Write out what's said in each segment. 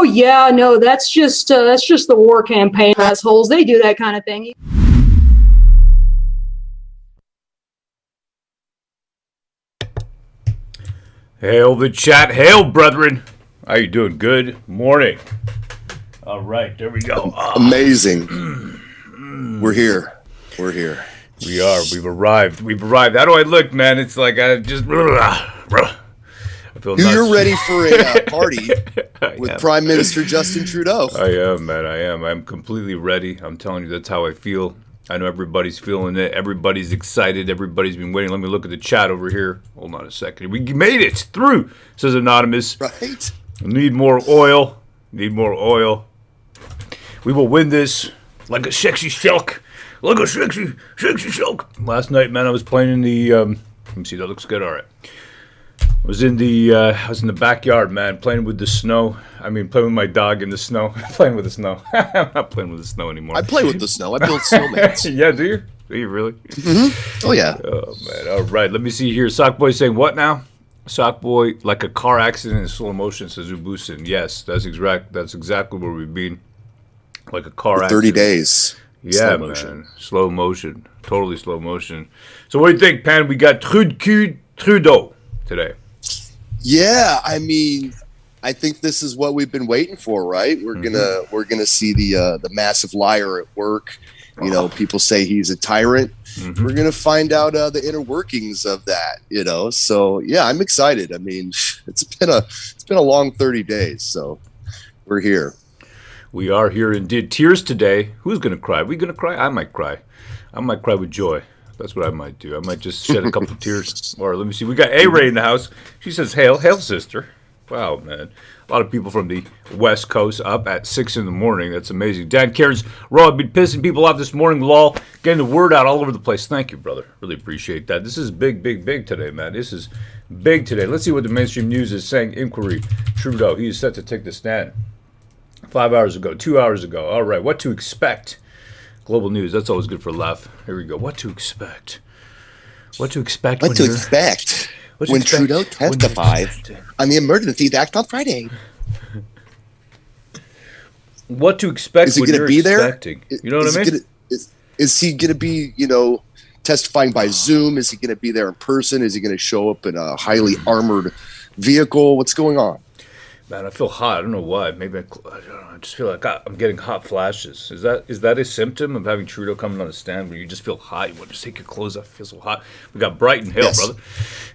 yeah, no, that's just the war campaign assholes. They do that kind of thing. Hail the chat. Hail, brethren. How you doing? Good morning. All right, there we go. Amazing. We're here. We're here. We are. We've arrived. We've arrived. How do I look, man? It's like I just... I feel nuts. You're ready for a party with Prime Minister Justin Trudeau. I am, man. I am. I'm completely ready. I'm telling you, that's how I feel. I know everybody's feeling it. Everybody's excited. Everybody's been waiting. Let me look at the chat over here. Hold on a second. We made it through, says Anonymous. Right. Need more oil. Need more oil. We will win this like a sexy silk. Like a sexy silk. Last night, man, I was playing in the... let me see. That looks good. All right. I was in the backyard, man, playing with the snow. I mean, playing with my dog in the snow. Playing with the snow. I'm not playing with the snow anymore. I play with the snow. I build snowmans. Yeah, do you? Do you really? Mm-hmm. Oh, yeah. Oh, man. All right. Let me see here. Sockboy saying what now? Sockboy, like a car accident in slow motion, says Ubusin. Yes, that's exactly where we've been. Like a car accident. 30 days. Yeah, man. Slow motion. Totally slow motion. So what do you think, Pan? We got Trudeau today. Yeah, I mean, I think this is what we've been waiting for, right? We're gonna see the massive liar at work. You know, people say he's a tyrant. We're gonna find out the inner workings of that. You know, so yeah, I'm excited. I mean, it's been a long 30 days, so we're here. We are here indeed. Tears today. Who's gonna cry? Are we gonna cry? I might cry. I might cry with joy. That's what I might do. I might just shed a couple of tears. Or let me see. We got A-Ray in the house. She says, hail, hail, sister. Wow, man. A lot of people from the West Coast up at 6 in the morning. That's amazing. Dan Cairns, Raw, I've been pissing people off this morning, lol. Getting the word out all over the place. Thank you, brother. Really appreciate that. This is big, big, big today, man. This is big today. Let's see what the mainstream news is saying. Inquiry. Trudeau, he is set to take the stand. 5 hours ago, 2 hours ago. All right, what to expect? Global news, that's always good for a laugh. Here we go. What to expect? What to expect? What to expect when Trudeau testifies on the Emergencies Act on Friday? What to expect? Is he going to be there? You know what I mean? Is he going to be, testifying by Zoom? Is he going to be there in person? Is he going to show up in a highly armored vehicle? What's going on? Man, I feel hot. I don't know why. Maybe I don't know. I just feel like I'm getting hot flashes. Is that a symptom of having Trudeau coming on the stand where you just feel hot? You want to just take your clothes off. It feels so hot. We got Brighton. Hail, yes. Brother.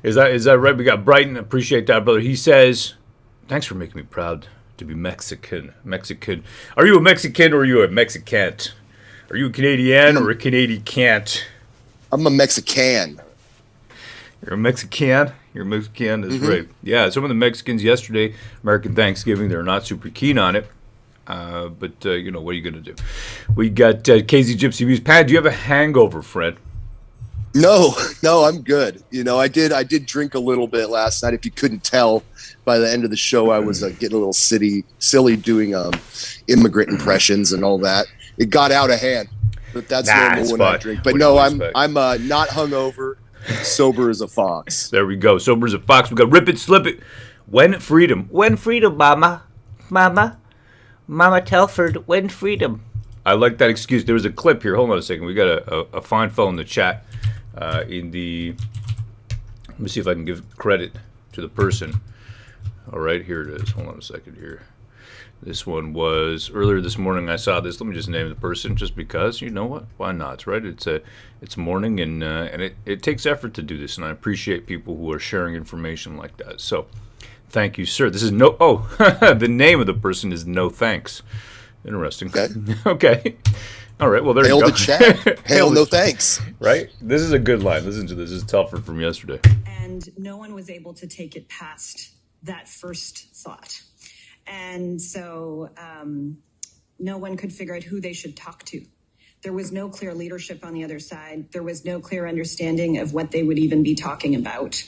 Is that right? We got Brighton. Appreciate that, brother. He says, thanks for making me proud to be Mexican. Mexican. Are you a Mexican or are you a Mexicant? Are you a Canadian or a Canadian can't? I'm a Mexican. You're a Mexican? You're a Mexican, that's right. Yeah, some of the Mexicans yesterday, American Thanksgiving, they're not super keen on it. But what are you going to do? We got KZ Gypsy Views. Pat, do you have a hangover, friend? No, I'm good. I did drink a little bit last night. If you couldn't tell, by the end of the show, I was getting a little silly doing immigrant impressions and all that. It got out of hand, but that's normal when I drink. But no, I'm not hungover. Sober as a fox. There we go. Sober as a fox. We got Rip It, Slip It. When freedom? When freedom, mama? Mama Telford, when freedom? I like that excuse. There was a clip here. Hold on a second. We got a fine fellow in the chat. Let me see if I can give credit to the person. All right, here it is. Hold on a second here. This one was earlier this morning. I saw this. Let me just name the person, just because. You know what? Why not? Right? It's morning, and it takes effort to do this, and I appreciate people who are sharing information like that. So, thank you, sir. This is the name of the person is No Thanks. Interesting. Okay. Okay. All right. Well, there Hail you go. The chat. Hail No Thanks. Right. This is a good line. Listen to this. This is Telford from yesterday. And no one was able to take it past that first thought. And so no one could figure out who they should talk to. There was no clear leadership on the other side. There was no clear understanding of what they would even be talking about.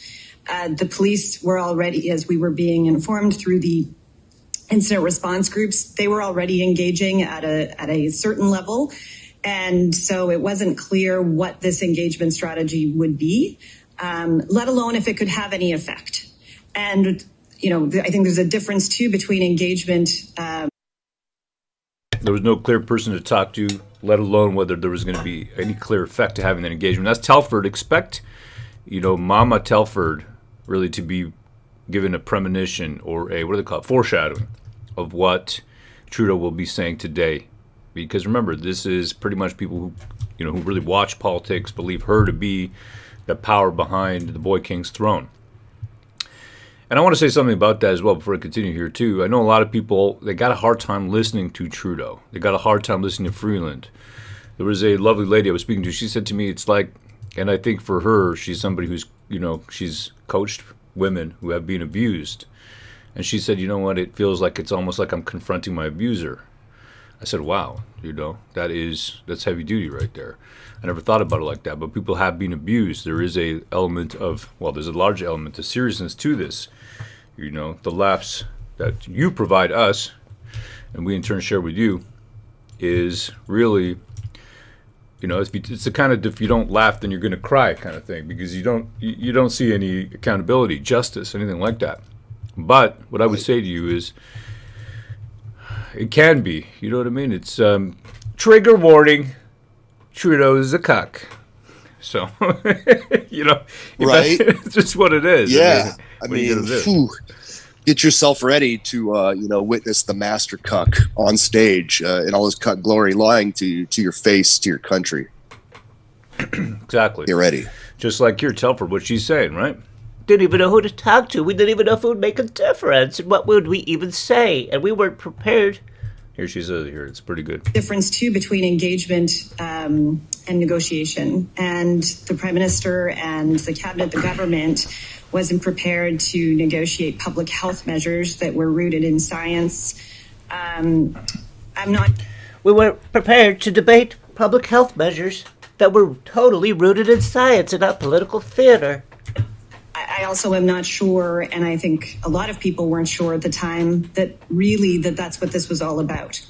The police were already, as we were being informed through the incident response groups, they were already engaging at a certain level. And so it wasn't clear what this engagement strategy would be, let alone if it could have any effect. And I think there's a difference too between engagement. There was no clear person to talk to, let alone whether there was going to be any clear effect to having that engagement. That's Telford. Expect, Mama Telford really to be given a premonition or a, what do they call it, foreshadowing of what Trudeau will be saying today. Because remember, this is pretty much people who, who really watch politics, believe her to be the power behind the Boy King's throne. And I want to say something about that as well before I continue here too. I know a lot of people, they got a hard time listening to Trudeau. They got a hard time listening to Freeland. There was a lovely lady I was speaking to. She said to me, it's like, and I think for her, she's somebody who's, she's coached women who have been abused. And she said, you know what, it feels like it's almost like I'm confronting my abuser. I said, wow, that's heavy duty right there. I never thought about it like that, but people have been abused. There is a element of, there's a large element of seriousness to this. The laughs that you provide us, and we in turn share with you, is really, it's the kind of, if you don't laugh, then you're going to cry kind of thing, because you don't see any accountability, justice, anything like that. But what I would say to you is, it can be, you know what I mean? It's trigger warning, Trudeau's a cuck. So, right? It's just what it is. Yeah. Get yourself ready to, witness the master cuck on stage in all his cuck glory, lying to your face, to your country. Exactly. Get ready. Just like here, Telford, what she's saying, right? Didn't even know who to talk to. We didn't even know if it would make a difference. And what would we even say? And we weren't prepared. Here she says it here. It's pretty good. Difference too between engagement and negotiation. And the Prime Minister and the Cabinet, the government, wasn't prepared to negotiate public health measures that were rooted in science. We weren't prepared to debate public health measures that were totally rooted in science and not political theater. I also am not sure, and I think a lot of people weren't sure at the time, that that's what this was all about.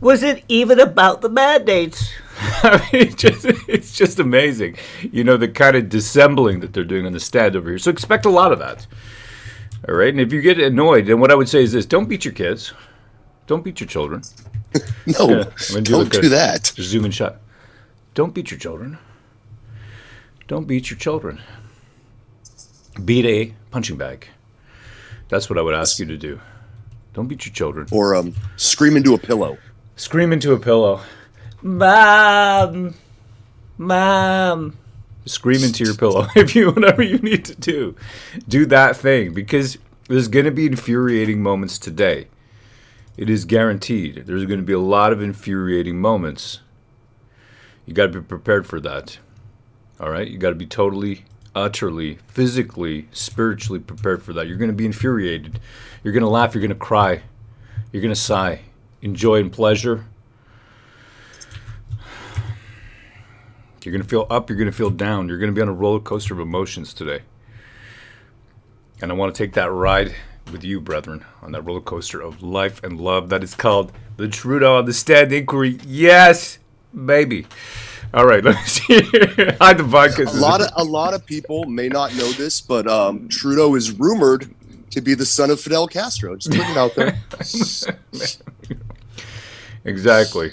Was it even about the mandates? I mean, it's just amazing, the kind of dissembling that they're doing on the stand over here. So expect a lot of that. All right, and if you get annoyed, then what I would say is this: don't beat your kids, don't beat your children. No, don't do that. Zoom in shot. Don't beat your children. Don't beat your children. Beat a punching bag. That's what I would ask you to do. Don't beat your children. Or scream into a pillow. Scream into a pillow. Mom. Scream into your pillow. Whatever you need to do that thing, because there's going to be infuriating moments today. It is guaranteed. There's going to be a lot of infuriating moments. You got to be prepared for that. All right? You got to be totally, utterly, physically, spiritually prepared for that. You're going to be infuriated. You're going to laugh. You're going to cry. You're going to sigh. Joy and pleasure. You're going to feel up. You're going to feel down. You're going to be on a roller coaster of emotions today. And I want to take that ride with you, brethren, on that roller coaster of life and love that is called the Trudeau on the Stand Inquiry. Yes, baby. All right, let me see. Hide the vodka. A lot of people may not know this, but Trudeau is rumored to be the son of Fidel Castro. Just putting it out there. Exactly.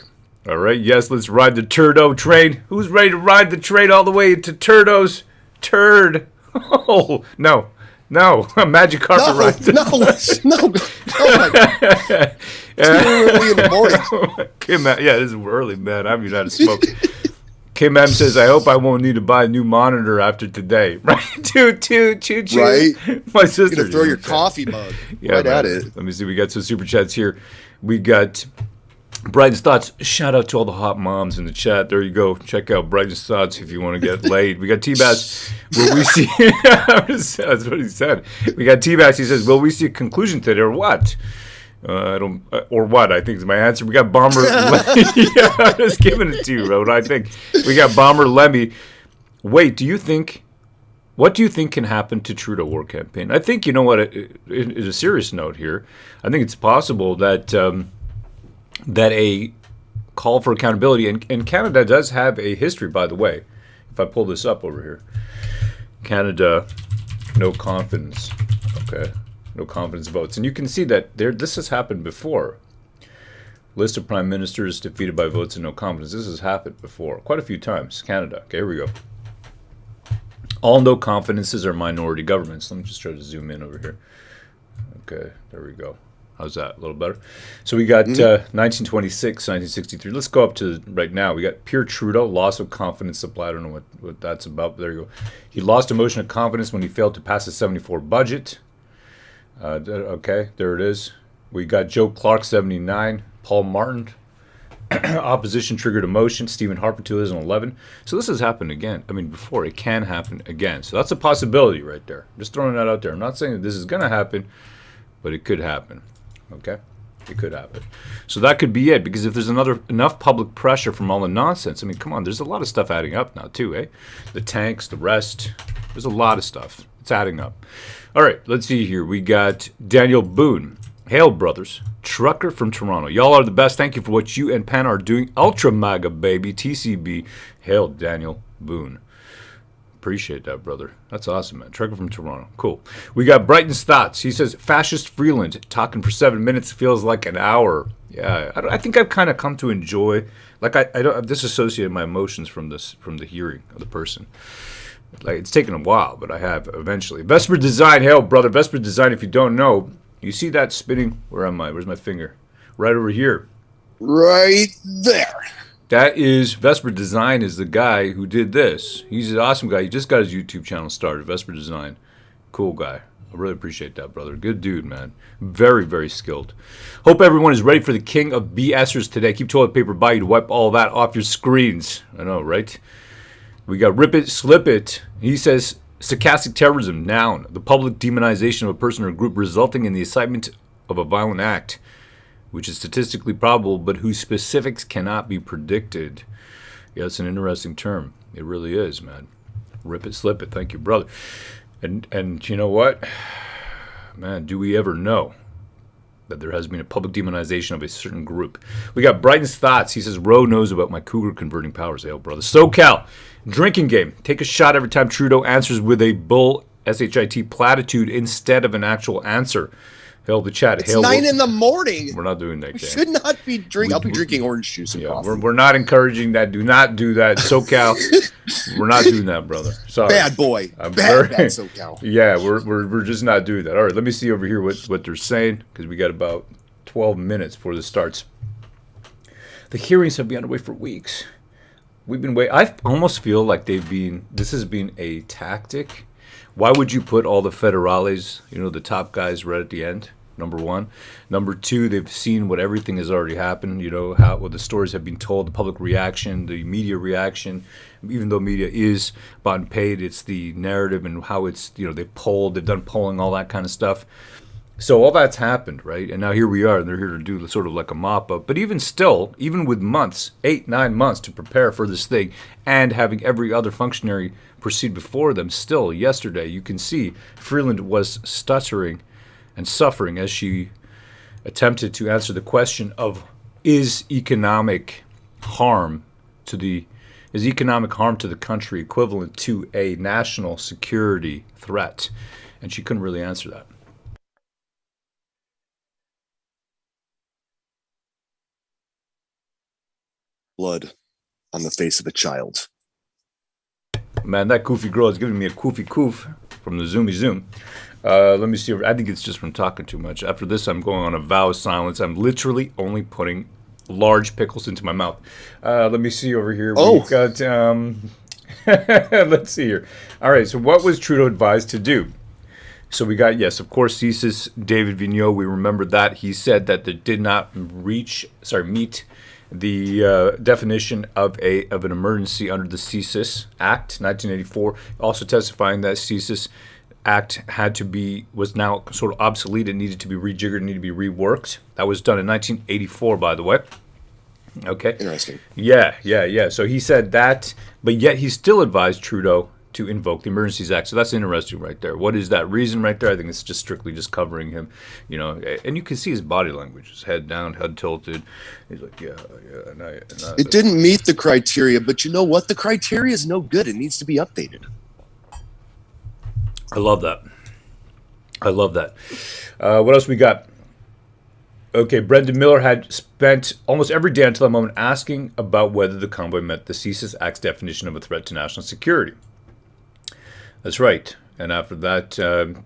All right. Yes, let's ride the Trudeau train. Who's ready to ride the train all the way to Trudeau's turd? Oh no. A magic carpet ride. No. Oh my God. It's too early in the morning. Kim, yeah, this is early, man. I haven't even had a smoke. Kim M says, I hope I won't need to buy a new monitor after today. Right? Choo. Right? My sister. You're going to throw your coffee mug right at it. Let me see. We got some super chats here. We got Brighton's Thoughts. Shout out to all the hot moms in the chat. There you go. Check out Brighton's Thoughts if you want to get laid. We got T-Bass. Will we see... That's what he said. We got T-Bass. He says, will we see a conclusion today or what? Or what, I think is my answer. We got Bomber Lemmy. Yeah, I'm just giving it to you, bro. What I think. We got Bomber Lemmy. Wait, what do you think can happen to Trudeau war campaign? I think, you know what, is a serious note here. I think it's possible that that a call for accountability, and Canada does have a history, by the way. If I pull this up over here. Canada, no confidence. Okay. no confidence votes. And you can see that this has happened before. List of prime ministers defeated by votes and no confidence. This has happened before, quite a few times. Canada. Okay, here we go. All no confidences are minority governments. Let me just try to zoom in over here. Okay, there we go. How's that? A little better. So we got 1926, 1963. Let's go up to right now. We got Pierre Trudeau, loss of confidence supply. I don't know what that's about, but there you go. He lost a motion of confidence when he failed to pass the 74 budget. Okay, there it is. We got Joe Clark, 79. Paul Martin, opposition triggered a motion. Stephen Harper, 2011. So this has happened again. I mean, before. It can happen again. So that's a possibility right there. I'm just throwing that out there. I'm not saying that this is going to happen, but it could happen. Okay? It could happen. So that could be it, because if there's enough public pressure from all the nonsense, I mean, come on, there's a lot of stuff adding up now too, eh? The tanks, the rest, there's a lot of stuff. It's adding up. All right, let's see here. We got Daniel Boone. H.A.I.L brothers, trucker from Toronto. Y'all are the best. Thank you for what you and Pan are doing. Ultra MAGA, baby. TCB. H.A.I.L Daniel Boone. Appreciate that, brother. That's awesome, man. Trucker from Toronto. Cool. We got Brighton's Thoughts. He says, Fascist Freeland, talking for 7 minutes feels like an hour. Yeah, I think I've kind of come to enjoy, like I've disassociated my emotions from the hearing of the person. Like, it's taken a while, but I have eventually. Vesper Design. H.A.I.L brother. Vesper Design, if you don't know, you see that spinning? Where am I? Where's my finger? Right over here. Right there. That is, Vesper Design is the guy who did this. He's an awesome guy. He just got his YouTube channel started, Vesper Design. Cool guy. I really appreciate that, brother. Good dude, man. Very, very skilled. Hope everyone is ready for the king of BSers today. Keep toilet paper by you to wipe all that off your screens. I know, right? We got Rip It, Slip It. He says, stochastic terrorism, noun, the public demonization of a person or group resulting in the incitement of a violent act, which is statistically probable, but whose specifics cannot be predicted. Yeah, it's an interesting term. It really is, man. Rip it, slip it. Thank you, brother. And you know what? Man, do we ever know that there has been a public demonization of a certain group? We got Brighton's Thoughts. He says, Roe knows about my cougar converting powers. Hey, brother. SoCal. Drinking game. Take a shot every time Trudeau answers with a bull SHIT platitude instead of an actual answer. Hail the chat. It's 9 in the morning. We're not doing that. We should not be drinking. I'll be drinking orange juice and coffee. We're not encouraging that. Do not do that. SoCal. We're not doing that, brother. Sorry. Bad boy. Bad SoCal. Yeah, we're just not doing that. All right, let me see over here what they're saying, because we got about 12 minutes before this starts. The hearings have been underway for weeks. We've been waiting. I almost feel like this has been a tactic. Why would you put all the federales, the top guys right at the end? Number one. Number two, they've seen what everything has already happened, what the stories have been told, the public reaction, the media reaction. Even though media is bought and paid, it's the narrative and how it's, they've done polling, all that kind of stuff. So all that's happened, right? And now here we are, and they're here to do sort of like a mop-up. But even still, even with months, 8-9 months to prepare for this thing, and having every other functionary proceed before them, still, yesterday, you can see Freeland was stuttering and suffering as she attempted to answer the question of, is economic harm to the country equivalent to a national security threat? And she couldn't really answer that. Blood on the face of a child. Man, that goofy girl is giving me a koofy koof from the Zoomy Zoom. Let me see. I think it's just from talking too much. After this, I'm going on a vow of silence. I'm literally only putting large pickles into my mouth. Let me see over here. Oh. We've got, let's see here. All right, so what was Trudeau advised to do? So we got, yes, of course, Thesis, David Vigneault. We remember that. He said that they did not meet the definition of an emergency under the Thesis Act, 1984. Also testifying that Thesis Act was now sort of obsolete. It needed to be rejiggered, needed to be reworked. That was done in 1984, by the way. Okay. Interesting. Yeah. So he said that, but yet he still advised Trudeau to invoke the Emergencies Act. So that's interesting right there. What is that reason right there? I think it's just strictly just covering him, and you can see his body language, his head down, head tilted. He's like, yeah. It didn't meet the criteria, but you know what? The criteria is no good. It needs to be updated. I love that. I love that. What else we got? Okay, Brendan Miller had spent almost every day until that moment asking about whether the convoy met the CCLA Act's definition of a threat to national security. That's right. And after that,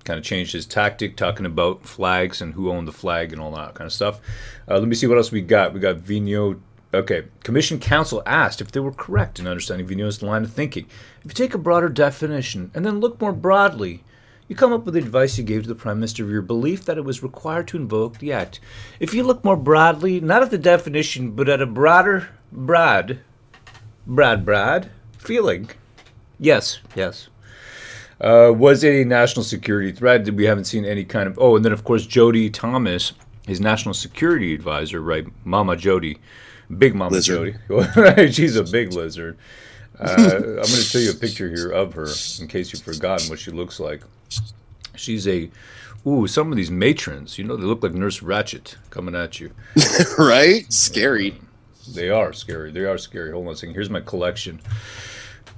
kind of changed his tactic, talking about flags and who owned the flag and all that kind of stuff. Let me see what else we got. We got Vigneault. Okay, Commission Counsel asked if they were correct in understanding Vigneault's line of thinking. If you take a broader definition and then look more broadly, you come up with the advice you gave to the Prime Minister of your belief that it was required to invoke the Act. If you look more broadly, not at the definition, but at a broader, broad feeling. Yes. Was it a national security threat? We haven't seen any kind of... Oh, and then, of course, Jody Thomas, his national security advisor, right? Mama Jody. Big Mama Lizard. Jody. She's a big lizard. I'm going to show you a picture here of her, in case you've forgotten what she looks like. She's a... Ooh, some of these matrons, they look like Nurse Ratched coming at you. Right? Scary. They are scary. Hold on a second. Here's my collection.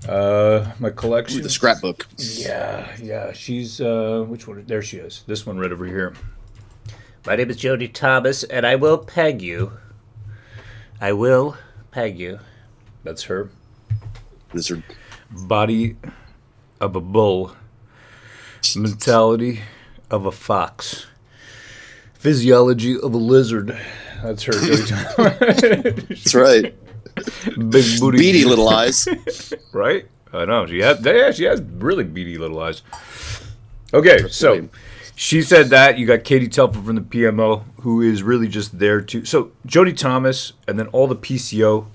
My collection. Ooh, the scrapbook. Yeah. She's which one? There she is. This one right over here. My name is Jody Thomas, and I will peg you. That's her. Lizard. Body of a bull. Mentality of a fox. Physiology of a lizard. That's her. Jody Thomas. That's right. Big booty. Beady little eyes. Right? I know. She has really beady little eyes. Okay, so she said that. You got Katie Telford from the PMO, who is really just there to... So, Jody Thomas, and then all the PCO,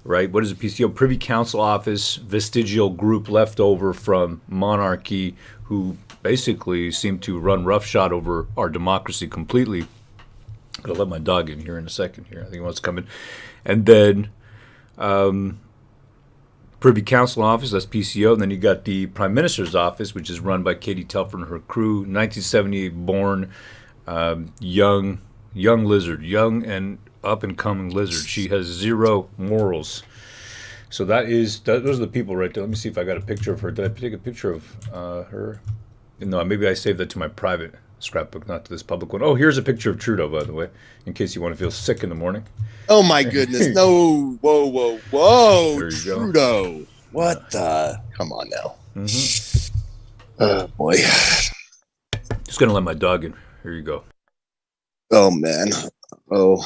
right? What is a PCO? Privy Council Office, vestigial group left over from monarchy, who basically seem to run roughshod over our democracy completely. I'm going to let my dog in here in a second here. I think he wants to come in. And then Privy Council Office, that's PCO. And then you got the Prime Minister's Office, which is run by Katie Telford and her crew. 1978 born, young lizard, young and up-and-coming lizard. She has zero morals. So those are the people right there. Let me see if I got a picture of her. Did I take a picture of her? No, maybe I saved that to my private scrapbook, not to this public one. Oh, here's a picture of Trudeau, by the way, in case you want to feel sick in the morning. Oh my goodness! No! Whoa! There you Trudeau! go. What the? Come on now! Mm-hmm. Oh boy! Just gonna let my dog in. Here you go. Oh man! Oh,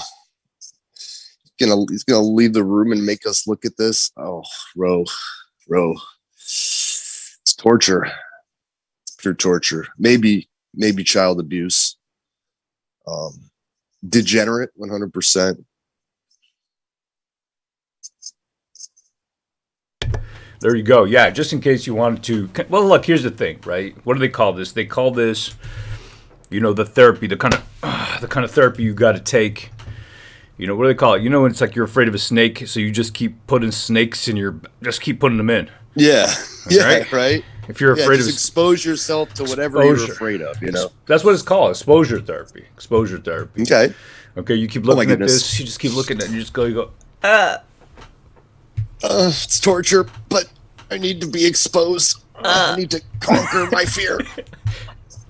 he's gonna leave the room and make us look at this. Oh, Ro, it's torture. It's pure torture. Maybe child abuse. Degenerate, 100%. There you go. Yeah, just in case you wanted to. Well, look, here's the thing, right? What do they call this? They call this, the therapy, the kind of therapy you got to take. What do they call it? When it's like you're afraid of a snake, so you just keep putting snakes in just keep putting them in. Yeah. Right. If you're afraid of expose yourself to whatever you're afraid of, That's what it's called, exposure therapy. Okay, you keep looking at this, you just keep looking at it, and you go, it's torture, but I need to be exposed. I need to conquer my fear.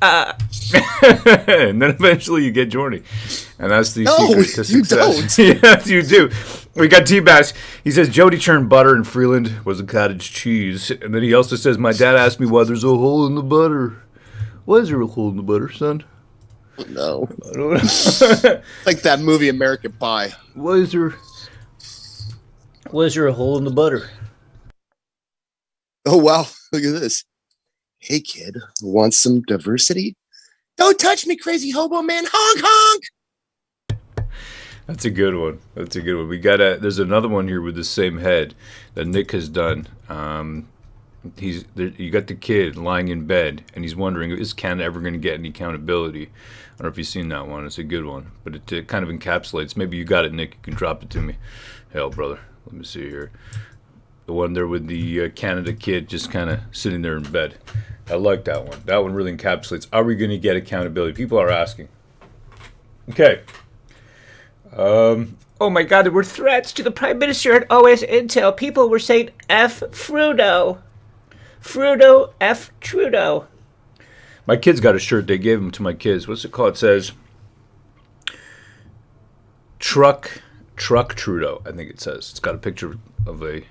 And then eventually you get Jordy. And that's the secret to success. You don't. Yes, you do. We got T-Bass. He says, Jody churned butter in Freeland was a cottage cheese. And then he also says, my dad asked me why there's a hole in the butter. Why is there a hole in the butter, son? No. I don't know. Like that movie American Pie. Why is there a hole in the butter? Oh, wow. Look at this. Hey, kid, want some diversity? Don't touch me, crazy hobo man. Honk, honk. That's a good one. We got there's another one here with the same head that Nick has done. You got the kid lying in bed, and he's wondering, is Canada ever going to get any accountability? I don't know if you've seen that one. It's a good one, but it kind of encapsulates. Maybe you got it, Nick. You can drop it to me. Hell, brother. Let me see here. The one there with the Canada kid just kind of sitting there in bed. I like that one. That one really encapsulates. Are we going to get accountability? People are asking. Okay. Oh my God, there were threats to the Prime Minister at OS Intel. People were saying F. Trudeau. F. Trudeau. My kids got a shirt. They gave them to my kids. What's it called? It says Truck Trudeau, I think it says. It's got a picture of a...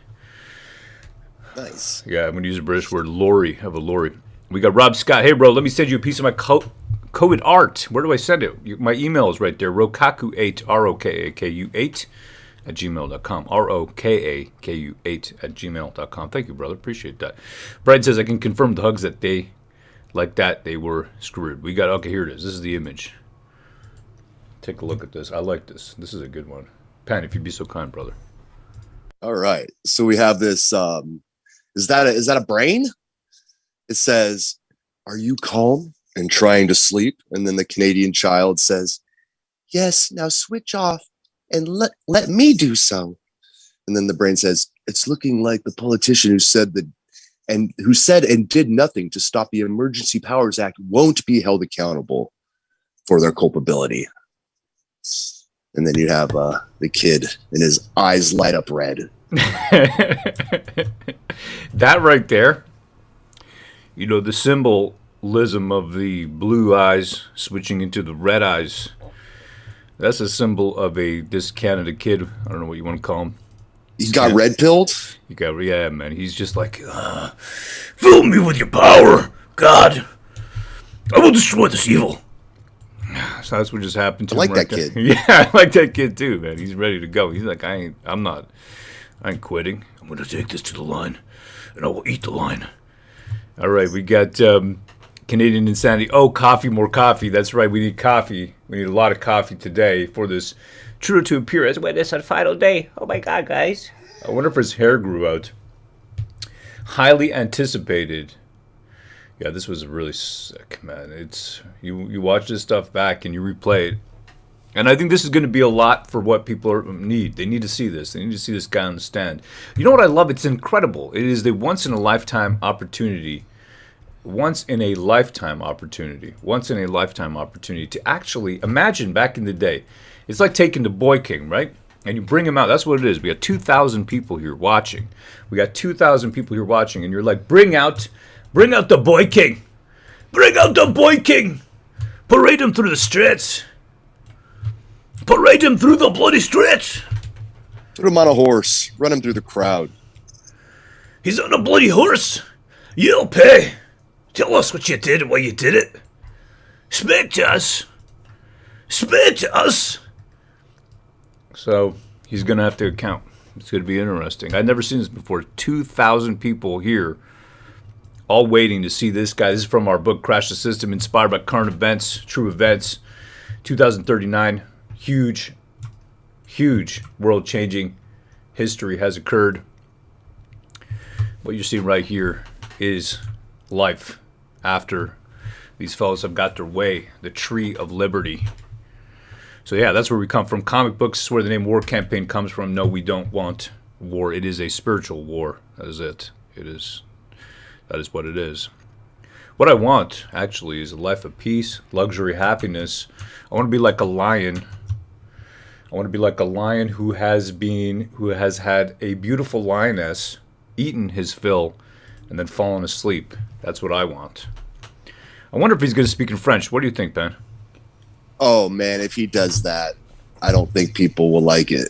Nice. Yeah, I'm going to use a British word, lorry, of a lorry. We got Rob Scott. Hey, bro, let me send you a piece of my COVID art. Where do I send it? My email is right there, rokaku8, ROKAKU8 at gmail.com. ROKAKU8 at gmail.com. Thank you, brother. Appreciate that. Brian says, I can confirm the hugs that they, like that, they were screwed. We got, okay, here it is. This is the image. Take a look at this. I like this. This is a good one. Pan, if you'd be so kind, brother. All right. So we have this, is that a brain? It says, are you calm and trying to sleep? And then the Canadian child says, yes, now switch off and let me do so. And then the brain says, it's looking like the politician who said and did nothing to stop the Emergency Powers Act won't be held accountable for their culpability. And then you have the kid and his eyes light up red. That right there, you know, the symbolism of the blue eyes switching into the red eyes, that's a symbol of this Canada kid. I don't know what you want to call him. He got red pilled? Yeah, man. He's just like, fill me with your power, God. I will destroy this evil. So that's what just happened to him. I like that kid. Yeah, I like that kid too, man. He's ready to go. He's like, I ain't quitting. I'm going to take this to the line, and I will eat the line. All right, we got Canadian Insanity. Oh, coffee, more coffee. That's right, we need coffee. We need a lot of coffee today for this Trudeau to appear as witness on final day. Oh my God, guys. I wonder if his hair grew out. Highly anticipated. Yeah, this was really sick, man. It's you watch this stuff back and you replay it. And I think this is going to be a lot for what people need. They need to see this. They need to see this guy on the stand. You know what I love? It's incredible. It is the once-in-a-lifetime opportunity. Once-in-a-lifetime opportunity to actually imagine back in the day. It's like taking the Boy King, right? And you bring him out. That's what it is. We got 2,000 people here watching. And you're like, bring out the Boy King. Bring out the Boy King. Parade him through the streets. Parade him through the bloody streets. Put him on a horse. Run him through the crowd. He's on a bloody horse. You'll pay. Tell us what you did and why you did it. Speak to us. So he's going to have to account. It's going to be interesting. I've never seen this before. 2,000 people here all waiting to see this guy. This is from our book, Crash the System, inspired by current events, true events. 2039. Huge world-changing history has occurred. What you're seeing right here is life after these fellows have got their way, the tree of liberty. So yeah, that's where we come from. Comic books is where the name War Campaign comes from. No, we don't want war. It is a spiritual war. That is it. That is what it is. What I want, actually, is a life of peace, luxury, happiness. I want to be like a lion. I want to be like a lion who has had a beautiful lioness, eaten his fill, and then fallen asleep. That's what I want. I wonder if he's going to speak in French. What do you think, Ben? Oh, man, if he does that, I don't think people will like it.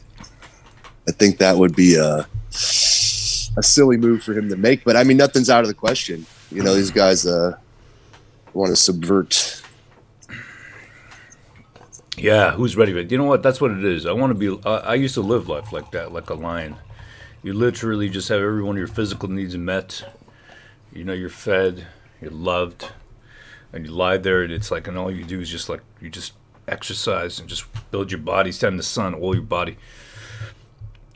I think that would be a silly move for him to make. But, I mean, nothing's out of the question. You know, these guys want to subvert. Yeah, who's ready? But you know what? That's what it is. I want to be. I used to live life like that, like a lion. You literally just have every one of your physical needs met. You know, you're fed, you're loved, and you lie there, and it's like, and all you do is just like you just exercise and just build your body, stand in the sun, oil your body.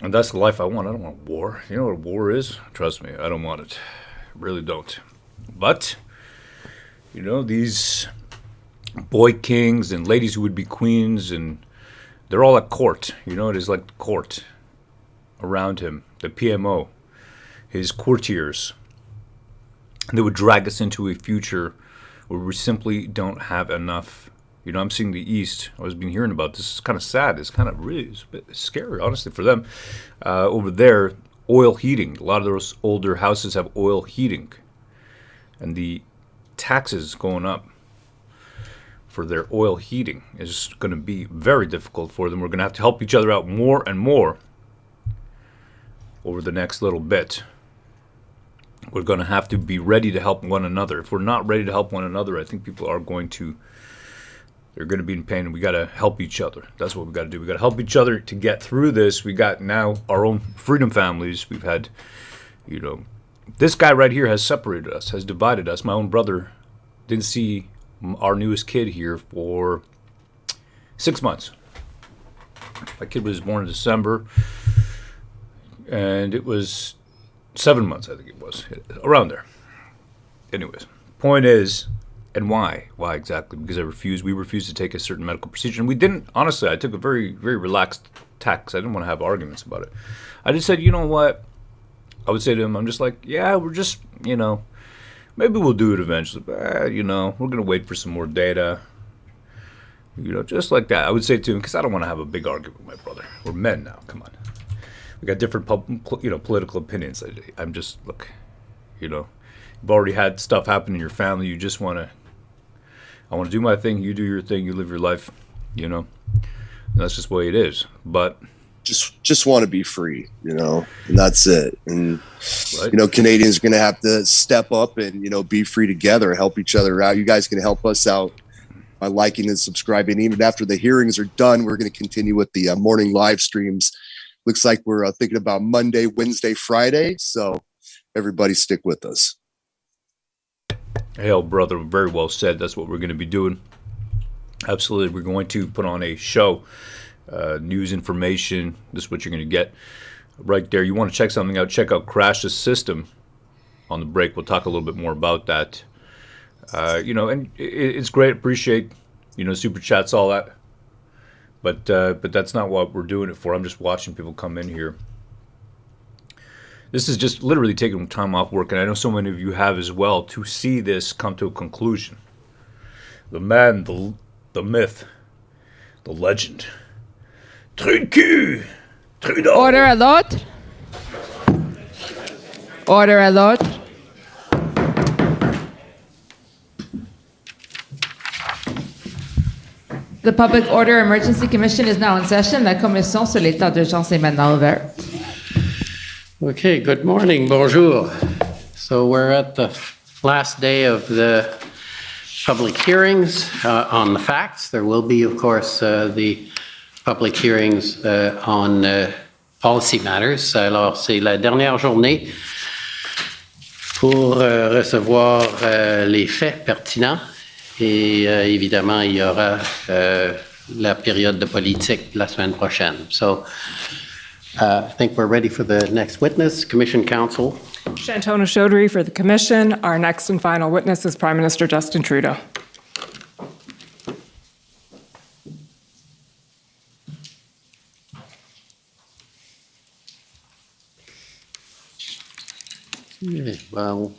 And that's the life I want. I don't want war. You know what war is? Trust me, I don't want it. I really don't. But you know, these boy kings and ladies who would be queens, and they're all at court. You know, it is like court around him, the PMO, his courtiers. And they would drag us into a future where we simply don't have enough. You know, I'm seeing the East. I was been hearing about this. It's kind of sad. It's kind of really it's a bit scary, honestly, for them. Over there, oil heating. A lot of those older houses have oil heating. And the taxes going up for their oil heating is going to be very difficult for them. We're going to have to help each other out more and more over the next little bit. We're going to have to be ready to help one another. If we're not ready to help one another, I think people are going to, they're going to be in pain, and we got to help each other. That's what we got to do. We got to help each other to get through this. We got now our own freedom families. We've had, you know, this guy right here has separated us, has divided us. My own brother didn't see our newest kid here for 6 months. My kid was born in December, and it was 7 months, I think it was, around there. Anyways, point is, and why? Why exactly? Because we refused to take a certain medical procedure. And we didn't, honestly, I took a very, very relaxed tack because I didn't want to have arguments about it. I just said, you know what? I would say to him, I'm just like, yeah, we're just, you know, maybe we'll do it eventually, but, you know, we're going to wait for some more data. You know, just like that. I would say to him, because I don't want to have a big argument with my brother. We're men now, come on. We got different, political opinions. I'm just, look, you know, you've already had stuff happen in your family. You just want to, I want to do my thing. You do your thing. You live your life, you know. And that's just the way it is. But just want to be free, you know, and that's it. And, right. you know, Canadians are going to have to step up and, you know, be free together, help each other out. You guys can help us out by liking and subscribing. Even after the hearings are done, we're going to continue with the morning live streams. Looks like we're thinking about Monday, Wednesday, Friday. So everybody stick with us. H.A.I.L, brother, very well said. That's what we're going to be doing. Absolutely. We're going to put on a show, news information. This is what you're going to get right there. You want to check something out, check out Crash the System on the break. We'll talk a little bit more about that. You know, and it's great. Appreciate, you know, super chats, all that. But that's not what we're doing it for. I'm just watching people come in here. This is just literally taking time off work, and I know so many of you have as well, to see this come to a conclusion. The man, the myth, the legend. Trudeau. Order à l'autre. Order à l'autre. The Public Order Emergency Commission is now in session. La commission sur l'état d'urgence est maintenant ouverte. Okay, good morning, bonjour. So we're at the last day of the public hearings on the facts. There will be, of course, the public hearings on policy matters. Alors, c'est la dernière journée pour recevoir les faits pertinents. Et évidemment, il y aura la période de politique la semaine prochaine. So, I think we're ready for the next witness, Commission Counsel. Shantona Chaudhry for the Commission. Our next and final witness is Prime Minister Justin Trudeau. Yeah, well,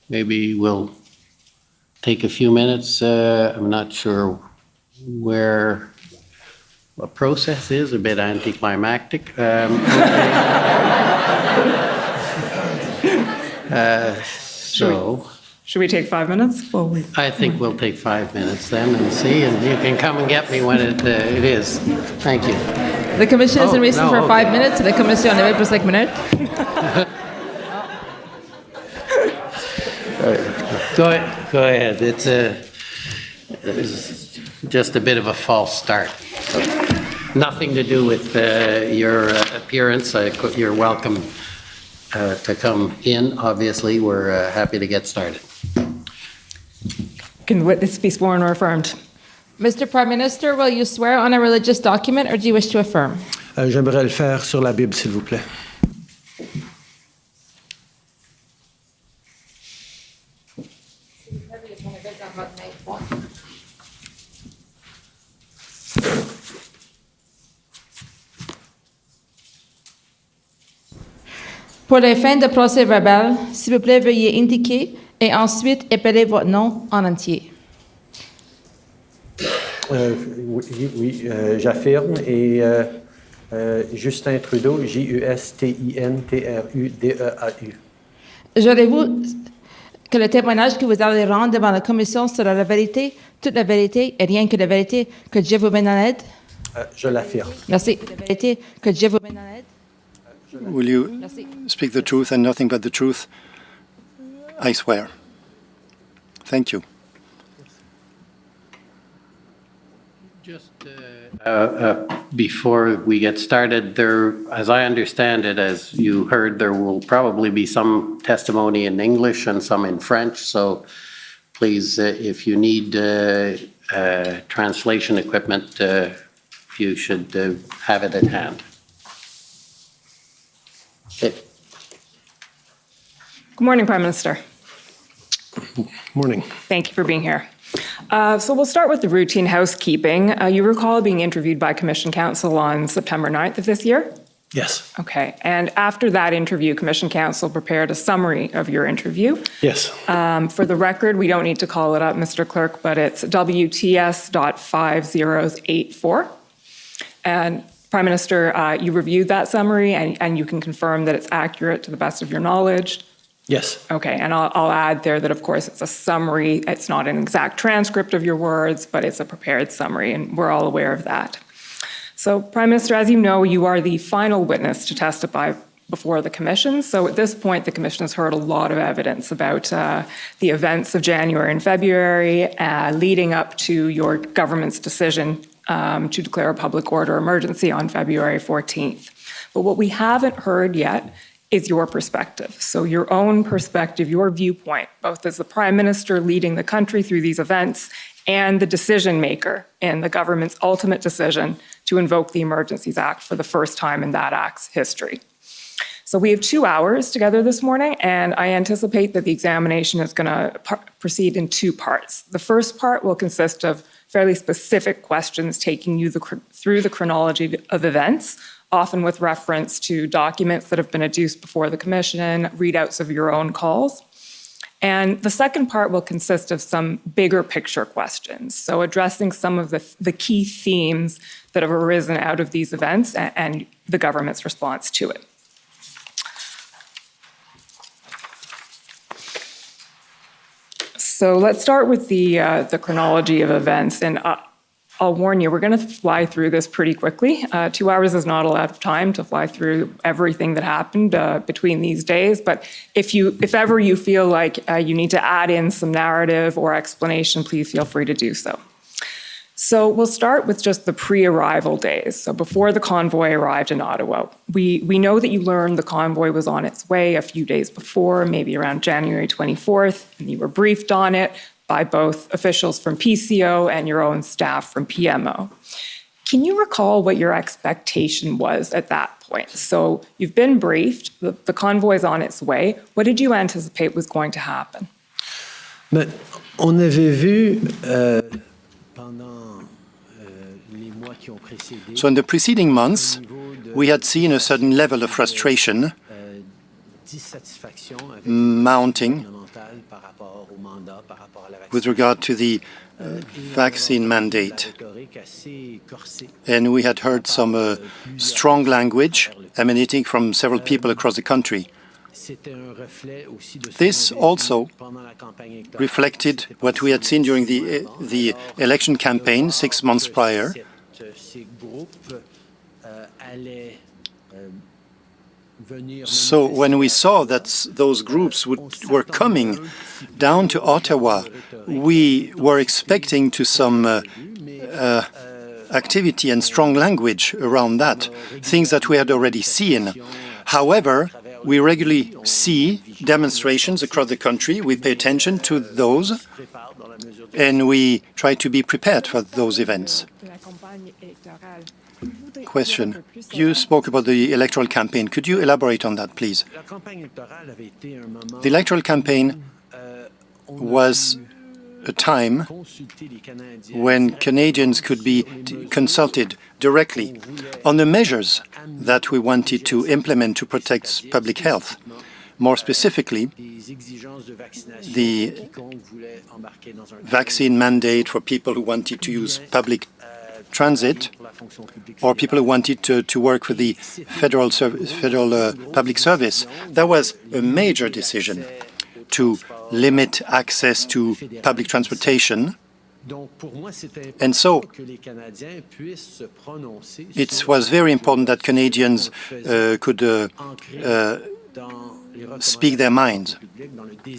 maybe we'll take a few minutes. I'm not sure where the process is, a bit anticlimactic. So Should we take 5 minutes? Well, I think we'll take 5 minutes then and see, and you can come and get me when it is. Thank you. The Commission is in recess no, for okay. 5 minutes. La Commission en avait pour 5 minutes. Go ahead. It's just a bit of a false start. So, nothing to do with your appearance. You're welcome to come in. Obviously, we're happy to get started. can the witness be sworn or affirmed? Mr. Prime Minister, will you swear on a religious document or do you wish to affirm? J'aimerais le faire sur la Bible, s'il vous plaît. Pour les fins de procès verbal, s'il vous plaît, veuillez indiquer Et ensuite, épelez votre nom en entier. Oui, j'affirme. Et Justin Trudeau, Justin-Trudeau. Jurez-vous que le témoignage que vous allez rendre devant la commission sera la vérité, toute la vérité et rien que la vérité, que Dieu vous mène en aide? Je l'affirme. Merci. La vérité, que Dieu vous mène en aide? Will you Merci. speak the truth and nothing but the truth? I swear. Thank you. Just before we get started, as I understand it, as you heard, there will probably be some testimony in English and some in French. So please, if you need translation equipment, you should have it at hand. Okay. Good morning, Prime Minister. Morning. Thank you for being here. So we'll start with the routine housekeeping. You recall being interviewed by Commission Counsel on September 9th of this year? Yes. Okay. And after that interview, Commission Counsel prepared a summary of your interview. Yes. For the record, we don't need to call it up, Mr. Clerk, but it's WTS.5084. And Prime Minister, you reviewed that summary and you can confirm that it's accurate to the best of your knowledge? Yes. Okay, and I'll add there that, of course, it's a summary. It's not an exact transcript of your words, but it's a prepared summary, and we're all aware of that. So, Prime Minister, as you know, you are the final witness to testify before the Commission. So at this point, the Commission has heard a lot of evidence about the events of January and February leading up to your government's decision to declare a public order emergency on February 14th. But what we haven't heard yet is your perspective. So your own perspective, your viewpoint, both as the Prime Minister leading the country through these events and the decision maker in the government's ultimate decision to invoke the Emergencies Act for the first time in that act's history. So we have 2 hours together this morning, and I anticipate that the examination is going to proceed in 2 parts. The first part will consist of fairly specific questions taking you through the chronology of events, often with reference to documents that have been adduced before the Commission, readouts of your own calls. And the second part will consist of some bigger picture questions, so addressing some of the key themes that have arisen out of these events and the government's response to it. So let's start with the chronology of events, and I'll warn you, we're going to fly through this pretty quickly. 2 hours is not a lot of time to fly through everything that happened between these days, but if ever you feel like you need to add in some narrative or explanation, please feel free to do so. So we'll start with just the pre-arrival days. So before the convoy arrived in Ottawa, we know that you learned the convoy was on its way a few days before, maybe around January 24th, and you were briefed on it by both officials from PCO and your own staff from PMO. Can you recall what your expectation was at that point? So you've been briefed, the convoy is on its way. What did you anticipate was going to happen? Mais on avait vu So in the preceding months, we had seen a certain level of frustration mounting with regard to the vaccine mandate. And we had heard some strong language emanating from several people across the country. This also reflected what we had seen during the election campaign 6 months prior. So when we saw that those groups were coming down to Ottawa, we were expecting to some activity and strong language around that, things that we had already seen. However, we regularly see demonstrations across the country. We pay attention to those, and we try to be prepared for those events. Question. You spoke about the electoral campaign. Could you elaborate on that, please? The electoral campaign was a time when Canadians could be consulted directly on the measures that we wanted to implement to protect public health. More specifically, the vaccine mandate for people who wanted to use public transit or people who wanted to work for the federal public service. That was a major decision to limit access to public transportation. And so it was very important that Canadians could speak their minds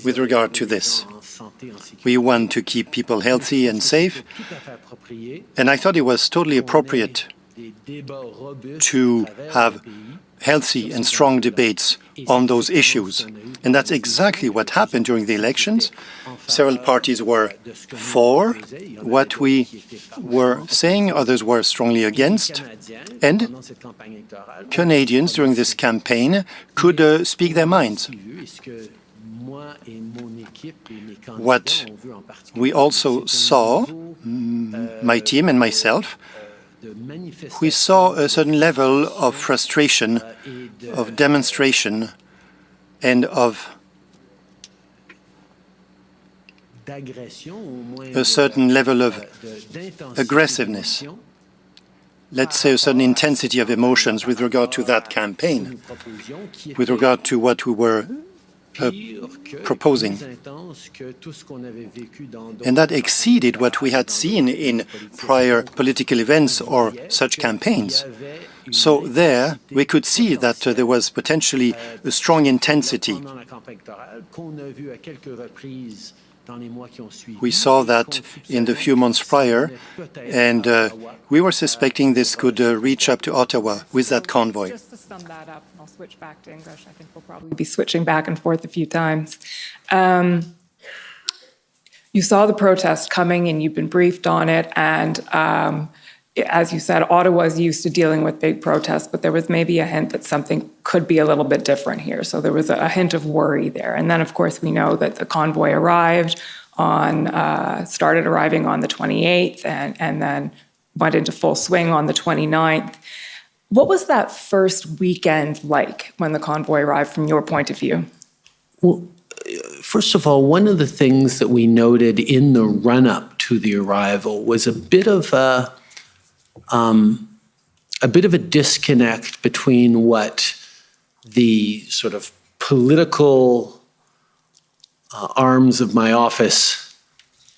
with regard to this. We want to keep people healthy and safe, and I thought it was totally appropriate to have healthy and strong debates on those issues. And that's exactly what happened during the elections. Several parties were for what we were saying, others were strongly against, and Canadians during this campaign could speak their minds. What we also saw, my team and myself, we saw a certain level of frustration, of demonstration, and of a certain level of aggressiveness, let's say a certain intensity of emotions with regard to that campaign, with regard to what we were proposing. And that exceeded what we had seen in prior political events or such campaigns. So there, we could see that there was potentially a strong intensity. We saw that in the few months prior, and we were suspecting this could reach up to Ottawa with that convoy. Just to sum that up, and I'll switch back to English. I think we'll probably be switching back and forth a few times. You saw the protest coming and you've been briefed on it, and as you said, Ottawa is used to dealing with big protests, but there was maybe a hint that something could be a little bit different here. So there was a hint of worry there. And then, of course, we know that the convoy started arriving on the 28th and then went into full swing on the 29th. What was that first weekend like when the convoy arrived from your point of view? Well, first of all, one of the things that we noted in the run-up to the arrival was a bit of a disconnect between what the sort of political arms of my office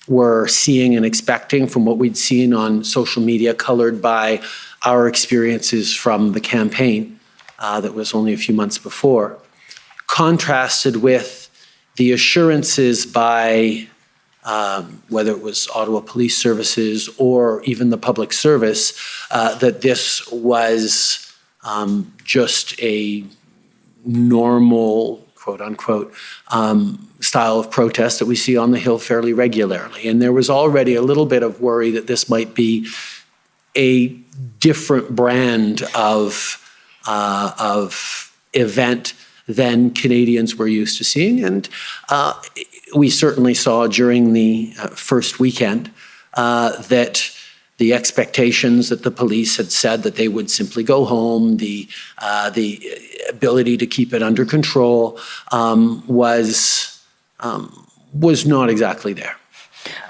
were seeing and expecting from what we'd seen on social media, colored by our experiences from the campaign that was only a few months before, contrasted with the assurances by whether it was Ottawa Police Services or even the public service, that this was just a normal, quote unquote, style of protest that we see on the Hill fairly regularly. And there was already a little bit of worry that this might be a different brand of event than Canadians were used to seeing. And we certainly saw during the first weekend that the expectations that the police had said that they would simply go home, the ability to keep it under control was not exactly there.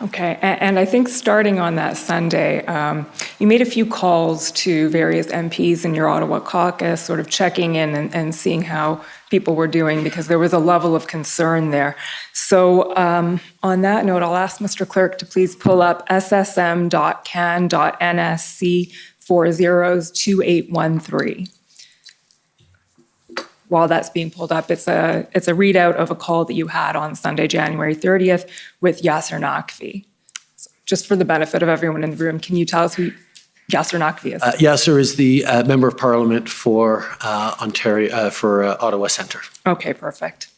Okay, and I think starting on that Sunday, you made a few calls to various MPs in your Ottawa caucus, sort of checking in and seeing how people were doing, because there was a level of concern there. So on that note, I'll ask Mr. Clerk to please pull up ssm.can.nsc402813. While that's being pulled up, it's a readout of a call that you had on Sunday, January 30th with Yasser Naqvi. So just for the benefit of everyone in the room, can you tell us who Yasser Naqvi is? Yasser is the Member of Parliament for Ottawa Centre. Okay, perfect.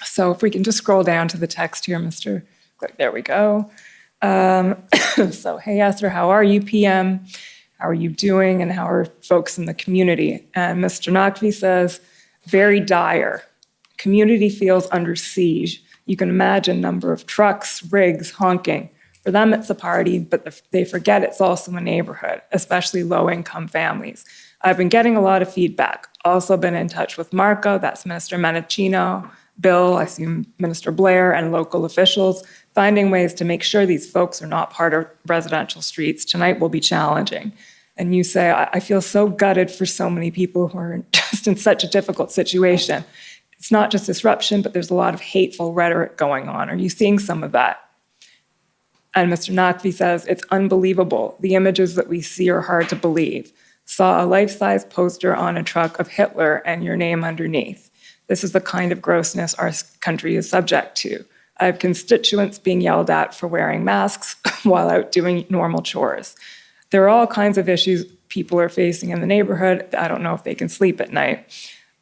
So if we can just scroll down to the text here, Mr. Clerk, there we go. So, hey Yasser, how are you, PM? How are you doing, and how are folks in the community? And Mr. Naqvi says, very dire. Community feels under siege. You can imagine number of trucks, rigs, honking. For them, it's a party, but they forget it's also a neighborhood, especially low-income families. I've been getting a lot of feedback. Also been in touch with Marco, that's Minister Menachino, Bill, I assume Minister Blair, and local officials, finding ways to make sure these folks are not part of residential streets. Tonight will be challenging. And you say, I feel so gutted for so many people who are just in such a difficult situation. It's not just disruption, but there's a lot of hateful rhetoric going on. Are you seeing some of that? And Mr. Naqvi says, it's unbelievable. The images that we see are hard to believe. Saw a life-size poster on a truck of Hitler and your name underneath. This is the kind of grossness our country is subject to. I have constituents being yelled at for wearing masks while out doing normal chores. There are all kinds of issues people are facing in the neighborhood. I don't know if they can sleep at night.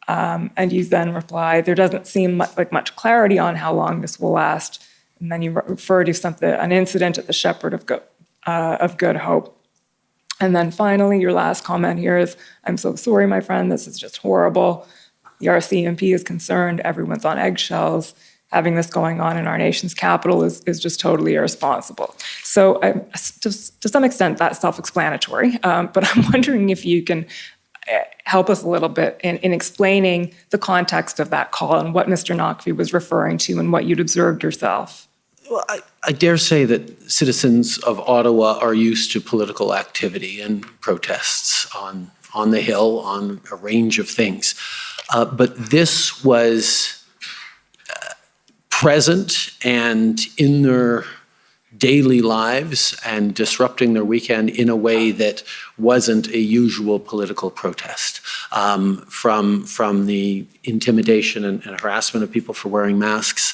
And you then reply, there doesn't seem like much clarity on how long this will last. And then you refer to an incident at the Shepherd of Good Hope. And then finally, your last comment here is, I'm so sorry, my friend, this is just horrible. The RCMP is concerned, everyone's on eggshells. Having this going on in our nation's capital is just totally irresponsible. So to some extent, that's self-explanatory, but I'm wondering if you can help us a little bit in explaining the context of that call and what Mr. Naqvi was referring to and what you'd observed yourself. Well, I dare say that citizens of Ottawa are used to political activity and protests on the Hill, on a range of things. But this was present and in their daily lives and disrupting their weekend in a way that wasn't a usual political protest. From the intimidation and harassment of people for wearing masks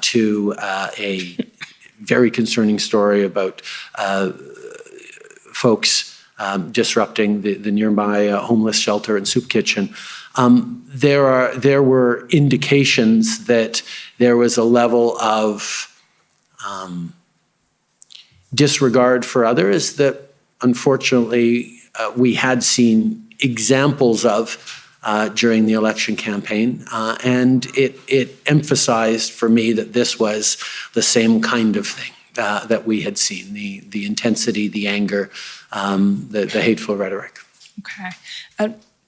to a very concerning story about folks disrupting the nearby homeless shelter and soup kitchen. There were indications that there was a level of disregard for others that unfortunately we had seen examples of during the election campaign. And it emphasized for me that this was the same kind of thing that we had seen, the intensity, the anger, the hateful rhetoric. Okay.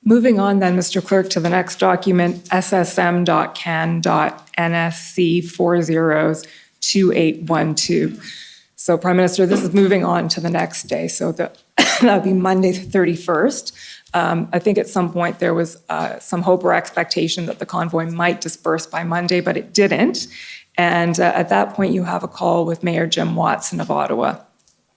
Moving on then, Mr. Clerk, to the next document, ssm.can.nsc402812. So, Prime Minister, this is moving on to the next day. So that would be Monday the 31st. I think at some point there was some hope or expectation that the convoy might disperse by Monday, but it didn't. And at that point, you have a call with Mayor Jim Watson of Ottawa.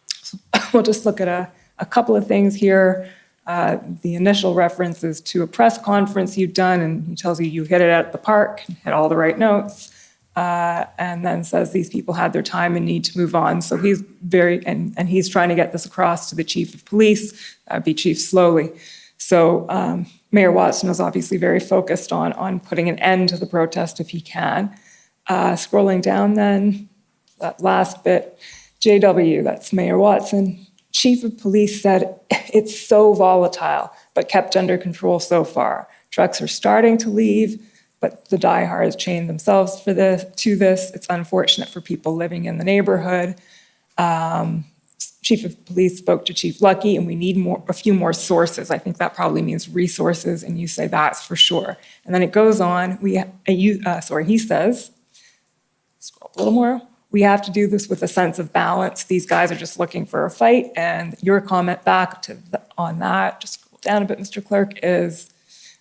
So we'll just look at a couple of things here. The initial reference is to a press conference you've done, and he tells you you hit it at the park, hit all the right notes, and then says these people had their time and need to move on. So he's and he's trying to get this across to the chief of police, that would be Chief Slowly. So Mayor Watson is obviously very focused on putting an end to the protest if he can. Scrolling down then, that last bit, JW, that's Mayor Watson. Chief of Police said, it's so volatile, but kept under control so far. Trucks are starting to leave, but the diehards chained themselves to this. It's unfortunate for people living in the neighborhood. Chief of Police spoke to Chief Lucky, and we need a few more sources. I think that probably means resources, and you say that's for sure. And then it goes on. He says, scroll up a little more. We have to do this with a sense of balance. These guys are just looking for a fight. And your comment back on that, just scroll down a bit, Mr. Clerk, is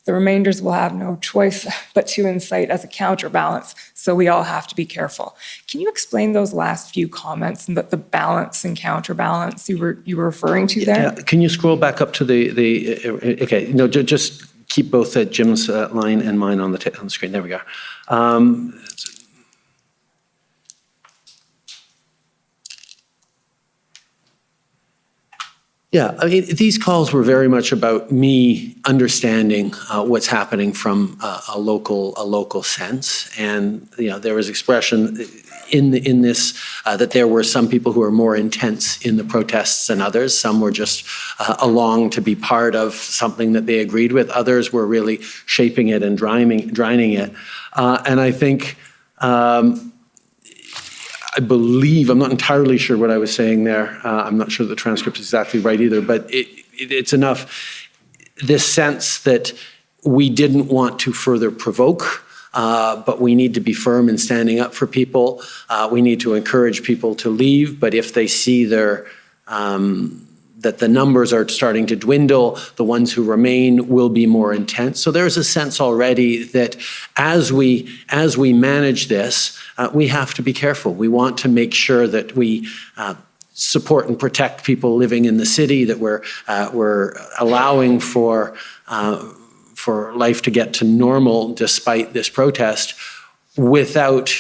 the remainders will have no choice but to incite as a counterbalance. So we all have to be careful. Can you explain those last few comments and the balance and counterbalance you were referring to there? Yeah. Can you scroll back up to okay, no, just keep both Jim's line and mine on the screen. There we go. Yeah, I mean, these calls were very much about me understanding what's happening from a local sense, and there was expression in this that there were some people who were more intense in the protests than others. Some were just along to be part of something that they agreed with. Others were really shaping it and driving it, and I think. I believe, I'm not entirely sure what I was saying there. I'm not sure the transcript is exactly right either, but it's enough. this sense that we didn't want to further provoke, but we need to be firm in standing up for people. We need to encourage people to leave, but if they see that the numbers are starting to dwindle, the ones who remain will be more intense. So there's a sense already that as we manage this, we have to be careful. We want to make sure that we support and protect people living in the city, that we're allowing for life to get to normal despite this protest, without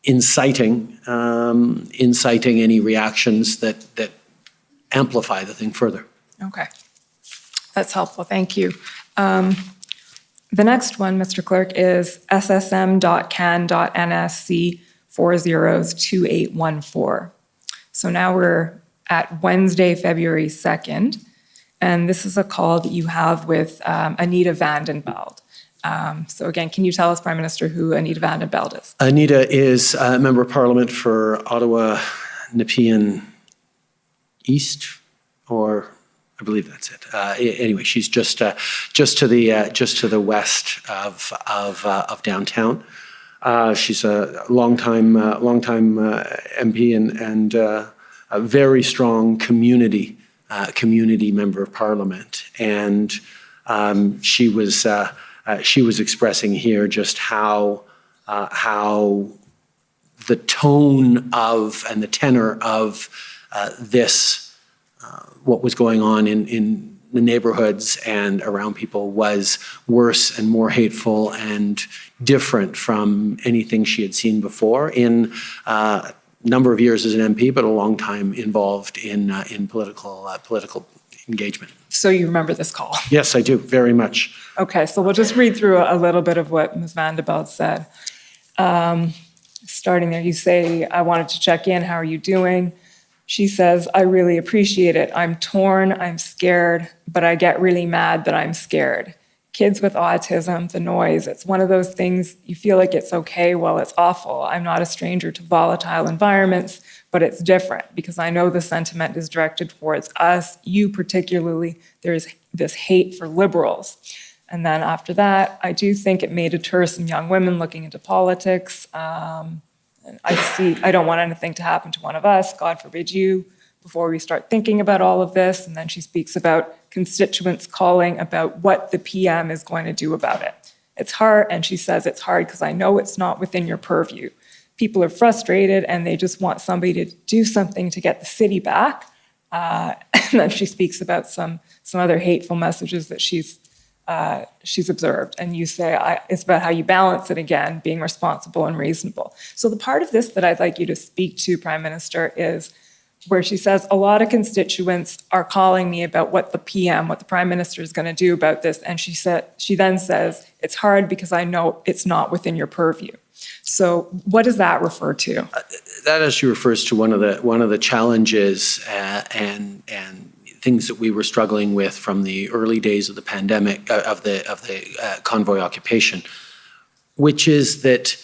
inciting any reactions that amplify the thing further. Okay. That's helpful. Thank you. The next one, Mr. Clerk, is ssm.can.nsc 402814. So now we're at Wednesday, February 2nd, and this is a call that you have with Anita Vandenbeld. So again, can you tell us, Prime Minister, who Anita Vandenbeld is? Anita is a Member of Parliament for Ottawa, Nepean East, or I believe that's it. Anyway, she's just to the west of downtown. She's a longtime MP and a very strong community Member of Parliament, and she was expressing here just how the tone of and the tenor of this, what was going on in the neighborhoods and around people, was worse and more hateful and different from anything she had seen before in a number of years as an MP, but a long time involved in political engagement. So you remember this call? Yes, I do, very much. Okay, so we'll just read through a little bit of what Ms. Vandenbeld said. Starting there, you say, I wanted to check in, how are you doing? She says, I really appreciate it. I'm torn, I'm scared, but I get really mad that I'm scared. Kids with autism, the noise, it's one of those things you feel like it's okay, well, it's awful. I'm not a stranger to volatile environments, but it's different because I know the sentiment is directed towards us, you particularly. There's this hate for liberals. And then after that, I do think it may deter some young women looking into politics. And I don't want anything to happen to one of us, God forbid you, before we start thinking about all of this. And then she speaks about constituents calling about what the PM is going to do about it. It's hard, and she says it's hard because I know it's not within your purview. People are frustrated and they just want somebody to do something to get the city back. And then she speaks about some other hateful messages that she's observed. And you say, it's about how you balance it again, being responsible and reasonable. So the part of this that I'd like you to speak to, Prime Minister, is where she says, a lot of constituents are calling me about what the PM, what the Prime Minister is going to do about this. And she then says, it's hard because I know it's not within your purview. So what does that refer to? That actually refers to one of the challenges and things that we were struggling with from the early days of the pandemic, of the convoy occupation, which is that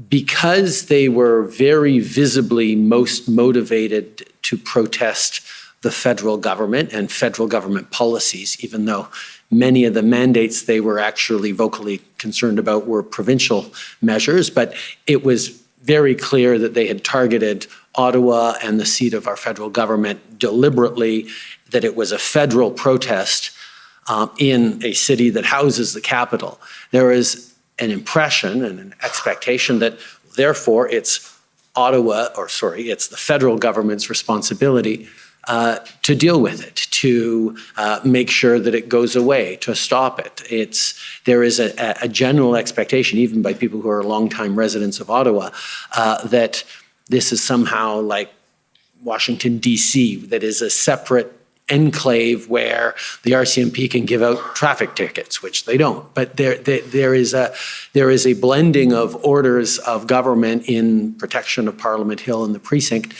because they were very visibly most motivated to protest the federal government and federal government policies, even though many of the mandates they were actually vocally concerned about were provincial measures, but it was very clear that they had targeted Ottawa and the seat of our federal government deliberately, that it was a federal protest in a city that houses the capital. There is an impression and an expectation that therefore it's it's the federal government's responsibility to deal with it, to make sure that it goes away, to stop it. There is a general expectation, even by people who are longtime residents of Ottawa, that this is somehow like Washington, D.C., that is a separate enclave where the RCMP can give out traffic tickets, which they don't. But there is a blending of orders of government in protection of Parliament Hill and the precinct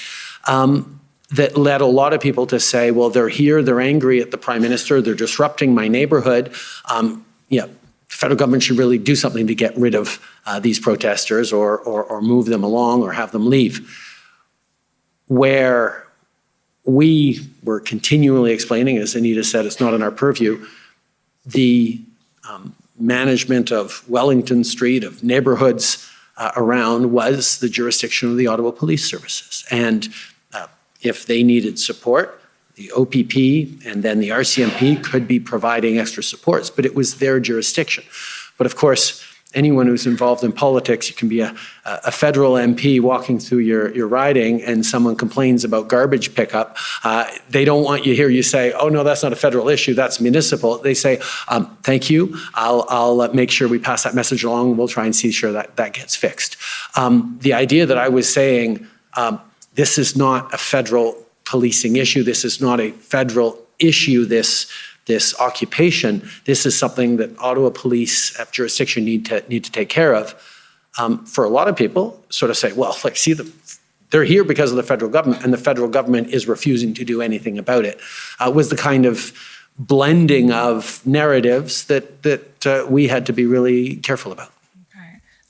that led a lot of people to say, well, they're here, they're angry at the Prime Minister, they're disrupting my neighborhood. The federal government should really do something to get rid of these protesters or move them along or have them leave. Where we were continually explaining, as Anita said, it's not in our purview, the management of Wellington Street, of neighborhoods around, was the jurisdiction of the Ottawa Police Services. And if they needed support, the OPP and then the RCMP could be providing extra supports, but it was their jurisdiction. But of course, anyone who's involved in politics, you can be a federal MP walking through your riding and someone complains about garbage pickup. They don't want you to hear you say, oh no, that's not a federal issue, that's municipal. They say, thank you, I'll make sure we pass that message along and we'll try and see sure that gets fixed. The idea that I was saying, this is not a federal policing issue, this is not a federal issue, this occupation, this is something that Ottawa Police have jurisdiction need to take care of. For a lot of people, sort of say, well, like, see, they're here because of the federal government, and the federal government is refusing to do anything about it. Was the kind of blending of narratives that we had to be really careful about.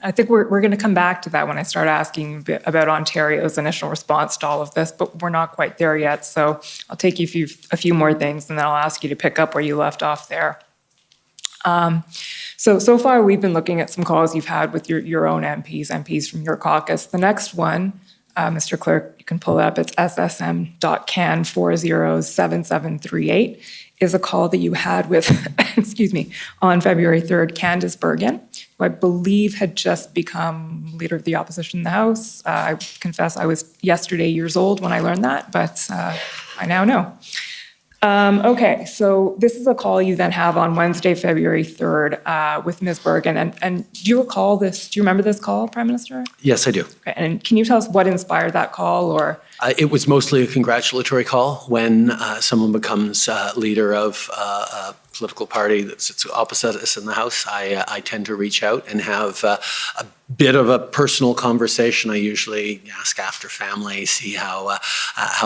I think we're going to come back to that when I start asking a bit about Ontario's initial response to all of this, but we're not quite there yet. So I'll take you a few more things, and then I'll ask you to pick up where you left off there. So far we've been looking at some calls you've had with your own MPs from your caucus. The next one, Mr. Clerk, you can pull it up. It's ssm.can407738. Is a call that you had with, excuse me, on February 3rd, Candace Bergen, who I believe had just become Leader of the Opposition in the House. I confess I was yesterday years old when I learned that, but I now know. Okay, so this is a call you then have on Wednesday, February 3rd with Ms. Bergen. And do you recall this? Do you remember this call, Prime Minister? Yes, I do. Okay, and can you tell us what inspired that call, or? It was mostly a congratulatory call. When someone becomes leader of a political party that sits opposite us in the House, I tend to reach out and have a bit of a personal conversation. I usually ask after family, see how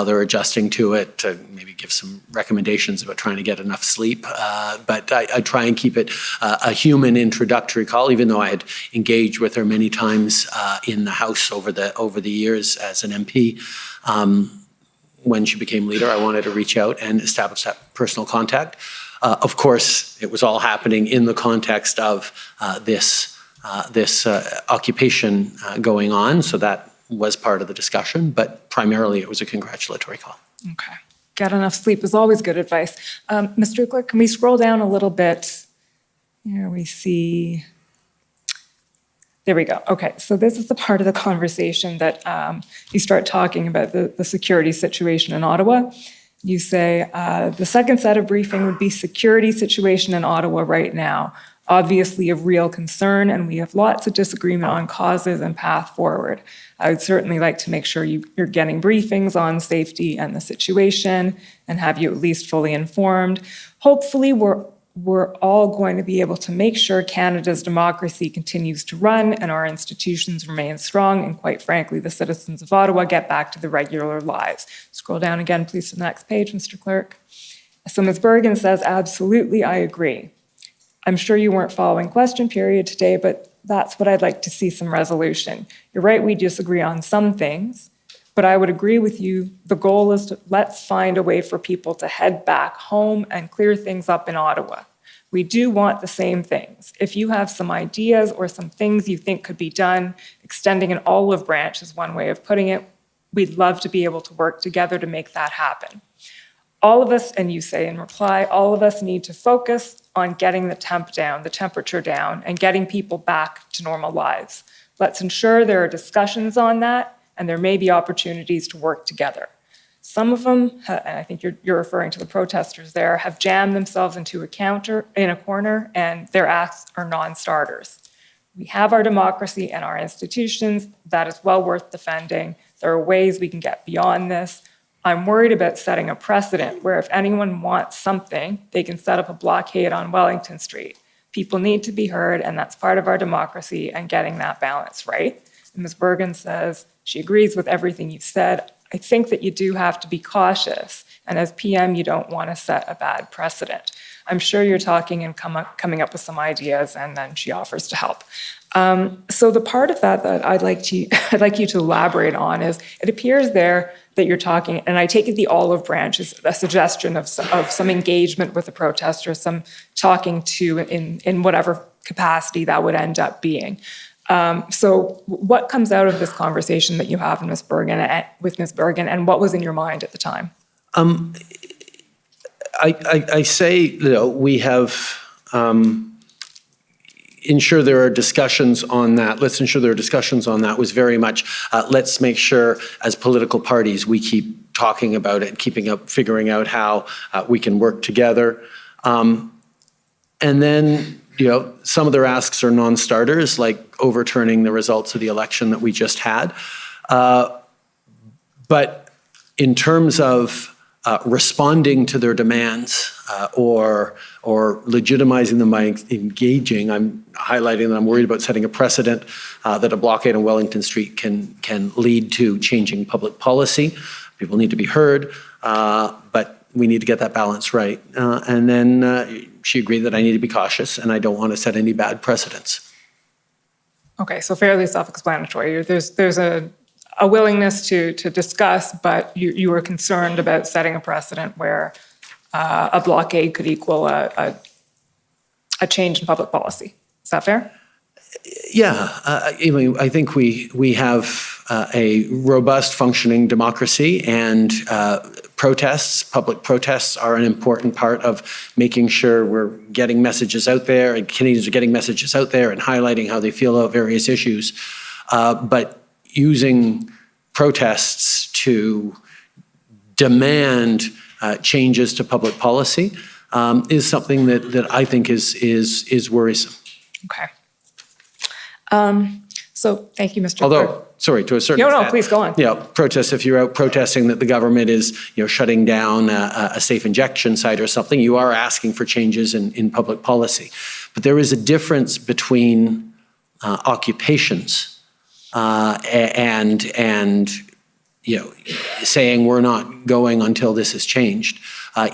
they're adjusting to it, to maybe give some recommendations about trying to get enough sleep. But I try and keep it a human introductory call, even though I had engaged with her many times in the House over the years as an MP. When she became leader, I wanted to reach out and establish that personal contact. Of course, it was all happening in the context of this occupation going on, so that was part of the discussion, but primarily it was a congratulatory call. Okay. Get enough sleep is always good advice. Mr. Clerk, can we scroll down a little bit? Here we see... There we go. Okay, so this is the part of the conversation that you start talking about the security situation in Ottawa. You say, the second set of briefing would be security situation in Ottawa right now. Obviously of real concern, and we have lots of disagreement on causes and path forward. I would certainly like to make sure you're getting briefings on safety and the situation and have you at least fully informed. Hopefully we're all going to be able to make sure Canada's democracy continues to run and our institutions remain strong, and quite frankly, the citizens of Ottawa get back to their regular lives. Scroll down again, please, to the next page, Mr. Clerk. So Ms. Bergen says, absolutely, I agree. I'm sure you weren't following question period today, but that's what I'd like to see some resolution. You're right, we disagree on some things, but I would agree with you. The goal is to let's find a way for people to head back home and clear things up in Ottawa. We do want the same things. If you have some ideas or some things you think could be done, extending an olive branch is one way of putting it. We'd love to be able to work together to make that happen. All of us, and you say in reply, all of us need to focus on getting the temperature down, and getting people back to normal lives. Let's ensure there are discussions on that, and there may be opportunities to work together. Some of them, and I think you're referring to the protesters there, have jammed themselves into a corner, and their acts are non-starters. We have our democracy and our institutions. That is well worth defending. There are ways we can get beyond this. I'm worried about setting a precedent where if anyone wants something, they can set up a blockade on Wellington Street. People need to be heard, and that's part of our democracy, and getting that balance right. And Ms. Bergen says she agrees with everything you've said. I think that you do have to be cautious, and as PM, you don't want to set a bad precedent. I'm sure you're talking and coming up with some ideas, and then she offers to help. So the part of that I'd like you to elaborate on is, it appears there that you're talking, and I take it the olive branch is a suggestion of some engagement with the protesters, some talking to in whatever capacity that would end up being. So what comes out of this conversation that you have with Ms. Bergen, and what was in your mind at the time? I say, we have ensure there are discussions on that. Let's ensure there are discussions on that was very much, let's make sure as political parties we keep talking about it, figuring out how we can work together. And then, some of their asks are non-starters, like overturning the results of the election that we just had. But in terms of responding to their demands or legitimizing them by engaging, I'm highlighting that I'm worried about setting a precedent that a blockade on Wellington Street can lead to changing public policy. People need to be heard, but we need to get that balance right. And then she agreed that I need to be cautious and I don't want to set any bad precedents. Okay, so fairly self-explanatory. There's a willingness to discuss, but you were concerned about setting a precedent where a blockade could equal a change in public policy. Is that fair? Yeah, I think we have a robust functioning democracy, and public protests are an important part of making sure we're getting messages out there, and Canadians are getting messages out there and highlighting how they feel about various issues. But using protests to demand changes to public policy is something that I think is worrisome. Okay. So thank you, Mr. Although, Clerk. sorry, to a certain extent. No, please go on. Protests, if you're out protesting that the government is, shutting down a safe injection site or something, you are asking for changes in public policy. But there is a difference between occupations and saying we're not going until this is changed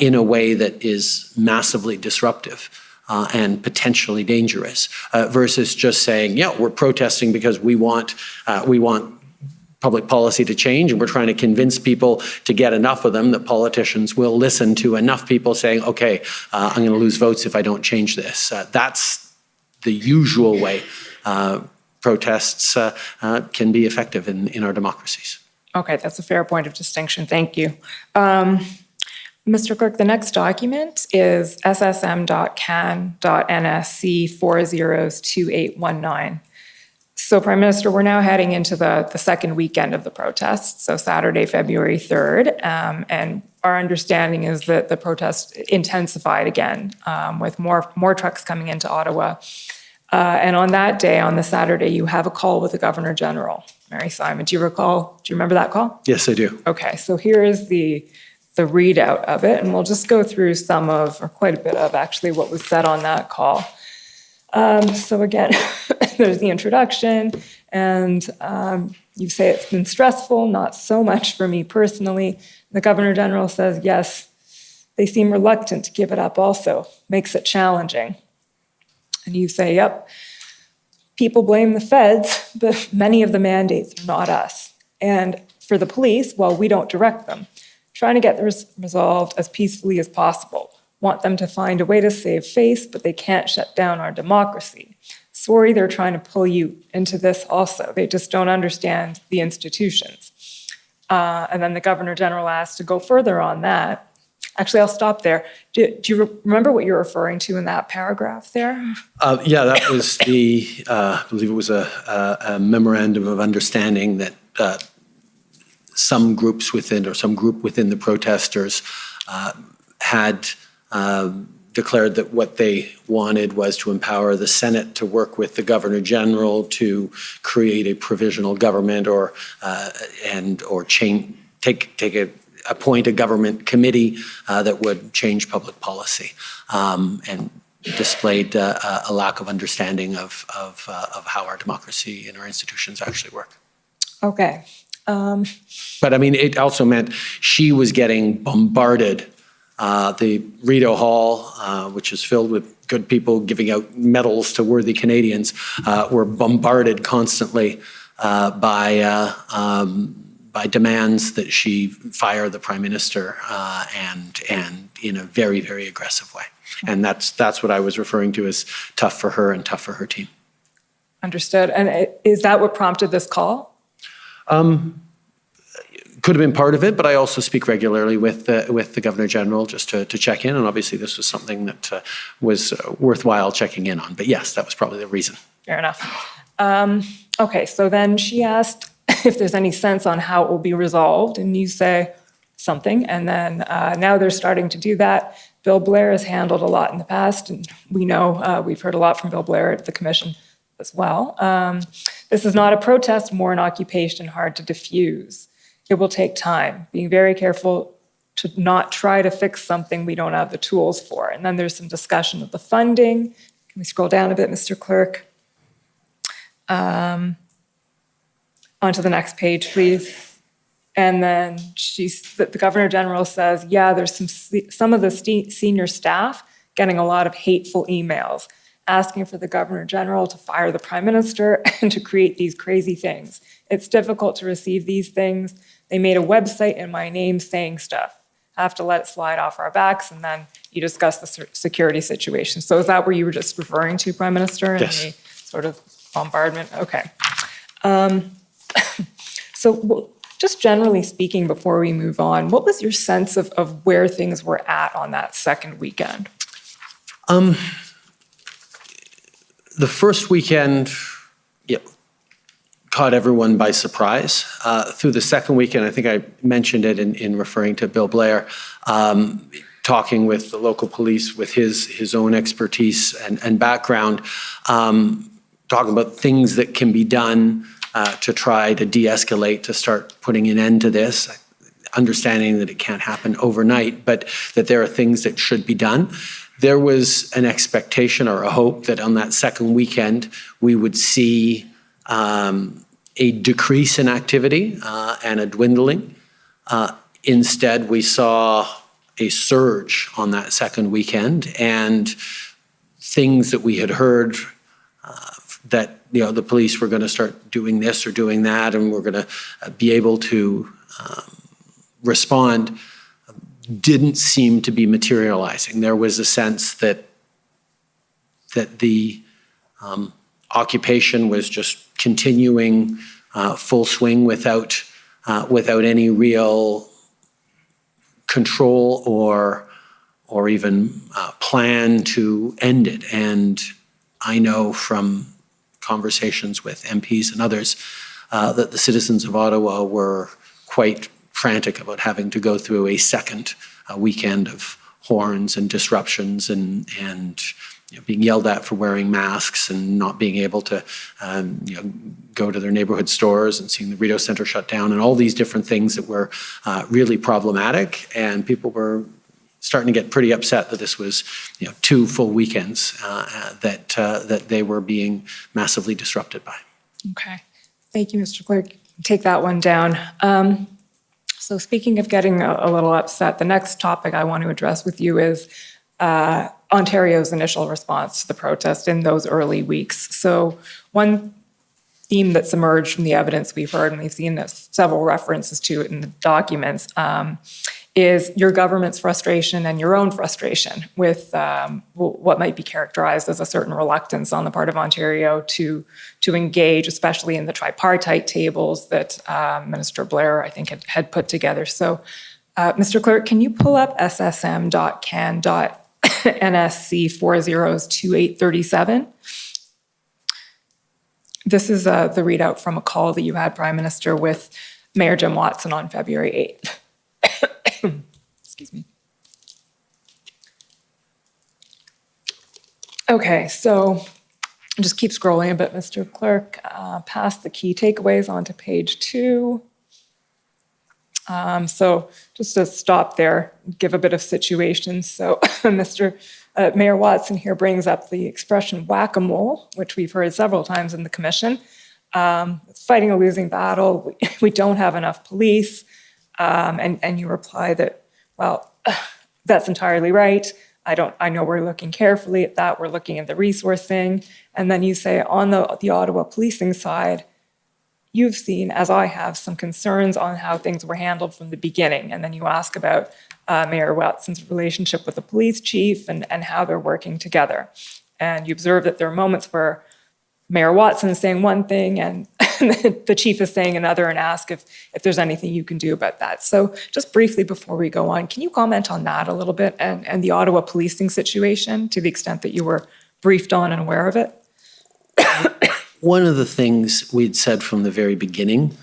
in a way that is massively disruptive and potentially dangerous, versus just saying, we're protesting because we want public policy to change, and we're trying to convince people to get enough of them that politicians will listen to enough people saying, okay, I'm going to lose votes if I don't change this. That's the usual way protests can be effective in our democracies. Okay, that's a fair point of distinction. Thank you. Mr. Clerk, the next document is ssm.can.nsc 402819. So, Prime Minister, we're now heading into the second weekend of the protests, so Saturday, February 3rd, and our understanding is that the protests intensified again with more trucks coming into Ottawa. And on that day, on the Saturday, you have a call with the Governor General, Mary Simon. Do you remember that call? Yes, I do. Okay, so here is the readout of it, and we'll just go through quite a bit of actually what was said on that call. So again, there's the introduction, and you say it's been stressful, not so much for me personally. The Governor General says, yes, they seem reluctant to give it up also, makes it challenging. And you say, yep, people blame the feds, but many of the mandates are not us. And for the police, well, we don't direct them. Trying to get this resolved as peacefully as possible. Want them to find a way to save face, but they can't shut down our democracy. Sorry, they're trying to pull you into this also. They just don't understand the institutions. And then the Governor General asked to go further on that. Actually, I'll stop there. Do you remember what you're referring to in that paragraph there? Yeah, that was I believe it was a memorandum of understanding that some group within the protesters had declared that what they wanted was to empower the Senate to work with the Governor General to create a provisional government appoint a government committee that would change public policy, and displayed a lack of understanding of how our democracy and our institutions actually work. Okay. But I mean, it also meant she was getting bombarded The Rideau Hall, which is filled with good people giving out medals to worthy Canadians, were bombarded constantly by demands that she fire the Prime Minister, and in a very, very aggressive way. And that's what I was referring to as tough for her and tough for her team. Understood. And is that what prompted this call? Could have been part of it, but I also speak regularly with the Governor General just to check in, and obviously this was something that was worthwhile checking in on. But yes, that was probably the reason. Fair enough. Okay, so then she asked if there's any sense on how it will be resolved, and you say something, and then now they're starting to do that. Bill Blair has handled a lot in the past, and we know we've heard a lot from Bill Blair at the Commission as well. This is not a protest, more an occupation, hard to diffuse. It will take time, being very careful to not try to fix something we don't have the tools for. And then there's some discussion of the funding. Can we scroll down a bit, Mr. Clerk? Onto the next page, please. And then the Governor General says, yeah, there's some of the senior staff getting a lot of hateful emails, asking for the Governor General to fire the Prime Minister and to create these crazy things. It's difficult to receive these things. They made a website in my name saying stuff. I have to let it slide off our backs, and then you discuss the security situation. So is that where you were just referring to, Prime Minister? Yes. And the sort of bombardment? Okay. So just generally speaking, before we move on, what was your sense of where things were at on that second weekend? The first weekend, caught everyone by surprise. Through the second weekend, I think I mentioned it in referring to Bill Blair, talking with the local police with his own expertise and background, talking about things that can be done to try to de-escalate, to start putting an end to this, understanding that it can't happen overnight, but that there are things that should be done. There was an expectation or a hope that on that second weekend, we would see a decrease in activity and a dwindling. Instead, we saw a surge on that second weekend, and things that we had heard that the police were going to start doing this or doing that, and we're going to be able to respond, didn't seem to be materializing. There was a sense that the occupation was just continuing full swing without any real control or even plan to end it. And I know from conversations with MPs and others that the citizens of Ottawa were quite frantic about having to go through a second weekend of horns and disruptions and being yelled at for wearing masks and not being able to go to their neighborhood stores, and seeing the Rideau Centre shut down, and all these different things that were really problematic. And people were starting to get pretty upset that this was 2 full weekends that they were being massively disrupted by. Okay. Thank you, Mr. Clerk. Take that one down. So speaking of getting a little upset, the next topic I want to address with you is Ontario's initial response to the protest in those early weeks. So one theme that's emerged from the evidence we've heard, and we've seen several references to it in the documents, is your government's frustration and your own frustration with what might be characterized as a certain reluctance on the part of Ontario to engage, especially in the tripartite tables that Minister Blair, I think, had put together. So, Mr. Clerk, can you pull up ssm.can.NSC402837? This is the readout from a call that you had, Prime Minister, with Mayor Jim Watson on February 8th. Excuse me. Okay, so just keep scrolling a bit, Mr. Clerk, past the key takeaways onto page 2. So just to stop there, give a bit of situation. So Mayor Watson here brings up the expression whack-a-mole, which we've heard several times in the commission. It's fighting a losing battle. We don't have enough police. And you reply that, well, that's entirely right. I know we're looking carefully at that. We're looking at the resourcing. And then you say on the Ottawa policing side, you've seen, as I have, some concerns on how things were handled from the beginning. And then you ask about Mayor Watson's relationship with the police chief and how they're working together. And you observe that there are moments where Mayor Watson is saying one thing and the chief is saying another, and ask if there's anything you can do about that. So just briefly before we go on, can you comment on that a little bit and the Ottawa policing situation to the extent that you were briefed on and aware of it? One of the things we'd said from the very beginning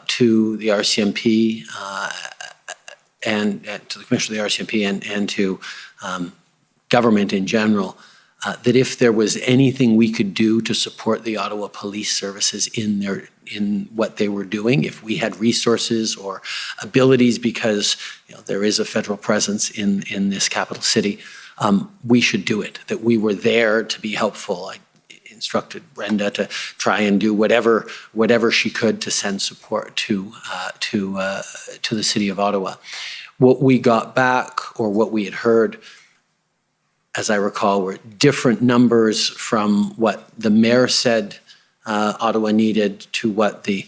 to the RCMP and to the Commissioner of the RCMP and to government in general, that if there was anything we could do to support the Ottawa Police Services in what they were doing, if we had resources or abilities, because there is a federal presence in this capital city, we should do it. That we were there to be helpful. I instructed Brenda to try and do whatever she could to send support to the city of Ottawa. What we got back, or what we had heard, as I recall, were different numbers from what the mayor said Ottawa needed to what the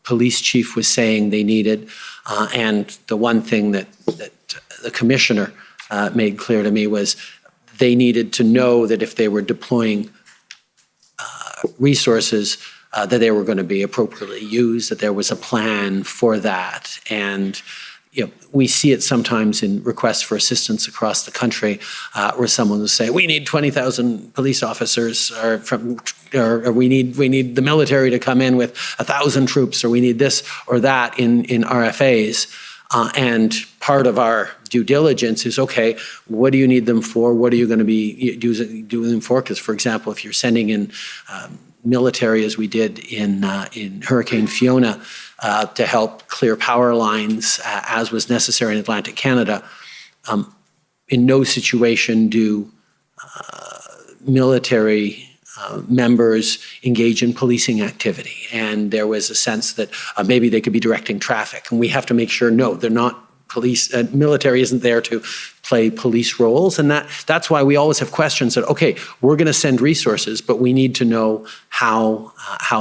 police chief was saying they needed. And the one thing that the commissioner made clear to me was they needed to know that if they were deploying resources, that they were going to be appropriately used, that there was a plan for that. And we see it sometimes in requests for assistance across the country, where someone will say, "We need 20,000 police officers," or we need the military to come in with 1,000 troops, or we need this or that in RFAs. And part of our due diligence is, okay, what do you need them for? What are you going to be doing them for? Because, for example, if you're sending in military, as we did in Hurricane Fiona, to help clear power lines, as was necessary in Atlantic Canada, in no situation do military members engage in policing activity. And there was a sense that maybe they could be directing traffic. And we have to make sure, no, they're not police. Military isn't there to play police roles. And that's why we always have questions that, okay, we're going to send resources, but we need to know how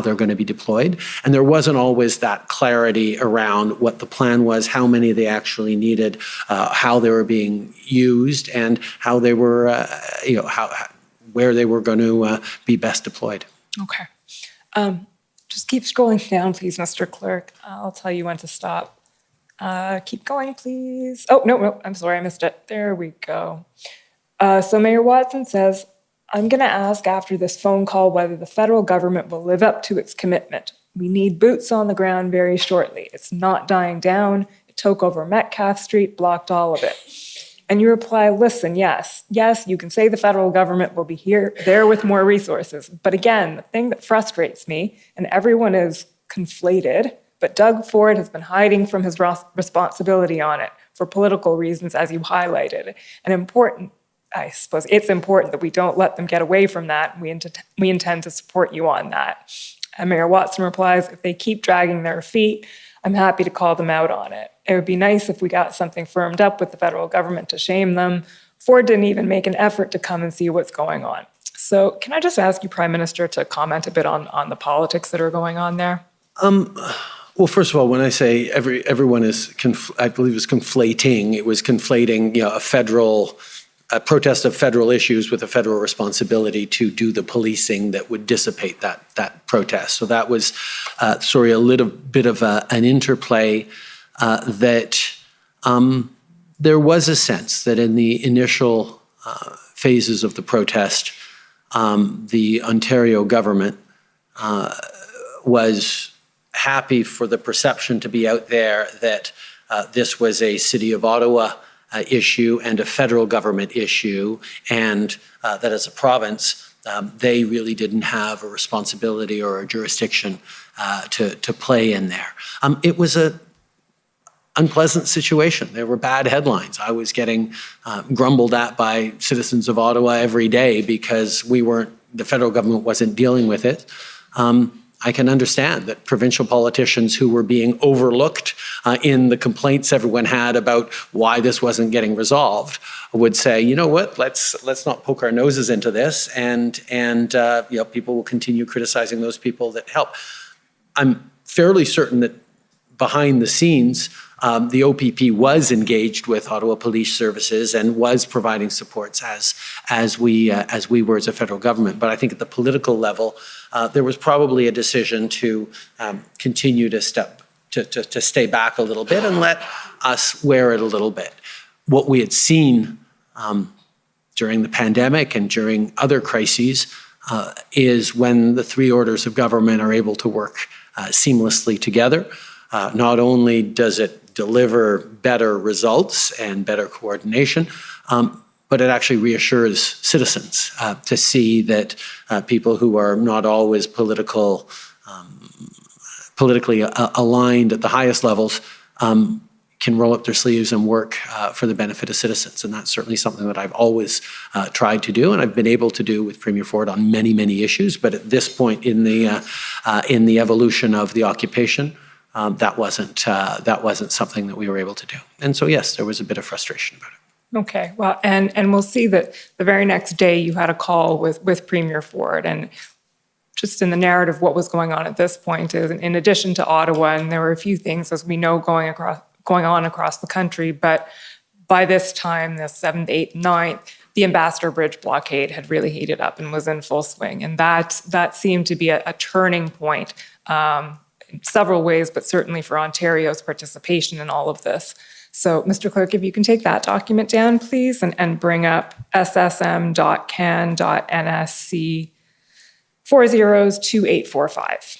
they're going to be deployed. And there wasn't always that clarity around what the plan was, how many they actually needed, how they were being used, and how they were, where they were going to be best deployed. Okay. Just keep scrolling down, please, Mr. Clerk. I'll tell you when to stop. Keep going, please. Oh, no, I'm sorry, I missed it. There we go. So Mayor Watson says, "I'm going to ask after this phone call whether the federal government will live up to its commitment. We need boots on the ground very shortly. It's not dying down. It took over Metcalfe Street, blocked all of it." And you reply, "Listen, yes, you can say the federal government will be there with more resources. But again, the thing that frustrates me, and everyone is conflated, but Doug Ford has been hiding from his responsibility on it for political reasons, as you highlighted. And I suppose it's important that we don't let them get away from that. We intend to support you on that." And Mayor Watson replies, "If they keep dragging their feet, I'm happy to call them out on it. It would be nice if we got something firmed up with the federal government to shame them. Ford didn't even make an effort to come and see what's going on." So can I just ask you, Prime Minister, to comment a bit on the politics that are going on there? Well, first of all, when I say everyone is, I believe, is conflating, it was conflating, a protest of federal issues with a federal responsibility to do the policing that would dissipate that protest. So that was, a little bit of an interplay that there was a sense that in the initial phases of the protest, the Ontario government was happy for the perception to be out there that this was a City of Ottawa issue and a federal government issue, and that as a province, they really didn't have a responsibility or a jurisdiction to play in there. It was an unpleasant situation. There were bad headlines. I was getting grumbled at by citizens of Ottawa every day because the federal government wasn't dealing with it. I can understand that provincial politicians who were being overlooked in the complaints everyone had about why this wasn't getting resolved would say, you know what, let's not poke our noses into this, and people will continue criticizing those people that help. I'm fairly certain that behind the scenes, the OPP was engaged with Ottawa Police Services and was providing supports as we were as a federal government. But I think at the political level, there was probably a decision to continue to stay back a little bit and let us wear it a little bit. What we had seen during the pandemic and during other crises is when the three orders of government are able to work seamlessly together. Not only does it deliver better results and better coordination, but it actually reassures citizens to see that people who are not always politically aligned at the highest levels can roll up their sleeves and work for the benefit of citizens. And that's certainly something that I've always tried to do, and I've been able to do with Premier Ford on many, many issues. But at this point in the evolution of the occupation, that wasn't something that we were able to do. And so, yes, there was a bit of frustration about it. Okay, well, and we'll see that the very next day you had a call with Premier Ford, and just in the narrative, what was going on at this point is, in addition to Ottawa, and there were a few things, as we know, going on across the country, but by this time, the 7th, 8th, 9th, the Ambassador Bridge blockade had really heated up and was in full swing, and that seemed to be a turning point in several ways, but certainly for Ontario's participation in all of this. So, Mr. Clerk, if you can take that document down, please, and bring up ssm.can.nsc 402845.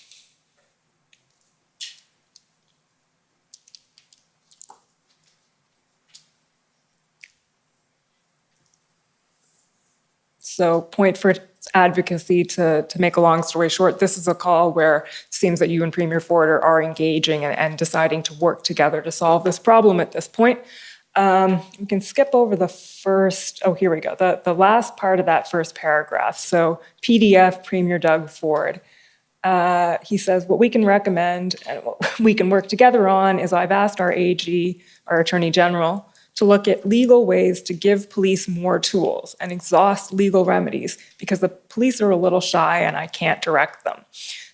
So, point for advocacy, to make a long story short, this is a call where it seems that you and Premier Ford are engaging and deciding to work together to solve this problem at this point. We can skip over the first, here we go, the last part of that first paragraph. So PDF, Premier Doug Ford. He says, what we can recommend and what we can work together on is I've asked our AG, our Attorney General, to look at legal ways to give police more tools and exhaust legal remedies, because the police are a little shy and I can't direct them.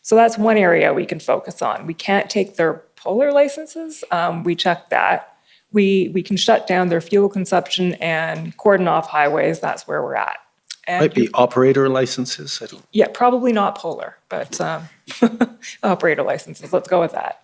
So that's one area we can focus on. We can't take their polar licenses. We checked that. We can shut down their fuel consumption and cordon off highways. That's where we're at. And might be operator licenses. Yeah, probably not polar, but operator licenses. Let's go with that.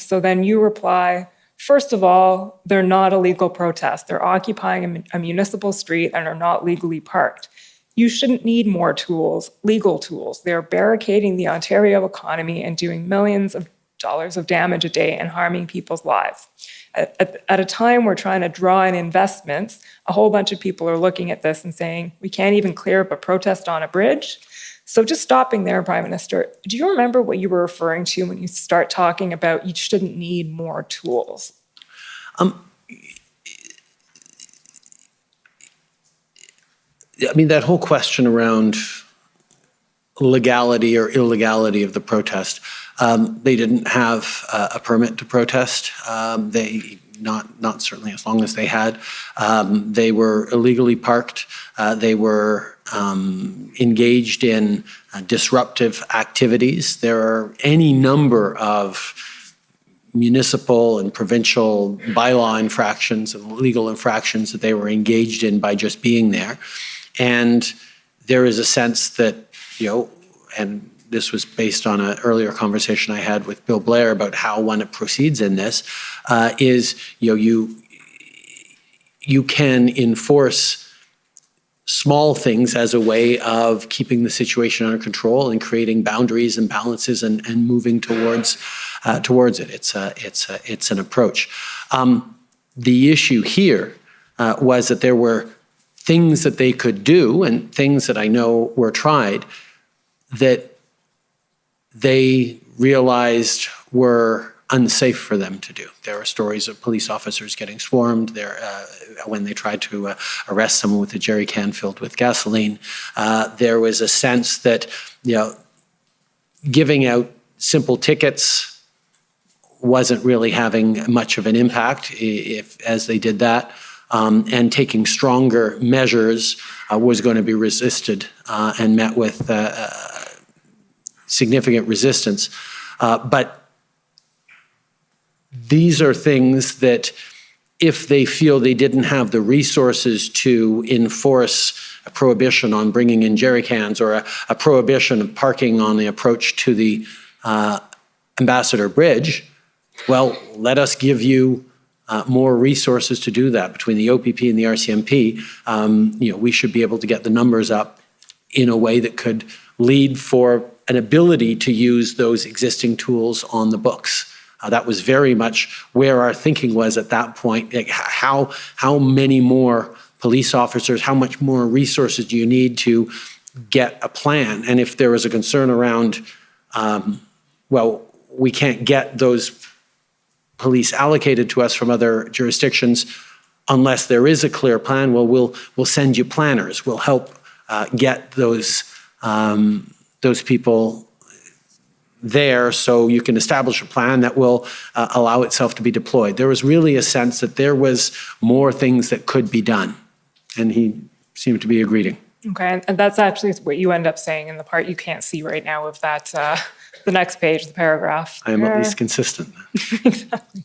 So then you reply, first of all, they're not a legal protest. They're occupying a municipal street and are not legally parked. You shouldn't need more tools, legal tools. They're barricading the Ontario economy and doing millions of dollars of damage a day and harming people's lives. At a time we're trying to draw in investments, a whole bunch of people are looking at this and saying, we can't even clear up a protest on a bridge. So just stopping there, Prime Minister, do you remember what you were referring to when you start talking about you shouldn't need more tools? I mean, that whole question around legality or illegality of the protest, they didn't have a permit to protest. They not certainly as long as they had. They were illegally parked. They were engaged in disruptive activities. There are any number of municipal and provincial bylaw infractions and legal infractions that they were engaged in by just being there. And there is a sense that, and this was based on an earlier conversation I had with Bill Blair about how one proceeds in this, is you can enforce small things as a way of keeping the situation under control and creating boundaries and balances and moving towards it. It's an approach. The issue here was that there were things that they could do and things that I know were tried that they realized were unsafe for them to do. There are stories of police officers getting swarmed there when they tried to arrest someone with a jerry can filled with gasoline. There was a sense that, giving out simple tickets wasn't really having much of an impact as they did that. And taking stronger measures was going to be resisted and met with significant resistance. But these are things that if they feel they didn't have the resources to enforce a prohibition on bringing in jerry cans or a prohibition of parking on the approach to the Ambassador Bridge, well, let us give you more resources to do that. Between the OPP and the RCMP, we should be able to get the numbers up in a way that could lead for an ability to use those existing tools on the books. That was very much where our thinking was at that point. Like how many more police officers, how much more resources do you need to get a plan? And if there was a concern around, we can't get those police allocated to us from other jurisdictions unless there is a clear plan, well, we'll send you planners. We'll help get those people there so you can establish a plan that will allow itself to be deployed. There was really a sense that there was more things that could be done, and he seemed to be agreeing. Okay, and that's actually what you end up saying in the part you can't see right now of that, the next page, the paragraph. I am at least consistent. Exactly.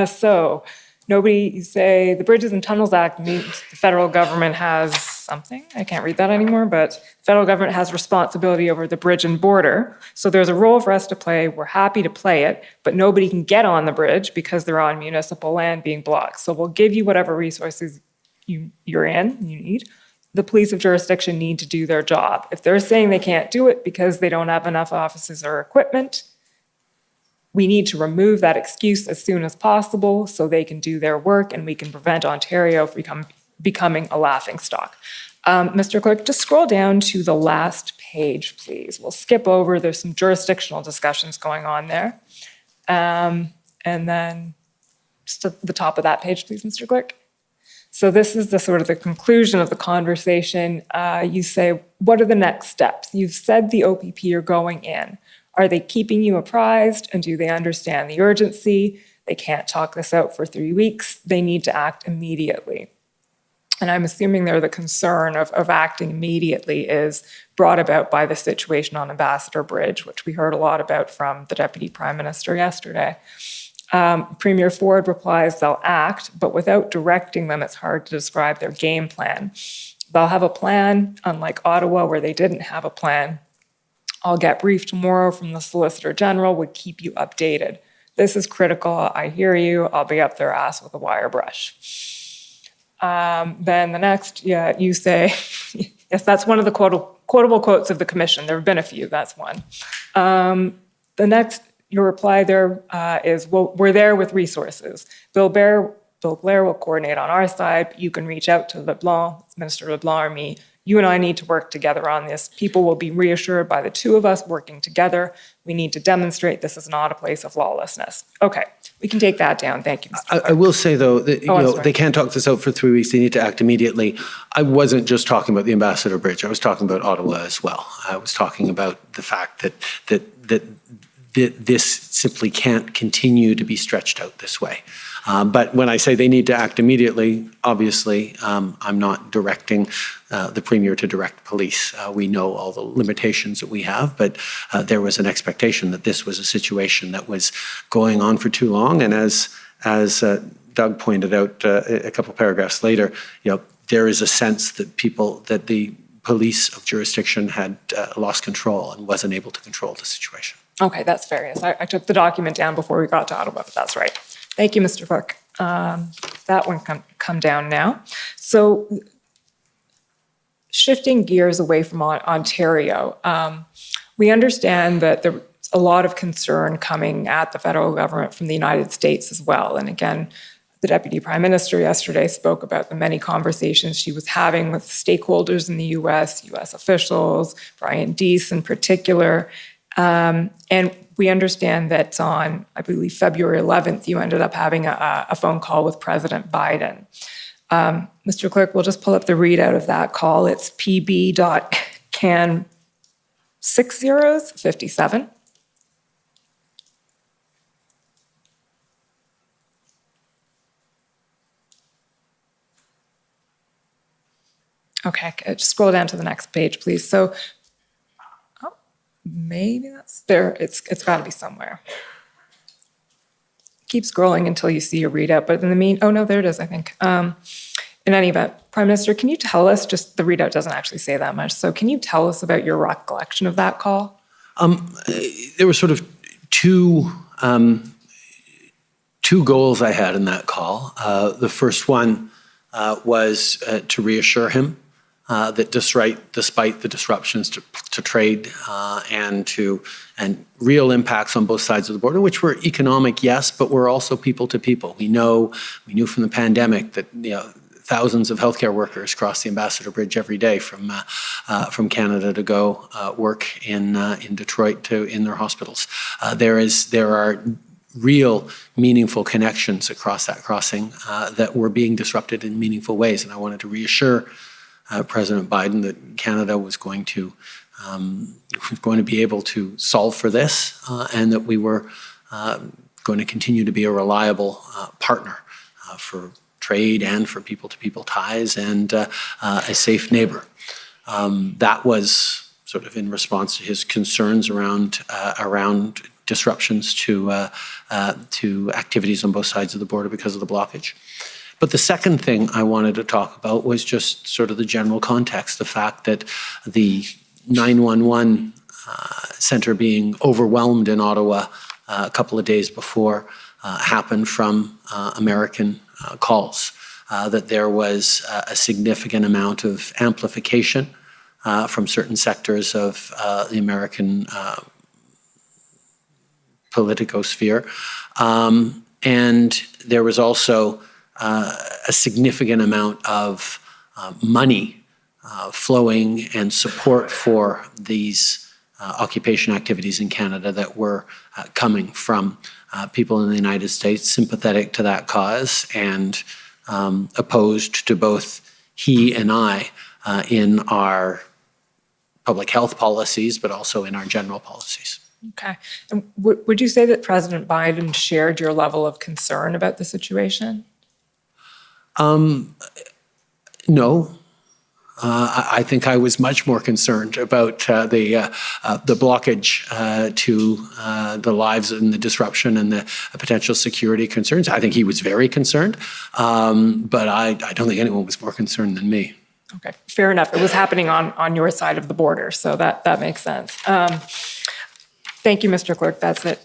So you say the Bridges and Tunnels Act means the federal government has something, I can't read that anymore, but the federal government has responsibility over the bridge and border. So there's a role for us to play. We're happy to play it, but nobody can get on the bridge because they're on municipal land being blocked. So we'll give you whatever resources you need. The police of jurisdiction need to do their job. If they're saying they can't do it because they don't have enough officers or equipment, we need to remove that excuse as soon as possible so they can do their work and we can prevent Ontario from becoming a laughingstock. Mr. Clerk, just scroll down to the last page, please. We'll skip over. There's some jurisdictional discussions going on there. And then just at the top of that page, please, Mr. Clerk. So this is the sort of the conclusion of the conversation. You say, what are the next steps? You've said the OPP are going in. Are they keeping you apprised? And do they understand the urgency? They can't talk this out for 3 weeks. They need to act immediately. And I'm assuming there the concern of acting immediately is brought about by the situation on Ambassador Bridge, which we heard a lot about from the Deputy Prime Minister yesterday. Premier Ford replies they'll act, but without directing them, it's hard to describe their game plan. They'll have a plan, unlike Ottawa, where they didn't have a plan. I'll get briefed tomorrow from the Solicitor General, would keep you updated. This is critical. I hear you. I'll be up their ass with a wire brush. Then the next, you say, yes, that's one of the quotable quotes of the commission. There have been a few, that's one. The next, your reply there is, well, we're there with resources. Bill Blair will coordinate on our side. But you can reach out to LeBlanc, Minister LeBlanc or me. You and I need to work together on this. People will be reassured by the two of us working together. We need to demonstrate this is not a place of lawlessness. Okay, we can take that down. Thank you, Mr. Clerk. I will say, though, that they can't talk this out for 3 weeks. They need to act immediately. I wasn't just talking about the Ambassador Bridge. I was talking about Ottawa as well. I was talking about the fact that this simply can't continue to be stretched out this way. But when I say they need to act immediately, obviously, I'm not directing the Premier to direct police. We know all the limitations that we have, but there was an expectation that this was a situation that was going on for too long. And as Doug pointed out a couple paragraphs later, there is a sense that the police of jurisdiction had lost control and wasn't able to control the situation. Okay, that's fair. Yes, I took the document down before we got to Ottawa, but that's right. Thank you, Mr. Clerk. That one come down now. So shifting gears away from Ontario, we understand that there's a lot of concern coming at the federal government from the United States as well. And again, the Deputy Prime Minister yesterday spoke about the many conversations she was having with stakeholders in the U.S. officials, Brian Deese in particular. And we understand that on, I believe, February 11th, you ended up having a phone call with President Biden. Mr. Clerk, we'll just pull up the readout of that call. It's pb.can, 6 zeros, 57. Okay, just scroll down to the next page, please. So, oh, maybe that's there. It's got to be somewhere. Keep scrolling until you see your readout, but in the oh no, there it is, I think. In any event, Prime Minister, can you tell us, just the readout doesn't actually say that much, so can you tell us about your recollection of that call? There were sort of two goals I had in that call. The first one was to reassure him that despite the disruptions to trade and real impacts on both sides of the border, which were economic, yes, but were also people to people. We knew from the pandemic that thousands of healthcare workers cross the Ambassador Bridge every day from Canada to go work in Detroit in their hospitals. There are real meaningful connections across that crossing that were being disrupted in meaningful ways, and I wanted to reassure President Biden that Canada was going to be able to solve for this, and that we were going to continue to be a reliable partner for trade and for people-to-people ties and a safe neighbor. That was sort of in response to his concerns around disruptions to activities on both sides of the border because of the blockage. But the second thing I wanted to talk about was just sort of the general context, the fact that the 911 center being overwhelmed in Ottawa a couple of days before happened from American calls, that there was a significant amount of amplification from certain sectors of the American politicosphere. And there was also a significant amount of money flowing and support for these occupation activities in Canada that were coming from people in the United States sympathetic to that cause and opposed to both he and I in our public health policies, but also in our general policies. Okay. And would you say that President Biden shared your level of concern about the situation? No. I think I was much more concerned about the blockage to the lives and the disruption and the potential security concerns. I think he was very concerned, but I don't think anyone was more concerned than me. Okay, fair enough. It was happening on your side of the border, so that makes sense. Thank you, Mr. Clerk. That's it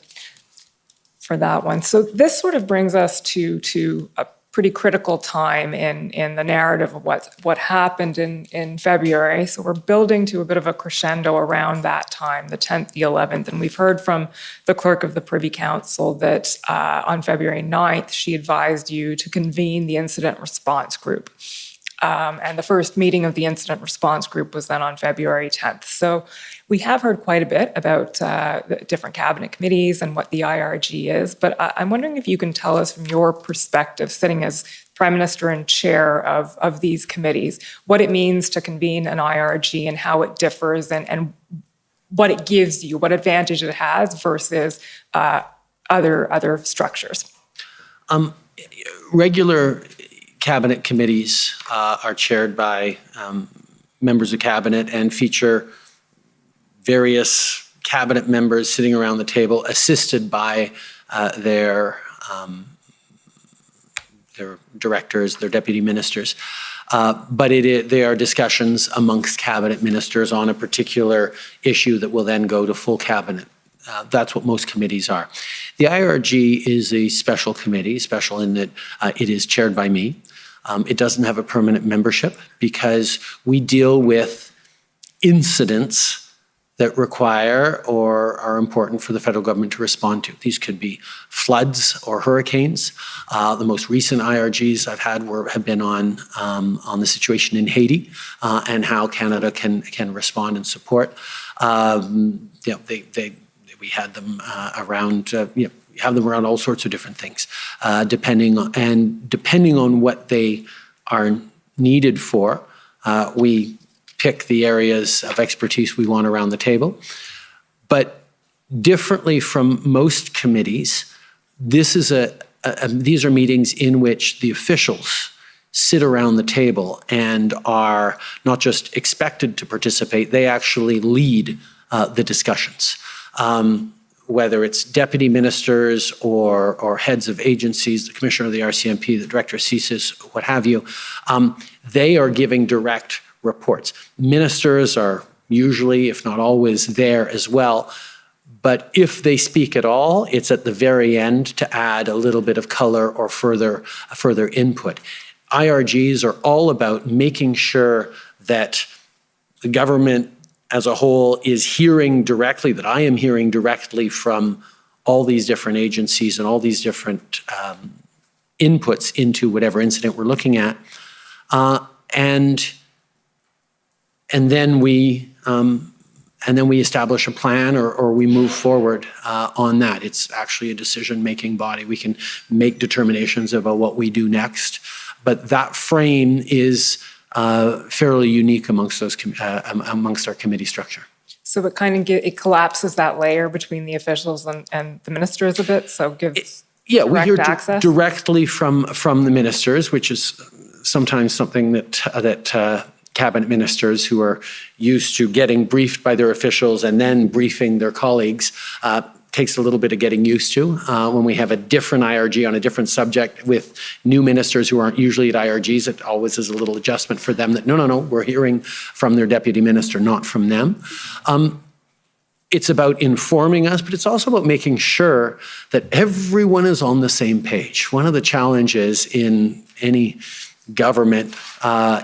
for that one. So this sort of brings us to a pretty critical time in the narrative of what happened in February. So we're building to a bit of a crescendo around that time, the 10th, the 11th. And we've heard from the clerk of the Privy Council that on February 9th, she advised you to convene the incident response group. And the first meeting of the incident response group was then on February 10th. So we have heard quite a bit about the different cabinet committees and what the IRG is, but I'm wondering if you can tell us from your perspective, sitting as Prime Minister and chair of these committees, what it means to convene an IRG and how it differs and what it gives you, what advantage it has versus other structures. Regular cabinet committees are chaired by members of cabinet and feature various cabinet members sitting around the table, assisted by their directors, their deputy ministers. But they are discussions amongst cabinet ministers on a particular issue that will then go to full cabinet. That's what most committees are. The IRG is a special committee, special in that it is chaired by me. It doesn't have a permanent membership because we deal with incidents that require or are important for the federal government to respond to. These could be floods or hurricanes. The most recent IRGs I've had have been on the situation in Haiti and how Canada can respond and support. We had them around. Have them around all sorts of different things, depending on what they are needed for. We pick the areas of expertise we want around the table. But differently from most committees, these are meetings in which the officials sit around the table and are not just expected to participate, they actually lead the discussions. Whether it's deputy ministers or heads of agencies, the commissioner of the RCMP, the director of Thesis, what have you, they are giving direct reports. Ministers are usually, if not always, there as well. But if they speak at all, it's at the very end to add a little bit of color or further input. IRGs are all about making sure that the government as a whole is hearing directly, that I am hearing directly from all these different agencies and all these different inputs into whatever incident we're looking at. And then we establish a plan or we move forward on that. It's actually a decision-making body. We can make determinations about what we do next, but that frame is fairly unique amongst our committee structure. So it kind of it collapses that layer between the officials and the ministers a bit, so gives we hear access? Directly from the ministers, which is sometimes something that cabinet ministers who are used to getting briefed by their officials and then briefing their colleagues takes a little bit of getting used to. When we have a different IRG on a different subject with new ministers who aren't usually at IRGs, it always is a little adjustment for them that no, we're hearing from their deputy minister, not from them. It's about informing us, but it's also about making sure that everyone is on the same page. One of the challenges in any government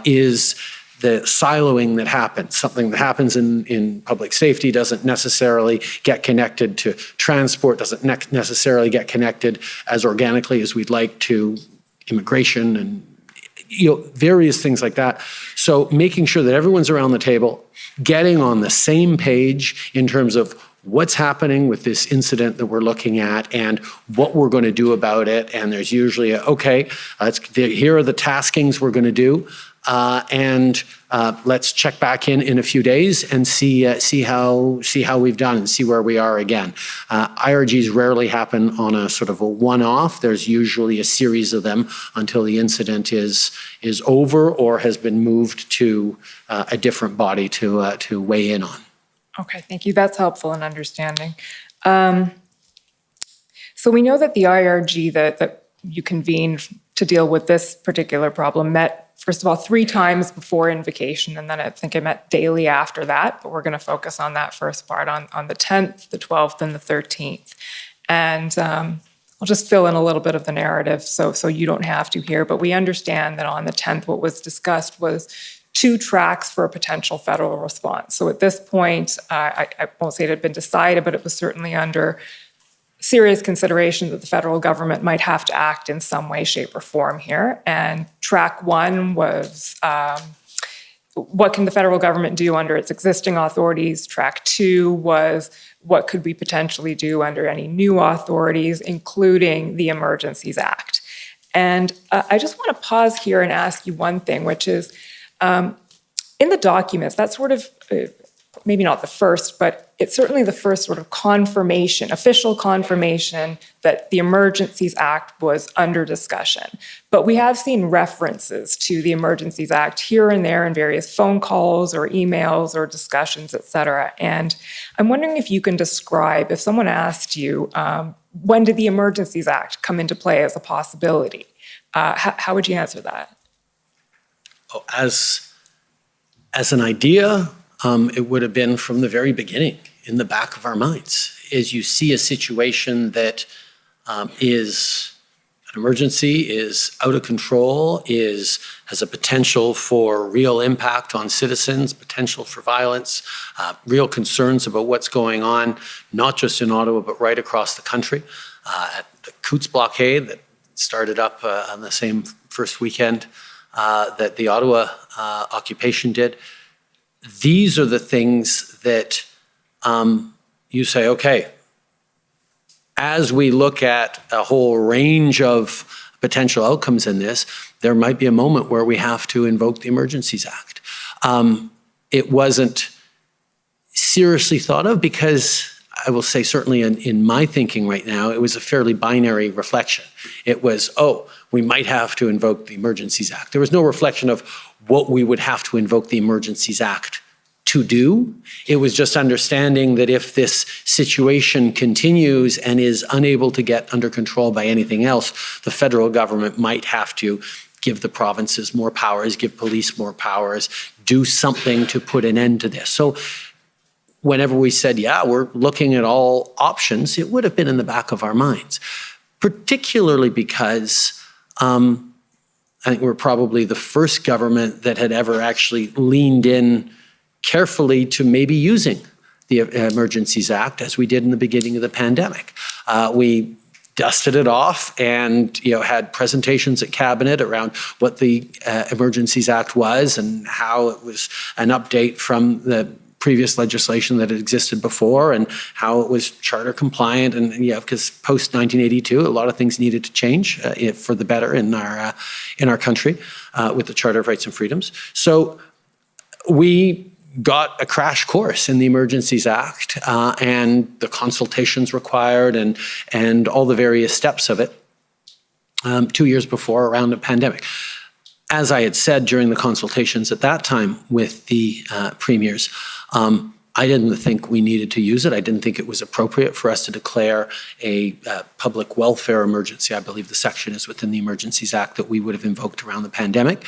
is the siloing that happens. Something that happens in public safety doesn't necessarily get connected to transport, doesn't necessarily get connected as organically as we'd like to immigration and various things like that. So making sure that everyone's around the table, getting on the same page in terms of what's happening with this incident that we're looking at and what we're going to do about it. And there's usually here are the taskings we're going to do. And let's check back in a few days and see how we've done and see where we are again. IRGs rarely happen on a sort of a one-off. There's usually a series of them until the incident is over or has been moved to a different body to weigh in on. Okay, thank you. That's helpful in understanding. So we know that the IRG that you convened to deal with this particular problem met, first of all, 3 times before invocation, and then I think it met daily after that, but we're going to focus on that first part on the 10th, the 12th, and the 13th. And I'll just fill in a little bit of the narrative so you don't have to here, but we understand that on the 10th, what was discussed was 2 tracks for a potential federal response. So at this point, I won't say it had been decided, but it was certainly under serious consideration that the federal government might have to act in some way, shape, or form here. And track 1 was what can the federal government do under its existing authorities? Track 2 was what could we potentially do under any new authorities, including the Emergencies Act. And I just want to pause here and ask you one thing, which is in the documents, that's sort of maybe not the first, but it's certainly the first sort of confirmation, official confirmation that the Emergencies Act was under discussion. But we have seen references to the Emergencies Act here and there in various phone calls or emails or discussions, et cetera. And I'm wondering if you can describe, if someone asked you, when did the Emergencies Act come into play as a possibility? How would you answer that? Oh, as an idea, it would have been from the very beginning in the back of our minds. As you see a situation that is an emergency, is out of control, has a potential for real impact on citizens, potential for violence, real concerns about what's going on, not just in Ottawa, but right across the country. At the Coots blockade that started up on the same first weekend that the Ottawa occupation did. These are the things that you say, okay, as we look at a whole range of potential outcomes in this, there might be a moment where we have to invoke the Emergencies Act. it wasn't seriously thought of because I will say certainly in my thinking right now, it was a fairly binary reflection. It was, oh, we might have to invoke the Emergencies Act. There was no reflection of what we would have to invoke the Emergencies Act to do. It was just understanding that if this situation continues and is unable to get under control by anything else, the federal government might have to give the provinces more powers, give police more powers, do something to put an end to this. So whenever we said, yeah, we're looking at all options, it would have been in the back of our minds, particularly because I think we're probably the first government that had ever actually leaned in carefully to maybe using the Emergencies Act as we did in the beginning of the pandemic. We dusted it off and had presentations at Cabinet around what the Emergencies Act was and how it was an update from the previous legislation that had existed before and how it was charter compliant. And because post 1982, a lot of things needed to change for the better in our country with the Charter of Rights and Freedoms. So we got a crash course in the Emergencies Act and the consultations required and all the various steps of it 2 years before around the pandemic. As I had said during the consultations at that time with the premiers, I didn't think we needed to use it. I didn't think it was appropriate for us to declare a public welfare emergency. I believe the section is within the Emergencies Act that we would have invoked around the pandemic.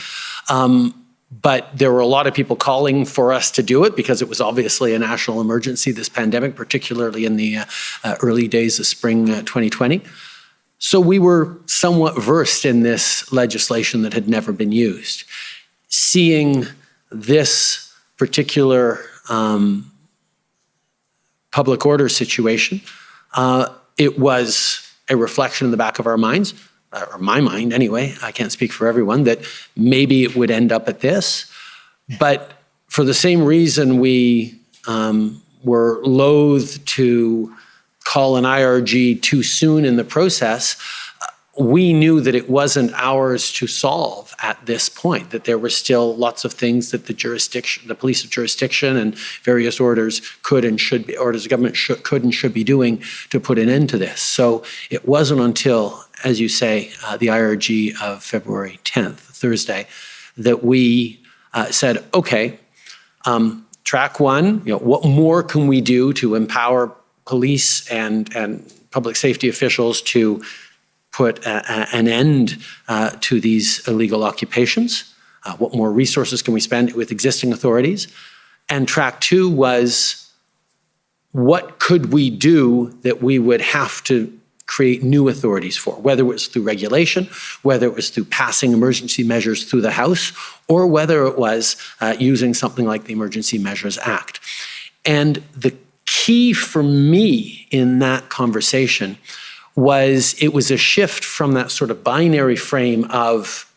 But there were a lot of people calling for us to do it because it was obviously a national emergency, this pandemic, particularly in the early days of spring 2020. So we were somewhat versed in this legislation that had never been used. Seeing this particular public order situation, it was a reflection in the back of our minds, or my mind anyway, I can't speak for everyone, that maybe it would end up at this. But for the same reason we were loath to call an IRG too soon in the process, we knew that it wasn't ours to solve at this point, that there were still lots of things that the police of jurisdiction and various orders could and should be, orders of government could and should be doing to put an end to this. So it wasn't until, as you say, the IRG of February 10th, Thursday, that we said, okay, track one, what more can we do to empower police and public safety officials to put an end to these illegal occupations? What more resources can we spend with existing authorities? And track two was, what could we do that we would have to create new authorities for, whether it was through regulation, whether it was through passing emergency measures through the House, or whether it was using something like the Emergency Measures Act. And the key for me in that conversation was it was a shift from that sort of binary frame of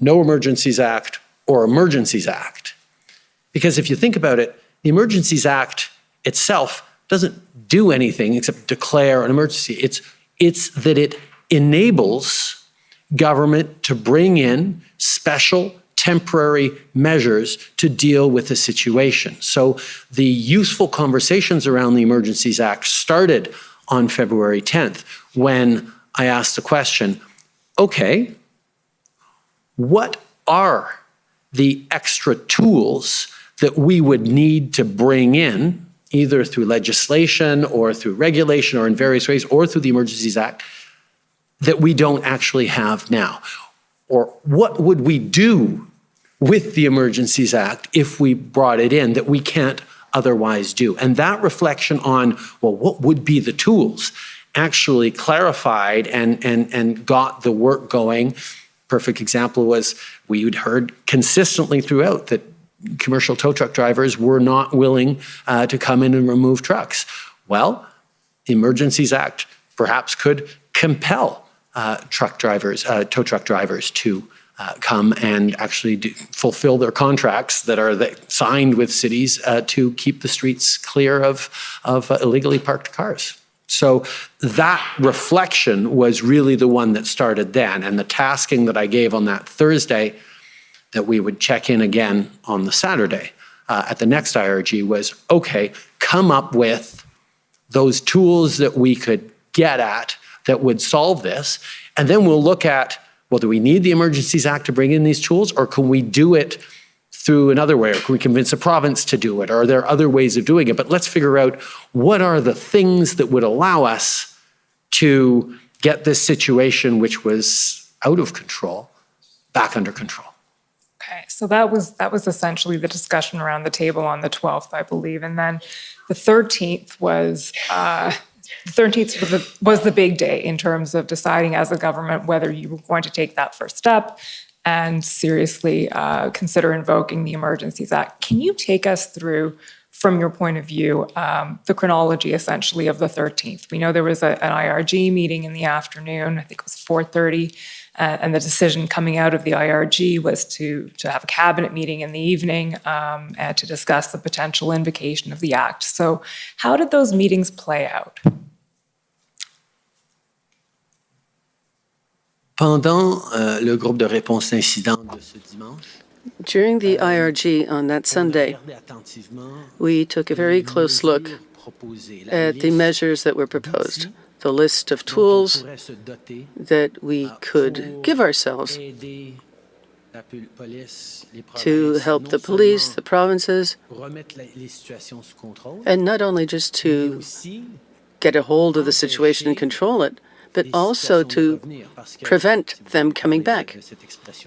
no Emergencies Act or Emergencies Act. Because if you think about it, the Emergencies Act itself doesn't do anything except declare an emergency. It's that it enables government to bring in special temporary measures to deal with the situation. So the useful conversations around the Emergencies Act started on February 10th when I asked the question, okay, what are the extra tools that we would need to bring in, either through legislation or through regulation or in various ways, or through the Emergencies Act, that we don't actually have now? Or what would we do with the Emergencies Act if we brought it in that we can't otherwise do? And that reflection on, well, what would be the tools, actually clarified and got the work going. Perfect example was we'd heard consistently throughout that commercial tow truck drivers were not willing to come in and remove trucks. Well, the Emergencies Act perhaps could compel tow truck drivers to come and actually fulfill their contracts that are signed with cities to keep the streets clear of illegally parked cars. So that reflection was really the one that started then. And the tasking that I gave on that Thursday that we would check in again on the Saturday at the next IRG was, okay, come up with those tools that we could get at that would solve this. And then we'll look at, well, do we need the Emergencies Act to bring in these tools, or can we do it through another way, or can we convince a province to do it, or are there other ways of doing it? But let's figure out what are the things that would allow us to get this situation, which was out of control, back under control. Okay, so that was essentially the discussion around the table on the 12th, I believe, and then the 13th was the big day in terms of deciding as a government whether you were going to take that first step and seriously consider invoking the Emergencies Act. Can you take us through, from your point of view, the chronology essentially of the 13th? We know there was an IRG meeting in the afternoon, I think it was 4:30, and the decision coming out of the IRG was to have a cabinet meeting in the evening and to discuss the potential invocation of the act. So how did those meetings play out? Pendant le groupe de réponse incident de ce dimanche, during the IRG on that Sunday, we took a very close look at the measures that were proposed, the list of tools that we could give ourselves to help the police, the provinces, and not only just to get a hold of the situation and control it, but also to prevent them coming back.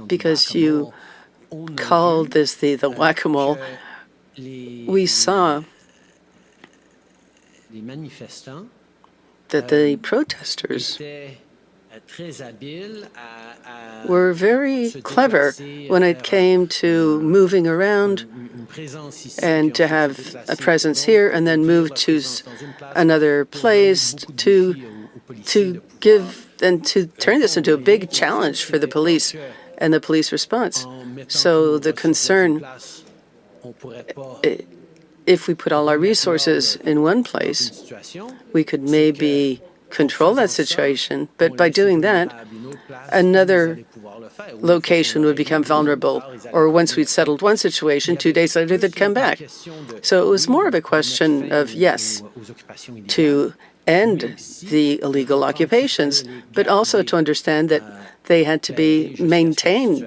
Because you called this the whack-a-mole, we saw that the protesters were very clever when it came to moving around and to have a presence here and then move to another place to give and to turn this into a big challenge for the police and the police response. So the concern, if we put all our resources in one place, we could maybe control that situation, but by doing that, another location would become vulnerable, or once we'd settled one situation, 2 days later they'd come back. So it was more of a question of, yes, to end the illegal occupations, but also to understand that they had to be maintained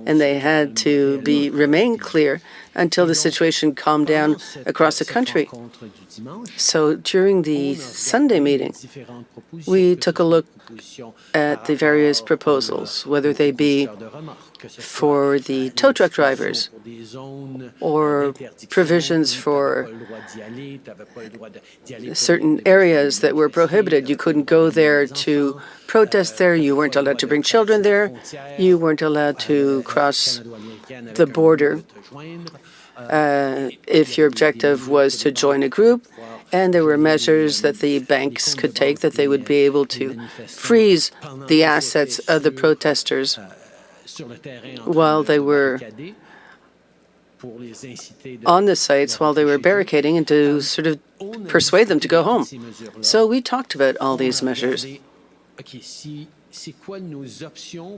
and they had to remain clear until the situation calmed down across the country. So during the Sunday meeting, we took a look at the various proposals, whether they be for the tow truck drivers or provisions for certain areas that were prohibited. You couldn't go there to protest there. You weren't allowed to bring children there. You weren't allowed to cross the border if your objective was to join a group. And there were measures that the banks could take, that they would be able to freeze the assets of the protesters while they were on the sites, while they were barricading, and to sort of persuade them to go home. So we talked about all these measures.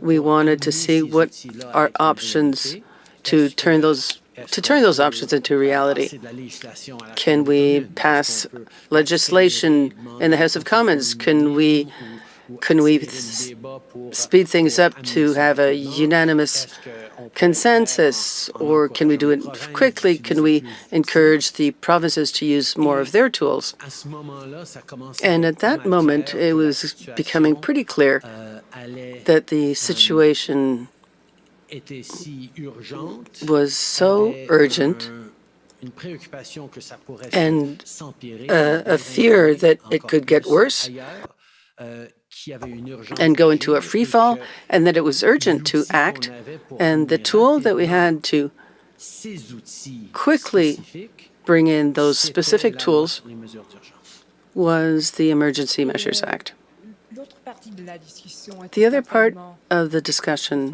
We wanted to see what our options to turn those options into reality. Can we pass legislation in the House of Commons? Can we speed things up to have a unanimous consensus, or can we do it quickly? Can we encourage the provinces to use more of their tools? And at that moment, it was becoming pretty clear that the situation was so urgent and a fear that it could get worse and go into a free fall, and that it was urgent to act. And the tool that we had to quickly bring in those specific tools was the Emergency Measures Act. The other part of the discussion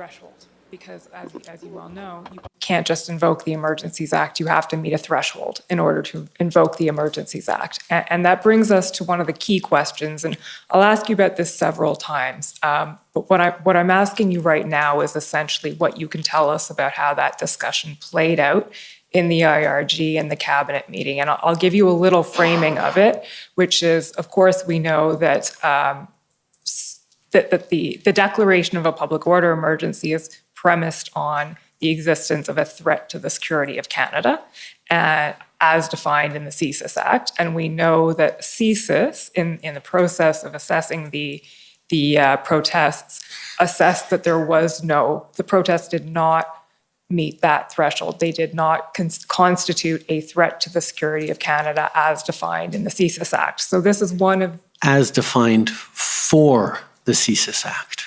because as you well know, you can't just invoke the Emergencies Act. You have to meet a threshold in order to invoke the Emergencies Act. And that brings us to one of the key questions, and I'll ask you about this several times. But what I'm asking you right now is essentially what you can tell us about how that discussion played out in the IRG and the cabinet meeting. And I'll give you a little framing of it, which is, of course, we know that that the declaration of a public order emergency is premised on the existence of a threat to the security of Canada, as defined in the Thesis Act. And we know that Thesis, in the process of assessing the protests, assessed that the protests did not meet that threshold. They did not constitute a threat to the security of Canada as defined in the Thesis Act. So this is one of... As defined for the Thesis Act.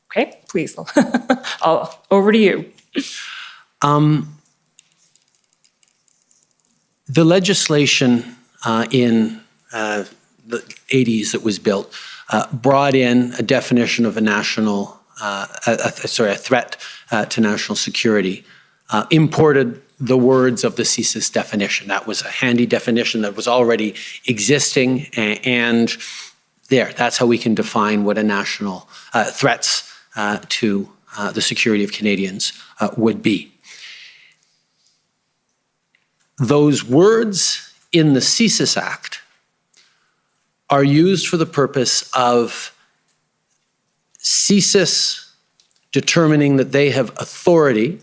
Okay, please. Over to you. The legislation in the 80s that was built brought in a definition of a threat to national security, imported the words of the Thesis definition. That was a handy definition that was already existing, and that's how we can define what a national threats to the security of Canadians would be. Those words in the Thesis Act are used for the purpose of CSIS determining that they have authority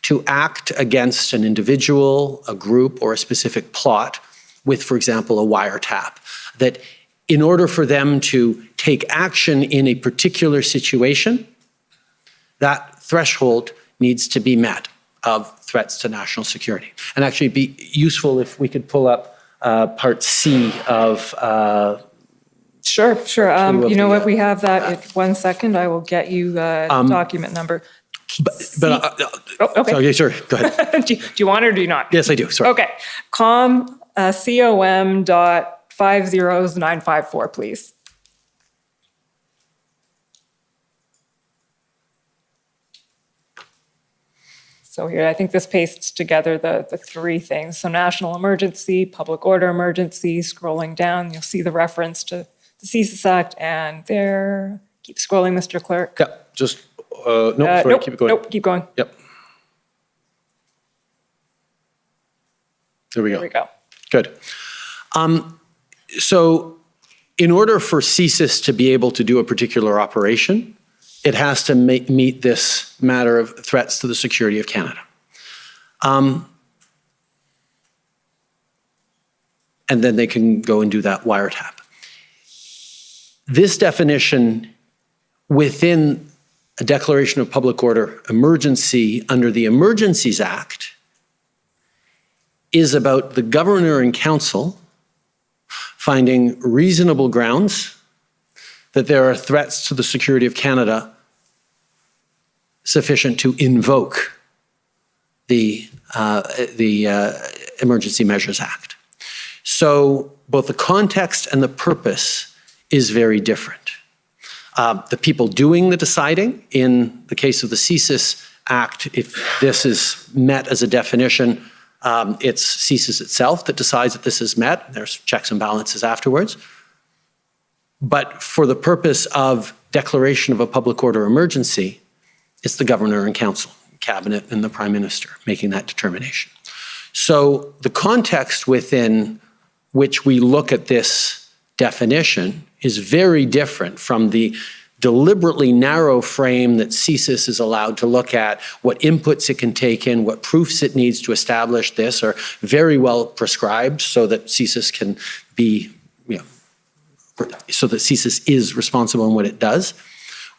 to act against an individual, a group, or a specific plot with, for example, a wiretap. That in order for them to take action in a particular situation, that threshold needs to be met of threats to national security. And actually it'd be useful if we could pull up Part C of... Sure. You know what? We have that in 1 second. I will get you document number. Okay. Okay, sure. Go ahead. do you want it or do you not? Yes, I do. Sorry. Okay. COM.50954, please. So here, I think this pastes together the three things. So national emergency, public order emergency, scrolling down, you'll see the reference to the Thesis Act, and there, keep scrolling, Mr. Clerk. Yeah, just, keep it going. Nope, keep going. Yep. There we go. There we go. Good. So in order for CSIS to be able to do a particular operation, it has to meet this matter of threats to the security of Canada. And then they can go and do that wiretap. This definition within a declaration of public order emergency under the Emergencies Act is about the Governor and Council finding reasonable grounds that there are threats to the security of Canada sufficient to invoke the Emergency Measures Act. So both the context and the purpose is very different. The people doing the deciding, in the case of the CSIS Act, if this is met as a definition, it's CSIS itself that decides that this is met. There's checks and balances afterwards. But for the purpose of declaration of a public order emergency, it's the Governor and Council, Cabinet and the Prime Minister making that determination. So the context within which we look at this definition is very different from the deliberately narrow frame that CSIS is allowed to look at. What inputs it can take in, what proofs it needs to establish this are very well prescribed so that CSIS can be, so that CSIS is responsible in what it does.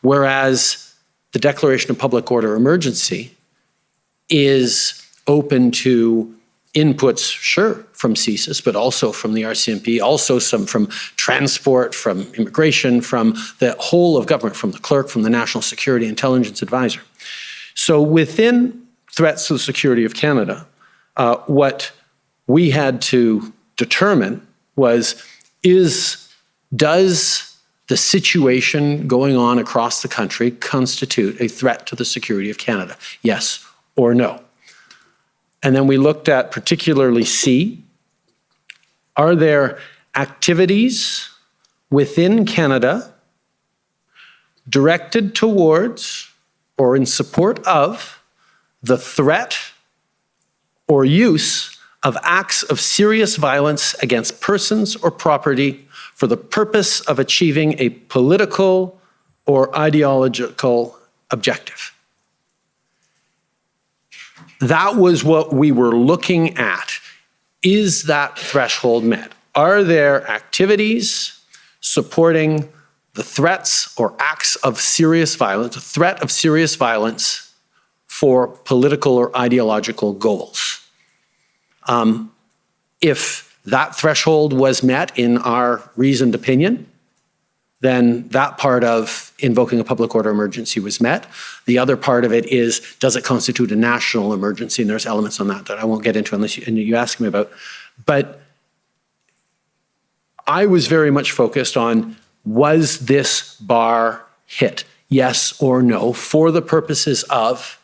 Whereas the declaration of public order emergency is open to inputs, sure, from CSIS, but also from the RCMP, also some from transport, from immigration, from the whole of government, from the clerk, from the National Security Intelligence Advisor. So within threats to the security of Canada, what we had to determine was, does the the situation going on across the country constitute a threat to the security of Canada? Yes or no? And then we looked at particularly C. Are there activities within Canada directed towards or in support of the threat or use of acts of serious violence against persons or property for the purpose of achieving a political or ideological objective? That was what we were looking at. Is that threshold met? Are there activities supporting the threats or acts of serious violence, a threat of serious violence for political or ideological goals? If that threshold was met in our reasoned opinion, then that part of invoking a public order emergency was met. The other part of it is, does it constitute a national emergency? And there's elements on that that I won't get into unless you ask me about. But I was very much focused on, was this bar hit? Yes or no, for the purposes of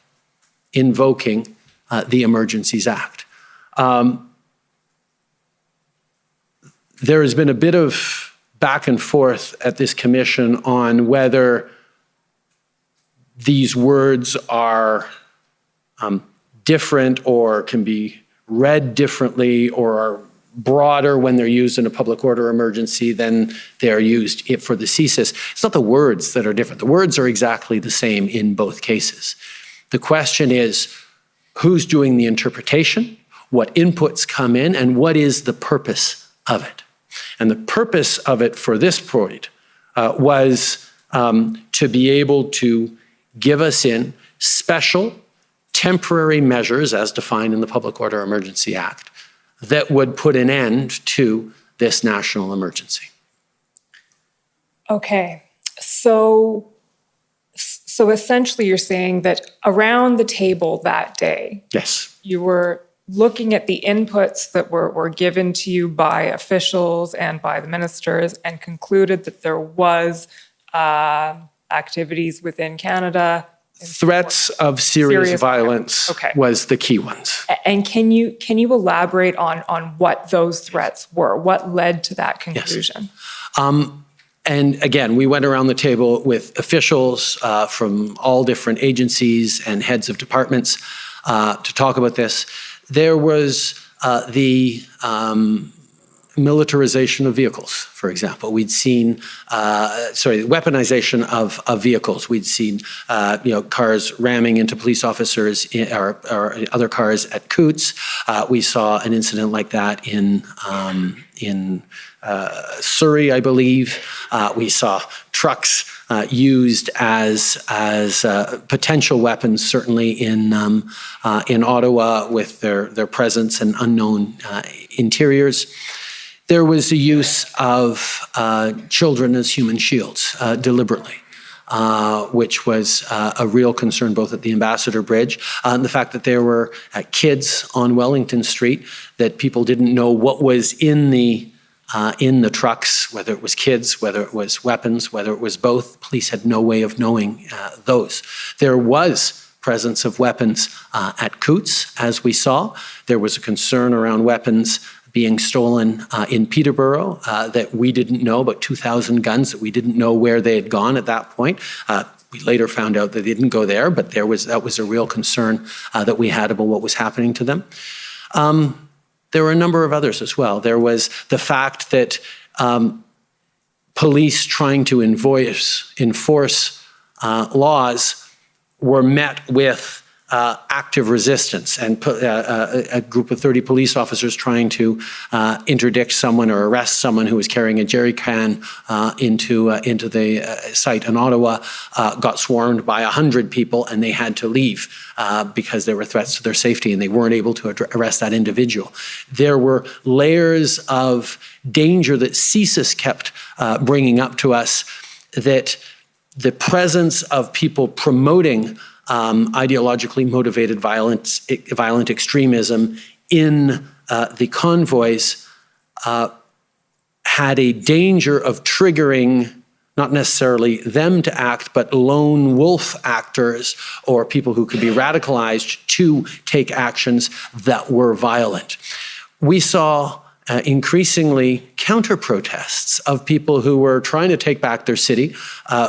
invoking the Emergencies Act. There has been a bit of back and forth at this commission on whether these words are different or can be read differently or are broader when they're used in a public order emergency than they're used for the Thesis. It's not the words that are different. The words are exactly the same in both cases. The question is, who's doing the interpretation, what inputs come in, and what is the purpose of it? And the purpose of it for this point was to be able to give us in special temporary measures as defined in the Public Order Emergency Act that would put an end to this national emergency. Okay, so essentially you're saying that around the table that day, yes, you were looking at the inputs that were given to you by officials and by the ministers and concluded that there was activities within Canada. Threats of serious violence was the key ones. And can you elaborate on what those threats were? What led to that conclusion? Yes. And again, we went around the table with officials from all different agencies and heads of departments to talk about this. There was the militarization of vehicles, for example. We'd seen, weaponization of vehicles. We'd seen, cars ramming into police officers or other cars at Coots. We saw an incident like that in Surrey, I believe. We saw trucks used as potential weapons, certainly in Ottawa with their presence and unknown interiors. There was the use of children as human shields deliberately, which was a real concern both at the Ambassador Bridge and the fact that there were kids on Wellington Street, that people didn't know what was in the trucks, whether it was kids, whether it was weapons, whether it was both. Police had no way of knowing those. There was presence of weapons at Coots, as we saw. There was a concern around weapons being stolen in Peterborough that we didn't know, about 2,000 guns that we didn't know where they had gone at that point. We later found out that they didn't go there, but that was a real concern that we had about what was happening to them. There were a number of others as well. There was the fact that police trying to enforce laws were met with active resistance, and a group of 30 police officers trying to interdict someone or arrest someone who was carrying a jerry can into the site in Ottawa got swarmed by 100 people, and they had to leave because there were threats to their safety and they weren't able to arrest that individual. There were layers of danger that CSIS kept bringing up to us, that the presence of people promoting ideologically motivated violent extremism in the convoys had a danger of triggering not necessarily them to act, but lone wolf actors or people who could be radicalized to take actions that were violent. We saw increasingly counter-protests of people who were trying to take back their city,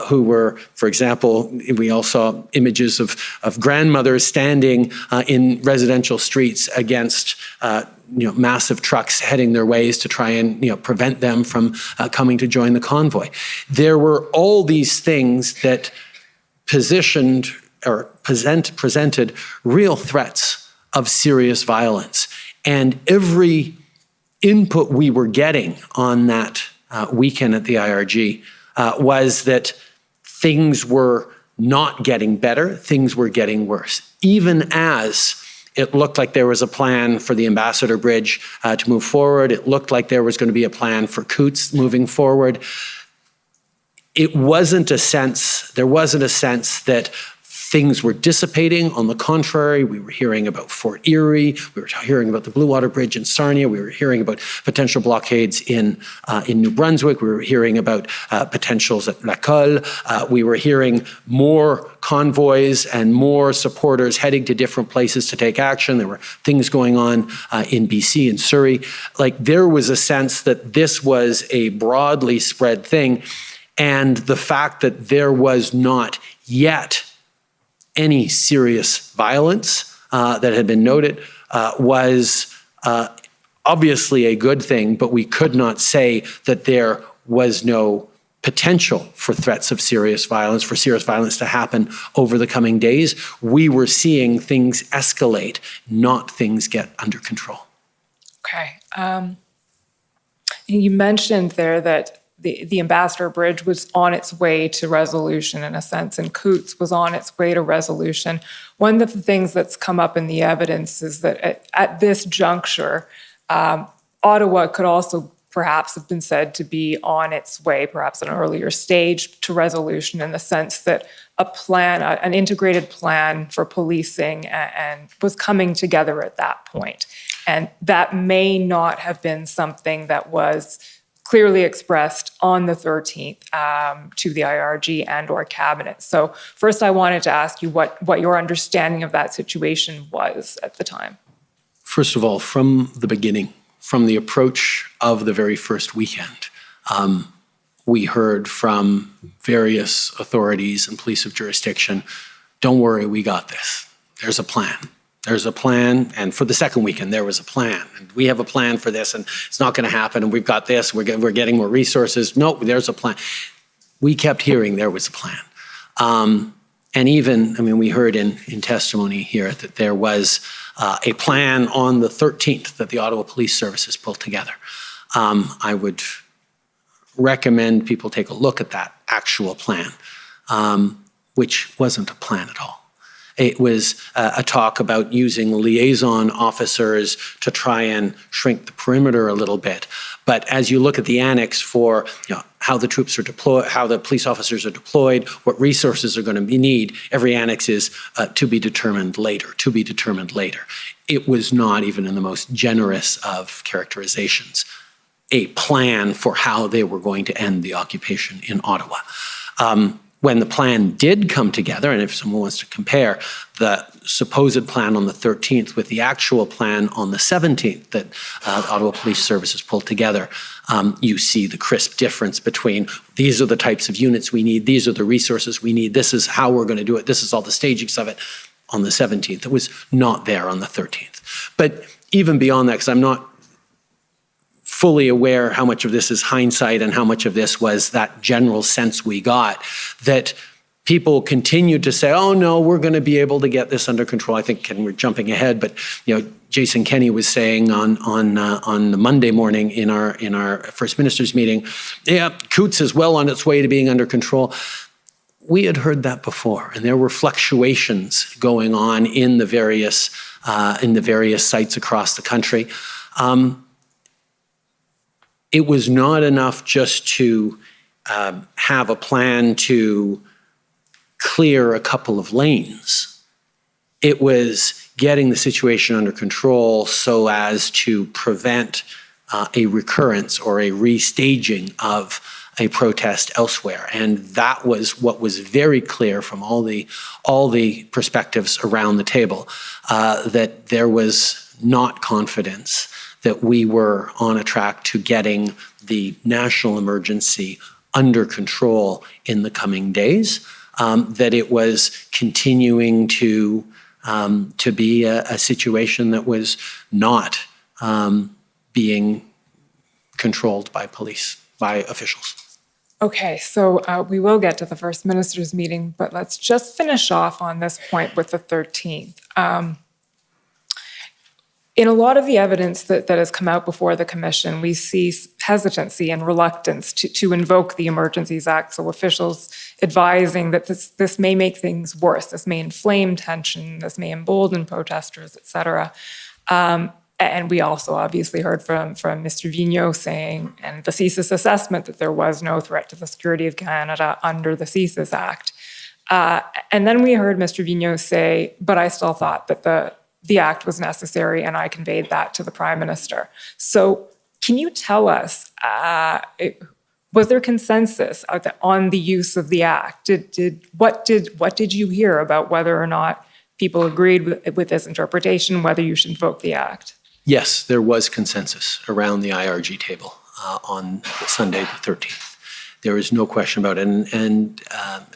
who were, for example, we all saw images of grandmothers standing in residential streets against massive trucks heading their ways to try and prevent them from coming to join the convoy. There were all these things that presented real threats of serious violence. And every input we were getting on that weekend at the IRG was that things were not getting better, things were getting worse. Even as it looked like there was a plan for the Ambassador Bridge to move forward, it looked like there was going to be a plan for Coutts moving forward, there wasn't a sense that things were dissipating. On the contrary, we were hearing about Fort Erie, we were hearing about the Blue Water Bridge in Sarnia, we were hearing about potential blockades in New Brunswick, we were hearing about potentials at H.A.I.L, we were hearing more convoys and more supporters heading to different places to take action. There were things going on in BC and Surrey. Like, there was a sense that this was a broadly spread thing, and the fact that there was not yet any serious violence that had been noted was obviously a good thing, but we could not say that there was no potential for threats of serious violence, for serious violence to happen over the coming days. We were seeing things escalate, not things get under control. Okay. You mentioned there that the Ambassador Bridge was on its way to resolution in a sense, and Coutts was on its way to resolution. One of the things that's come up in the evidence is that at this juncture, Ottawa could also perhaps have been said to be on its way, perhaps at an earlier stage, to resolution, in the sense that a plan, an integrated plan for policing and was coming together at that point. And that may not have been something that was clearly expressed on the 13th to the IRG and or cabinet. So first I wanted to ask you what your understanding of that situation was at the time. First of all, from the beginning, from the approach of the very first weekend, we heard from various authorities and police of jurisdiction, don't worry, we got this. There's a plan. There's a plan, and for the second weekend, there was a plan. And we have a plan for this, and it's not going to happen, and we've got this, we're getting more resources. No, there's a plan. We kept hearing there was a plan. And even, we heard in testimony here that there was a plan on the 13th that the Ottawa Police Services pulled together. I would recommend people take a look at that actual plan, which wasn't a plan at all. It was a talk about using liaison officers to try and shrink the perimeter a little bit. But as you look at the annex for how the troops are deployed, how the police officers are deployed, what resources are going to need, every annex is to be determined later, to be determined later. It was not, even in the most generous of characterizations, a plan for how they were going to end the occupation in Ottawa. When the plan did come together, and if someone wants to compare the supposed plan on the 13th with the actual plan on the 17th that Ottawa Police Services pulled together, you see the crisp difference between these are the types of units we need, these are the resources we need, this is how we're going to do it, this is all the stagings of it on the 17th. It was not there on the 13th. But even beyond that, because I'm not fully aware how much of this is hindsight and how much of this was that general sense we got, that people continued to say, oh no, we're going to be able to get this under control. I think, and we're jumping ahead, but Jason Kenney was saying on the Monday morning in our First Minister's meeting, yeah, Coutts is well on its way to being under control. We had heard that before, and there were fluctuations going on in the various sites across the country. It was not enough just to have a plan to clear a couple of lanes. It was getting the situation under control so as to prevent a recurrence or a restaging of a protest elsewhere. And that was what was very clear from all the perspectives around the table, that there was not confidence that we were on a track to getting the national emergency under control in the coming days, that it was continuing to be a situation that was not being controlled by police, by officials. Okay, so we will get to the First Minister's meeting, but let's just finish off on this point with the 13th. In a lot of the evidence that has come out before the Commission, we see hesitancy and reluctance to invoke the Emergencies Act. So officials advising that this may make things worse, this may inflame tension, this may embolden protesters, et cetera. And we also obviously heard from Mr. Vigneault saying, and the Thesis assessment, that there was no threat to the security of Canada under the Thesis Act. And then we heard Mr. Vigneault say, but I still thought that the act was necessary, and I conveyed that to the Prime Minister. So can you tell us, was there consensus on the use of the act? What did you hear about whether or not people agreed with this interpretation, whether you should invoke the act? Yes, there was consensus around the IRG table on Sunday the 13th. There is no question about it. And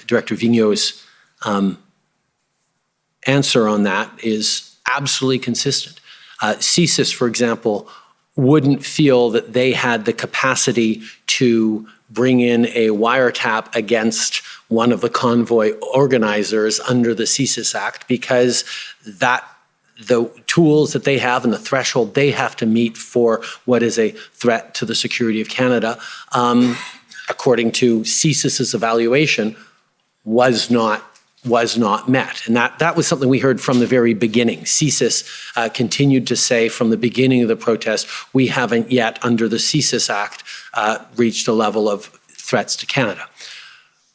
Director Vigneault's answer on that is absolutely consistent. CSIS, for example, wouldn't feel that they had the capacity to bring in a wiretap against one of the convoy organizers under the CSIS Act, because the tools that they have and the threshold they have to meet for what is a threat to the security of Canada, according to CSIS's evaluation, was not met. And that was something we heard from the very beginning. CSIS continued to say from the beginning of the protest, we haven't yet, under the CSIS Act, reached a level of threats to Canada.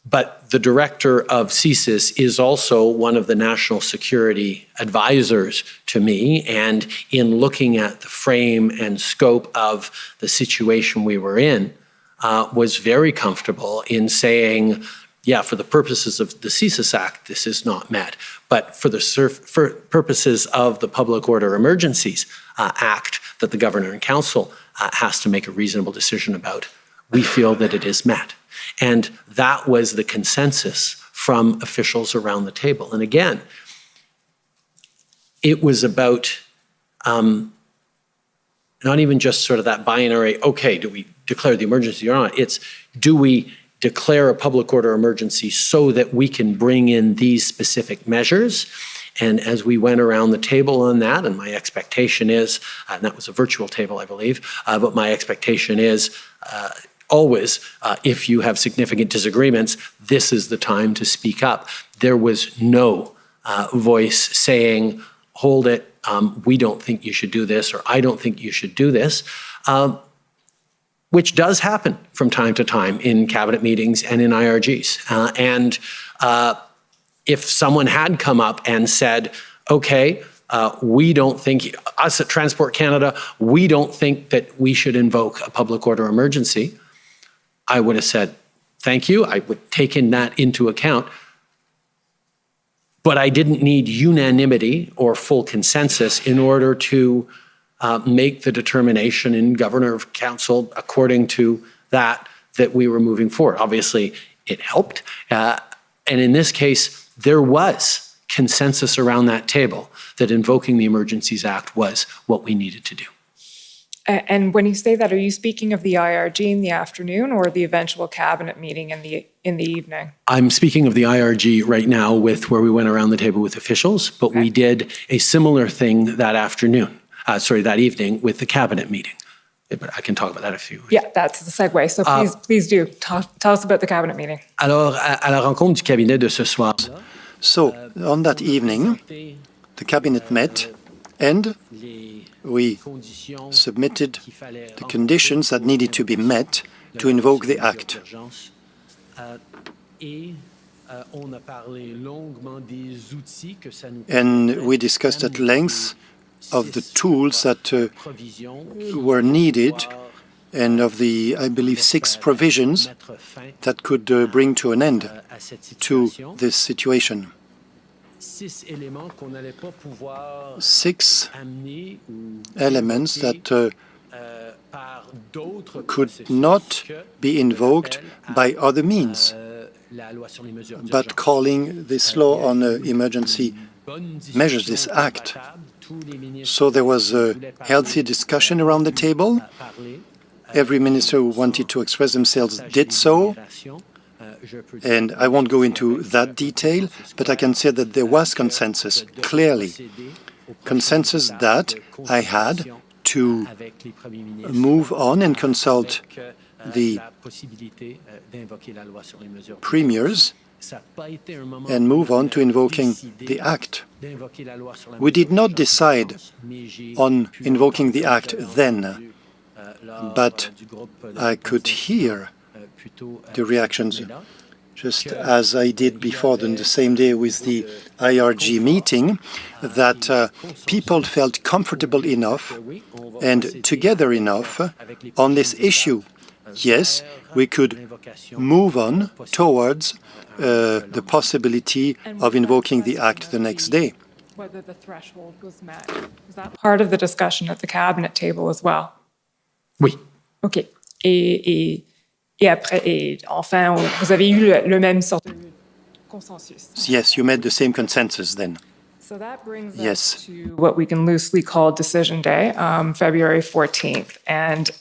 But the director of CSIS is also one of the national security advisors to me, and in looking at the frame and scope of the situation we were in, was very comfortable in saying, yeah, for the purposes of the CCLA Act, this is not met. But for the purposes of the Public Order Emergencies Act that the Governor and Council has to make a reasonable decision about, we feel that it is met. And that was the consensus from officials around the table. And again, it was about not even just sort of that binary, okay, do we declare the emergency or not? It's, do we declare a public order emergency so that we can bring in these specific measures? And as we went around the table on that, and my expectation is, and that was a virtual table, I believe, but my expectation is always, if you have significant disagreements, this is the time to speak up. There was no voice saying, hold it, we don't think you should do this, or I don't think you should do this. Which does happen from time to time in cabinet meetings and in IRGs. And if someone had come up and said, okay, we don't think, us at Transport Canada, we don't think that we should invoke a public order emergency, I would have said, thank you, I would have taken that into account. But I didn't need unanimity or full consensus in order to make the determination in Governor of Council according to that we were moving forward. Obviously, it helped. And in this case, there was consensus around that table that invoking the Emergencies Act was what we needed to do. And when you say that, are you speaking of the IRG in the afternoon or the eventual cabinet meeting in the evening? I'm speaking of the IRG right now, with where we went around the table with officials, but we did a similar thing that afternoon. That evening with the cabinet meeting. But I can talk about that if you... Yeah, that's the segue. So please do. Tell us about the cabinet meeting. Alors, à la rencontre du cabinet de ce soir. So, on that evening, the cabinet met and we submitted the conditions that needed to be met to invoke the act. And we discussed at length of the tools that were needed and of the, I believe, 6 provisions that could bring to an end to this situation. 6 elements that could not be invoked by other means, but calling this law on emergency measures, this act. So there was a healthy discussion around the table. Every minister who wanted to express themselves did so. And I won't go into that detail, but I can say that there was consensus, clearly. Consensus that I had to move on and consult the premiers and move on to invoking the Act. We did not decide on invoking the Act then, but I could hear the reactions, just as I did before on the same day with the IRG meeting, that people felt comfortable enough and together enough on this issue. Yes, we could move on towards the possibility of invoking the Act the next day. Whether the threshold was met. Was that part of the discussion at the cabinet table as well? Oui. OK. Et après, et enfin, vous avez eu le même sorte de consensus. Yes, you made the same consensus then. So that brings Yes. us to what we can loosely call Decision Day, February 14th. And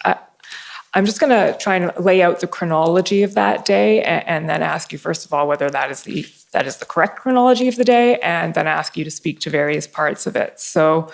I'm just going to try and lay out the chronology of that day and then ask you, first of all, whether that is the correct chronology of the day, and then ask you to speak to various parts of it. So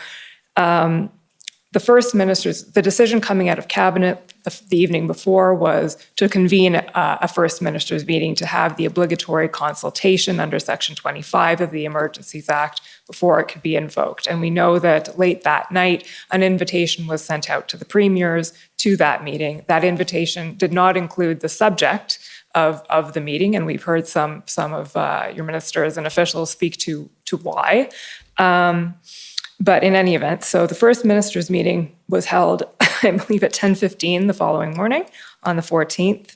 the first ministers, the decision coming out of cabinet the evening before was to convene a first ministers meeting to have the obligatory consultation under Section 25 of the Emergencies Act before it could be invoked. And we know that late that night, an invitation was sent out to the premiers to that meeting. That invitation did not include the subject of the meeting, and we've heard some of your ministers and officials speak to why. But in any event, so the first ministers' meeting was held, I believe, at 10:15 the following morning on the 14th.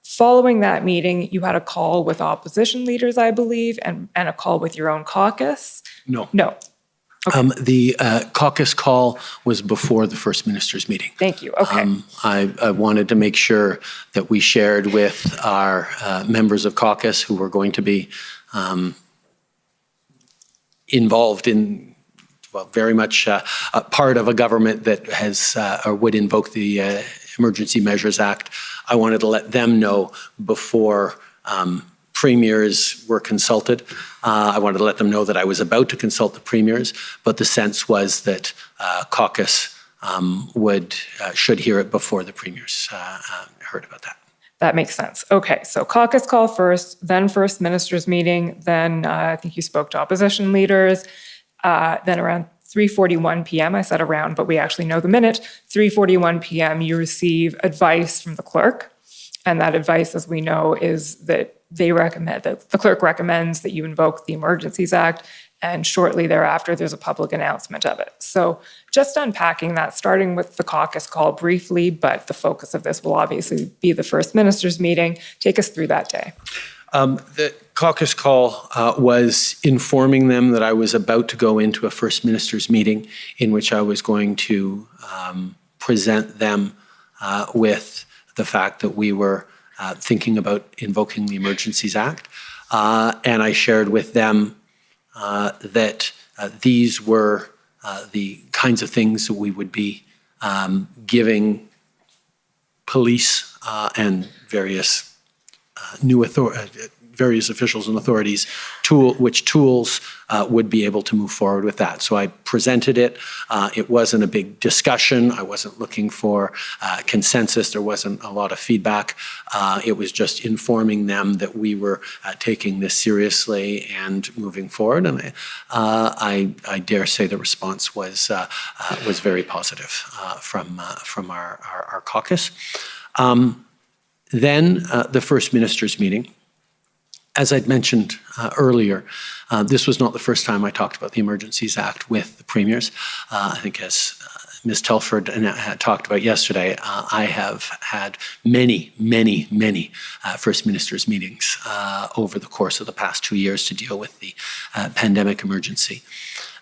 Following that meeting, you had a call with opposition leaders, I believe, and a call with your own caucus. No. No. Okay. The caucus call was before the first ministers' meeting. Thank you. Okay. I wanted to make sure that we shared with our members of caucus who were going to be involved in, well, very much a part of a government that has or would invoke the Emergency Measures Act. I wanted to let them know before premiers were consulted. I wanted to let them know that I was about to consult the premiers, but the sense was that caucus should hear it before the premiers heard about that. That makes sense. Okay, so caucus call first, then first ministers meeting, then I think you spoke to opposition leaders, then around 3:41 p.m., I said around, but we actually know the minute, 3:41 p.m., you receive advice from the clerk. And that advice, as we know, is that the clerk recommends that you invoke the Emergencies Act, and shortly thereafter, there's a public announcement of it. So just unpacking that, starting with the caucus call briefly, but the focus of this will obviously be the first ministers' meeting. Take us through that day. The caucus call was informing them that I was about to go into a first ministers' meeting in which I was going to present them with the fact that we were thinking about invoking the Emergencies Act. And I shared with them that these were the kinds of things that we would be giving police and various various officials and authorities which tools would be able to move forward with that. So I presented it. It wasn't a big discussion. I wasn't looking for consensus. There wasn't a lot of feedback. It was just informing them that we were taking this seriously and moving forward. And I dare say the response was very positive from our caucus. Then the first ministers' meeting. As I'd mentioned earlier, this was not the first time I talked about the Emergencies Act with the premiers. I think as Ms. Telford talked about yesterday, I have had many First Ministers meetings over the course of the past 2 years to deal with the pandemic emergency.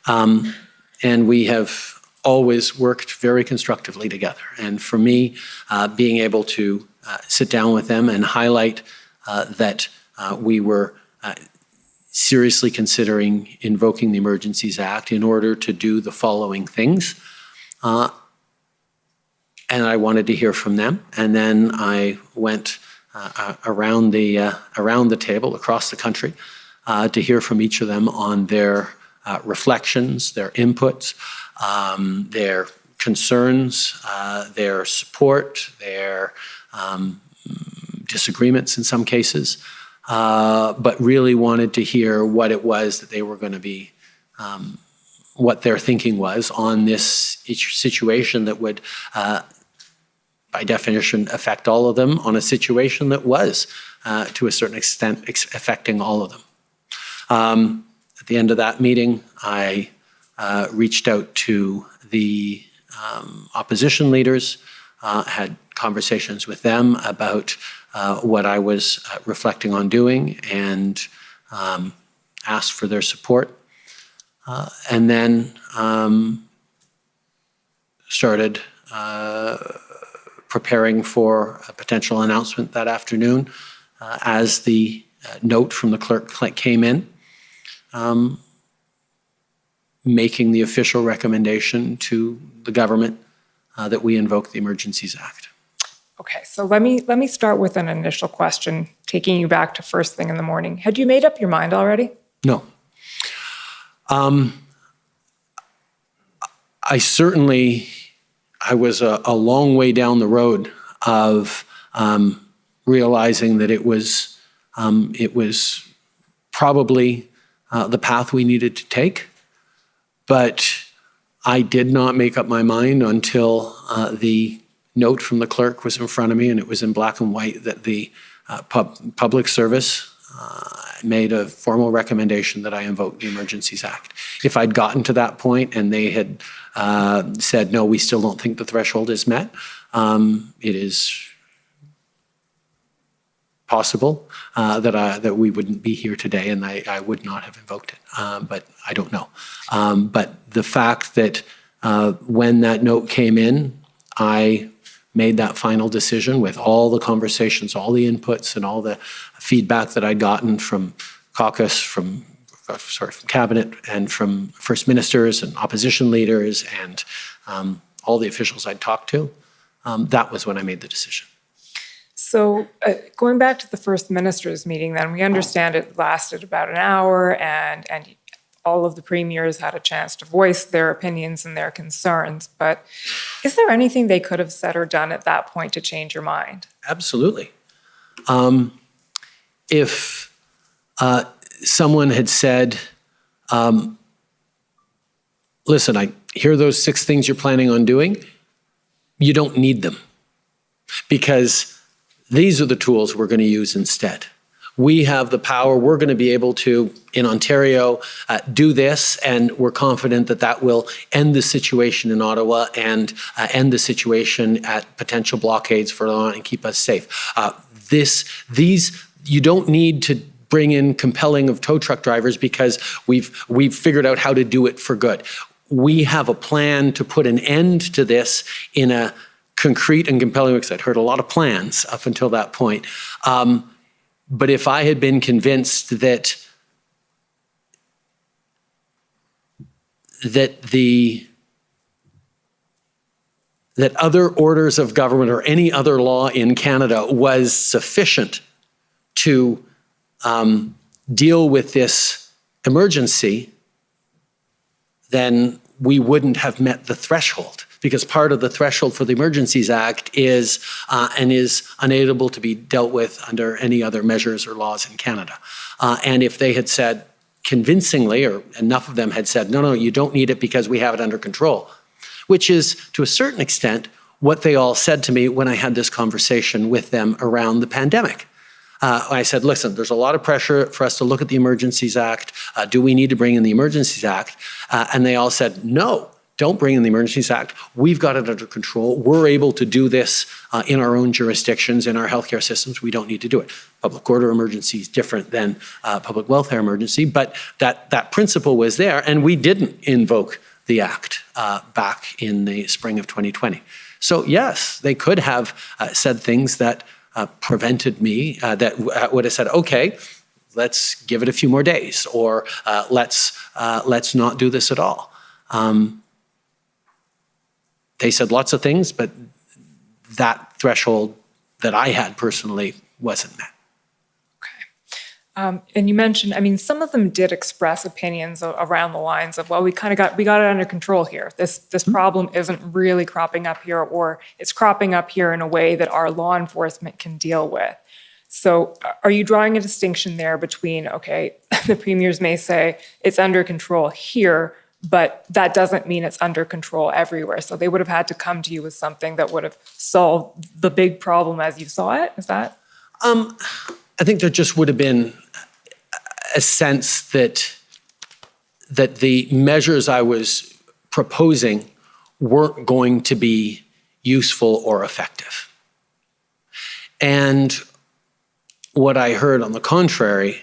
And we have always worked very constructively together. And for me, being able to sit down with them and highlight that we were seriously considering invoking the Emergencies Act in order to do the following things. And I wanted to hear from them. And then I went around the table across the country to hear from each of them on their reflections, their inputs, their concerns, their support, their disagreements in some cases, but really wanted to hear what it was that they were going to be, what their thinking was on this situation that would, by definition, affect all of them, on a situation that was, to a certain extent, affecting all of them. At the end of that meeting, I reached out to the opposition leaders, had conversations with them about what I was reflecting on doing, and asked for their support. And then started preparing for a potential announcement that afternoon as the note from the clerk came in, making the official recommendation to the government that we invoke the Emergencies Act. Okay, so let me start with an initial question, taking you back to first thing in the morning. Had you made up your mind already? No. I was a long way down the road of realizing that it was probably the path we needed to take, but I did not make up my mind until the note from the clerk was in front of me, and it was in black and white that the public service made a formal recommendation that I invoke the Emergencies Act. If I'd gotten to that point and they had said, no, we still don't think the threshold is met, it is possible that we wouldn't be here today, and I would not have invoked it, but I don't know. But the fact that when that note came in, I made that final decision with all the conversations, all the inputs, and all the feedback that I'd gotten from caucus, from cabinet, and from First Ministers and opposition leaders, and all the officials I'd talked to. That was when I made the decision. So going back to the First Minister's meeting, then, we understand it lasted about an hour, and all of the premiers had a chance to voice their opinions and their concerns. But is there anything they could have said or done at that point to change your mind? Absolutely. If someone had said, listen, I hear those 6 things you're planning on doing, you don't need them, because these are the tools we're going to use instead. We have the power. We're going to be able to, in Ontario, do this, and we're confident that that will end the situation in Ottawa and end the situation at potential blockades for Ottawa and keep us safe. You don't need to bring in compelling of tow truck drivers because we've figured out how to do it for good. We have a plan to put an end to this in a concrete and compelling way, because I'd heard a lot of plans up until that point. But if I had been convinced that other orders of government or any other law in Canada was sufficient to deal with this emergency, then we wouldn't have met the threshold. Because part of the threshold for the Emergencies Act is unable to be dealt with under any other measures or laws in Canada. And if they had said convincingly, or enough of them had said, no, you don't need it because we have it under control, which is to a certain extent what they all said to me when I had this conversation with them around the pandemic. I said, listen, there's a lot of pressure for us to look at the Emergencies Act. Do we need to bring in the Emergencies Act? And they all said, no. don't bring in the Emergencies Act. We've got it under control. We're able to do this in our own jurisdictions, in our healthcare systems. We don't need to do it. Public order emergency is different than public welfare emergency, but that principle was there, and we didn't invoke the Act back in the spring of 2020. So yes, they could have said things that prevented me, that would have said, okay, let's give it a few more days, or let's not do this at all. They said lots of things, but that threshold that I had personally wasn't met. And you mentioned, I mean, some of them did express opinions around the lines of, well, we got it under control here. This problem isn't really cropping up here, or it's cropping up here in a way that our law enforcement can deal with. So are you drawing a distinction there between, okay, the premiers may say it's under control here, but that doesn't mean it's under control everywhere. So they would have had to come to you with something that would have solved the big problem as you saw it? Is that? I think there just would have been a sense that the measures I was proposing weren't going to be useful or effective. And what I heard on the contrary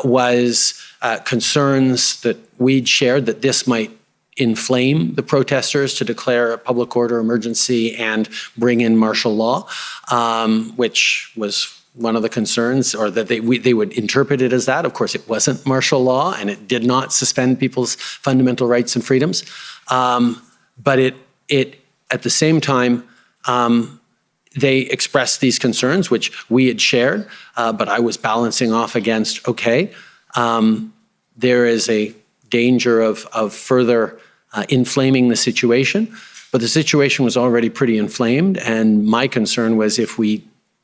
was concerns that we'd shared that this might inflame the protesters to declare a public order emergency and bring in martial law, which was one of the concerns, or that they would interpret it as that. Of course, it wasn't martial law, and it did not suspend people's fundamental rights and freedoms. But it at the same time, they expressed these concerns, which we had shared, but I was balancing off against, okay, there is a danger of further inflaming the situation, but the situation was already pretty inflamed, and my concern was if we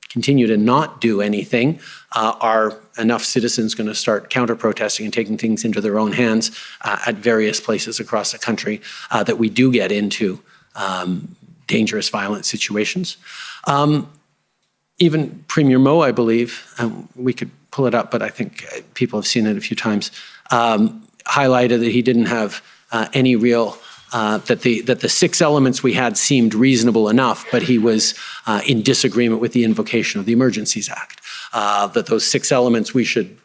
continue to not do anything, are enough citizens going to start counter-protesting and taking things into their own hands at various places across the country that we do get into dangerous, violent situations. Even Premier Moe, I believe, we could pull it up, but I think people have seen it a few times, highlighted that he didn't have any real that the 6 elements we had seemed reasonable enough, but he was in disagreement with the invocation of the Emergencies Act. That those 6 elements we should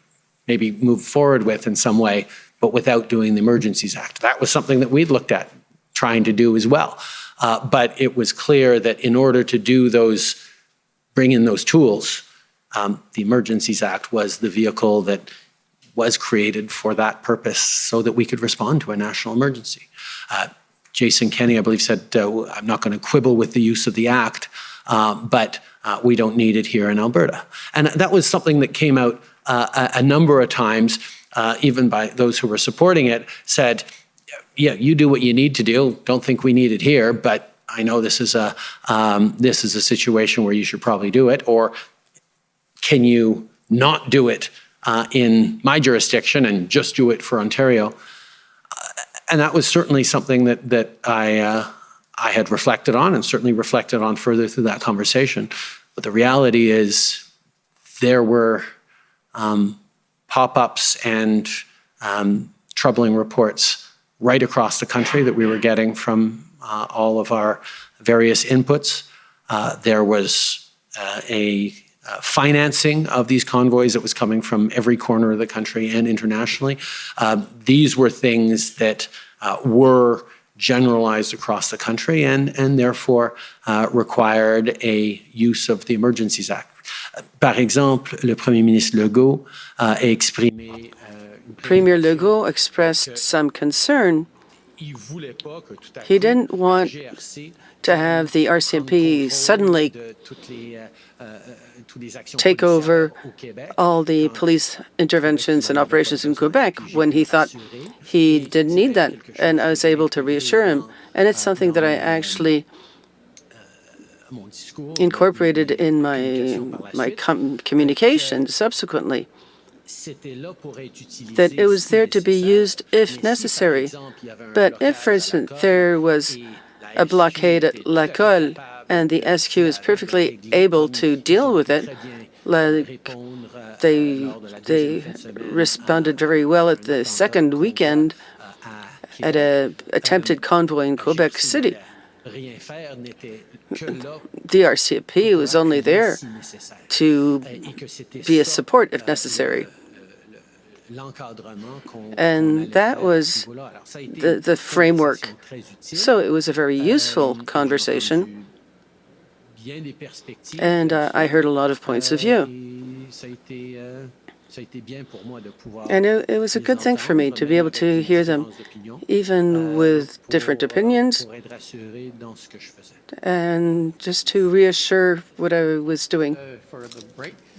maybe move forward with in some way, but without doing the Emergencies Act. That was something that we'd looked at trying to do as well. But it was clear that in order to do those, bring in those tools, the Emergencies Act was the vehicle that was created for that purpose so that we could respond to a national emergency. Jason Kenney, I believe, said, I'm not going to quibble with the use of the Act, but we don't need it here in Alberta. And that was something that came out a number of times, even by those who were supporting it, said, yeah, you do what you need to do. Don't think we need it here, but I know this is a situation where you should probably do it. Or can you not do it in my jurisdiction and just do it for Ontario? And that was certainly something that I had reflected on, and certainly reflected on further through that conversation. But the reality is there were pop-ups and troubling reports right across the country that we were getting from all of our various inputs. There was a financing of these convoys that was coming from every corner of the country and internationally. These were things that were generalized across the country and therefore required a use of the Emergencies Act. Par exemple, le Premier ministre Legault a exprimé Premier Legault expressed some concern. He didn't want to have the RCMP suddenly take over all the police interventions and operations in Quebec when he thought he didn't need that. And I was able to reassure him. And it's something that I actually incorporated in my communication subsequently, that it was there to be used if necessary. But if, for instance, there was a blockade at L'École and the SQ is perfectly able to deal with it, like they responded very well at the second weekend at an attempted convoy in Quebec City. The RCMP was only there to be a support if necessary. And that was the framework. So it was a very useful conversation. And I heard a lot of points of view. And it was a good thing for me to be able to hear them, even with different opinions, and just to reassure what I was doing.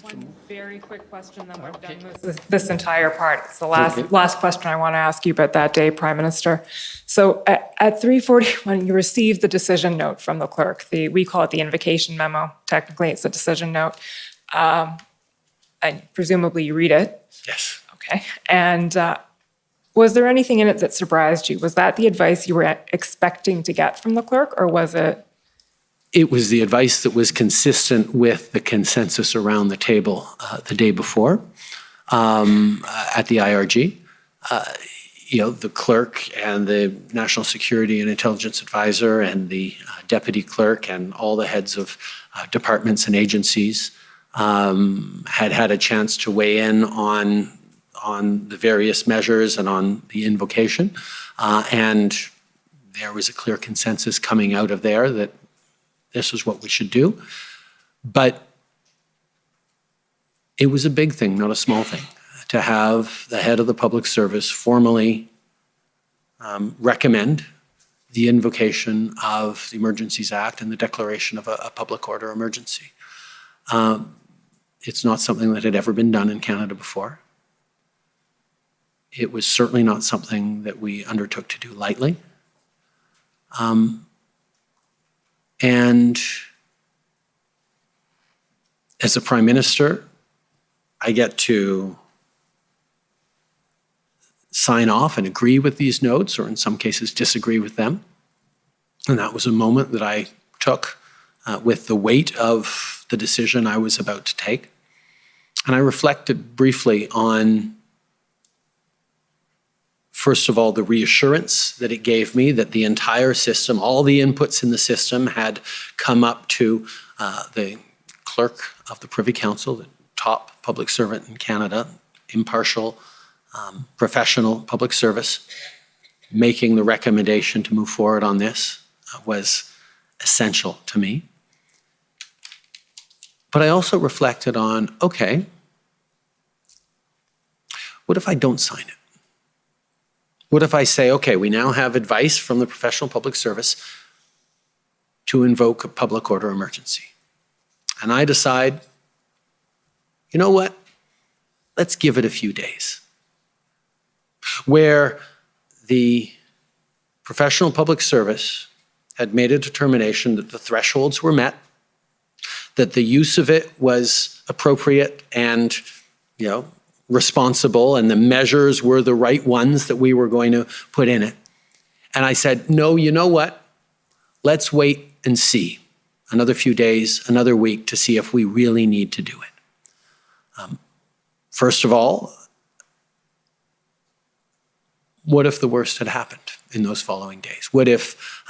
One very quick question, then we're done with this entire part. It's the last question I want to ask you about that day, Prime Minister. So at 3:41, you received the decision note from the clerk. We call it the invocation memo. Technically, it's a decision note. And presumably you read it. Yes. Okay. And was there anything in it that surprised you? Was that the advice you were expecting to get from the clerk, or was it? It was the advice that was consistent with the consensus around the table the day before at the IRG. The clerk and the National Security and Intelligence Advisor and the deputy clerk and all the heads of departments and agencies had a chance to weigh in on the various measures and on the invocation. And there was a clear consensus coming out of there that this is what we should do. But it was a big thing, not a small thing, to have the head of the public service formally recommend the invocation of the Emergencies Act and the declaration of a public order emergency. It's not something that had ever been done in Canada before. It was certainly not something that we undertook to do lightly. And as a Prime Minister, I get to sign off and agree with these notes, or in some cases disagree with them. And that was a moment that I took with the weight of the decision I was about to take. And I reflected briefly on, first of all, the reassurance that it gave me that the entire system, all the inputs in the system had come up to the clerk of the Privy Council, the top public servant in Canada, impartial, professional public service, making the recommendation to move forward on this was essential to me. But I also reflected on, okay, what if I don't sign it? What if I say, okay, we now have advice from the professional public service to invoke a public order emergency. And I decide, you know what? Let's give it a few days. Where the professional public service had made a determination that the thresholds were met, that the use of it was appropriate and, responsible, and the measures were the right ones that we were going to put in it. And I said, no, you know what? Let's wait and see another few days, another week to see if we really need to do it. First of all, what if the worst had happened in those following days? What if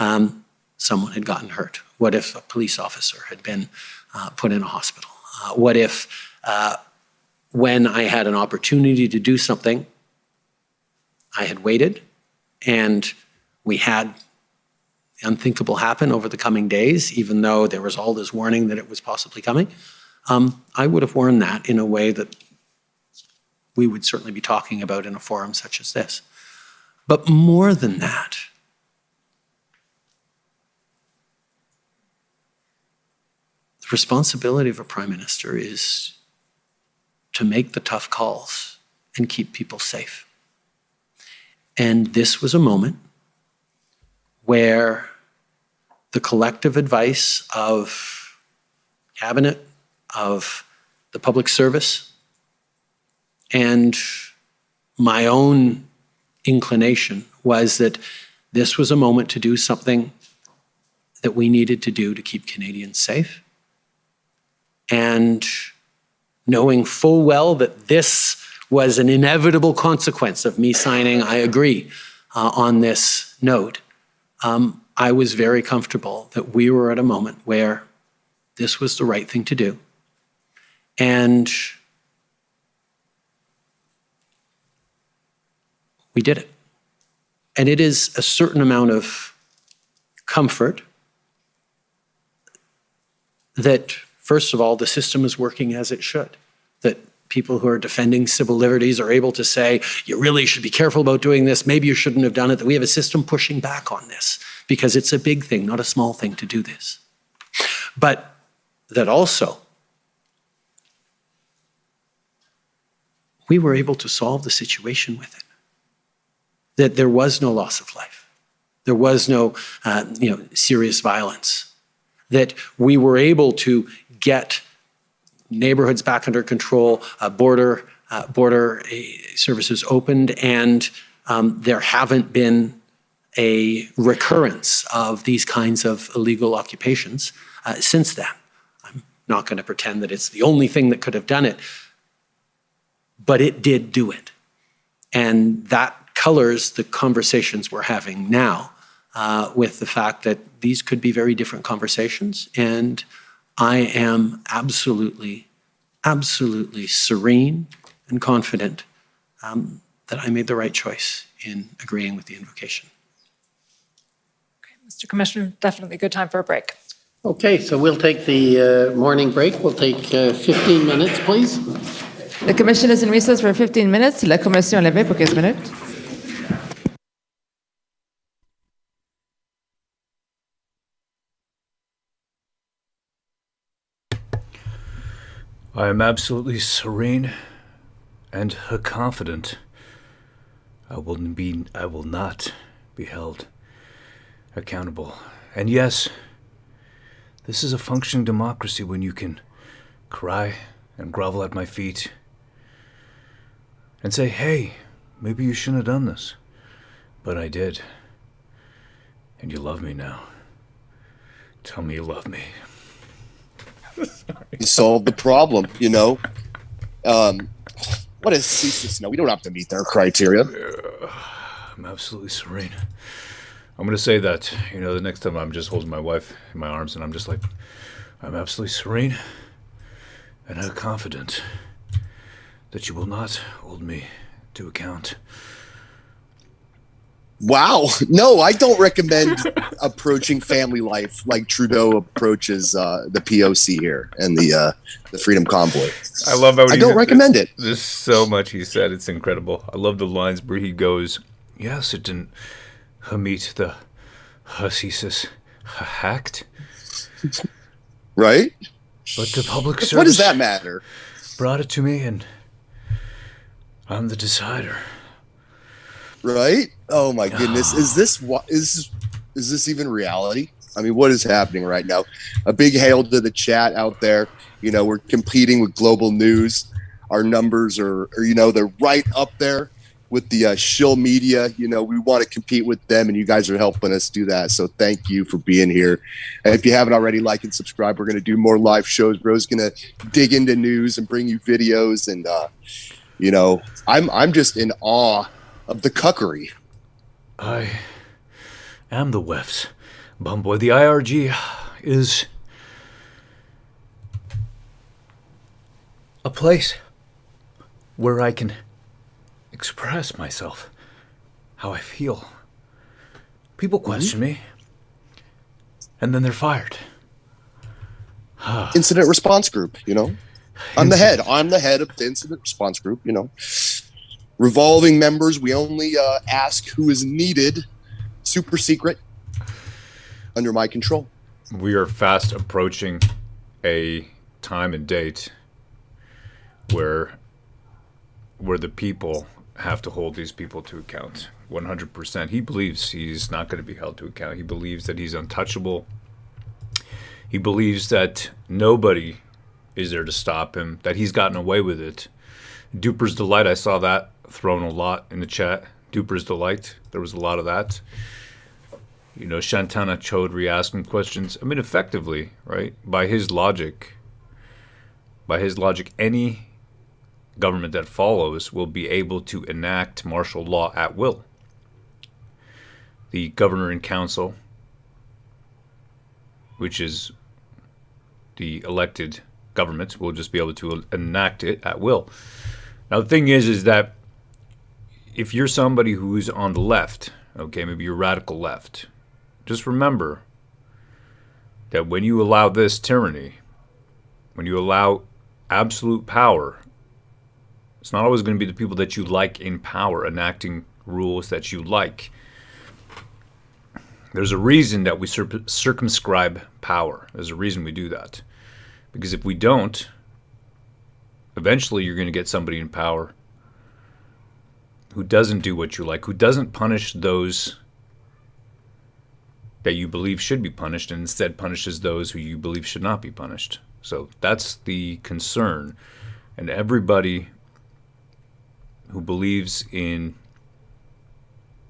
someone had gotten hurt? What if a police officer had been put in a hospital? What if when I had an opportunity to do something, I had waited and we had the unthinkable happen over the coming days, even though there was all this warning that it was possibly coming? I would have warned that in a way that we would certainly be talking about in a forum such as this. But more than that, the responsibility of a Prime Minister is to make the tough calls and keep people safe. And this was a moment where the collective advice of Cabinet, of the public service, and my own inclination was that this was a moment to do something that we needed to do to keep Canadians safe. And knowing full well that this was an inevitable consequence of me signing, I agree, on this note, I was very comfortable that we were at a moment where this was the right thing to do. And we did it. And it is a certain amount of comfort that, first of all, the system is working as it should, that people who are defending civil liberties are able to say, you really should be careful about doing this, maybe you shouldn't have done it, that we have a system pushing back on this, because it's a big thing, not a small thing to do this. But that also we were able to solve the situation with it, that there was no loss of life, there was no serious violence, that we were able to get neighborhoods back under control, border services opened, and there haven't been a recurrence of these kinds of illegal occupations since then. I'm not going to pretend that it's the only thing that could have done it, but it did do it. And that colors the conversations we're having now with the fact that these could be very different conversations. And I am absolutely, absolutely serene and confident that I made the right choice in agreeing with the invocation. Okay, Mr. Commissioner, definitely a good time for a break. Okay, so we'll take the morning break. We'll take 15 minutes, please. The commission is in recess for 15 minutes. La commission levée pour 15 minutes. I am absolutely serene and confident. I will not be held accountable. And yes, this is a functioning democracy when you can cry and grovel at my feet and say, hey, maybe you shouldn't have done this. But I did. And you love me now. Tell me you love me. You solved the problem, you know. What is Thesis? No, we don't have to meet their criteria. I'm absolutely serene. I'm going to say that, the next time I'm just holding my wife in my arms and I'm just like, I'm absolutely serene and confident that you will not hold me to account. Wow. No, I don't recommend approaching family life like Trudeau approaches the POC here and the Freedom Convoy. I love how I don't recommend it. There's so much he said. It's incredible. I love the lines where he goes, yes, it didn't meet the Thesis Act. Right? But the public service... What does that matter? Brought it to me and I'm the decider. Right? Oh my goodness. Is this even reality? I mean, what is happening right now? A big hail to the chat out there. We're competing with global news. Our numbers are they're right up there with the shill media. We want to compete with them, and you guys are helping us do that. So thank you for being here. And if you haven't already, like and subscribe. We're going to do more live shows. Bro's going to dig into news and bring you videos. And, I'm just in awe of the cuckery. I am the WEF's bumboy. The IRG is a place where I can express myself, how I feel. People question me, and then they're fired. Incident response group, I'm the head of the incident response group, Revolving members, we only ask who is needed, super secret, under my control. We are fast approaching a time and date where the people have to hold these people to account 100%. He believes he's not going to be held to account. He believes that he's untouchable. He believes that nobody is there to stop him, that he's gotten away with it. Duper's Delight, I saw that thrown a lot in the chat. Duper's Delight, there was a lot of that. Shantana Chaudhry asking questions. I mean, effectively, right? By his logic, any government that follows will be able to enact martial law at will. the governor and council, which is the elected government, will just be able to enact it at will. Now, the thing is that if you're somebody who's on the left, okay, maybe you're radical left, just remember that when you allow this tyranny, when you allow absolute power, it's not always going to be the people that you like in power enacting rules that you like. There's a reason that we circumscribe power. There's a reason we do that. Because if we don't, eventually you're going to get somebody in power who doesn't do what you like, who doesn't punish those that you believe should be punished, and instead punishes those who you believe should not be punished. So that's the concern. And everybody who believes in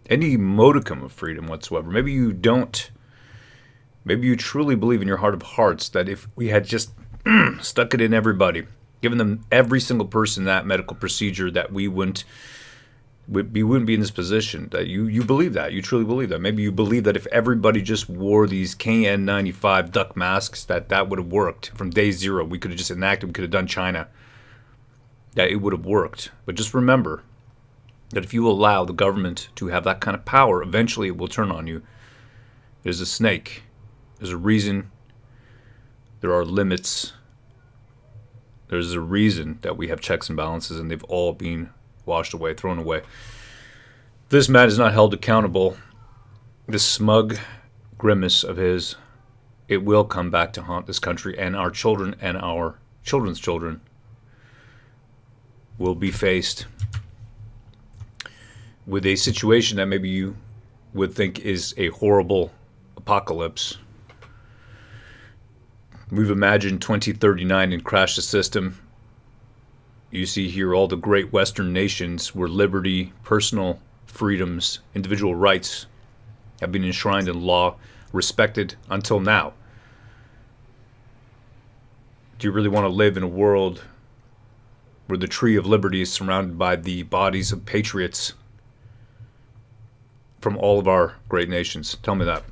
any modicum of freedom whatsoever, maybe you don't, maybe you truly believe in your heart of hearts that if we had just stuck it in everybody, given them, every single person, that medical procedure, that we wouldn't be in this position, that you believe that, you truly believe that. Maybe you believe that if everybody just wore these KN95 duck masks, that would have worked from day zero. We could have just enacted, we could have done China, that it would have worked. But just remember that if you allow the government to have that kind of power, eventually it will turn on you. There's a snake. There's a reason. There are limits. There's a reason that we have checks and balances, and they've all been washed away, thrown away. This man is not held accountable. This smug grimace of his, it will come back to haunt this country, and our children and our children's children will be faced with a situation that maybe you would think is a horrible apocalypse. We've imagined 2039 and crashed the system. You see here all the great Western nations where liberty, personal freedoms, individual rights have been enshrined in law, respected until now. Do you really want to live in a world where the tree of liberty is surrounded by the bodies of patriots from all of our great nations? Tell me that.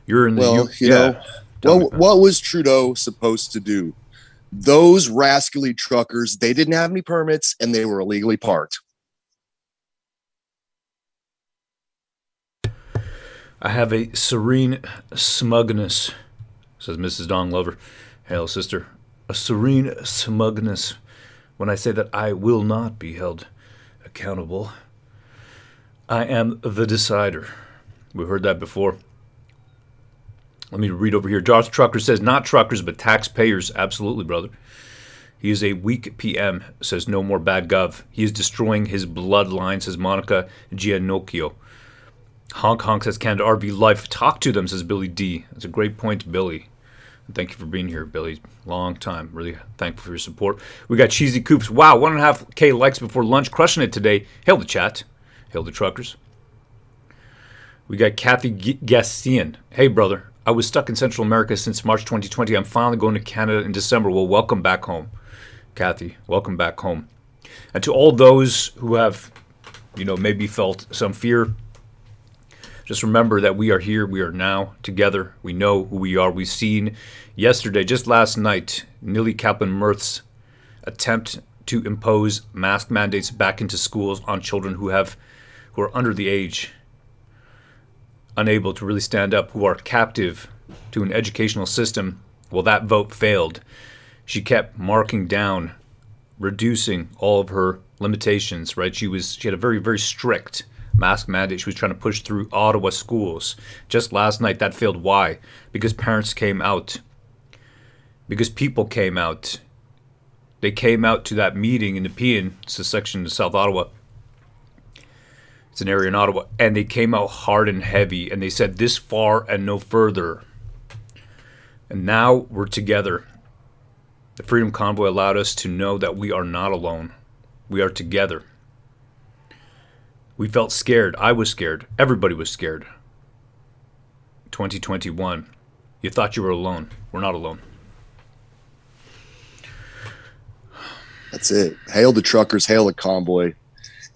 You're in the what was Trudeau supposed to do? Those rascally truckers, they didn't have any permits and they were illegally parked. I have a serene smugness, says Mrs. Dong Lover. Hail, sister. A serene smugness when I say that I will not be held accountable. I am the decider. We've heard that before. Let me read over here. Josh Trucker says, not truckers, but taxpayers. Absolutely, brother. He is a weak PM, says no more bad gov. He is destroying his bloodline, says Monica Gianocchio. Honk honk, says Canada RV Life. Talk to them, says Billy D. That's a great point, Billy. And thank you for being here, Billy. Long time. Really thankful for your support. We got Cheesy Coops. Wow, 1.5K likes before lunch. Crushing it today. Hail the chat. Hail the truckers. We got Kathy Gassian. Hey, brother. I was stuck in Central America since March 2020. I'm finally going to Canada in December. Well, welcome back home, Kathy. Welcome back home. And to all those who have, maybe felt some fear, just remember that we are here. We are now together. We know who we are. We've seen yesterday, just last night, Neely Kaplan-Murth's attempt to impose mask mandates back into schools on children who are under the age, unable to really stand up, who are captive to an educational system. Well, that vote failed. She kept marking down, reducing all of her limitations, right? She had a very, very strict mask mandate she was trying to push through Ottawa schools. Just last night, that failed. Why? Because parents came out. Because people came out. They came out to that meeting in Nepean. It's a section of South Ottawa. It's an area in Ottawa, and they came out hard and heavy, and they said this far and no further. And now we're together. The Freedom Convoy allowed us to know that we are not alone. We are together. We felt scared. I was scared. Everybody was scared. 2021. You thought you were alone. We're not alone. That's it. Hail the truckers. Hail the convoy.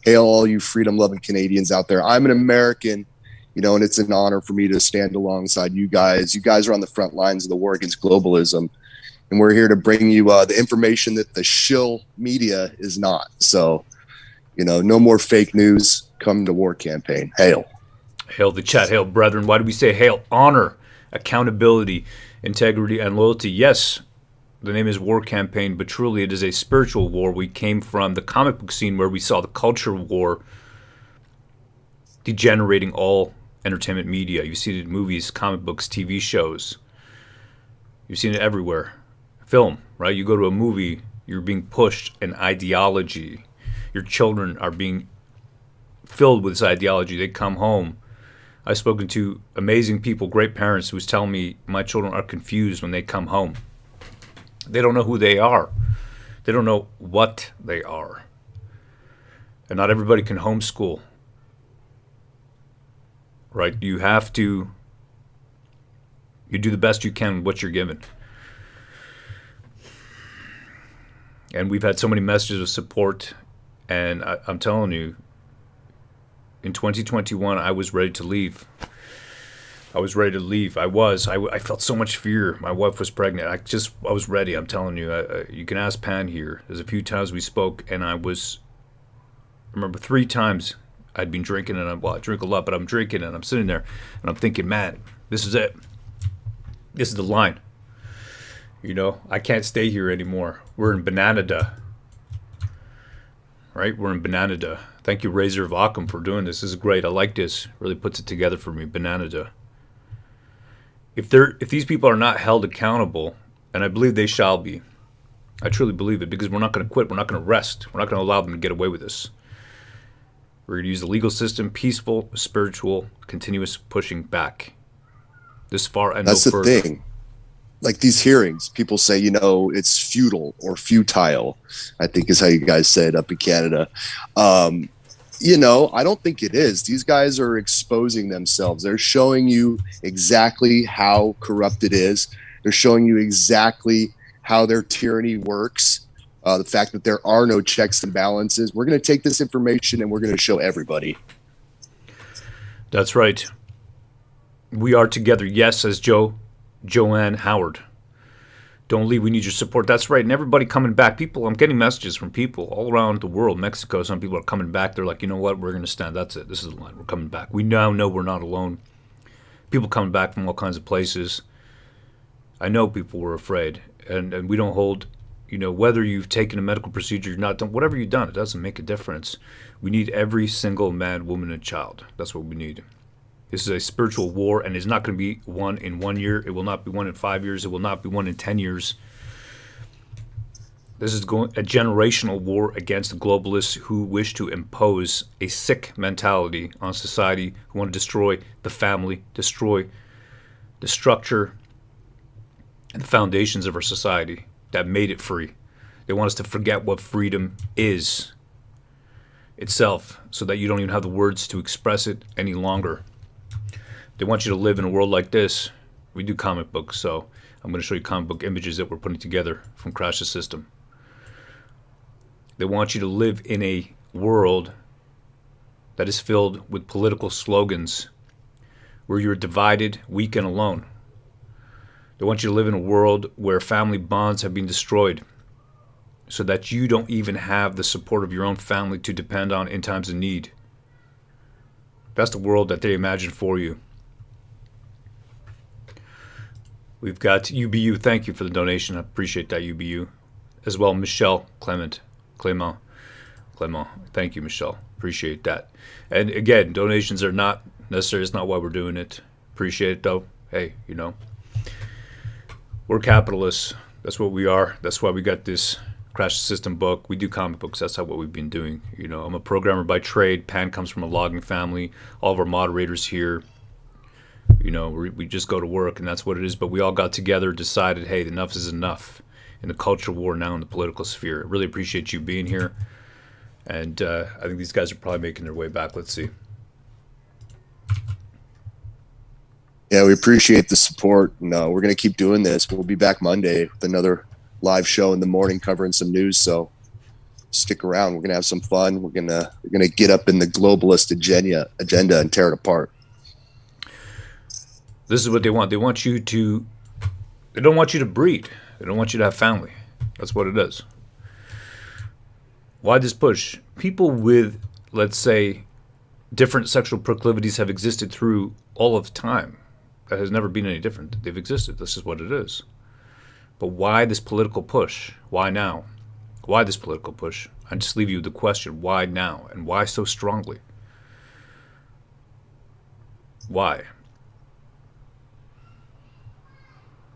hail all you freedom-loving Canadians out there. I'm an American, and it's an honor for me to stand alongside you guys. You guys are on the front lines of the war against globalism, and we're here to bring you the information that the shill media is not. So, no more fake news. Come to war campaign. Hail. Hail the chat. Hail, brethren. Why do we say hail? Honor, accountability, integrity, and loyalty. Yes, the name is War Campaign, but truly it is a spiritual war. We came from the comic book scene where we saw the culture war degenerating all entertainment media. You see it in movies, comic books, TV shows. You've seen it everywhere. Film, right? You go to a movie, you're being pushed an ideology. Your children are being filled with this ideology. They come home. I've spoken to amazing people, great parents, who's telling me my children are confused when they come home. They don't know who they are. They don't know what they are. And not everybody can homeschool. Right? You do the best you can with what you're given. And we've had so many messages of support. And I'm telling you, in 2021, I was ready to leave. I felt so much fear. My wife was pregnant. I was ready. I'm telling you. You can ask Pan here. There's a few times we spoke, and I remember 3 times I'd been drinking, and I drink a lot, but I'm drinking, and I'm sitting there, and I'm thinking, man, this is it. This is the line. I can't stay here anymore. We're in Bananada. Right? We're in Bananada. Thank you, Razor of Occam, for doing this. This is great. I like this. Really puts it together for me. Bananada. If these people are not held accountable, and I believe they shall be, I truly believe it, because we're not going to quit. We're not going to rest. We're not going to allow them to get away with this. We're going to use the legal system, peaceful, spiritual, continuous pushing back. This far and That's no further. That's the thing. Like these hearings, people say, it's futile or futile, I think is how you guys say it up in Canada. I don't think it is. These guys are exposing themselves. They're showing you exactly how corrupt it is. They're showing you exactly how their tyranny works. The fact that there are no checks and balances. We're going to take this information and we're going to show everybody. That's right. We are together. Yes, says Joanne Howard. Don't leave. We need your support. That's right. And everybody coming back. I'm getting messages from people all around the world. Mexico, some people are coming back. They're like, you know what? We're going to stand. That's it. This is the line. We're coming back. We now know we're not alone. People coming back from all kinds of places. I know people were afraid. And we don't hold, whether you've taken a medical procedure or not, whatever you've done, it doesn't make a difference. We need every single man, woman, and child. That's what we need. This is a spiritual war, and it's not going to be won in 1 year. It will not be won in 5 years. It will not be won in 10 years. This is a generational war against the globalists who wish to impose a sick mentality on society, who want to destroy the family, destroy the structure and the foundations of our society that made it free. They want us to forget what freedom is itself, so that you don't even have the words to express it any longer. They want you to live in a world like this. We do comic books, so I'm going to show you comic book images that we're putting together from Crash the System. They want you to live in a world that is filled with political slogans where you're divided, weak, and alone. They want you to live in a world where family bonds have been destroyed so that you don't even have the support of your own family to depend on in times of need. That's the world that they imagine for you. We've got UBU. Thank you for the donation. I appreciate that, UBU. As well, Michelle Clement. Thank you, Michelle. Appreciate that. And again, donations are not necessary. It's not why we're doing it. Appreciate it, though. Hey, we're capitalists. That's what we are. That's why we got this Crash the System book. We do comic books. That's what we've been doing. I'm a programmer by trade. Pan comes from a logging family. All of our moderators here, we just go to work, and that's what it is. But we all got together, decided, hey, enough is enough in the culture war now in the political sphere. I really appreciate you being here. And I think these guys are probably making their way back. Let's see. Yeah, we appreciate the support. No, we're going to keep doing this. We'll be back Monday with another live show in the morning covering some news. So stick around. We're gonna have some fun. We're gonna get up in the globalist agenda and tear it apart. This is what they want. They don't want you to breed. They don't want you to have family. That's what it is. Why this push? People with, let's say, different sexual proclivities have existed through all of time. That has never been any different. They've existed. This is what it is. But why this political push? Why now? Why this political push? I just leave you with the question, why now? And why so strongly? Why?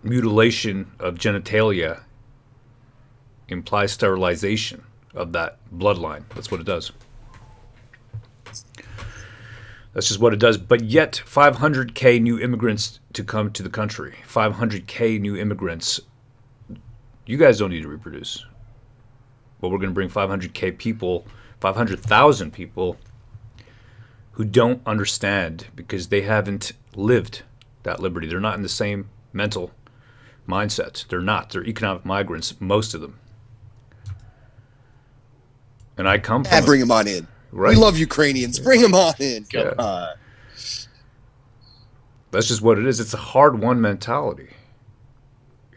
Mutilation of genitalia implies sterilization of that bloodline. That's what it does. That's just what it does. But yet, 500K new immigrants to come to the country. 500K new immigrants. You guys don't need to reproduce. But we're going to bring 500K people, 500,000 people who don't understand because they haven't lived that liberty. They're not in the same mental mindset. They're not. They're economic migrants, most of them. And I come from... bring them on in. Right. We love Ukrainians. Bring them on in. Come on. That's just what it is. It's a hard-won mentality.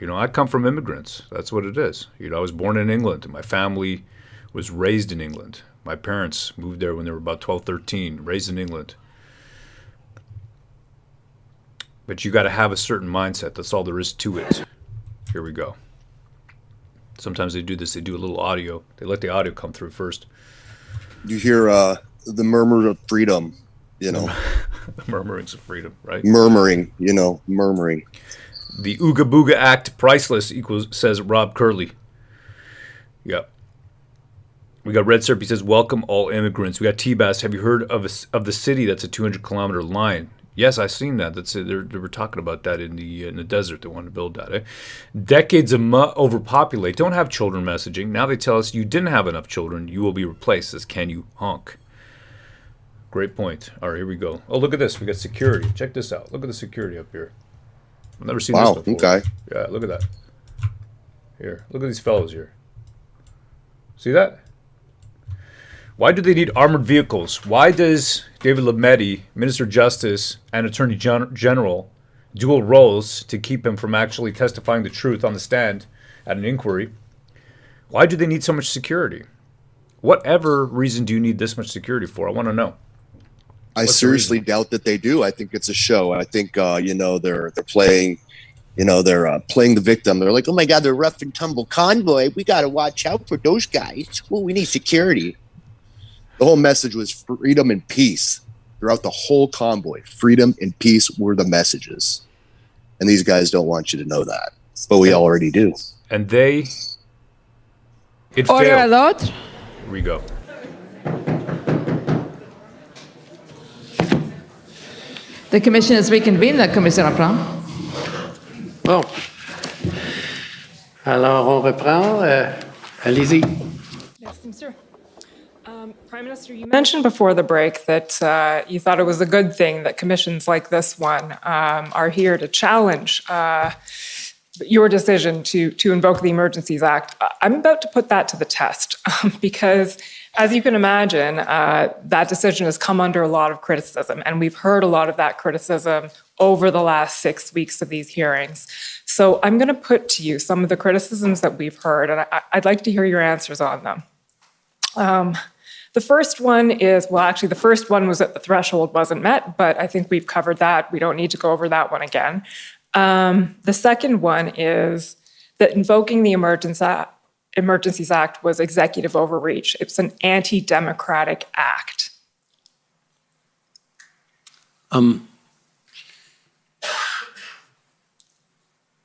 You know, I come from immigrants. That's what it is. You know, I was born in England, and my family was raised in England. My parents moved there when they were about 12, 13, raised in England. But you got to have a certain mindset. That's all there is to it. Here we go. Sometimes they do this. They do a little audio. They let the audio come through first. You hear the murmur of freedom, you know. The murmurings of freedom, right? Murmuring, you know, murmuring. The Ooga Booga Act, priceless, equals, says Rob Curley. Yep. We got Red Serp. He says, welcome all immigrants. We got T-Bass. Have you heard of the city that's a 200-kilometer line? Yes, I've seen that. That's they were talking about that in the desert. They wanted to build that. Decades of overpopulate. Don't have children messaging. Now they tell us you didn't have enough children. You will be replaced. Says, can you honk? Great point. All right, here we go. Oh, look at this. We got security. Check this out. Look at the security up here. I've never seen this before. Okay. Yeah, look at that. Here, look at these fellows here. See that? Why do they need armored vehicles? Why does David Lametti, Minister of Justice and Attorney General, dual roles to keep him from actually testifying the truth on the stand at an inquiry? Why do they need so much security? Whatever reason do you need this much security for? I want to know. I seriously doubt that they do. I think it's a show. I think you know, they're playing, you know, they're playing the victim. They're like, oh my God, they're rough and tumble convoy. We got to watch out for those guys. Well, we need security. The whole message was freedom and peace throughout the whole convoy. Freedom and peace were the messages. And these guys don't want you to know that. But we already do. And they... It Order failed. alert. Here we go. The commission is reconvened. La commission reprend. Bon. Alors, on reprend. Allez-y. Yes, sir. Prime Minister, you mentioned before the break that you thought it was a good thing that commissions like this one are here to challenge your decision to invoke the Emergencies Act. I'm about to put that to the test because, as you can imagine, that decision has come under a lot of criticism, and we've heard a lot of that criticism over the last 6 weeks of these hearings. So I'm going to put to you some of the criticisms that we've heard, and I'd like to hear your answers on them. The first one is, well, actually, the first one was that the threshold wasn't met, but I think we've covered that. We don't need to go over that one again. The second one is that invoking the Emergencies Act was executive overreach. It's an anti-democratic act.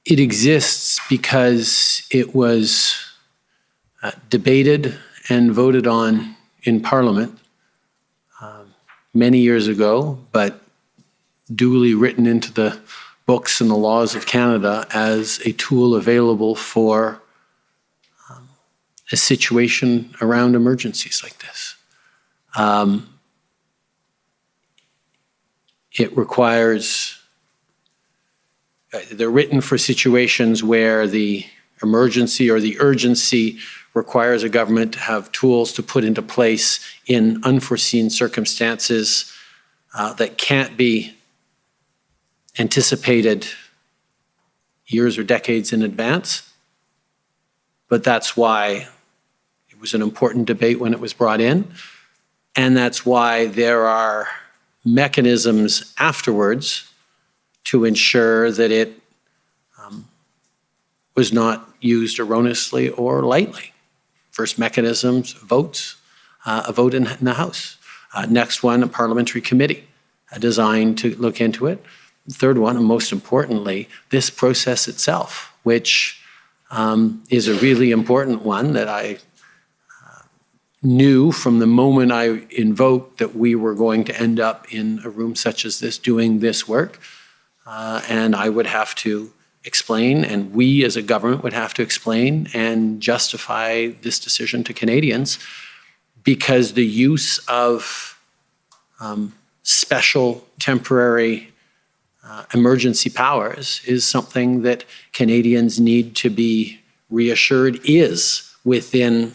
It exists because it was debated and voted on in Parliament many years ago, but duly written into the books and the laws of Canada as a tool available for a situation around emergencies like this. It requires, they're written for situations where the emergency or the urgency requires a government to have tools to put into place in unforeseen circumstances that can't be anticipated years or decades in advance. But that's why it was an important debate when it was brought in. And that's why there are mechanisms afterwards to ensure that it was not used erroneously or lightly. First mechanisms, votes, a vote in the House. Next one, a parliamentary committee designed to look into it. Third one, and most importantly, this process itself, which is a really important one that I knew from the moment I invoked that we were going to end up in a room such as this doing this work. And I would have to explain, and we as a government would have to explain and justify this decision to Canadians, because the use of special temporary emergency powers is something that Canadians need to be reassured is within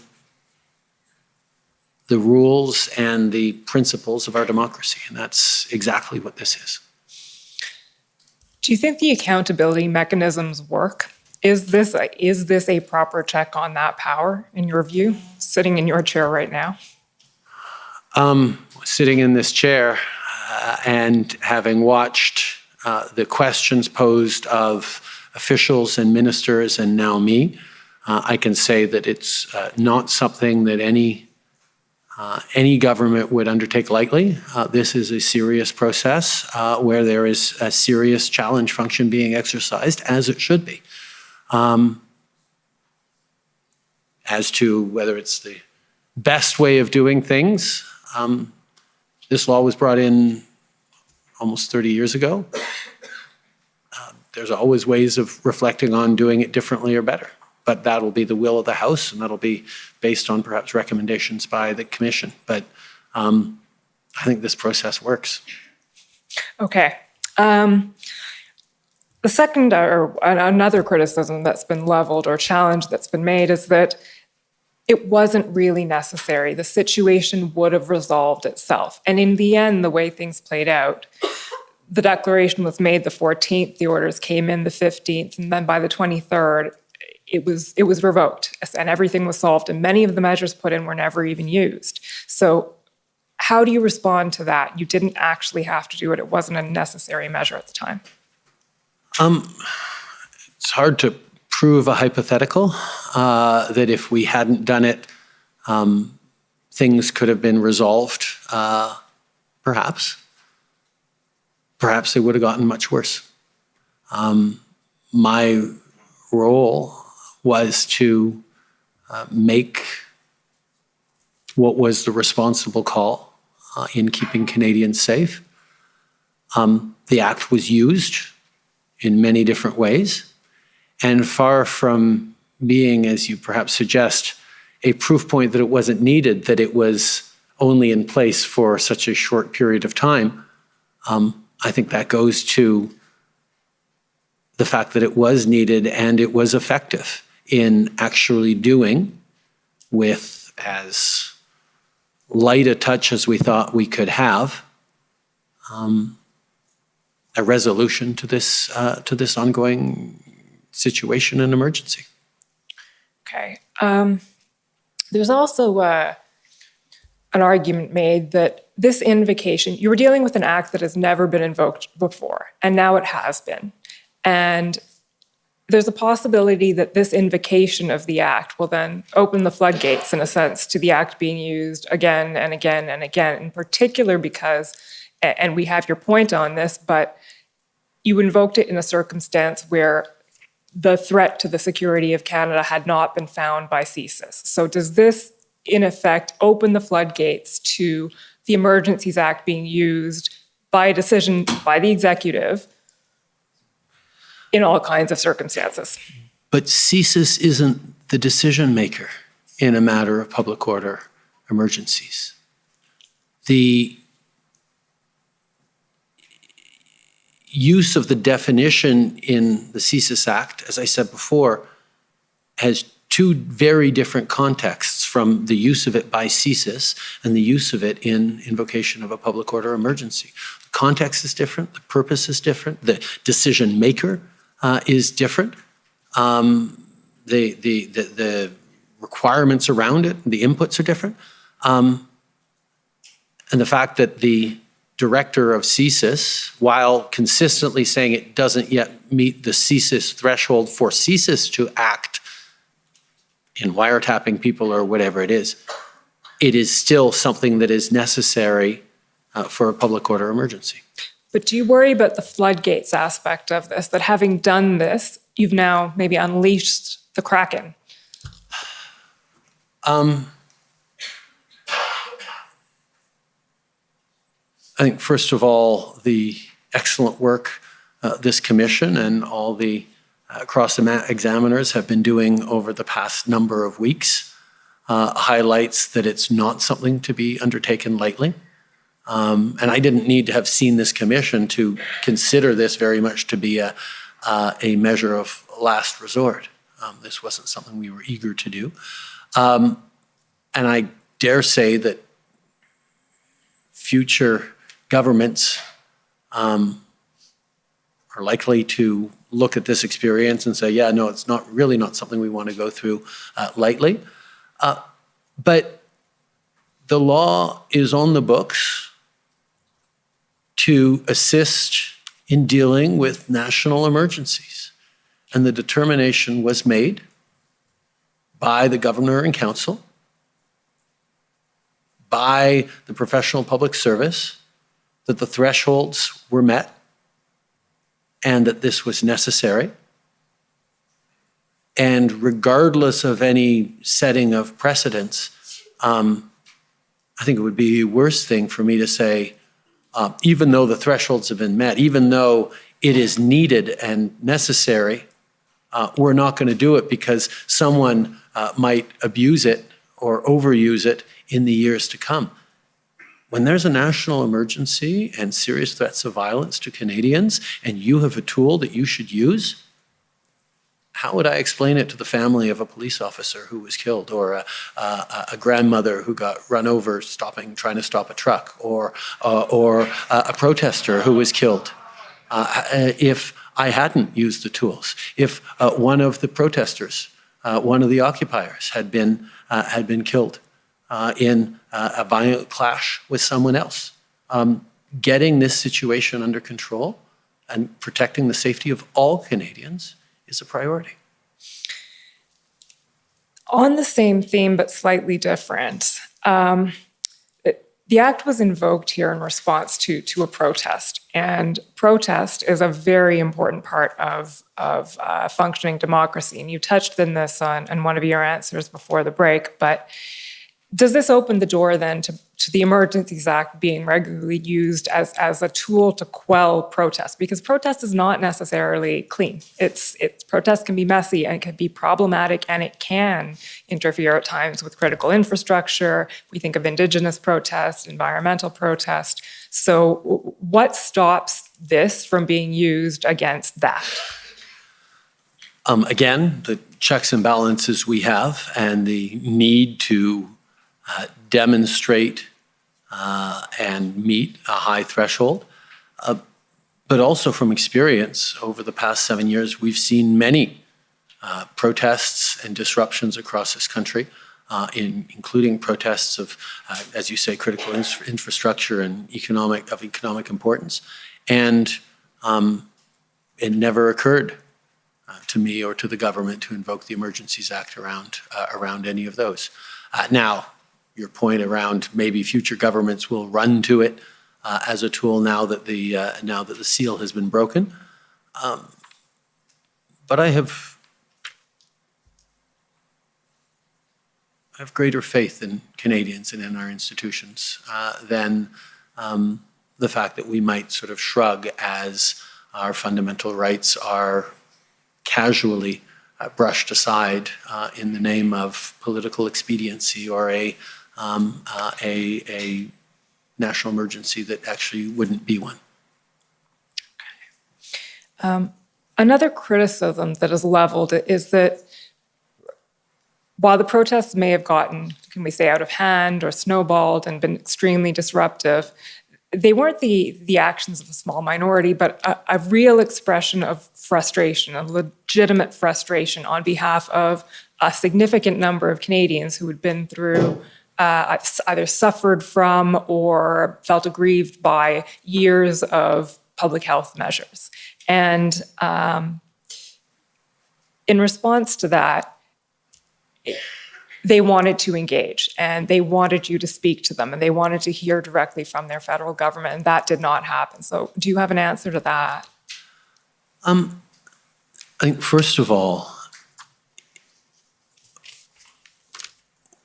the rules and the principles of our democracy. And that's exactly what this is. Do you think the accountability mechanisms work? Is this a proper check on that power, in your view, sitting in your chair right now? Sitting in this chair and having watched the questions posed of officials and ministers and now me, I can say that it's not something that any government would undertake lightly. This is a serious process where there is a serious challenge function being exercised, as it should be. As to whether it's the best way of doing things, this law was brought in almost 30 years ago. There's always ways of reflecting on doing it differently or better. But that'll be the will of the House, and that'll be based on perhaps recommendations by the Commission. But I think this process works. Okay. The second, or another criticism that's been leveled or challenge that's been made is that it wasn't really necessary. The situation would have resolved itself. And in the end, the way things played out, the declaration was made the 14th, the orders came in the 15th, and then by the 23rd, it was revoked and everything was solved, and many of the measures put in were never even used. So how do you respond to that? You didn't actually have to do it. It wasn't a necessary measure at the time. It's hard to prove a hypothetical that if we hadn't done it, things could have been resolved, perhaps. Perhaps they would have gotten much worse. My role was to make what was the responsible call in keeping Canadians safe. The Act was used in many different ways, and far from being, as you perhaps suggest, a proof point that it wasn't needed, that it was only in place for such a short period of time, I think that goes to the fact that it was needed and it was effective in actually doing, with as light a touch as we thought we could have, a resolution to this ongoing situation and emergency. Okay. There's also an argument made that this invocation, you were dealing with an act that has never been invoked before, and now it has been. And there's a possibility that this invocation of the act will then open the floodgates, in a sense, to the act being used again and again and again, in particular because, and we have your point on this, but you invoked it in a circumstance where the threat to the security of Canada had not been found by Thesis. So does this, in effect, open the floodgates to the Emergencies Act being used by a decision by the executive in all kinds of circumstances? But Thesis isn't the decision maker in a matter of public order emergencies. The use of the definition in the Thesis Act, as I said before, has two very different contexts from the use of it by CSIS and the use of it in invocation of a public order emergency. The context is different, the purpose is different, the decision maker is different. The requirements around it, the inputs are different. And the fact that the director of CSIS, while consistently saying it doesn't yet meet the CSIS threshold for CSIS to act in wiretapping people or whatever it is still something that is necessary for a public order emergency. But do you worry about the floodgates aspect of this, that having done this, you've now maybe unleashed the Kraken? I think, first of all, the excellent work this commission and all the cross-examiners have been doing over the past number of weeks highlights that it's not something to be undertaken lightly. And I didn't need to have seen this commission to consider this very much to be a measure of last resort. This wasn't something we were eager to do. And I dare say that future governments are likely to look at this experience and say, yeah, no, it's really not something we want to go through lightly. But the law is on the books to assist in dealing with national emergencies. And the determination was made by the governor and council, by the professional public service, that the thresholds were met and that this was necessary. And regardless of any setting of precedents, I think it would be a worse thing for me to say, even though the thresholds have been met, even though it is needed and necessary, we're not going to do it because someone might abuse it or overuse it in the years to come. When there's a national emergency and serious threats of violence to Canadians, and you have a tool that you should use, how would I explain it to the family of a police officer who was killed, or a grandmother who got run over trying to stop a truck, or a protester who was killed? If I hadn't used the tools, if one of the protesters, one of the occupiers had been killed in a violent clash with someone else, getting this situation under control and protecting the safety of all Canadians is a priority. On the same theme, but slightly different, the Act was invoked here in response to a protest, and protest is a very important part of functioning democracy. And you touched on this on one of your answers before the break, but does this open the door then to the Emergencies Act being regularly used as a tool to quell protest? Because protest is not necessarily clean. Protest can be messy and it can be problematic, and it can interfere at times with critical infrastructure. We think of Indigenous protest, environmental protest. So what stops this from being used against that? Again, the checks and balances we have and the need to demonstrate and meet a high threshold. But also from experience, over the past 7 years, we've seen many protests and disruptions across this country, including protests of, as you say, critical infrastructure and economic importance. And it never occurred to me or to the government to invoke the Emergencies Act around any of those. Now, your point around maybe future governments will run to it as a tool now that the seal has been broken. But I have greater faith in Canadians and in our institutions than the fact that we might sort of shrug as our fundamental rights are casually brushed aside in the name of political expediency or a national emergency that actually wouldn't be one. Another criticism that is leveled is that while the protests may have gotten, can we say, out of hand or snowballed and been extremely disruptive, they weren't the actions of a small minority, but a real expression of frustration, a legitimate frustration on behalf of a significant number of Canadians who had been through, either suffered from or felt aggrieved by years of public health measures. And in response to that, they wanted to engage, and they wanted you to speak to them, and they wanted to hear directly from their federal government, and that did not happen. So do you have an answer to that? I think, first of all,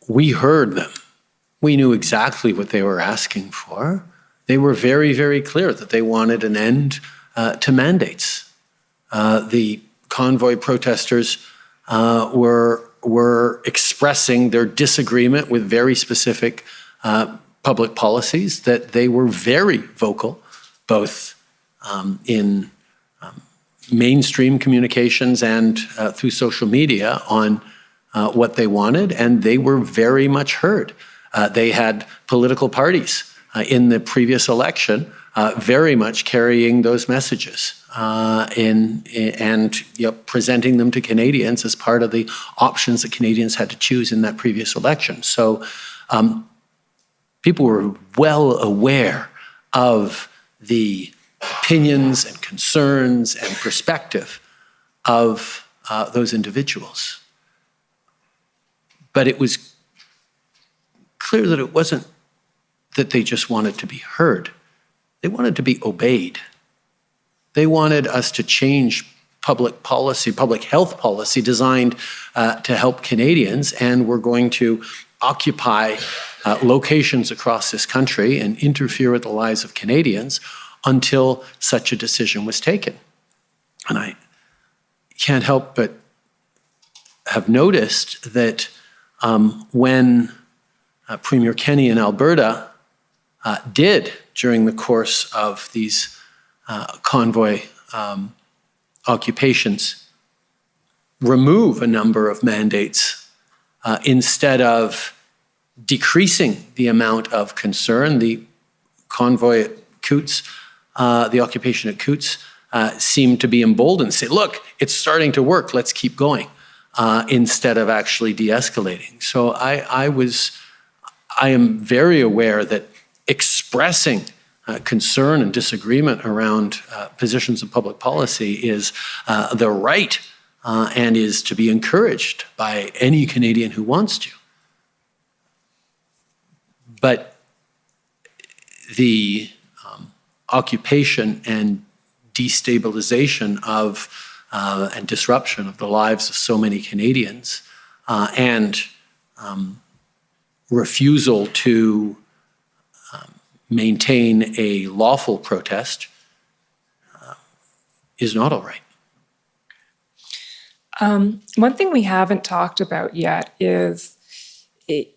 we heard them. We knew exactly what they were asking for. They were very, very clear that they wanted an end to mandates. The convoy protesters were expressing their disagreement with very specific public policies, that they were very vocal, both in mainstream communications and through social media on what they wanted, and they were very much heard. They had political parties in the previous election very much carrying those messages and presenting them to Canadians as part of the options that Canadians had to choose in that previous election. So people were well aware of the opinions and concerns and perspective of those individuals. But it was clear that it wasn't that they just wanted to be heard. They wanted to be obeyed. They wanted us to change public policy, public health policy designed to help Canadians, and we're going to occupy locations across this country and interfere with the lives of Canadians until such a decision was taken. And I can't help but have noticed that when Premier Kenney in Alberta did, during the course of these convoy occupations, remove a number of mandates instead of decreasing the amount of concern. The convoy at Coutts, the occupation at Coutts, seemed to be emboldened, say, look, it's starting to work, let's keep going, instead of actually de-escalating. So I am very aware that expressing concern and disagreement around positions of public policy is the right and is to be encouraged by any Canadian who wants to. But the occupation and destabilization of and disruption of the lives of so many Canadians and refusal to maintain a lawful protest is not all right. One thing we haven't talked about yet is, I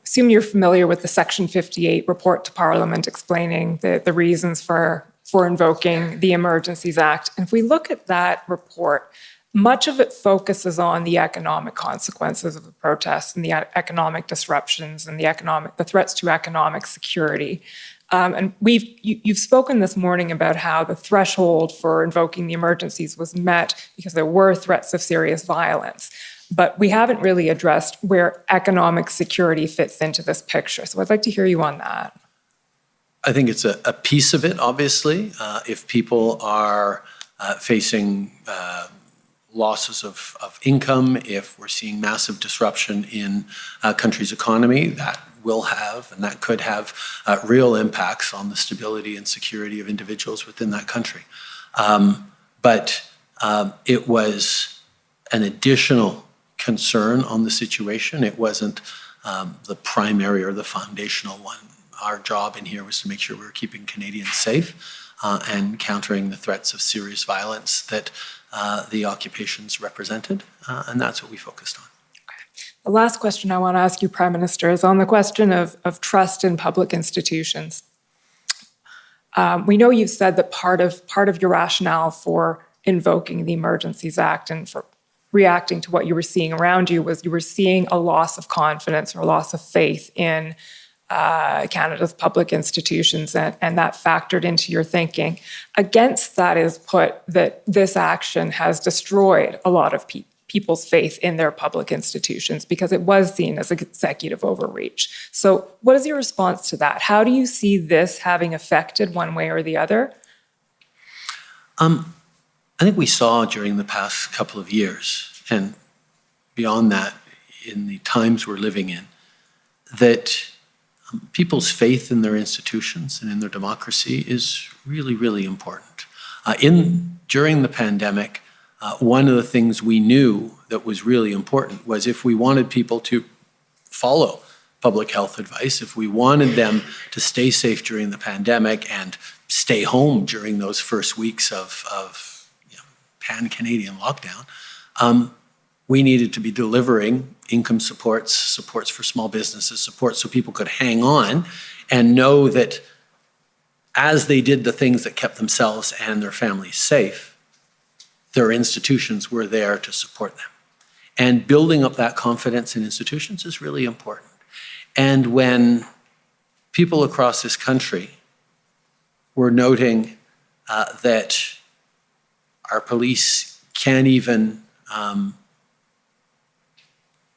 assume you're familiar with the Section 58 report to Parliament explaining the reasons for invoking the Emergencies Act. And if we look at that report, much of it focuses on the economic consequences of the protests and the economic disruptions and the threats to economic security. And you've spoken this morning about how the threshold for invoking the emergencies was met because there were threats of serious violence. But we haven't really addressed where economic security fits into this picture. So I'd like to hear you on that. I think it's a piece of it, obviously. If people are facing losses of income, if we're seeing massive disruption in a country's economy, that will have and that could have real impacts on the stability and security of individuals within that country. But it was an additional concern on the situation. It wasn't the primary or the foundational one. Our job in here was to make sure we were keeping Canadians safe and countering the threats of serious violence that the occupations represented, and that's what we focused on. The last question I want to ask you, Prime Minister, is on the question of trust in public institutions. We know you've said that part of your rationale for invoking the Emergencies Act and for reacting to what you were seeing around you was you were seeing a loss of confidence or a loss of faith in Canada's public institutions, and that factored into your thinking. Against that is put that this action has destroyed a lot of people's faith in their public institutions because it was seen as executive overreach. So what is your response to that? How do you see this having affected one way or the other? I think we saw during the past couple of years, and beyond that, in the times we're living in, that people's faith in their institutions and in their democracy is really, really important. During the pandemic, one of the things we knew that was really important was if we wanted people to follow public health advice, if we wanted them to stay safe during the pandemic and stay home during those first weeks of pan-Canadian lockdown, we needed to be delivering income supports for small businesses, support so people could hang on and know that as they did the things that kept themselves and their families safe, their institutions were there to support them. And building up that confidence in institutions is really important. And when people across this country were noting that our police can't even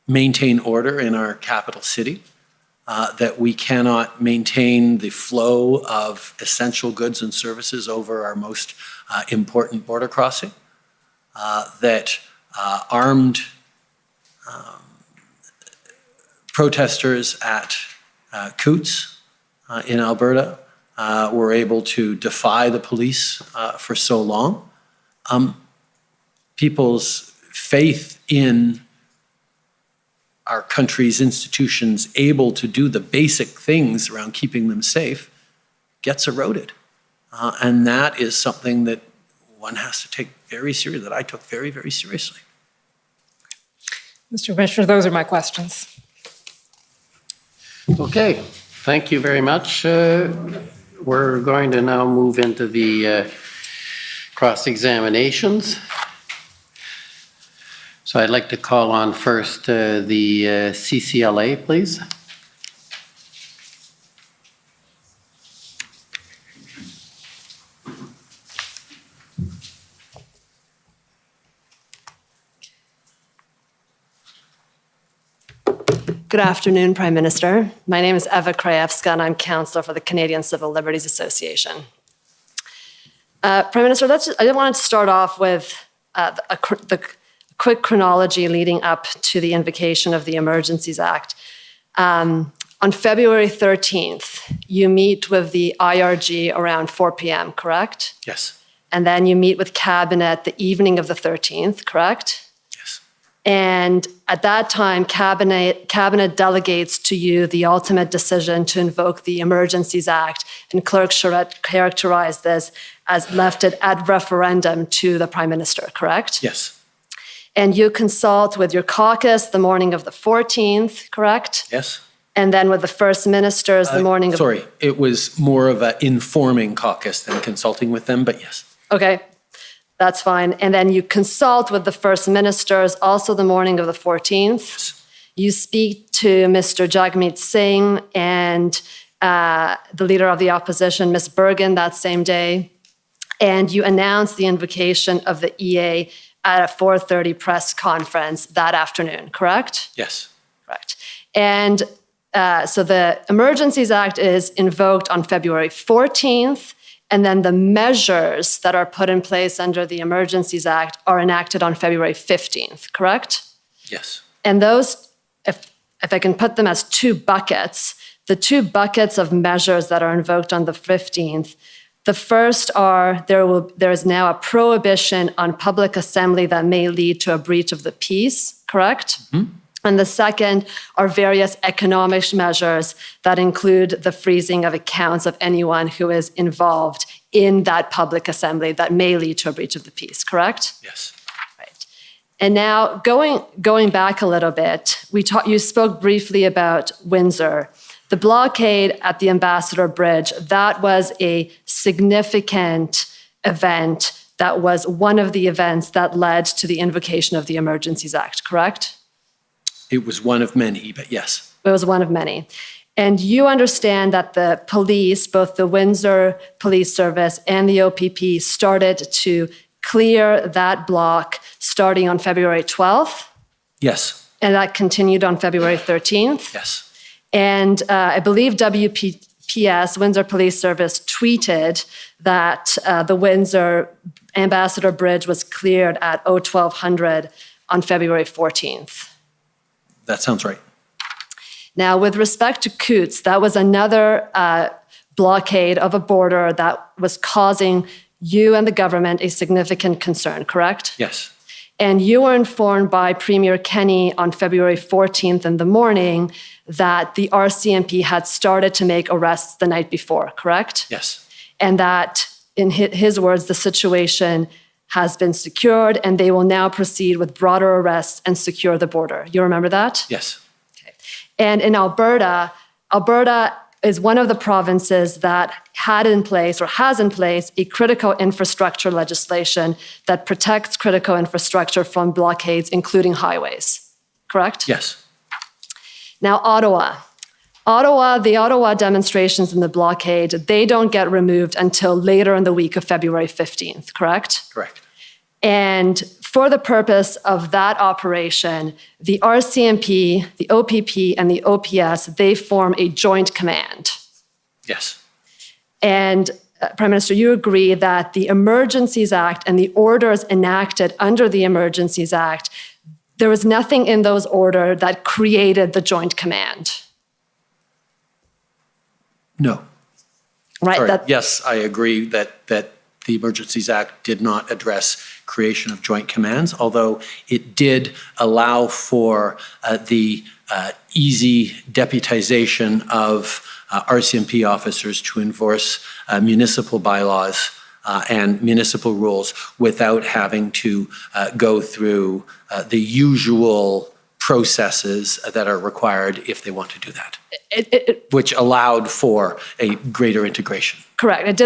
maintain order in our capital city, that we cannot maintain the flow of essential goods and services over our most important border crossing, that armed protesters at Coots in Alberta were able to defy the police for so long. People's faith in our country's institutions able to do the basic things around keeping them safe gets eroded. And that is something that one has to take very seriously, that I took very, very seriously. Mr. Commissioner, those are my questions. Okay, thank you very much. We're going to now move into the cross-examinations. So I'd like to call on first the CCLA, please. Good afternoon, Prime Minister. My name is Eva Krajewska, and I'm Councillor for the Canadian Civil Liberties Association. Prime Minister, I wanted to start off with the quick chronology leading up to the invocation of the Emergencies Act. On February 13th, you meet with the IRG around 4 p.m., correct? Yes. And then you meet with Cabinet the evening of the 13th, correct? And at that time, Cabinet delegates to you the ultimate decision to invoke the Emergencies Act, and Clerk Charette characterized this as left it ad referendum to the Prime Minister, correct? Yes. And you consult with your caucus the morning of the 14th, correct? Yes. And then with the First Ministers the morning of... Sorry, it was more of an informing caucus than consulting with them, but yes. Okay. That's fine. And then you consult with the First Ministers also the morning of the 14th. You speak to Mr. Jagmeet Singh and the Leader of the Opposition, Ms. Bergen, that same day. And you announce the invocation of the EA at a 4:30 press conference that afternoon, correct? Yes. Correct. And so the Emergencies Act is invoked on February 14th. And then the measures that are put in place under the Emergencies Act are enacted on February 15th, correct? Yes. And those, if I can put them as two buckets, the two buckets of measures that are invoked on the 15th, the first are there is now a prohibition on public assembly that may lead to a breach of the peace, correct? Mm-hmm. And the second are various economic measures that include the freezing of accounts of anyone who is involved in that public assembly that may lead to a breach of the peace, correct? Yes. Right. And now going back a little bit, you spoke briefly about Windsor. The blockade at the Ambassador Bridge, that was a significant event that was one of the events that led to the invocation of the Emergencies Act, correct? It was one of many, but yes. It was one of many. And you understand that the police, both the Windsor Police Service and the OPP, started to clear that block starting on February 12th? Yes. And that continued on February 13th? Yes. And I believe WPS, Windsor Police Service, tweeted that the Windsor Ambassador Bridge was cleared at 1200 on February 14th. That sounds right. Now, with respect to Coutts, that was another blockade of a border that was causing you and the government a significant concern, correct? Yes. And you were informed by Premier Kenney on February 14th in the morning that the RCMP had started to make arrests the night before, correct? Yes. And that, in his words, the situation has been secured and they will now proceed with broader arrests and secure the border. You remember that? Yes. And in Alberta is one of the provinces that had in place or has in place a critical infrastructure legislation that protects critical infrastructure from blockades, including highways, correct? Yes. Now, the Ottawa demonstrations and the blockade, they don't get removed until later in the week of February 15th, correct? Correct. And for the purpose of that operation, the RCMP, the OPP, and the OPS, they form a joint command. Yes. And Prime Minister, you agree that the Emergencies Act and the orders enacted under the Emergencies Act, there was nothing in those orders that created the joint command. No. Right. Sorry. Yes, I agree that the Emergencies Act did not address creation of joint commands, although it did allow for the easy deputization of RCMP officers to enforce municipal bylaws and municipal rules without having to go through the usual processes that are required if they want to do that, which allowed for a greater integration. Correct.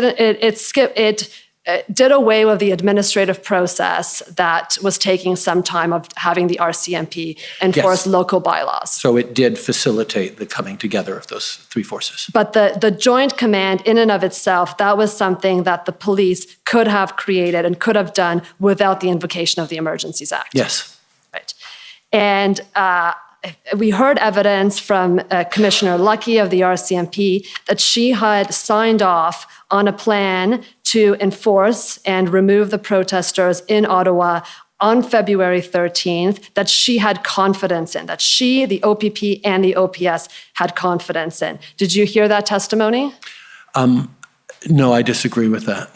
It did away with the administrative process that was taking some time of having the RCMP enforce local bylaws. So it did facilitate the coming together of those three forces. But the joint command in and of itself, that was something that the police could have created and could have done without the invocation of the Emergencies Act. Yes. Right. And we heard evidence from Commissioner Lucky of the RCMP that she had signed off on a plan to enforce and remove the protesters in Ottawa on February 13th, that she had confidence in, that she, the OPP, and the OPS had confidence in. Did you hear that testimony? No, I disagree with that.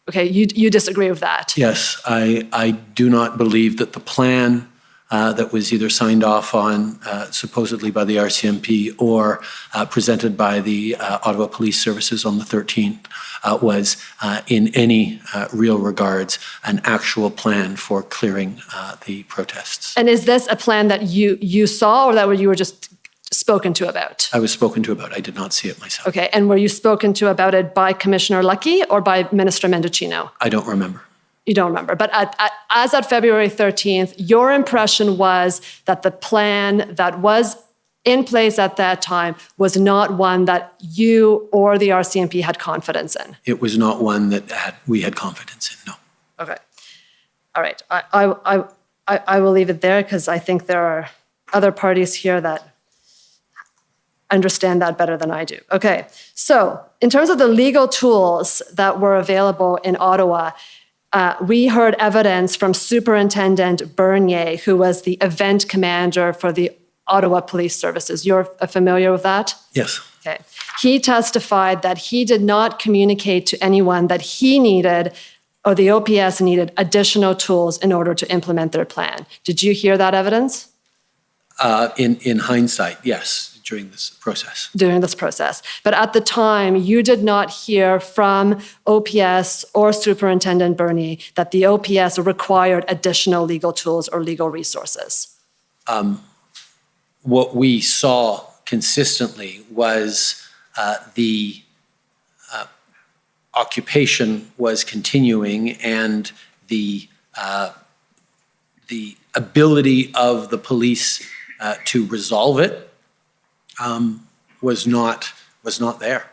Okay, you disagree with that? Yes, I do not believe that the plan that was either signed off on supposedly by the RCMP or presented by the Ottawa Police Services on the 13th was in any real regards an actual plan for clearing the protests. And is this a plan that you saw or that you were just spoken to about? I was spoken to about. I did not see it myself. Okay, and were you spoken to about it by Commissioner Lucky or by Minister Mendocino? I don't remember. You don't remember. But as at February 13th, your impression was that the plan that was in place at that time was not one that you or the RCMP had confidence in. It was not one that we had confidence in, no. Okay. All right. I will leave it there because I think there are other parties here that understand that better than I do. Okay. So in terms of the legal tools that were available in Ottawa, we heard evidence from Superintendent Bernier, who was the event commander for the Ottawa Police Services. You're familiar with that? Yes. Okay. He testified that he did not communicate to anyone that he needed or the OPS needed additional tools in order to implement their plan. Did you hear that evidence? In hindsight, yes. During this process. But at the time, you did not hear from OPS or Superintendent Bernier that the OPS required additional legal tools or legal resources. What we saw consistently was the occupation was continuing and the ability of the police to resolve it was not there.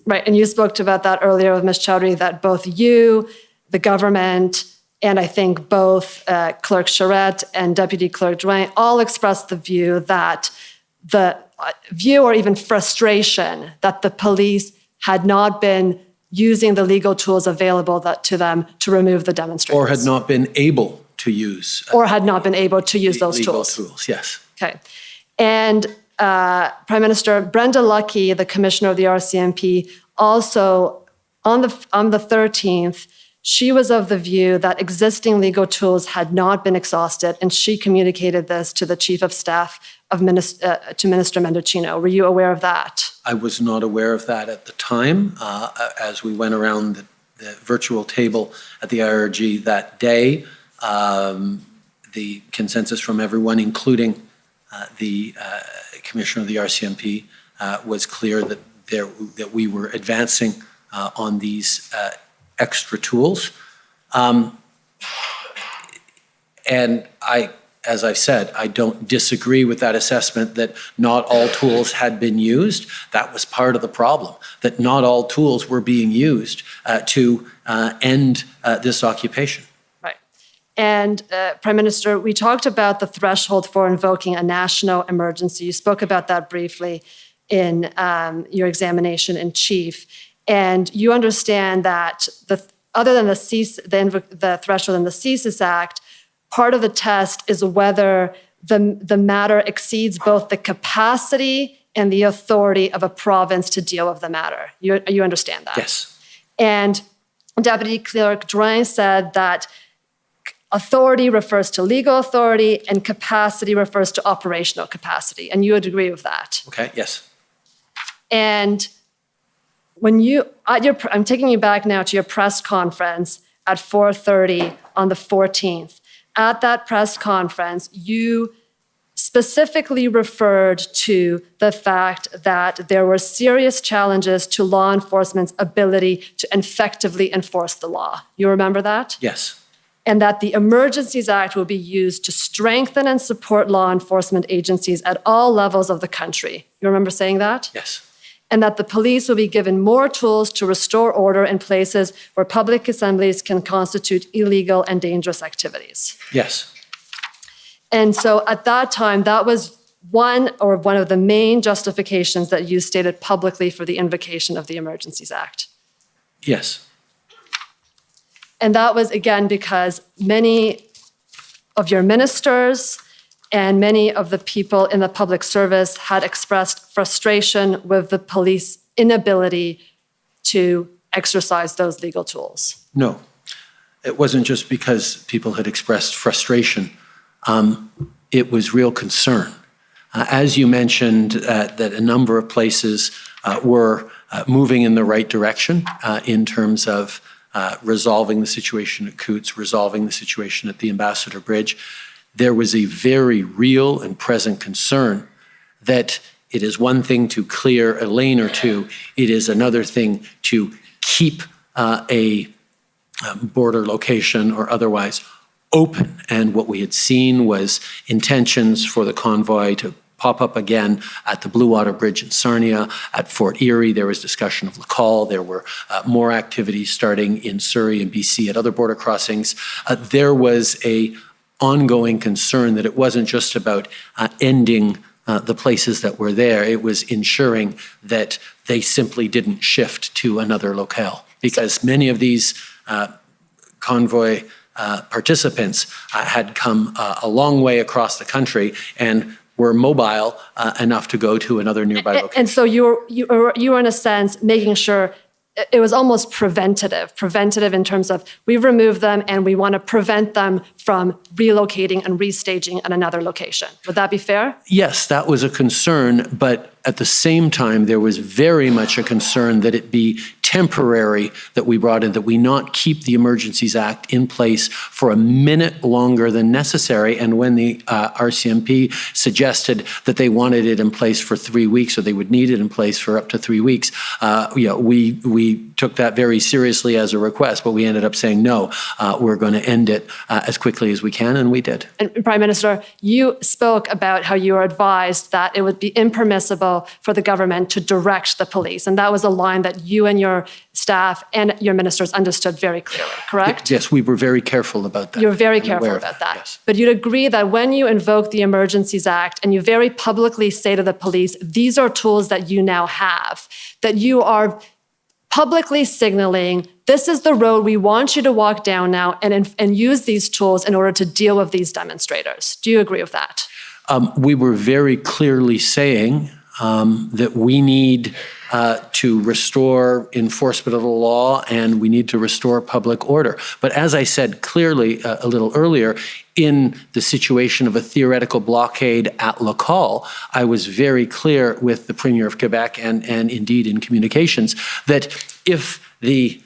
Right, and you spoke about that earlier with Ms. Chowdhury, that both you, the government, and I think both Clerk Charette and Deputy Clerk Drouin all expressed the view that the view or even frustration that the police had not been using the legal tools available to them to remove the demonstrators. Or had not been able to use. Or had not been able to use those legal tools. Yes. Okay. And Prime Minister Brenda Lucki, the Commissioner of the RCMP, also on the 13th, she was of the view that existing legal tools had not been exhausted, and she communicated this to the Chief of Staff to Minister Mendocino. Were you aware of that? I was not aware of that at the time. As we went around the virtual table at the IRG that day, the consensus from everyone, including the Commissioner of the RCMP, was clear that we were advancing on these extra tools. And as I said, I don't disagree with that assessment that not all tools had been used. That was part of the problem, that not all tools were being used to end this occupation. Right. And Prime Minister, we talked about the threshold for invoking a national emergency. You spoke about that briefly in your examination in chief. And you understand that other than the threshold in the Thesis Act, part of the test is whether the matter exceeds both the capacity and the authority of a province to deal with the matter. You understand that? Yes. And Deputy Clerk Drouin said that authority refers to legal authority and capacity refers to operational capacity. And you would agree with that? Okay, yes. And when I'm taking you back now to your press conference at 4:30 on the 14th. At that press conference, you specifically referred to the fact that there were serious challenges to law enforcement's ability to effectively enforce the law. You remember that? Yes. And that the Emergencies Act will be used to strengthen and support law enforcement agencies at all levels of the country. You remember saying that? Yes. And that the police will be given more tools to restore order in places where public assemblies can constitute illegal and dangerous activities. Yes. And so at that time, that was one of the main justifications that you stated publicly for the invocation of the Emergencies Act. Yes. And that was, again, because many of your ministers and many of the people in the public service had expressed frustration with the police inability to exercise those legal tools. No, it wasn't just because people had expressed frustration. It was real concern. As you mentioned, that a number of places were moving in the right direction in terms of resolving the situation at Coutts, resolving the situation at the Ambassador Bridge. There was a very real and present concern that it is one thing to clear a lane or two, it is another thing to keep a border location or otherwise open. And what we had seen was intentions for the convoy to pop up again at the Blue Water Bridge in Sarnia. At Fort Erie, there was discussion of Lacal. There were more activities starting in Surrey and BC at other border crossings. There was a ongoing concern that it wasn't just about ending the places that were there. It was ensuring that they simply didn't shift to another locale, because many of these convoy participants had come a long way across the country and were mobile enough to go to another nearby location. And so you were in a sense making sure it was almost preventative in terms of we remove them and we want to prevent them from relocating and restaging at another location. Would that be fair? Yes, that was a concern, but at the same time, there was very much a concern that it be temporary that we brought in, that we not keep the Emergencies Act in place for a minute longer than necessary. And when the RCMP suggested that they wanted it in place for 3 weeks, or they would need it in place for up to 3 weeks, we took that very seriously as a request, but we ended up saying, no, we're going to end it as quickly as we can, and we did. And Prime Minister, you spoke about how you were advised that it would be impermissible for the government to direct the police, and that was a line that you and your staff and your ministers understood very clearly, correct? Yes, we were very careful about that. You're very careful about that. Yes. But you'd agree that when you invoke the Emergencies Act and you very publicly say to the police, these are tools that you now have, that you are publicly signaling, this is the road we want you to walk down now, and use these tools in order to deal with these demonstrators. Do you agree with that? We were very clearly saying that we need to restore enforcement of the law, and we need to restore public order. But as I said clearly a little earlier, in the situation of a theoretical blockade at H.A.I.L, I was very clear with the Premier of Quebec and indeed in communications that if the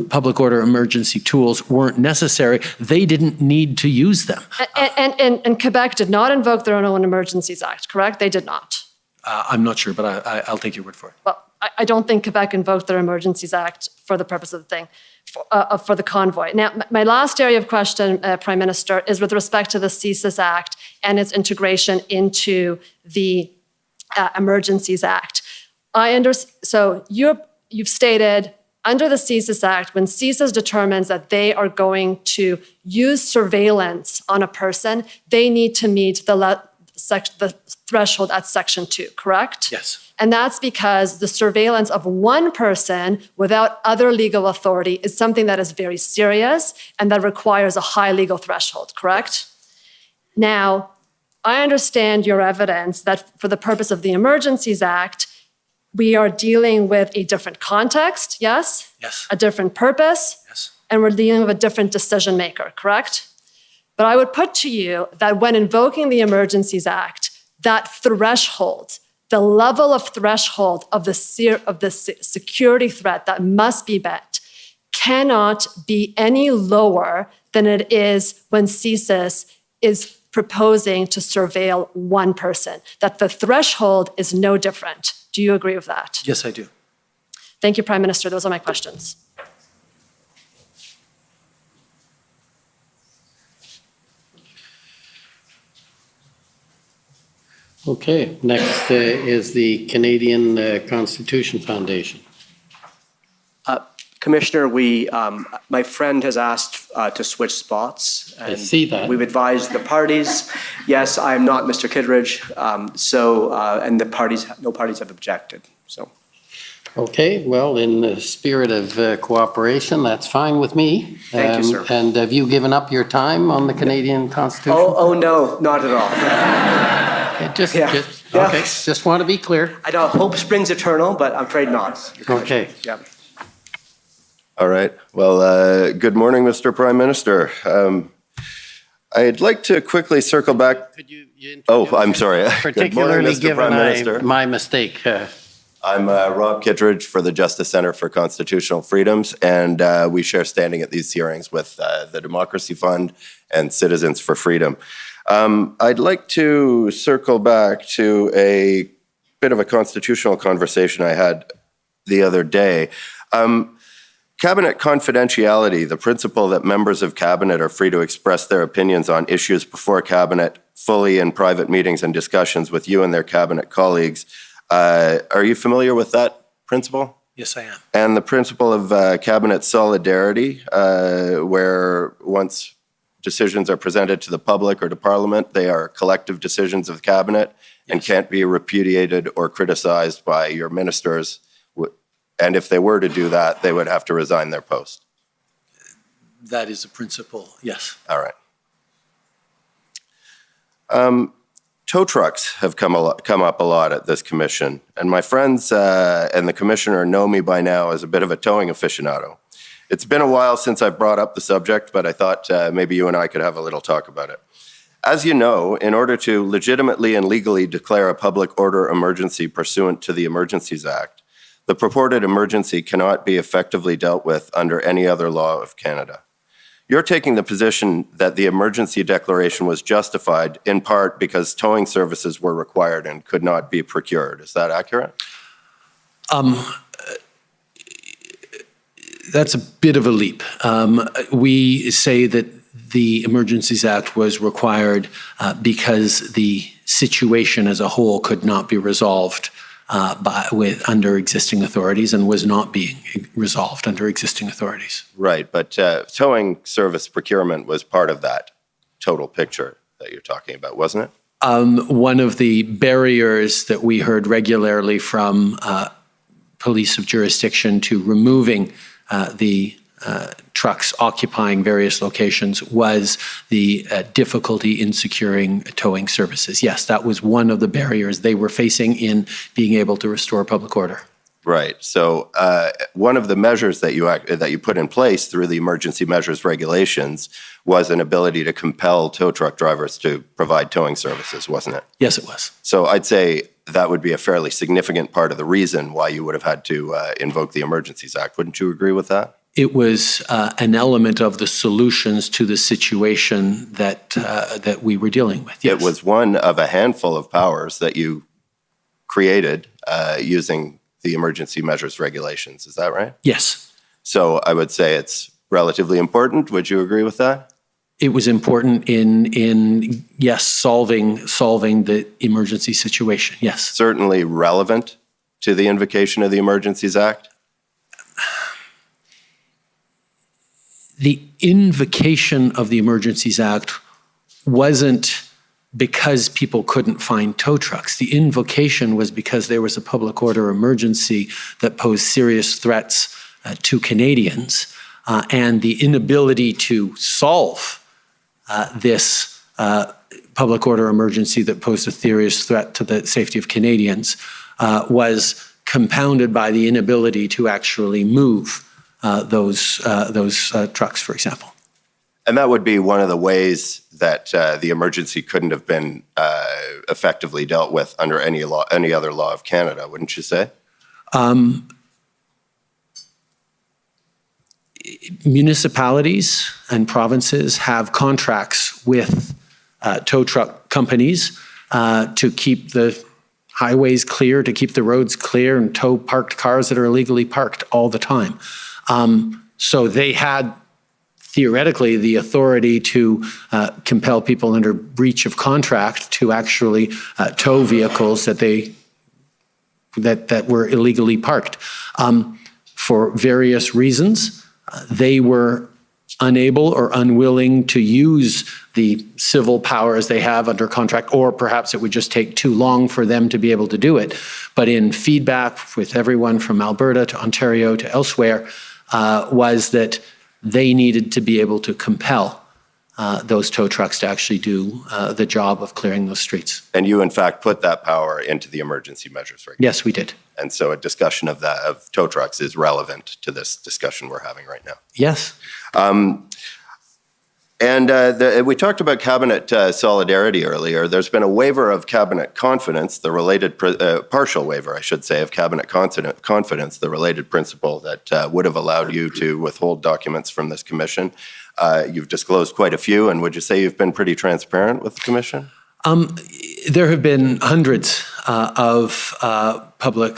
public order emergency tools weren't necessary, they didn't need to use them. And Quebec did not invoke their own Emergencies Act, correct? They did not. I'm not sure, but I'll take your word for it. Well, I don't think Quebec invoked their Emergencies Act for the purpose of the thing, for the convoy. Now, my last area of question, Prime Minister, is with respect to the Thesis Act and its integration into the Emergencies Act. So you've stated under the Thesis Act, when Thesis determines that they are going to use surveillance on a person, they need to meet the threshold at Section 2, correct? Yes. And that's because the surveillance of one person without other legal authority is something that is very serious and that requires a high legal threshold, correct? Now, I understand your evidence that for the purpose of the Emergencies Act, we are dealing with a different context, yes? Yes. A different purpose? Yes. And we're dealing with a different decision maker, correct? But I would put to you that when invoking the Emergencies Act, that threshold, the level of threshold of the security threat that must be met cannot be any lower than it is when Thesis is proposing to surveil one person, that the threshold is no different. Do you agree with that? Yes, I do. Thank you, Prime Minister. Those are my questions. Okay, next is the Canadian Constitution Foundation. Commissioner, my friend has asked to switch spots. I see that. We've advised the parties. Yes, I am not Mr. Kittredge, and no parties have objected. So. Okay, well, in the spirit of cooperation, that's fine with me. Thank you, sir. And have you given up your time on the Canadian Constitution? Oh no, not at all. Just want to be clear. I know hope springs eternal, but I'm afraid not. Okay. Yeah. All right. Well, good morning, Mr. Prime Minister. I'd like to quickly circle back. Could you I'm sorry. Particularly morning, given my mistake. I'm Rob Kittredge for the Justice Center for Constitutional Freedoms, and we share standing at these hearings with the Democracy Fund and Citizens for Freedom. I'd like to circle back to a bit of a constitutional conversation I had the other day. Cabinet confidentiality, the principle that members of Cabinet are free to express their opinions on issues before Cabinet fully in private meetings and discussions with you and their Cabinet colleagues. Are you familiar with that principle? Yes, I am. And the principle of Cabinet solidarity, where once decisions are presented to the public or to Parliament, they are collective decisions of Cabinet and can't be repudiated or criticized by your ministers. And if they were to do that, they would have to resign their post. That is a principle, yes. All right. Tow trucks have come up a lot at this commission, and my friends and the commissioner know me by now as a bit of a towing aficionado. It's been a while since I've brought up the subject, but I thought maybe you and I could have a little talk about it. As you know, in order to legitimately and legally declare a public order emergency pursuant to the Emergencies Act, the purported emergency cannot be effectively dealt with under any other law of Canada. You're taking the position that the emergency declaration was justified in part because towing services were required and could not be procured. Is that accurate? That's a bit of a leap. We say that the Emergencies Act was required because the situation as a whole could not be resolved under existing authorities and was not being resolved under existing authorities. Right, but towing service procurement was part of that total picture that you're talking about, wasn't it? One of the barriers that we heard regularly from police of jurisdiction to removing the trucks occupying various locations was the difficulty in securing towing services. Yes, that was one of the barriers they were facing in being able to restore public order. Right. So one of the measures that you put in place through the emergency measures regulations was an ability to compel tow truck drivers to provide towing services, wasn't it? Yes, it was. So I'd say that would be a fairly significant part of the reason why you would have had to invoke the Emergencies Act. Wouldn't you agree with that? It was an element of the solutions to the situation that we were dealing with. Yes. It was one of a handful of powers that you created using the emergency measures regulations. Is that right? Yes. So I would say it's relatively important. Would you agree with that? It was important in yes, solving the emergency situation. Yes. Certainly relevant to the invocation of the Emergencies Act? The invocation of the Emergencies Act wasn't because people couldn't find tow trucks. The invocation was because there was a public order emergency that posed serious threats to Canadians, and the inability to solve this public order emergency that posed a serious threat to the safety of Canadians was compounded by the inability to actually move those trucks, for example. And that would be one of the ways that the emergency couldn't have been effectively dealt with under any other law of Canada, wouldn't you say? Municipalities and provinces have contracts with tow truck companies to keep the highways clear, to keep the roads clear, and tow parked cars that are illegally parked all the time. So they had theoretically the authority to compel people under breach of contract to actually tow vehicles that were illegally parked. For various reasons, they were unable or unwilling to use the civil powers they have under contract, or perhaps it would just take too long for them to be able to do it. But in feedback with everyone from Alberta to Ontario to elsewhere, was that they needed to be able to compel those tow trucks to actually do the job of clearing those streets. And you, in fact, put that power into the emergency measures regulation. Yes, we did. And so a discussion of tow trucks is relevant to this discussion we're having right now. Yes. We talked about cabinet solidarity earlier. There's been a waiver of cabinet confidence, the related partial waiver, I should say, of cabinet confidence, the related principle that would have allowed you to withhold documents from this commission. You've disclosed quite a few, and would you say you've been pretty transparent with the commission? There have been hundreds of public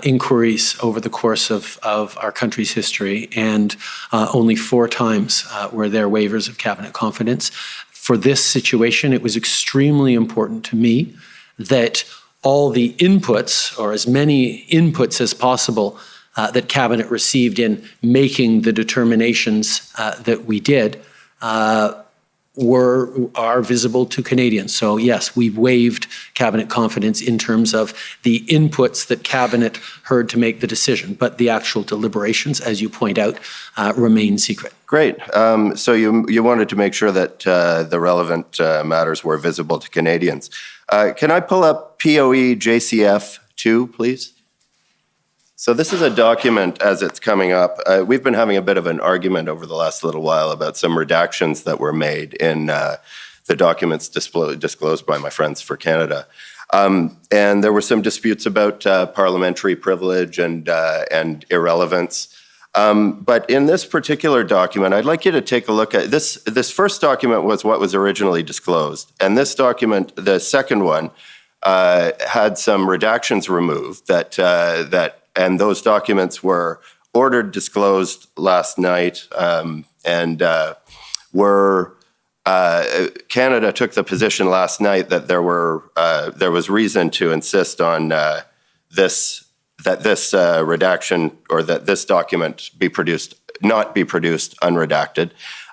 inquiries over the course of our country's history, and only 4 times were there waivers of cabinet confidence. For this situation, it was extremely important to me that all the inputs, or as many inputs as possible, that cabinet received in making the determinations that we did are visible to Canadians. So yes, we waived cabinet confidence in terms of the inputs that cabinet heard to make the decision, but the actual deliberations, as you point out, remain secret. Great. So you wanted to make sure that the relevant matters were visible to Canadians. Can I pull up POE JCF 2, please? So this is a document as it's coming up. We've been having a bit of an argument over the last little while about some redactions that were made in the the documents disclosed by my friends for Canada. And there were some disputes about parliamentary privilege and irrelevance. But in this particular document, I'd like you to take a look at this. This first document was what was originally disclosed. And this document, the second one, had some redactions removed and those documents were ordered disclosed last night Canada took the position last night that there was reason to insist on this redaction, or that this document not be produced unredacted.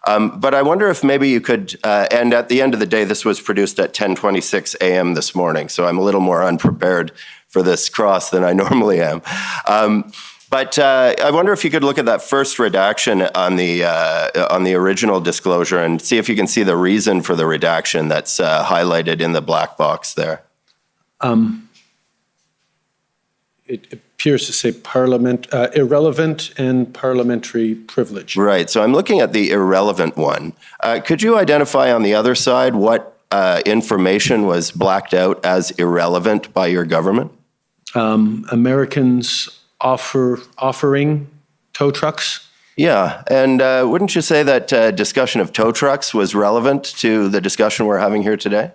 But I wonder if maybe you could, and at the end of the day, this was produced at 10:26 a.m. this morning, so I'm a little more unprepared for this cross than I normally am. But I wonder if you could look at that first redaction on the original disclosure and see if you can see the reason for the redaction that's highlighted in the black box there. It appears to say irrelevant and parliamentary privilege. Right. So I'm looking at the irrelevant one. Could you identify on the other side what information was blacked out as irrelevant by your government? Americans offering tow trucks. Yeah, and wouldn't you say that discussion of tow trucks was relevant to the discussion we're having here today?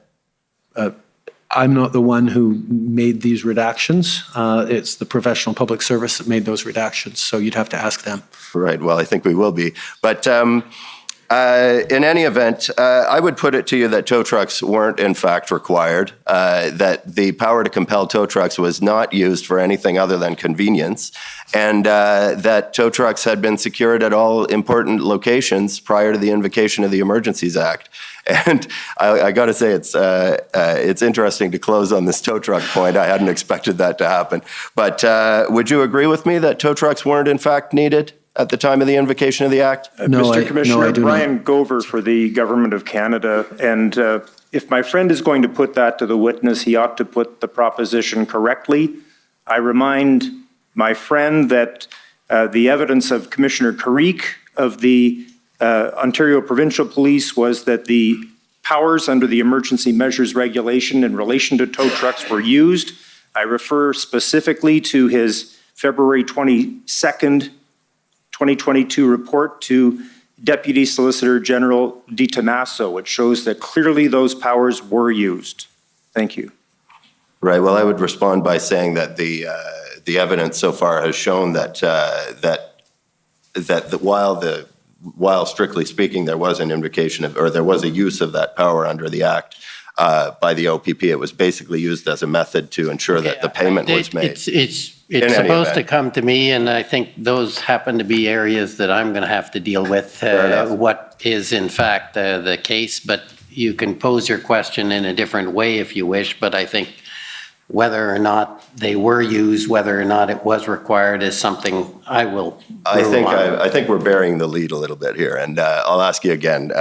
I'm not the one who made these redactions. It's the professional public service that made those redactions, so you'd have to ask them. Right, well, I think we will be. But in any event, I would put it to you that tow trucks weren't in fact required, that the power to compel tow trucks was not used for anything other than convenience, and that tow trucks had been secured at all important locations prior to the invocation of the Emergencies Act. And I got to say, it's interesting to close on this tow truck point. I hadn't expected that to happen. But would you agree with me that tow trucks weren't in fact needed at the time of the invocation of the Act? Mr. Commissioner, Brian Gover for the Government of Canada. And if my friend is going to put that to the witness, he ought to put the proposition correctly. I remind my friend that the evidence of Commissioner Carrick of the Ontario Provincial Police was that the powers under the Emergency Measures Regulation in relation to tow trucks were used. I refer specifically to his February 22nd, 2022 report to Deputy Solicitor General Di Tommaso, which shows that clearly those powers were used. Thank you. Right. Well, I would respond by saying that the evidence so far has shown that while strictly speaking there was an invocation of, or there was a use of that power under the Act by the OPP, it was basically used as a method to ensure that the payment was made. It's supposed to come to me, and I think those happen to be areas that I'm going to have to deal with, what is in fact the case. But you can pose your question in a different way if you wish, but I think whether or not they were used, whether or not it was required is something I will rule on. I think we're bearing the lead a little bit here, and I'll ask you again.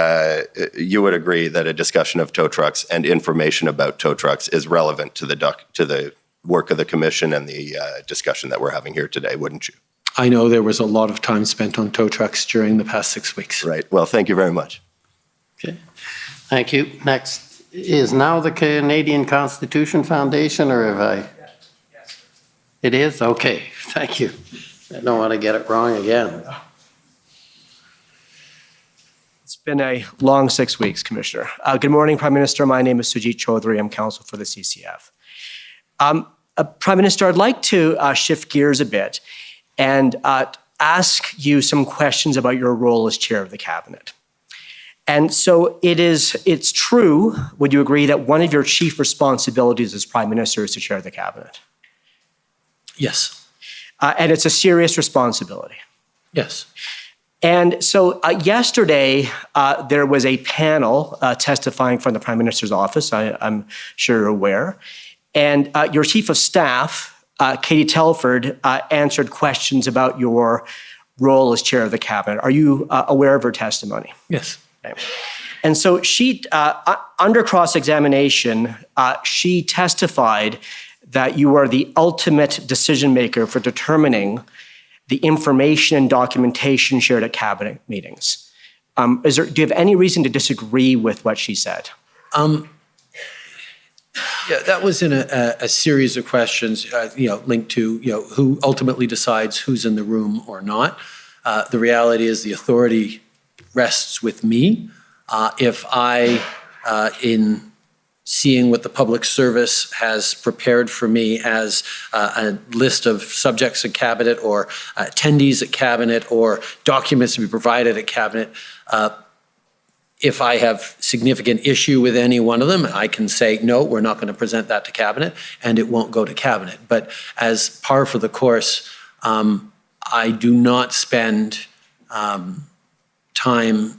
You would agree that a discussion of tow trucks and information about tow trucks is relevant to the work of the Commission and the discussion that we're having here today, wouldn't you? I know there was a lot of time spent on tow trucks during the past 6 weeks. Right. Well, thank you very much. Okay. Thank you. Next is now the Canadian Constitution Foundation, or have I? Yes. It is? Okay. Thank you. I don't want to get it wrong again. It's been a long 6 weeks, Commissioner. Good morning, Prime Minister. My name is Sujit Chaudhary. I'm counsel for the CCF. Prime Minister, I'd like to shift gears a bit and ask you some questions about your role as chair of the cabinet. And so it's true, would you agree, that one of your chief responsibilities as Prime Minister is to chair the cabinet? Yes. And it's a serious responsibility. Yes. And so yesterday, there was a panel testifying from the Prime Minister's office, I'm sure you're aware. And your chief of staff, Katie Telford, answered questions about your role as chair of the cabinet. Are you aware of her testimony? Yes. Okay. And so she, under cross-examination, she testified that you are the ultimate decision maker for determining the information and documentation shared at cabinet meetings. Do you have any reason to disagree with what she said? Yeah, that was in a series of questions, linked to, who ultimately decides who's in the room or not. The reality is the authority rests with me. If I, in seeing what the public service has prepared for me as a list of subjects at cabinet or attendees at cabinet or documents to be provided at cabinet, if I have significant issue with any one of them, I can say, no, we're not going to present that to cabinet, and it won't go to cabinet. But as par for the course, I do not spend time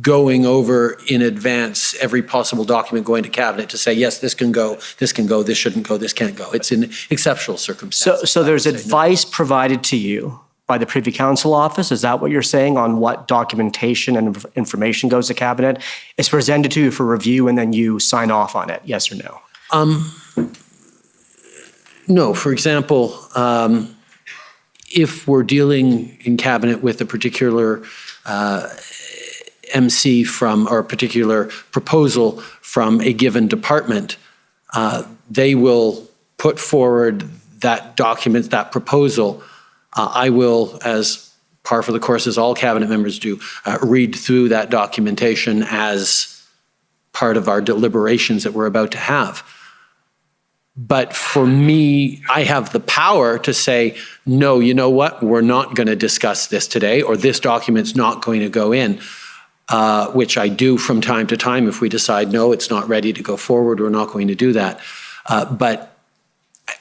going over in advance every possible document going to cabinet to say, yes, this can go, this shouldn't go, this can't go. It's in exceptional circumstances. So there's advice provided to you by the Privy Council office? Is that what you're saying on what documentation and information goes to cabinet? It's presented to you for review and then you sign off on it, yes or no? No. For example, if we're dealing in cabinet with a particular MC from, or a particular proposal from a given department, they will put forward that document, that proposal. I will, as par for the course, as all cabinet members do, read through that documentation as part of our deliberations that we're about to have. But for me, I have the power to say, no, you know what, we're not going to discuss this today, or this document's not going to go in, which I do from time to time. If we decide, no, it's not ready to go forward, we're not going to do that. But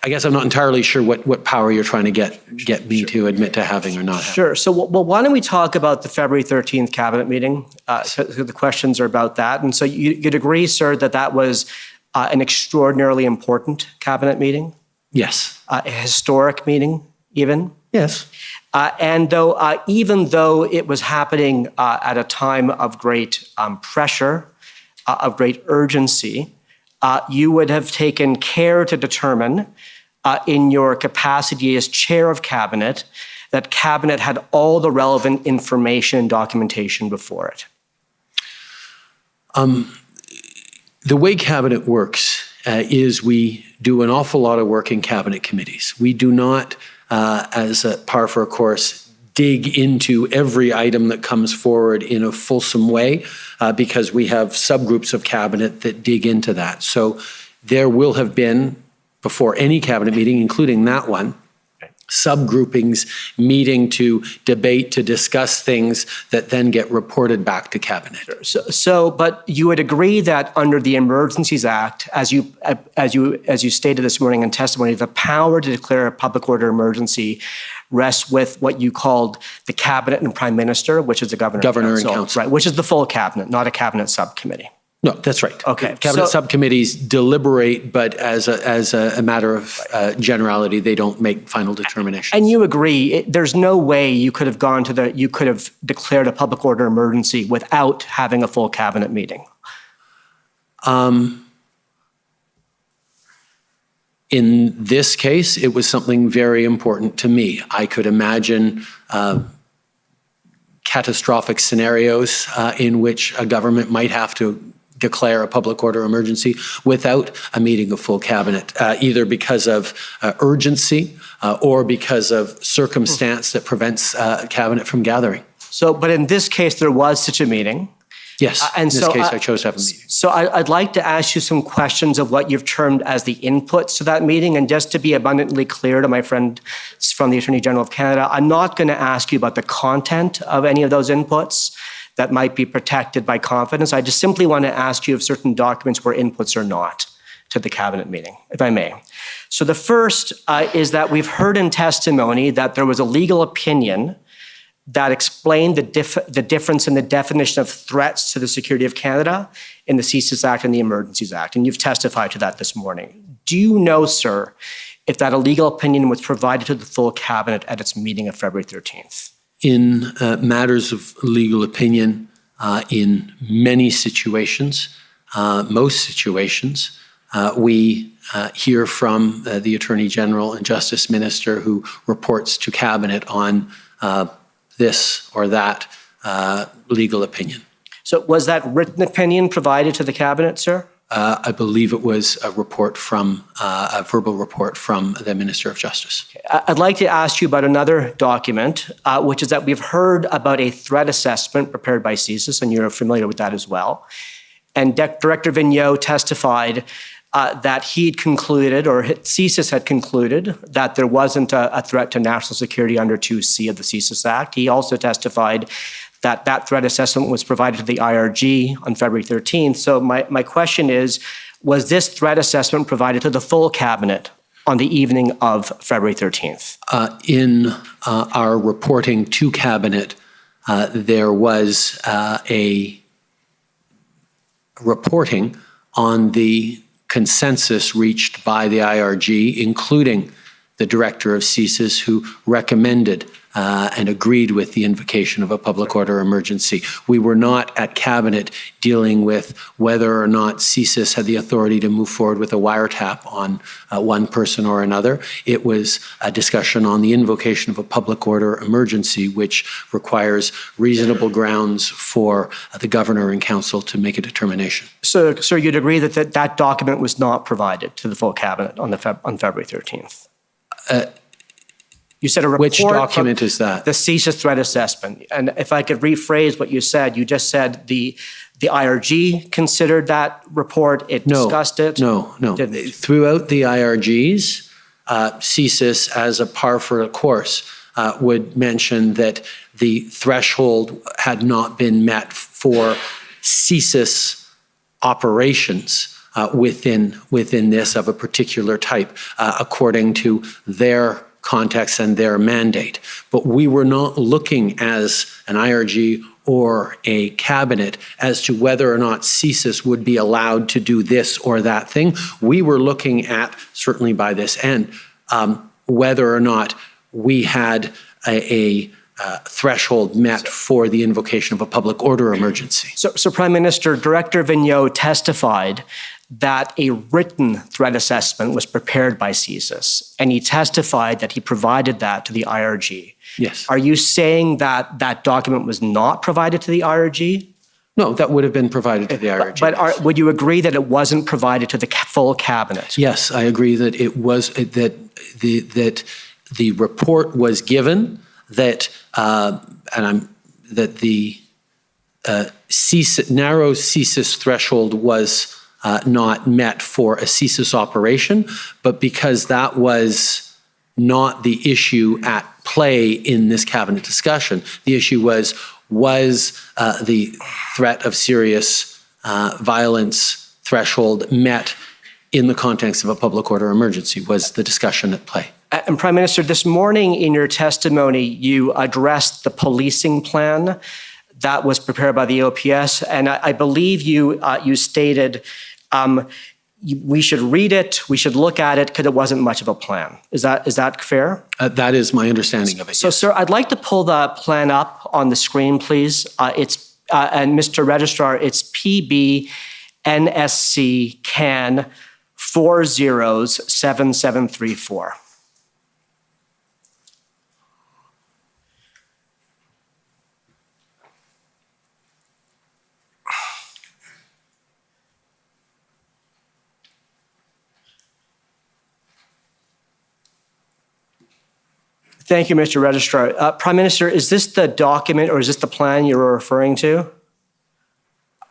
I guess I'm not entirely sure what power you're trying to get me to admit to having or not having. Sure. So why don't we talk about the February 13th cabinet meeting? So the questions are about that. And so you'd agree, sir, that was an extraordinarily important cabinet meeting? Yes. A historic meeting, even? Yes. And though, even though it was happening at a time of great pressure, of great urgency, you would have taken care to determine in your capacity as chair of cabinet that cabinet had all the relevant information and documentation before it. The way cabinet works is we do an awful lot of work in cabinet committees. We do not, as a par for a course, dig into every item that comes forward in a fulsome way because we have subgroups of cabinet that dig into that. So there will have been, before any cabinet meeting, including that one, subgroupings meeting to debate, to discuss things that then get reported back to cabinet. But you would agree that under the Emergencies Act, as you stated this morning in testimony, the power to declare a public order emergency rests with what you called the cabinet and prime minister, which is the governor and council, right? Which is the full cabinet, not a cabinet subcommittee. No, that's right. Okay. Cabinet subcommittees deliberate, but as a matter of generality, they don't make final determinations. And you agree, there's no way you could have you could have declared a public order emergency without having a full cabinet meeting. In this case, it was something very important to me. I could imagine catastrophic scenarios in which a government might have to declare a public order emergency without a meeting of full cabinet, either because of urgency or because of circumstance that prevents cabinet from gathering. But in this case, there was such a meeting. Yes, in this case, I chose to have a meeting. So I'd like to ask you some questions of what you've termed as the inputs to that meeting. And just to be abundantly clear to my friend from the Attorney General of Canada, I'm not going to ask you about the content of any of those inputs that might be protected by confidence. I just simply want to ask you if certain documents were inputs or not to the cabinet meeting, if I may. So the first is that we've heard in testimony that there was a legal opinion that explained the difference in the definition of threats to the security of Canada in the Thesis Act and the Emergencies Act, and you've testified to that this morning. Do you know, sir, if that a legal opinion was provided to the full cabinet at its meeting of February 13th? In matters of legal opinion, in many situations, most situations, we hear from the Attorney General and Justice Minister who reports to cabinet on this or that legal opinion. So was that written opinion provided to the cabinet, sir? I believe it was a report from, a verbal report from the Minister of Justice. I'd like to ask you about another document, which is that we've heard about a threat assessment prepared by CCLA, and you're familiar with that as well. And Director Vigneault testified that he'd concluded, or CCLA had concluded, that there wasn't a threat to national security under 2C of the CCLA Act. He also testified that that threat assessment was provided to the IRG on February 13th. So my question is, was this threat assessment provided to the full cabinet on the evening of February 13th? In our reporting to cabinet, there was a reporting on the consensus reached by the IRG, including the director of CCLA, who recommended and agreed with the invocation of a public order emergency. We were not at cabinet dealing with whether or not CCLA had the authority to move forward with a wiretap on one person or another. It was a discussion on the invocation of a public order emergency, which requires reasonable grounds for the governor and council to make a determination. So, sir, you'd agree that that document was not provided to the full cabinet on February 13th? You said a report. Which document is that? The CCLA threat assessment. And if I could rephrase what you said, you just said the IRG considered that report, it discussed it? No. Throughout the IRGs, CCLA, as a par for the course, would mention that the threshold had not been met for CCLA operations within this of a particular type, according to their context and their mandate. But we were not looking as an IRG or a cabinet as to whether or not CCLA would be allowed to do this or that thing. We were looking at, certainly by this end, whether or not we had a threshold met for the invocation of a public order emergency. So Prime Minister, Director Vigneault testified that a written threat assessment was prepared by CCLA, and he testified that he provided that to the IRG. Yes. Are you saying that that document was not provided to the IRG? No, that would have been provided to the IRG. But would you agree that it wasn't provided to the full cabinet? Yes, I agree that it was, that the report was given, that that the narrow CCLA threshold was not met for a CCLA operation, but because that was not the issue at play in this cabinet discussion, the issue was the threat of serious violence threshold met in the context of a public order emergency, was the discussion at play. And Prime Minister, this morning in your testimony, you addressed the policing plan that was prepared by the OPS, and I believe you stated we should read it, we should look at it, because it wasn't much of a plan. Is that fair? That is my understanding of it. So, yes. Sir, I'd like to pull the plan up on the screen, please. And Mr. Registrar, it's PB NSC CAN 407734. Thank you, Mr. Registrar. Prime Minister, is this the document or is this the plan you were referring to?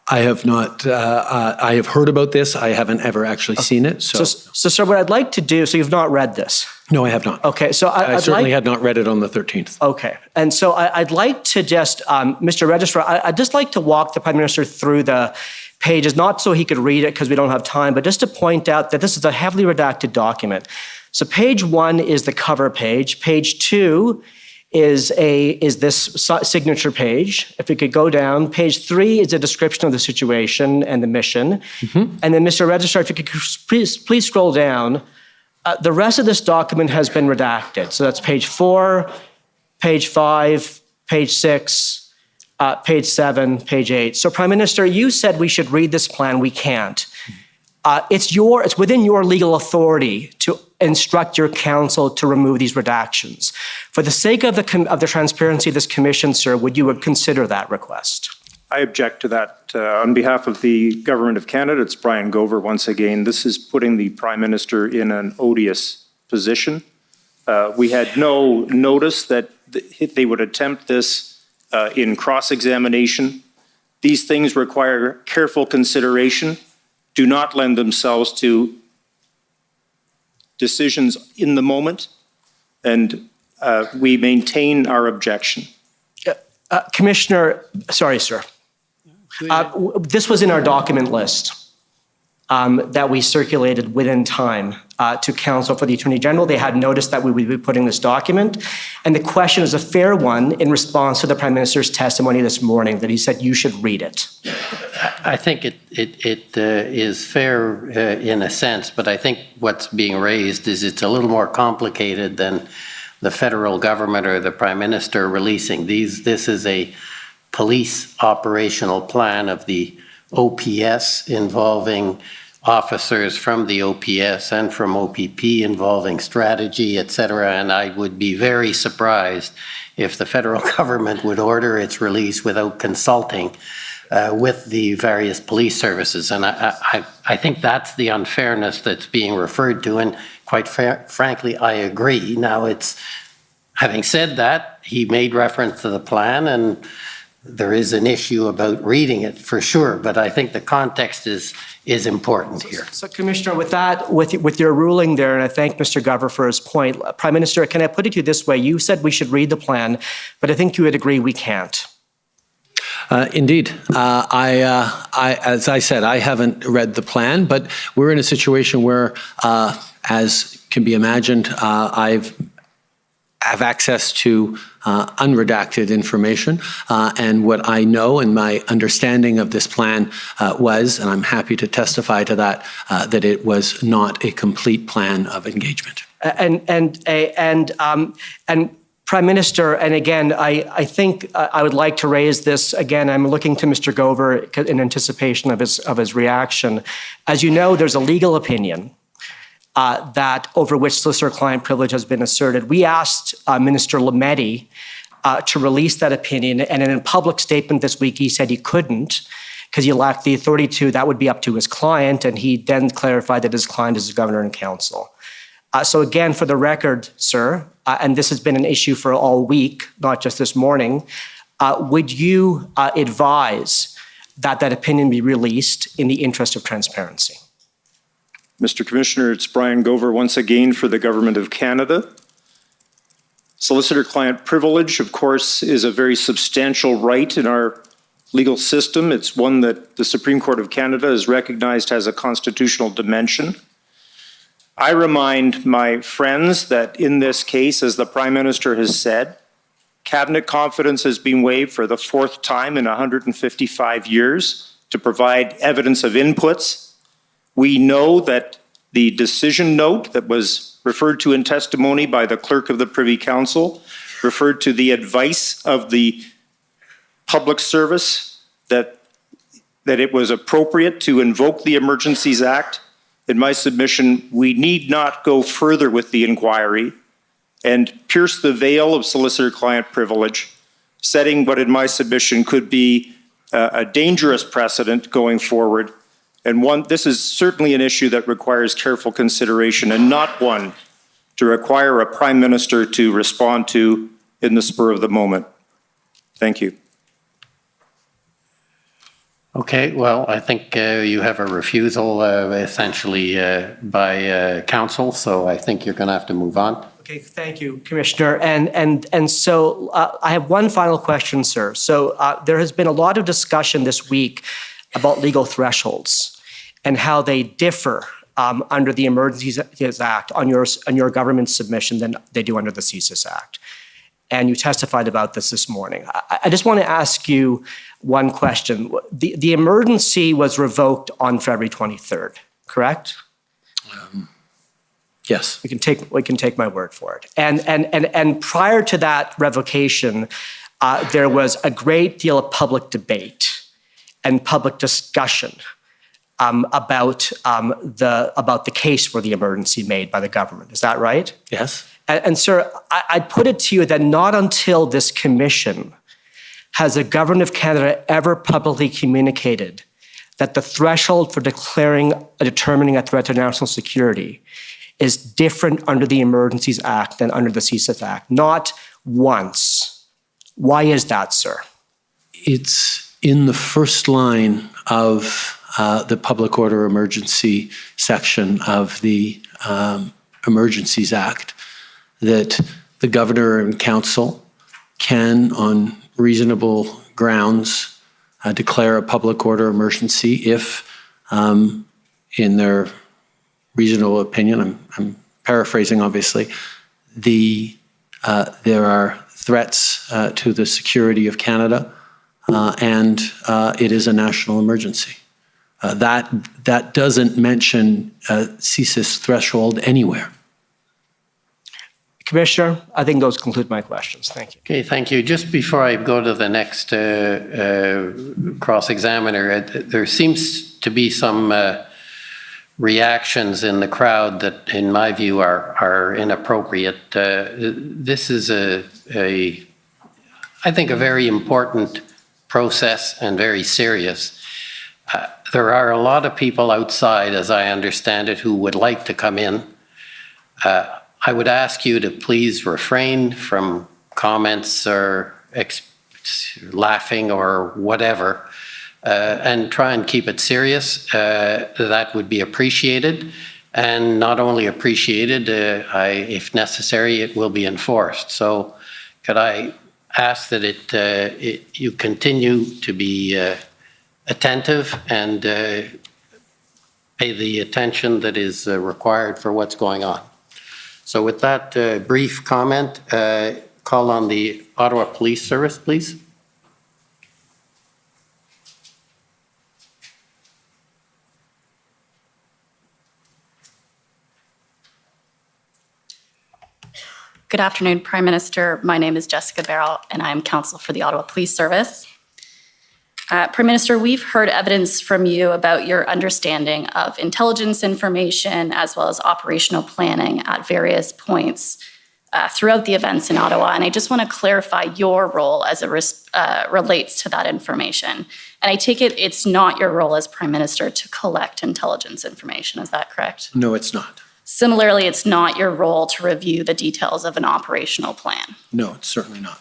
I have not, I have heard about this. I haven't ever actually seen it. So, sir, what I'd like to do, so you've not read this? No, I have not. Okay, so I certainly had not read it on the 13th. Okay, and so I'd like to just, Mr. Registrar, I'd just like to walk the Prime Minister through the pages, not so he could read it because we don't have time, but just to point out that this is a heavily redacted document. So page 1 is the cover page. Page 2 is this signature page. If we could go down, page 3 is a description of the situation and the mission. Mm-hmm. And then, Mr. Registrar, if you could please scroll down. The rest of this document has been redacted. So that's page 4, page 5, page 6, page 7, page 8. So, Prime Minister, you said we should read this plan. We can't. It's within your legal authority to instruct your counsel to remove these redactions. For the sake of the transparency of this commission, sir, would you consider that request? I object to that. On behalf of the Government of Canada, it's Brian Gover once again. This is putting the Prime Minister in an odious position. We had no notice that they would attempt this in cross-examination. These things require careful consideration, do not lend themselves to decisions in the moment, and we maintain our objection. Commissioner, sorry, sir. This was in our document list that we circulated within time to counsel for the Attorney General. They had noticed that we would be putting this document. And the question is a fair one in response to the Prime Minister's testimony this morning that he said you should read it. I think it is fair in a sense, but I think what's being raised is it's a little more complicated than the federal government or the Prime Minister releasing these. This is a police operational plan of the OPS involving officers from the OPS and from OPP involving strategy, et cetera. And I would be very surprised if the federal government would order its release without consulting with the various police services. And I think that's the unfairness that's being referred to. And quite frankly, I agree. Now, having said that, he made reference to the plan, and there is an issue about reading it for sure, but I think the context is important here. So Commissioner, with that, with your ruling there, and I thank Mr. Gover for his point, Prime Minister, can I put it to you this way? You said we should read the plan, but I think you would agree we can't. Indeed. As I said, I haven't read the plan, but we're in a situation where, as can be imagined, I have access to unredacted information, and what I know and my understanding of this plan was, and I'm happy to testify to that, that it was not a complete plan of engagement. And Prime Minister, and again, I think I would like to raise this again. I'm looking to Mr. Gover in anticipation of his reaction. As you know, there's a legal opinion that over which solicitor-client privilege has been asserted. We asked Minister Lametti to release that opinion, and in a public statement this week, he said he couldn't because he lacked the authority to. That would be up to his client, and he then clarified that his client is the governor and council. So again, for the record, sir, and this has been an issue for all week, not just this morning, would you advise that that opinion be released in the interest of transparency? Mr. Commissioner, it's Brian Gover once again for the Government of Canada. Solicitor-client privilege, of course, is a very substantial right in our legal system. It's one that the Supreme Court of Canada has recognized has a constitutional dimension. I remind my friends that in this case, as the Prime Minister has said, cabinet confidence has been waived for the fourth time in 155 years to provide evidence of inputs. We know that the decision note that was referred to in testimony by the Clerk of the Privy Council referred to the advice of the public service that it was appropriate to invoke the Emergencies Act. In my submission, we need not go further with the inquiry and pierce the veil of solicitor-client privilege, setting what in my submission could be a dangerous precedent going forward. And this is certainly an issue that requires careful consideration and not one to require a Prime Minister to respond to in the spur of the moment. Thank you. Okay, well, I think you have a refusal essentially by council, so I think you're going to have to move on. Okay, thank you, Commissioner. And so I have one final question, sir. So there has been a lot of discussion this week about legal thresholds and how they differ under the Emergencies Act on your government submission than they do under the Thesis Act. And you testified about this morning. I just want to ask you one question. The emergency was revoked on February 23rd, correct? Yes. We can take my word for it. And prior to that revocation, there was a great deal of public debate and public discussion about the case for the emergency made by the government. Is that right? Yes. And sir, I'd put it to you that not until this commission Has the government of Canada ever publicly communicated that the threshold for determining a threat to national security is different under the Emergencies Act than under the CCLA Act? Not once. Why is that, sir? It's in the first line of the public order emergency section of the Emergencies Act that the governor and council can, on reasonable grounds, declare a public order emergency if, in their reasonable opinion, I'm paraphrasing obviously, there are threats to the security of Canada and it is a national emergency. That doesn't mention CSIS threshold anywhere. Commissioner, I think those conclude my questions. Thank you. Okay, thank you. Just before I go to the next cross-examiner, there seems to be some reactions in the crowd that, in my view, are inappropriate. This is I think, a very important process and very serious. There are a lot of people outside, as I understand it, who would like to come in. I would ask you to please refrain from comments or laughing or whatever, and try and keep it serious. That would be appreciated, and not only appreciated, if necessary, it will be enforced. So could I ask that you continue to be attentive and pay the attention that is required for what's going on. So with that brief comment, call on the Ottawa Police Service, please. Good afternoon, Prime Minister. My name is Jessica Barrell, and I am counsel for the Ottawa Police Service. Prime Minister, we've heard evidence from you about your understanding of intelligence information as well as operational planning at various points throughout the events in Ottawa. And I just want to clarify your role as it relates to that information. And I take it it's not your role as Prime Minister to collect intelligence information. Is that correct? No, it's not. Similarly, it's not your role to review the details of an operational plan. No, it's certainly not.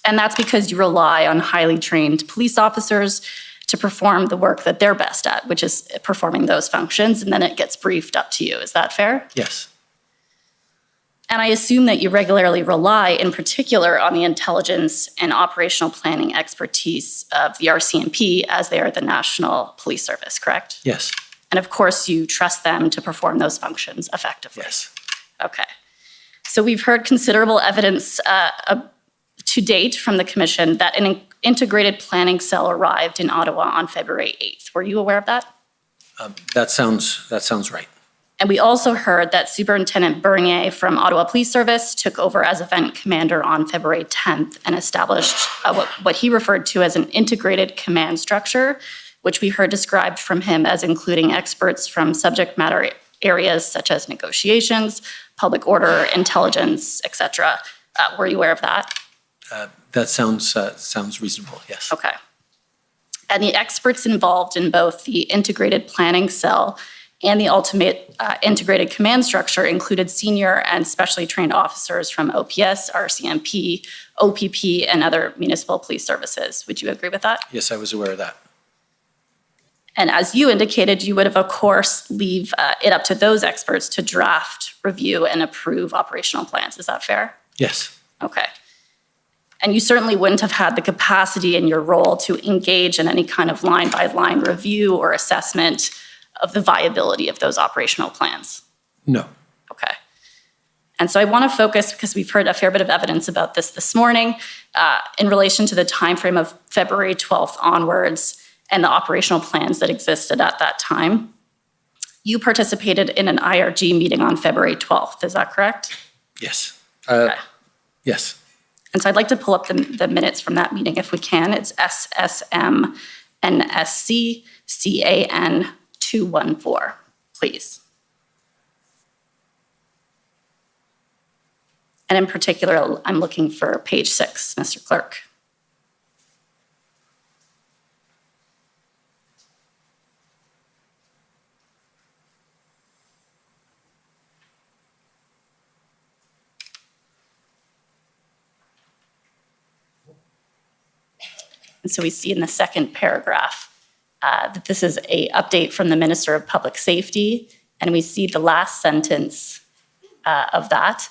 And that's because you rely on highly trained police officers to perform the work that they're best at, which is performing those functions, and then it gets briefed up to you. Is that fair? Yes. And I assume that you regularly rely, in particular, on the intelligence and operational planning expertise of the RCMP as they are the National Police Service, correct? Yes. And of course, you trust them to perform those functions effectively. Yes. Okay. So we've heard considerable evidence to date from the Commission that an integrated planning cell arrived in Ottawa on February 8th. Were you aware of that? That sounds right. And we also heard that Superintendent Bernier from Ottawa Police Service took over as event commander on February 10th and established what he referred to as an integrated command structure, which we heard described from him as including experts from subject matter areas such as negotiations, public order, intelligence, etc. Were you aware of that? That sounds reasonable, yes. Okay. And the experts involved in both the integrated planning cell and the ultimate integrated command structure included senior and specially trained officers from OPS, RCMP, OPP, and other municipal police services. Would you agree with that? Yes, I was aware of that. And as you indicated, you would have, of course, leave it up to those experts to draft, review, and approve operational plans. Is that fair? Yes. Okay. And you certainly wouldn't have had the capacity in your role to engage in any kind of line-by-line review or assessment of the viability of those operational plans. No. Okay. And so I want to focus, because we've heard a fair bit of evidence about this morning, in relation to the timeframe of February 12th onwards and the operational plans that existed at that time. You participated in an IRG meeting on February 12th, is that correct? Yes. Okay. Yes. And so I'd like to pull up the minutes from that meeting if we can. It's SSM NSC CAN 214, please. And in particular, I'm looking for page 6, Mr. Clerk. And so we see in the second paragraph that this is an update from the Minister of Public Safety, and we see the last sentence of that.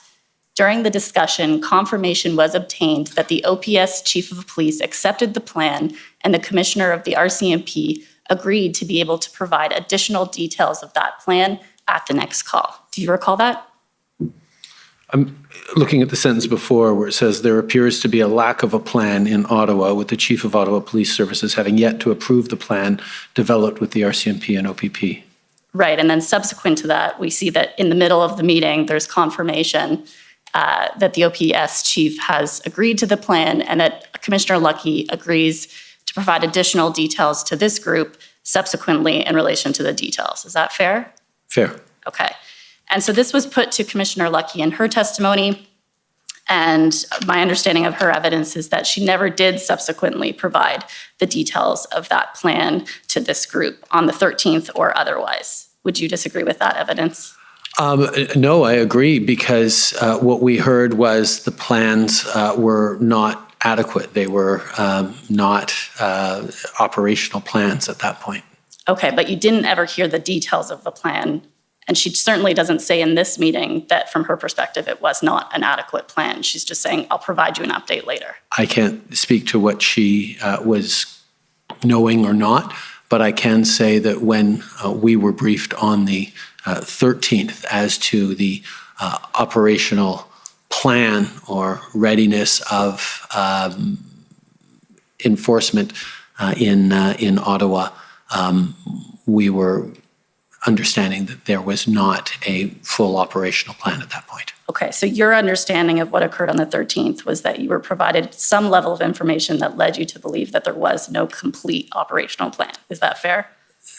During the discussion, confirmation was obtained that the OPS Chief of Police accepted the plan and the Commissioner of the RCMP agreed to be able to provide additional details of that plan at the next call. Do you recall that? I'm looking at the sentence before where it says there appears to be a lack of a plan in Ottawa, with the Chief of Ottawa Police Services having yet to approve the plan developed with the RCMP and OPP. Right, and then subsequent to that, we see that in the middle of the meeting, there's confirmation that the OPS chief has agreed to the plan and that Commissioner Lucky agrees to provide additional details to this group subsequently in relation to the details. Is that fair? Fair. Okay. And so this was put to Commissioner Lucky in her testimony, and my understanding of her evidence is that she never did subsequently provide the details of that plan to this group on the 13th or otherwise. Would you disagree with that evidence? No, I agree, because what we heard was the plans were not adequate. They were not operational plans at that point. Okay, but you didn't ever hear the details of the plan, and she certainly doesn't say in this meeting that from her perspective it was not an adequate plan. She's just saying, I'll provide you an update later. I can't speak to what she was knowing or not, but I can say that when we were briefed on the 13th as to the operational plan or readiness of enforcement in Ottawa, we were understanding that there was not a full operational plan at that point. Okay, so your understanding of what occurred on the 13th was that you were provided some level of information that led you to believe that there was no complete operational plan. Is that fair?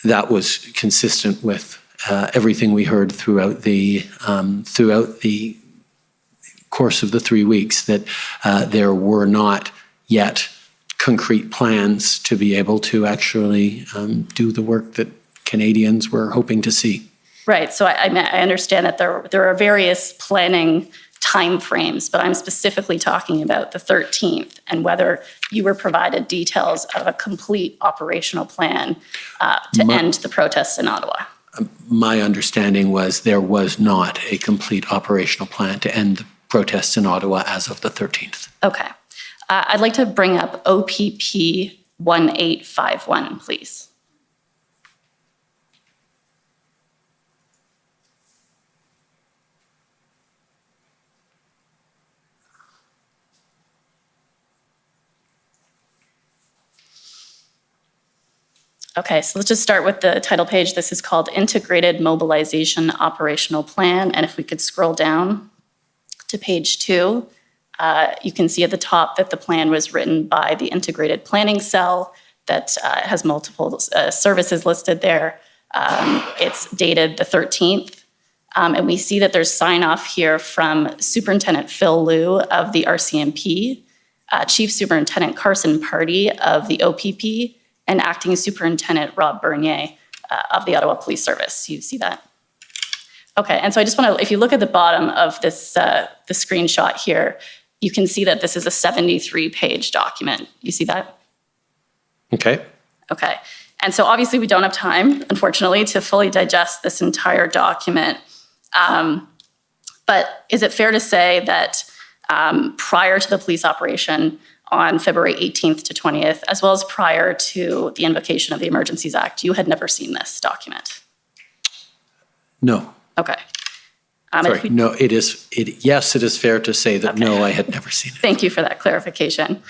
That was consistent with everything we heard throughout the course of the 3 weeks, that there were not yet concrete plans to be able to actually do the work that Canadians were hoping to see. Right, so I understand that there are various planning timeframes, but I'm specifically talking about the 13th and whether you were provided details of a complete operational plan to end the protests in Ottawa. My understanding was there was not a complete operational plan to end the protests in Ottawa as of the 13th. Okay. I'd like to bring up OPP 1851, please. Okay, so let's just start with the title page. This is called Integrated Mobilization Operational Plan. And if we could scroll down to page 2, you can see at the top that the plan was written by the Integrated Planning Cell that has multiple services listed there. It's dated the 13th. And we see that there's sign off here from Superintendent Phil Liu of the RCMP, Chief Superintendent Carson Party of the OPP, and Acting Superintendent Rob Bernier of the Ottawa Police Service. You see that? Okay, and so I just want to, if you look at the bottom of this, the screenshot here, you can see that this is a 73-page document. You see that? Okay. Okay, and so obviously we don't have time, unfortunately, to fully digest this entire document. But is it fair to say that prior to the police operation on February 18th to 20th, as well as prior to the invocation of the Emergencies Act, you had never seen this document? No. Okay. Sorry, no, yes, it is fair to say that no, I had never seen it. Thank you for that clarification.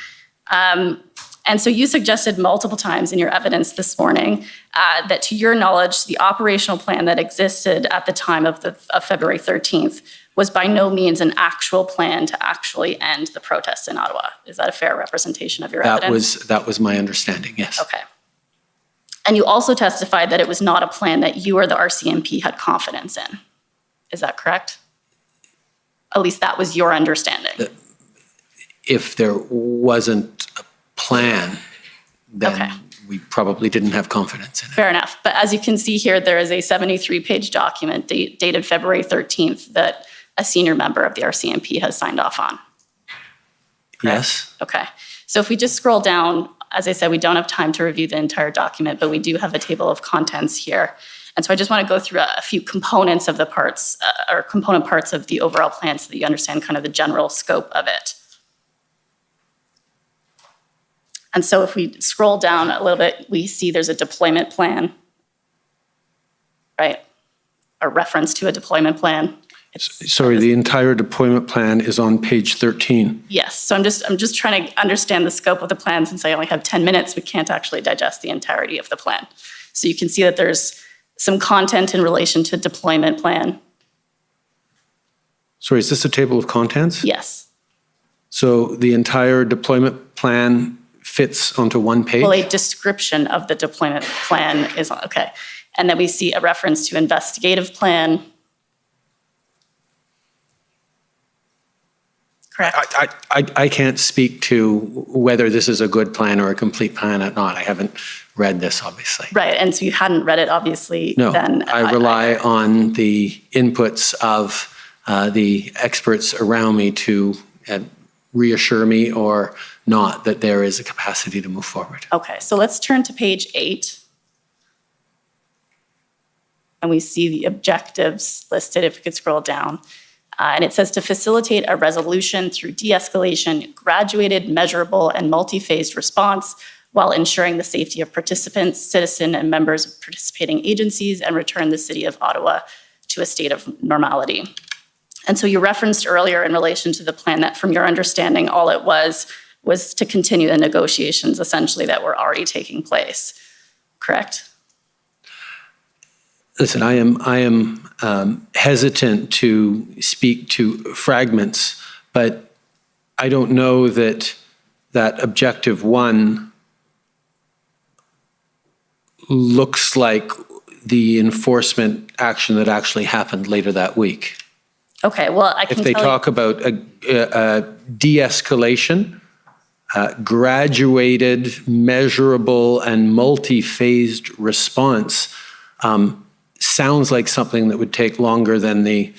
And so you suggested multiple times in your evidence this morning that to your knowledge, the operational plan that existed at the time of February 13th was by no means an actual plan to actually end the protests in Ottawa. Is that a fair representation of your evidence? That was my understanding, yes. Okay. And you also testified that it was not a plan that you or the RCMP had confidence in. Is that correct? At least that was your understanding. If there wasn't a plan, then we probably didn't have confidence in it. Fair enough. But as you can see here, there is a 73-page document dated February 13th that a senior member of the RCMP has signed off on. Yes. Okay. So if we just scroll down As I said, we don't have time to review the entire document, but we do have a table of contents here. And so I just want to go through a few components of the parts, or component parts of the overall plan so that you understand kind of the general scope of it. And so if we scroll down a little bit, we see there's a deployment plan, right? A reference to a deployment plan. Sorry, the entire deployment plan is on page 13. Yes, so I'm just trying to understand the scope of the plan. Since I only have 10 minutes, we can't actually digest the entirety of the plan. So you can see that there's some content in relation to deployment plan. Sorry, is this a table of contents? Yes. So the entire deployment plan fits onto one page? Well, a description of the deployment plan is, okay. And then we see a reference to investigative plan. Correct. I can't speak to whether this is a good plan or a complete plan or not. I haven't read this, obviously. Right, and so you hadn't read it, obviously, No, then. I rely on the inputs of the experts around me to reassure me or not that there is a capacity to move forward. Okay, so let's turn to page 8. And we see the objectives listed, if we could scroll down. And it says to facilitate a resolution through de-escalation, graduated, measurable, and multi-phased response while ensuring the safety of participants, citizen, and members of participating agencies, and return the city of Ottawa to a state of normality. And so you referenced earlier in relation to the plan that from your understanding, all it was to continue the negotiations essentially that were already taking place, correct? Listen, I am hesitant to speak to fragments, but I don't know that objective 1 looks like the enforcement action that actually happened later that week. Okay, well, I can If they tell talk about a de-escalation, graduated, measurable, and multi-phased response, sounds like something that would take longer than the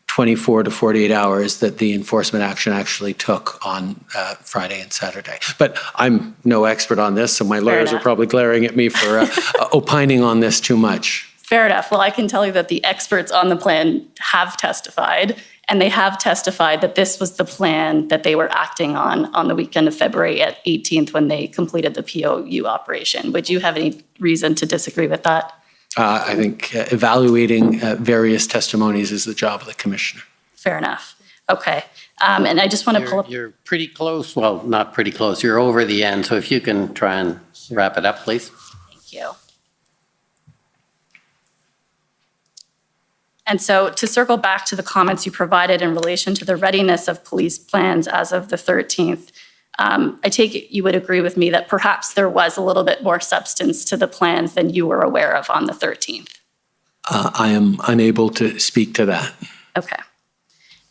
24 to 48 hours that the enforcement action actually took on Friday and Saturday. But I'm no expert on this, so my lawyers are probably glaring at me for opining on this too much. Fair enough. Well, I can tell you that the experts on the plan have testified, and they have testified that this was the plan that they were acting on the weekend of February 18th when they completed the POU operation. Would you have any reason to disagree with that? I think evaluating various testimonies is the job of the commissioner. Fair enough. Okay. And I just want to pull up. You're pretty close. Well, not pretty close. You're over the end. So if you can try and wrap it up, please. Thank you. And so to circle back to the comments you provided in relation to the readiness of police plans as of the 13th, I take it you would agree with me that perhaps there was a little bit more substance to the plans than you were aware of on the 13th. I am unable to speak to that. Okay.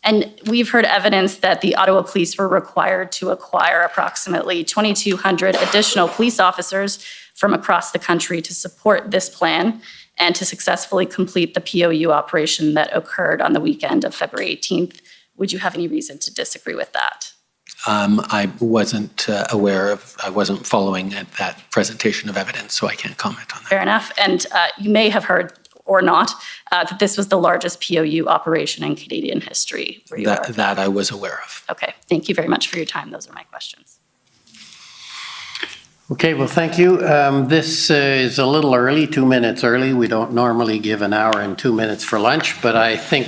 And we've heard evidence that the Ottawa police were required to acquire approximately 2,200 additional police officers from across the country to support this plan and to successfully complete the POU operation that occurred on the weekend of February 18th. Would you have any reason to disagree with that? I wasn't I wasn't following that presentation of evidence, so I can't comment on that. Fair enough. And you may have heard or not that this was the largest POU operation in Canadian history. That I was aware of. Okay. Thank you very much for your time. Those are my questions. Okay, well, thank you. This is a little early, 2 minutes early. We don't normally give an hour and 2 minutes for lunch, but I think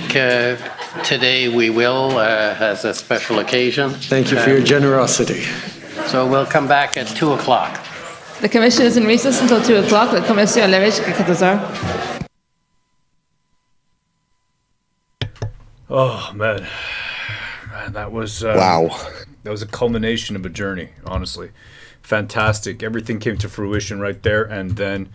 today we will as a special occasion. Thank you for your generosity. So we'll come back at 2 o'clock. The commission is in recess until 2 o'clock. La commission est levée jusqu'à 14 heures. Oh, man, that was wow. That was a culmination of a journey, honestly. Fantastic. Everything came to fruition right there, and then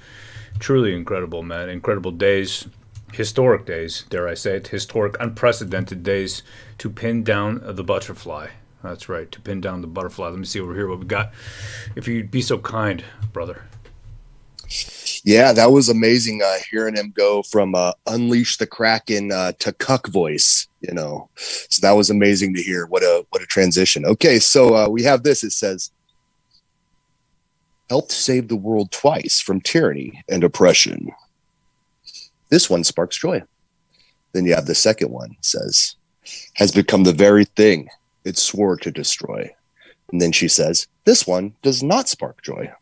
truly incredible, man. Incredible days, historic days, dare I say it, historic, unprecedented days to pin down the butterfly. That's right, to pin down the butterfly. Let me see over here what we got. If you'd be so kind, brother. Yeah, that was amazing hearing him go from Unleash the Kraken to Cuck voice, you know. So that was amazing to hear. What a transition. Okay, so we have this. It says, helped save the world twice from tyranny and oppression. This one sparks joy. Then you have the second one, says, has become the very thing it swore to destroy. And then she says, this one does not spark joy.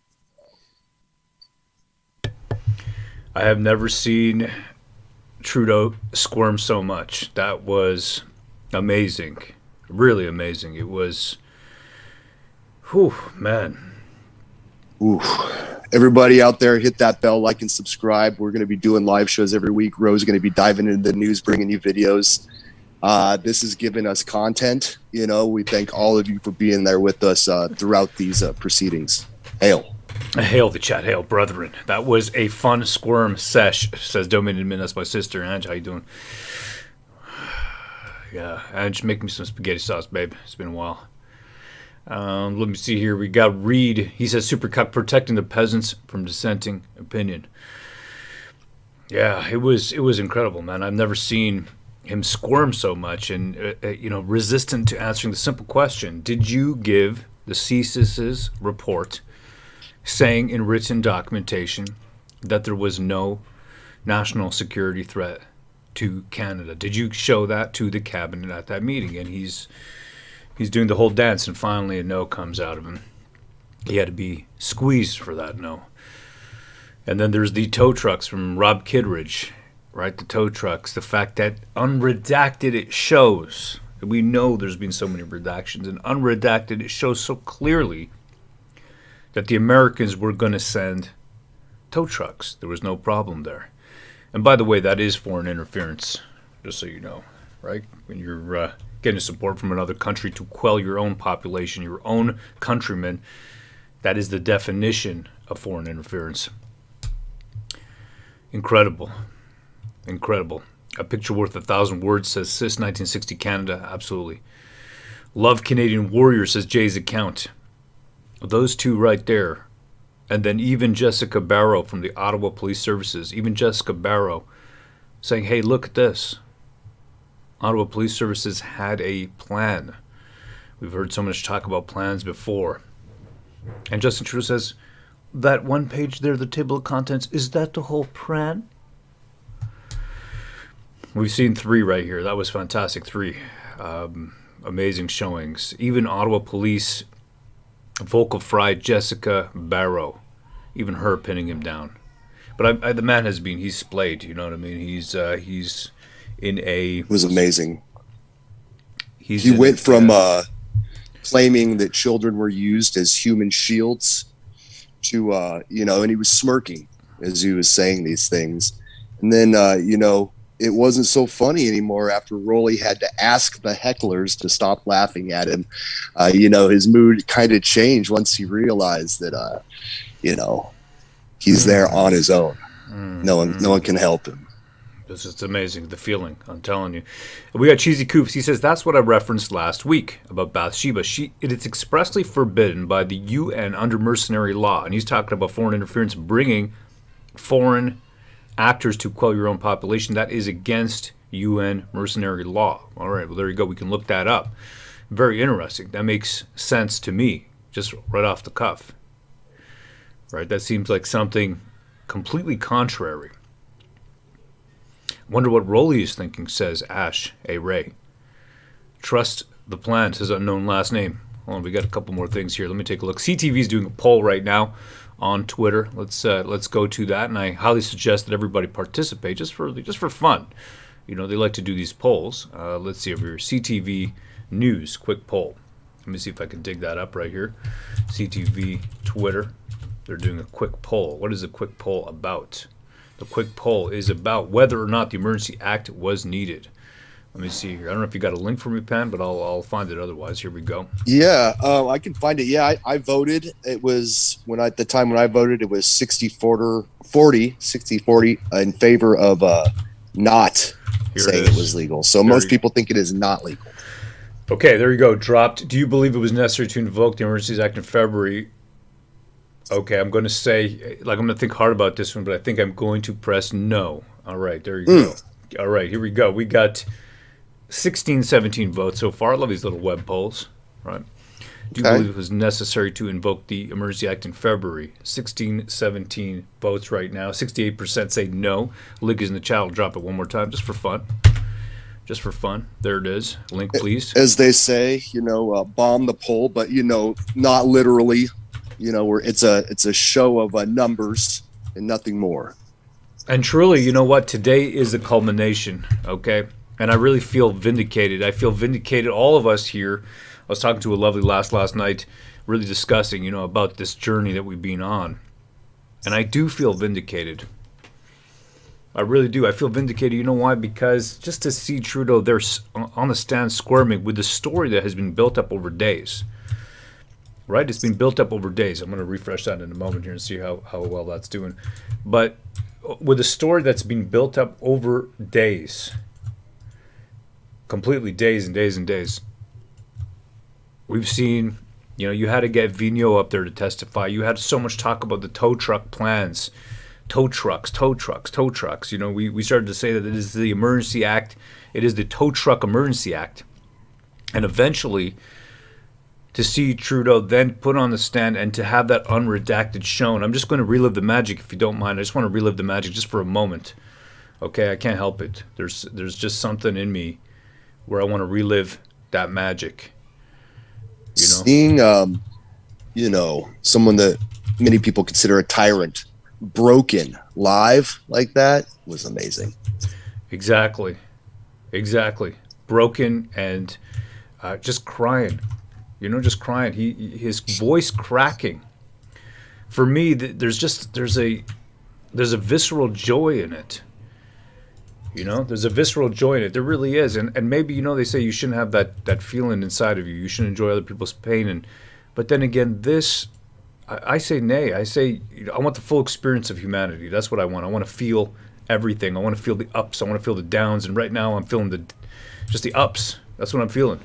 I have never seen Trudeau squirm so much. That was amazing. Really amazing. It was, whew, man. Ooh. Everybody out there, hit that bell, like and subscribe. We're going to be doing live shows every week. Rose is going to be diving into the news, bringing you videos. This has given us content. You know, we thank all of you for being there with us throughout these proceedings. Hail. Hail the chat, hail brethren. That was a fun squirm sesh, says Dominated Min. That's my sister. Ange, how you doing? Yeah, Ange, make me some spaghetti sauce, babe. It's been a while. Let me see here. We got Reed. He says, Supercuck protecting the peasants from dissenting opinion. Yeah, it was incredible, man. I've never seen him squirm so much and, resistant to answering the simple question. Did you give the Thesis report saying in written documentation that there was no national security threat to Canada? Did you show that to the cabinet at that meeting? And he's doing the whole dance, and finally a no comes out of him. He had to be squeezed for that no. And then there's the tow trucks from Rob Kidridge, right? The tow trucks, the fact that unredacted it shows. We know there's been so many redactions, and unredacted it shows so clearly that the Americans were going to send tow trucks. There was no problem there. And by the way, that is foreign interference, just so you know, right? When you're getting support from another country to quell your own population, your own countrymen, that is the definition of foreign interference. Incredible. Incredible. A picture worth 1,000 words, says Sis 1960 Canada. Absolutely. Love Canadian Warrior, says Jay's account. Those two right there. And then even Jessica Barrow from the Ottawa Police Services, even Jessica Barrow saying, hey, look at this. Ottawa Police Services had a plan. We've heard so much talk about plans before. And Justin Trudeau says, that one page there, the table of contents, is that the whole plan? We've seen 3 right here. That was fantastic. 3 amazing showings. Even Ottawa Police vocal fry Jessica Barrow, even her pinning him down. But the man he's splayed, you know what I mean? He's in a... It was amazing. He went from claiming that children were used as human shields to, and he was smirking as he was saying these things. And then, it wasn't so funny anymore after Rolly had to ask the hecklers to stop laughing at him. His mood kind of changed once he realized that, he's there on his own. No one can help him. This is amazing, the feeling, I'm telling you. We got Cheesy Coops. He says, that's what I referenced last week about Bathsheba. It is expressly forbidden by the UN under mercenary law. And he's talking about foreign interference, bringing foreign actors to quell your own population. That is against UN mercenary law. All right, well, there you go. We can look that up. Very interesting. That makes sense to me, just right off the cuff. Right? That seems like something completely contrary. Wonder what Rolly is thinking, says Ash A. Ray. Trust the plan, says unknown last name. Hold on, we got a couple more things here. Let me take a look. CTV is doing a poll right now on Twitter. Let's go to that, and I highly suggest that everybody participate just for fun. They like to do these polls. Let's see over here. CTV News quick poll. Let me see if I can dig that up right here. CTV Twitter. They're doing a quick poll. What is the quick poll about? The quick poll is about whether or not the Emergency Act was needed. Let me see here. I don't know if you got a link for me, Pan, but I'll find it otherwise. Here we go. Yeah, I can find it. Yeah, I voted. It was at the time when I voted, it was 60-40 in favor of not saying it was legal. So most people think it is not legal. Okay, there you go. Dropped. Do you believe it was necessary to invoke the Emergencies Act in February? Okay, I'm going to say, I'm going to think hard about this one, but I think I'm going to press no. All right, there you go. All right, here we go. We got 16, 17 votes so far. I love these little web polls, right? do you believe it was necessary to invoke the Emergency Act in February? 16-17 votes right now. 68% say no. Link is in the chat. I'll drop it one more time just for fun. Just for fun. There it is. Link, please. As they say, bomb the poll, but not literally. It's a show of numbers and nothing more. And truly, you know what? Today is the culmination, okay? And I really feel vindicated. I feel vindicated. All of us here. I was talking to a lovely lass last night, really discussing, about this journey that we've been on. And I do feel vindicated. I really do. I feel vindicated. You know why? Because just to see Trudeau there on the stand squirming with the story that has been built up over days, right? It's been built up over days. I'm going to refresh that in a moment here and see how well that's doing. But with a story that's been built up over days, completely days and days and days, we've seen, you had to get Vigneault up there to testify. You had so much talk about the tow truck plans. Tow trucks. We started to say that it is the Emergency Act. It is the Tow Truck Emergency Act. And eventually, to see Trudeau then put on the stand and to have that unredacted shown. I'm just going to relive the magic, if you don't mind. I just want to relive the magic just for a moment. Okay, I can't help it. There's just something in me where I want to relive that magic. Seeing, someone that many people consider a tyrant broken live like that was amazing. Exactly. Broken and just crying. Just crying. His voice cracking. For me, there's a visceral joy in it. There's a visceral joy in it. There really is. And maybe, they say you shouldn't have that feeling inside of you. You shouldn't enjoy other people's pain. But then again, I say nay. I say I want the full experience of humanity. That's what I want. I want to feel everything. I want to feel the ups. I want to feel the downs. And right now I'm feeling just the ups. That's what I'm feeling.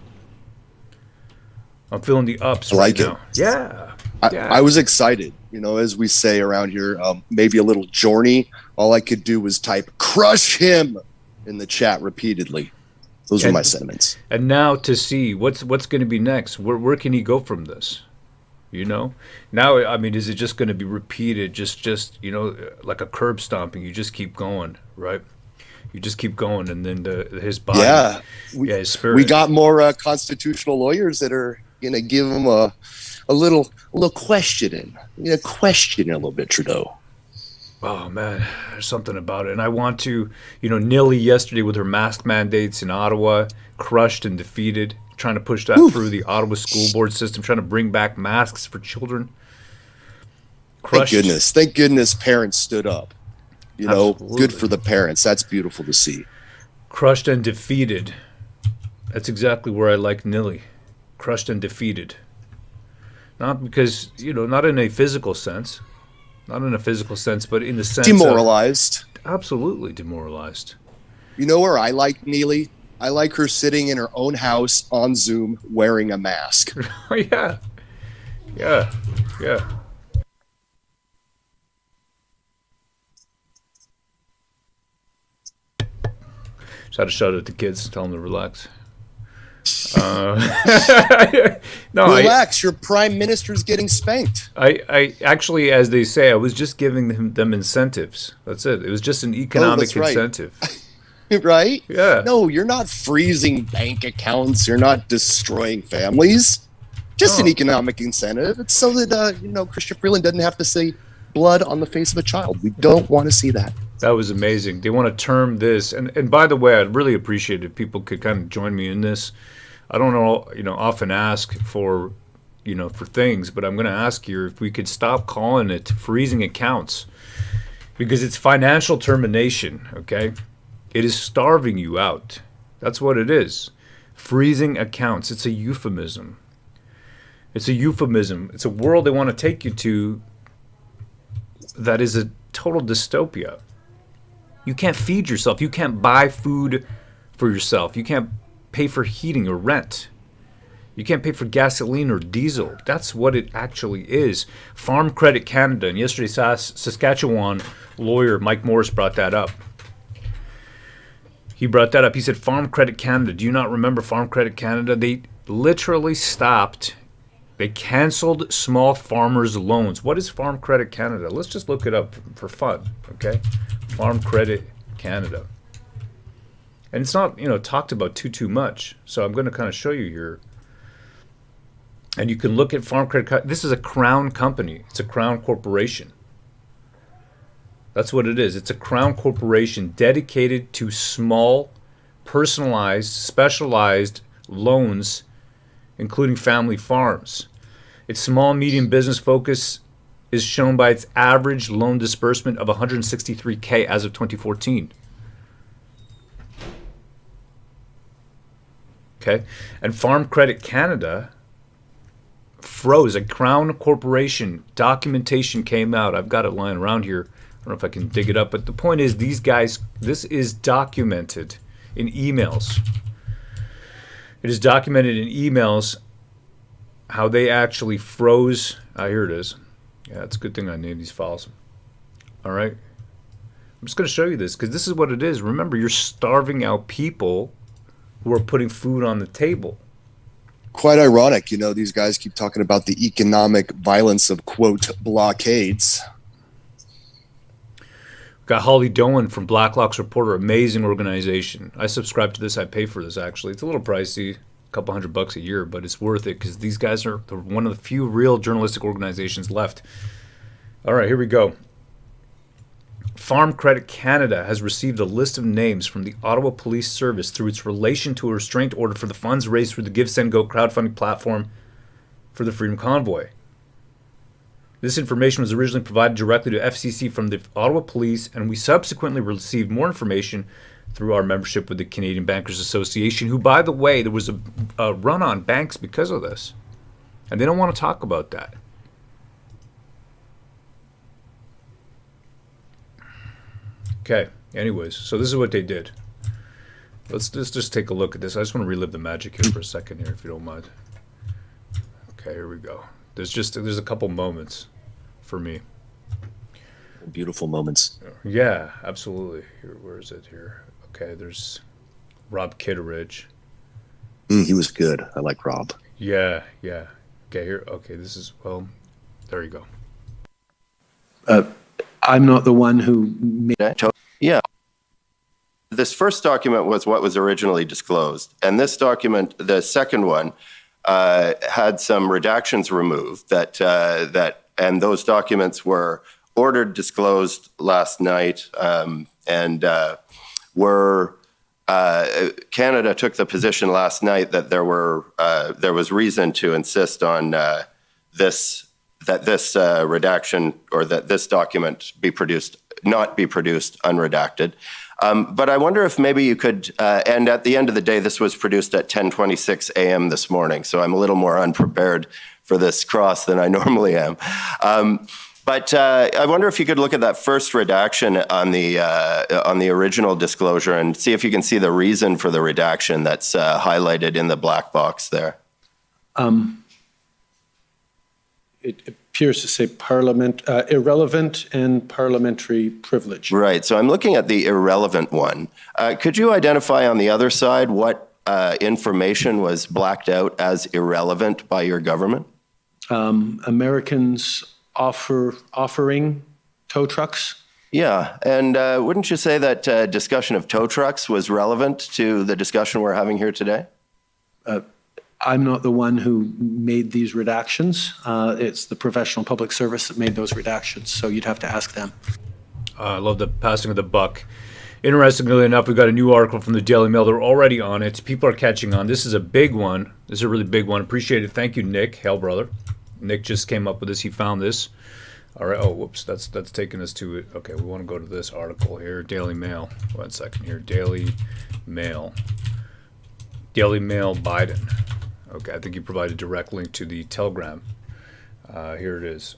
I'm feeling the ups right now. Yeah. I was excited, as we say around here, maybe a little journey. All I could do was type "crush him" in the chat repeatedly. Those were my sentiments. And now to see what's going to be next. Where can he go from this? Now, I mean, is it just going to be repeated? Just like a curb stomping. You just keep going, right? You just keep going, and then his body, his spirit. We got more constitutional lawyers that are gonna give him a little questioning. Question a little bit, Trudeau. Oh man, there's something about it, and I want to, Nilly yesterday with her mask mandates in Ottawa, crushed and defeated, trying to push that through the Ottawa school board system, trying to bring back masks for children. Crushed. Thank goodness parents stood up. Absolutely. Good for the parents. That's beautiful to see. Crushed and defeated. That's exactly where I like Nilly. Crushed and defeated. Not because, not in a physical sense. Not in a physical sense, but in the sense demoralized. Absolutely demoralized. You know where I like Neely? I like her sitting in her own house on Zoom wearing a mask. Yeah. Just had to shout at the kids, tell them to relax. Relax, your prime minister's getting spanked. I actually, as they say, I was just giving them incentives. That's it. It was just an economic incentive. Right? Yeah. No, you're not freezing bank accounts. You're not destroying families. Just an economic incentive. It's so that, Christian Freeland doesn't have to say blood on the face of a child. We don't want to see that. That was amazing. They want to term this. And by the way, I'd really appreciate it if people could kind of join me in this. I don't know, often ask for, for things, but I'm going to ask you if we could stop calling it freezing accounts, because it's financial termination, okay? It is starving you out. That's what it is. Freezing accounts. It's a euphemism. It's a euphemism. It's a world they want to take you to that is a total dystopia. You can't feed yourself. You can't buy food for yourself. You can't pay for heating or rent. You can't pay for gasoline or diesel. That's what it actually is. Farm Credit Canada, and yesterday Saskatchewan lawyer Mike Morris brought that up. He brought that up. He said, Farm Credit Canada. Do you not remember Farm Credit Canada? They literally stopped They canceled small farmers' loans. What is Farm Credit Canada? Let's just look it up for fun, okay? Farm Credit Canada. And it's not, talked about too much. So I'm going to kind of show you here. And you can look at Farm Credit. This is a crown company. It's a crown corporation. That's what it is. It's a crown corporation dedicated to small, personalized, specialized loans, including family farms. Its small, medium business focus is shown by its average loan disbursement of $163K as of 2014. Okay, and Farm Credit Canada froze. A Crown Corporation documentation came out. I've got it lying around here. I don't know if I can dig it up, but the point is, these guys, this is documented in emails. It is documented in emails how they actually froze. Here it is. Yeah, it's a good thing I named these files. All right. I'm just going to show you this because this is what it is. Remember, you're starving out people who are putting food on the table. Quite ironic, these guys keep talking about the economic violence of, quote, blockades. Got Holly Doan from Blacklock's Reporter, amazing organization. I subscribe to this. I pay for this, actually. It's a little pricey, a couple $100 a year, but it's worth it because these guys are one of the few real journalistic organizations left. All right, here we go. Farm Credit Canada has received a list of names from the Ottawa Police Service through its relation to a restraint order for the funds raised through the Give, Send, Go crowdfunding platform for the Freedom Convoy. This information was originally provided directly to FCC from the Ottawa Police, and we subsequently received more information through our membership with the Canadian Bankers Association, who, by the way, there was a run on banks because of this. And they don't want to talk about that. Okay, anyways, so this is what they did. Let's just take a look at this. I just want to relive the magic here for a second here, if you don't mind. Okay, here we go. There's a couple moments for me. Beautiful moments. Yeah, absolutely. Here, where is it here? Okay, there's Rob Kitteridge. He was good. I like Rob. Yeah. Okay, here. Okay, this is, well, there you go. I'm not the one who made it. Yeah. This first document was what was originally disclosed. And this document, the second one, had some redactions removed and those documents were ordered disclosed last night, Canada took the position last night that there was reason to insist on this redaction, or that this document not be produced unredacted. But I wonder if maybe you could, and at the end of the day, this was produced at 10:26 a.m. this morning, so I'm a little more unprepared for this cross than I normally am. But I wonder if you could look at that first redaction on the original disclosure and see if you can see the reason for the redaction that's highlighted in the black box there. It appears to say irrelevant and parliamentary privilege. Right. So I'm looking at the irrelevant one. Could you identify on the other side what information was blacked out as irrelevant by your government? Americans offering tow trucks. Yeah. And wouldn't you say that discussion of tow trucks was relevant to the discussion we're having here today? I'm not the one who made these redactions. It's the professional public service that made those redactions, so you'd have to ask them. I love the passing of the buck. Interestingly enough, we've got a new article from the Daily Mail. They're already on it. People are catching on. This is a big one. This is a really big one. Appreciate it. Thank you, Nick. Hail, brother. Nick just came up with this. He found this. All right. Oh, whoops. That's taking us to it. Okay, we want to go to this article here. Daily Mail. 1 second here. Daily Mail. Daily Mail Biden. Okay, I think you provided a direct link to the Telegram. Here it is.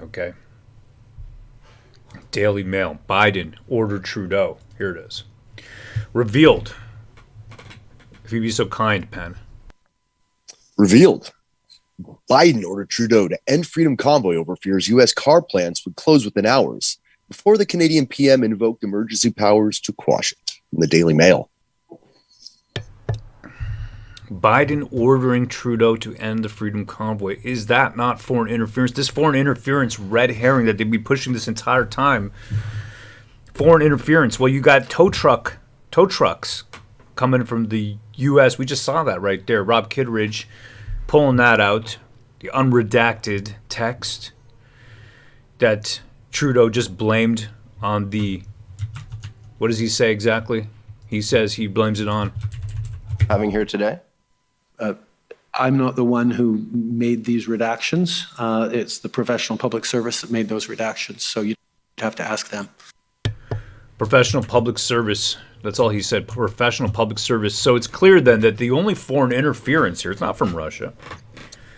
Okay. Daily Mail. Biden ordered Trudeau. Here it is. Revealed. If you'd be so kind, Pen. Revealed. Biden ordered Trudeau to end Freedom Convoy over fears U.S. car plants would close within hours before the Canadian PM invoked emergency powers to quash it. In the Daily Mail. Biden ordering Trudeau to end the Freedom Convoy. Is that not foreign interference? This foreign interference red herring that they've been pushing this entire time. Foreign interference. Well, you got tow trucks coming from the U.S. We just saw that right there. Rob Kittredge pulling that out. The unredacted text that Trudeau just blamed on the, what does he say exactly? He says he blames it on Having here today? I'm not the one who made these redactions. It's the professional public service that made those redactions, so you'd have to ask them. professional public service. That's all he said, professional public service. So it's clear then that the only foreign interference here is not from Russia.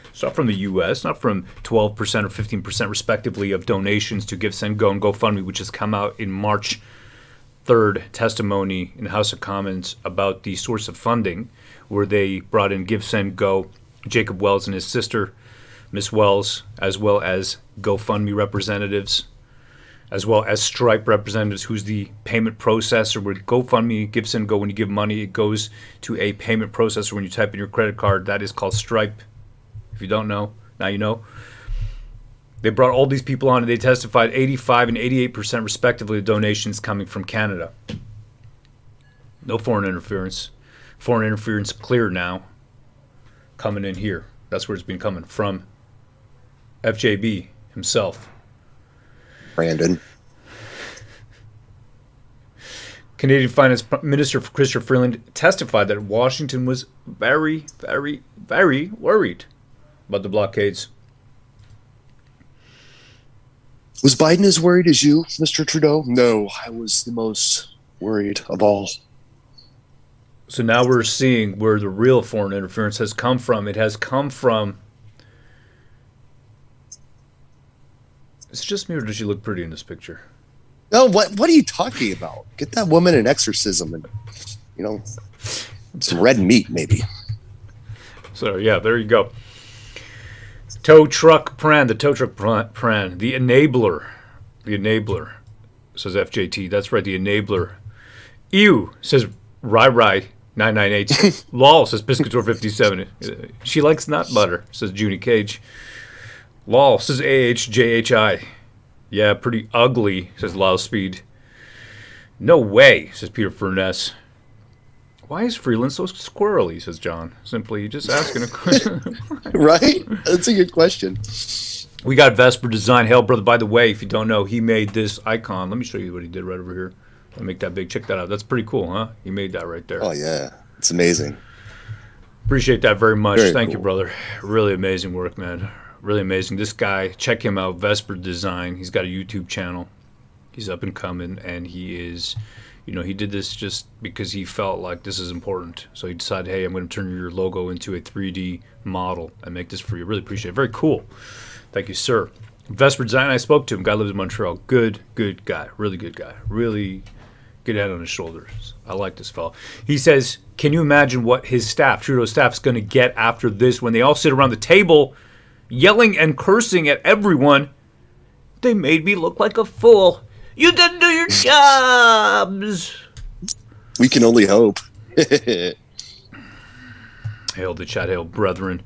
It's not from the U.S., not from 12% or 15% respectively of donations to Give, Send, Go, and GoFundMe, which has come out in March 3rd testimony in the House of Commons about the source of funding, where they brought in Give, Send, Go, Jacob Wells and his sister, Miss Wells, as well as GoFundMe representatives, as well as Stripe representatives, who's the payment processor. With GoFundMe, Give, Send, Go, when you give money, it goes to a payment processor. When you type in your credit card, that is called Stripe. If you don't know, now you know. They brought all these people on and they testified 85 and 88% respectively of donations coming from Canada. No foreign interference. Foreign interference clear now. Coming in here. That's where it's been coming from. FJB himself. Brandon. Canadian Finance Minister Christopher Freeland testified that Washington was very, very, very worried about the blockades. Was Biden as worried as you, Mr. Trudeau? No, I was the most worried of all. So now we're seeing where the real foreign interference has come from. It has come from... It's just me, or does she look pretty in this picture? No, what are you talking about? Get that woman an exorcism and, some red meat, maybe. So, yeah, there you go. Tow truck pran, the enabler, says FJT. That's right, the enabler. Ew, says Rai 998. Lol, says Piscator 57. She likes nut butter, says Junie Cage. Lol, says AHJHI. Yeah, pretty ugly, says Lyle Speed. No way, says Peter Furness. Why is Freeland so squirrely, says John. Simply just asking a question. Right? That's a good question. We got Vesper Design. H.A.I.L, brother, by the way, if you don't know, he made this icon. Let me show you what he did right over here. Let me make that big. Check that out. That's pretty cool, huh? He made that right there. Oh, yeah. It's amazing. Appreciate that very much. Very Thank cool. you, brother. Really amazing work, man. Really amazing. This guy, check him out, Vesper Design. He's got a YouTube channel. He's up and coming, and he is... he did this just because he felt like this is important. So he decided, hey, I'm going to turn your logo into a 3D model and make this for you. Really appreciate it. Very cool. Thank you, sir. Vesper Design, I spoke to him. Guy lives in Montreal. Good guy. Really good guy. Really good head on his shoulders. I like this fellow. He says, can you imagine what his staff, Trudeau's staff, is going to get after this when they all sit around the table yelling and cursing at everyone? They made me look like a fool. You didn't do your jobs. We can only hope. Hail the chat, hail brethren.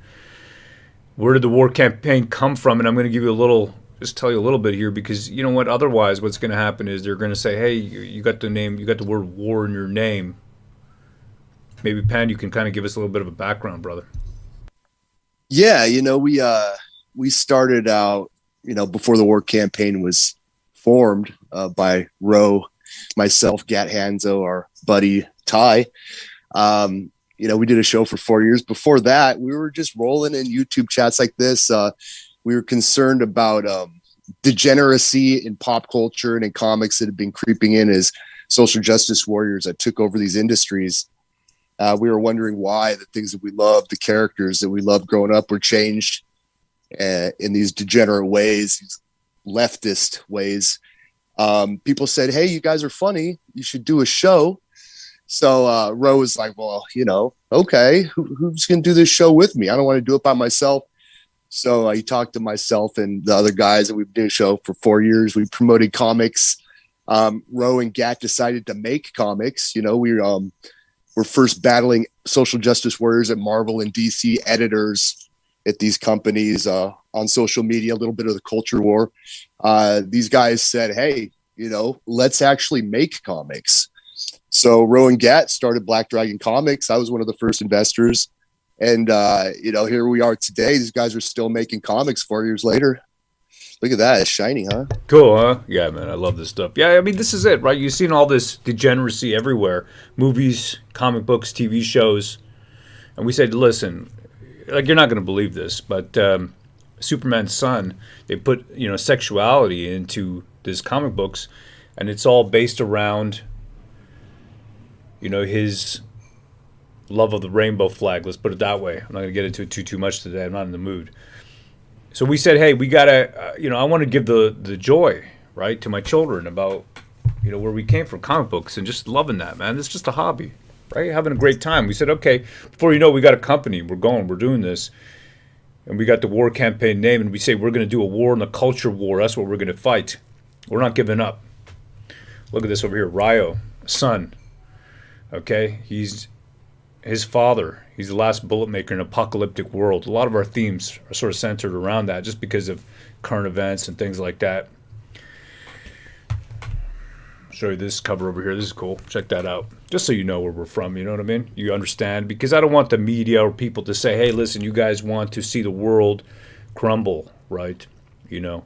Where did the war campaign come from? And I'm going to give you just tell you a little bit here, because you know what? Otherwise, what's going to happen is they're going to say, hey, you got the word war in your name. Maybe, Pan, you can kind of give us a little bit of a background, brother. Yeah, we started out, before the war campaign was formed by Roe, myself, Gat Hanzo, our buddy Ty. We did a show for 4 years. Before that, we were just rolling in YouTube chats like this. We were concerned about degeneracy in pop culture and in comics that had been creeping in as social justice warriors that took over these industries. We were wondering why the things that we loved, the characters that we loved growing up, were changed in these degenerate ways, these leftist ways. People said, hey, you guys are funny. You should do a show. So Ro was like, well, okay, who's going to do this show with me? I don't want to do it by myself. So he talked to myself and the other guys, and we've been doing a show for 4 years. We promoted comics. Ro and Gat decided to make comics. were first battling social justice warriors at Marvel and DC, editors at these companies on social media, a little bit of the culture war. These guys said, hey, let's actually make comics. So Rowan Gatt started Black Dragon Comics. I was one of the first investors. And, here we are today. These guys are still making comics 4 years later. Look at that. It's shiny, huh? Cool, huh? Yeah, man, I love this stuff. Yeah, I mean, this is it, right? You've seen all this degeneracy everywhere. Movies, comic books, TV shows. And we said, listen, you're not going to believe this, but Superman's son, they put, sexuality into this comic books, and it's all based around, his love of the rainbow flag. Let's put it that way. I'm not going to get into it too much today. I'm not in the mood. So we said, hey, we got to, I want to give the joy, right, to my children about, where we came from, comic books, and just loving that, man. It's just a hobby, right? Having a great time. We said, okay, before you know, we got a company. We're doing this. And we got the war campaign name, and we say we're going to do a war in the culture war. That's what we're going to fight. We're not giving up. Look at this over here. Ryo, son. Okay? His father. He's the last bullet maker in an apocalyptic world. A lot of our themes are sort of centered around that just because of current events and things like that. I'll show you this cover over here. This is cool. Check that out. Just so you know where we're from, you know what I mean? You understand? Because I don't want the media or people to say, hey, listen, you guys want to see the world crumble, right? You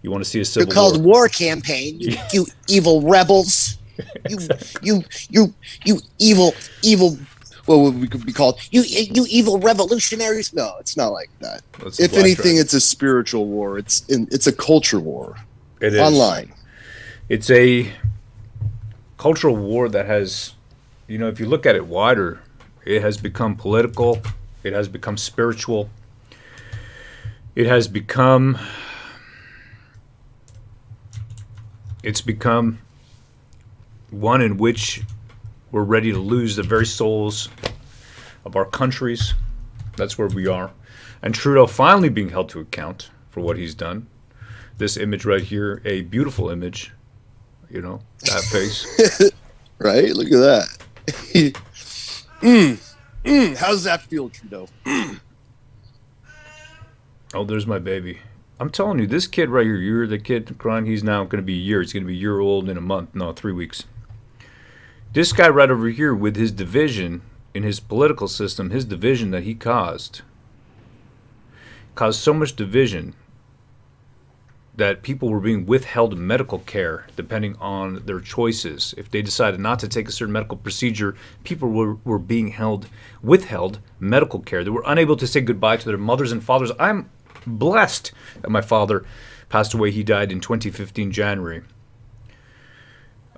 want to see a civil war. You're called war campaign, you evil rebels. You evil what would we be called? You evil revolutionaries. No, it's not like that. If anything, it's a spiritual war. It's a culture war. It is. Online. It's a cultural war that has, if you look at it wider, it has become political. It has become spiritual. It has become, it's become one in which we're ready to lose the very souls of our countries. That's where we are. And Trudeau finally being held to account for what he's done. This image right here, a beautiful image, that face. Right? Look at that. How does that feel, Trudeau? Oh, there's my baby. I'm telling you, this kid right here, you're the kid crying, he's now going to be a year. He's going to be a year old in a month. No, 3 weeks. This guy right over here with his division in his political system, his division that he caused so much division that people were being withheld medical care depending on their choices. If they decided not to take a certain medical procedure, people were being withheld medical care. They were unable to say goodbye to their mothers and fathers. I'm blessed that my father passed away. He died in 2015, January.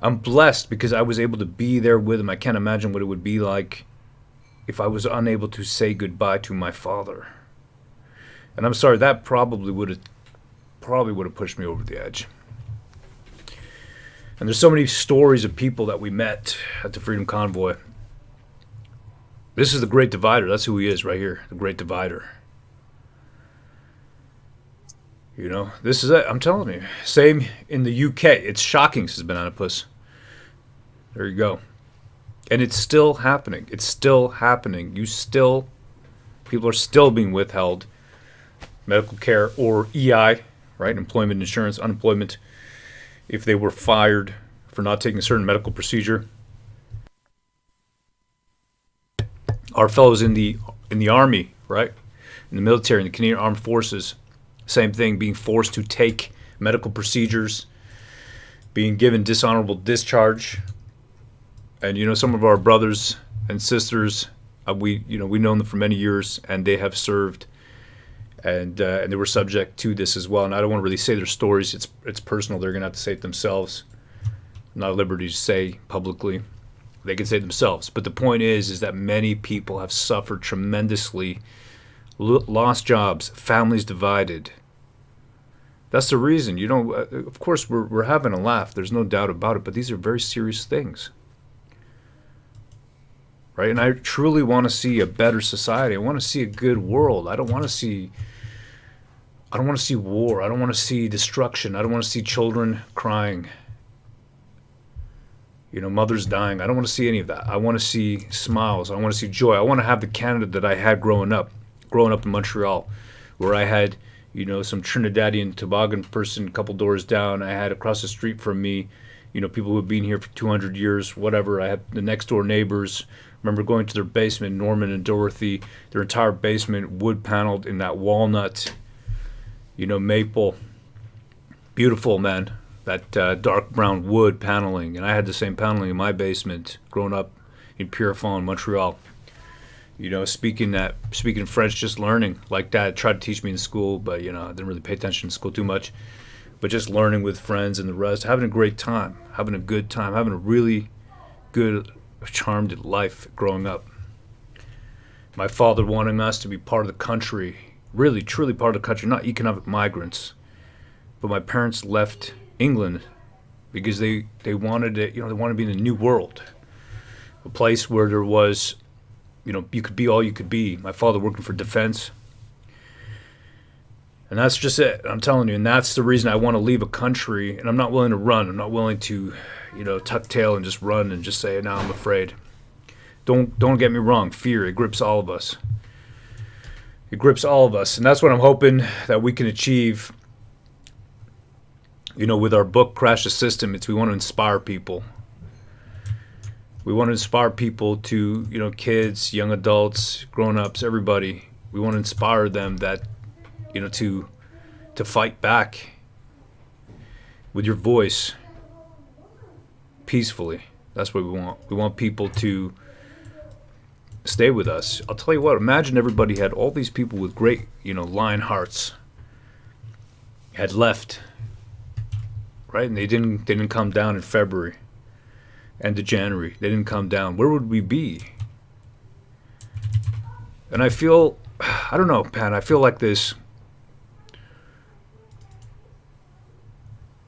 I'm blessed because I was able to be there with him. I can't imagine what it would be like if I was unable to say goodbye to my father. And I'm sorry, that probably would have pushed me over the edge. And there's so many stories of people that we met at the Freedom Convoy. This is the Great Divider. That's who he is right here, the Great Divider. This is it. I'm telling you. Same in the UK. It's shocking, says Banana Puss. There you go. And it's still happening. It's still happening. People are still being withheld medical care or EI, right? Employment insurance, unemployment, if they were fired for not taking a certain medical procedure. Our fellows in the Army, right? In the military, in the Canadian Armed Forces, same thing, being forced to take medical procedures, being given dishonorable discharge. And, some of our brothers and sisters, we've known them for many years, and they have served, and they were subject to this as well. And I don't want to really say their stories. It's personal. They're going to have to say it themselves. I'm not at liberty to say publicly. They can say it themselves. But the point is that many people have suffered tremendously, lost jobs, families divided. That's the reason. Of course, we're having a laugh. There's no doubt about it. But these are very serious things. Right? And I truly want to see a better society. I want to see a good world. I don't want to see war. I don't want to see destruction. I don't want to see children crying. Mother's dying. I don't want to see any of that. I want to see smiles. I want to see joy. I want to have the Canada that I had growing up in Montreal, where I had, some Trinidadian Tobago person a couple doors down. I had across the street from me, people who have been here for 200 years, whatever. I had the next door neighbors. Remember going to their basement, Norman and Dorothy, their entire basement wood paneled in that walnut, maple. Beautiful, man. That dark brown wood paneling. And I had the same paneling in my basement growing up in Pierrefonds, Montreal. Speaking French, just learning like that. It tried to teach me in school, but, I didn't really pay attention in school too much. But just learning with friends and the rest, having a great time, having a good time, having a really good, charmed life growing up. My father wanting us to be part of the country, really, truly part of the country, not economic migrants. But my parents left England because they wanted it, they wanted to be in a new world, a place where there was, you could be all you could be. My father working for defense, and that's just it. I'm telling you, and that's the reason I want to leave a country. And I'm not willing to run. I'm not willing to, tuck tail and just run and just say, "No, I'm afraid." Don't get me wrong. Fear, it grips all of us. It grips all of us, and that's what I'm hoping that we can achieve. With our book, Crash the System, we want to inspire people. We want to inspire people to, kids, young adults, grown-ups, everybody. We want to inspire them that, to fight back with your voice peacefully. That's what we want. We want people to stay with us. I'll tell you what, imagine everybody had all these people with great, lion hearts had left. Right, and they didn't come down in February, end of January. They didn't come down. Where would we be? And I don't know, Pat. I feel like this.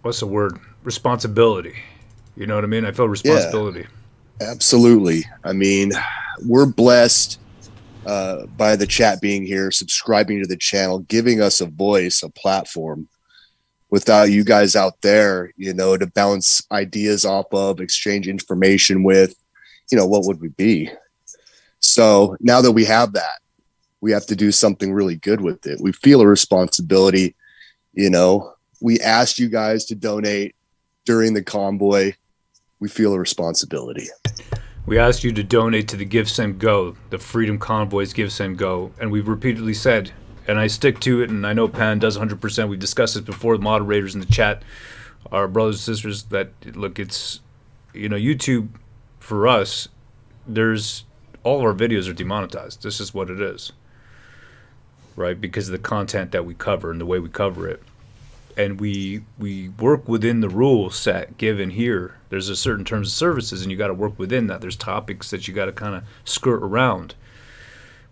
What's the word? Responsibility. You know what I mean? I feel responsibility. Yeah, absolutely. I mean, we're blessed by the chat being here, subscribing to the channel, giving us a voice, a platform. Without you guys out there, to bounce ideas off of, exchange information with, what would we be? So now that we have that, we have to do something really good with it. We feel a responsibility. We asked you guys to donate during the convoy. We feel a responsibility. We asked you to donate to the Give, Send, Go, the Freedom Convoy's Give, Send, Go. And we've repeatedly said, and I stick to it, and I know Pan does 100%. We've discussed this before, the moderators in the chat, our brothers and sisters, that, look, it's, YouTube, for us, all of our videos are demonetized. This is what it is, right? Because of the content that we cover and the way we cover it. And we work within the rule set given here. There's a certain terms of services, and you got to work within that. There's topics that you got to kind of skirt around.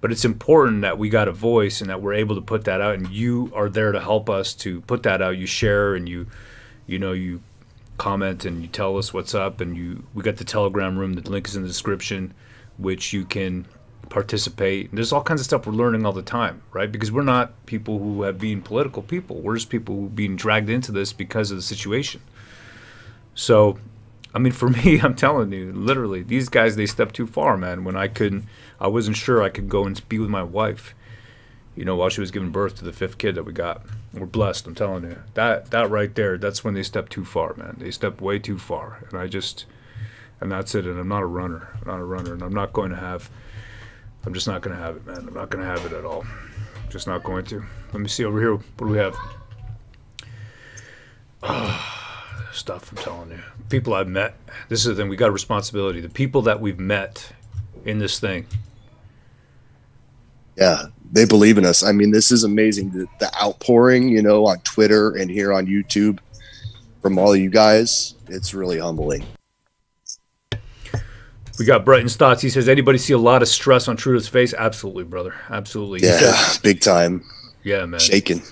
But it's important that we got a voice and that we're able to put that out, and you are there to help us to put that out. You share and you comment and you tell us what's up, and we got the Telegram room. The link is in the description, which you can participate. And there's all kinds of stuff we're learning all the time, right? Because we're not people who have been political people. We're just people who've been dragged into this because of the situation. So, I mean, for me, I'm telling you, literally, these guys, they stepped too far, man. When I wasn't sure I could go and be with my wife, while she was giving birth to the 5th kid that we got. We're blessed, I'm telling you. That right there, that's when they stepped too far, man. They stepped way too far. And that's it. And I'm not a runner. And I'm just not going to have it, man. I'm not going to have it at all. Just not going to. Let me see over here. What do we have? Stuff, I'm telling you. People I've met. This is the thing. We got a responsibility. The people that we've met in this thing. Yeah, they believe in us. I mean, this is amazing. The outpouring, on Twitter and here on YouTube from all of you guys. It's really humbling. We got Brighton's thoughts. He says, anybody see a lot of stress on Trudeau's face? Absolutely, brother. Absolutely. Yeah, big time. Yeah, man. Shaking.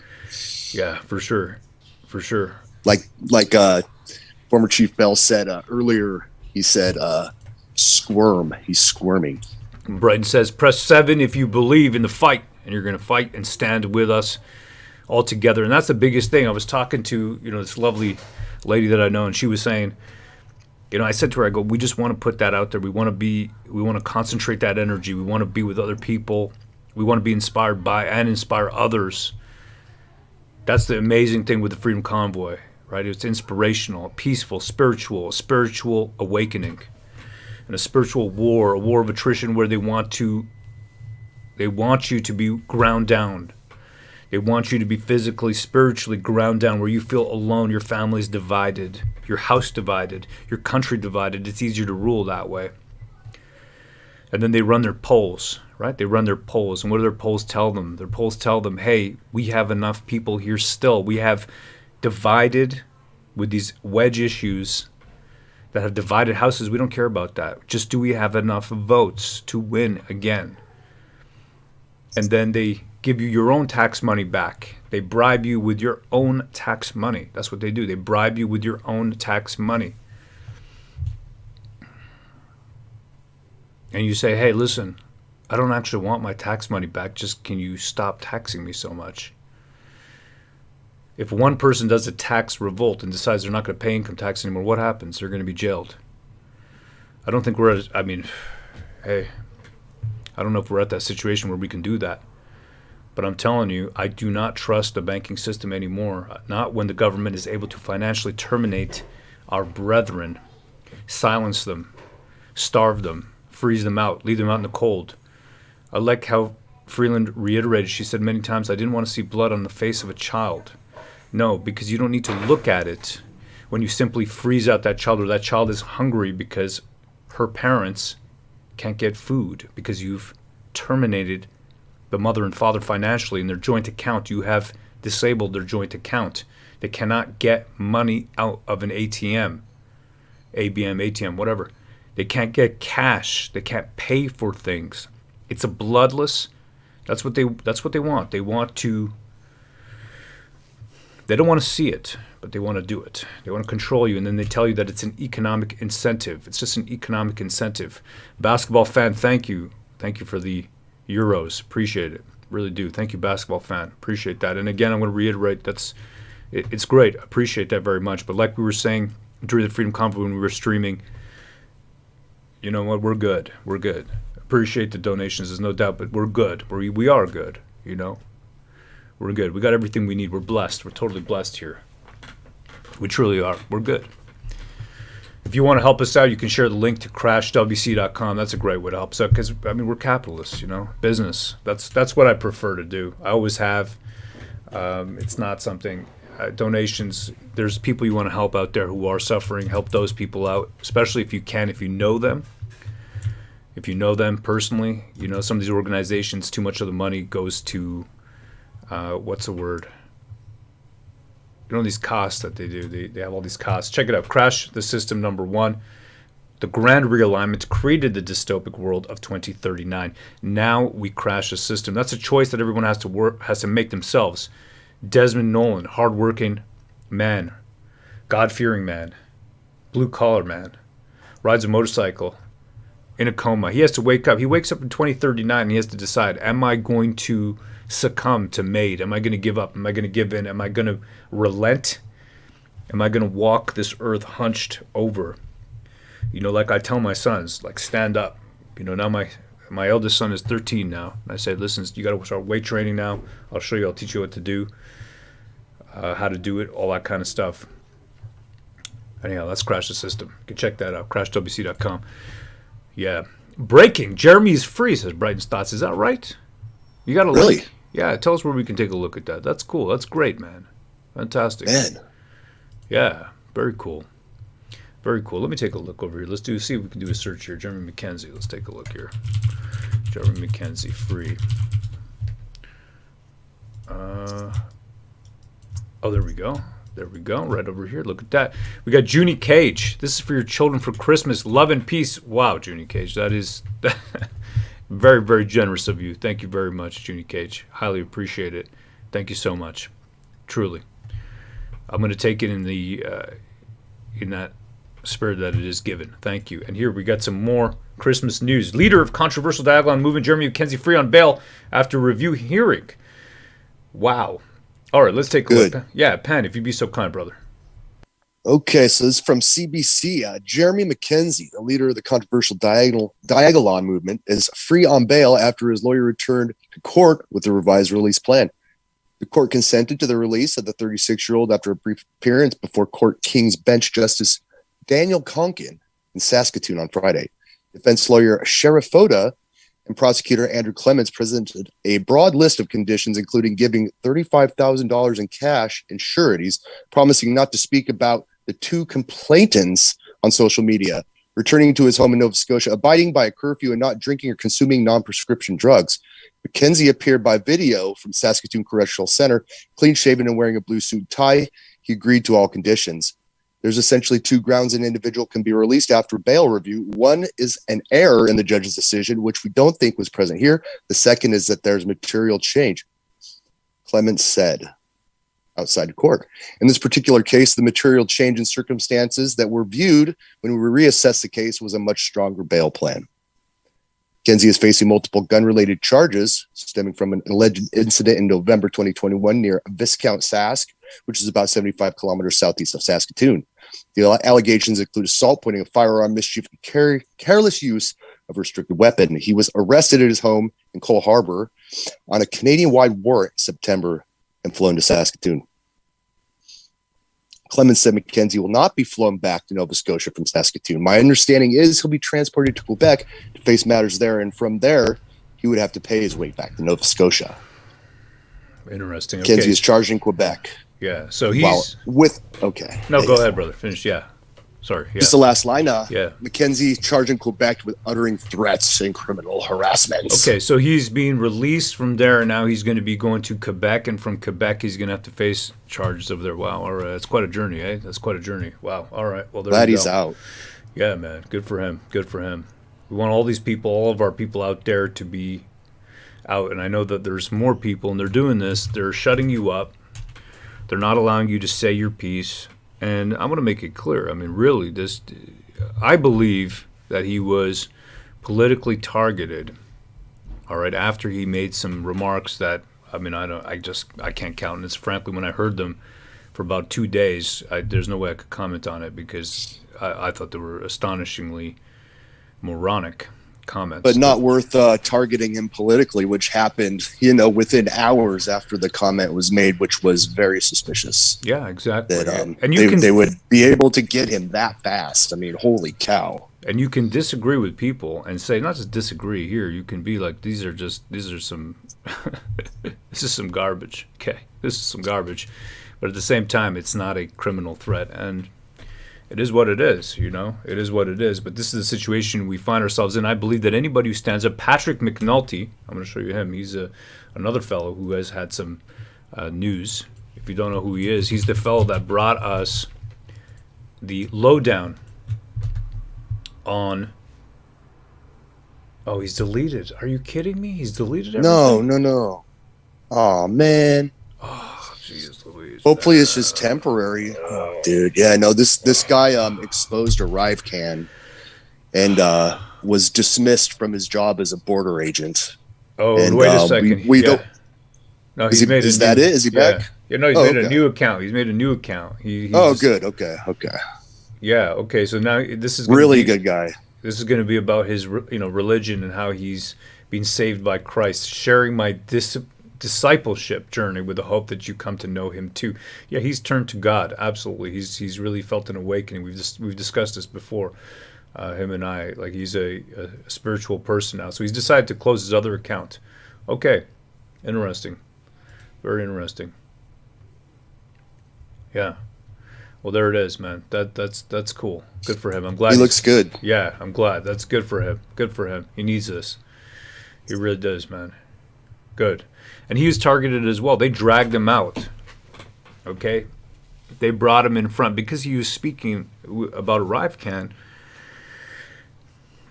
Yeah, for sure. For sure. Like former Chief Bell said earlier, he said, squirm. He's squirming. Brighton says, press 7 if you believe in the fight, and you're going to fight and stand with us all together. And that's the biggest thing. I was talking to, this lovely lady that I know, and she was saying, I said to her, I go, we just want to put that out there. We want to concentrate that energy. We want to be with other people. We want to be inspired by and inspire others. That's the amazing thing with the Freedom Convoy, right? It's inspirational, peaceful, a spiritual awakening, and a spiritual war, a war of attrition where they want you to be ground down. They want you to be physically, spiritually ground down, where you feel alone, your family's divided, your house divided, your country divided. It's easier to rule that way. And then they run their polls, right? They run their polls. And what do their polls tell them? Their polls tell them, hey, we have enough people here still. We have divided with these wedge issues that have divided houses. We don't care about that. Just do we have enough votes to win again? And then they give you your own tax money back. They bribe you with your own tax money. That's what they do. They bribe you with your own tax money. And you say, hey, listen, I don't actually want my tax money back. Just can you stop taxing me so much? If one person does a tax revolt and decides they're not going to pay income tax anymore, what happens? They're going to be jailed. I don't think hey, I don't know if we're at that situation where we can do that. But I'm telling you, I do not trust the banking system anymore. Not when the government is able to financially terminate our brethren, silence them, starve them, freeze them out, leave them out in the cold. I like how Freeland reiterated, she said many times, I didn't want to see blood on the face of a child. No, because you don't need to look at it when you simply freeze out that child, or that child is hungry because her parents can't get food, because you've terminated the mother and father financially in their joint account. You have disabled their joint account. They cannot get money out of an ATM, ATM, whatever. They can't get cash. They can't pay for things. It's a bloodless. That's what they want. They want to. They don't want to see it, but they want to do it. They want to control you, and then they tell you that it's an economic incentive. It's just an economic incentive. Basketball fan, thank you. Thank you for the Euros. Appreciate it. Really do. Thank you, basketball fan. Appreciate that. And again, I'm going to reiterate, it's great. Appreciate that very much. But like we were saying during the Freedom Convoy when we were streaming, you know what? We're good. We're good. Appreciate the donations. There's no doubt, but we're good. We are good, you know? We're good. We got everything we need. We're blessed. We're totally blessed here. We truly are. We're good. If you want to help us out, you can share the link to crashwc.com. That's a great way to help us out, because, we're capitalists, business. That's what I prefer to do. I always have. It's not something, donations, there's people you want to help out there who are suffering. Help those people out, especially if you can, if you know them. If you know them personally, some of these organizations, too much of the money goes to, what's the word? These costs that they do. They have all these costs. Check it out. Crash the System #1. The grand realignment created the dystopic world of 2039. Now we crash the system. That's a choice that everyone has to make themselves. Desmond Nolan, hardworking man, God-fearing man, blue-collar man, rides a motorcycle in a coma. He has to wake up. He wakes up in 2039 and he has to decide, am I going to succumb to MAID? Am I going to give up? Am I going to give in? Am I going to relent? Am I going to walk this earth hunched over? Like I tell my sons, stand up. Now my eldest son is 13 now. And I say, listen, you got to start weight training now. I'll show you. I'll teach you what to do, how to do it, all that kind of stuff. Anyhow, let's crash the system. You can check that out, crashwc.com. Yeah. Breaking. Jeremy's free, says Brighton's Thoughts. Is that right? You got a really? link? Yeah, tell us where we can take a look at that. That's cool. That's great, man. Fantastic. Man. Yeah, very cool. Very cool. Let me take a look over here. See if we can do a search here. Jeremy McKenzie. Let's take a look here. Jeremy McKenzie, free. There we go. There we go. Right over here. Look at that. We got Junie Cage. This is for your children for Christmas. Love and peace. Wow, Junie Cage. That is very, very generous of you. Thank you very much, Junie Cage. Highly appreciate it. Thank you so much. Truly. I'm going to take it in that spirit that it is given. Thank you. And here we got some more Christmas news. Leader of controversial Dialogue movement, Jeremy McKenzie, free on bail after review hearing. Wow. All right, let's take a look. Yeah, Pan, if you'd be so kind, brother. Okay, so this is from CBC. Jeremy McKenzie, the leader of the controversial Diagolon movement, is free on bail after his lawyer returned to court with a revised release plan. The court consented to the release of the 36-year-old after a brief appearance before Court King's Bench Justice Daniel Conkin in Saskatoon on Friday. Defense lawyer Sheriff Foda and prosecutor Andrew Clements presented a broad list of conditions, including giving $35,000 in cash and sureties, promising not to speak about the two complainants on social media, returning to his home in Nova Scotia, abiding by a curfew, and not drinking or consuming non-prescription drugs. McKenzie appeared by video from Saskatoon Correctional Center, clean-shaven and wearing a blue suit tie. He agreed to all conditions. There's essentially two grounds an individual can be released after bail review. One is an error in the judge's decision, which we don't think was present here. The second is that there's material change, Clements said outside court. In this particular case, the material change in circumstances that were viewed when we reassessed the case was a much stronger bail plan. McKenzie is facing multiple gun-related charges stemming from an alleged incident in November 2021 near Viscount Sask, which is about 75 kilometers southeast of Saskatoon. The allegations include assault, pointing a firearm, mischief, and careless use of a restricted weapon. He was arrested at his home in Cole Harbour on a Canadian-wide warrant in September and flown to Saskatoon. Clements said McKenzie will not be flown back to Nova Scotia from Saskatoon. My understanding is he'll be transported to Quebec to face matters there, and from there, he would have to pay his way back to Nova Scotia. Interesting. McKenzie Okay. is charged in Quebec. Yeah, so he's... Okay. No, go ahead, brother. Finish, yeah. Sorry. Yeah. Just the last line. Yeah. McKenzie charged in Quebec with uttering threats and criminal harassment. Okay, so he's being released from there, and now he's going to be going to Quebec, and from Quebec he's going to have to face charges over there. Wow, all right, that's quite a journey, eh? That's quite a journey. Wow, all right. Well, there Glad we he's go. out. Yeah, man, good for him. Good for him. We want all these people, all of our people out there to be out, and I know that there's more people, and they're doing this. They're shutting you up. They're not allowing you to say your piece. And I'm going to make it clear. I mean, really, I believe that he was politically targeted, all right, after he made some remarks that, I mean, I can't countenance. Frankly, when I heard them for about 2 days, there's no way I could comment on it because I thought they were astonishingly moronic comments. But not worth targeting him politically, which happened, within hours after the comment was made, which was very suspicious. Yeah, exactly. That and they would be able to get him that fast. I mean, holy cow. And you can disagree with people and say, not just disagree here, you can be like, these are some, this is some garbage. Okay, this is some garbage. But at the same time, it's not a criminal threat. And it is what it is, It is what it is. But this is the situation we find ourselves in. I believe that anybody who stands up, Patrick McNulty, I'm going to show you him. He's another fellow who has had some news. If you don't know who he is, he's the fellow that brought us the lowdown on... Oh, he's deleted. Are you kidding me? He's deleted everything? No. Oh, man. Oh, jeez Louise. Hopefully it's just temporary. Dude, yeah, no, this guy exposed a Rivecan and was dismissed from his job as a border agent. Oh, and, wait a second. We don't... No, Is he back? Yeah, no, he's made a new account. He's made a new account. Good. Okay. Yeah, okay. So now this is really good guy. This is going to be about his, religion and how he's being saved by Christ, sharing my discipleship journey with the hope that you come to know him too. Yeah, he's turned to God. Absolutely. He's really felt an awakening. We've discussed this before, him and I. Like, he's a spiritual person now. So he's decided to close his other account. Okay. Interesting. Very interesting. Yeah. Well, there it is, man. That's cool. Good for him. I'm glad he looks good. Yeah, I'm glad. That's good for him. Good for him. He needs this. He really does, man. Good. And he was targeted as well. They dragged him out. Okay? They brought him in front because he was speaking about a Rivecan.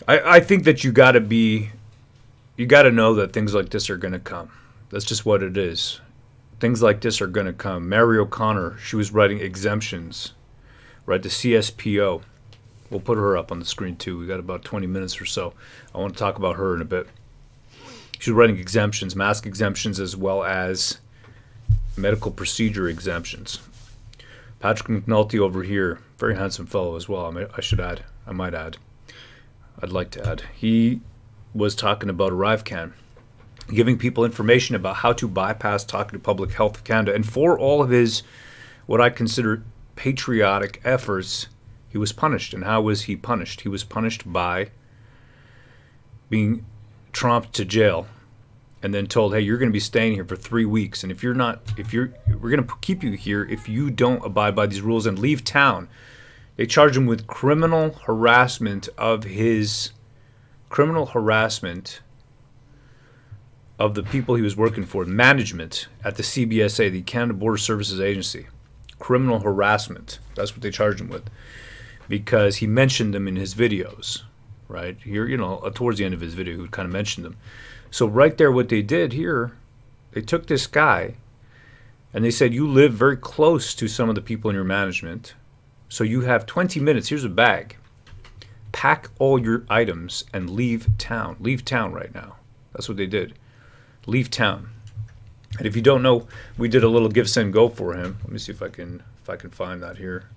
I think that you got to know that things like this are going to come. That's just what it is. Things like this are going to come. Mary O'Connor, she was writing exemptions, right? The CSPO. We'll put her up on the screen too. We got about 20 minutes or so. I want to talk about her in a bit. She was writing exemptions, mask exemptions, as well as medical procedure exemptions. Patrick McNulty over here, very handsome fellow as well. I might add. I'd like to add. He was talking about ArriveCan, giving people information about how to bypass talking to Public Health of Canada. And for all of his, what I consider patriotic efforts, he was punished. And how was he punished? He was punished by being tromped to jail and then told, hey, you're going to be staying here for 3 weeks. And we're going to keep you here if you don't abide by these rules and leave town. They charged him with criminal harassment of the people he was working for, management at the CBSA, the Canada Border Services Agency. Criminal harassment. That's what they charged him with, because he mentioned them in his videos, right? Here, towards the end of his video, he would kind of mention them. So right there, what they did here, they took this guy and they said, you live very close to some of the people in your management, so you have 20 minutes. Here's a bag. Pack all your items and leave town. Leave town right now. That's what they did. Leave town. And if you don't know, we did a little give, send, go for him. Let me see if I can find that here.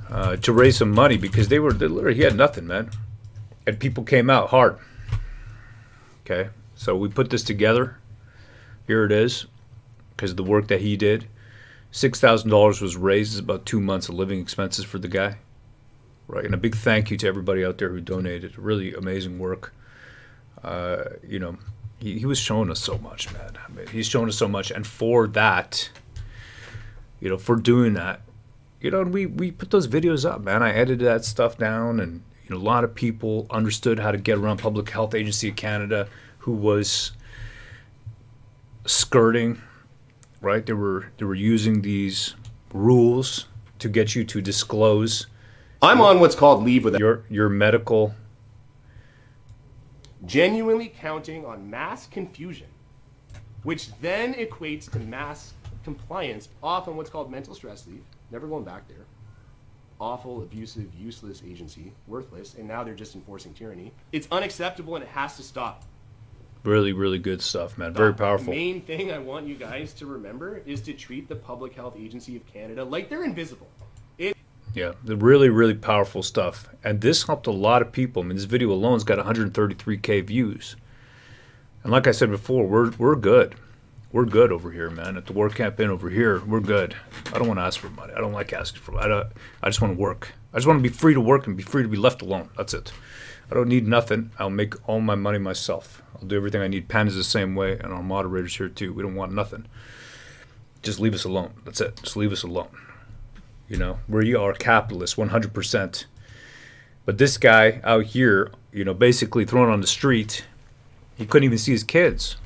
To raise some money, because he had nothing, man. And people came out hard. Okay, so we put this together. Here it is, because of the work that he did. $6,000 was raised. It's about 2 months of living expenses for the guy. Right, and a big thank you to everybody out there who donated. Really amazing work. He was showing us so much, man. I mean, he's showing us so much, and for that, for doing that, and we put those videos up, man. I edited that stuff down, and a lot of people understood how to get around Public Health Agency of Canada, who was skirting, right? They were using these rules to get you to disclose. I'm on what's called leave without your medical. Genuinely counting on mass confusion, which then equates to mass compliance, often what's called mental stress leave. Never going back there. Awful, abusive, useless agency, worthless, and now they're just enforcing tyranny. It's unacceptable and it has to stop. Really, really good stuff, man. Very powerful. The main thing I want you guys to remember is to treat the Public Health Agency of Canada like they're invisible. Yeah, the really, really powerful stuff. And this helped a lot of people. I mean, this video alone's got 133K views. And like I said before, we're good. We're good over here, man. At the War Campaign over here, we're good. I don't want to ask for money. I don't like asking for money. I just want to work. I just want to be free to work and be free to be left alone. That's it. I don't need nothing. I'll make all my money myself. I'll do everything I need. Pan is the same way, and our moderators here too. We don't want nothing. Just leave us alone. That's it. Just leave us alone. We are capitalists, 100%. But this guy out here, basically thrown on the street, he couldn't even see his kids.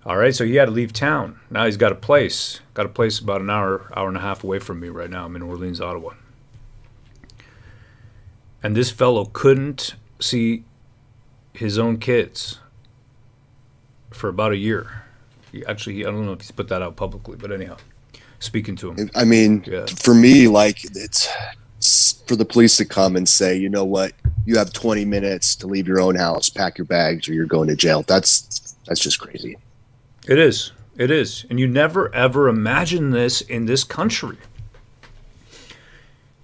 All right, so he had to leave town. Now he's got a place. Got a place about an hour and a half away from me right now. I'm in Orleans, Ottawa. And this fellow couldn't see his own kids for about a year. I don't know if he's put that out publicly, but anyhow. Speaking to him. I mean, for me, it's for the police to come and say, you know what, you have 20 minutes to leave your own house, pack your bags, or you're going to jail. That's just crazy. It is. It is. And you never, ever imagine this in this country.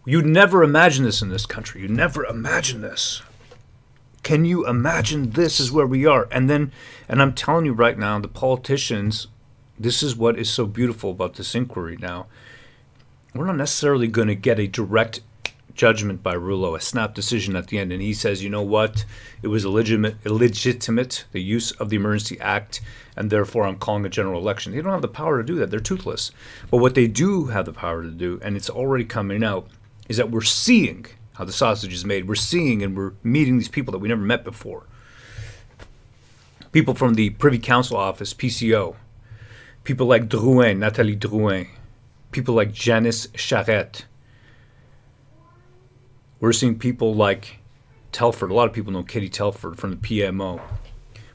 You'd never imagine this in this country. You never imagine this. Can you imagine this is where we are? And I'm telling you right now, the politicians, this is what is so beautiful about this inquiry now. We're not necessarily going to get a direct judgment by Rouleau, a snap decision at the end. And he says, you know what? It was illegitimate, the use of the Emergency Act, and therefore I'm calling a general election. They don't have the power to do that. They're toothless. But what they do have the power to do, and it's already coming out, is that we're seeing how the sausage is made. We're seeing and we're meeting these people that we never met before. People from the Privy Council Office, PCO. People like Drouin, Nathalie Drouin. People like Janice Charette. We're seeing people like Telford. A lot of people know Katie Telford from the PMO.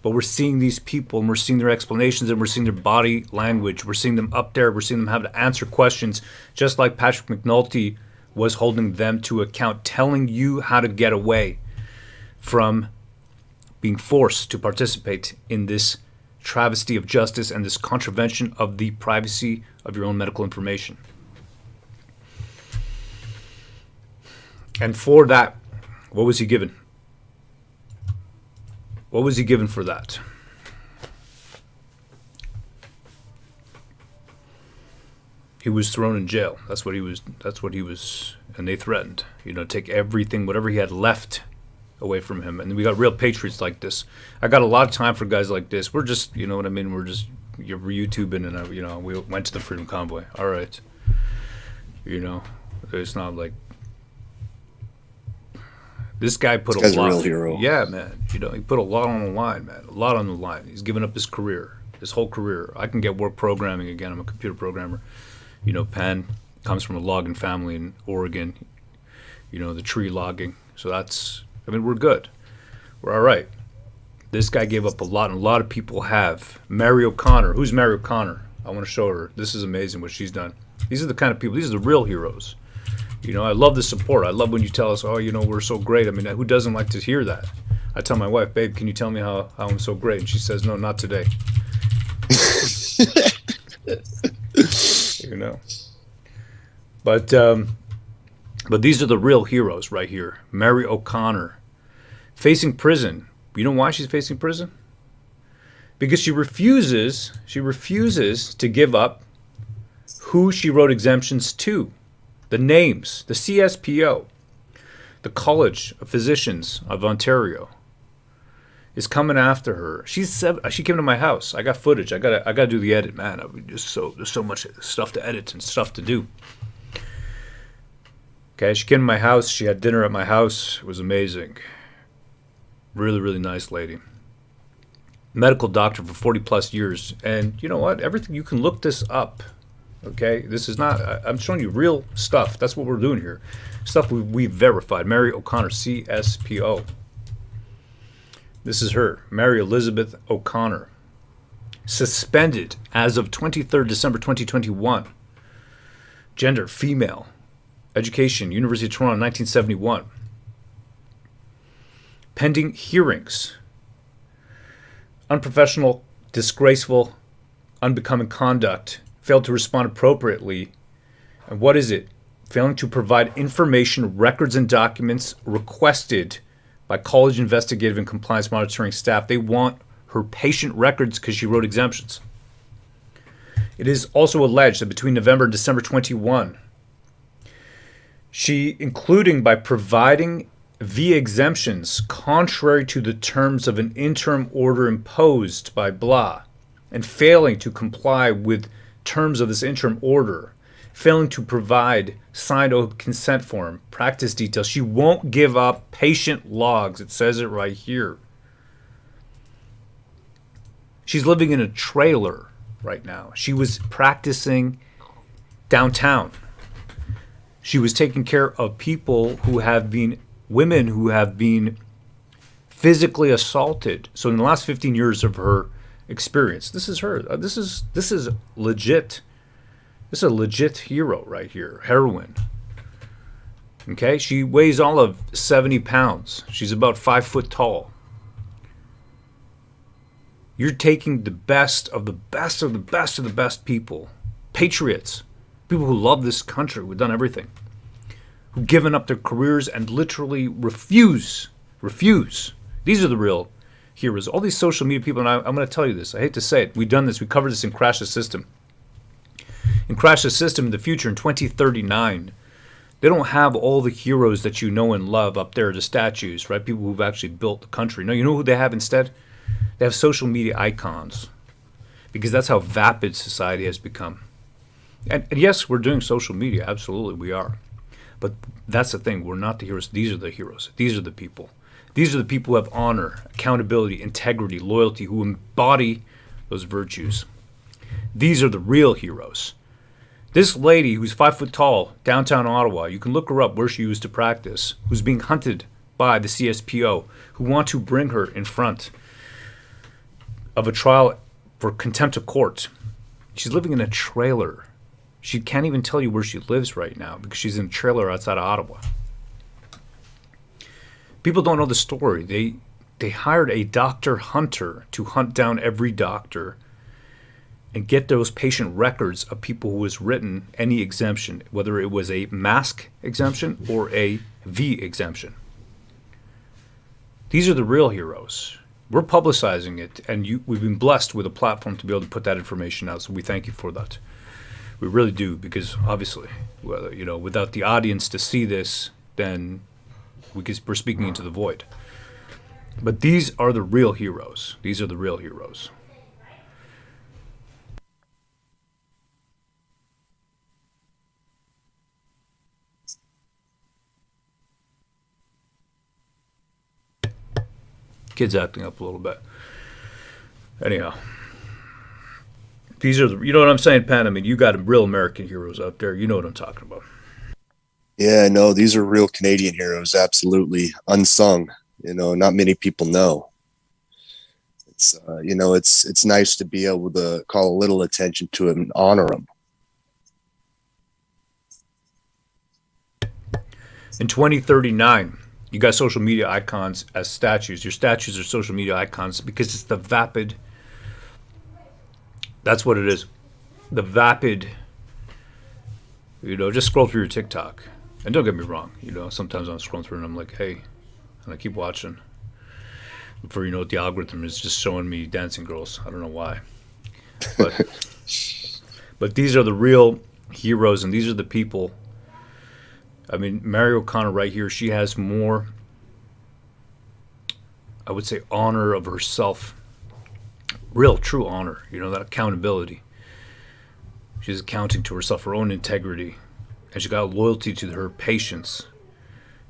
But we're seeing these people and we're seeing their explanations and we're seeing their body language. We're seeing them up there. We're seeing them have to answer questions, just like Patrick McNulty was holding them to account, telling you how to get away from being forced to participate in this travesty of justice and this contravention of the privacy of your own medical information. And for that, what was he given? What was he given for that? He was thrown in jail. That's what he was, and they threatened, take everything, whatever he had left away from him. And we got real patriots like this. I got a lot of time for guys like this. We're just, you know what I mean? We're just, you're YouTubing, and we went to the Freedom Convoy. All right. It's not like, this guy put This guy's a lot. a real hero. Yeah, man. He put a lot on the line, man. A lot on the line. He's given up his career, his whole career. I can get work programming again. I'm a computer programmer. Penn comes from a logging family in Oregon, the tree logging. So we're good. We're all right. This guy gave up a lot, and a lot of people have. Mary O'Connor. Who's Mary O'Connor? I want to show her. This is amazing what she's done. These are the kind of people, these are the real heroes. I love the support. I love when you tell us, oh, we're so great. I mean, who doesn't like to hear that? I tell my wife, babe, can you tell me how I'm so great? And she says, no, not today. But these are the real heroes right here. Mary O'Connor, facing prison. You know why she's facing prison? Because she refuses to give up who she wrote exemptions to, the names, the CSPO, the College of Physicians of Ontario, is coming after her. She came to my house. I got footage. I gotta do the edit, man. There's so much stuff to edit and stuff to do. Okay, she came to my house. She had dinner at my house. It was amazing. Really, really nice lady. Medical doctor for 40 plus years. And you know what? Everything, you can look this up. Okay, this is not, I'm showing you real stuff. That's what we're doing here. Stuff we've verified. Mary O'Connor, CSPO. This is her, Mary Elizabeth O'Connor. Suspended as of 23rd December 2021. Gender, female. Education, University of Toronto, 1971. Pending hearings. Unprofessional, disgraceful, unbecoming conduct. Failed to respond appropriately. And what is it? Failing to provide information, records, and documents requested by college investigative and compliance monitoring staff. They want her patient records because she wrote exemptions. It is also alleged that between November and December 21, she, including by providing via exemptions contrary to the terms of an interim order imposed by blah, and failing to comply with terms of this interim order, failing to provide signed consent form, practice details. She won't give up patient logs. It says it right here. She's living in a trailer right now. She was practicing downtown. She was taking care of people who have been, women who have been physically assaulted. So in the last 15 years of her experience, this is her. This is legit. This is a legit hero right here. Heroine. Okay, she weighs all of 70 pounds. She's about 5 foot tall. You're taking the best of the best of the best of the best people, patriots, people who love this country, who've done everything, who've given up their careers and literally refuse. These are the real heroes. All these social media people, and I'm going to tell you this, I hate to say it, we've done this, we covered this in Crash the System. In Crash the System in the future, in 2039, they don't have all the heroes that you know and love up there, the statues, right? People who've actually built the country. No, you know who they have instead? They have social media icons, because that's how vapid society has become. And yes, we're doing social media. Absolutely, we are. But that's the thing. We're not the heroes. These are the heroes. These are the people. These are the people who have honor, accountability, integrity, loyalty, who embody those virtues. These are the real heroes. This lady who's 5 foot tall, downtown Ottawa, you can look her up where she used to practice, who's being hunted by the CSPO, who want to bring her in front of a trial for contempt of court. She's living in a trailer. She can't even tell you where she lives right now because she's in a trailer outside of Ottawa. People don't know the story. They hired a doctor hunter to hunt down every doctor and get those patient records of people who was written any exemption, whether it was a mask exemption or a V exemption. These are the real heroes. We're publicizing it, and we've been blessed with a platform to be able to put that information out, so we thank you for that. We really do, because obviously, well, you know, without the audience to see this, then we're speaking into the void. But these are the real heroes. These are the real heroes. Kid's acting up a little bit. Anyhow, these are the, you know what I'm saying, Pan? I mean, you got real American heroes out there. You know what I'm talking about. Yeah, no, these are real Canadian heroes. Absolutely unsung. You know, not many people know. It's you know, it's nice to be able to call a little attention to it and honor them. In 2039. You got social media icons as statues. Your statues are social media icons because it's the vapid. That's what it is. The vapid. You know, just scroll through your TikTok. And don't get me wrong. You know, sometimes I'm scrolling through and I'm like, hey. And I keep watching. Before you know it, the algorithm is just showing me dancing girls. I don't know why. But these are the real heroes, and these are the people. I mean, Mary O'Connor right here, she has more, I would say, honor of herself. Real, true honor. You know, that accountability. She's accounting to herself, her own integrity. And she got loyalty to her patients.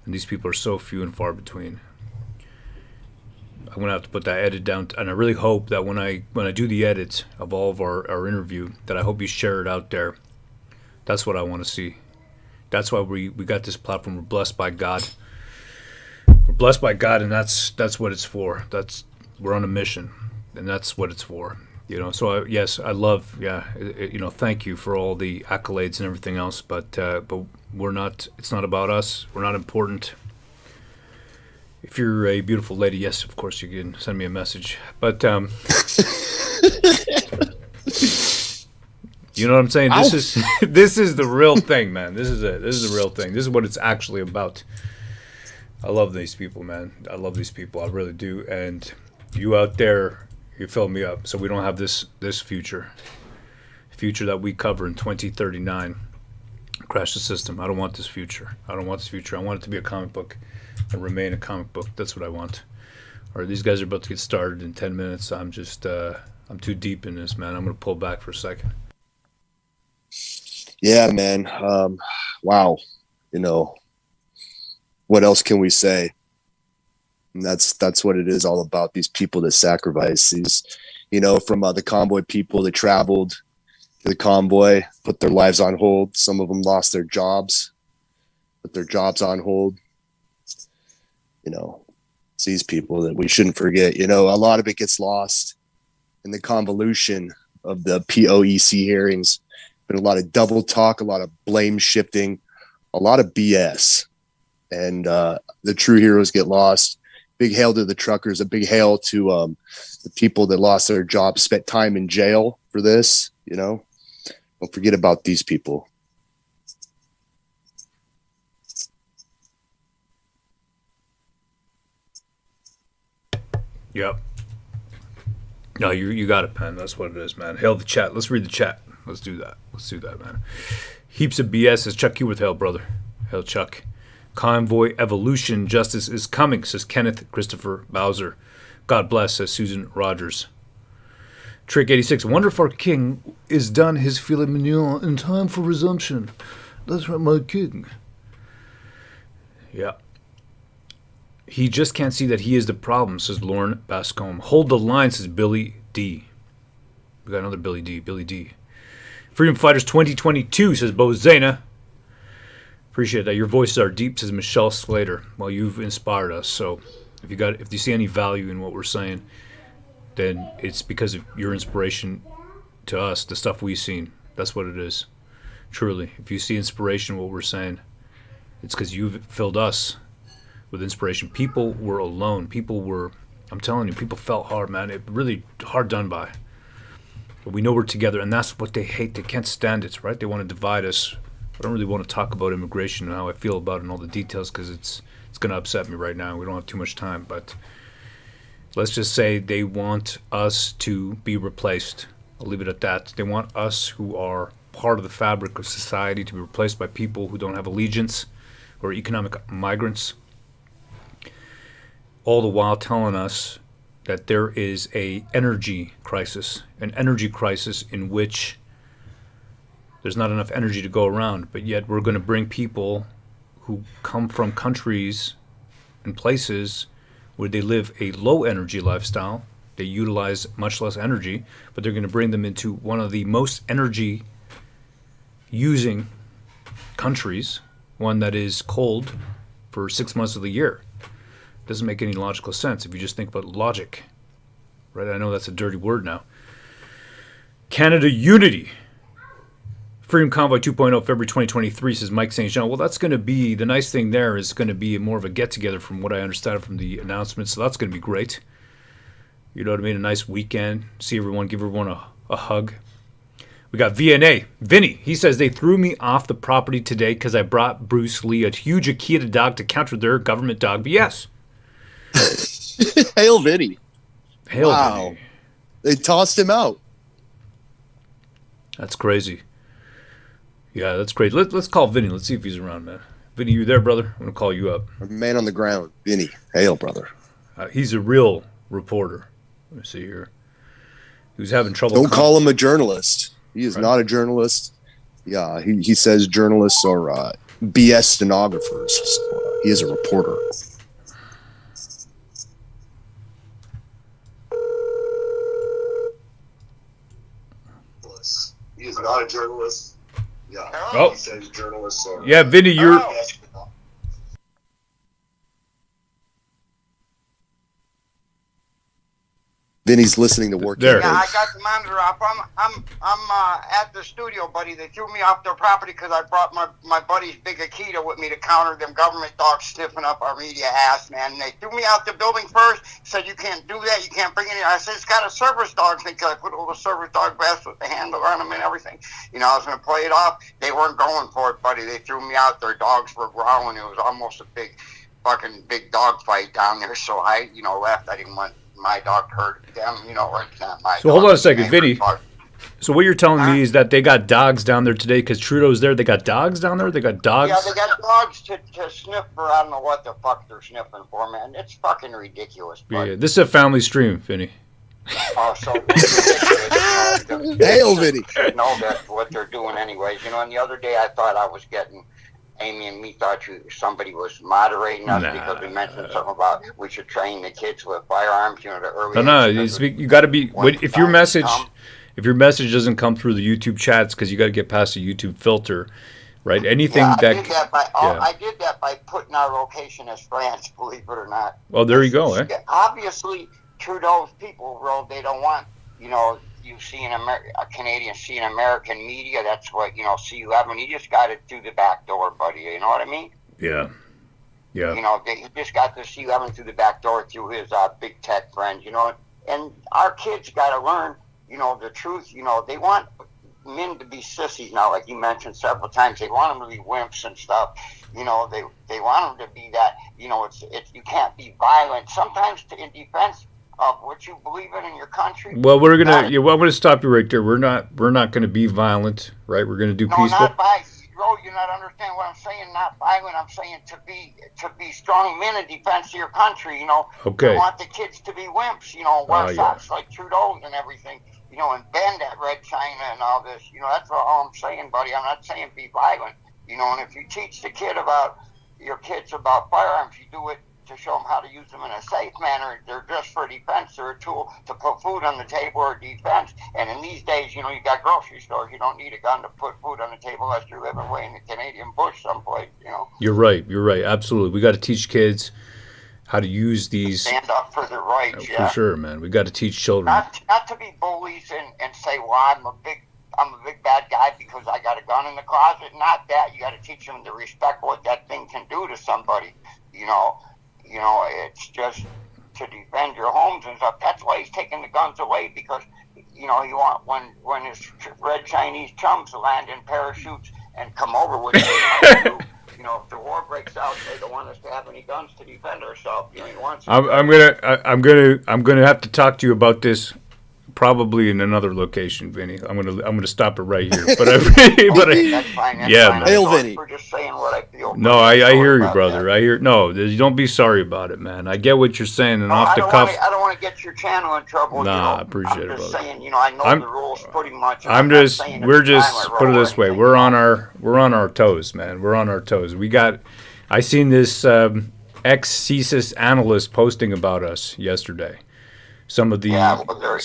And these people are so few and far between. I'm going to have to put that edit down. And I really hope that when I do the edit of all of our interview, that I hope you share it out there. That's what I want to see. That's why we got this platform. We're blessed by God. We're blessed by God, and that's what it's for. We're on a mission, and that's what it's for. You know. So yes, I love. Yeah. You know. Thank you for all the accolades and everything else. But we're not. It's not about us. We're not important. If you're a beautiful lady, yes, of course you can send me a message. But you know what I'm saying? This is the real thing, man. This is it. This is the real thing. This is what it's actually about. I love these people, man. I love these people. I really do. And you out there, you fill me up. So we don't have this future that we cover in 2039. Crash the system. I don't want this future. I don't want this future. I want it to be a comic book and remain a comic book. That's what I want. All right, these guys are about to get started in 10 minutes. I'm just, I'm too deep in this, man. I'm going to pull back for a second. Yeah, man. Wow. You know, what else can we say? And that's what it is all about. These people that sacrifice these, you know, from the convoy people that traveled to the convoy, put their lives on hold. Some of them lost their jobs, put their jobs on hold. You know, it's these people that we shouldn't forget. You know, a lot of it gets lost in the convolution of the POEC hearings. Been a lot of double talk, a lot of blame shifting, a lot of BS. And the true heroes get lost. Big hail to the truckers, a big hail to the people that lost their jobs, spent time in jail for this, you know. Don't forget about these people. Yep. No, you got it, Pen. That's what it is, man. Hail the chat. Let's read the chat. Let's do that. Let's do that, man. Heaps of BS, says Chuck Q with hail, brother. Hail, Chuck. Convoy evolution. Justice is coming, says Kenneth Christopher Bowser. God bless, says Susan Rogers. Trick 86. Wonder if our king is done his filet mignon in time for resumption. That's right, my king. Yeah. He just can't see that he is the problem, says Lauren Bascombe. Hold the line, says Billy D. We got another Billy D. Billy D. Freedom Fighters 2022, says Bo Zena. Appreciate that. Your voices are deep, says Michelle Slater. Well, you've inspired us. So if you see any value in what we're saying, then it's because of your inspiration to us, the stuff we've seen. That's what it is. Truly. If you see inspiration in what we're saying, it's because you've filled us with inspiration. People were alone. I'm telling you, people felt hard, man. It really hard done by. But we know we're together, and that's what they hate. They can't stand it, right? They want to divide us. I don't really want to talk about immigration and how I feel about it and all the details because it's going to upset me right now. We don't have too much time, but let's just say they want us to be replaced. I'll leave it at that. They want us who are part of the fabric of society to be replaced by people who don't have allegiance or economic migrants, all the while telling us that there is an energy crisis in which there's not enough energy to go around, but yet we're going to bring people who come from countries and places where they live a low energy lifestyle. They utilize much less energy, but they're going to bring them into one of the most energy using countries, one that is cold for 6 months of the year. Doesn't make any logical sense if you just think about logic, right? I know that's a dirty word now. Canada Unity. Freedom Convoy 2.0, February 2023, says Mike St. Jean. Well, that's going to be, the nice thing there is going to be more of a get-together from what I understand from the announcement, so that's going to be great. You know what I mean? A nice weekend. See everyone, give everyone a hug. We got VNA. Vinny, he says, they threw me off the property today because I brought Bruce Lee a huge Akita dog to counter their government dog BS. Hail Vinny. Hail wow. Vinny. They tossed him out. That's crazy. Yeah, that's great. Let's call Vinny. Let's see if he's around, man. Vinny, you there, brother? I'm going to call you up. A man on the ground. Vinny. Hail, brother. He's a real reporter. Let me see here. He was having trouble. Don't call him a journalist. He is not a journalist. Yeah, he says journalists are BS stenographers. So, he is a reporter. He is not a journalist. Yeah. Oh. He says journalists are. Yeah, Vinny, you're. Vinny's listening to work. There. Yeah, I got the monitor up. I'm at the studio, buddy. They threw me off their property because I brought my buddy's big Akita with me to counter them government dogs sniffing up our media ass, man. And they threw me out the building first, said you can't do that, you can't bring it in. I said, it's got a service dog thing, because I put a little service dog vest with the handle on them and everything. You know, I was going to play it off. They weren't going for it, buddy. They threw me out. Their dogs were growling. It was almost a big dog fight down there. So I, left. I didn't want my dog hurt them, it's not my So dog. hold on a second, Vinny. So what you're telling me is that they got dogs down there today because Trudeau's there. They got dogs down there? They got dogs? Yeah, they got dogs to sniff for, I don't know what the fuck they're sniffing for, man. It's fucking ridiculous. Yeah, this is a family stream, Vinny. Oh, so ridiculous. Hail, Vinny. Know that's what they're doing anyways. And the other day I thought I was getting... Amy and me thought somebody was moderating us because we mentioned something about we should train the kids with firearms, the early. No, you got to be. If your message doesn't come through the YouTube chats, because you got to get past the YouTube filter, right? Anything I that. I did that by putting our location as France, believe it or not. Well, there you go, eh? Obviously, Trudeau's people, they don't want, you see Canadians see in American media, that's what, C11, he just got it through the back door, buddy, you know what I mean? Yeah. Yeah. He just got the C11 through the back door through his big tech friends, and our kids got to learn, the truth, they want men to be sissies now, like you mentioned several times. They want them to be wimps and stuff. They want them to be that, it's you can't be violent. Sometimes in defense of what you believe in your country. Well, I'm gonna stop you right there. We're not gonna be violent, right? We're gonna do peaceful. Not violent. You're not understanding what I'm saying. Not violent. I'm saying to be strong men in defense of your country. Okay. You want the kids to be wimps. Wear socks like Trudeau's and everything. And bend at Red China and all this. That's all I'm saying, buddy. I'm not saying be violent. And if you teach your kids about firearms, you do it to show them how to use them in a safe manner. They're just for defense. They're a tool to put food on the table or defense. And in these days, you got grocery stores. You don't need a gun to put food on the table unless you're living way in the Canadian bush someplace, You're right. Absolutely. We got to teach kids how to use these. Stand up for their rights, For sure, man. We got to teach children. Not to be bullies and say, well, I'm a big bad guy because I got a gun in the closet. Not that. You got to teach them to respect what that thing can do to somebody, it's just to defend your homes and stuff. That's why he's taking the guns away, because you know, you want when his red Chinese chums land in parachutes and come over with you. You know, if the war breaks out, they don't want us to have any guns to defend ourselves. You know, he wants. I'm gonna have to talk to you about this. Probably in another location, Vinny. I'm gonna stop it right here. But That's fine. That's yeah, fine. man. Hail, Vinny. We're just saying what I feel. No, I hear you, brother. I hear. No, you don't be sorry about it, man. I get what you're saying, and off the cuff. I don't want to get your channel in trouble. Nah, I appreciate it, brother. I'm just saying, you know, I know the rules pretty much. We're just put it this way. We're on our toes, man. We're on our toes. I seen this ex-Thesis analyst posting about us yesterday. Some of the well, they're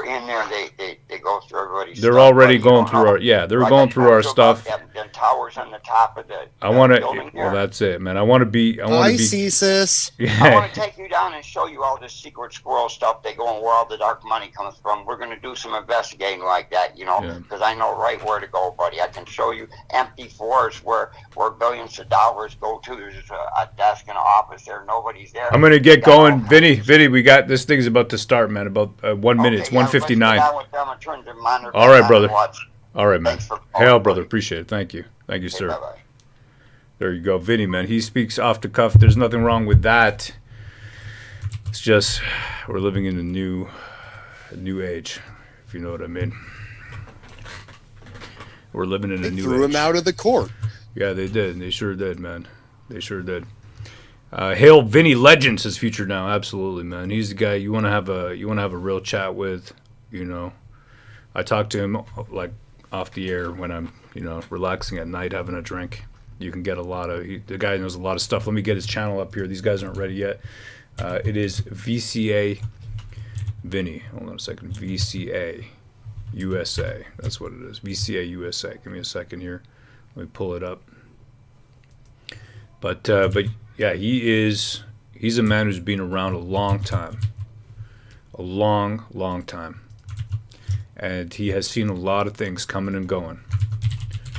in there. They go through everybody's. They're stuff, already but going through our they're going through our stuff. Them towers on the top of the. I want to. building Well, there. that's it, man. I want to be. Thesis. I Yeah. want to take you down and show you all this secret squirrel stuff they go and where all the dark money comes from. We're going to do some investigating like that, you know, because I know right where to go, buddy. I can show you empty floors where billions of dollars go to. There's a desk and an office there. Nobody's there. I'm gonna get going, Vinny. We got this thing's about to start, man. About 1 minute. It's 1:59. All right, brother. All right, man. Hail, brother. Appreciate it. Thank you, sir. Bye-bye. There you go, Vinny, man. He speaks off the cuff. There's nothing wrong with that. It's just we're living in a new age, if you know what I mean. We're living in a new age. Threw him out of the court. Yeah, they did. They sure did, man. They sure did. Hail Vinny Legend says Future Now. Absolutely, man. He's the guy you want to have a real chat with. You know, I talk to him like off the air when I'm relaxing at night, having a drink. You can get the guy knows a lot of stuff. Let me get his channel up here. These guys aren't ready yet. It is VCA Vinny. Hold on a second. VCA USA. That's what it is. VCA USA. Give me a second here. Let me pull it up. But yeah, he's a man who's been around a long time. A long time. And he has seen a lot of things coming and going.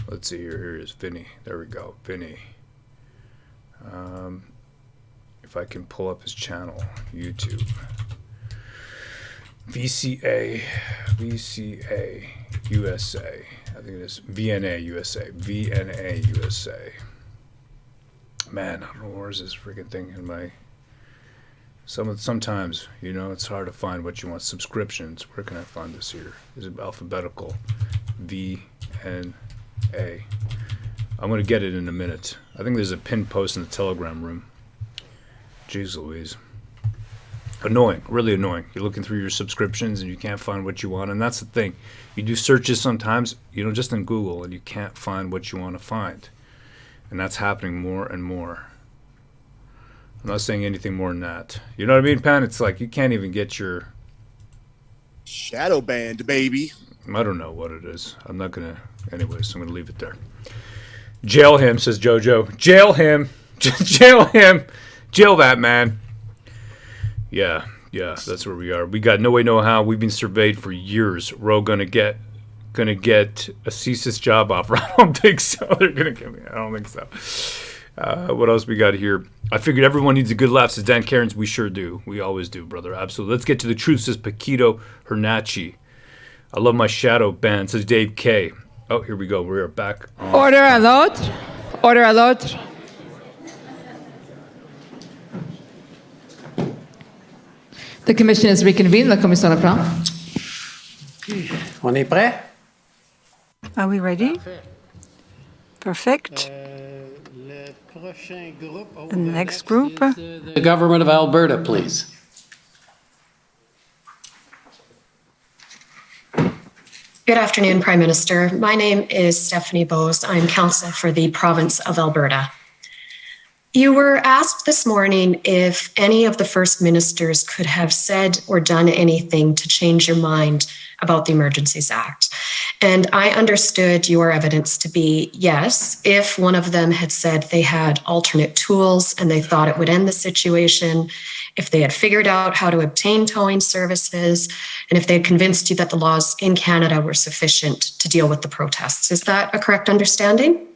Let's see here. Here is Vinny. There we go. Vinny. If I can pull up his channel, YouTube. VCA USA. I think it is VNA USA. Man, I don't know where's this freaking thing in my. Sometimes, it's hard to find what you want. Subscriptions. Where can I find this here? Is it alphabetical? VNA. I'm gonna get it in a minute. I think there's a pinned post in the Telegram room. Jeez Louise. Annoying, really annoying. You're looking through your subscriptions and you can't find what you want, and that's the thing. You do searches sometimes, just in Google, and you can't find what you want to find. And that's happening more and more. I'm not saying anything more than that. You know what I mean, Pan? It's like you can't even get your shadow banned, baby. I don't know what it is. I'm not gonna. Anyways, I'm gonna leave it there. Jail him, says JoJo. Jail him. Jail him. Jail that man. Yeah, that's where we are. We got no way, no how. We've been surveyed for years. We're all gonna get a Thesis job offer. I don't think so. They're gonna give me. I don't think so. What else we got here? I figured everyone needs a good laugh, says Dan Cairns. We sure do. We always do, brother. Absolutely. Let's get to the truth, says Paquito Hernachi. I love my shadow band, says Dave K. Oh, here we go. We are back. Order à l'autre. Order à l'autre. The commission is reconvened. La commission reprend. On est prêt? Are we ready? Perfect. The next group. The government of Alberta, please. Good afternoon, Prime Minister. My name is Stephanie Bose. I'm counsel for the province of Alberta. You were asked this morning if any of the first ministers could have said or done anything to change your mind about the Emergencies Act. And I understood your evidence to be yes, if one of them had said they had alternate tools and they thought it would end the situation, if they had figured out how to obtain towing services, and if they had convinced you that the laws in Canada were sufficient to deal with the protests. Is that a correct understanding?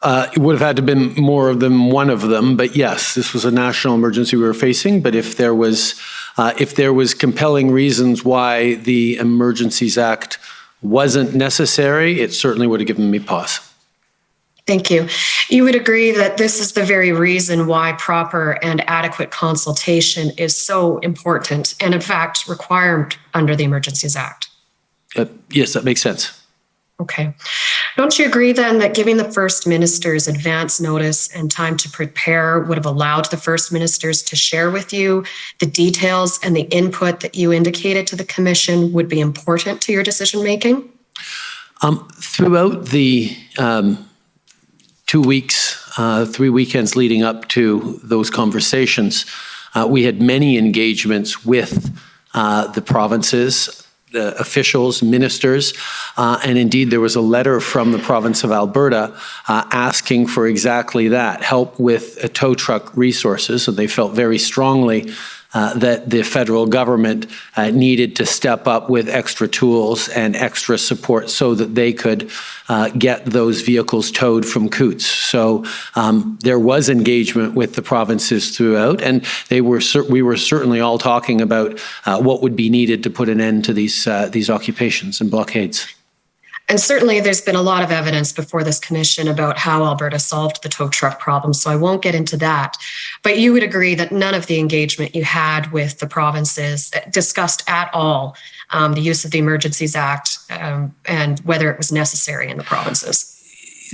It would have had to have been more than one of them, but yes, this was a national emergency we were facing. But if there was If there was compelling reasons why the Emergencies Act wasn't necessary, it certainly would have given me pause. Thank you. You would agree that this is the very reason why proper and adequate consultation is so important and, in fact, required under the Emergencies Act? Yes, that makes sense. Okay. Don't you agree then that giving the First Ministers advance notice and time to prepare would have allowed the First Ministers to share with you the details and the input that you indicated to the Commission would be important to your decision making? Throughout the 2 weeks, 3 weekends leading up to those conversations, we had many engagements with the provinces, the officials, ministers, and indeed there was a letter from the province of Alberta asking for exactly that, help with tow truck resources. And they felt very strongly that the federal government needed to step up with extra tools and extra support so that they could get those vehicles towed from Coots. So there was engagement with the provinces throughout, and we were certainly all talking about what would be needed to put an end to these occupations and blockades. And certainly there's been a lot of evidence before this commission about how Alberta solved the tow truck problem, so I won't get into that. But you would agree that none of the engagement you had with the provinces discussed at all the use of the Emergencies Act and whether it was necessary in the provinces?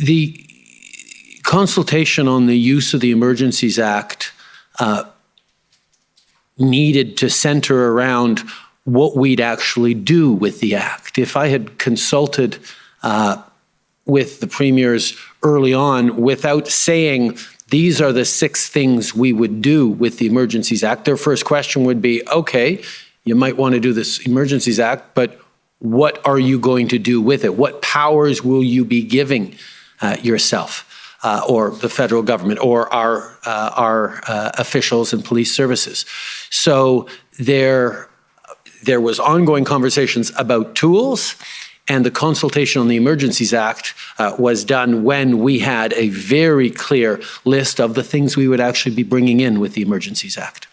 The consultation on the use of the Emergencies Act needed to center around what we'd actually do with the Act. If I had consulted with the premiers early on without saying, these are the 6 things we would do with the Emergencies Act, their first question would be, okay, you might want to do this Emergencies Act, but what are you going to do with it? What powers will you be giving yourself or the federal government or our officials and police services? So there was ongoing conversations about tools, and the consultation on the Emergencies Act was done when we had a very clear list of the things we would actually be bringing in with the Emergencies Act.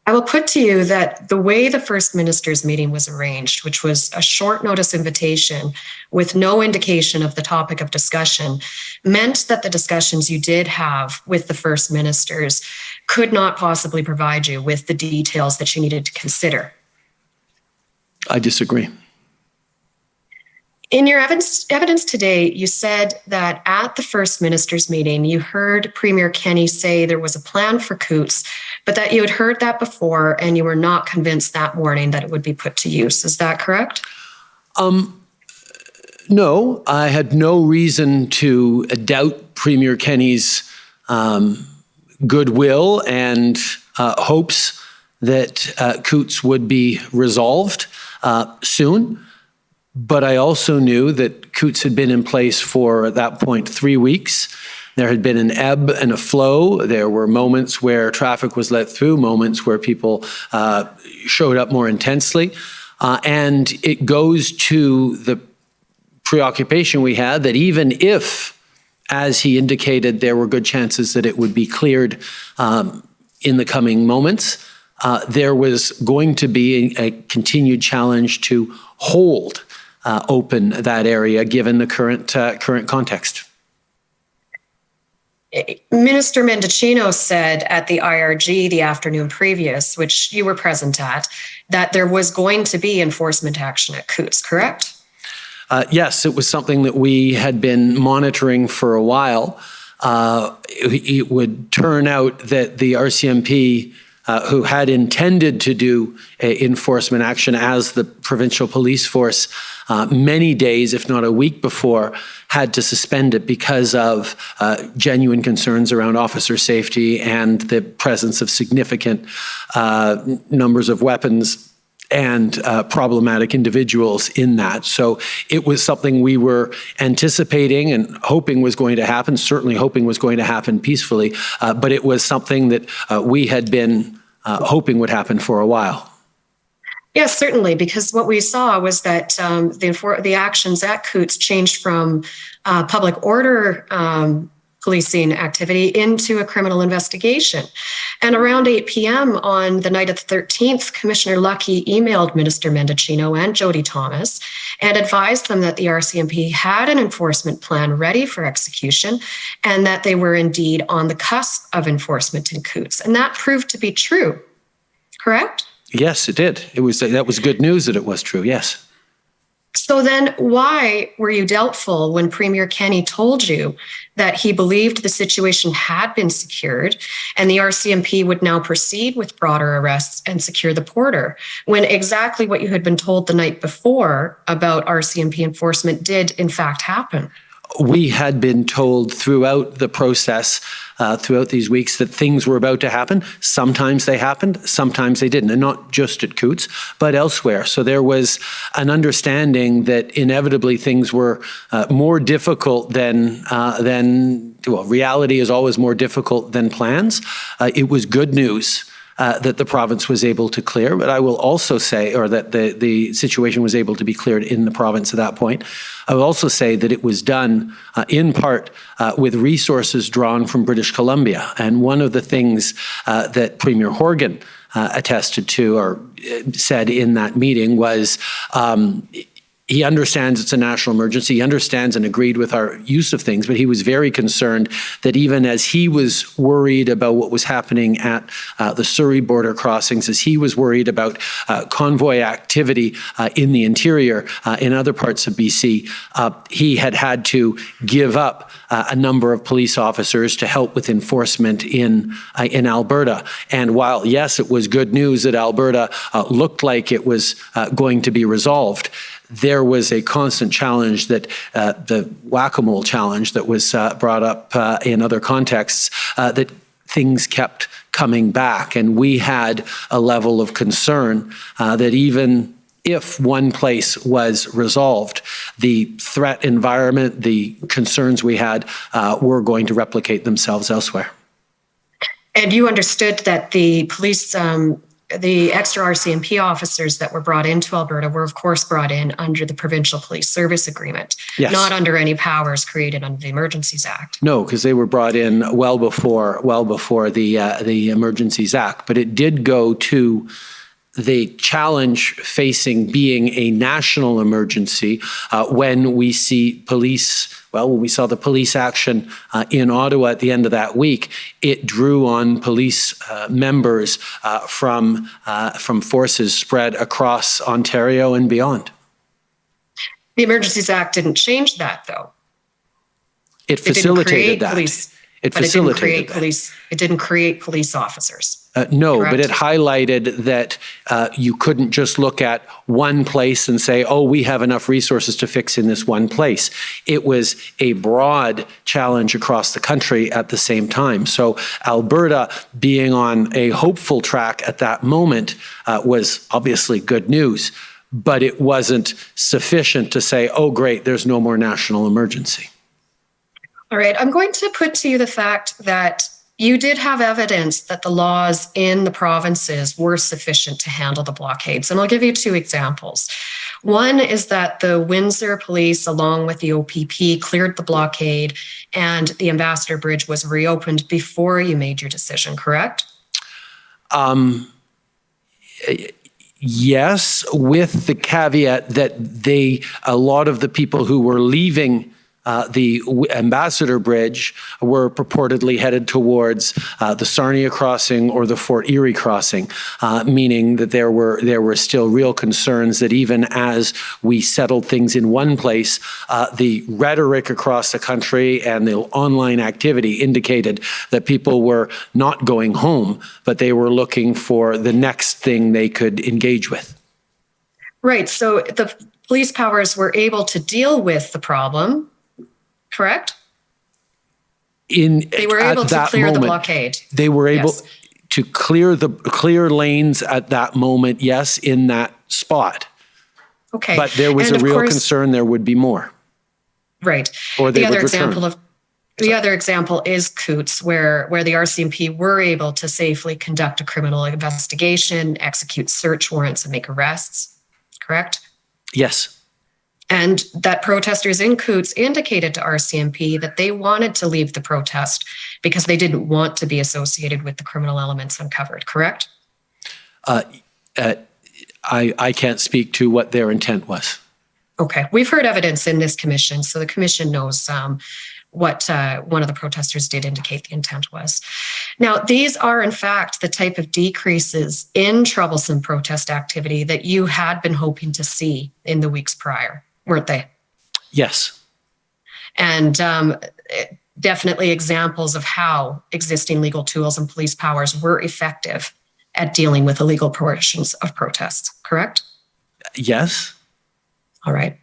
I will put to you that the way the First Minister's meeting was arranged, which was a short notice invitation with no indication of the topic of discussion, meant that the discussions you did have with the First Ministers could not possibly provide you with the details that you needed to consider. I disagree. In your evidence today, you said that at the First Minister's meeting, you heard Premier Kenney say there was a plan for Coots, but that you had heard that before and you were not convinced that morning that it would be put to use. Is that correct? No, I had no reason to doubt Premier Kenney's goodwill and hopes that Coots would be resolved soon. But I also knew that Coots had been in place for, at that point, 3 weeks. There had been an ebb and a flow. There were moments where traffic was let through, moments where people showed up more intensely. And it goes to the preoccupation we had that even if, as he indicated, there were good chances that it would be cleared in the coming moments, there was going to be a continued challenge to hold open that area given the current context. Minister Mendocino said at the IRG the afternoon previous, which you were present at, that there was going to be enforcement action at Coots, correct? Yes, it was something that we had been monitoring for a while. It would turn out that the RCMP who had intended to do enforcement action as the provincial police force many days, if not a week before, had to suspend it because of genuine concerns around officer safety and the presence of significant numbers of weapons and problematic individuals in that. So it was something we were anticipating and hoping was going to happen, certainly hoping was going to happen peacefully, but it was something that we had been hoping would happen for a while. Yes, certainly, because what we saw was that the actions at Coots changed from public order policing activity into a criminal investigation. And around 8 p.m. on the night of the 13th, Commissioner Lucky emailed Minister Mendocino and Jody Thomas and advised them that the RCMP had an enforcement plan ready for execution and that they were indeed on the cusp of enforcement in Coutts. And that proved to be true, correct? Yes, it did. That was good news that it was true, yes. So then why were you doubtful when Premier Kenney told you that he believed the situation had been secured and the RCMP would now proceed with broader arrests and secure the border, when exactly what you had been told the night before about RCMP enforcement did in fact happen? We had been told throughout the process, throughout these weeks, that things were about to happen. Sometimes they happened, sometimes they didn't, and not just at Coutts, but elsewhere. So there was an understanding that inevitably things were more difficult than reality is always more difficult than plans. It was good news that the province was able to clear, but I will also say, or that the situation was able to be cleared in the province at that point. I will also say that it was done in part with resources drawn from British Columbia. And one of the things that Premier Horgan attested to or said in that meeting was he understands it's a national emergency. He understands and agreed with our use of things, but he was very concerned that even as he was worried about what was happening at the Surrey border crossings, as he was worried about convoy activity in the interior, in other parts of BC, he had to give up a number of police officers to help with enforcement in Alberta. And while, yes, it was good news that Alberta looked like it was going to be resolved, there was a constant challenge that the whack-a-mole challenge that was brought up in other contexts, that things kept coming back. And we had a level of concern that even if one place was resolved, the threat environment, the concerns we had were going to replicate themselves elsewhere. And you understood that the police, the extra RCMP officers that were brought into Alberta were, of course, brought in under the Provincial Police Service Agreement, yes, not under any powers created under the Emergencies Act. No, because they were brought in well before the Emergencies Act. But it did go to the challenge facing being a national emergency when we see police. Well, when we saw the police action in Ottawa at the end of that week, it drew on police members from forces spread across Ontario and beyond. The Emergencies Act didn't change that, though. It facilitated that. It facilitated that. It didn't create police officers. No, correct? But it highlighted that you couldn't just look at one place and say, oh, we have enough resources to fix in this one place. It was a broad challenge across the country at the same time. So Alberta being on a hopeful track at that moment was obviously good news, but it wasn't sufficient to say, oh, great, there's no more national emergency. All right, I'm going to put to you the fact that you did have evidence that the laws in the provinces were sufficient to handle the blockades. And I'll give you two examples. One is that the Windsor Police, along with the OPP, cleared the blockade and the Ambassador Bridge was reopened before you made your decision, correct? Yes, with the caveat that a lot of the people who were leaving the Ambassador Bridge were purportedly headed towards the Sarnia crossing or the Fort Erie crossing, meaning that there were still real concerns that even as we settled things in one place, the rhetoric across the country and the online activity indicated that people were not going home, but they were looking for the next thing they could engage with. Right. So the police powers were able to deal with the problem, correct? They were able to clear the blockade. They were able to clear lanes at that moment, yes, in that spot. Okay. But there was a real concern there would be more. Right. Or they would return. The other example is Coutts, where the RCMP were able to safely conduct a criminal investigation, execute search warrants, and make arrests, correct? Yes. And that protesters in Coots indicated to RCMP that they wanted to leave the protest because they didn't want to be associated with the criminal elements uncovered, correct? I can't speak to what their intent was. Okay, we've heard evidence in this commission, so the commission knows what one of the protesters did indicate the intent was. Now, these are in fact the type of decreases in troublesome protest activity that you had been hoping to see in the weeks prior, weren't they? Yes. And definitely examples of how existing legal tools and police powers were effective at dealing with illegal portions of protests, correct? Yes. All right.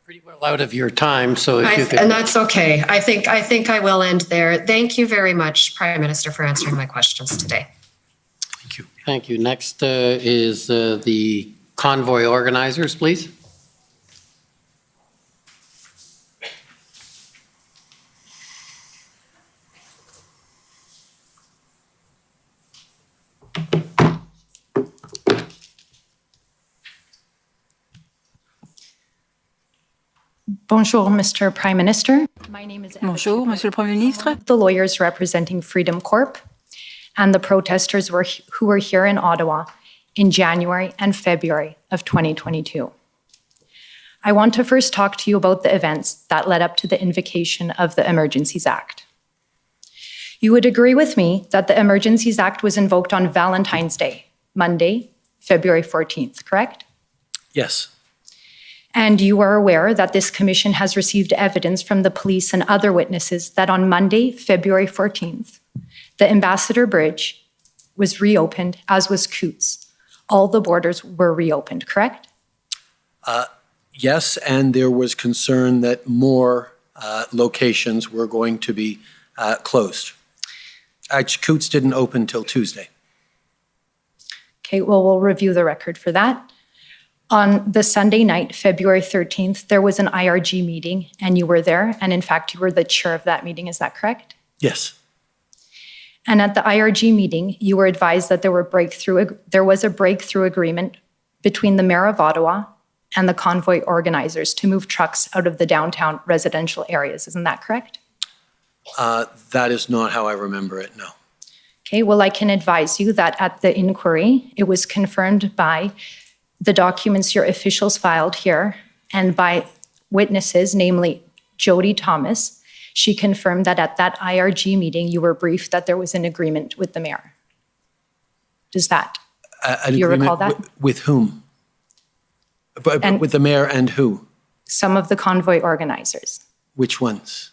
Pretty well out of your time, so if you could... And that's okay. I think I will end there. Thank you very much, Prime Minister, for answering my questions today. Thank you. Thank you. Next is the convoy organizers, please. Bonjour, Mr. Prime Minister. My name is Bonjour, Monsieur le Premier ministre. the lawyers representing Freedom Corp and the protesters who were here in Ottawa in January and February of 2022. I want to first talk to you about the events that led up to the invocation of the Emergencies Act. You would agree with me that the Emergencies Act was invoked on Valentine's Day, Monday, February 14th, correct? Yes. And you are aware that this commission has received evidence from the police and other witnesses that on Monday, February 14th, the Ambassador Bridge was reopened, as was Coots. All the borders were reopened, correct? Yes, and there was concern that more locations were going to be closed. Coots didn't open till Tuesday. Okay, well, we'll review the record for that. On the Sunday night, February 13th, there was an IRG meeting and you were there. And in fact, you were the chair of that meeting. Is that correct? Yes. And at the IRG meeting, you were advised that there was a breakthrough agreement between the Mayor of Ottawa and the convoy organizers to move trucks out of the downtown residential areas. Isn't that correct? That is not how I remember it, no. Okay, well, I can advise you that at the inquiry, it was confirmed by the documents your officials filed here and by witnesses, namely Jody Thomas. She confirmed that at that IRG meeting, you were briefed that there was an agreement with the mayor. Does that, do you recall that? With whom? With the mayor and who? Some of the convoy organizers. Which ones?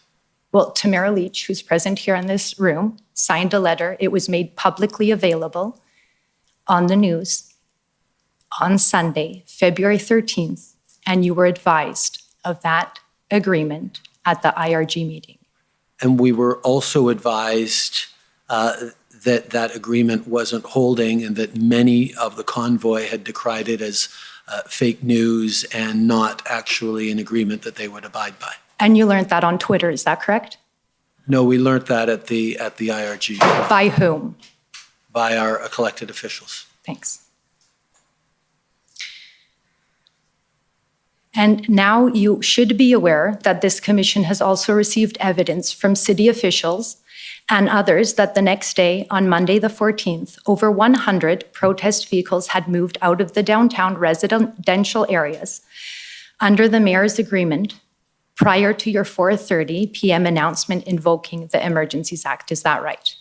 Well, Tamara Leach, who's present here in this room, signed a letter. It was made publicly available on the news on Sunday, February 13th, and you were advised of that agreement at the IRG meeting. And we were also advised that that agreement wasn't holding and that many of the convoy had decried it as fake news and not actually an agreement that they would abide by. And you learned that on Twitter, is that correct? No, we learned that at the IRG. By whom? By our elected officials. Thanks. And now you should be aware that this commission has also received evidence from city officials and others that the next day, on Monday the 14th, over 100 protest vehicles had moved out of the downtown residential areas under the mayor's agreement prior to your 4:30 p.m. announcement invoking the Emergencies Act. Is that right?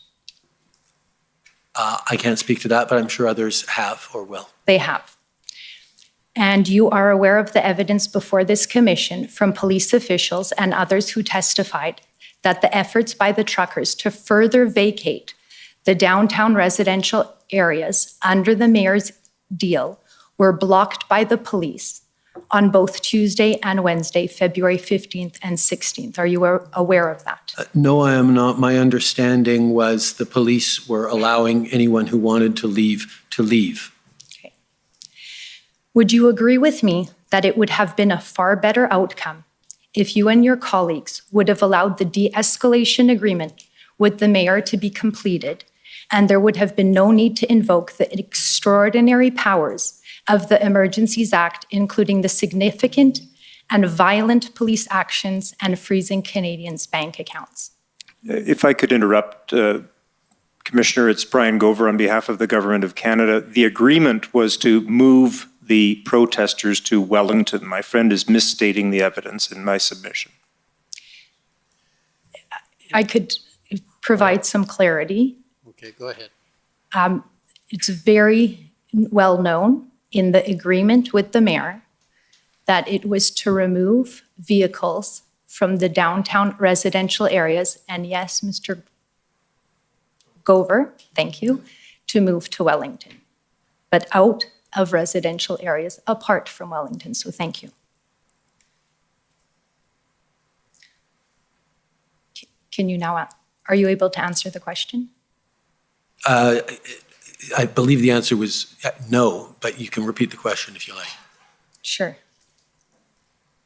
I can't speak to that, but I'm sure others have or will. They have. And you are aware of the evidence before this commission from police officials and others who testified that the efforts by the truckers to further vacate the downtown residential areas under the mayor's deal were blocked by the police on both Tuesday and Wednesday, February 15th and 16th. Are you aware of that? No, I am not. My understanding was the police were allowing anyone who wanted to leave to leave. Okay. Would you agree with me that it would have been a far better outcome if you and your colleagues would have allowed the de-escalation agreement with the mayor to be completed and there would have been no need to invoke the extraordinary powers of the Emergencies Act, including the significant and violent police actions and freezing Canadians' bank accounts. If I could interrupt, Commissioner, it's Brian Gover on behalf of the Government of Canada. The agreement was to move the protesters to Wellington. My friend is misstating the evidence in my submission. I could provide some clarity. Okay, go ahead. It's very well known in the agreement with the mayor that it was to remove vehicles from the downtown residential areas, and yes, Mr. Gover, thank you, to move to Wellington, but out of residential areas apart from Wellington, so thank you. Can you now, are you able to answer the question? I believe the answer was no, but you can repeat the question if you like. Sure.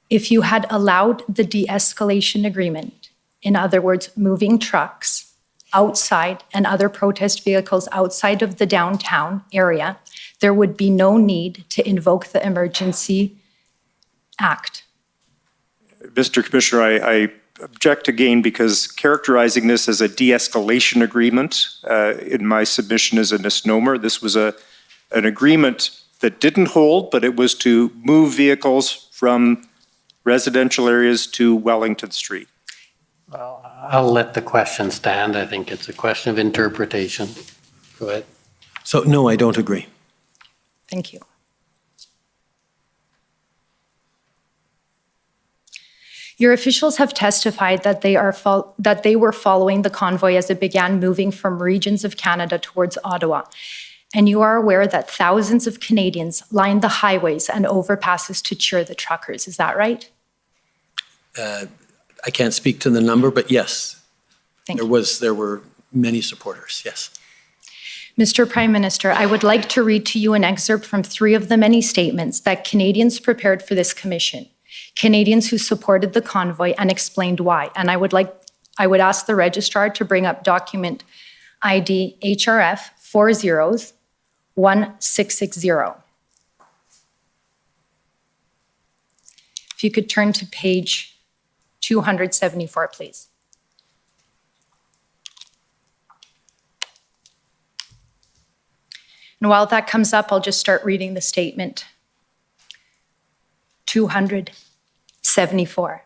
If you had allowed the de-escalation agreement, in other words, moving trucks outside and other protest vehicles outside of the downtown area, there would be no need to invoke the Emergency Act. Mr. Commissioner, I object again because characterizing this as a de-escalation agreement in my submission is a misnomer. This was an agreement that didn't hold, but it was to move vehicles from residential areas to Wellington Street. Well, I'll let the question stand. I think it's a question of interpretation. Go ahead. So, no, I don't agree. Thank you. Your officials have testified that they were following the convoy as it began moving from regions of Canada towards Ottawa. And you are aware that thousands of Canadians lined the highways and overpasses to cheer the truckers. Is that right? I can't speak to the number, but yes, Thank you. There were many supporters, yes. Mr. Prime Minister, I would like to read to you an excerpt from 3 of the many statements that Canadians prepared for this commission. Canadians who supported the convoy and explained why. And I would ask the registrar to bring up document ID HRF 401660. If you could turn to page 274, please. And while that comes up, I'll just start reading the statement. 274.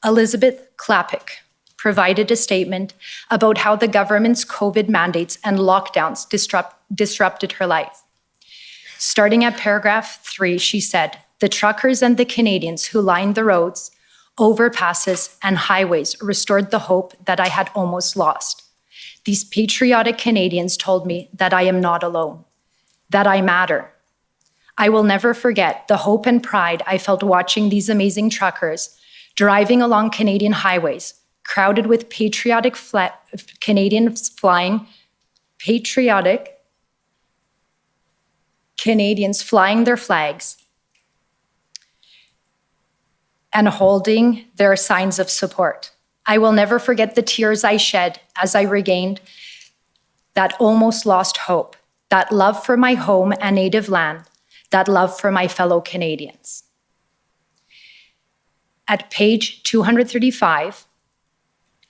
Elizabeth Klapik provided a statement about how the government's COVID mandates and lockdowns disrupted her life. Starting at paragraph 3, she said, "The truckers and the Canadians who lined the roads, overpasses, and highways restored the hope that I had almost lost. These patriotic Canadians told me that I am not alone, that I matter. I will never forget the hope and pride I felt watching these amazing truckers driving along Canadian highways, crowded with patriotic Canadians flying their flags and holding their signs of support. I will never forget the tears I shed as I regained that almost lost hope, that love for my home and native land, that love for my fellow Canadians." At page 235,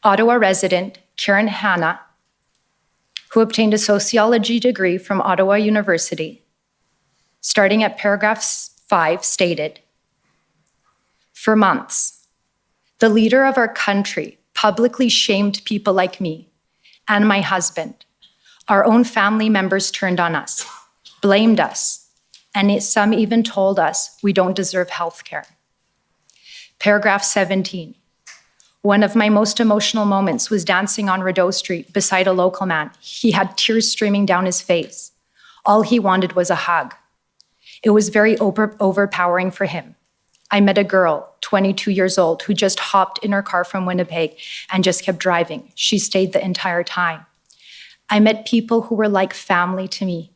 Ottawa resident Karen Hanna, who obtained a sociology degree from Ottawa University, starting at paragraph 5, stated, "For months, the leader of our country publicly shamed people like me and my husband. Our own family members turned on us, blamed us, and some even told us we don't deserve health care." Paragraph 17. "One of my most emotional moments was dancing on Rideau Street beside a local man. He had tears streaming down his face. All he wanted was a hug. It was very overpowering for him. I met a girl, 22 years old, who just hopped in her car from Winnipeg and just kept driving. She stayed the entire time. I met people who were like family to me,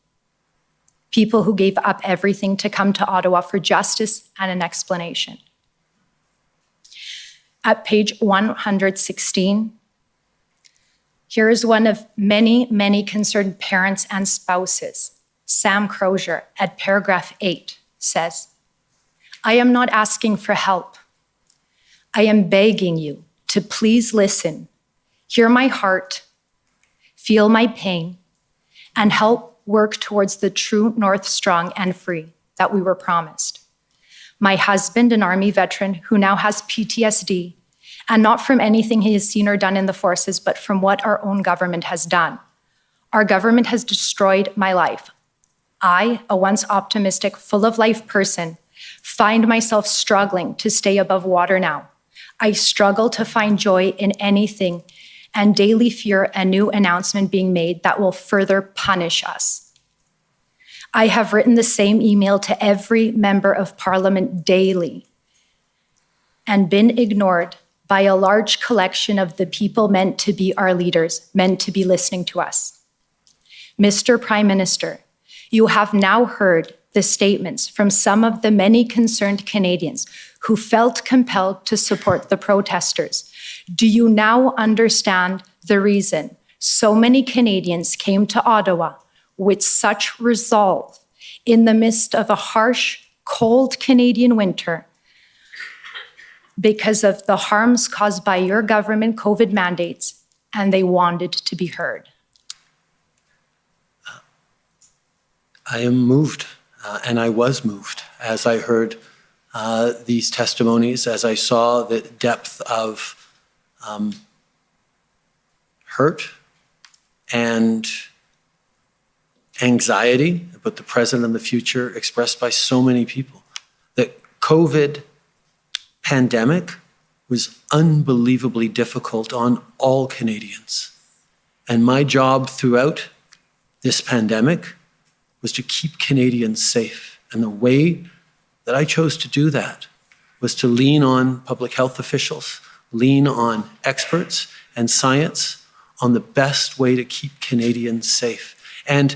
people who gave up everything to come to Ottawa for justice and an explanation." At page 116, Here is one of many, many concerned parents and spouses. Sam Crozier at paragraph 8 says, I am not asking for help. I am begging you to please listen, hear my heart, feel my pain, and help work towards the true North strong and free that we were promised. My husband, an Army veteran who now has PTSD, and not from anything he has seen or done in the forces, but from what our own government has done. Our government has destroyed my life. I, a once optimistic, full of life person, find myself struggling to stay above water now. I struggle to find joy in anything and daily fear a new announcement being made that will further punish us. I have written the same email to every member of Parliament daily and been ignored by a large collection of the people meant to be our leaders, meant to be listening to us. Mr. Prime Minister, you have now heard the statements from some of the many concerned Canadians who felt compelled to support the protesters. Do you now understand the reason so many Canadians came to Ottawa with such resolve in the midst of a harsh, cold Canadian winter because of the harms caused by your government COVID mandates, and they wanted to be heard? I am moved, and I was moved as I heard these testimonies, as I saw the depth of hurt and anxiety about the present and the future expressed by so many people. The COVID pandemic was unbelievably difficult on all Canadians. And my job throughout this pandemic was to keep Canadians safe. And the way that I chose to do that was to lean on public health officials, lean on experts and science on the best way to keep Canadians safe. And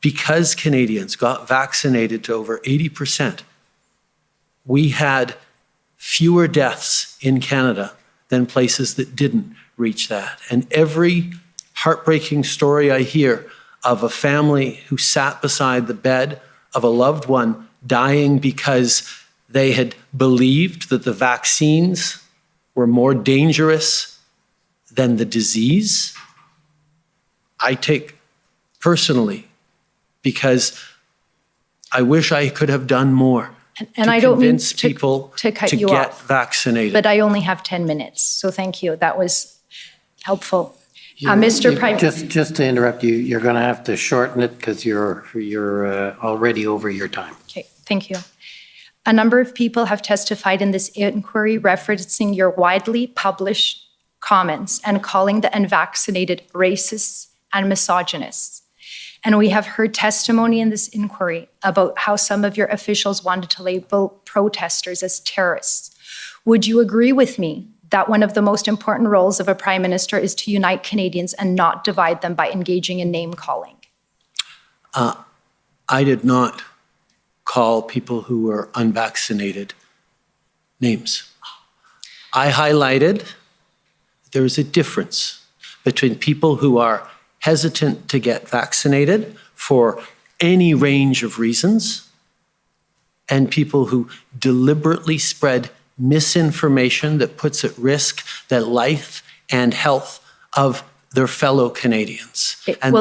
because Canadians got vaccinated to over 80%, we had fewer deaths in Canada than places that didn't reach that. And every heartbreaking story I hear of a family who sat beside the bed of a loved one dying because they had believed that the vaccines were more dangerous than the disease, I take personally, because I wish I could have done more And I don't mean convince people to cut to you get off, vaccinated. but I only have 10 minutes, so thank you. That was helpful. Mr. Prime, Just to interrupt you, you're going to have to shorten it because you're already over your time. okay, thank you. A number of people have testified in this inquiry referencing your widely published comments and calling the unvaccinated racists and misogynists. And we have heard testimony in this inquiry about how some of your officials wanted to label protesters as terrorists. Would you agree with me that one of the most important roles of a prime minister is to unite Canadians and not divide them by engaging in name-calling? I did not call people who were unvaccinated names. I highlighted there is a difference between people who are hesitant to get vaccinated for any range of reasons and people who deliberately spread misinformation that puts at risk the life and health of their fellow Canadians.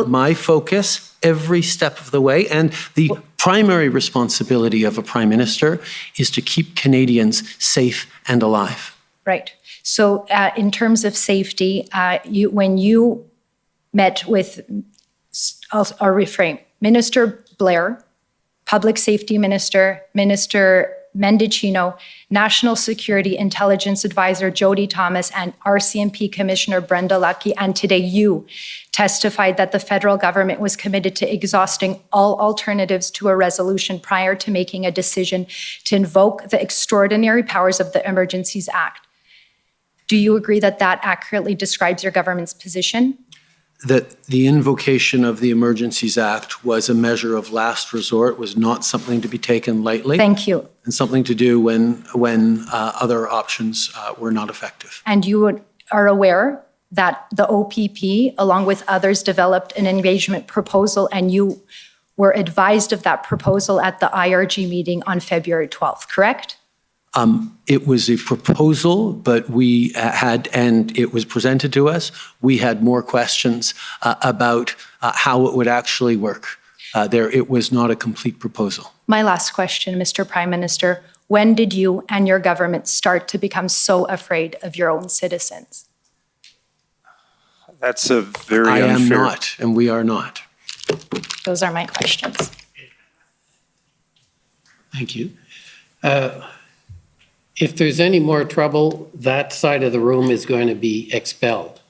My focus every step of the way, and the primary responsibility of a prime minister, is to keep Canadians safe and alive. Right. So in terms of safety, when you met with, I'll reframe, Minister Blair, Public Safety Minister, Minister Mendicino, National Security Intelligence Advisor Jody Thomas, and RCMP Commissioner Brenda Lucki, and today you testified that the federal government was committed to exhausting all alternatives to a resolution prior to making a decision to invoke the extraordinary powers of the Emergencies Act. Do you agree that that accurately describes your government's position? That the invocation of the Emergencies Act was a measure of last resort, was not something to be taken lightly. Thank you. And something to do when other options were not effective. And you are aware that the OPP, along with others, developed an engagement proposal, and you were advised of that proposal at the IRG meeting on February 12th, correct? It was a proposal, but we had, and it was presented to us, we had more questions about how it would actually work. It was not a complete proposal. My last question, Mr. Prime Minister, when did you and your government start to become so afraid of your own citizens? That's a very I am unfair. not, and we are not. Those are my questions. Thank you. If there's any more trouble, that side of the room is going to be expelled.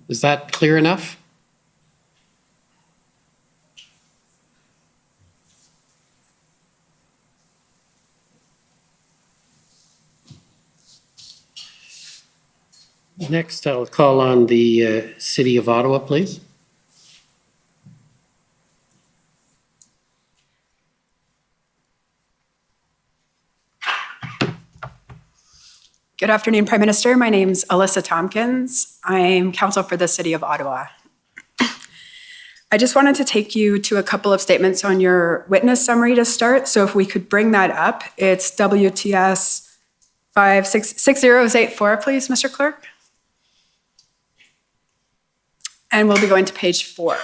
Is that clear enough? Next, I'll call on the City of Ottawa, please. Good afternoon, Prime Minister. My name's Alyssa Tompkins. I'm counsel for the City of Ottawa. I just wanted to take you to a couple of statements on your witness summary to start. So if we could bring that up, it's WTS 56084, please, Mr. Clerk. And we'll be going to page 4.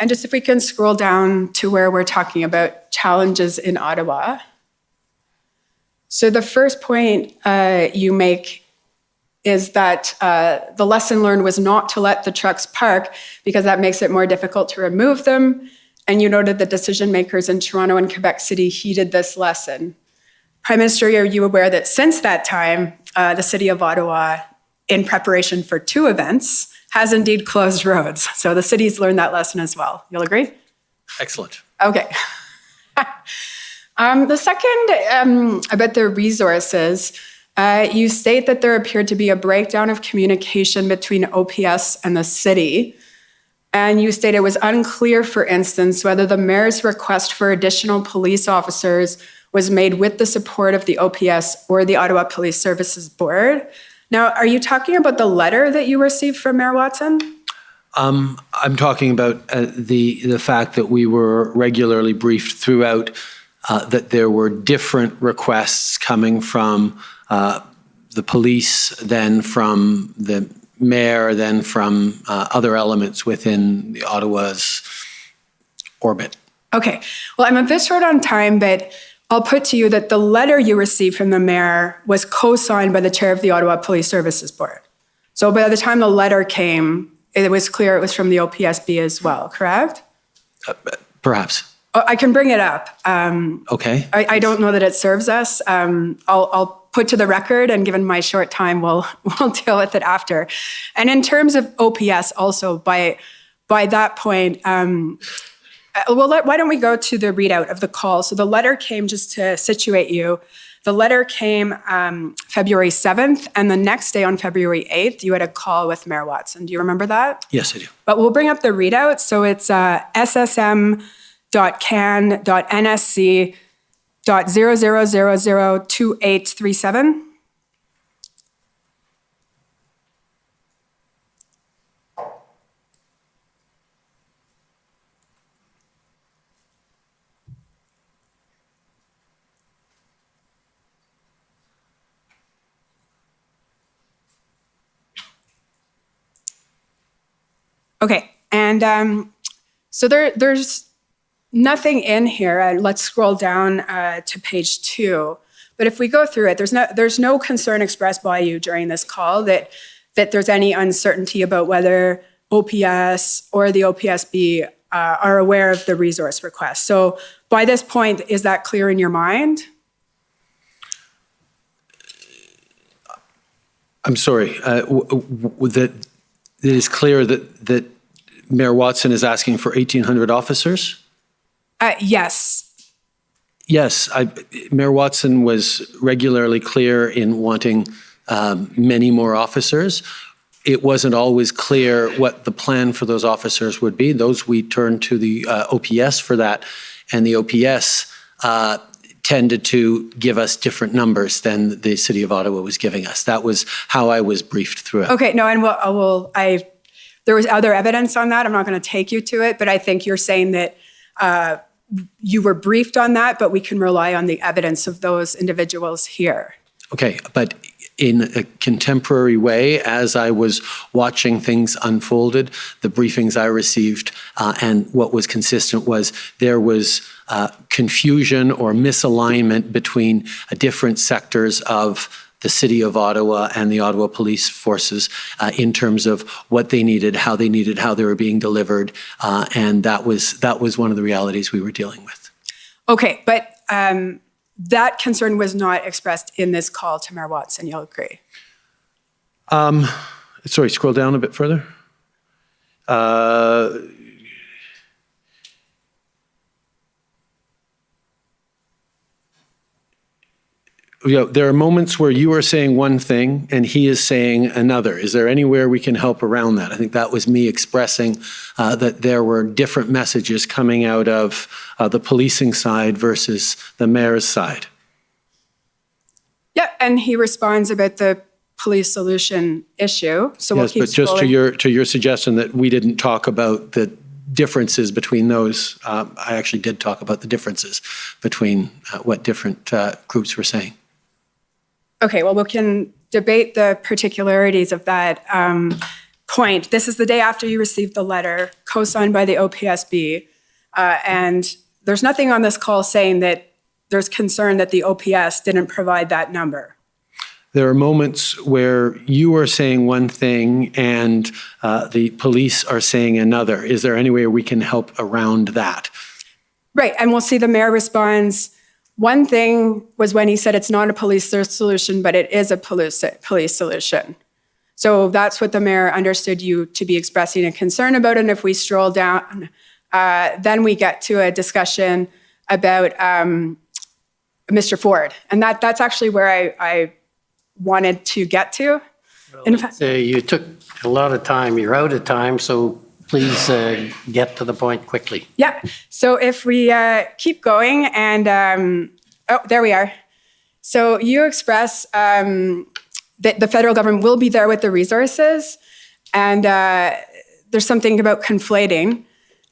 And just if we can scroll down to where we're talking about challenges in Ottawa. So the first point you make is that the lesson learned was not to let the trucks park because that makes it more difficult to remove them. And you noted the decision makers in Toronto and Quebec City heeded this lesson. Prime Minister, are you aware that since that time, the City of Ottawa, in preparation for 2 events, has indeed closed roads. So the city's learned that lesson as well. You'll agree? Excellent. Okay. The second, about the resources, you state that there appeared to be a breakdown of communication between OPS and the city. And you state it was unclear, for instance, whether the mayor's request for additional police officers was made with the support of the OPS or the Ottawa Police Services Board. Now, are you talking about the letter that you received from Mayor Watson? I'm talking about the fact that we were regularly briefed throughout that there were different requests coming from the police, then from the mayor, then from other elements within the Ottawa's orbit. Okay. Well, I'm a bit short on time, but I'll put to you that the letter you received from the mayor was co-signed by the chair of the Ottawa Police Services Board. So by the time the letter came, it was clear it was from the OPSB as well, correct? Perhaps. I can bring it up. Okay. I don't know that it serves us. I'll put to the record, and given my short time, we'll deal with it after. And in terms of OPS also, by that point, why don't we go to the readout of the call? So the letter came, just to situate you, the letter came February 7th, and the next day on February 8th, you had a call with Mayor Watson. Do you remember that? Yes, I do. But we'll bring up the readout. So it's ssm.can.nsc.00002837. Okay, and so there's nothing in here. Let's scroll down to page 2. But if we go through it, there's no concern expressed by you during this call that there's any uncertainty about whether OPS or the OPSB are aware of the resource request. So by this point, is that clear in your mind? I'm sorry. That it is clear that Mayor Watson is asking for 1,800 officers? Yes. Yes, Mayor Watson was regularly clear in wanting many more officers. It wasn't always clear what the plan for those officers would be. Those we turned to the OPS for that, and the OPS tended to give us different numbers than the City of Ottawa was giving us. That was how I was briefed through it. Okay, no, and there was other evidence on that. I'm not going to take you to it, but I think you're saying that you were briefed on that, but we can rely on the evidence of those individuals here. Okay, but in a contemporary way, as I was watching things unfolded, the briefings I received and what was consistent was there was confusion or misalignment between different sectors of the City of Ottawa and the Ottawa Police Forces in terms of what they needed, how they were being delivered, and that was one of the realities we were dealing with. Okay, but that concern was not expressed in this call to Mayor Watson, you'll agree? Sorry, scroll down a bit further. There are moments where you are saying one thing and he is saying another. Is there anywhere we can help around that? I think that was me expressing that there were different messages coming out of the policing side versus the mayor's side. Yeah, and he responds about the police solution issue. So we'll yes, keep but just to your suggestion that we didn't talk about the differences between those, I actually did talk about the differences between what different groups were saying. Okay, well, we can debate the particularities of that point. This is the day after you received the letter co-signed by the OPSB, and there's nothing on this call saying that there's concern that the OPS didn't provide that number. There are moments where you are saying one thing and the police are saying another. Is there any way we can help around that? Right, and we'll see the mayor responds. One thing was when he said it's not a police solution, but it is a police solution. So that's what the mayor understood you to be expressing a concern about. And if we stroll down, then we get to a discussion about Mr. Ford. And that's actually where I wanted to get to. In fact, you took a lot of time. You're out of time, so please get to the point quickly. Yeah. So if we keep going and, oh, there we are. So you express that the federal government will be there with the resources, and there's something about conflating.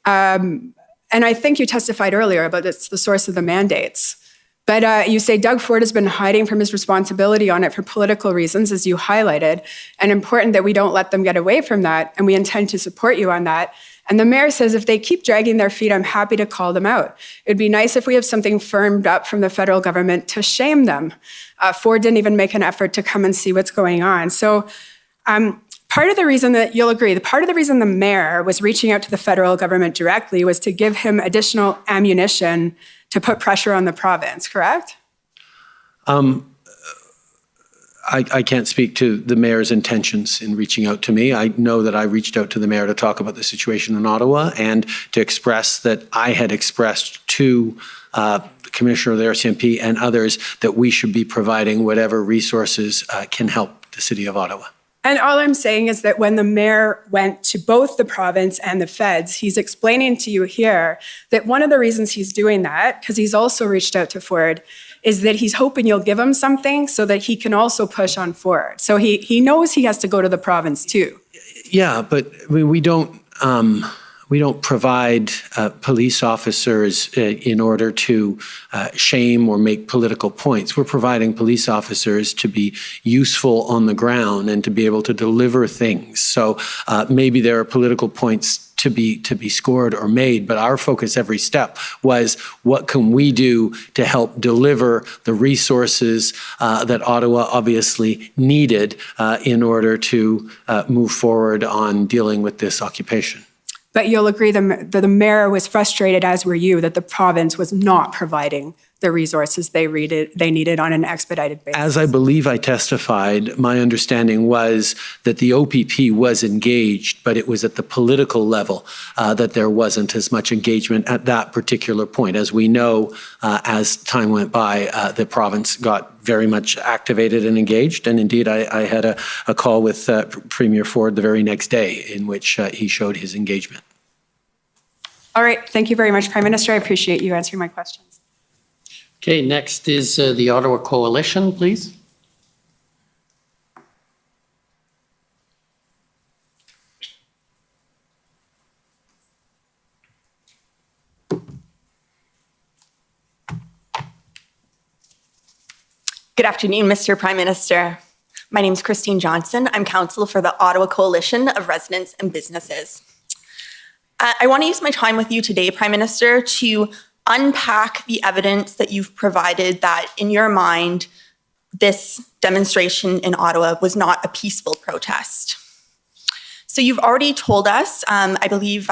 And I think you testified earlier about it's the source of the mandates. But you say Doug Ford has been hiding from his responsibility on it for political reasons, as you highlighted, and important that we don't let them get away from that, and we intend to support you on that. And the mayor says if they keep dragging their feet, I'm happy to call them out. It'd be nice if we have something firmed up from the federal government to shame them. Ford didn't even make an effort to come and see what's going on. So part of the reason that you'll agree, part of the reason the mayor was reaching out to the federal government directly was to give him additional ammunition to put pressure on the province, correct? I can't speak to the mayor's intentions in reaching out to me. I know that I reached out to the mayor to talk about the situation in Ottawa and to express that I had expressed to the commissioner of the RCMP and others that we should be providing whatever resources can help the City of Ottawa. And all I'm saying is that when the mayor went to both the province and the feds, he's explaining to you here that one of the reasons he's doing that, because he's also reached out to Ford, is that he's hoping you'll give him something so that he can also push on Ford. So he knows he has to go to the province too. Yeah, but we don't provide police officers in order to shame or make political points. We're providing police officers to be useful on the ground and to be able to deliver things. So maybe there are political points to be scored or made, but our focus every step was what can we do to help deliver the resources that Ottawa obviously needed in order to move forward on dealing with this occupation. But you'll agree that the mayor was frustrated, as were you, that the province was not providing the resources they needed on an expedited basis. As I believe I testified, my understanding was that the OPP was engaged, but it was at the political level that there wasn't as much engagement at that particular point. As we know, as time went by, the province got very much activated and engaged. And indeed, I had a call with Premier Ford the very next day in which he showed his engagement. All right. Thank you very much, Prime Minister. I appreciate you answering my questions. Okay, next is the Ottawa Coalition, please. Good afternoon, Mr. Prime Minister. My name is Christine Johnson. I'm counsel for the Ottawa Coalition of Residents and Businesses. I want to use my time with you today, Prime Minister, to unpack the evidence that you've provided that, in your mind, this demonstration in Ottawa was not a peaceful protest. So you've already told us, I believe,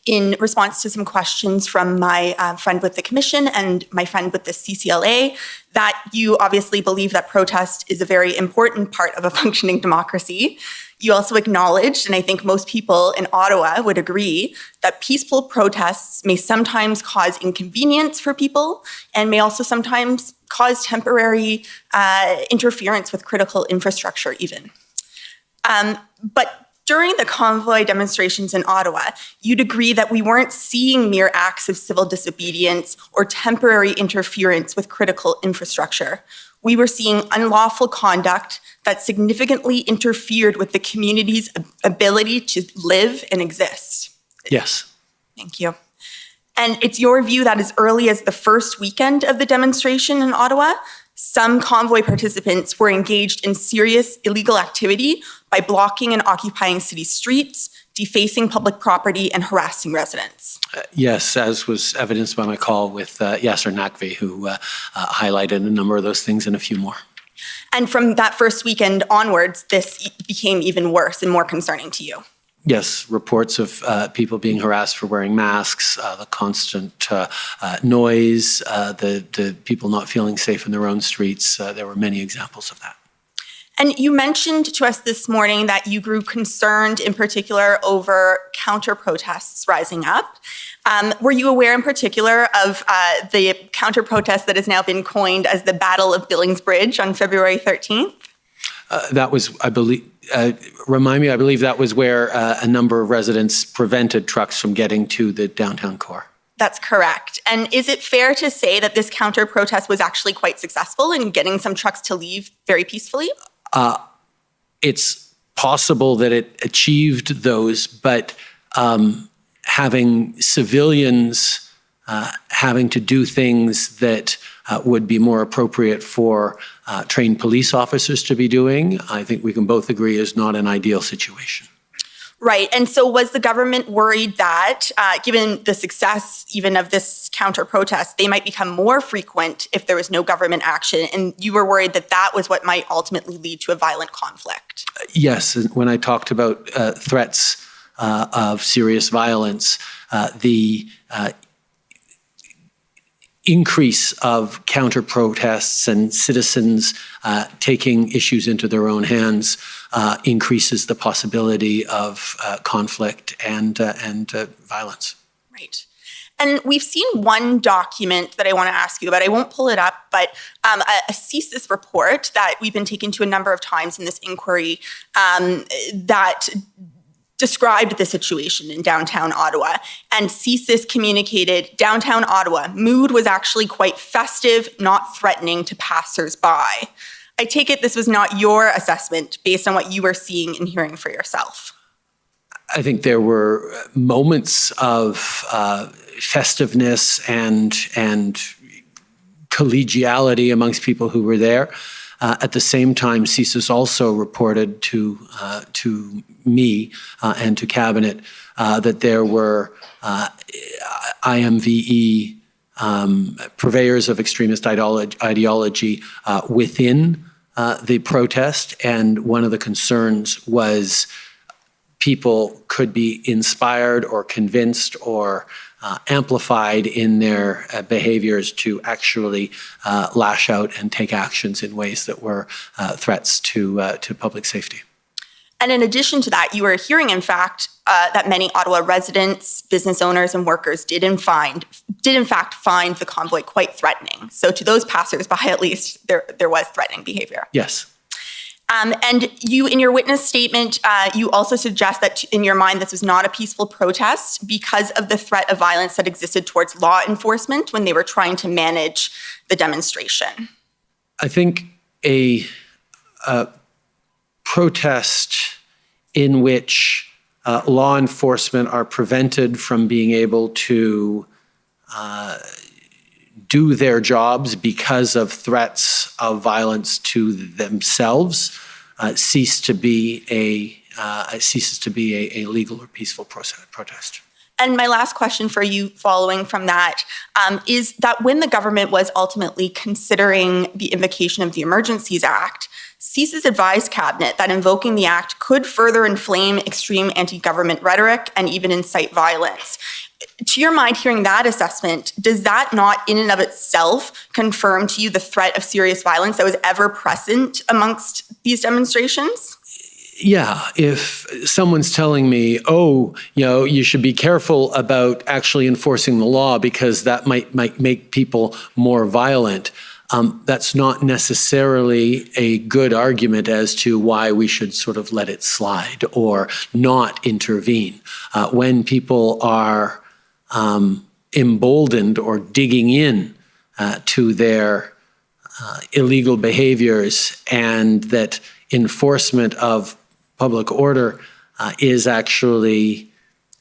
in response to some questions from my friend with the Commission and my friend with the CCLA, that you obviously believe that protest is a very important part of a functioning democracy. You also acknowledged, and I think most people in Ottawa would agree, that peaceful protests may sometimes cause inconvenience for people and may also sometimes cause temporary interference with critical infrastructure even. But during the convoy demonstrations in Ottawa, you'd agree that we weren't seeing mere acts of civil disobedience or temporary interference with critical infrastructure. We were seeing unlawful conduct that significantly interfered with the community's ability to live and exist. Yes. Thank you. And it's your view that as early as the first weekend of the demonstration in Ottawa, some convoy participants were engaged in serious illegal activity by blocking and occupying city streets, defacing public property, and harassing residents. Yes, as was evidenced by my call with Yasser Naqvi, who highlighted a number of those things and a few more. And from that first weekend onwards, this became even worse and more concerning to you. Yes, reports of people being harassed for wearing masks, the constant noise, the people not feeling safe in their own streets. There were many examples of that. And you mentioned to us this morning that you grew concerned in particular over counter-protests rising up. Were you aware in particular of the counter-protest that has now been coined as the Battle of Billings Bridge on February 13th? That was, I believe, remind me, I believe that was where a number of residents prevented trucks from getting to the downtown core. That's correct. And is it fair to say that this counter-protest was actually quite successful in getting some trucks to leave very peacefully? It's possible that it achieved those, but having civilians having to do things that would be more appropriate for trained police officers to be doing, I think we can both agree is not an ideal situation. Right. And so was the government worried that, given the success even of this counter-protest, they might become more frequent if there was no government action? And you were worried that that was what might ultimately lead to a violent conflict? Yes. When I talked about threats of serious violence, the increase of counter-protests and citizens taking issues into their own hands increases the possibility of conflict and violence. Right. And we've seen one document that I want to ask you about. I won't pull it up, but a Thesis report that we've been taken to a number of times in this inquiry that described the situation in downtown Ottawa. And CSIS communicated, downtown Ottawa, mood was actually quite festive, not threatening to passers-by. I take it this was not your assessment based on what you were seeing and hearing for yourself. I think there were moments of festiveness and collegiality amongst people who were there. At the same time, CSIS also reported to me and to Cabinet that there were IMVE purveyors of extremist ideology within the protest, and one of the concerns was people could be inspired or convinced or amplified in their behaviors to actually lash out and take actions in ways that were threats to public safety. And in addition to that, you were hearing, in fact, that many Ottawa residents, business owners, and workers did in fact find the convoy quite threatening. So to those passers-by, at least, there was threatening behavior. Yes. And you, in your witness statement, you also suggest that in your mind this was not a peaceful protest because of the threat of violence that existed towards law enforcement when they were trying to manage the demonstration. I think a protest in which law enforcement are prevented from being able to do their jobs because of threats of violence to themselves ceases to be a legal or peaceful protest. And my last question for you following from that is that when the government was ultimately considering the invocation of the Emergencies Act, CC's advised cabinet that invoking the act could further inflame extreme anti-government rhetoric and even incite violence. To your mind, hearing that assessment, does that not in and of itself confirm to you the threat of serious violence that was ever present amongst these demonstrations? Yeah, if someone's telling me, oh, you should be careful about actually enforcing the law because that might make people more violent, that's not necessarily a good argument as to why we should sort of let it slide or not intervene. When people are emboldened or digging in to their illegal behaviors, and that enforcement of public order is actually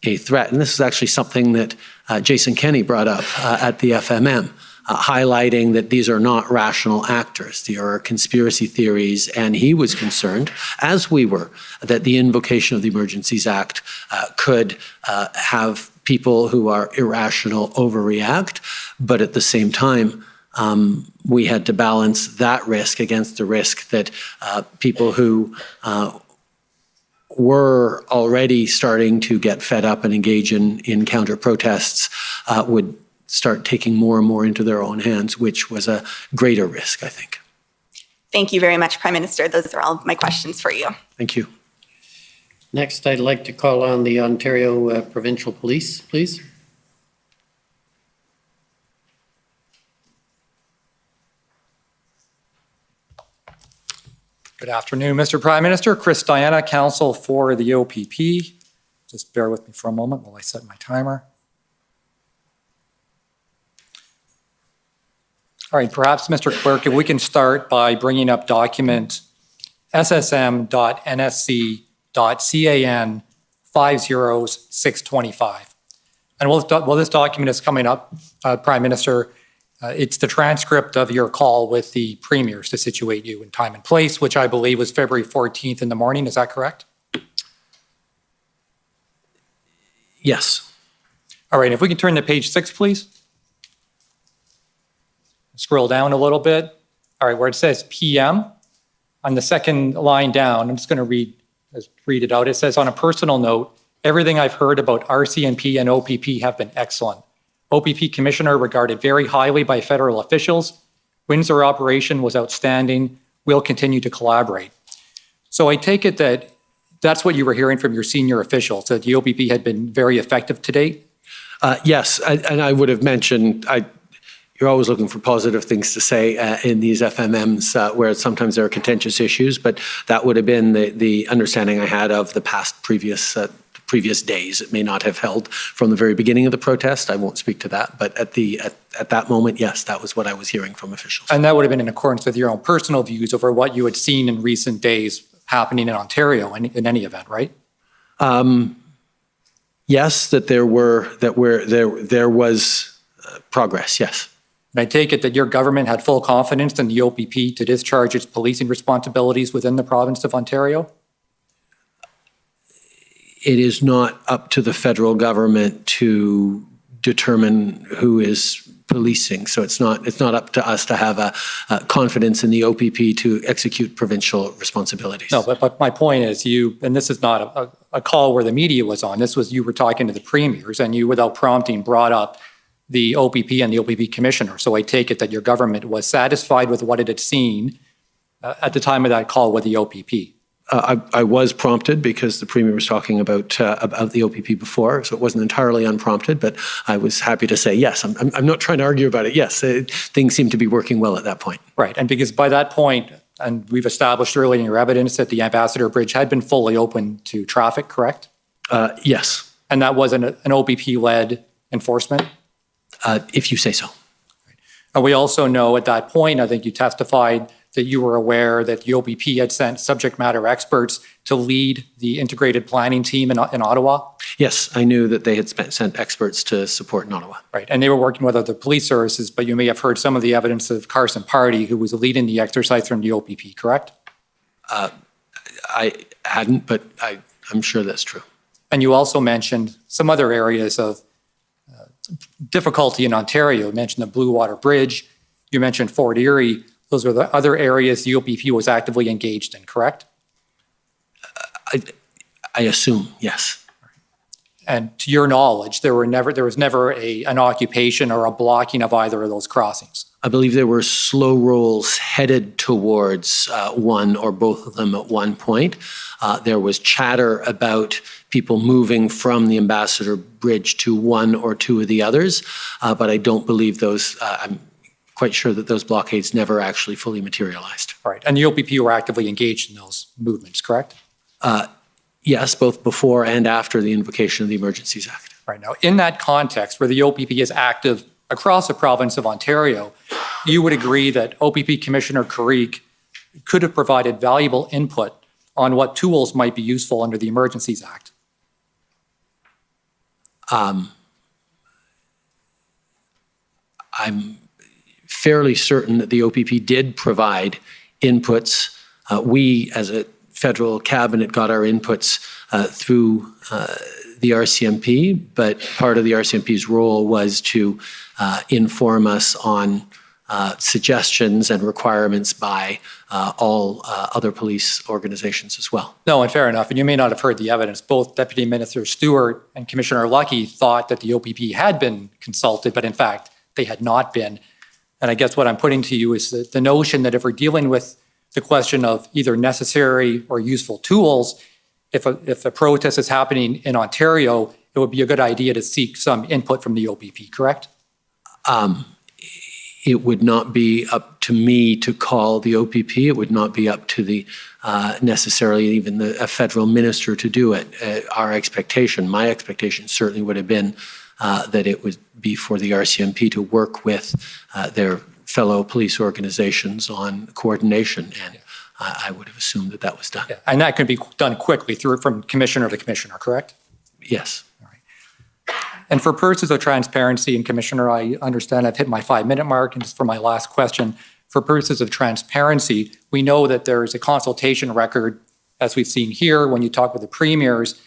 a threat. And this is actually something that Jason Kenney brought up at the FMM, highlighting that these are not rational actors. They are conspiracy theories, and he was concerned, as we were, that the invocation of the Emergencies Act could have people who are irrational overreact, but at the same time, we had to balance that risk against the risk that people who were already starting to get fed up and engage in counter-protests would start taking more and more into their own hands, which was a greater risk, I think. Thank you very much, Prime Minister. Those are all of my questions for you. Thank you. Next, I'd like to call on the Ontario Provincial Police, please. Good afternoon, Mr. Prime Minister. Chris Diana, counsel for the OPP. Just bear with me for a moment while I set my timer. All right, perhaps, Mr. Clerk, if we can start by bringing up document ssm.nsc.can 50625. And while this document is coming up, Prime Minister, it's the transcript of your call with the premiers to situate you in time and place, which I believe was February 14th in the morning. Is that correct? Yes. All right, if we can turn to page 6, please. Scroll down a little bit. All right, where it says PM, on the second line down, I'm just going to read it out. It says, on a personal note, everything I've heard about RCMP and OPP have been excellent. OPP Commissioner regarded very highly by federal officials. Windsor operation was outstanding. We'll continue to collaborate. So I take it that that's what you were hearing from your senior officials, that the OPP had been very effective to date? Yes, and I would have mentioned, you're always looking for positive things to say in these FMMs where sometimes there are contentious issues, but that would have been the understanding I had of the previous days. It may not have held from the very beginning of the protest. I won't speak to that, but at that moment, yes, that was what I was hearing from officials. And that would have been in accordance with your own personal views over what you had seen in recent days happening in Ontario in any event, right? Yes, that there was progress, yes. And I take it that your government had full confidence in the OPP to discharge its policing responsibilities within the province of Ontario? It is not up to the federal government to determine who is policing. So it's not up to us to have a confidence in the OPP to execute provincial responsibilities. No, but my point is and this is not a call where the media was on, this was you were talking to the premiers and you, without prompting, brought up the OPP and the OPP commissioner. So I take it that your government was satisfied with what it had seen at the time of that call with the OPP. I was prompted because the Premier was talking about the OPP before, so it wasn't entirely unprompted, but I was happy to say, yes, I'm not trying to argue about it. Yes, things seem to be working well at that point. Right, and because by that point, And we've established earlier in your evidence that the Ambassador Bridge had been fully open to traffic, correct? Yes. And that was an OPP-led enforcement? If you say so. And we also know at that point, I think you testified that you were aware that the OPP had sent subject matter experts to lead the integrated planning team in Ottawa? Yes, I knew that they had sent experts to support in Ottawa. Right, and they were working with other police services, but you may have heard some of the evidence of Carson Party, who was leading the exercise from the OPP, correct? I hadn't, but I'm sure that's true. And you also mentioned some other areas of difficulty in Ontario. You mentioned the Blue Water Bridge. You mentioned Fort Erie. Those were the other areas the OPP was actively engaged in, correct? I assume, yes. And to your knowledge, there was never an occupation or a blocking of either of those crossings. I believe there were slow rolls headed towards one or both of them at one point. There was chatter about people moving from the Ambassador Bridge to one or two of the others, but I don't believe those, I'm quite sure that those blockades never actually fully materialized. All right, and the OPP were actively engaged in those movements, correct? Yes, both before and after the invocation of the Emergencies Act. Right, now in that context where the OPP is active across the province of Ontario, you would agree that OPP Commissioner Carrique could have provided valuable input on what tools might be useful under the Emergencies Act? I'm fairly certain that the OPP did provide inputs. We, as a federal cabinet, got our inputs through the RCMP, but part of the RCMP's role was to inform us on suggestions and requirements by all other police organizations as well. No, and fair enough. And you may not have heard the evidence. Both Deputy Minister Stewart and Commissioner Lucky thought that the OPP had been consulted, but in fact, they had not been. And I guess what I'm putting to you is the notion that if we're dealing with the question of either necessary or useful tools, if a protest is happening in Ontario, it would be a good idea to seek some input from the OPP, correct? It would not be up to me to call the OPP. It would not be up to the necessarily even a federal minister to do it. Our expectation, my expectation certainly would have been that it would be for the RCMP to work with their fellow police organizations on coordination, and I would have assumed that that was done. Yeah. And that can be done quickly from commissioner to commissioner, correct? Yes. And for purposes of transparency, and Commissioner, I understand I've hit my 5-minute mark, and just for my last question, for purposes of transparency, we know that there is a consultation record, as we've seen here when you talk with the premiers,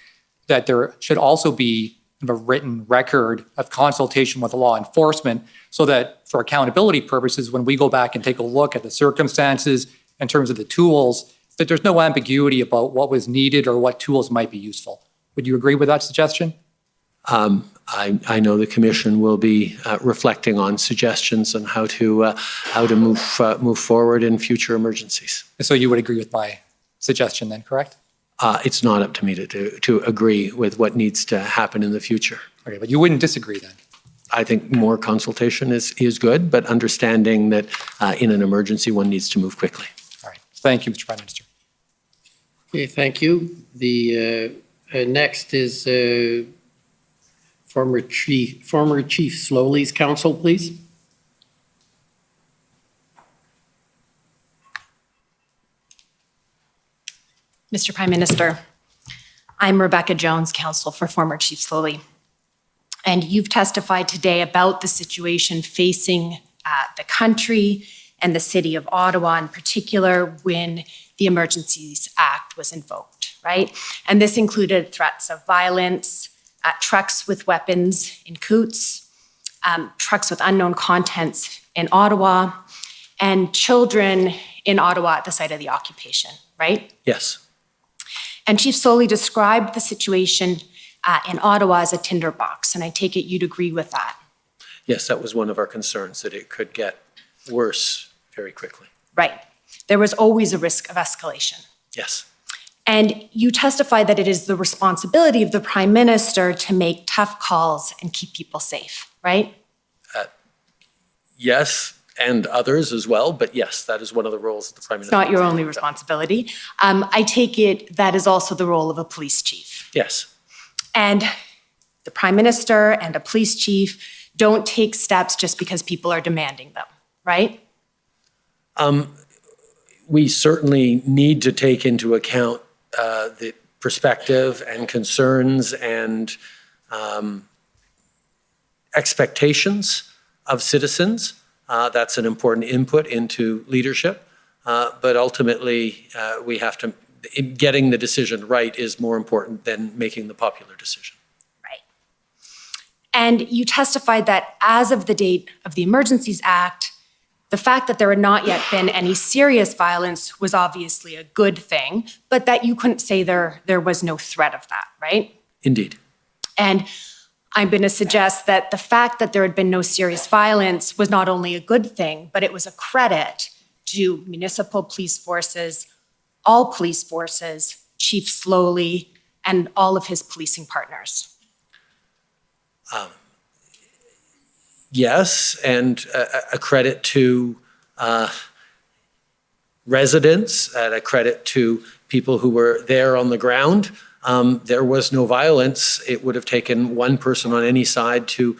that there should also be a written record of consultation with law enforcement so that for accountability purposes, when we go back and take a look at the circumstances in terms of the tools, that there's no ambiguity about what was needed or what tools might be useful. Would you agree with that suggestion? I know the Commission will be reflecting on suggestions on how to move forward in future emergencies. So you would agree with my suggestion then, correct? It's not up to me to agree with what needs to happen in the future. Okay, but you wouldn't disagree then? I think more consultation is good, but understanding that in an emergency, one needs to move quickly. All right. Thank you, Mr. Prime Minister. Okay, thank you. The next is former Chief Slowly's counsel, please. Mr. Prime Minister, I'm Rebecca Jones, counsel for former Chief Slowly. And you've testified today about the situation facing the country and the city of Ottawa in particular when the Emergencies Act was invoked, right? And this included threats of violence, trucks with weapons in Coots, trucks with unknown contents in Ottawa, and children in Ottawa at the site of the occupation, right? Yes. And Chief Slowly described the situation in Ottawa as a tinderbox, and I take it you'd agree with that. Yes, that was one of our concerns, that it could get worse very quickly. Right. There was always a risk of escalation. Yes. And you testified that it is the responsibility of the Prime Minister to make tough calls and keep people safe, right? Yes, and others as well. But yes, that is one of the roles of the Prime It's Minister. not your only responsibility. I take it that is also the role of a police chief. Yes. And the Prime Minister and a police chief don't take steps just because people are demanding them, right? We certainly need to take into account the perspective and concerns and expectations of citizens. That's an important input into leadership. But ultimately, we have to, getting the decision right is more important than making the popular decision. Right. And you testified that as of the date of the Emergencies Act, the fact that there had not yet been any serious violence was obviously a good thing, but that you couldn't say there was no threat of that, right? Indeed. And I'm going to suggest that the fact that there had been no serious violence was not only a good thing, but it was a credit to municipal police forces, all police forces, Chief Slowly, and all of his policing partners. Yes, and a credit to residents, and a credit to people who were there on the ground. There was no violence. It would have taken one person on any side to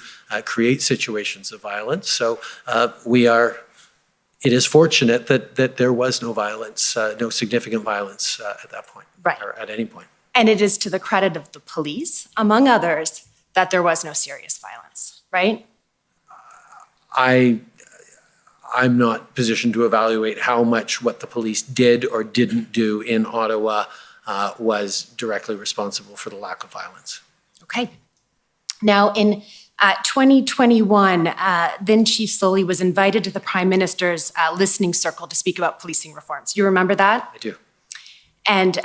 create situations of violence. So it is fortunate that there was no violence, no significant violence at that point, right, or at any point. And it is to the credit of the police, among others, that there was no serious violence, right? I'm not positioned to evaluate how much what the police did or didn't do in Ottawa was directly responsible for the lack of violence. Okay. Now, in 2021, then Chief Slowly was invited to the Prime Minister's listening circle to speak about policing reforms. You remember that? I do. And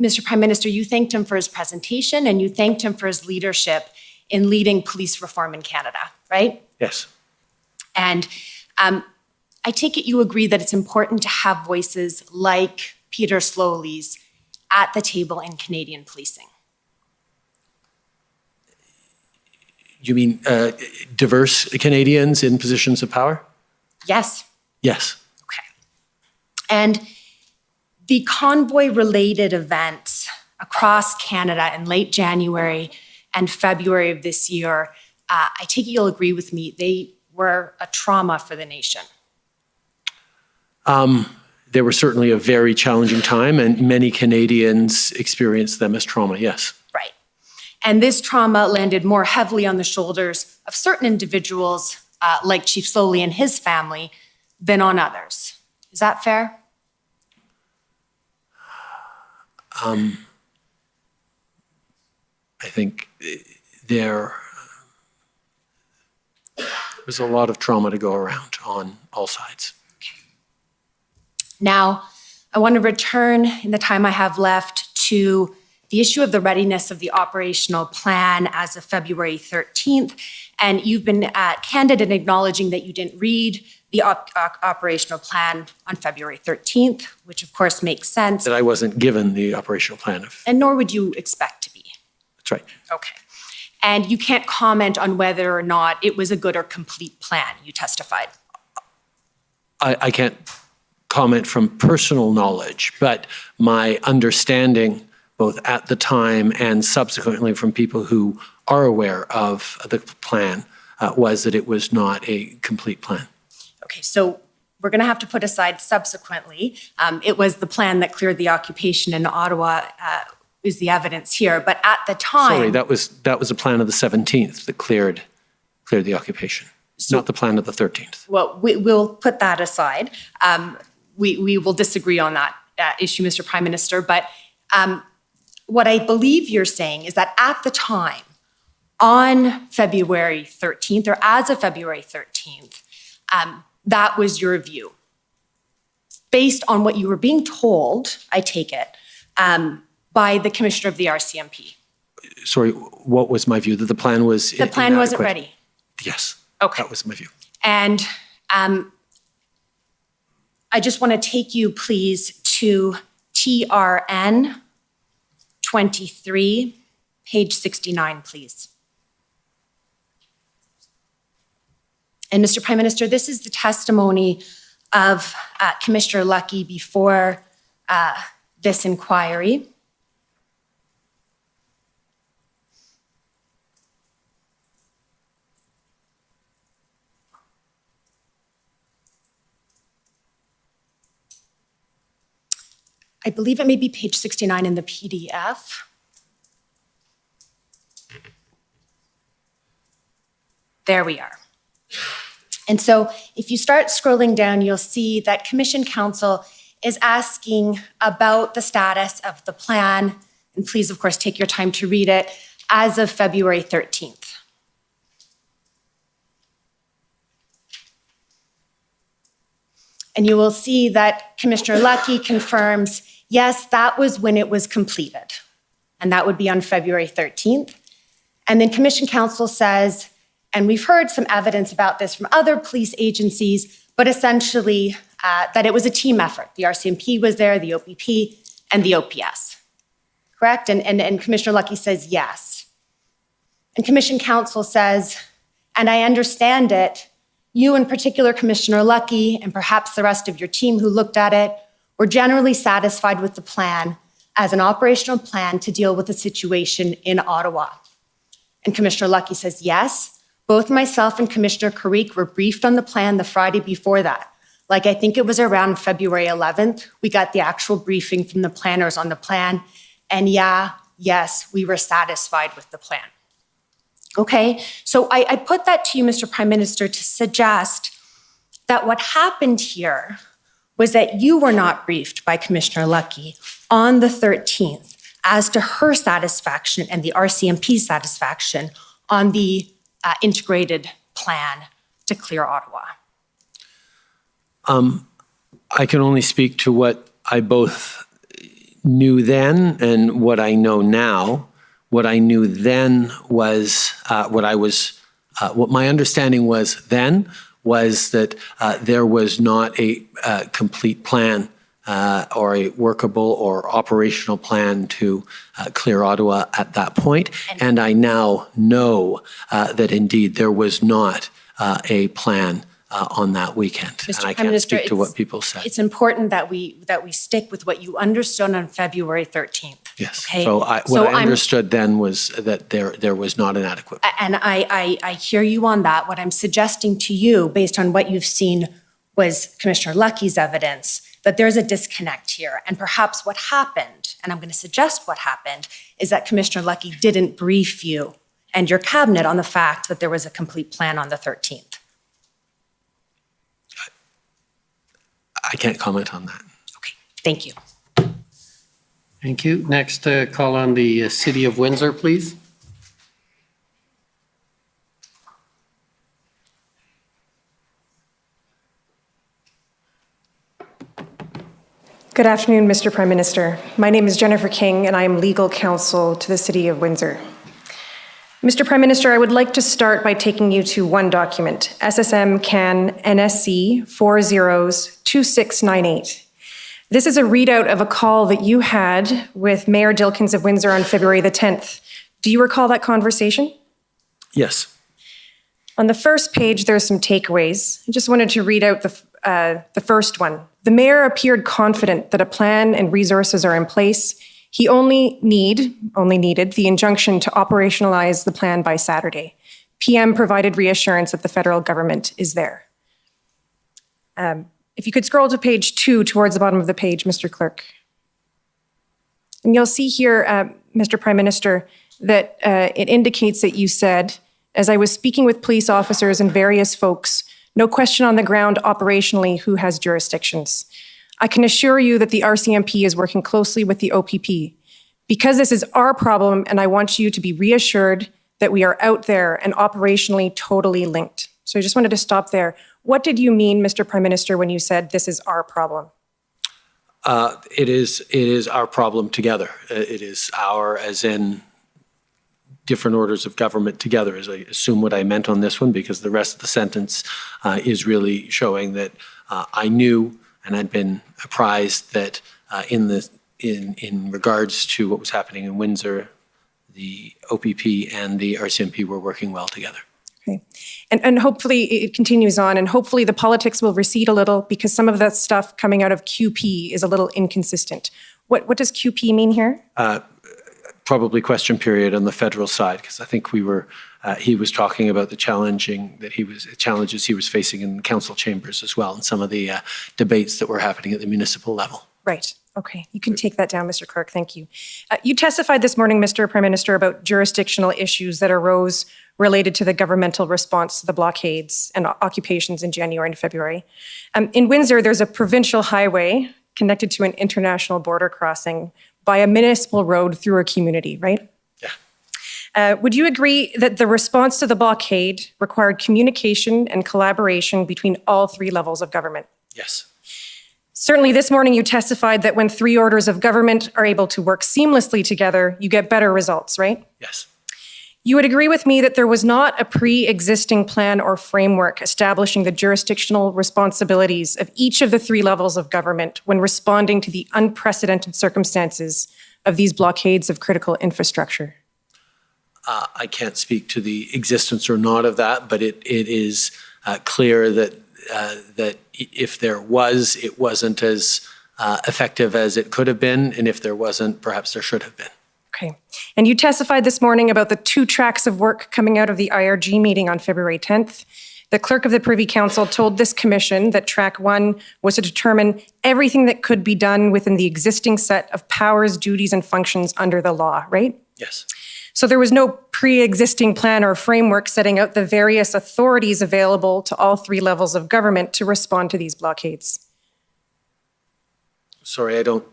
Mr. Prime Minister, you thanked him for his presentation and you thanked him for his leadership in leading police reform in Canada, right? Yes. And I take it you agree that it's important to have voices like Peter Slowly's at the table in Canadian policing. You mean diverse Canadians in positions of power? Yes. Yes. Okay. And the convoy-related events across Canada in late January and February of this year, I take it you'll agree with me, they were a trauma for the nation. They were certainly a very challenging time, and many Canadians experienced them as trauma, yes. Right. And this trauma landed more heavily on the shoulders of certain individuals, like Chief Slowly and his family, than on others. Is that fair? I think there was a lot of trauma to go around on all sides. Now, I want to return in the time I have left to the issue of the readiness of the operational plan as of February 13th. And you've been candid in acknowledging that you didn't read the operational plan on February 13th, which of course makes sense. That I wasn't given the operational plan. And nor would you expect to be. That's right. Okay. And you can't comment on whether or not it was a good or complete plan, you testified. I can't comment from personal knowledge, but my understanding, both at the time and subsequently from people who are aware of the plan, was that it was not a complete plan. Okay, so we're going to have to put aside subsequently. It was the plan that cleared the occupation in Ottawa, is the evidence here. But at the time, Sorry, that was a plan of the 17th that cleared the occupation, not the plan of the 13th. well, we'll put that aside. We will disagree on that issue, Mr. Prime Minister. But what I believe you're saying is that at the time, on February 13th, or as of February 13th, that was your view. Based on what you were being told, I take it, by the Commissioner of the RCMP. Sorry, what was my view? That the plan was The plan wasn't ready. Yes. Okay. That was my view. And I just want to take you, please, to TRN 23, page 69, please. And Mr. Prime Minister, this is the testimony of Commissioner Lucky before this inquiry. I believe it may be page 69 in the PDF. There we are. And so if you start scrolling down, you'll see that Commission Counsel is asking about the status of the plan, and please, of course, take your time to read it, as of February 13th. And you will see that Commissioner Lucky confirms, yes, that was when it was completed, and that would be on February 13th. And then Commission Counsel says, and we've heard some evidence about this from other police agencies, but essentially that it was a team effort. The RCMP was there, the OPP, and the OPS, correct? And Commissioner Lucky says yes. And Commission Counsel says, and I understand it, you in particular, Commissioner Lucky, and perhaps the rest of your team who looked at it, were generally satisfied with the plan as an operational plan to deal with the situation in Ottawa. And Commissioner Lucky says, yes, both myself and Commissioner Carrique were briefed on the plan the Friday before that. Like I think it was around February 11th, we got the actual briefing from the planners on the plan. And yes, we were satisfied with the plan. Okay, so I put that to you, Mr. Prime Minister, to suggest that what happened here was that you were not briefed by Commissioner Lucky on the 13th as to her satisfaction and the RCMP's satisfaction on the integrated plan to clear Ottawa. I can only speak to what I both knew then and what I know now. What I knew then was what my understanding was then was that there was not a complete plan or a workable or operational plan to clear Ottawa at that point. And I now know that indeed there was not a plan on that weekend. Mr. And I Prime can't Minister, speak to what people said. It's important that we stick with what you understood on February 13th. Yes. Okay? So what I understood then was that there was not an adequate plan. And I hear you on that. What I'm suggesting to you, based on what you've seen, was Commissioner Lucky's evidence that there's a disconnect here. And perhaps what happened, and I'm going to suggest what happened, is that Commissioner Lucky didn't brief you and your cabinet on the fact that there was a complete plan on the 13th. I can't comment on that. Okay, thank you. Thank you. Next, call on the City of Windsor, please. Good afternoon, Mr. Prime Minister. My name is Jennifer King, and I am legal counsel to the City of Windsor. Mr. Prime Minister, I would like to start by taking you to one document, SSM CAN NSC 402698. This is a readout of a call that you had with Mayor Dilkins of Windsor on February the 10th. Do you recall that conversation? Yes. On the first page, there's some takeaways. I just wanted to read out the first one. The mayor appeared confident that a plan and resources are in place. He only needed the injunction to operationalize the plan by Saturday. PM provided reassurance that the federal government is there. If you could scroll to page 2 towards the bottom of the page, Mr. Clerk. And you'll see here, Mr. Prime Minister, that it indicates that you said, as I was speaking with police officers and various folks, no question on the ground operationally who has jurisdictions. I can assure you that the RCMP is working closely with the OPP. Because this is our problem, and I want you to be reassured that we are out there and operationally totally linked. So I just wanted to stop there. What did you mean, Mr. Prime Minister, when you said this is our problem? It is our problem together. It is our, as in different orders of government together, as I assume what I meant on this one, because the rest of the sentence is really showing that I knew and I'd been apprised that in regards to what was happening in Windsor, the OPP and the RCMP were working well together. Okay. And hopefully it continues on, and hopefully the politics will recede a little, because some of that stuff coming out of QP is a little inconsistent. What does QP mean here? Probably question period on the federal side, because I think he was talking about the challenges he was facing in council chambers as well, and some of the debates that were happening at the municipal level. Right. Okay. You can take that down, Mr. Clerk. Thank you. You testified this morning, Mr. Prime Minister, about jurisdictional issues that arose related to the governmental response to the blockades and occupations in January and February. In Windsor, there's a provincial highway connected to an international border crossing by a municipal road through a community, right? Yeah. Would you agree that the response to the blockade required communication and collaboration between all three levels of government? Yes. Certainly this morning you testified that when three orders of government are able to work seamlessly together, you get better results, right? Yes. You would agree with me that there was not a pre-existing plan or framework establishing the jurisdictional responsibilities of each of the three levels of government when responding to the unprecedented circumstances of these blockades of critical infrastructure? I can't speak to the existence or not of that, but it is clear that if there was, it wasn't as effective as it could have been, and if there wasn't, perhaps there should have been. Okay. And you testified this morning about the 2 tracks of work coming out of the IRG meeting on February 10th. The clerk of the Privy Council told this commission that track 1 was to determine everything that could be done within the existing set of powers, duties, and functions under the law, right? Yes. So there was no pre-existing plan or framework setting out the various authorities available to all three levels of government to respond to these blockades. Sorry, I don't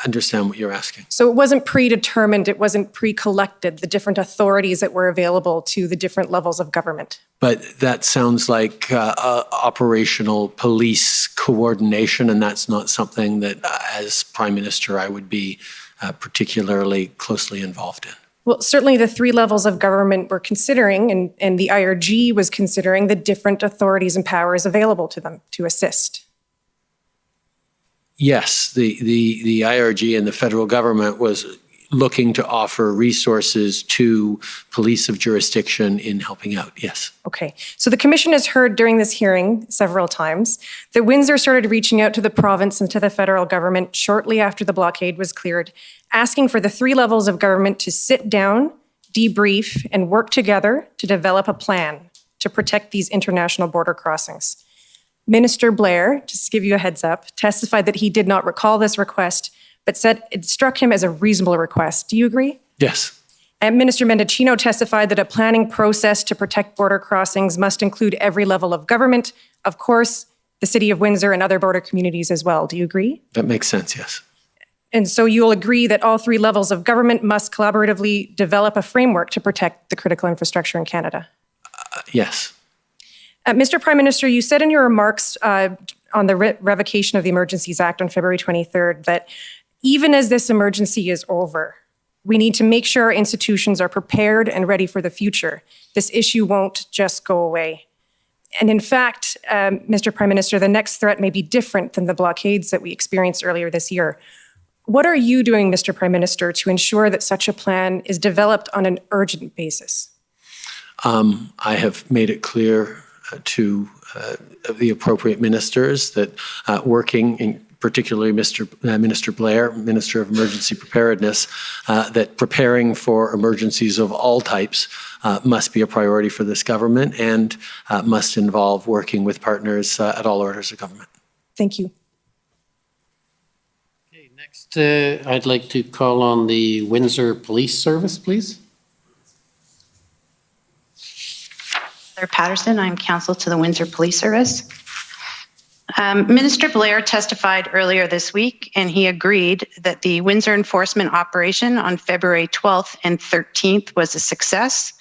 understand what you're asking. So it wasn't predetermined, it wasn't pre-collected, the different authorities that were available to the different levels of government. But that sounds like operational police coordination, and that's not something that, as Prime Minister, I would be particularly closely involved in. Well, certainly the three levels of government were considering, and the IRG was considering the different authorities and powers available to them to assist. Yes, the IRG and the federal government was looking to offer resources to police of jurisdiction in helping out, yes. Okay, so the commission has heard during this hearing several times that Windsor started reaching out to the province and to the federal government shortly after the blockade was cleared, asking for the three levels of government to sit down, debrief, and work together to develop a plan to protect these international border crossings. Minister Blair, just to give you a heads up, testified that he did not recall this request, but said it struck him as a reasonable request. Do you agree? Yes. And Minister Mendocino testified that a planning process to protect border crossings must include every level of government, of course, the City of Windsor and other border communities as well. Do you agree? That makes sense, yes. And so you'll agree that all three levels of government must collaboratively develop a framework to protect the critical infrastructure in Canada? Yes. Mr. Prime Minister, you said in your remarks on the revocation of the Emergencies Act on February 23rd that even as this emergency is over, we need to make sure our institutions are prepared and ready for the future. This issue won't just go away. And in fact, Mr. Prime Minister, the next threat may be different than the blockades that we experienced earlier this year. What are you doing, Mr. Prime Minister, to ensure that such a plan is developed on an urgent basis? I have made it clear to the appropriate ministers that working, in particularly Minister Blair, Minister of Emergency Preparedness, that preparing for emergencies of all types must be a priority for this government and must involve working with partners at all orders of government. Thank you. Okay, next I'd like to call on the Windsor Police Service, please. Patterson, I'm counsel to the Windsor Police Service. Minister Blair testified earlier this week, and he agreed that the Windsor enforcement operation on February 12th and 13th was a success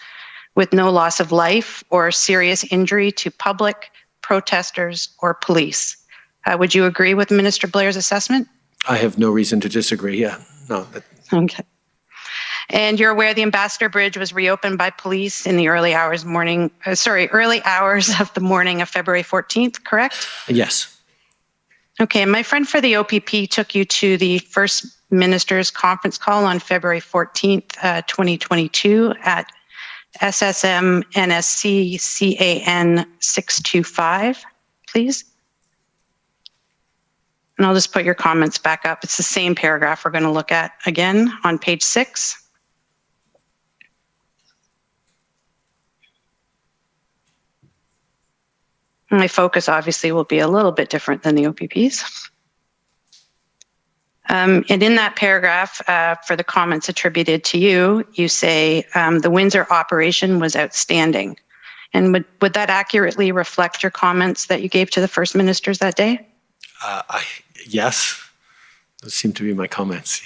with no loss of life or serious injury to public, protesters, or police. Would you agree with Minister Blair's assessment? I have no reason to disagree, yeah. No. Okay. And you're aware the Ambassador Bridge was reopened by police in the early hours of the morning of February 14th, correct? Yes. Okay, my friend for the OPP took you to the First Minister's conference call on February 14th, 2022 at SSM NSC CAN 625, please. And I'll just put your comments back up. It's the same paragraph we're going to look at again on page 6. My focus obviously will be a little bit different than the OPP's. And in that paragraph, for the comments attributed to you, you say the Windsor operation was outstanding. And would that accurately reflect your comments that you gave to the First Ministers that day? Yes, those seem to be my comments.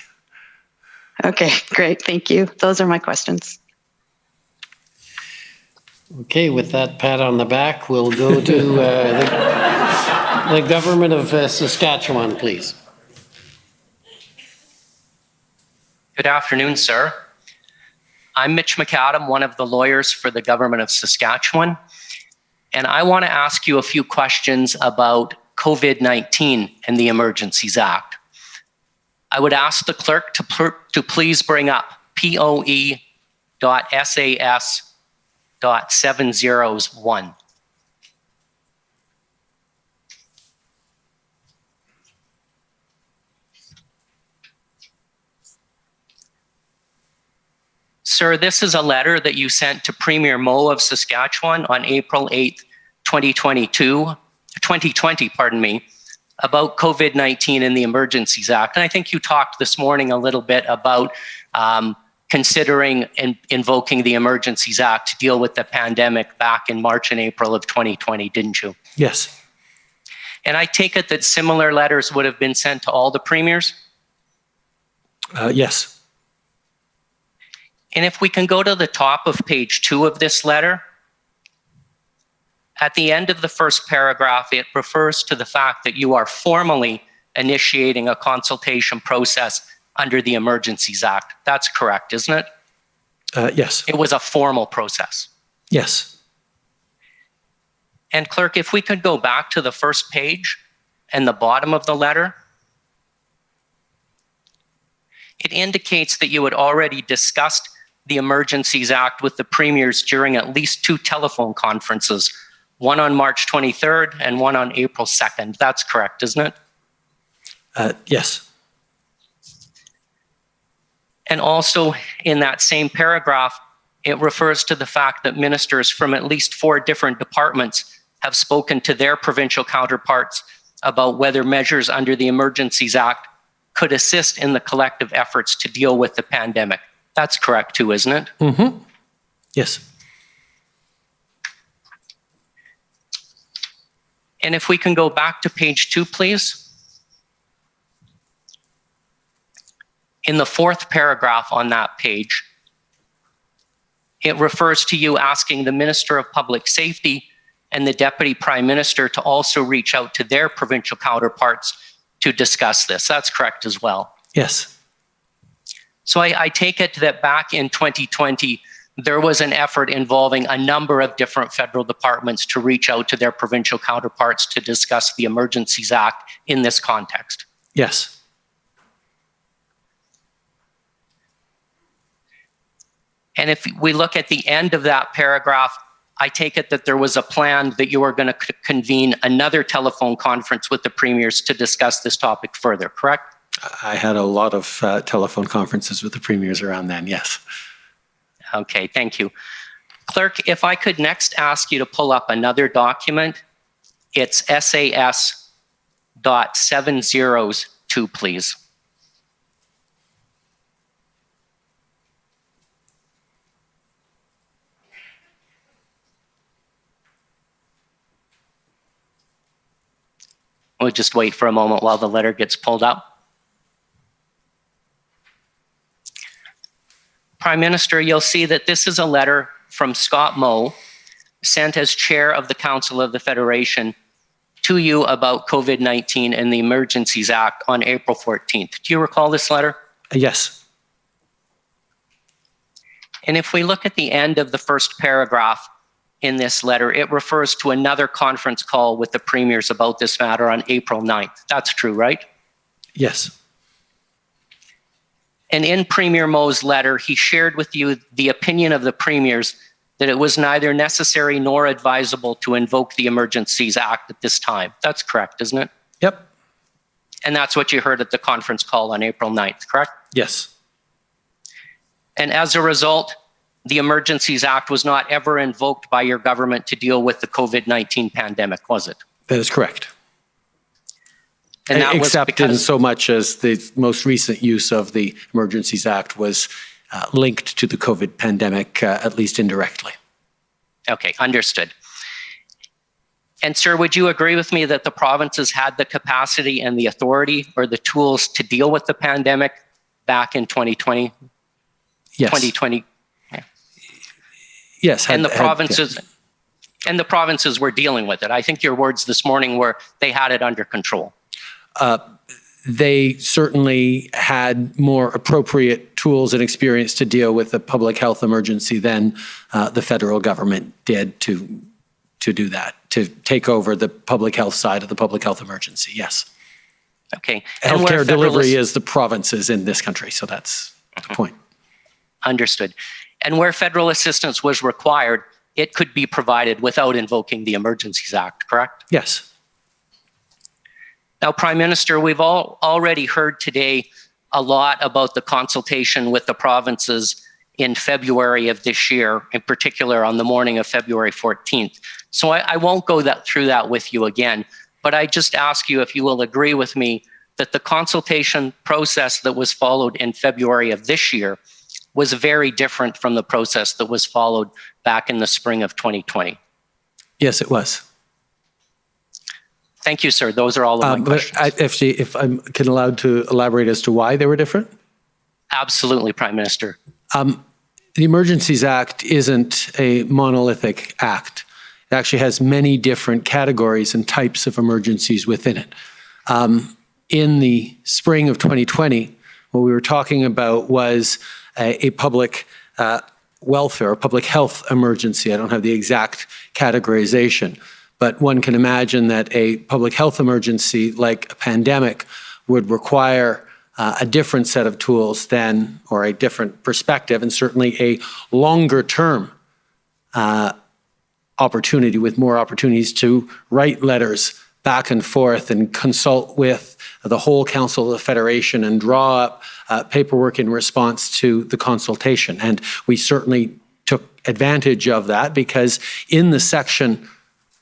Okay, great, thank you. Those are my questions. Okay, with that pat on the back, we'll go to the government of Saskatchewan, please. Good afternoon, sir. I'm Mitch McAdam, one of the lawyers for the government of Saskatchewan, and I want to ask you a few questions about COVID-19 and the Emergencies Act. I would ask the clerk to please bring up POE.SAS.701. Sir, this is a letter that you sent to Premier Moe of Saskatchewan on April 8th, 2020, about COVID-19 and the Emergencies Act. And I think you talked this morning a little bit about considering invoking the Emergencies Act to deal with the pandemic back in March and April of 2020, didn't you? Yes. And I take it that similar letters would have been sent to all the premiers? Yes. And if we can go to the top of page 2 of this letter, at the end of the first paragraph, it refers to the fact that you are formally initiating a consultation process under the Emergencies Act. That's correct, isn't it? Yes. It was a formal process. Yes. And clerk, if we could go back to the first page and the bottom of the letter, it indicates that you had already discussed the Emergencies Act with the premiers during at least 2 telephone conferences, one on March 23rd and one on April 2nd. That's correct, isn't it? Yes. And also in that same paragraph, it refers to the fact that ministers from at least 4 different departments have spoken to their provincial counterparts about whether measures under the Emergencies Act could assist in the collective efforts to deal with the pandemic. That's correct too, isn't it? Mm-hmm. Yes. And if we can go back to page 2, please. In the 4th paragraph on that page, it refers to you asking the Minister of Public Safety and the Deputy Prime Minister to also reach out to their provincial counterparts to discuss this. That's correct as well. Yes. So I take it that back in 2020, there was an effort involving a number of different federal departments to reach out to their provincial counterparts to discuss the Emergencies Act in this context. Yes. And if we look at the end of that paragraph, I take it that there was a plan that you were going to convene another telephone conference with the premiers to discuss this topic further, correct? I had a lot of telephone conferences with the premiers around then, yes. Okay, thank you. Clerk, if I could next ask you to pull up another document, it's SAS.702, please. We'll just wait for a moment while the letter gets pulled up. Prime Minister, you'll see that this is a letter from Scott Moe, sent as chair of the Council of the Federation to you about COVID-19 and the Emergencies Act on April 14th. Do you recall this letter? Yes. And if we look at the end of the first paragraph in this letter, it refers to another conference call with the premiers about this matter on April 9th. That's true, right? Yes. And in Premier Moe's letter, he shared with you the opinion of the premiers that it was neither necessary nor advisable to invoke the Emergencies Act at this time. That's correct, isn't it? Yep. And that's what you heard at the conference call on April 9th, correct? Yes. And as a result, the Emergencies Act was not ever invoked by your government to deal with the COVID-19 pandemic, was it? That is correct. And that was Except in because, so much as the most recent use of the Emergencies Act was linked to the COVID pandemic, at least indirectly. okay, understood. And sir, would you agree with me that the provinces had the capacity and the authority or the tools to deal with the pandemic back in 2020? Yes. 2020. Yes. And the provinces were dealing with it. I think your words this morning were they had it under control. They certainly had more appropriate tools and experience to deal with the public health emergency than the federal government did to do that, to take over the public health side of the public health emergency. Yes. Okay. Healthcare delivery is the provinces in this country, so that's the point. Understood. And where federal assistance was required, it could be provided without invoking the Emergencies Act, correct? Yes. Now, Prime Minister, we've already heard today a lot about the consultation with the provinces in February of this year, in particular on the morning of February 14th. So I won't go through that with you again, but I just ask you if you will agree with me that the consultation process that was followed in February of this year was very different from the process that was followed back in the spring of 2020. Yes, it was. Thank you, sir. Those are all of my questions. If I'm allowed to elaborate as to why they were different? Absolutely, Prime Minister. The Emergencies Act isn't a monolithic act. It actually has many different categories and types of emergencies within it. In the spring of 2020, what we were talking about was a public welfare, public health emergency. I don't have the exact categorization, but one can imagine that a public health emergency like a pandemic would require a different set of tools than, or a different perspective, and certainly a longer term opportunity with more opportunities to write letters back and forth and consult with the whole Council of the Federation and draw up paperwork in response to the consultation. And we certainly took advantage of that because in the section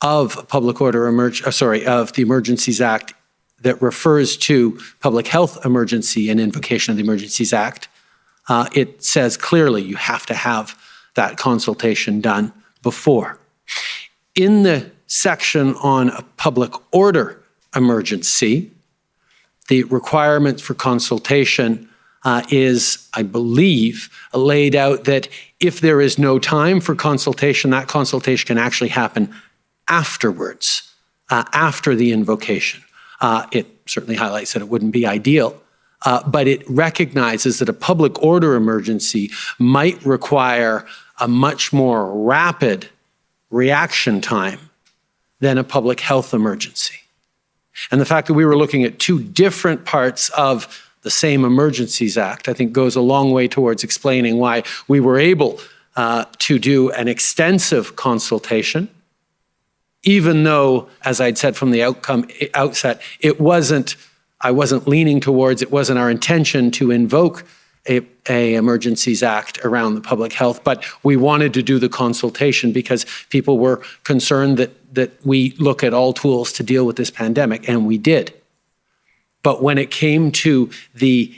of public order of the Emergencies Act that refers to public health emergency and invocation of the Emergencies Act, it says clearly you have to have that consultation done before. In the section on a public order emergency, the requirement for consultation is, I believe, laid out that if there is no time for consultation, that consultation can actually happen afterwards, after the invocation. It certainly highlights that it wouldn't be ideal, but it recognizes that a public order emergency might require a much more rapid reaction time than a public health emergency. And the fact that we were looking at two different parts of the same Emergencies Act, I think goes a long way towards explaining why we were able to do an extensive consultation, even though, as I'd said from the outset, I wasn't leaning towards, it wasn't our intention to invoke a Emergencies Act around the public health, but we wanted to do the consultation because people were concerned that we look at all tools to deal with this pandemic, and we did. But when it came to the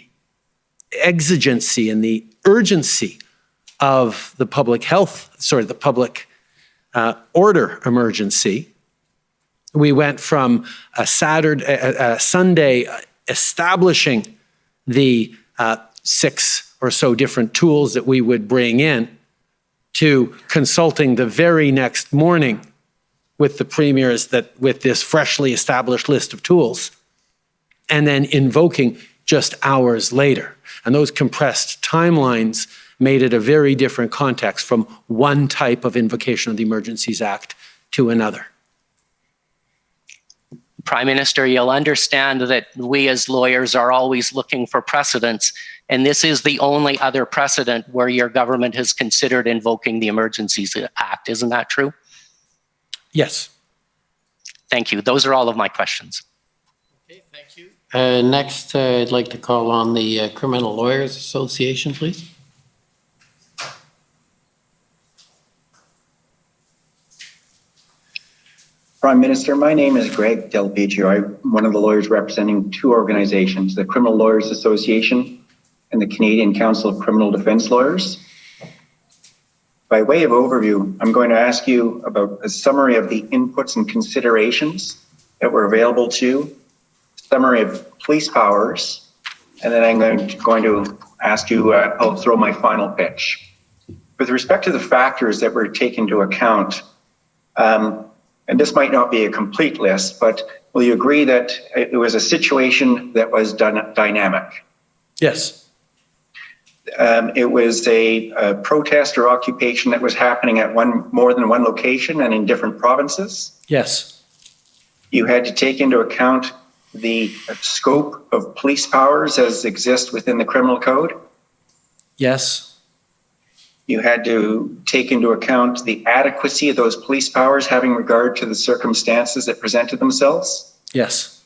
exigency and the urgency of the public order emergency, we went from a Sunday establishing the 6 or so different tools that we would bring in to consulting the very next morning with the premiers with this freshly established list of tools, and then invoking just hours later. And those compressed timelines made it a very different context from one type of invocation of the Emergencies Act to another. Prime Minister, you'll understand that we as lawyers are always looking for precedents, and this is the only other precedent where your government has considered invoking the Emergencies Act. Isn't that true? Yes. Thank you. Those are all of my questions. Next, I'd like to call on the Criminal Lawyers Association, please. Prime Minister, my name is Greg Del Pietro. I'm one of the lawyers representing two organizations, the Criminal Lawyers Association and the Canadian Council of Criminal Defence Lawyers. By way of overview, I'm going to ask you about a summary of the inputs and considerations that were available to you, summary of police powers, and then I'm going to ask you, I'll throw my final pitch. With respect to the factors that were taken into account, and this might not be a complete list, but will you agree that it was a situation that was dynamic? Yes. It was a protest or occupation that was happening at more than one location and in different provinces? Yes. You had to take into account the scope of police powers as exist within the criminal code? Yes. You had to take into account the adequacy of those police powers having regard to the circumstances that presented themselves? Yes.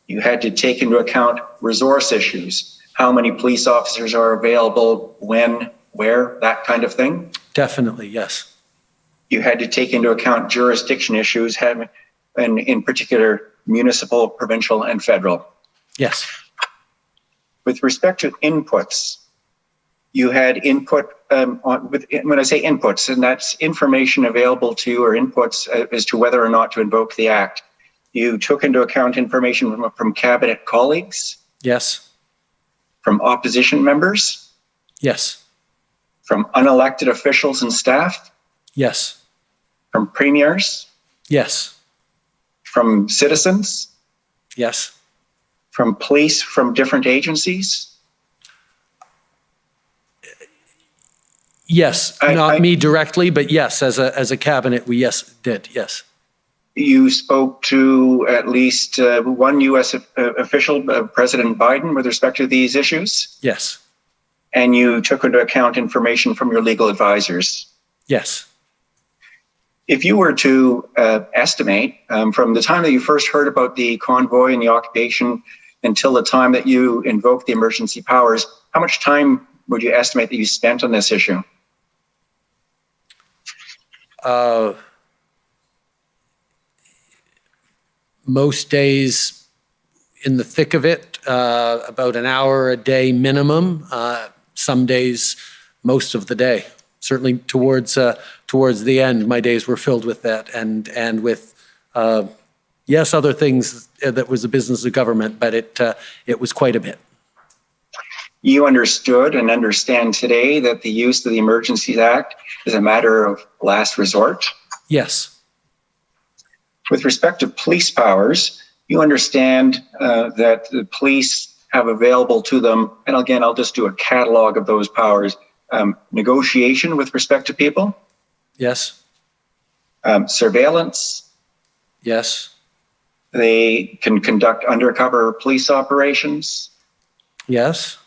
You had to take into account resource issues, how many police officers are available, when, where, that kind of thing? Definitely, yes. You had to take into account jurisdiction issues, and in particular, municipal, provincial, and federal. Yes. With respect to inputs, you had input when I say inputs, and that's information available to you or inputs as to whether or not to invoke the act. You took into account information from cabinet colleagues? Yes. From opposition members? Yes. From unelected officials and staff? Yes. From premiers? Yes. From citizens? Yes. From police from different agencies? Yes, not me directly, but yes, as a cabinet, we did, yes. You spoke to at least one U.S. official, President Biden, with respect to these issues? Yes. And you took into account information from your legal advisors? Yes. If you were to estimate from the time that you first heard about the convoy and the occupation until the time that you invoked the emergency powers, how much time would you estimate that you spent on this issue? Most days in the thick of it, about an hour a day minimum. Some days, most of the day. Certainly towards the end, my days were filled with that, and with yes, other things that was the business of government, but it was quite a bit. You understood and understand today that the use of the Emergencies Act is a matter of last resort? Yes. With respect to police powers, you understand that the police have available to them, and again, I'll just do a catalog of those powers, negotiation with respect to people? Yes. Surveillance? Yes. They can conduct undercover police operations? Yes.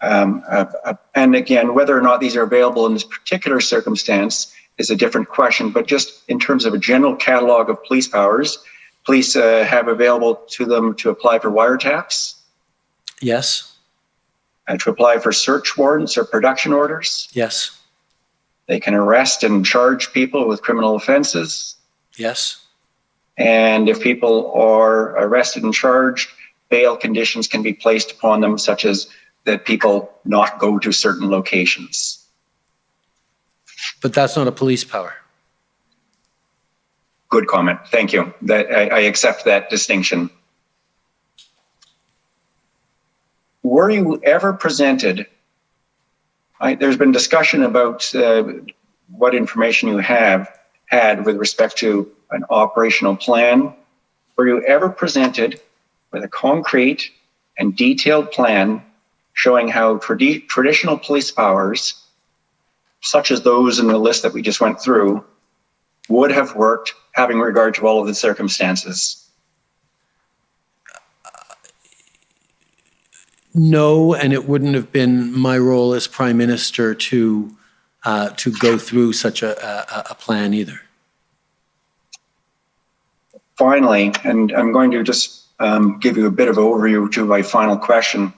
And again, whether or not these are available in this particular circumstance is a different question, but just in terms of a general catalog of police powers, police have available to them to apply for wiretaps? Yes. And to apply for search warrants or production orders? Yes. They can arrest and charge people with criminal offenses? Yes. And if people are arrested and charged, bail conditions can be placed upon them, such as that people not go to certain locations. But that's not a police power. Good comment. Thank you. That I accept that distinction. Were you ever presented, there's been discussion about what information you have had with respect to an operational plan. Were you ever presented with a concrete and detailed plan showing how traditional police powers, such as those in the list that we just went through, would have worked having regard to all of the circumstances? No, and it wouldn't have been my role as Prime Minister to go through such a plan either. Finally, and I'm going to just give you a bit of overview to my final question.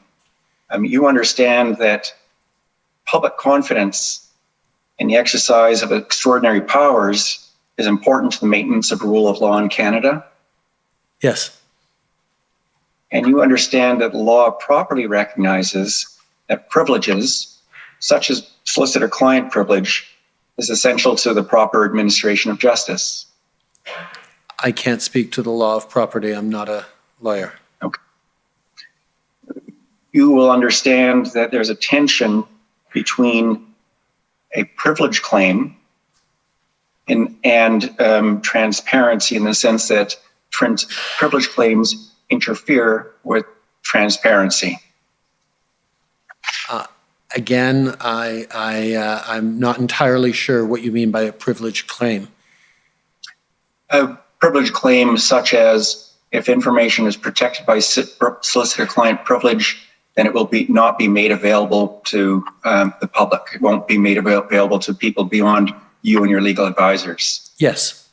You understand that public confidence in the exercise of extraordinary powers is important to the maintenance of rule of law in Canada? Yes. And you understand that the law properly recognizes that privileges, such as solicitor-client privilege, is essential to the proper administration of justice? I can't speak to the law of property. I'm not a lawyer. Okay. You will understand that there's a tension between a privilege claim and transparency, in the sense that privilege claims interfere with transparency. Again, I'm not entirely sure what you mean by a privilege claim. A privilege claim such as, if information is protected by solicitor-client privilege, then it will not be made available to the public. It won't be made available to people beyond you and your legal advisors. Yes.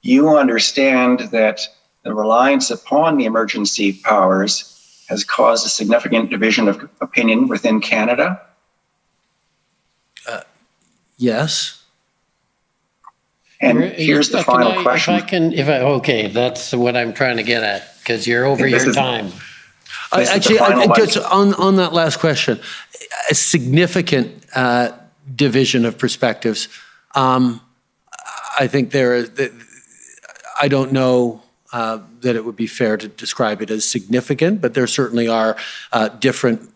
You understand that the reliance upon the emergency powers has caused a significant division of opinion within Canada? Yes. And here's the final question. Okay, that's what I'm trying to get at, because you're over your time. Actually, just on that last question, a significant division of perspectives. I think I don't know that it would be fair to describe it as significant, but there certainly are different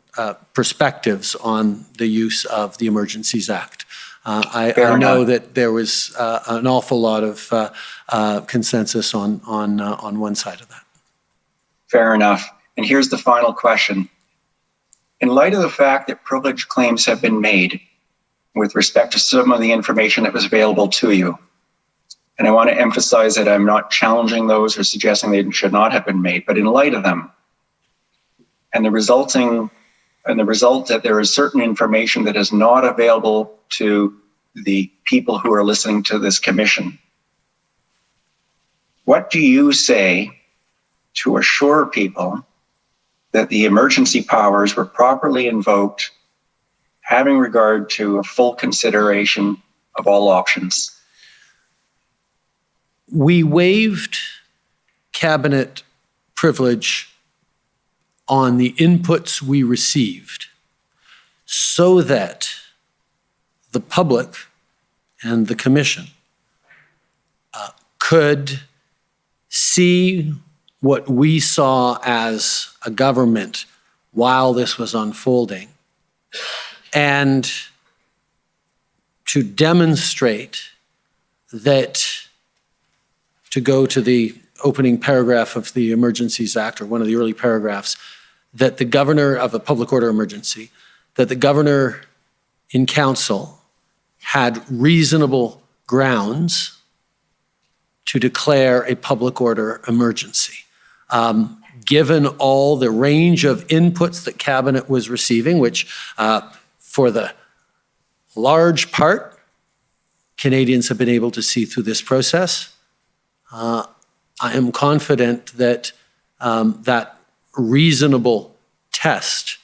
perspectives on the use of the Emergencies Act. I know that there was an awful lot of consensus on one side of that. Fair enough. And here's the final question. In light of the fact that privilege claims have been made with respect to some of the information that was available to you, and I want to emphasize that I'm not challenging those or suggesting they should not have been made, but in light of them, and the result that there is certain information that is not available to the people who are listening to this commission, what do you say to assure people that the emergency powers were properly invoked, having regard to a full consideration of all options? We waived cabinet privilege on the inputs we received so that the public and the commission could see what we saw as a government while this was unfolding, and to demonstrate that, to go to the opening paragraph of the Emergencies Act, or one of the early paragraphs, that the governor of a public order emergency, that the governor in council had reasonable grounds to declare a public order emergency. Given all the range of inputs that cabinet was receiving, which for the large part, Canadians have been able to see through this process, I am confident that that reasonable test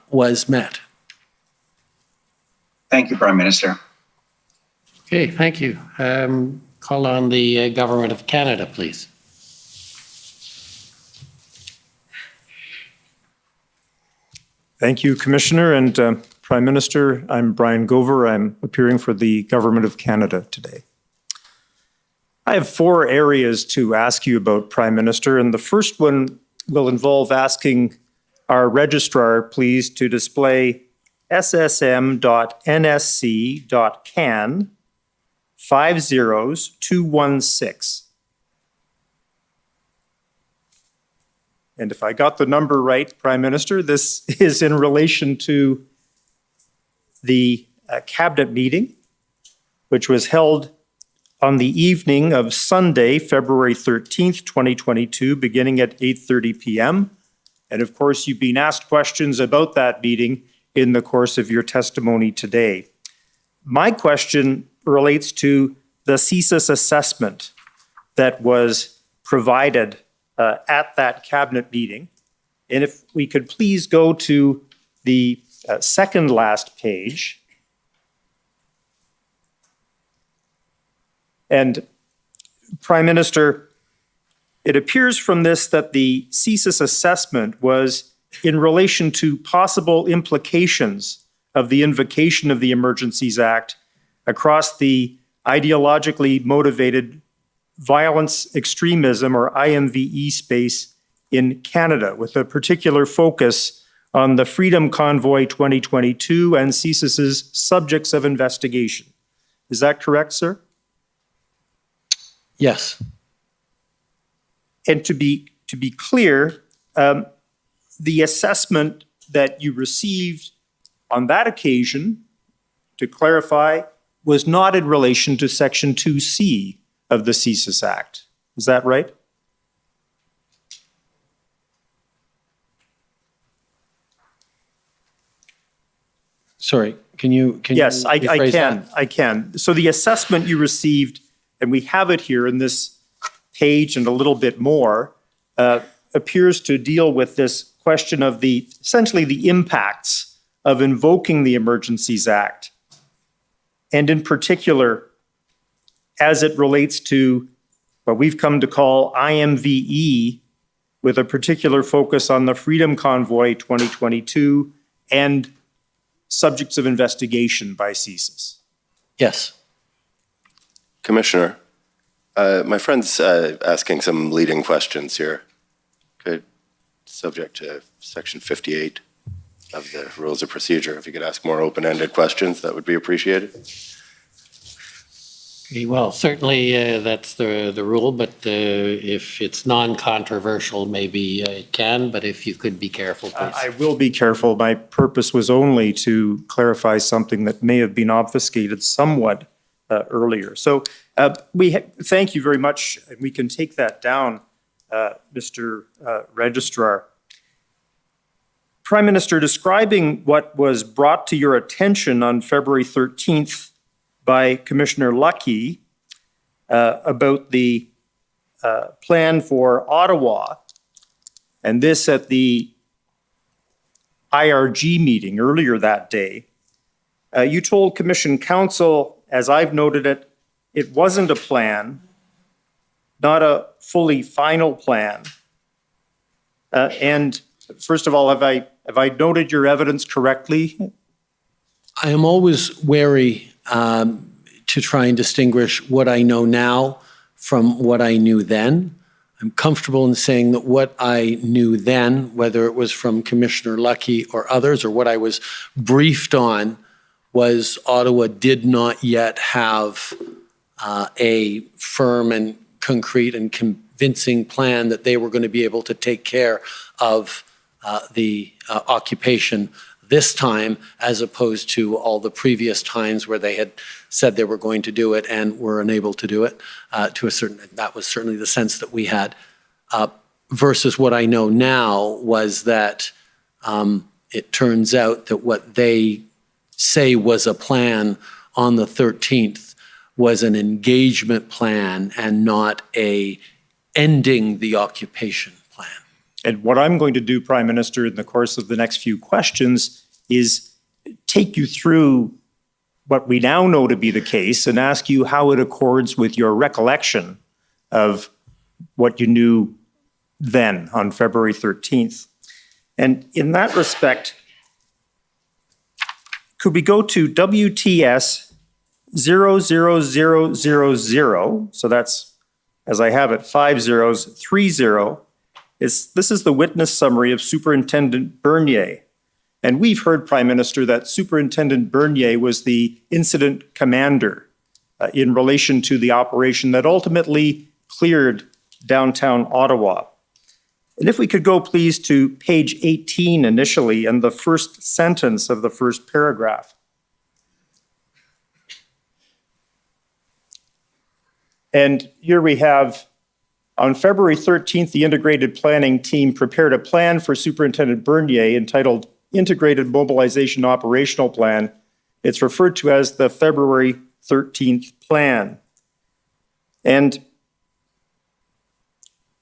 was met. Thank you, Prime Minister. Okay, thank you. Call on the Government of Canada, please. Thank you, Commissioner and Prime Minister. I'm Brian Gover. I'm appearing for the Government of Canada today. I have 4 areas to ask you about, Prime Minister, and the first one will involve asking our registrar, please, to display ssm.nsc.can 50216. And if I got the number right, Prime Minister, this is in relation to the cabinet meeting, which was held on the evening of Sunday, February 13th, 2022, beginning at 8:30 p.m. And of course, you've been asked questions about that meeting in the course of your testimony today. My question relates to the Thesis assessment that was provided at that cabinet meeting. And if we could please go to the second last page. And Prime Minister, it appears from this that the Thesis assessment was in relation to possible implications of the invocation of the Emergencies Act across the ideologically motivated violence extremism, or IMVE, space in Canada, with a particular focus on the Freedom Convoy 2022 and Thesis's subjects of investigation. Is that correct, sir? Yes. And to be clear, the assessment that you received on that occasion, to clarify, was not in relation to Section 2C of the Thesis Act. Is that right? Sorry, can you? Yes, I rephrase can. that? I can. So the assessment you received, and we have it here in this page and a little bit more, appears to deal with this question of essentially the impacts of invoking the Emergencies Act, and in particular, as it relates to what we've come to call IMVE, with a particular focus on the Freedom Convoy 2022 and subjects of investigation by Thesis. Yes. Commissioner, my friend's asking some leading questions here. Good. Subject to Section 58 of the Rules of Procedure. If you could ask more open-ended questions, that would be appreciated. Well, certainly that's the rule, but if it's non-controversial, maybe I can, but if you could be careful, please. I will be careful. My purpose was only to clarify something that may have been obfuscated somewhat earlier. So thank you very much. We can take that down, Mr. Registrar. Prime Minister, describing what was brought to your attention on February 13th by Commissioner Lucky about the plan for Ottawa, and this at the IRG meeting earlier that day, you told Commission Counsel, as I've noted it, it wasn't a plan, not a fully final plan. And first of all, have I noted your evidence correctly? I am always wary to try and distinguish what I know now from what I knew then. I'm comfortable in saying that what I knew then, whether it was from Commissioner Lucky or others, or what I was briefed on, was Ottawa did not yet have a firm and concrete and convincing plan that they were going to be able to take care of the occupation this time, as opposed to all the previous times where they had said they were going to do it and were unable to do it. That was certainly the sense that we had. Versus what I know now was that it turns out that what they say was a plan on the 13th was an engagement plan and not a ending the occupation plan. And what I'm going to do, Prime Minister, in the course of the next few questions is take you through what we now know to be the case and ask you how it accords with your recollection of what you knew then on February 13th. And in that respect, could we go to WTS 00000, so that's, as I have it, 5030. This is the witness summary of Superintendent Bernier. And we've heard, Prime Minister, that Superintendent Bernier was the incident commander in relation to the operation that ultimately cleared downtown Ottawa. And if we could go, please, to page 18 initially and the first sentence of the first paragraph. And here we have, on February 13th, the integrated planning team prepared a plan for Superintendent Bernier entitled Integrated Mobilization Operational Plan. It's referred to as the February 13th plan. And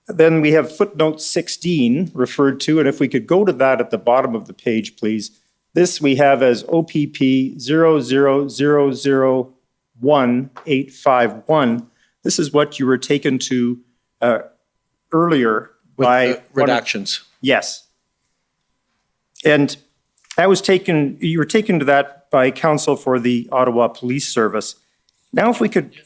then we have footnote 16 referred to, and if we could go to that at the bottom of the page, please. This we have as OPP 0001851. This is what you were taken to earlier With by the redactions. Yes. And that was taken, you were taken to that by counsel for the Ottawa Police Service. Now, if we could.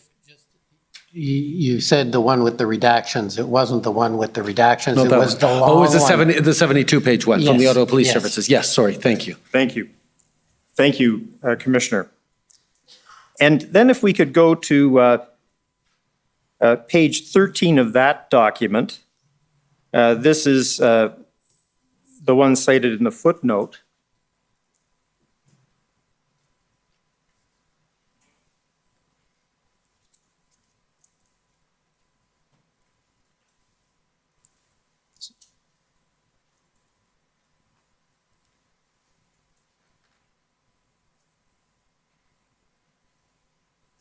You said the one with the redactions. It wasn't the one with the redactions. No, It that was one. the long Oh, it was one. the 72-page one from the Yes, Ottawa Police yes. Services. Yes, sorry, thank you. Thank you. Thank you, Commissioner. And then if we could go to page 13 of that document. This is the one cited in the footnote.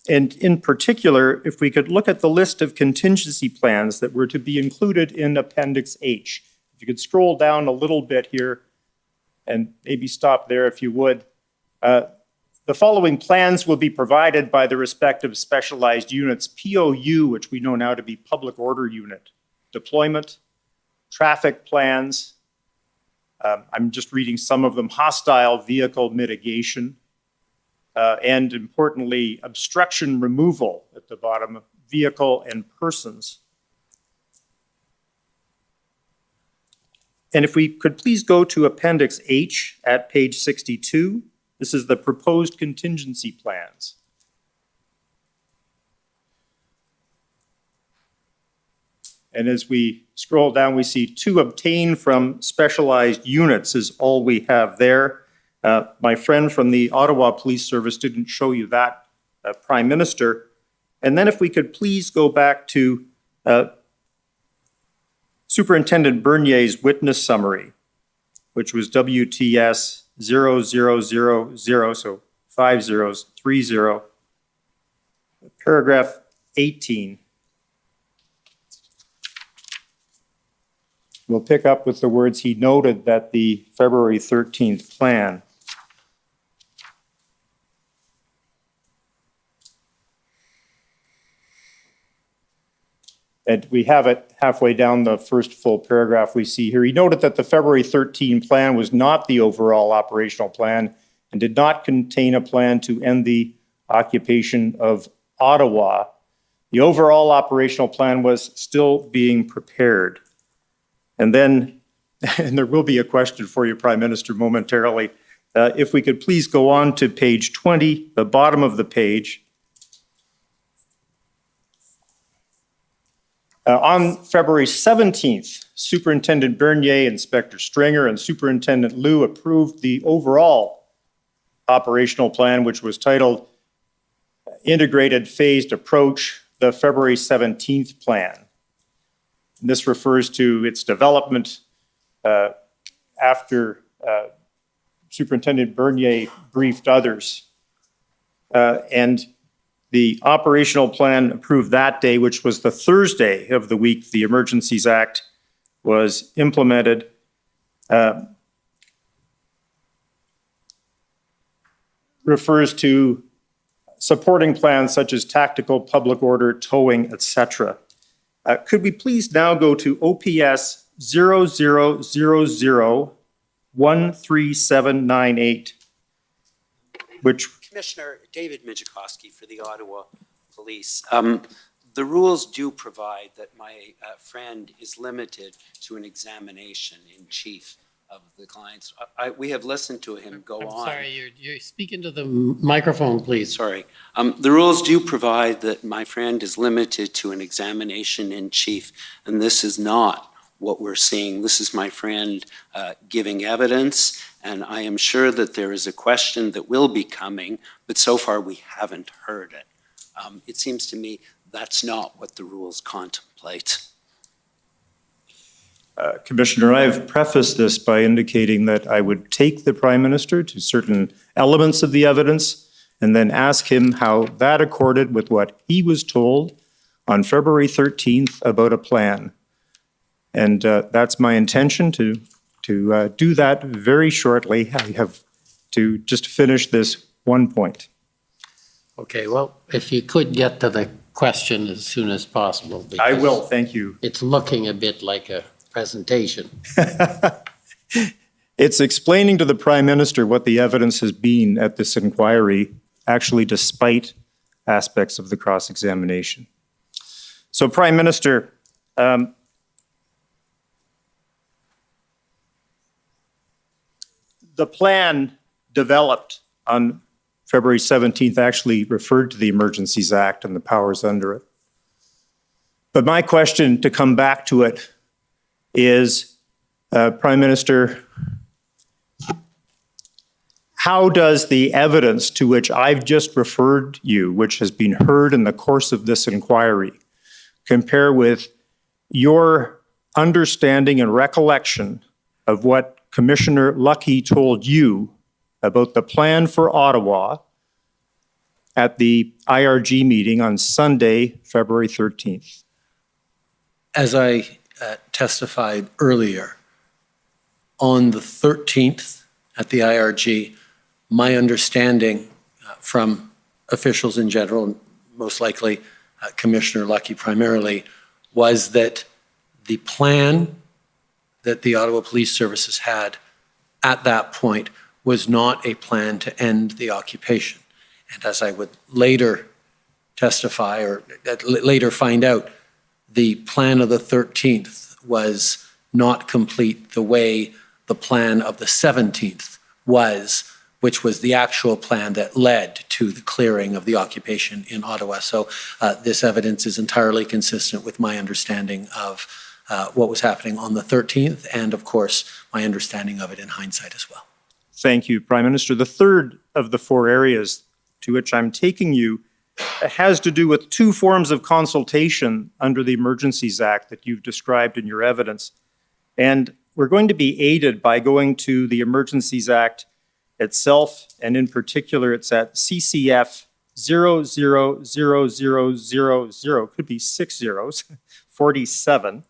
And in particular, if we could look at the list of contingency plans that were to be included in Appendix H. If you could scroll down a little bit here and maybe stop there if you would. The following plans will be provided by the respective specialized units: POU, which we know now to be Public Order Unit, deployment, traffic plans, I'm just reading some of them, hostile vehicle mitigation, and importantly, obstruction removal at the bottom, vehicle and persons. And if we could please go to Appendix H at page 62, this is the proposed contingency plans. And as we scroll down, we see to obtain from specialized units is all we have there. My friend from the Ottawa Police Service didn't show you that, Prime Minister. And then if we could please go back to Superintendent Bernier's witness summary, which was WTS 0000, so 5030, paragraph 18. We'll pick up with the words, he noted that the February 13th plan and we have it halfway down the first full paragraph we see here. He noted that the February 13 plan was not the overall operational plan and did not contain a plan to end the occupation of Ottawa. The overall operational plan was still being prepared. And then, and there will be a question for you, Prime Minister, momentarily. If we could please go on to page 20, the bottom of the page. On February 17th, Superintendent Bernier, Inspector Stringer, and Superintendent Liu approved the overall operational plan, which was titled Integrated Phased Approach, the February 17th plan. And this refers to its development after Superintendent Bernier briefed others. And the operational plan approved that day, which was the Thursday of the week the Emergencies Act was implemented, refers to supporting plans such as tactical, public order, towing, etc. Could we please now go to OPS 0000-13798, which Commissioner David Michikowski for the Ottawa Police. The rules do provide that my friend is limited to an examination in chief of the clients. We have listened to him go on. Sorry, you're speaking to the microphone, please. Sorry. The rules do provide that my friend is limited to an examination in chief, and this is not what we're seeing. This is my friend giving evidence, and I am sure that there is a question that will be coming, but so far we haven't heard it. It seems to me That's not what the rules contemplate. Commissioner, I've prefaced this by indicating that I would take the Prime Minister to certain elements of the evidence and then ask him how that accorded with what he was told on February 13th about a plan. And that's my intention to do that very shortly. I have to just finish this one point. Okay, well, if you could get to the question as soon as possible. I will, thank you. It's looking a bit like a presentation. It's explaining to the Prime Minister what the evidence has been at this inquiry, actually despite aspects of the cross-examination. So, Prime Minister, the plan developed on February 17th actually referred to the Emergencies Act and the powers under it. But my question, to come back to it, is, Prime Minister, how does the evidence to which I've just referred you, which has been heard in the course of this inquiry, compare with your understanding and recollection of what Commissioner Lucky told you about the plan for Ottawa at the IRG meeting on Sunday, February 13th? As I testified earlier, on the 13th at the IRG, my understanding from officials in general, most likely Commissioner Lucky primarily, was that the plan that the Ottawa Police Services had at that point was not a plan to end the occupation. And as I would later testify or later find out, the plan of the 13th was not complete the way the plan of the 17th was, which was the actual plan that led to the clearing of the occupation in Ottawa. So this evidence is entirely consistent with my understanding of what was happening on the 13th and, of course, my understanding of it in hindsight as well. Thank you, Prime Minister. The third of the four areas to which I'm taking you has to do with two forms of consultation under the Emergencies Act that you've described in your evidence. And we're going to be aided by going to the Emergencies Act itself, and in particular, it's at CCF 000000, could be 6 zeros, 47.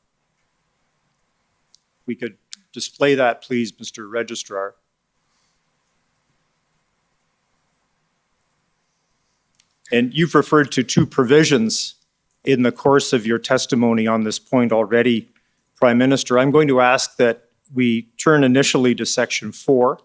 We could display that, please, Mr. Registrar. And you've referred to two provisions in the course of your testimony on this point already, Prime Minister. I'm going to ask that we turn initially to Section 4.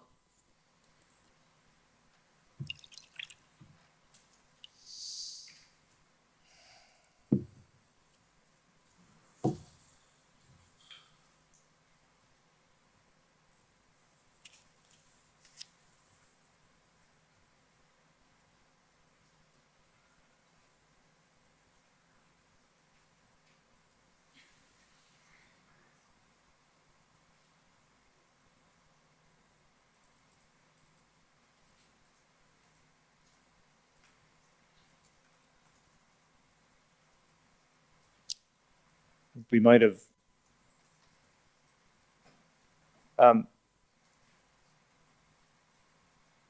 We might have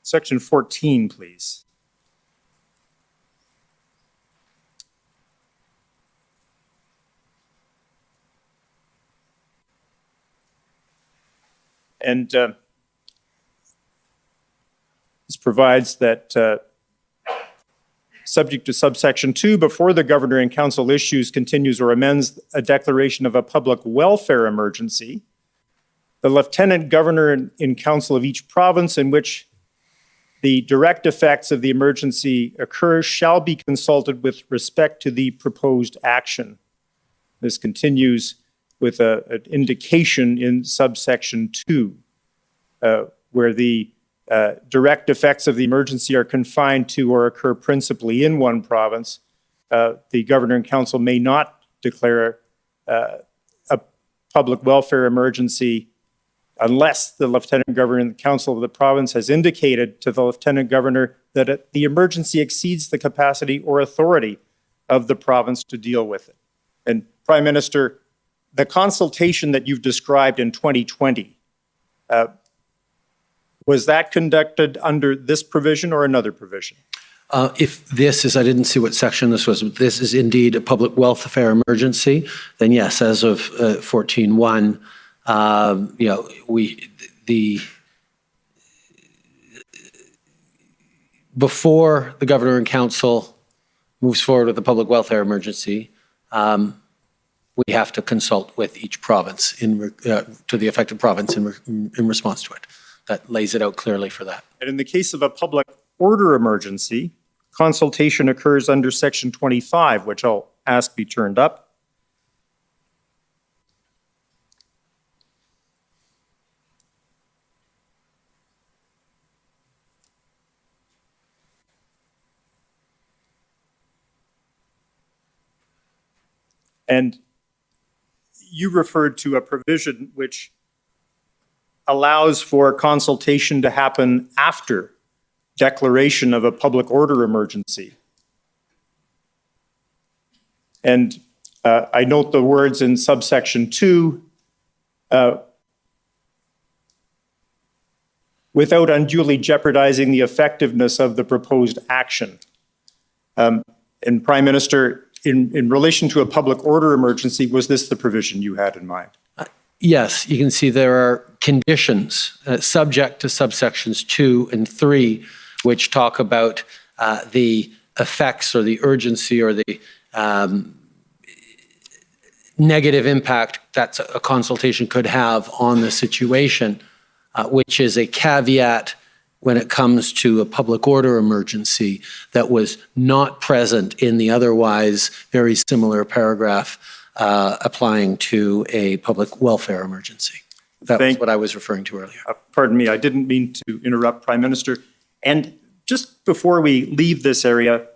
Section 14, please. And this provides that subject to subsection 2, before the Governor and Council issues, continues, or amends a declaration of a public welfare emergency, the Lieutenant Governor in Council of each province in which the direct effects of the emergency occur shall be consulted with respect to the proposed action. This continues with an indication in subsection 2, where the direct effects of the emergency are confined to or occur principally in one province. The Governor and Council may not declare a public welfare emergency unless the Lieutenant Governor and the Council of the province has indicated to the Lieutenant Governor that the emergency exceeds the capacity or authority of the province to deal with it. And Prime Minister, the consultation that you've described in 2020, was that conducted under this provision or another provision? If this is, I didn't see what section this was, but this is indeed a public welfare emergency, then yes, as of 14.1, before the Governor and Council moves forward with the public welfare emergency, we have to consult with each province to the affected province in response to it. That lays it out clearly for that. And in the case of a public order emergency, consultation occurs under Section 25, which I'll ask be turned up. And you referred to a provision which allows for consultation to happen after declaration of a public order emergency. And I note the words in subsection 2, without unduly jeopardizing the effectiveness of the proposed action. And Prime Minister, in relation to a public order emergency, was this the provision you had in mind? Yes, you can see there are conditions subject to subsections 2 and 3, which talk about the effects or the urgency or the negative impact that a consultation could have on the situation, which is a caveat when it comes to a public order emergency that was not present in the otherwise very similar paragraph applying to a public welfare emergency. That was what I was referring to earlier. Pardon me, I didn't mean to interrupt, Prime Minister. And just before we leave this area,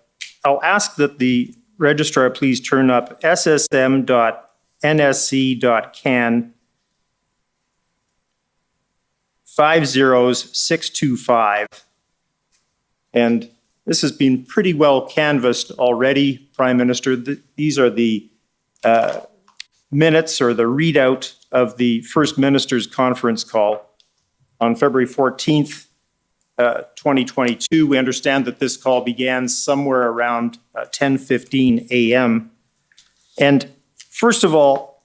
I'll ask that the registrar please turn up ssm.nsc.can 50625. And this has been pretty well canvassed already, Prime Minister. These are the minutes or the readout of the First Minister's conference call on February 14th, 2022. We understand that this call began somewhere around 10:15 a.m. And first of all,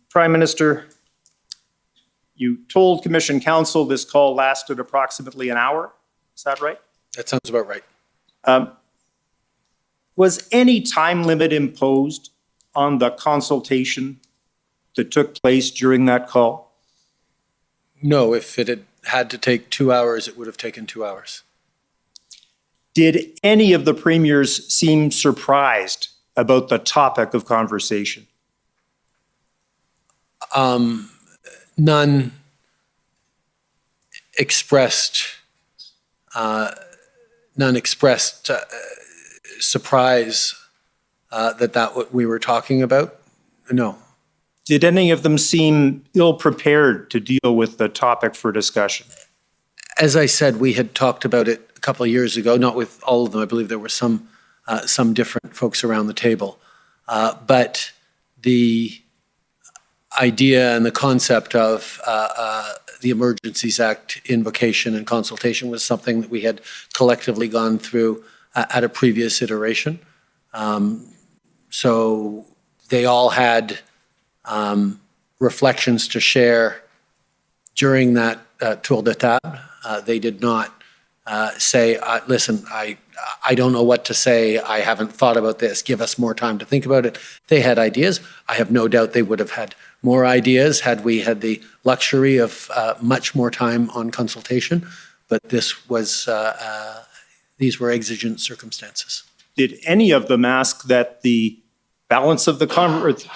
Prime Minister, you told Commission Council this call lasted approximately an hour. Is that right? That sounds about right. Was any time limit imposed on the consultation that took place during that call? No, if it had to take 2 hours, it would have taken 2 hours. Did any of the premiers seem surprised about the topic of conversation? None expressed surprise that what we were talking about. No. Did any of them seem ill-prepared to deal with the topic for discussion? As I said, we had talked about it a couple of years ago, not with all of them. I believe there were some different folks around the table. But the idea and the concept of the Emergencies Act invocation and consultation was something that we had collectively gone through at a previous iteration. So they all had reflections to share during that tour de table. They did not say, listen, I don't know what to say. I haven't thought about this. Give us more time to think about it. They had ideas. I have no doubt they would have had more ideas had we had the luxury of much more time on consultation. But this was, these were exigent circumstances. Did any of them ask that the balance of the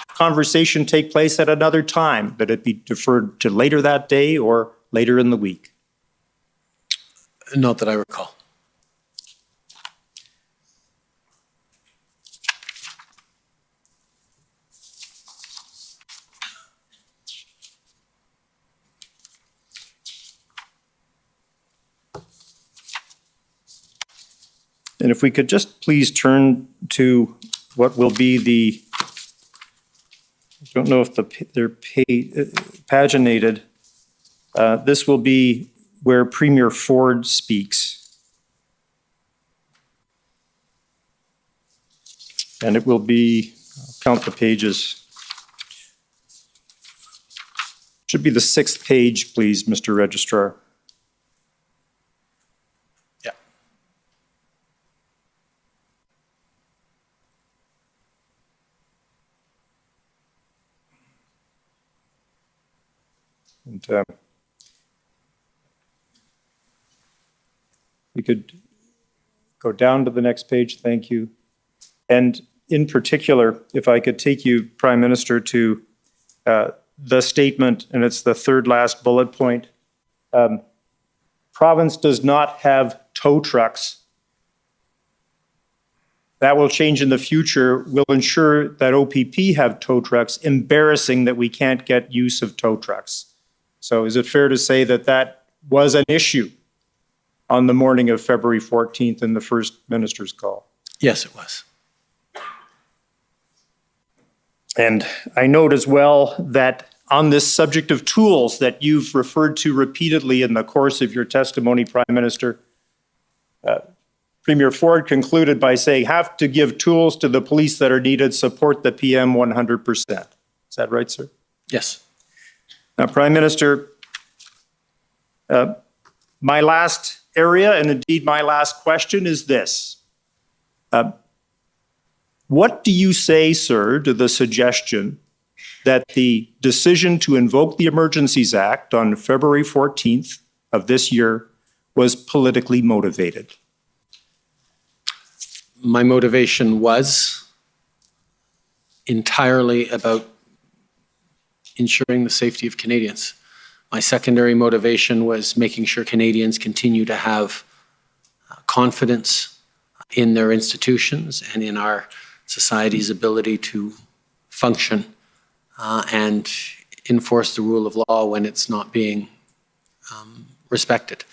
conversation take place at another time, that it be deferred to later that day or later in the week? Not that I recall. And if we could just please turn to what will be the, I don't know if they're paginated. This will be where Premier Ford speaks. And it will be, I'll count the pages. Should be the 6th page, please, Mr. Registrar. And we could go down to the next page, thank you. And in particular, if I could take you, Prime Minister, to the statement, and it's the third last bullet point. Province does not have tow trucks. That will change in the future. We'll ensure that OPP have tow trucks. Embarrassing that we can't get use of tow trucks. So is it fair to say that that was an issue on the morning of February 14th in the first minister's call? Yes, it was. And I note as well that on this subject of tools that you've referred to repeatedly in the course of your testimony, Prime Minister, Premier Ford concluded by saying, have to give tools to the police that are needed, support the PM 100%. Is that right, sir? Yes. Now, Prime Minister, my last area, and indeed my last question, is this. What do you say, sir, to the suggestion that the decision to invoke the Emergencies Act on February 14th of this year was politically motivated? My motivation was entirely about ensuring the safety of Canadians. My secondary motivation was making sure Canadians continue to have confidence in their institutions and in our society's ability to function and enforce the rule of law when it's not being respected.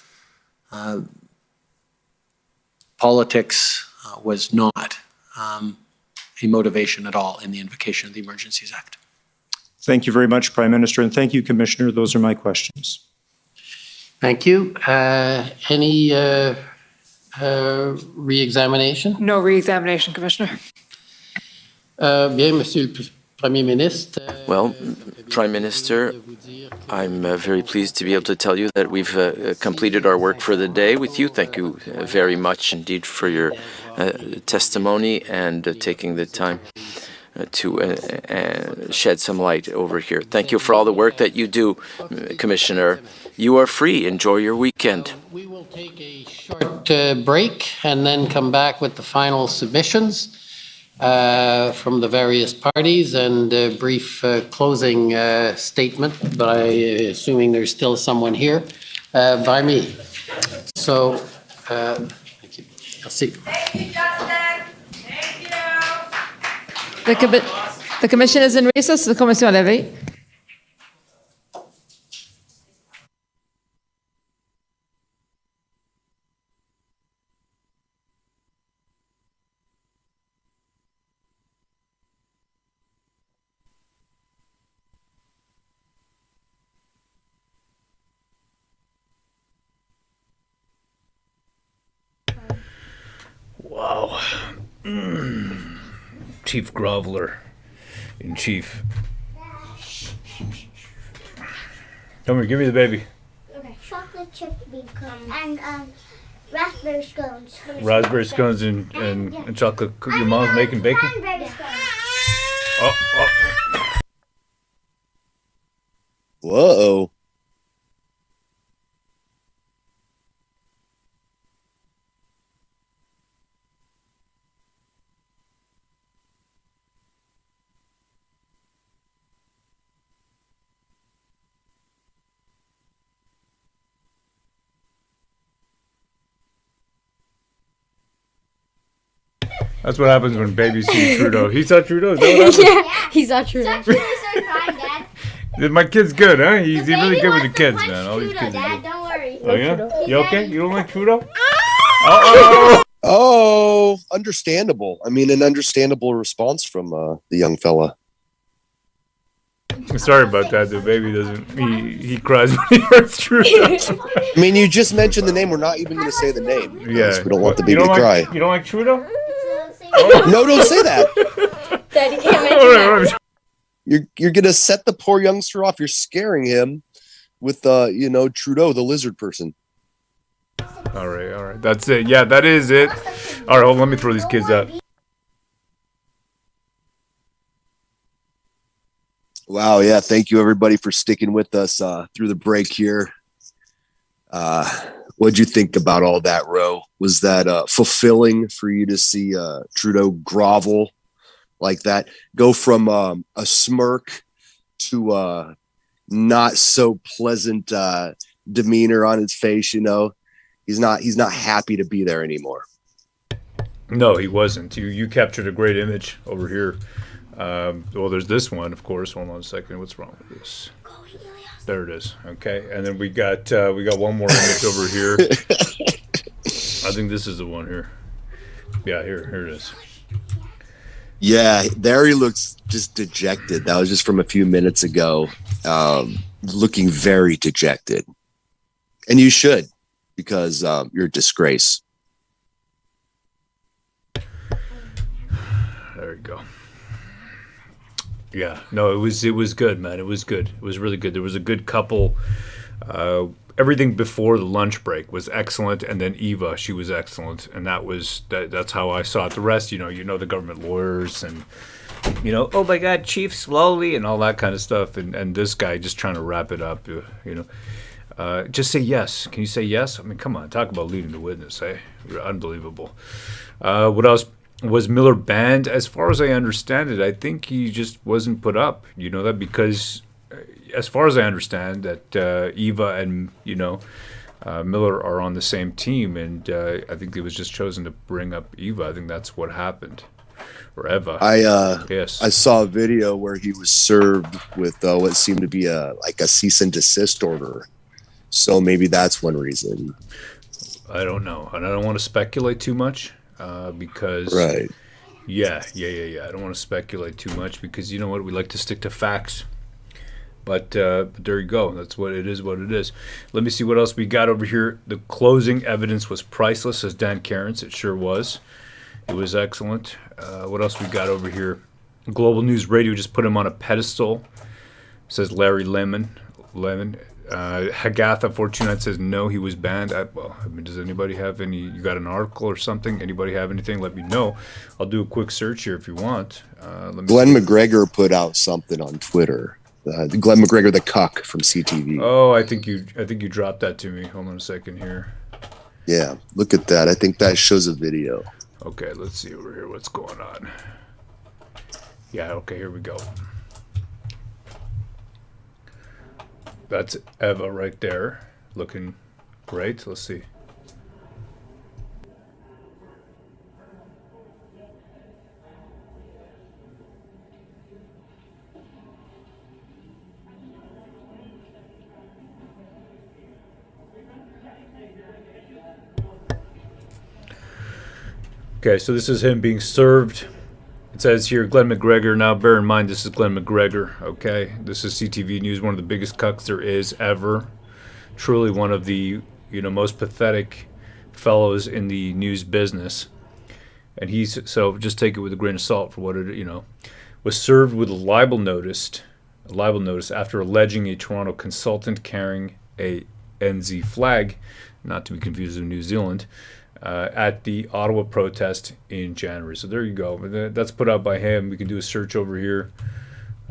Politics was not a motivation at all in the invocation of the Emergencies Act. Thank you very much, Prime Minister, and thank you, Commissioner. Those are my questions. Thank you. Any re-examination? No re-examination, Commissioner. Bien, Monsieur le Premier Ministre. Well, Prime Minister, I'm very pleased to be able to tell you that we've completed our work for the day with you. Thank you very much indeed for your testimony and taking the time to shed some light over here. Thank you for all the work that you do, Commissioner. You are free. Enjoy your weekend. We will take a short break and then come back with the final submissions from the various parties and a brief closing statement, but assuming there's still someone here, by me. So, thank you. Merci. Thank you, Justin. Thank you. The commission is in recess. The commission est levée. Wow. Chief Groveler in chief. Come here, give me the baby. Okay. Chocolate chip beacon and raspberry scones. Raspberry scones and chocolate. Your mom's making bacon? Cranberry scones. Oh. Whoa. That's what happens when babies see Trudeau. He saw Trudeau? Is that what happened? Yeah, he saw Trudeau. My kid's good, huh? He's really good with the kids, man. All these kids are Dad, good. don't worry. Oh, yeah? You okay? You don't like Trudeau? Uh-oh! Oh, understandable. I mean, an understandable response from the young fella. Sorry about that. The baby doesn't. He cries when he hears Trudeau. I mean, you just mentioned the name. We're not even going to say the name. Yeah, we don't want the baby to cry. You don't like Trudeau? No, don't say that. Daddy can't mention that. You're going to set the poor youngster off. You're scaring him with Trudeau, the lizard person. All right. That's it. Yeah, that is it. All right, hold on, let me throw these kids out. Wow, yeah. Thank you, everybody, for sticking with us through the break here. What'd you think about all that, Ro? Was that fulfilling for you to see Trudeau grovel like that? Go from a smirk to not so pleasant demeanor on his face, He's not happy to be there anymore. No, he wasn't. You captured a great image over here. Well, there's this one, of course. Hold on a second. What's wrong with this? There it is. Okay, and then we got one more image over here. I think this is the one here. Yeah, here it is. Yeah, there he looks just dejected. That was just from a few minutes ago. Looking very dejected, and you should, because you're a disgrace. There you go. Yeah, no, it was good, man. It was good. It was really good. There was a good couple. Everything before the lunch break was excellent, and then Eva, she was excellent, and that's how I saw it. The rest, the government lawyers and oh my God, Chief, slowly, and all that kind of stuff, and this guy just trying to wrap it up, just say yes. Can you say yes? I mean, come on, talk about leading the witness, eh? Unbelievable. What else? Was Miller banned? As far as I understand it, I think he just wasn't put up. You know that because, as far as I understand, that Eva and Miller are on the same team, and I think it was just chosen to bring up Eva. I think that's what happened, or Eva. Yes. I saw a video where he was served with what seemed to be a cease and desist order. So maybe that's one reason. I don't know, and I don't want to speculate too much. Because right, yeah. I don't want to speculate too much because you know what, we like to stick to facts. But there you go. That's what it is. What it is. Let me see what else we got over here. The closing evidence was priceless, says Dan Cairns. It sure was. It was excellent. What else we got over here? Global News Radio just put him on a pedestal. Says Larry Lemon. Hagatha 429 says no, he was banned. Does anybody have any? You got an article or something? Anybody have anything? Let me know. I'll do a quick search here if you want. Glenn McGregor put out something on Twitter. Glenn McGregor, the cuck from CTV. Oh, I think you dropped that to me. Hold on a second here. Yeah, look at that. I think that shows a video. Okay, let's see over here what's going on. Yeah, okay, here we go. That's Eva right there, looking great. Let's see. Okay, so this is him being served. It says here, Glenn McGregor. Now, bear in mind, this is Glenn McGregor, okay? This is CTV News, one of the biggest cucks there is ever. Truly one of the, most pathetic fellows in the news business. And so just take it with a grain of salt for what it, was served with a libel notice after alleging a Toronto consultant carrying a NZ flag, not to be confused with New Zealand, at the Ottawa protest in January. So there you go. That's put out by him. We can do a search over here.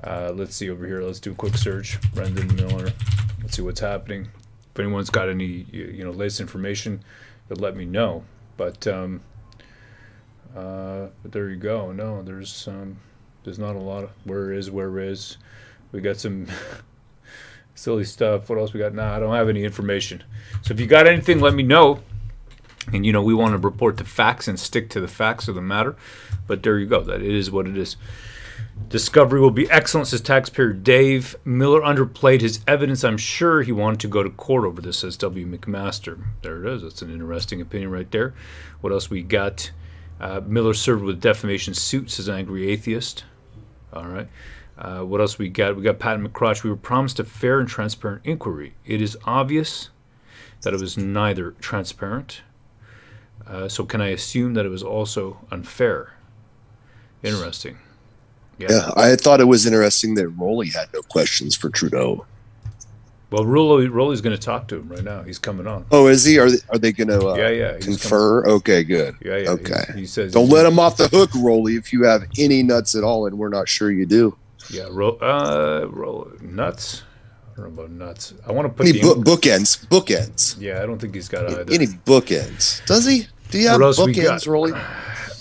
Let's see over here. Let's do a quick search. Brendan Miller. Let's see what's happening. If anyone's got any, latest information, they'll let me know. But there you go. No, there's not a lot of where is. We got some silly stuff. What else we got? Nah, I don't have any information. So if you got anything, let me know. And, we want to report the facts and stick to the facts of the matter. But there you go. That is what it is. Discovery will be excellent, says taxpayer Dave. Miller underplayed his evidence. I'm sure he wanted to go to court over this, says W. McMaster. There it is. That's an interesting opinion right there. What else we got? Miller served with defamation suit, says Angry Atheist. All right. What else we got? We got Pat McCrotch. We were promised a fair and transparent inquiry. It is obvious that it was neither transparent. So can I assume that it was also unfair? Interesting. Yeah, I thought it was interesting that Rowley had no questions for Trudeau. Well, Rowley's going to talk to him right now. He's coming on. Oh, is he? Are they going to confer? Okay, good. Yeah. Okay. He says don't let him off the hook, Rowley, if you have any nuts at all, and we're not sure you do. Yeah, nuts. I don't know about nuts. I want to put any bookends. Yeah, I don't think he's got either. Any bookends? Does he? Do you have bookends, Rowley?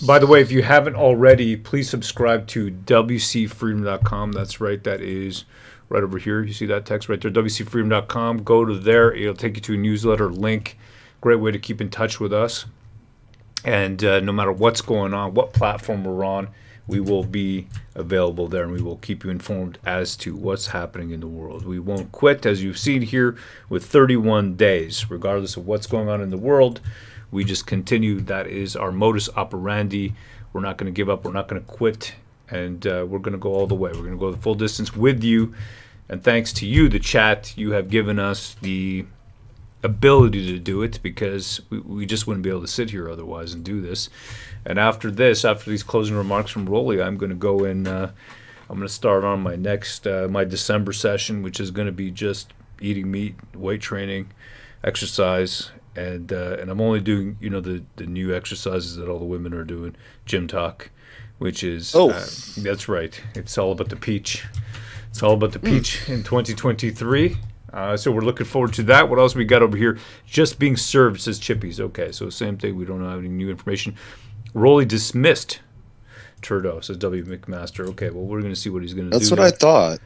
By the way, if you haven't already, please subscribe to wcfreedom.com. That's right. That is right over here. You see that text right there, wcfreedom.com. Go to there. It'll take you to a newsletter link. Great way to keep in touch with us. And no matter what's going on, what platform we're on, we will be available there, and we will keep you informed as to what's happening in the world. We won't quit, as you've seen here, with 31 days, regardless of what's going on in the world. We just continue. That is our modus operandi. We're not going to give up. We're not going to quit. And we're going to go all the way. We're going to go the full distance with you. And thanks to you, the chat, you have given us the ability to do it, because we just wouldn't be able to sit here otherwise and do this. And after this, after these closing remarks from Rowley, I'm going to go in. I'm going to start on my next, my December session, which is going to be just eating meat, weight training, exercise. And I'm only doing, the new exercises that all the women are doing, gym talk, which is, that's right. It's all about the peach. It's all about the peach in 2023. So we're looking forward to that. What else we got over here? Just being served, says Chippies. Okay, so same thing. We don't have any new information. Rowley dismissed Trudeau, says W. McMaster. Okay, well, we're going to see what he's going to do. That's what I thought.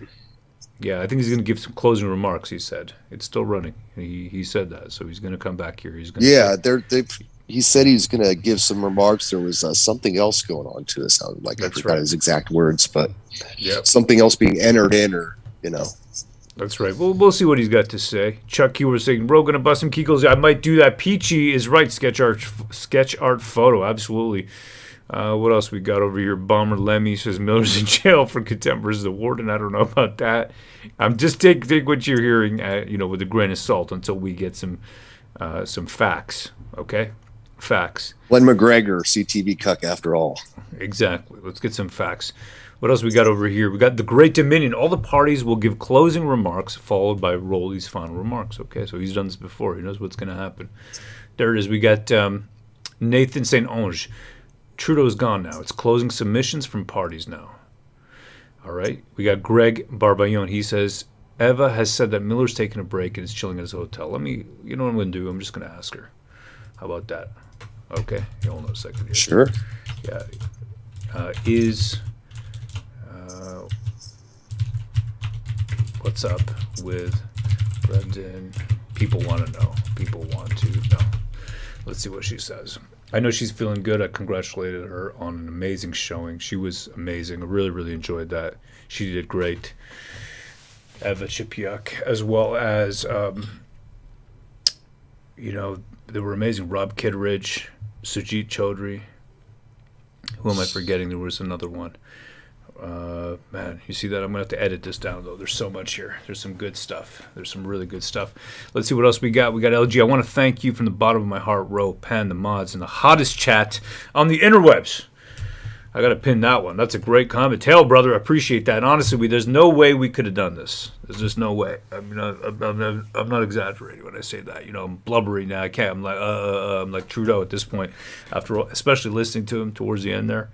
Yeah, I think he's going to give some closing remarks. He said it's still running. He said that, so he's going to come back here. He's going. Yeah, he said he's going to give some remarks. There was something else going on to this. I forgot his exact words, but something else being entered in, or That's right. We'll see what he's got to say. Chuck, you were saying, bro, gonna bust some Kegels. I might do that. Peachy is right. Sketch art photo. Absolutely. What else we got over here? Bomber Lemmy says Miller's in jail for contempt versus the warden. I don't know about that. I'm just take what you're hearing, with a grain of salt until we get some facts. Okay, facts. Glenn McGregor, CTV cuck after all. Exactly. Let's get some facts. What else we got over here? We got the Great Dominion. All the parties will give closing remarks, followed by Rowley's final remarks. Okay, so he's done this before. He knows what's going to happen. There it is. We got Nathan St. Onge. Trudeau's gone now. It's closing submissions from parties now. All right. We got Greg Barbayon. He says, Eva has said that Miller's taking a break and is chilling at his hotel. You know what I'm going to do? I'm just going to ask her. How about that? Okay. Hold on a second here. Sure. Yeah. What's up with Brendan? People want to know. People want to know. Let's see what she says. I know she's feeling good. I congratulated her on an amazing showing. She was amazing. I really, really enjoyed that. She did great. Eva Chipiuk, as well as, they were amazing. Rob Kidridge, Sujit Chaudhry. Who am I forgetting? There was another one. Man, you see that? I'm going to have to edit this down, though. There's so much here. There's some good stuff. There's some really good stuff. Let's see what else we got. We got LG. I want to thank you from the bottom of my heart, Ro, Pan, the mods, and the hottest chat on the interwebs. I got to pin that one. That's a great comment. Tail, brother, I appreciate that. Honestly, there's no way we could have done this. There's just no way. I mean, I'm not exaggerating when I say that. I'm blubbery now. I can't. I'm like Trudeau at this point. After all, especially listening to him towards the end there.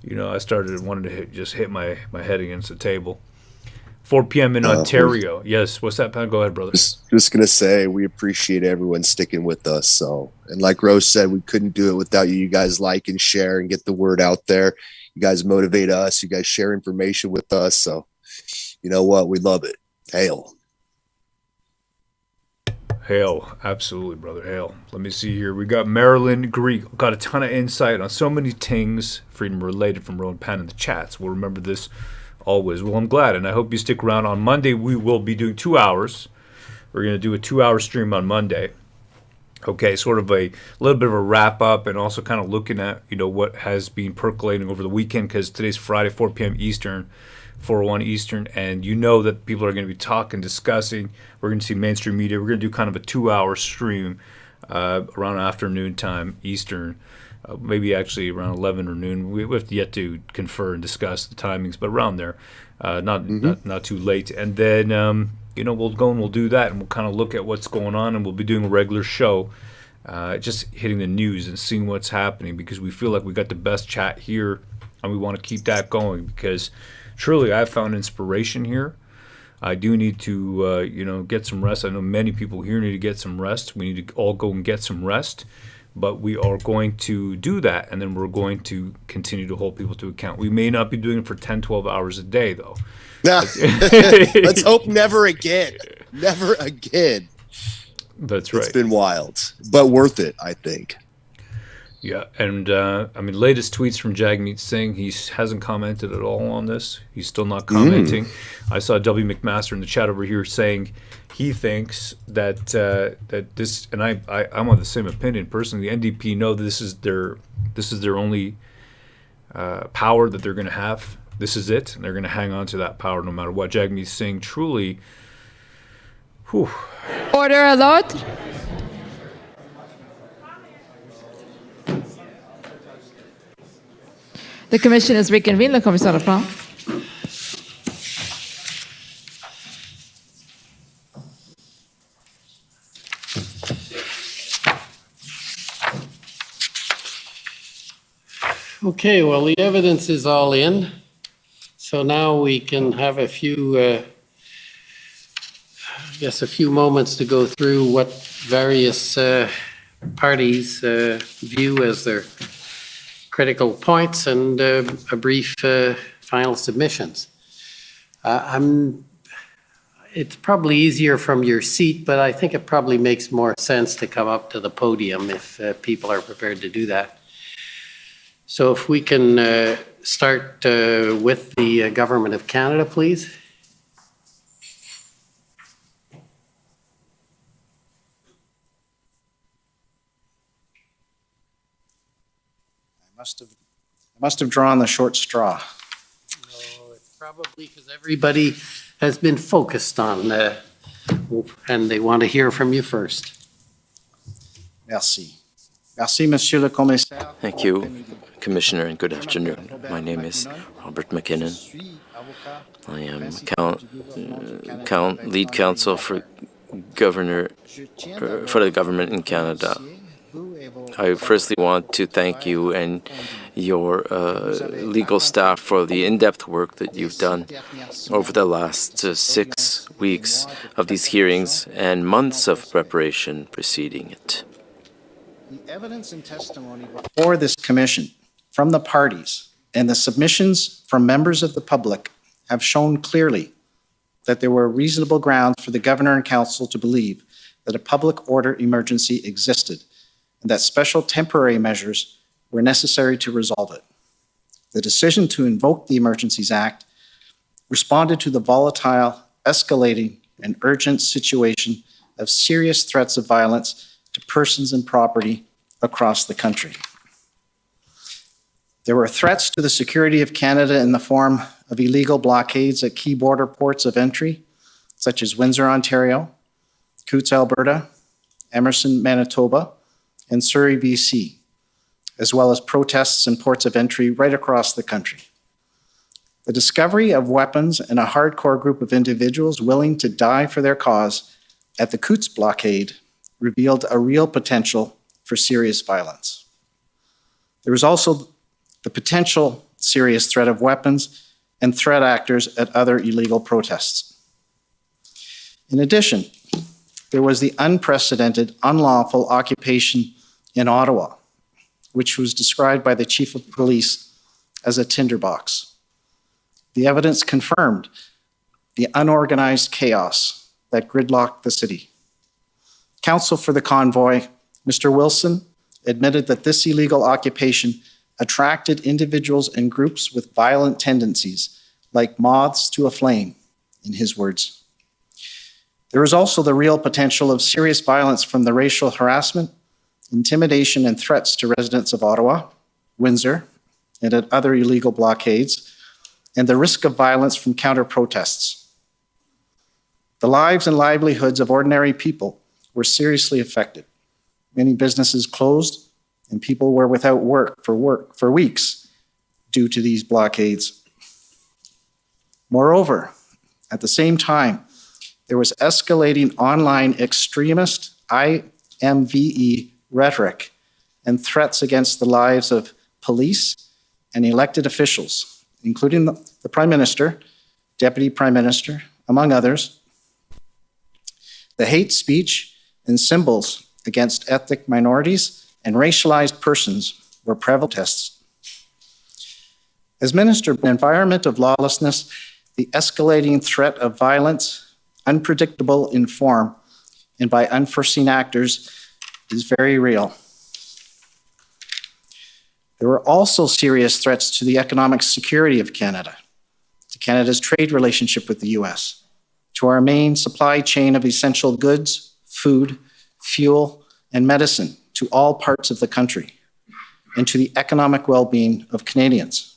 I started wanting to just hit my head against the table. 4 p.m. in Ontario. Yes, what's that, Pan? Go ahead, brother. Just going to say we appreciate everyone sticking with us. So, and like Rose said, we couldn't do it without you. You guys like and share and get the word out there. You guys motivate us. You guys share information with us. So, you know what? We love it. Hail. Hail, absolutely, brother. Hail. Let me see here. We got Marilyn Greek. Got a ton of insight on so many things, freedom related, from Rowan Pan in the chats. We'll remember this always. Well, I'm glad, and I hope you stick around. On Monday, we will be doing 2 hours. We're going to do a 2-hour stream on Monday. Okay, sort of a little bit of a wrap up, and also kind of looking at, what has been percolating over the weekend, because today's Friday, 4 p.m. Eastern. 4:01 Eastern, and that people are going to be talking, discussing. We're going to see mainstream media. We're going to do kind of a 2-hour stream around afternoon time Eastern, maybe actually around 11 or noon. We have yet to confer and discuss the timings, but around there, not too late. And then we'll go and we'll do that, and we'll kind of look at what's going on, and we'll be doing a regular show, just hitting the news and seeing what's happening, because we feel like we got the best chat here, and we want to keep that going, because truly, I've found inspiration here. I do need to, get some rest. I know many people here need to get some rest. We need to all go and get some rest. But we are going to do that, and then we're going to continue to hold people to account. We may not be doing it for 10, 12 hours a day, though. Let's hope never again. Never again. That's right. It's been wild, but worth it, I think. Yeah, and latest tweets from Jagmeet Singh. He hasn't commented at all on this. He's still not commenting. I saw W. McMaster in the chat over here saying he thinks that that this, and I'm of the same opinion personally. The NDP know this is their only power that they're going to have. This is it, and they're going to hang on to that power no matter what. Jagmeet Singh truly. Whew. Order à l'ordre. The commission is reconvened. La commission reprend. Okay, well, the evidence is all in. So now we can have a few moments to go through what various parties view as their critical points and a brief final submissions. It's probably easier from your seat, but I think it probably makes more sense to come up to the podium if people are prepared to do that. So if we can start with the Government of Canada, please. I must have drawn the short straw. No, it's probably because everybody has been focused on, and they want to hear from you first. Merci. Merci, Monsieur le Commissaire. Thank you, Commissioner, and good afternoon. My name is Robert McKinnon. I am lead counsel for the government in Canada. I firstly want to thank you and your legal staff for the in-depth work that you've done over the last 6 weeks of these hearings and months of preparation preceding it. The evidence and testimony before this commission from the parties and the submissions from members of the public have shown clearly that there were reasonable grounds for the Governor and Council to believe that a public order emergency existed and that special temporary measures were necessary to resolve it. The decision to invoke the Emergencies Act responded to the volatile, escalating, and urgent situation of serious threats of violence to persons and property across the country. There were threats to the security of Canada in the form of illegal blockades at key border ports of entry, such as Windsor, Ontario, Coutts, Alberta, Emerson, Manitoba, and Surrey, BC, as well as protests in ports of entry right across the country. The discovery of weapons and a hardcore group of individuals willing to die for their cause at the Coutts blockade revealed a real potential for serious violence. There was also the potential serious threat of weapons and threat actors at other illegal protests. In addition, there was the unprecedented, unlawful occupation in Ottawa, which was described by the Chief of Police as a tinderbox. The evidence confirmed the unorganized chaos that gridlocked the city. Counsel for the convoy, Mr. Wilson, admitted that this illegal occupation attracted individuals and groups with violent tendencies, like moths to a flame, in his words. There is also the real potential of serious violence from the racial harassment, intimidation, and threats to residents of Ottawa, Windsor, and at other illegal blockades, and the risk of violence from counter-protests. The lives and livelihoods of ordinary people were seriously affected. Many businesses closed, and people were without work for weeks due to these blockades. Moreover, at the same time, there was escalating online extremist IMVE rhetoric and threats against the lives of police and elected officials, including the Prime Minister, Deputy Prime Minister, among others. The hate speech and symbols against ethnic minorities and racialized persons were prevalent. As Minister of Environment of Lawlessness, the escalating threat of violence, unpredictable in form and by unforeseen actors, is very real. There were also serious threats to the economic security of Canada, to Canada's trade relationship with the US, to our main supply chain of essential goods, food, fuel, and medicine to all parts of the country, and to the economic well-being of Canadians.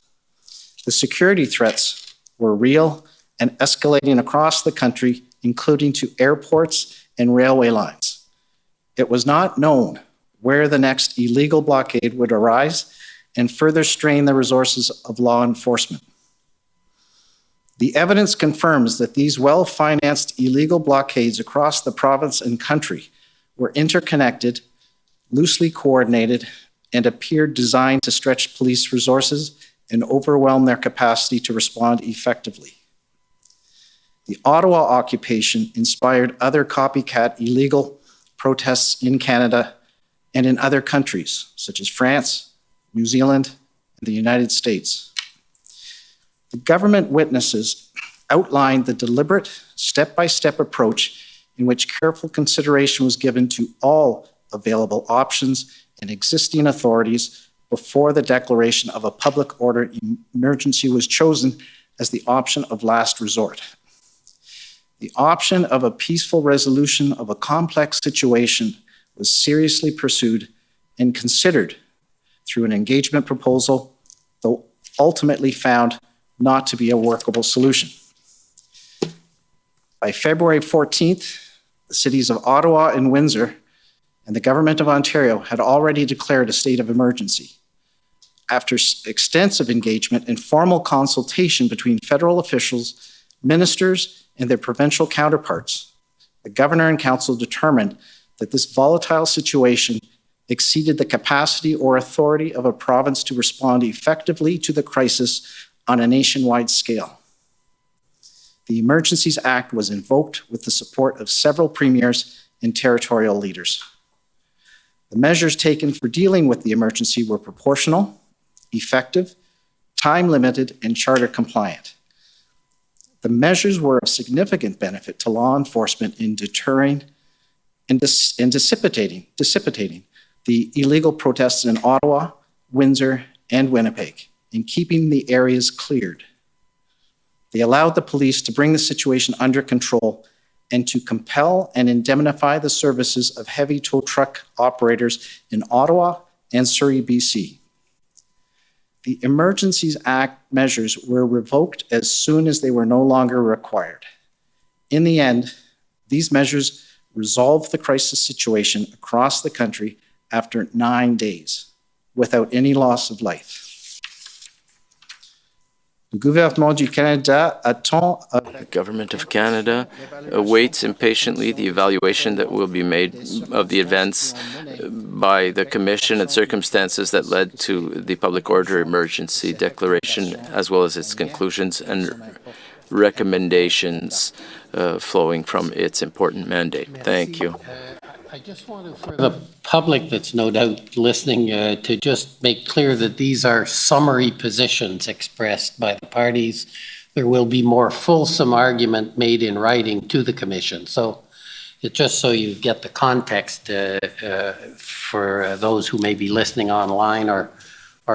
The security threats were real and escalating across the country, including to airports and railway lines. It was not known where the next illegal blockade would arise and further strain the resources of law enforcement. The evidence confirms that these well-financed illegal blockades across the province and country were interconnected, loosely coordinated, and appeared designed to stretch police resources and overwhelm their capacity to respond effectively. The Ottawa occupation inspired other copycat illegal protests in Canada and in other countries, such as France, New Zealand, and the United States. The government witnesses outlined the deliberate, step-by-step approach in which careful consideration was given to all available options and existing authorities before the declaration of a public order emergency was chosen as the option of last resort. The option of a peaceful resolution of a complex situation was seriously pursued and considered through an engagement proposal, though ultimately found not to be a workable solution. By February 14th, the cities of Ottawa and Windsor and the Government of Ontario had already declared a state of emergency. After extensive engagement and formal consultation between federal officials, ministers, and their provincial counterparts, the Governor and Council determined that this volatile situation exceeded the capacity or authority of a province to respond effectively to the crisis on a nationwide scale. The Emergencies Act was invoked with the support of several premiers and territorial leaders. The measures taken for dealing with the emergency were proportional, effective, time-limited, and charter compliant. The measures were of significant benefit to law enforcement in deterring and dissipating the illegal protests in Ottawa, Windsor, and Winnipeg, in keeping the areas cleared. They allowed the police to bring the situation under control and to compel and indemnify the services of heavy tow truck operators in Ottawa and Surrey, BC. The Emergencies Act measures were revoked as soon as they were no longer required. In the end, these measures resolved the crisis situation across the country after 9 days, without any loss of life. The Government of Canada awaits impatiently the evaluation that will be made of the events by the Commission and circumstances that led to the public order emergency declaration, as well as its conclusions and recommendations flowing from its important mandate. Thank you. I just want to, for the public that's no doubt listening, to just make clear that these are summary positions expressed by the parties. There will be more fulsome argument made in writing to the Commission. So just so you get the context for those who may be listening online or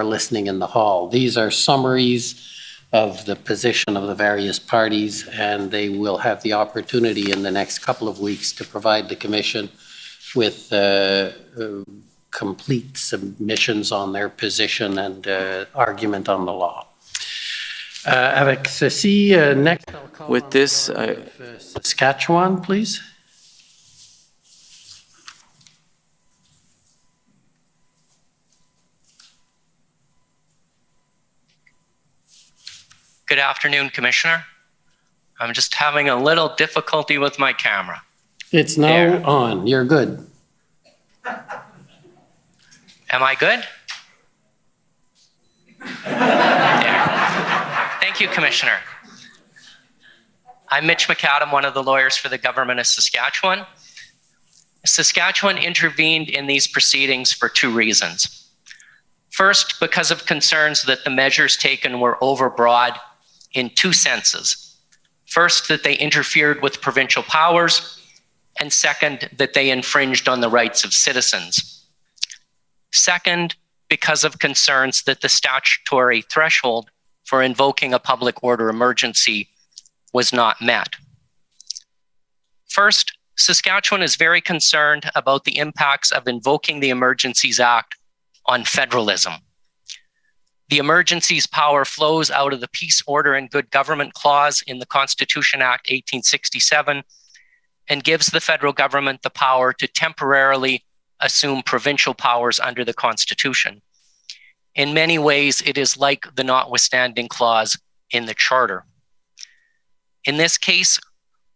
listening in the hall. These are summaries of the position of the various parties, and they will have the opportunity in the next couple of weeks to provide the Commission with complete submissions on their position and argument on the law. Avec ceci, next I'll call With this, Saskatchewan, please. Good afternoon, Commissioner. I'm just having a little difficulty with my camera. It's now on. You're good. Am I good? There. Thank you, Commissioner. I'm Mitch McAdam, one of the lawyers for the Government of Saskatchewan. Saskatchewan intervened in these proceedings for two reasons. First, because of concerns that the measures taken were overbroad in two senses. First, that they interfered with provincial powers, and second, that they infringed on the rights of citizens. Second, because of concerns that the statutory threshold for invoking a public order emergency was not met. First, Saskatchewan is very concerned about the impacts of invoking the Emergencies Act on federalism. The emergencies power flows out of the Peace, Order, and Good Government Clause in the Constitution Act 1867 and gives the federal government the power to temporarily assume provincial powers under the Constitution. In many ways, it is like the notwithstanding clause in the Charter. In this case,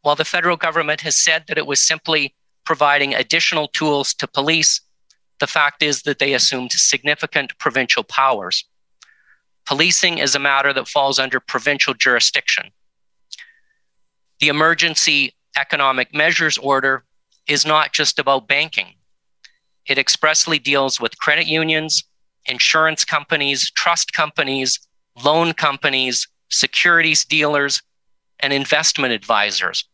while the federal government has said that it was simply providing additional tools to police, the fact is that they assumed significant provincial powers. Policing is a matter that falls under provincial jurisdiction. The Emergency Economic Measures Order is not just about banking. It expressly deals with credit unions, insurance companies, trust companies, loan companies, securities dealers, and investment advisors,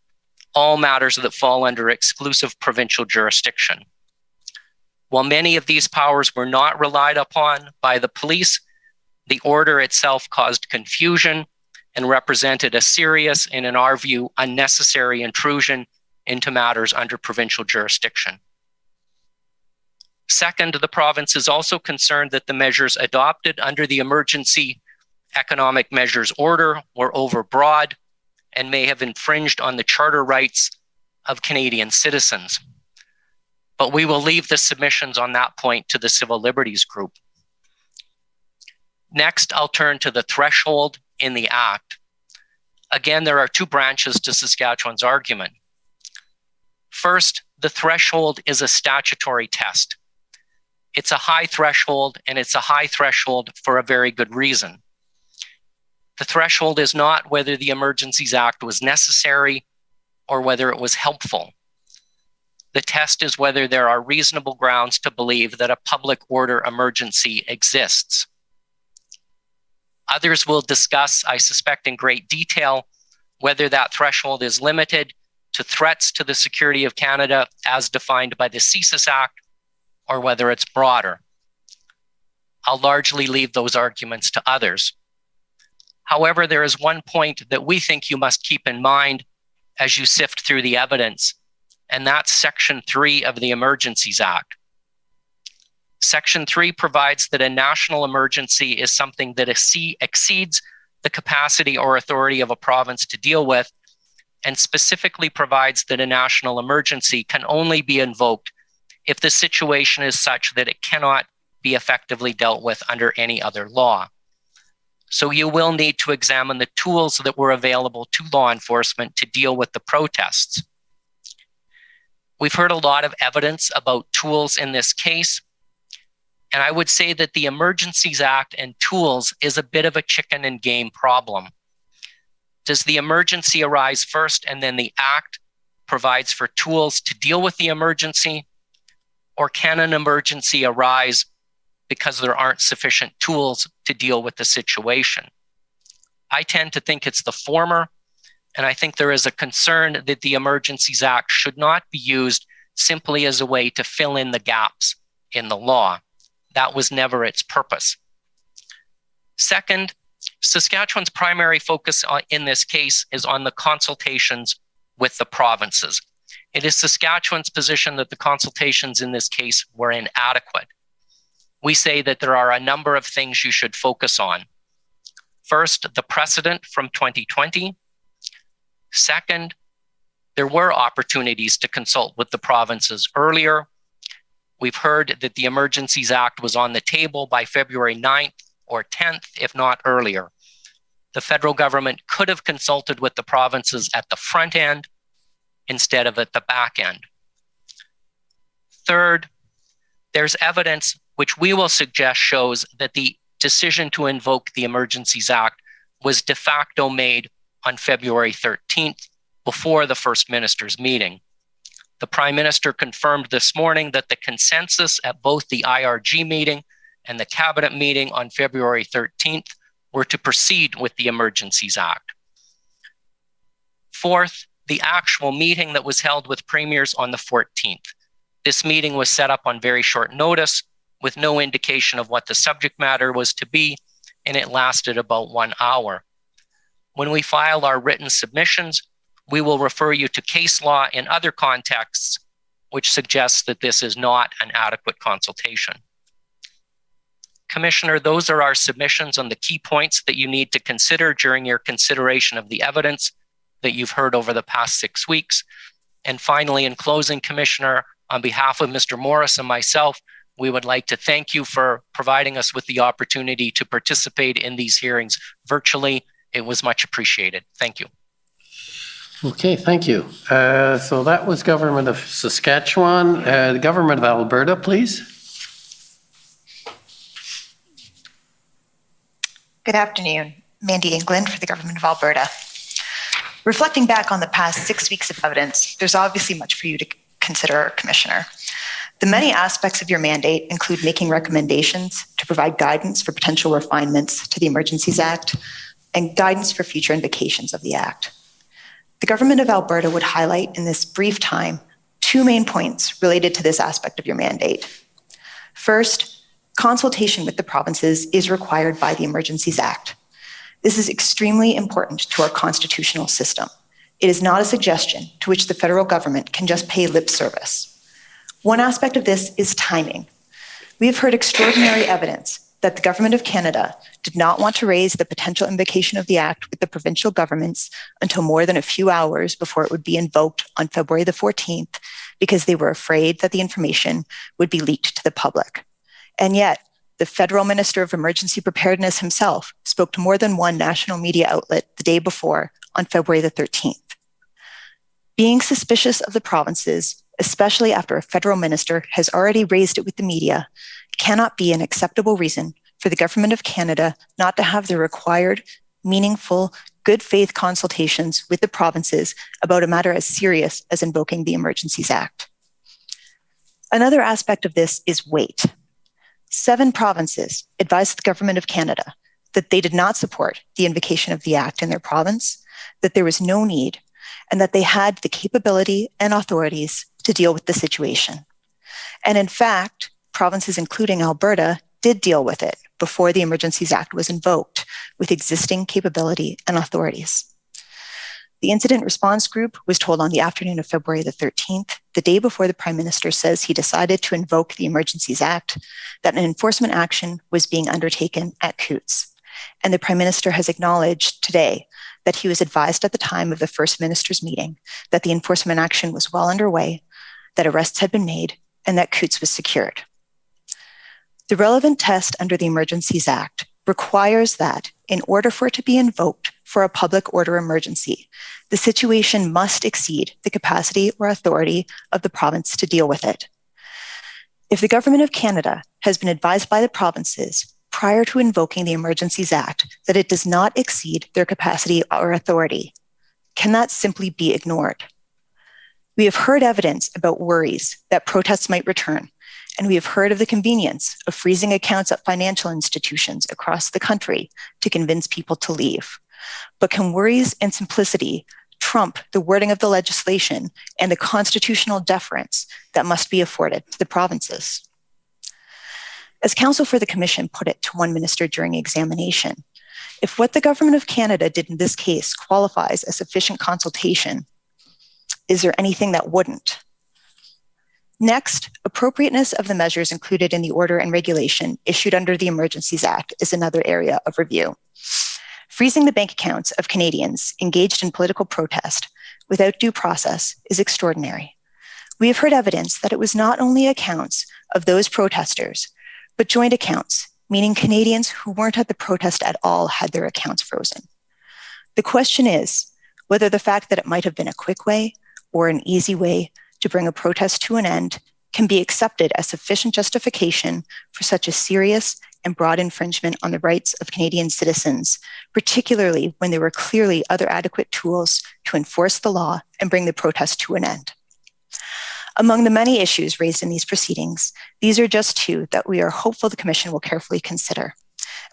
all matters that fall under exclusive provincial jurisdiction. While many of these powers were not relied upon by the police, the order itself caused confusion and represented a serious and, in our view, unnecessary intrusion into matters under provincial jurisdiction. Second, the province is also concerned that the measures adopted under the Emergency Economic Measures Order were overbroad and may have infringed on the charter rights of Canadian citizens. But we will leave the submissions on that point to the Civil Liberties Group. Next, I'll turn to the threshold in the Act. Again, there are two branches to Saskatchewan's argument. First, the threshold is a statutory test. It's a high threshold, and it's a high threshold for a very good reason. The threshold is not whether the Emergencies Act was necessary or whether it was helpful. The test is whether there are reasonable grounds to believe that a public order emergency exists. Others will discuss, I suspect in great detail, whether that threshold is limited to threats to the security of Canada as defined by the Thesis Act, or whether it's broader. I'll largely leave those arguments to others. However, there is one point that we think you must keep in mind as you sift through the evidence, and that's Section 3 of the Emergencies Act. Section 3 provides that a national emergency is something that exceeds the capacity or authority of a province to deal with, and specifically provides that a national emergency can only be invoked if the situation is such that it cannot be effectively dealt with under any other law. So you will need to examine the tools that were available to law enforcement to deal with the protests. We've heard a lot of evidence about tools in this case, and I would say that the Emergencies Act and tools is a bit of a chicken and game problem. Does the emergency arise first and then the Act provides for tools to deal with the emergency? Or can an emergency arise because there aren't sufficient tools to deal with the situation? I tend to think it's the former, And I think there is a concern that the Emergencies Act should not be used simply as a way to fill in the gaps in the law. That was never its purpose. Second, Saskatchewan's primary focus in this case is on the consultations with the provinces. It is Saskatchewan's position that the consultations in this case were inadequate. We say that there are a number of things you should focus on. First, the precedent from 2020. Second, there were opportunities to consult with the provinces earlier. We've heard that the Emergencies Act was on the table by February 9th or 10th, if not earlier. The federal government could have consulted with the provinces at the front end instead of at the back end. Third, there's evidence which we will suggest shows that the decision to invoke the Emergencies Act was de facto made on February 13th before the First Minister's meeting. The Prime Minister confirmed this morning that the consensus at both the IRG meeting and the Cabinet meeting on February 13th were to proceed with the Emergencies Act. Fourth, the actual meeting that was held with premiers on the 14th. This meeting was set up on very short notice with no indication of what the subject matter was to be, and it lasted about 1 hour. When we file our written submissions, we will refer you to case law in other contexts, which suggests that this is not an adequate consultation. Commissioner, those are our submissions on the key points that you need to consider during your consideration of the evidence that you've heard over the past 6 weeks. And finally, in closing, Commissioner, on behalf of Mr. Morris and myself, we would like to thank you for providing us with the opportunity to participate in these hearings virtually. It was much appreciated. Thank you. Okay, thank you. So that was Government of Saskatchewan. The Government of Alberta, please. Good afternoon. Mandy England for the Government of Alberta. Reflecting back on the past 6 weeks of evidence, there's obviously much for you to consider, Commissioner. The many aspects of your mandate include making recommendations to provide guidance for potential refinements to the Emergencies Act and guidance for future invocations of the Act. The Government of Alberta would highlight in this brief time 2 main points related to this aspect of your mandate. First, consultation with the provinces is required by the Emergencies Act. This is extremely important to our constitutional system. It is not a suggestion to which the federal government can just pay lip service. One aspect of this is timing. We have heard extraordinary evidence that the Government of Canada did not want to raise the potential invocation of the Act with the provincial governments until more than a few hours before it would be invoked on February the 14th because they were afraid that the information would be leaked to the public. And yet, the Federal Minister of Emergency Preparedness himself spoke to more than one national media outlet the day before on February the 13th. Being suspicious of the provinces, especially after a federal minister has already raised it with the media, cannot be an acceptable reason for the Government of Canada not to have the required, meaningful, good faith consultations with the provinces about a matter as serious as invoking the Emergencies Act. Another aspect of this is weight. 7 provinces advised the Government of Canada that they did not support the invocation of the Act in their province, that there was no need, and that they had the capability and authorities to deal with the situation. And in fact, provinces including Alberta did deal with it before the Emergencies Act was invoked with existing capability and authorities. The Incident Response Group was told on the afternoon of February the 13th, the day before the Prime Minister says he decided to invoke the Emergencies Act, that an enforcement action was being undertaken at Coutts. And the Prime Minister has acknowledged today that he was advised at the time of the First Minister's meeting that the enforcement action was well underway, that arrests had been made, and that Coutts was secured. The relevant test under the Emergencies Act requires that, in order for it to be invoked for a public order emergency, the situation must exceed the capacity or authority of the province to deal with it. If the Government of Canada has been advised by the provinces prior to invoking the Emergencies Act that it does not exceed their capacity or authority, can that simply be ignored? We have heard evidence about worries that protests might return, and we have heard of the convenience of freezing accounts at financial institutions across the country to convince people to leave. But can worries and simplicity trump the wording of the legislation and the constitutional deference that must be afforded to the provinces. As counsel for the Commission put it to one minister during examination, if what the Government of Canada did in this case qualifies as sufficient consultation, is there anything that wouldn't? Next, appropriateness of the measures included in the order and regulation issued under the Emergencies Act is another area of review. Freezing the bank accounts of Canadians engaged in political protest without due process is extraordinary. We have heard evidence that it was not only accounts of those protesters, but joint accounts, meaning Canadians who weren't at the protest at all had their accounts frozen. The question is whether the fact that it might have been a quick way or an easy way to bring a protest to an end can be accepted as sufficient justification for such a serious and broad infringement on the rights of Canadian citizens, particularly when there were clearly other adequate tools to enforce the law and bring the protest to an end. Among the many issues raised in these proceedings, these are just two that we are hopeful the Commission will carefully consider.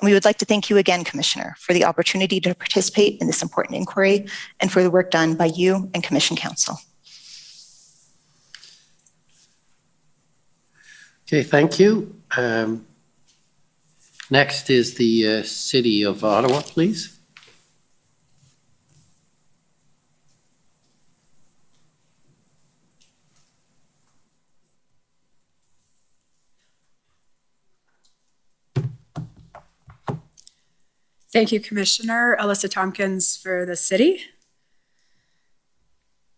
And we would like to thank you again, Commissioner, for the opportunity to participate in this important inquiry and for the work done by you and Commission Counsel. Okay, thank you. Next is the City of Ottawa, please. Thank you, Commissioner Alyssa Tompkins, for the city.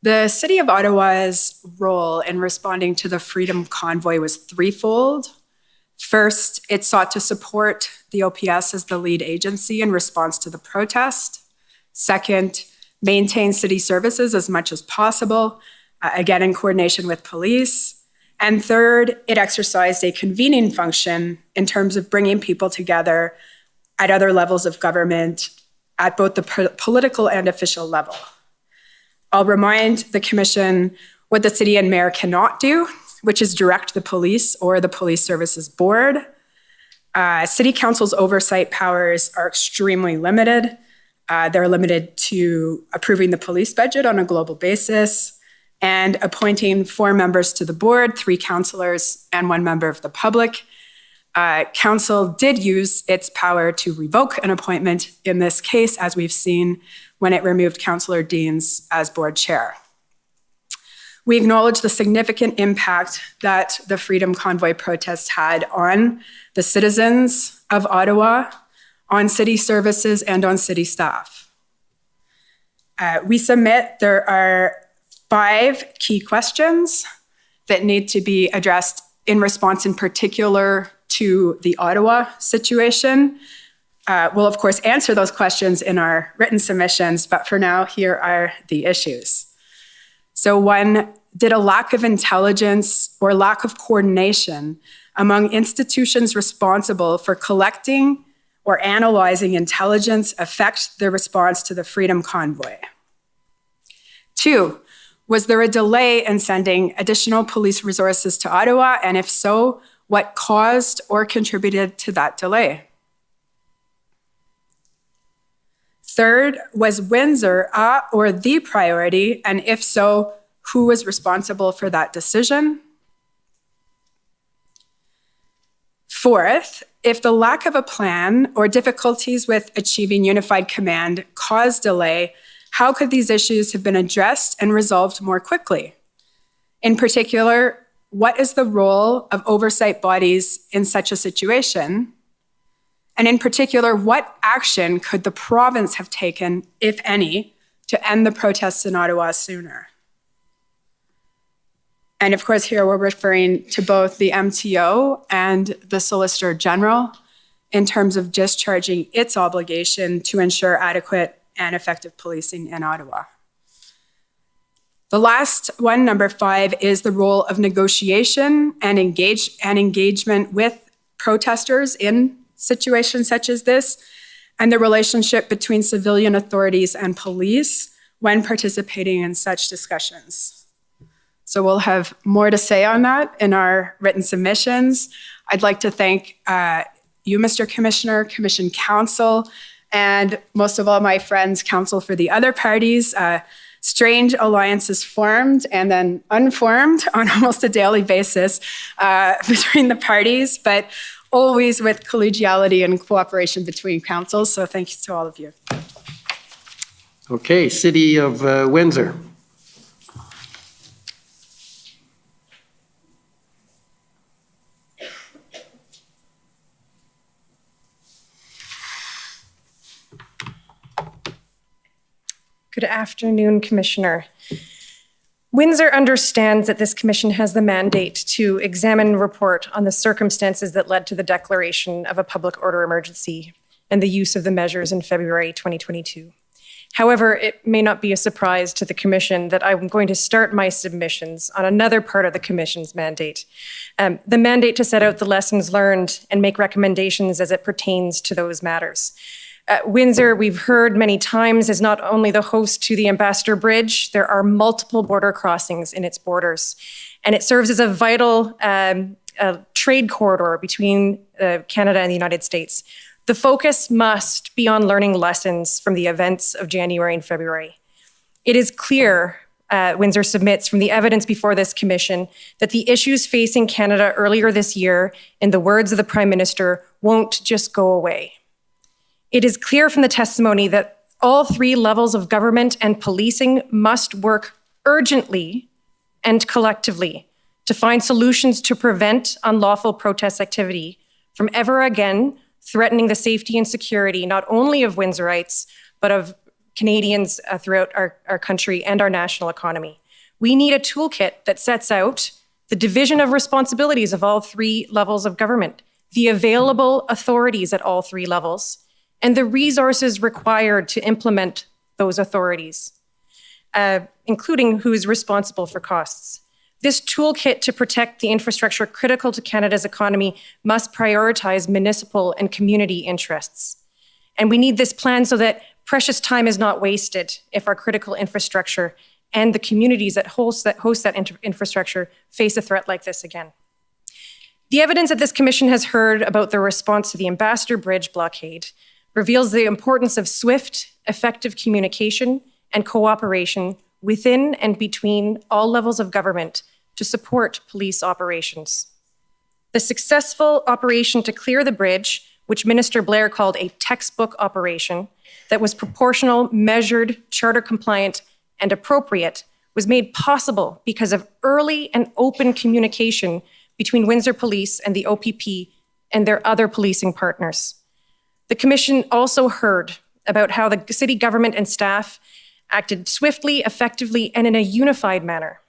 The City of Ottawa's role in responding to the Freedom Convoy was threefold. First, it sought to support the OPS as the lead agency in response to the protest. Second, maintain city services as much as possible, again in coordination with police. And third, it exercised a convening function in terms of bringing people together at other levels of government at both the political and official level. I'll remind the Commission what the City and Mayor cannot do, which is direct the police or the Police Services Board. City Council's oversight powers are extremely limited. They're limited to approving the police budget on a global basis and appointing 4 members to the board, 3 councillors and 1 member of the public. Council did use its power to revoke an appointment in this case, as we've seen when it removed Councillor Deans as board chair. We acknowledge the significant impact that the Freedom Convoy protest had on the citizens of Ottawa, on city services, and on city staff. We submit there are 5 key questions that need to be addressed in response in particular to the Ottawa situation. We'll of course answer those questions in our written submissions, but for now, here are the issues. So 1, did a lack of intelligence or lack of coordination among institutions responsible for collecting or analyzing intelligence affect the response to the Freedom Convoy? 2, was there a delay in sending additional police resources to Ottawa? And if so, what caused or contributed to that delay? Third, was Windsor a or the priority? And if so, who was responsible for that decision? Fourth, if the lack of a plan or difficulties with achieving unified command caused delay, how could these issues have been addressed and resolved more quickly? In particular, what is the role of oversight bodies in such a situation? And in particular, what action could the province have taken, if any, to end the protests in Ottawa sooner? And of course, here we're referring to both the MTO and the Solicitor General in terms of discharging its obligation to ensure adequate and effective policing in Ottawa. The last one, number 5, is the role of negotiation and engagement with protesters in situations such as this, and the relationship between civilian authorities and police when participating in such discussions. So we'll have more to say on that in our written submissions. I'd like to thank you, Mr. Commissioner, Commission Counsel, and most of all, my friends, counsel for the other parties, Strange alliances formed and then unformed on almost a daily basis between the parties, but always with collegiality and cooperation between councils. So thank you to all of you. Okay, City of Windsor. Good afternoon, Commissioner. Windsor understands that this commission has the mandate to examine and report on the circumstances that led to the declaration of a public order emergency and the use of the measures in February 2022. However, it may not be a surprise to the commission that I'm going to start my submissions on another part of the commission's mandate, the mandate to set out the lessons learned and make recommendations as it pertains to those matters. Windsor, we've heard many times, is not only the host to the Ambassador Bridge, there are multiple border crossings in its borders, and it serves as a vital trade corridor between Canada and the United States. The focus must be on learning lessons from the events of January and February. It is clear, Windsor submits from the evidence before this commission, that the issues facing Canada earlier this year, in the words of the Prime Minister, won't just go away. It is clear from the testimony that all three levels of government and policing must work urgently and collectively to find solutions to prevent unlawful protest activity from ever again threatening the safety and security not only of Windsorites, but of Canadians throughout our country and our national economy. We need a toolkit that sets out the division of responsibilities of all three levels of government, the available authorities at all three levels, and the resources required to implement those authorities, including who is responsible for costs. This toolkit to protect the infrastructure critical to Canada's economy must prioritize municipal and community interests. And we need this plan so that precious time is not wasted if our critical infrastructure and the communities that host that infrastructure face a threat like this again. The evidence that this commission has heard about the response to the Ambassador Bridge blockade reveals the importance of swift, effective communication and cooperation within and between all levels of government to support police operations. The successful operation to clear the bridge, which Minister Blair called a textbook operation that was proportional, measured, charter compliant, and appropriate, was made possible because of early and open communication between Windsor Police and the OPP and their other policing partners. The Commission also heard about how the city government and staff acted swiftly, effectively, and in a unified manner.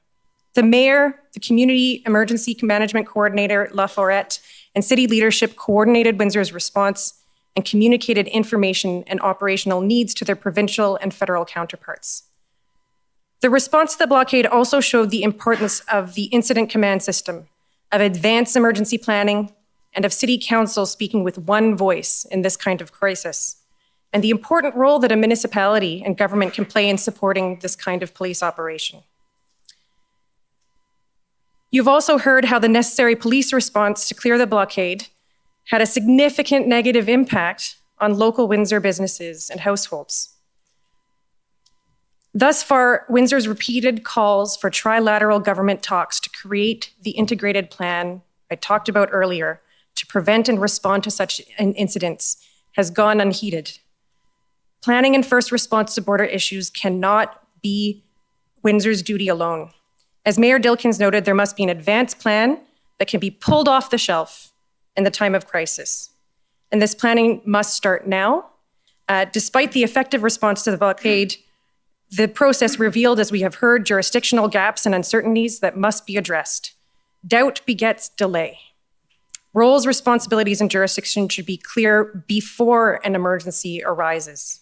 The Mayor, the Community Emergency Management Coordinator, La Forette, and city leadership coordinated Windsor's response and communicated information and operational needs to their provincial and federal counterparts. The response to the blockade also showed the importance of the incident command system, of advanced emergency planning, and of City Council speaking with one voice in this kind of crisis, and the important role that a municipality and government can play in supporting this kind of police operation. You've also heard how the necessary police response to clear the blockade had a significant negative impact on local Windsor businesses and households. Thus far, Windsor's repeated calls for trilateral government talks to create the integrated plan I talked about earlier to prevent and respond to such incidents has gone unheeded. Planning and first response to border issues cannot be Windsor's duty alone. As Mayor Dilkins noted, there must be an advanced plan that can be pulled off the shelf in the time of crisis. And this planning must start now. Despite the effective response to the blockade, the process revealed, as we have heard, jurisdictional gaps and uncertainties that must be addressed. Doubt begets delay. Roles, responsibilities, and jurisdiction should be clear before an emergency arises.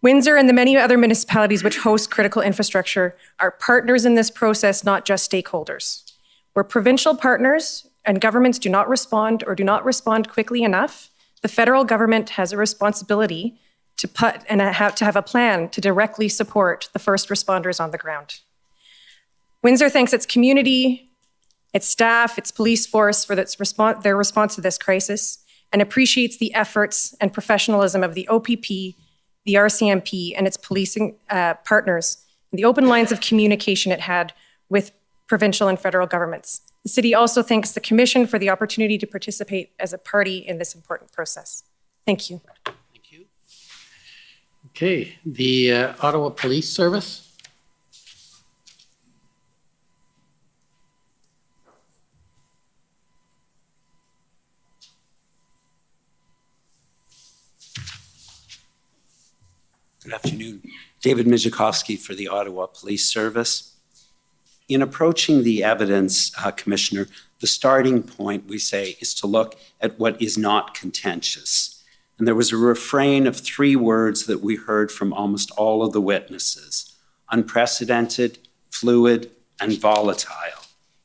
Windsor and the many other municipalities which host critical infrastructure are partners in this process, not just stakeholders. Where provincial partners and governments do not respond or do not respond quickly enough, the federal government has a responsibility to have a plan to directly support the first responders on the ground. Windsor thanks its community, its staff, its police force for their response to this crisis, and appreciates the efforts and professionalism of the OPP the RCMP and its policing partners, and the open lines of communication it had with provincial and federal governments. The city also thanks the Commission for the opportunity to participate as a party in this important process. Thank you. Thank you. Okay, the Ottawa Police Service. Good afternoon. David Mijakowski for the Ottawa Police Service. In approaching the evidence, Commissioner, the starting point, we say, is to look at what is not contentious. And there was a refrain of 3 words that we heard from almost all of the witnesses: unprecedented, fluid, and volatile.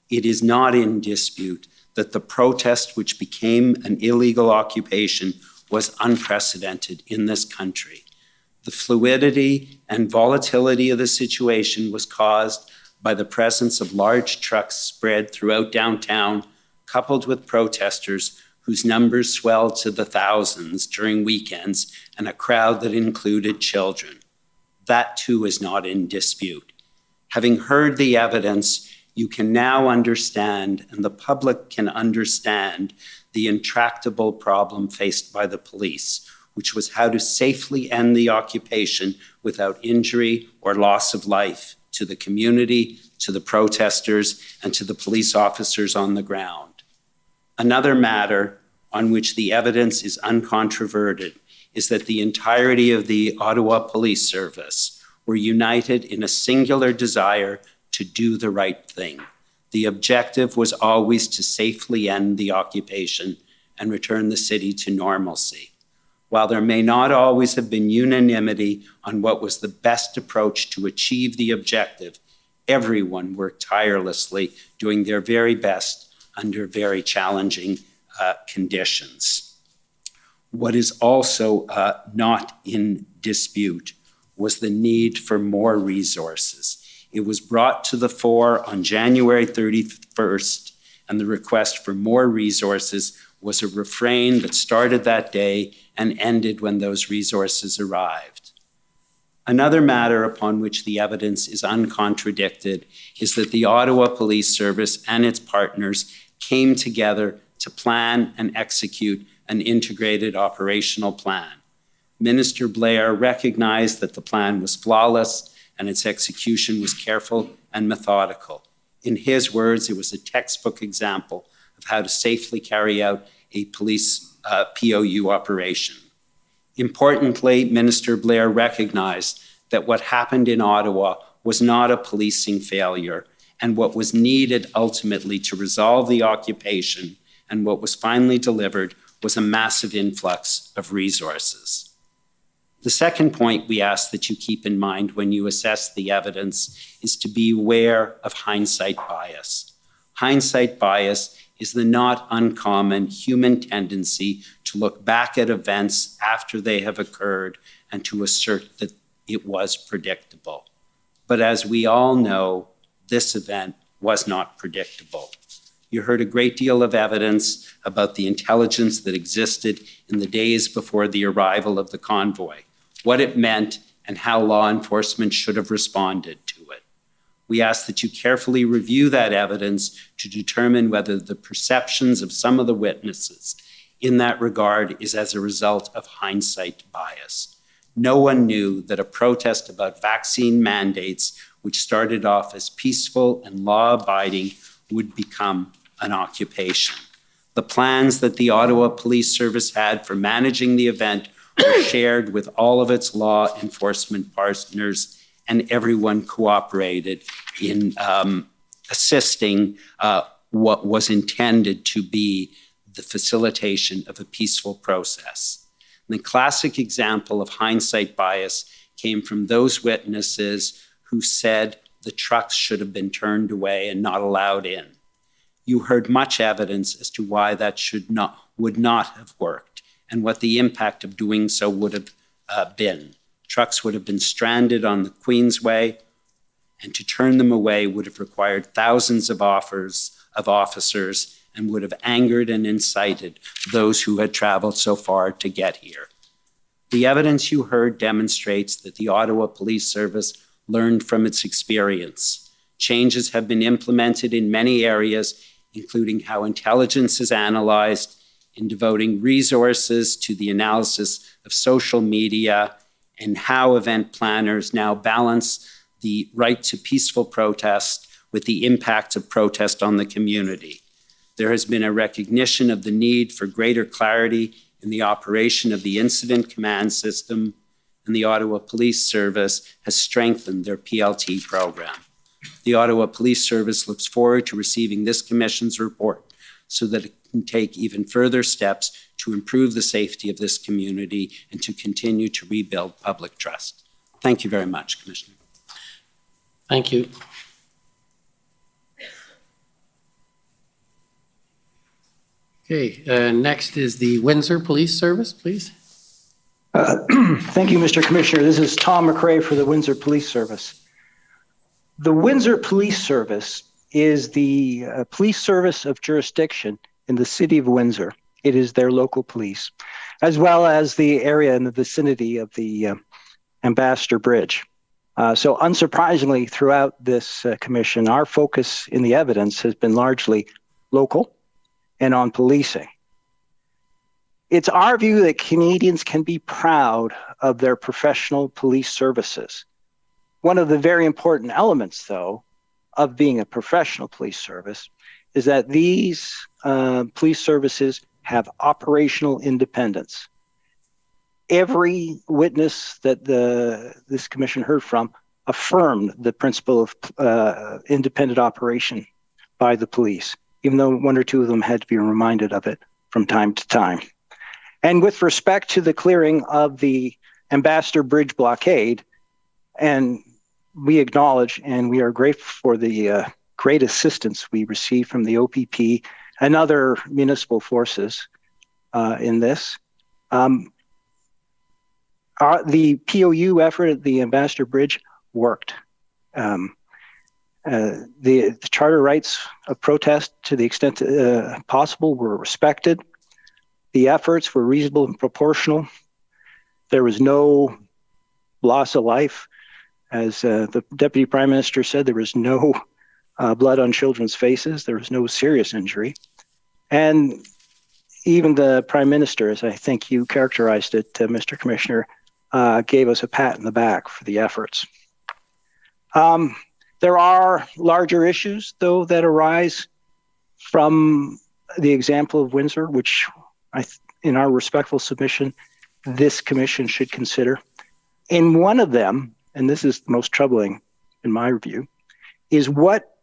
It is not in dispute that the protest, which became an illegal occupation, was unprecedented in this country. The fluidity and volatility of the situation was caused by the presence of large trucks spread throughout downtown, coupled with protesters whose numbers swelled to the thousands during weekends, and a crowd that included children. That too is not in dispute. Having heard the evidence, you can now understand, and the public can understand, the intractable problem faced by the police, which was how to safely end the occupation without injury or loss of life to the community, to the protesters, and to the police officers on the ground. Another matter on which the evidence is uncontroverted is that the entirety of the Ottawa Police Service were united in a singular desire to do the right thing. The objective was always to safely end the occupation and return the city to normalcy. While there may not always have been unanimity on what was the best approach to achieve the objective, everyone worked tirelessly, doing their very best under very challenging conditions. What is also not in dispute was the need for more resources. It was brought to the fore on January 31st, and the request for more resources was a refrain that started that day and ended when those resources arrived. Another matter upon which the evidence is uncontradicted is that the Ottawa Police Service and its partners came together to plan and execute an integrated operational plan. Minister Blair recognized that the plan was flawless and its execution was careful and methodical. In his words, it was a textbook example of how to safely carry out a police POU operation. Importantly, Minister Blair recognized that what happened in Ottawa was not a policing failure, and what was needed ultimately to resolve the occupation and what was finally delivered was a massive influx of resources. The second point we ask that you keep in mind when you assess the evidence is to be aware of hindsight bias. Hindsight bias is the not uncommon human tendency to look back at events after they have occurred and to assert that it was predictable. But as we all know, this event was not predictable. You heard a great deal of evidence about the intelligence that existed in the days before the arrival of the convoy, what it meant, and how law enforcement should have responded to it. We ask that you carefully review that evidence to determine whether the perceptions of some of the witnesses in that regard is as a result of hindsight bias. No one knew that a protest about vaccine mandates, which started off as peaceful and law-abiding, would become an occupation. The plans that the Ottawa Police Service had for managing the event were shared with all of its law enforcement partners, and everyone cooperated in assisting what was intended to be the facilitation of a peaceful process. And the classic example of hindsight bias came from those witnesses who said the trucks should have been turned away and not allowed in. You heard much evidence as to why that would not have worked and what the impact of doing so would have been. Trucks would have been stranded on the Queensway, and to turn them away would have required thousands of officers and would have angered and incited those who had traveled so far to get here. The evidence you heard demonstrates that the Ottawa Police Service learned from its experience. Changes have been implemented in many areas, including how intelligence is analyzed, in devoting resources to the analysis of social media, and how event planners now balance the right to peaceful protest with the impact of protest on the community. There has been a recognition of the need for greater clarity in the operation of the incident command system, and the Ottawa Police Service has strengthened their PLT program. The Ottawa Police Service looks forward to receiving this Commission's report so that it can take even further steps to improve the safety of this community and to continue to rebuild public trust. Thank you very much, Commissioner. Thank you. Okay, next is the Windsor Police Service, please. Thank you, Mr. Commissioner. This is Tom McRae for the Windsor Police Service. The Windsor Police Service is the police service of jurisdiction in the city of Windsor. It is their local police, as well as the area in the vicinity of the Ambassador Bridge. So unsurprisingly, throughout this commission, our focus in the evidence has been largely local and on policing. It's our view that Canadians can be proud of their professional police services. One of the very important elements, though, of being a professional police service is that these police services have operational independence. Every witness that this commission heard from affirmed the principle of independent operation by the police, even though one or two of them had to be reminded of it from time to time. And with respect to the clearing of the Ambassador Bridge blockade, and we acknowledge and we are grateful for the great assistance we received from the OPP and other municipal forces in this. The POU effort at the Ambassador Bridge worked. The charter rights of protest, to the extent possible, were respected. The efforts were reasonable and proportional. There was no loss of life. As the Deputy Prime Minister said, there was no blood on children's faces. There was no serious injury. And even the Prime Minister, as I think you characterized it, Mr. Commissioner, gave us a pat in the back for the efforts. There are larger issues, though, that arise from the example of Windsor, which in our respectful submission, this commission should consider. And one of them, and this is the most troubling in my view, is what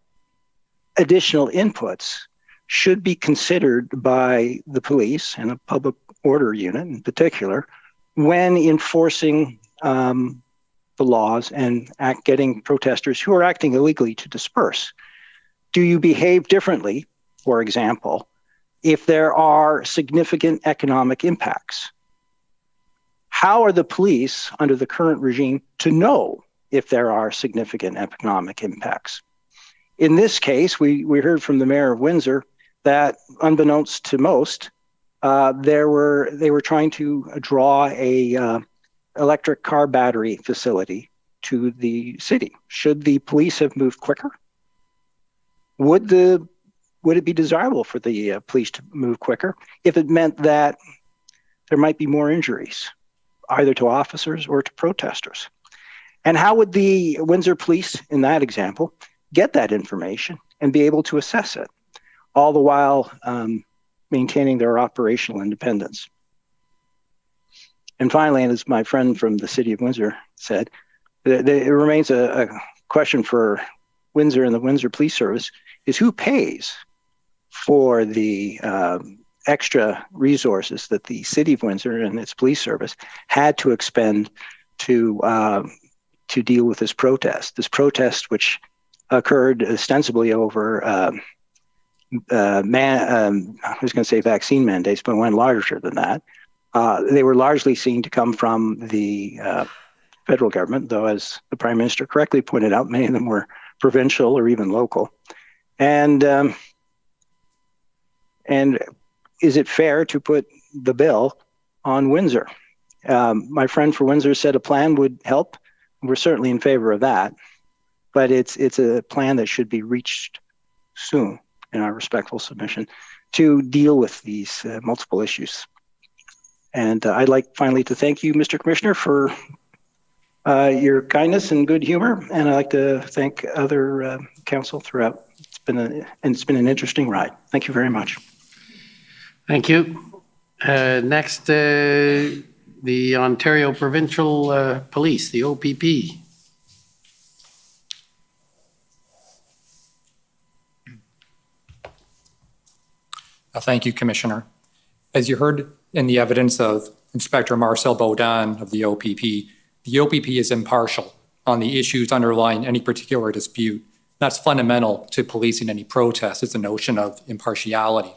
additional inputs should be considered by the police and a public order unit in particular when enforcing the laws and getting protesters who are acting illegally to disperse. Do you behave differently, for example, if there are significant economic impacts? How are the police under the current regime to know if there are significant economic impacts? In this case, we heard from the Mayor of Windsor that, unbeknownst to most, they were trying to draw a electric car battery facility to the city. Should the police have moved quicker? Would it be desirable for the police to move quicker if it meant that there might be more injuries, either to officers or to protesters? And how would the Windsor police, in that example, get that information and be able to assess it, all the while maintaining their operational independence? And finally, and as my friend from the city of Windsor said, it remains a question for Windsor and the Windsor Police Service is who pays for the extra resources that the city of Windsor and its police service had to expend to deal with this protest. This protest, which occurred ostensibly over I was going to say vaccine mandates, but went larger than that. They were largely seen to come from the federal government, though, as the Prime Minister correctly pointed out, many of them were provincial or even local. And is it fair to put the bill on Windsor? My friend for Windsor said a plan would help. We're certainly in favor of that, but it's a plan that should be reached soon, in our respectful submission, to deal with these multiple issues. And I'd like finally to thank you, Mr. Commissioner, for your kindness and good humor, and I'd like to thank other council throughout. It's been an interesting ride. Thank you very much. Thank you. Next, the Ontario Provincial Police, the OPP. Thank you, Commissioner. As you heard in the evidence of Inspector Marcel Baudin of the OPP is impartial on the issues underlying any particular dispute. That's fundamental to policing any protest. It's a notion of impartiality.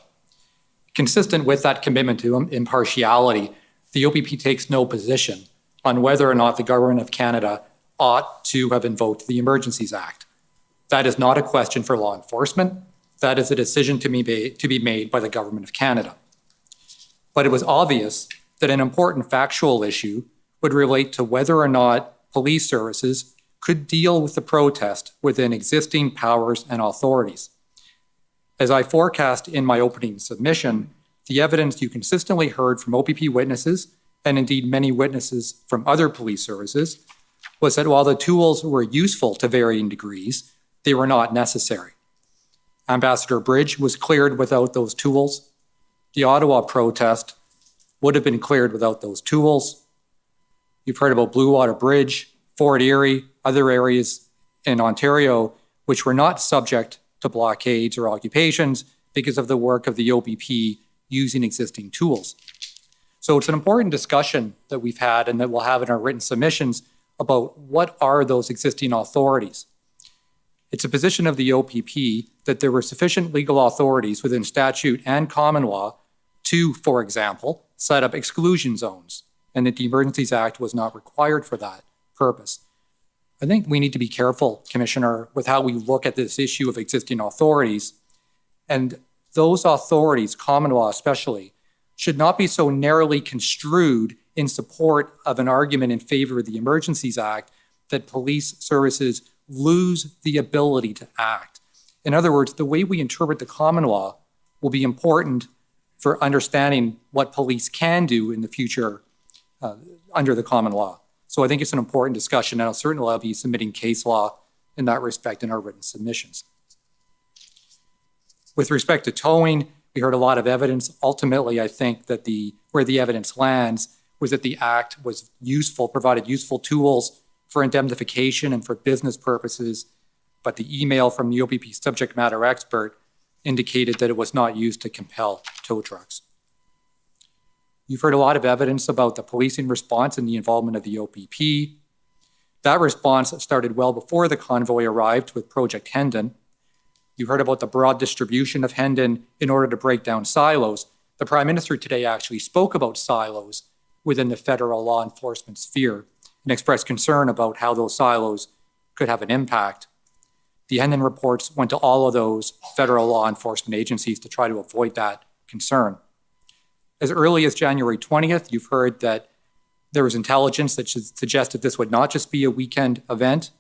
Consistent with that commitment to impartiality, the OPP takes no position on whether or not the Government of Canada ought to have invoked the Emergencies Act. That is not a question for law enforcement. That is a decision to be made by the Government of Canada. But it was obvious that an important factual issue would relate to whether or not police services could deal with the protest within existing powers and authorities. As I forecast in my opening submission, the evidence you consistently heard from OPP witnesses, and indeed many witnesses from other police services, was that while the tools were useful to varying degrees, they were not necessary. Ambassador Bridge was cleared without those tools. The Ottawa protest would have been cleared without those tools. You've heard about Blue Water Bridge, Fort Erie, other areas in Ontario, which were not subject to blockades or occupations because of the work of the OPP using existing tools. So it's an important discussion that we've had and that we'll have in our written submissions about what are those existing authorities. It's a position of the OPP that there were sufficient legal authorities within statute and common law to, for example, set up exclusion zones, and that the Emergencies Act was not required for that purpose. I think we need to be careful, Commissioner, with how we look at this issue of existing authorities. And those authorities, common law especially, should not be so narrowly construed in support of an argument in favor of the Emergencies Act that police services lose the ability to act. In other words, the way we interpret the common law will be important for understanding what police can do in the future under the common law. So I think it's an important discussion, and I'll be submitting case law in that respect in our written submissions. With respect to towing, we heard a lot of evidence. Ultimately, I think that where the evidence lands was that the Act was useful, provided useful tools for indemnification and for business purposes, but the email from the OPP subject matter expert indicated that it was not used to compel tow trucks. You've heard a lot of evidence about the policing response and the involvement of the OPP. That response started well before the convoy arrived with Project Hendon. You heard about the broad distribution of Hendon in order to break down silos. The Prime Minister today actually spoke about silos within the federal law enforcement sphere and expressed concern about how those silos could have an impact. The Hendon reports went to all of those federal law enforcement agencies to try to avoid that concern. As early as January 20th, you've heard that there was intelligence that suggested this would not just be a weekend event.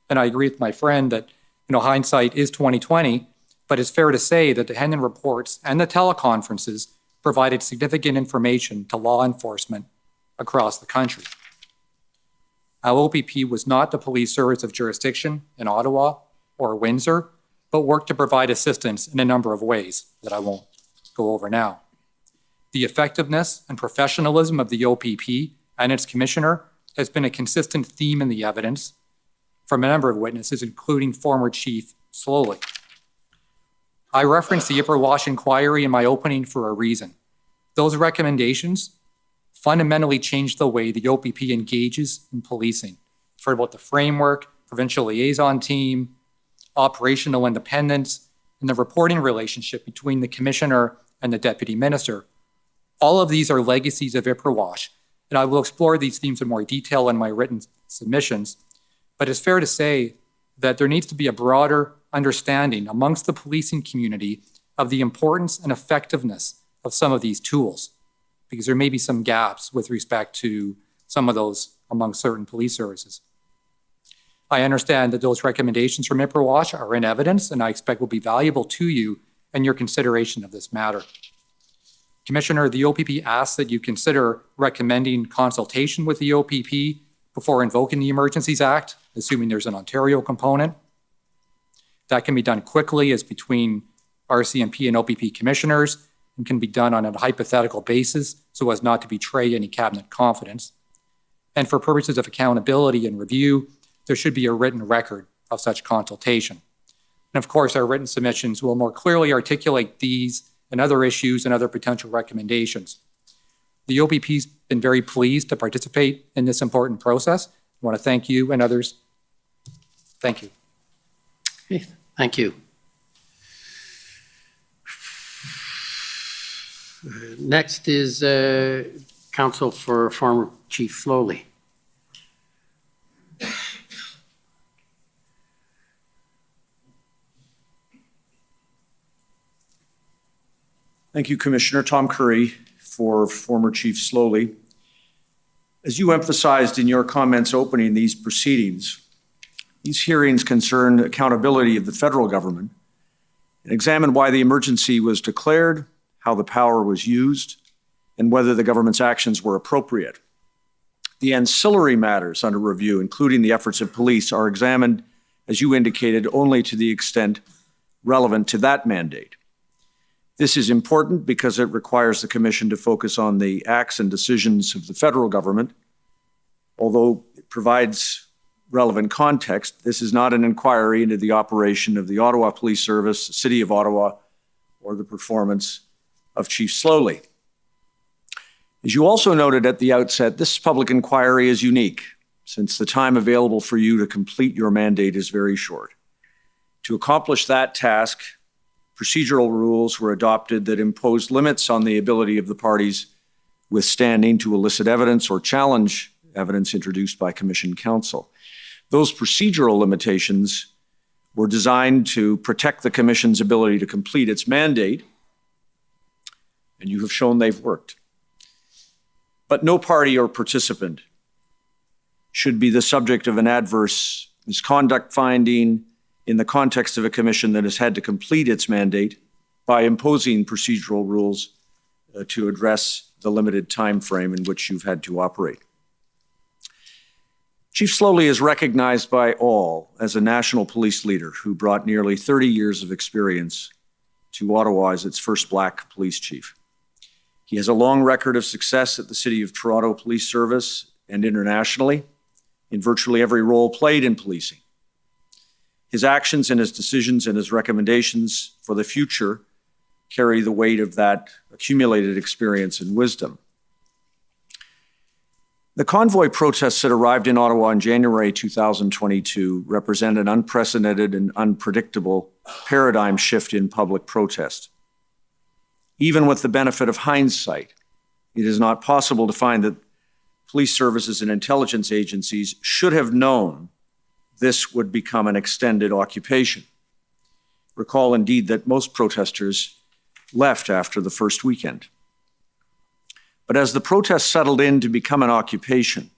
And I agree with my friend that, hindsight is 2020, but it's fair to say that the Hendon reports and the teleconferences provided significant information to law enforcement across the country. Our OPP was not the police service of jurisdiction in Ottawa or Windsor, but worked to provide assistance in a number of ways that I won't go over now. The effectiveness and professionalism of the OPP and its commissioner has been a consistent theme in the evidence from a number of witnesses, including former Chief Slowly. I referenced the Ipperwash inquiry in my opening for a reason. Those recommendations fundamentally changed the way the OPP engages in policing. For about the framework, provincial liaison team, operational independence, and the reporting relationship between the commissioner and the deputy minister. All of these are legacies of Ipperwash, and I will explore these themes in more detail in my written submissions. But it's fair to say that there needs to be a broader understanding amongst the policing community of the importance and effectiveness of some of these tools. because there may be some gaps with respect to some of those among certain police services. I understand that those recommendations from IPRWatch are in evidence and I expect will be valuable to you in your consideration of this matter. Commissioner, the OPP asks that you consider recommending consultation with the OPP before invoking the Emergencies Act, assuming there's an Ontario component. That can be done quickly as between RCMP and OPP commissioners and can be done on a hypothetical basis so as not to betray any cabinet confidence. And for purposes of accountability and review, there should be a written record of such consultation. And of course, our written submissions will more clearly articulate these and other issues and other potential recommendations. The OPP's been very pleased to participate in this important process. I want to thank you and others. Thank you. Okay, thank you. Next is Counsel for former Chief Slowly. Thank you, Commissioner. Tom Curry for former Chief Slowly. As you emphasized in your comments opening these proceedings, these hearings concern accountability of the federal government and examine why the emergency was declared, how the power was used, and whether the government's actions were appropriate. The ancillary matters under review, including the efforts of police, are examined, as you indicated, only to the extent relevant to that mandate. This is important because it requires the Commission to focus on the acts and decisions of the federal government. Although it provides relevant context, this is not an inquiry into the operation of the Ottawa Police Service, the City of Ottawa, or the performance of Chief Slowly. As you also noted at the outset, this public inquiry is unique, since the time available for you to complete your mandate is very short. To accomplish that task, procedural rules were adopted that imposed limits on the ability of the parties with standing to elicit evidence or challenge evidence introduced by Commission counsel. Those procedural limitations were designed to protect the Commission's ability to complete its mandate, and you have shown they've worked. But no party or participant should be the subject of an adverse misconduct finding in the context of a commission that has had to complete its mandate by imposing procedural rules to address the limited time frame in which you've had to operate. Chief Slowly is recognized by all as a national police leader who brought nearly 30 years of experience to Ottawa as its first Black police chief. He has a long record of success at the City of Toronto Police Service and internationally in virtually every role played in policing. His actions and his decisions and his recommendations for the future carry the weight of that accumulated experience and wisdom. The convoy protests that arrived in Ottawa in January 2022 represent an unprecedented and unpredictable paradigm shift in public protest. Even with the benefit of hindsight, it is not possible to find that police services and intelligence agencies should have known this would become an extended occupation. Recall indeed that most protesters left after the first weekend. But as the protests settled in to become an occupation,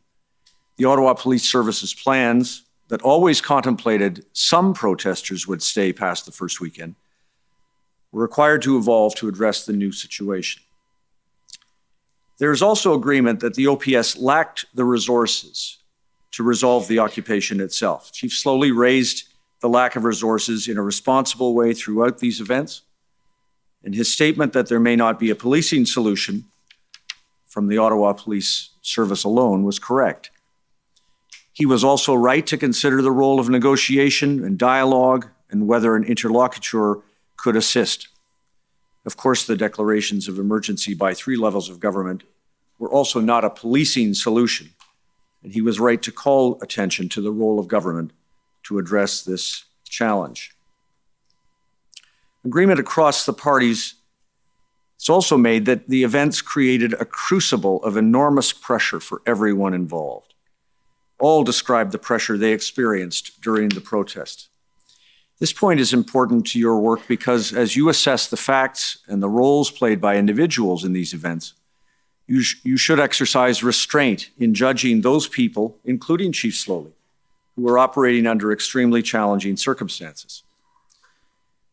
the Ottawa Police Service's plans that always contemplated some protesters would stay past the first weekend were required to evolve to address the new situation. There is also agreement that the OPS lacked the resources to resolve the occupation itself. Chief Slowly raised the lack of resources in a responsible way throughout these events, and his statement that there may not be a policing solution from the Ottawa Police Service alone was correct. He was also right to consider the role of negotiation and dialogue and whether an interlocutor could assist. Of course, the declarations of emergency by 3 levels of government were also not a policing solution, and he was right to call attention to the role of government to address this challenge. Agreement across the parties is also made that the events created a crucible of enormous pressure for everyone involved. All described the pressure they experienced during the protest. This point is important to your work because as you assess the facts and the roles played by individuals in these events, You should exercise restraint in judging those people, including Chief Slowly, who are operating under extremely challenging circumstances.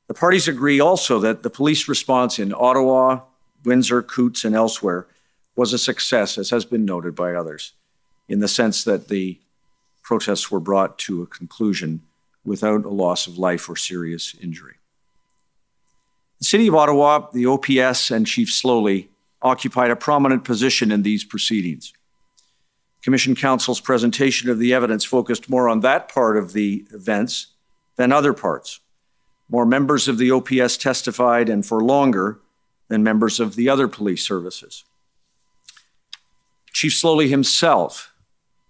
The parties agree also that the police response in Ottawa, Windsor, Coutts, and elsewhere was a success, as has been noted by others, in the sense that the protests were brought to a conclusion without a loss of life or serious injury. The City of Ottawa, the OPS, and Chief Slowly occupied a prominent position in these proceedings. Commission Counsel's presentation of the evidence focused more on that part of the events than other parts. More members of the OPS testified and for longer than members of the other police services. Chief Slowly himself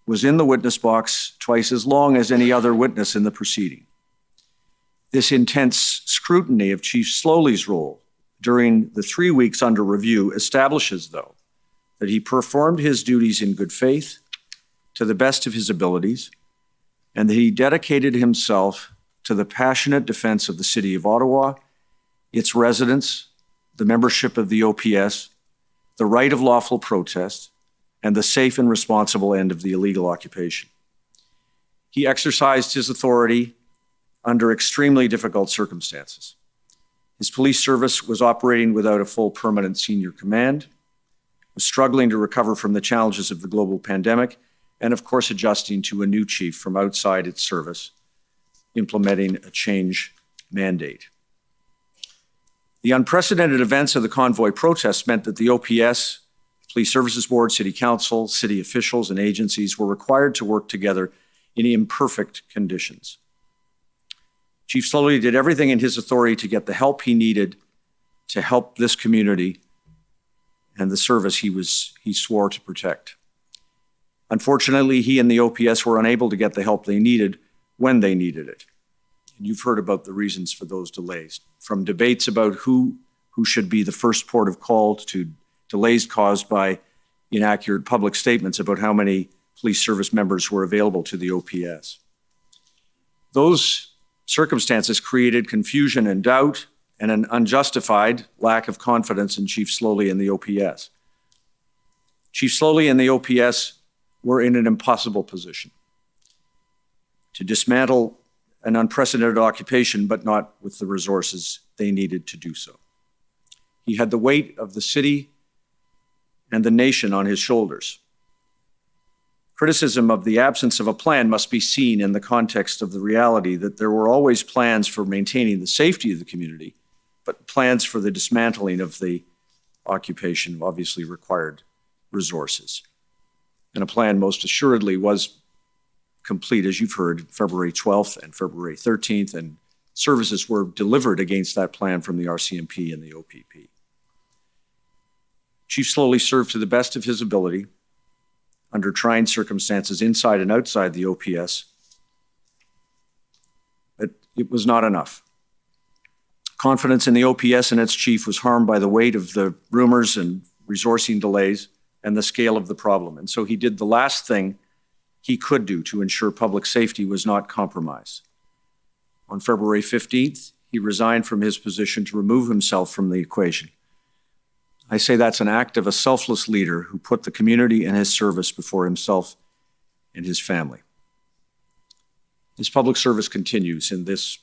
was in the witness box twice as long as any other witness in the proceeding. This intense scrutiny of Chief Slowly's role during the 3 weeks under review establishes, though, that he performed his duties in good faith, to the best of his abilities, and that he dedicated himself to the passionate defense of the City of Ottawa, its residents, the membership of the OPS, the right of lawful protest, and the safe and responsible end of the illegal occupation. He exercised his authority under extremely difficult circumstances. His police service was operating without a full permanent senior command, was struggling to recover from the challenges of the global pandemic, and of course adjusting to a new chief from outside its service, implementing a change mandate. The unprecedented events of the convoy protests meant that the OPS, Police Services Board, City Council, city officials, and agencies were required to work together in imperfect conditions. Chief Slowly did everything in his authority to get the help he needed to help this community and the service he swore to protect. Unfortunately, he and the OPS were unable to get the help they needed when they needed it. And you've heard about the reasons for those delays, from debates about who should be the first port of call to delays caused by inaccurate public statements about how many police service members were available to the OPS. Those circumstances created confusion and doubt and an unjustified lack of confidence in Chief Slowly and the OPS. Chief Slowly and the OPS were in an impossible position to dismantle an unprecedented occupation, but not with the resources they needed to do so. He had the weight of the city and the nation on his shoulders. Criticism of the absence of a plan must be seen in the context of the reality that there were always plans for maintaining the safety of the community, but plans for the dismantling of the occupation obviously required resources. And a plan most assuredly was complete, as you've heard, February 12th and February 13th, and services were delivered against that plan from the RCMP and the OPP. Chief Slowly served to the best of his ability under trying circumstances inside and outside the OPS, but it was not enough. Confidence in the OPS and its chief was harmed by the weight of the rumors and resourcing delays and the scale of the problem. And so he did the last thing he could do to ensure public safety was not compromised. On February 15th, he resigned from his position to remove himself from the equation. I say that's an act of a selfless leader who put the community and his service before himself and his family. His public service continues in this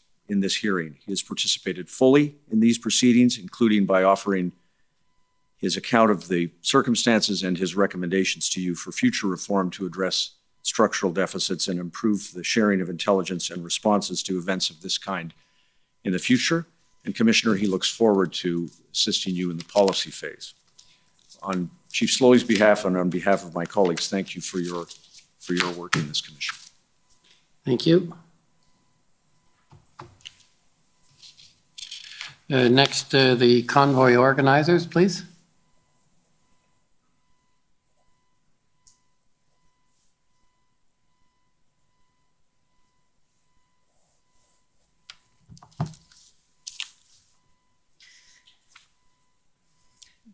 hearing. He has participated fully in these proceedings, including by offering his account of the circumstances and his recommendations to you for future reform to address structural deficits and improve the sharing of intelligence and responses to events of this kind in the future. And Commissioner, he looks forward to assisting you in the policy phase. On Chief Slowly's behalf and on behalf of my colleagues, thank you for your work in this commission. Thank you. Next, the convoy organizers, please.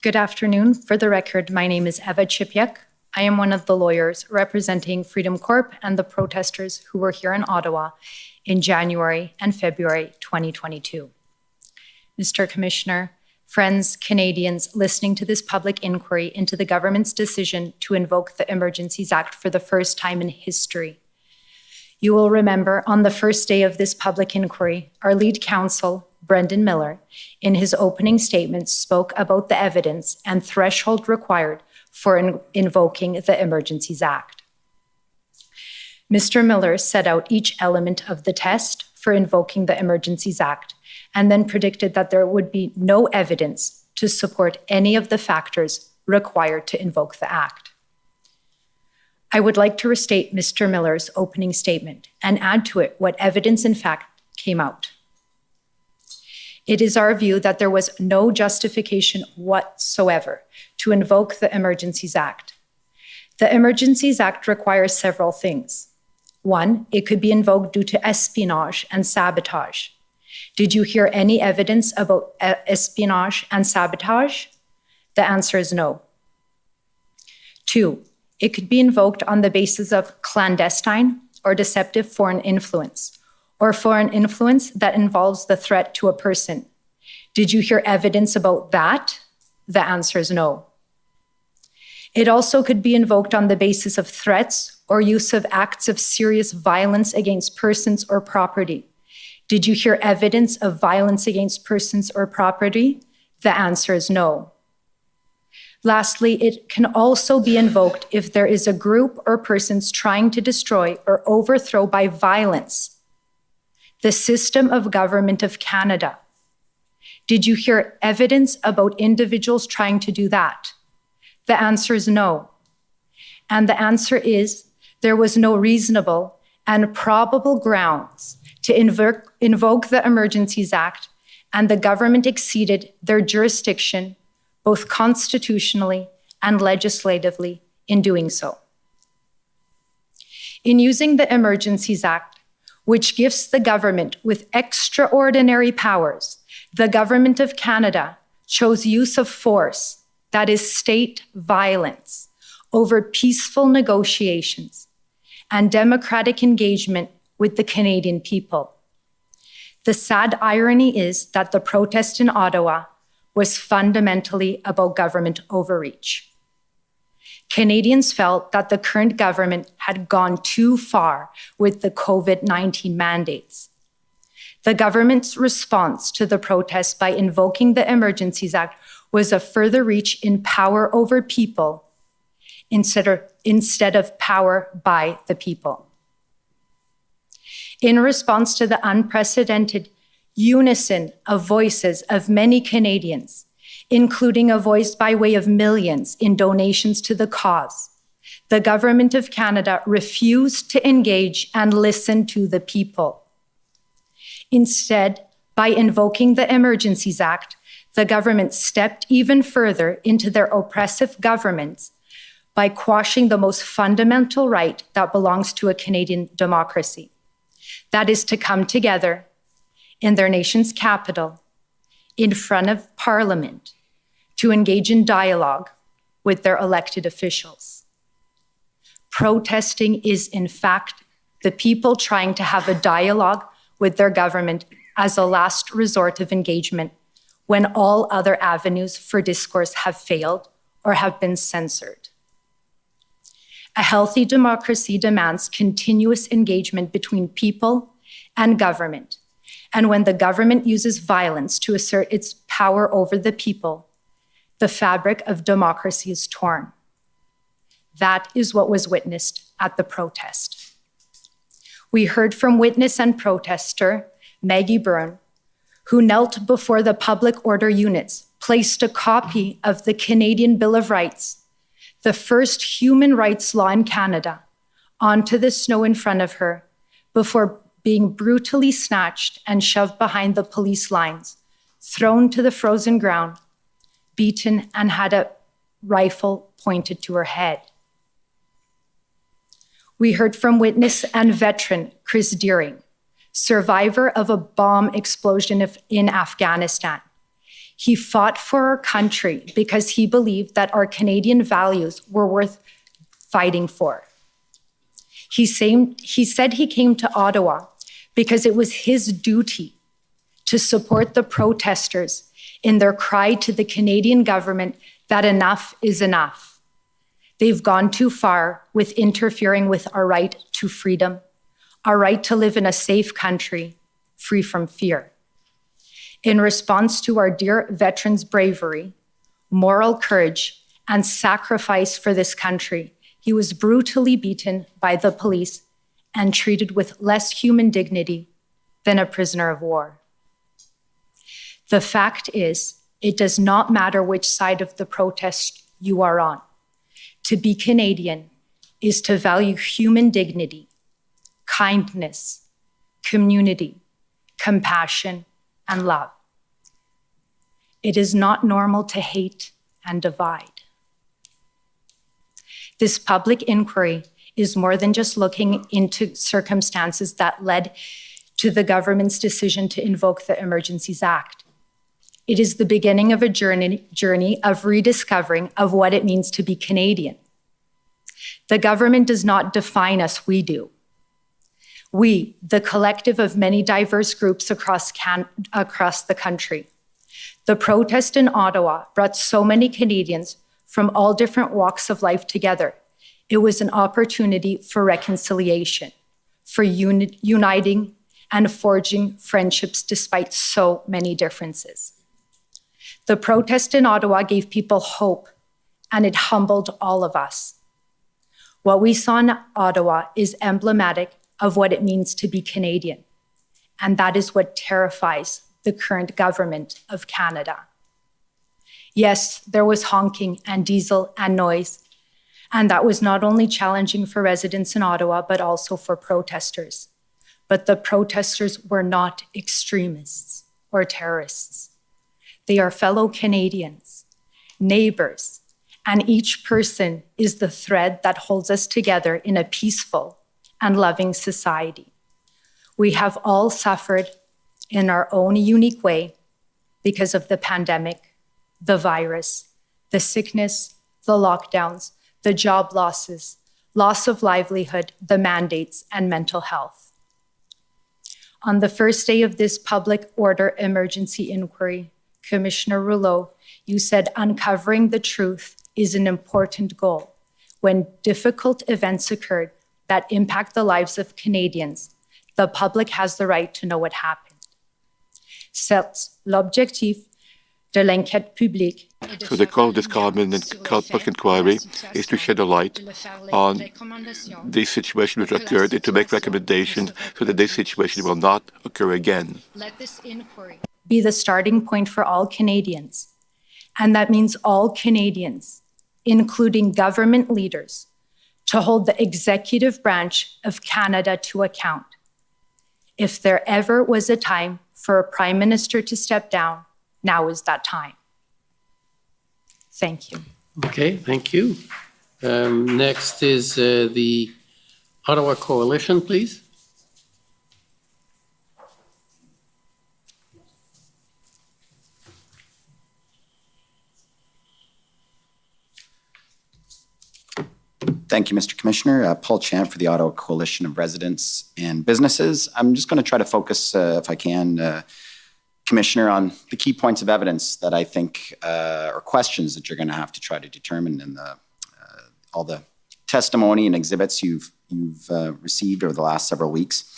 Good afternoon. For the record, my name is Eva Chipyuk. I am one of the lawyers representing Freedom Corp and the protesters who were here in Ottawa in January and February 2022. Mr. Commissioner, friends, Canadians listening to this public inquiry into the government's decision to invoke the Emergencies Act for the first time in history. You will remember on the first day of this public inquiry, our lead counsel, Brendan Miller, in his opening statement spoke about the evidence and threshold required for invoking the Emergencies Act. Mr. Miller set out each element of the test for invoking the Emergencies Act and then predicted that there would be no evidence to support any of the factors required to invoke the Act. I would like to restate Mr. Miller's opening statement and add to it what evidence in fact came out. It is our view that there was no justification whatsoever to invoke the Emergencies Act. The Emergencies Act requires several things. One, it could be invoked due to espionage and sabotage. Did you hear any evidence about espionage and sabotage? The answer is no. Two, it could be invoked on the basis of clandestine or deceptive foreign influence, or foreign influence that involves the threat to a person. Did you hear evidence about that? The answer is no. It also could be invoked on the basis of threats or use of acts of serious violence against persons or property. Did you hear evidence of violence against persons or property? The answer is no. Lastly, it can also be invoked if there is a group or persons trying to destroy or overthrow by violence the system of government of Canada. Did you hear evidence about individuals trying to do that? The answer is no. And the answer is there was no reasonable and probable grounds to invoke the Emergencies Act, and the government exceeded their jurisdiction both constitutionally and legislatively in doing so. In using the Emergencies Act, which gives the government with extraordinary powers, the Government of Canada chose use of force, that is state violence, over peaceful negotiations and democratic engagement with the Canadian people. The sad irony is that the protest in Ottawa was fundamentally about government overreach. Canadians felt that the current government had gone too far with the COVID-19 mandates. The government's response to the protest by invoking the Emergencies Act was a further reach in power over people instead of power by the people. In response to the unprecedented unison of voices of many Canadians, including a voice by way of millions in donations to the cause, the Government of Canada refused to engage and listen to the people. Instead, by invoking the Emergencies Act, the government stepped even further into their oppressive governments by quashing the most fundamental right that belongs to a Canadian democracy. That is to come together in their nation's capital, in front of Parliament, to engage in dialogue with their elected officials. Protesting is, in fact, the people trying to have a dialogue with their government as a last resort of engagement when all other avenues for discourse have failed or have been censored. A healthy democracy demands continuous engagement between people and government. And when the government uses violence to assert its power over the people, the fabric of democracy is torn. That is what was witnessed at the protest. We heard from witness and protester Maggie Byrne, who knelt before the public order units, placed a copy of the Canadian Bill of Rights, the first human rights law in Canada, onto the snow in front of her before being brutally snatched and shoved behind the police lines, thrown to the frozen ground, beaten, and had a rifle pointed to her head. We heard from witness and veteran Chris Deering, survivor of a bomb explosion in Afghanistan. He fought for our country because he believed that our Canadian values were worth fighting for. He said he came to Ottawa because it was his duty to support the protesters in their cry to the Canadian government that enough is enough. They've gone too far with interfering with our right to freedom, our right to live in a safe country, free from fear. In response to our dear veterans' bravery, moral courage, and sacrifice for this country, he was brutally beaten by the police and treated with less human dignity than a prisoner of war. The fact is, it does not matter which side of the protest you are on. To be Canadian is to value human dignity, kindness, community, compassion, and love. It is not normal to hate and divide. This public inquiry is more than just looking into circumstances that led to the government's decision to invoke the Emergencies Act. It is the beginning of a journey of rediscovering of what it means to be Canadian. The government does not define us, we do. We, the collective of many diverse groups across the country. The protest in Ottawa brought so many Canadians from all different walks of life together. It was an opportunity for reconciliation, for uniting and forging friendships despite so many differences. The protest in Ottawa gave people hope, and it humbled all of us. What we saw in Ottawa is emblematic of what it means to be Canadian, and that is what terrifies the current government of Canada. Yes, there was honking and diesel and noise, and that was not only challenging for residents in Ottawa, but also for protesters. But the protesters were not extremists or terrorists. They are fellow Canadians, neighbors, and each person is the thread that holds us together in a peaceful and loving society. We have all suffered in our own unique way because of the pandemic, the virus, the sickness, the lockdowns, the job losses, loss of livelihood, the mandates, and mental health. On the first day of this public order emergency inquiry, Commissioner Rouleau, you said uncovering the truth is an important goal. When difficult events occurred that impact the lives of Canadians, the public has the right to know what happened. Certes, l'objectif de l'enquête publique. So the goal of this public inquiry is to shed a light on the situation which occurred and to make recommendations so that this situation will not occur again. Let this inquiry be the starting point for all Canadians. And that means all Canadians, including government leaders, to hold the executive branch of Canada to account. If there ever was a time for a Prime Minister to step down, now is that time. Thank you. Okay, thank you. Next is the Ottawa Coalition, please. Thank you, Mr. Commissioner. Paul Champ for the Ottawa Coalition of Residents and Businesses. I'm just going to try to focus, if I can, Commissioner, on the key points of evidence that I think are questions that you're going to have to try to determine in all the testimony and exhibits you've received over the last several weeks.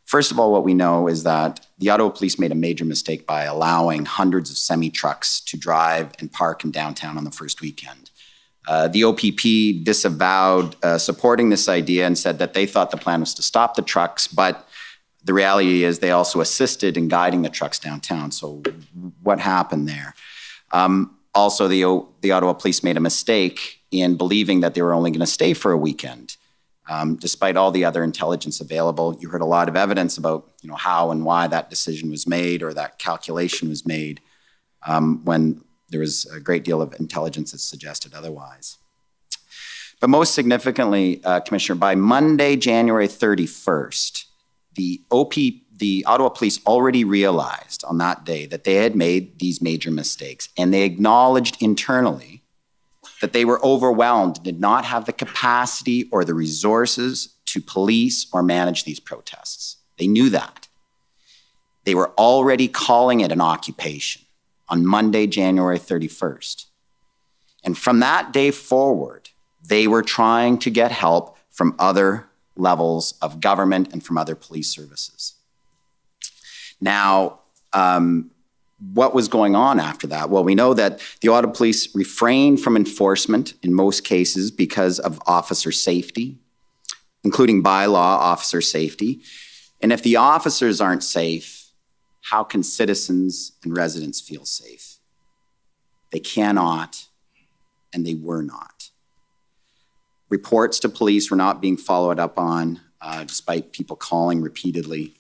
First of all, what we know is that the Ottawa Police made a major mistake by allowing hundreds of semi-trucks to drive and park in downtown on the first weekend. The OPP disavowed supporting this idea and said that they thought the plan was to stop the trucks, but the reality is they also assisted in guiding the trucks downtown. So what happened there? Also, the Ottawa Police made a mistake in believing that they were only going to stay for a weekend. Despite all the other intelligence available, you heard a lot of evidence about how and why that decision was made or that calculation was made when there was a great deal of intelligence that suggested otherwise. But most significantly, Commissioner, by Monday, January 31st, the Ottawa Police already realized on that day that they had made these major mistakes, and they acknowledged internally that they were overwhelmed, did not have the capacity or the resources to police or manage these protests. They knew that. They were already calling it an occupation. on Monday, January 31st. And from that day forward, they were trying to get help from other levels of government and from other police services. Now, what was going on after that? Well, we know that the Ottawa Police refrained from enforcement in most cases because of officer safety, including bylaw officer safety. And if the officers aren't safe, how can citizens and residents feel safe? They cannot, and they were not. Reports to police were not being followed up on, despite people calling repeatedly.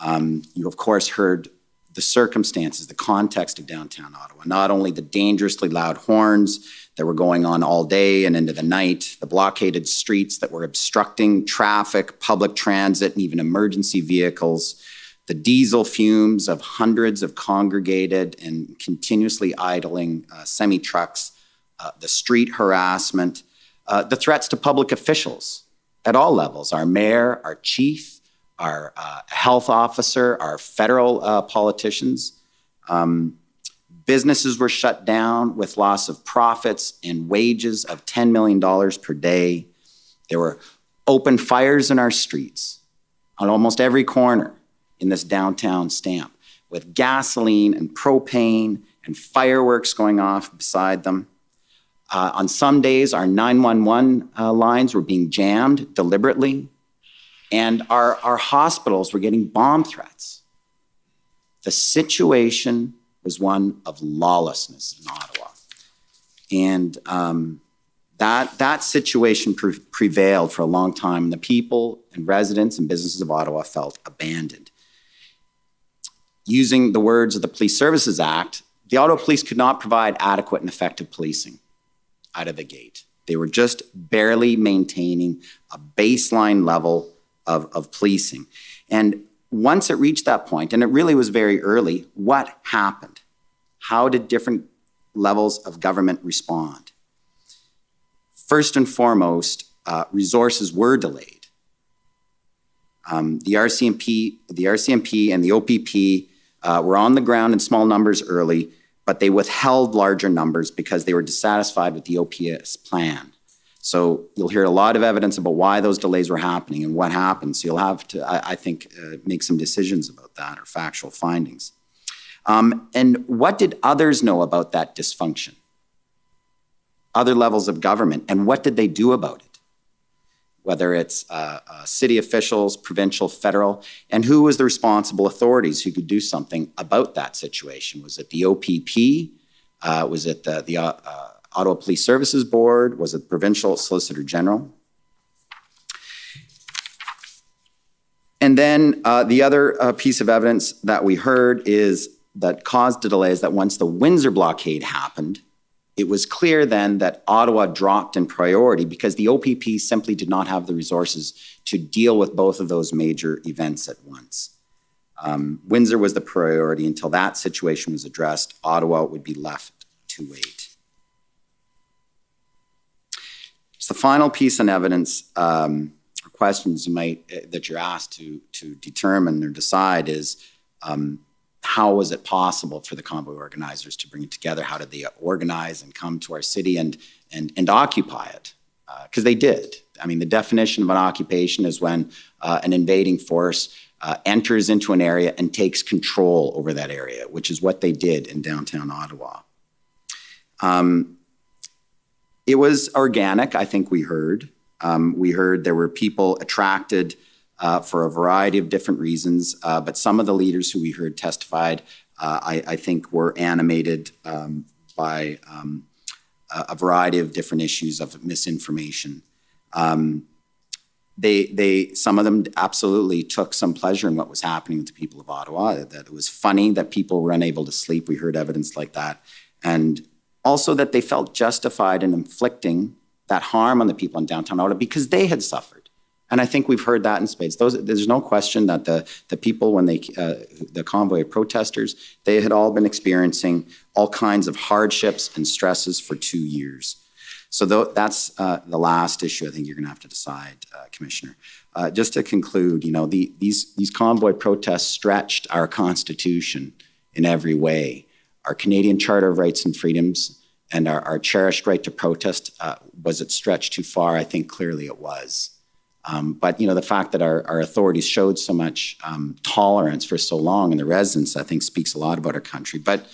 You, of course, heard the circumstances, the context of downtown Ottawa, not only the dangerously loud horns that were going on all day and into the night, the blockaded streets that were obstructing traffic, public transit, and even emergency vehicles, the diesel fumes of hundreds of congregated and continuously idling semi-trucks, the street harassment, the threats to public officials at all levels, our mayor, our chief, our health officer, our federal politicians. Businesses were shut down with loss of profits and wages of $10 million per day. There were open fires in our streets on almost every corner in this downtown stamp, with gasoline and propane and fireworks going off beside them. On some days, our 911 lines were being jammed deliberately, and our hospitals were getting bomb threats. The situation was one of lawlessness in Ottawa. And that situation prevailed for a long time, and the people and residents and businesses of Ottawa felt abandoned. Using the words of the Police Services Act, the Ottawa Police could not provide adequate and effective policing out of the gate. They were just barely maintaining a baseline level of policing. And once it reached that point, and it really was very early, what happened? How did different levels of government respond? First and foremost, resources were delayed. The RCMP and the OPP were on the ground in small numbers early, but they withheld larger numbers because they were dissatisfied with the OPS plan. So you'll hear a lot of evidence about why those delays were happening and what happened. So you'll have to, I think, make some decisions about that or factual findings. And what did others know about that dysfunction? Other levels of government, and what did they do about it? Whether it's city officials, provincial, federal, and who was the responsible authorities who could do something about that situation? Was it the OPP? Was it the Ottawa Police Services Board? Was it the Provincial Solicitor General? And then the other piece of evidence that we heard is that caused the delays that once the Windsor blockade happened, it was clear then that Ottawa dropped in priority because the OPP simply did not have the resources to deal with both of those major events at once. Windsor was the priority. Until that situation was addressed, Ottawa would be left to wait. The final piece on evidence or questions that you're asked to determine or decide is how was it possible for the convoy organizers to bring it together? How did they organize and come to our city and occupy it? Because they did. I mean, the definition of an occupation is when an invading force enters into an area and takes control over that area, which is what they did in downtown Ottawa. It was organic, I think we heard. We heard there were people attracted for a variety of different reasons, but some of the leaders who we heard testified, I think, were animated by a variety of different issues of misinformation. Some of them absolutely took some pleasure in what was happening with the people of Ottawa, that it was funny that people were unable to sleep. We heard evidence like that. And also that they felt justified in inflicting that harm on the people in downtown Ottawa because they had suffered. And I think we've heard that in spades. There's no question that the people, when the convoy of protesters, they had all been experiencing all kinds of hardships and stresses for 2 years. So that's the last issue I think you're going to have to decide, Commissioner. Just to conclude, these convoy protests stretched our Constitution in every way. our Canadian Charter of Rights and Freedoms and our cherished right to protest, was it stretched too far? I think clearly it was. But the fact that our authorities showed so much tolerance for so long in the residents, I think speaks a lot about our country. But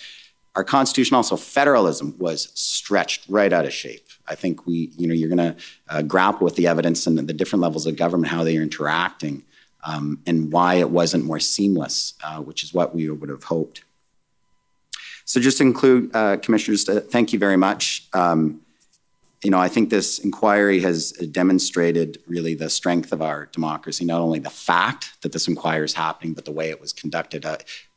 our Constitution, also federalism, was stretched right out of shape. I think you're going to grapple with the evidence and the different levels of government, how they are interacting, and why it wasn't more seamless, which is what we would have hoped. So just to conclude, Commissioners, thank you very much. I think this inquiry has demonstrated really the strength of our democracy, not only the fact that this inquiry is happening, but the way it was conducted.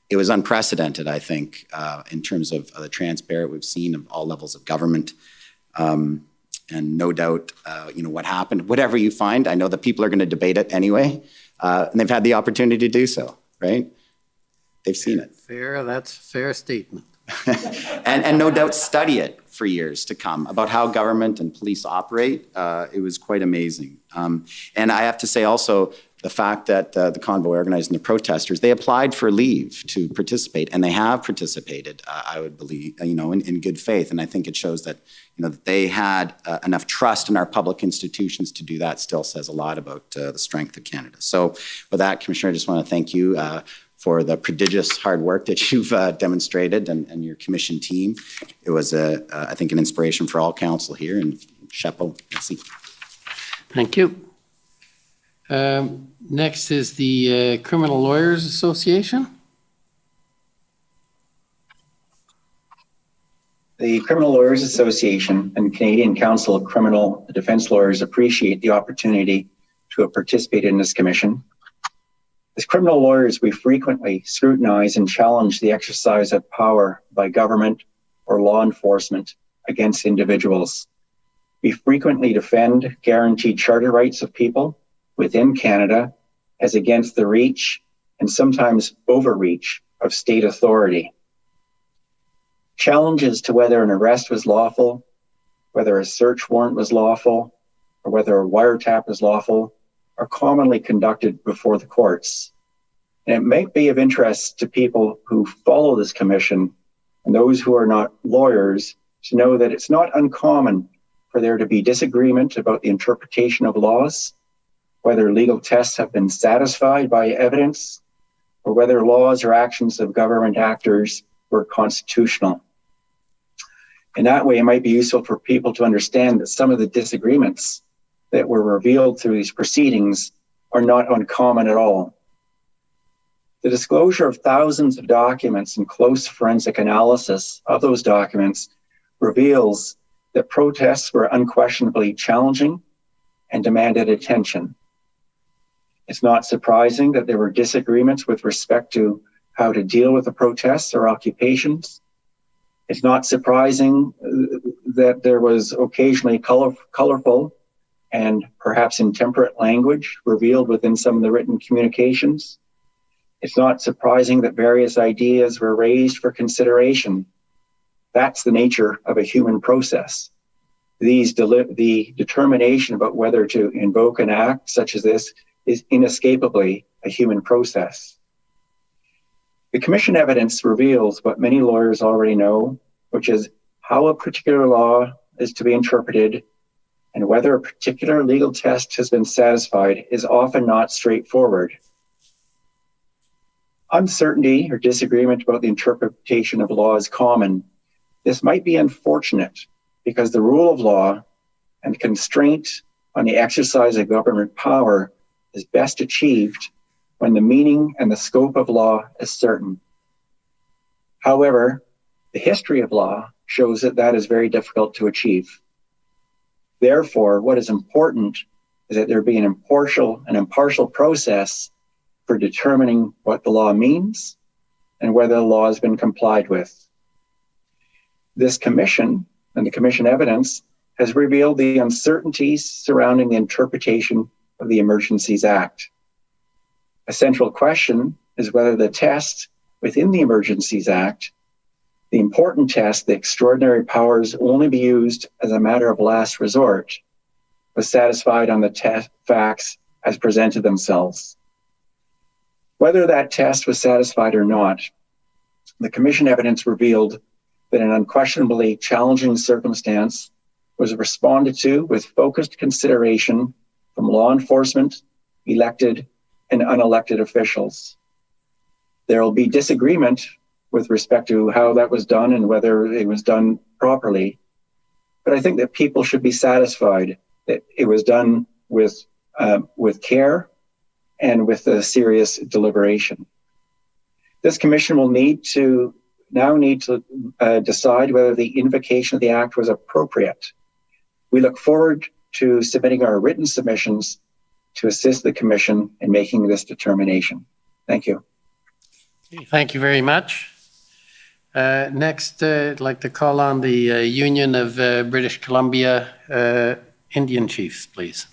It was unprecedented, I think, in terms of the transparent we've seen of all levels of government. And no doubt, what happened, whatever you find, I know that people are going to debate it anyway, and they've had the opportunity to do so, right? They've seen it. That's a fair statement. and no doubt study it for years to come about how government and police operate. It was quite amazing. And I have to say also, the fact that the convoy organizing the protesters, they applied for leave to participate, and they have participated, I would believe, in good faith. And I think it shows that, that they had enough trust in our public institutions to do that. Still says a lot about the strength of Canada. So with that, Commissioner, I just want to thank you for the prodigious hard work that you've demonstrated and your commission team. It was, I think, an inspiration for all council here, and chapeau. Merci. Thank you. Next is the Criminal Lawyers Association. The Criminal Lawyers Association and Canadian Council of Criminal Defence Lawyers appreciate the opportunity to have participated in this commission. As criminal lawyers, we frequently scrutinize and challenge the exercise of power by government or law enforcement against individuals. We frequently defend guaranteed charter rights of people within Canada as against the reach and sometimes overreach of state authority. Challenges to whether an arrest was lawful, whether a search warrant was lawful, or whether a wiretap is lawful are commonly conducted before the courts. And it might be of interest to people who follow this commission and those who are not lawyers to know that it's not uncommon for there to be disagreement about the interpretation of laws, whether legal tests have been satisfied by evidence, or whether laws or actions of government actors were constitutional. In that way, it might be useful for people to understand that some of the disagreements that were revealed through these proceedings are not uncommon at all. The disclosure of thousands of documents and close forensic analysis of those documents reveals that protests were unquestionably challenging and demanded attention. It's not surprising that there were disagreements with respect to how to deal with the protests or occupations. It's not surprising that there was occasionally colorful and perhaps intemperate language revealed within some of the written communications. It's not surprising that various ideas were raised for consideration. That's the nature of a human process. The determination about whether to invoke an act such as this is inescapably a human process. The commission evidence reveals what many lawyers already know, which is how a particular law is to be interpreted and whether a particular legal test has been satisfied is often not straightforward. Uncertainty or disagreement about the interpretation of law is common. This might be unfortunate because the rule of law and constraint on the exercise of government power is best achieved when the meaning and the scope of law is certain. However, the history of law shows that that is very difficult to achieve. Therefore, what is important is that there be an impartial process for determining what the law means and whether the law has been complied with. This commission and the commission evidence has revealed the uncertainties surrounding the interpretation of the Emergencies Act. A central question is whether the test within the Emergencies Act, the important test, the extraordinary powers only be used as a matter of last resort, was satisfied on the facts as presented themselves. Whether that test was satisfied or not, the Commission evidence revealed that an unquestionably challenging circumstance was responded to with focused consideration from law enforcement, elected, and unelected officials. There will be disagreement with respect to how that was done and whether it was done properly. But I think that people should be satisfied that it was done with care and with a serious deliberation. This commission will need to decide whether the invocation of the Act was appropriate. We look forward to submitting our written submissions to assist the commission in making this determination. Thank you. Thank you very much. Next, I'd like to call on the Union of British Columbia Indian Chiefs, please.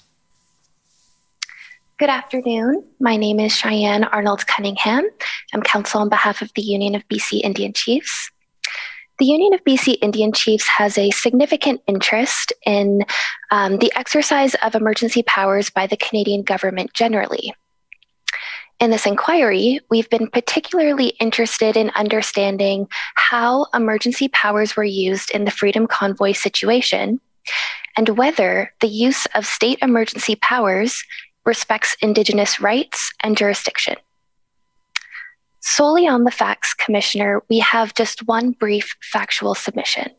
Good afternoon. My name is Cheyenne Arnold Cunningham. I'm counsel on behalf of the Union of BC Indian Chiefs. The Union of BC Indian Chiefs has a significant interest in the exercise of emergency powers by the Canadian government generally. In this inquiry, we've been particularly interested in understanding how emergency powers were used in the Freedom Convoy situation and whether the use of state emergency powers respects Indigenous rights and jurisdiction. Solely on the facts, Commissioner, we have just one brief factual submission.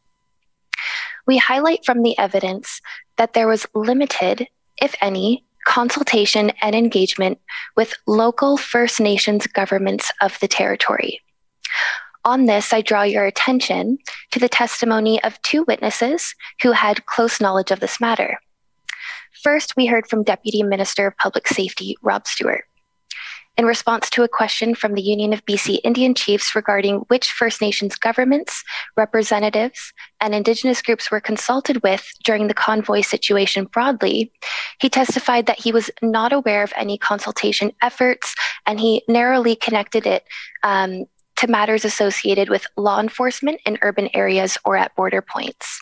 We highlight from the evidence that there was limited, if any, consultation and engagement with local First Nations governments of the territory. On this, I draw your attention to the testimony of two witnesses who had close knowledge of this matter. First, we heard from Deputy Minister of Public Safety, Rob Stewart. In response to a question from the Union of BC Indian Chiefs regarding which First Nations governments, representatives, and Indigenous groups were consulted with during the convoy situation broadly, he testified that he was not aware of any consultation efforts, and he narrowly connected it to matters associated with law enforcement in urban areas or at border points.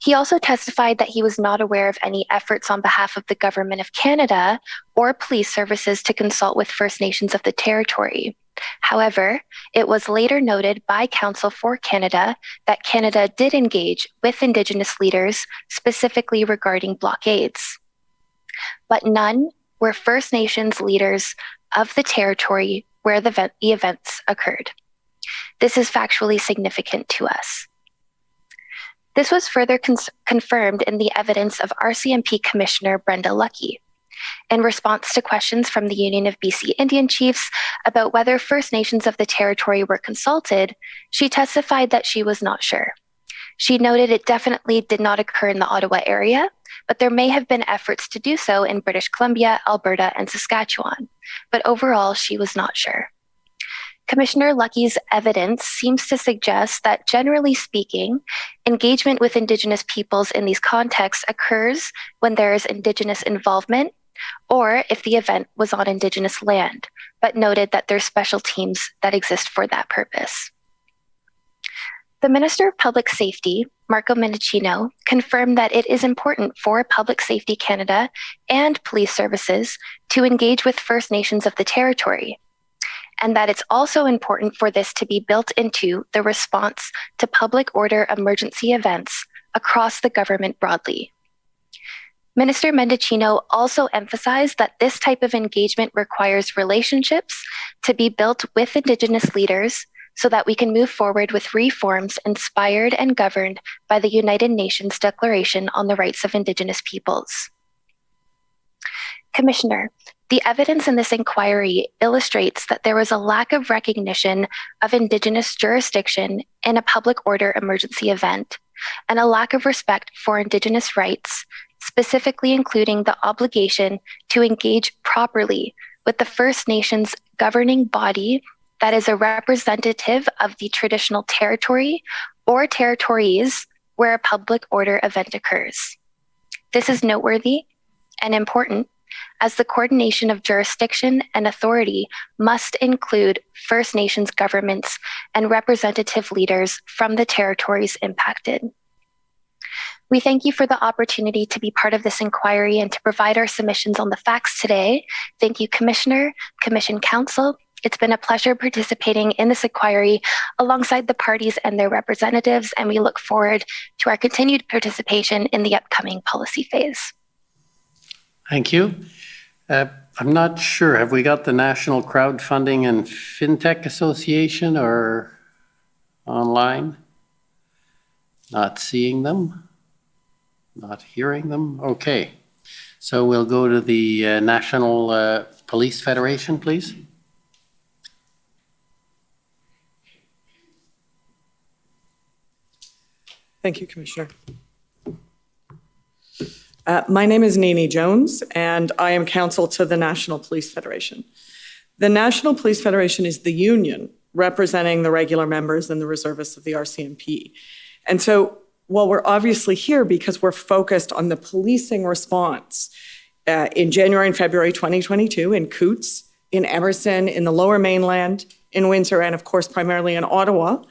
He also testified that he was not aware of any efforts on behalf of the Government of Canada or police services to consult with First Nations of the territory. However, it was later noted by Counsel for Canada that Canada did engage with Indigenous leaders specifically regarding blockades. But none were First Nations leaders of the territory where the events occurred. This is factually significant to us. This was further confirmed in the evidence of RCMP Commissioner Brenda Lucki. In response to questions from the Union of BC Indian Chiefs about whether First Nations of the territory were consulted, she testified that she was not sure. She noted it definitely did not occur in the Ottawa area, but there may have been efforts to do so in British Columbia, Alberta, and Saskatchewan. But overall, she was not sure. Commissioner Lucki's evidence seems to suggest that, generally speaking, engagement with Indigenous peoples in these contexts occurs when there is Indigenous involvement or if the event was on Indigenous land, but noted that there's special teams that exist for that purpose. The Minister of Public Safety, Marco Mendicino, confirmed that it is important for Public Safety Canada and police services to engage with First Nations of the territory, and that it's also important for this to be built into the response to public order emergency events across the government broadly. Minister Mendicino also emphasized that this type of engagement requires relationships to be built with Indigenous leaders so that we can move forward with reforms inspired and governed by the United Nations Declaration on the Rights of Indigenous Peoples. Commissioner, the evidence in this inquiry illustrates that there was a lack of recognition of Indigenous jurisdiction in a public order emergency event, and a lack of respect for Indigenous rights, specifically including the obligation to engage properly with the First Nations governing body that is a representative of the traditional territory or territories where a public order event occurs. This is noteworthy and important, as the coordination of jurisdiction and authority must include First Nations governments and representative leaders from the territories impacted. We thank you for the opportunity to be part of this inquiry and to provide our submissions on the facts today. Thank you, Commissioner, Commission Counsel, It's been a pleasure participating in this inquiry alongside the parties and their representatives, and we look forward to our continued participation in the upcoming policy phase. Thank you. I'm not sure, have we got the National Crowdfunding and FinTech Association or online? Not seeing them, not hearing them. Okay, so we'll go to the National Police Federation, please. Thank you, Commissioner. My name is Nini Jones, and I am counsel to the National Police Federation. The National Police Federation is the union representing the regular members and the reservists of the RCMP. And so while we're obviously here because we're focused on the policing response in January and February 2022 in Coutts, in Emerson, in the Lower Mainland, in Windsor, and of course primarily in Ottawa,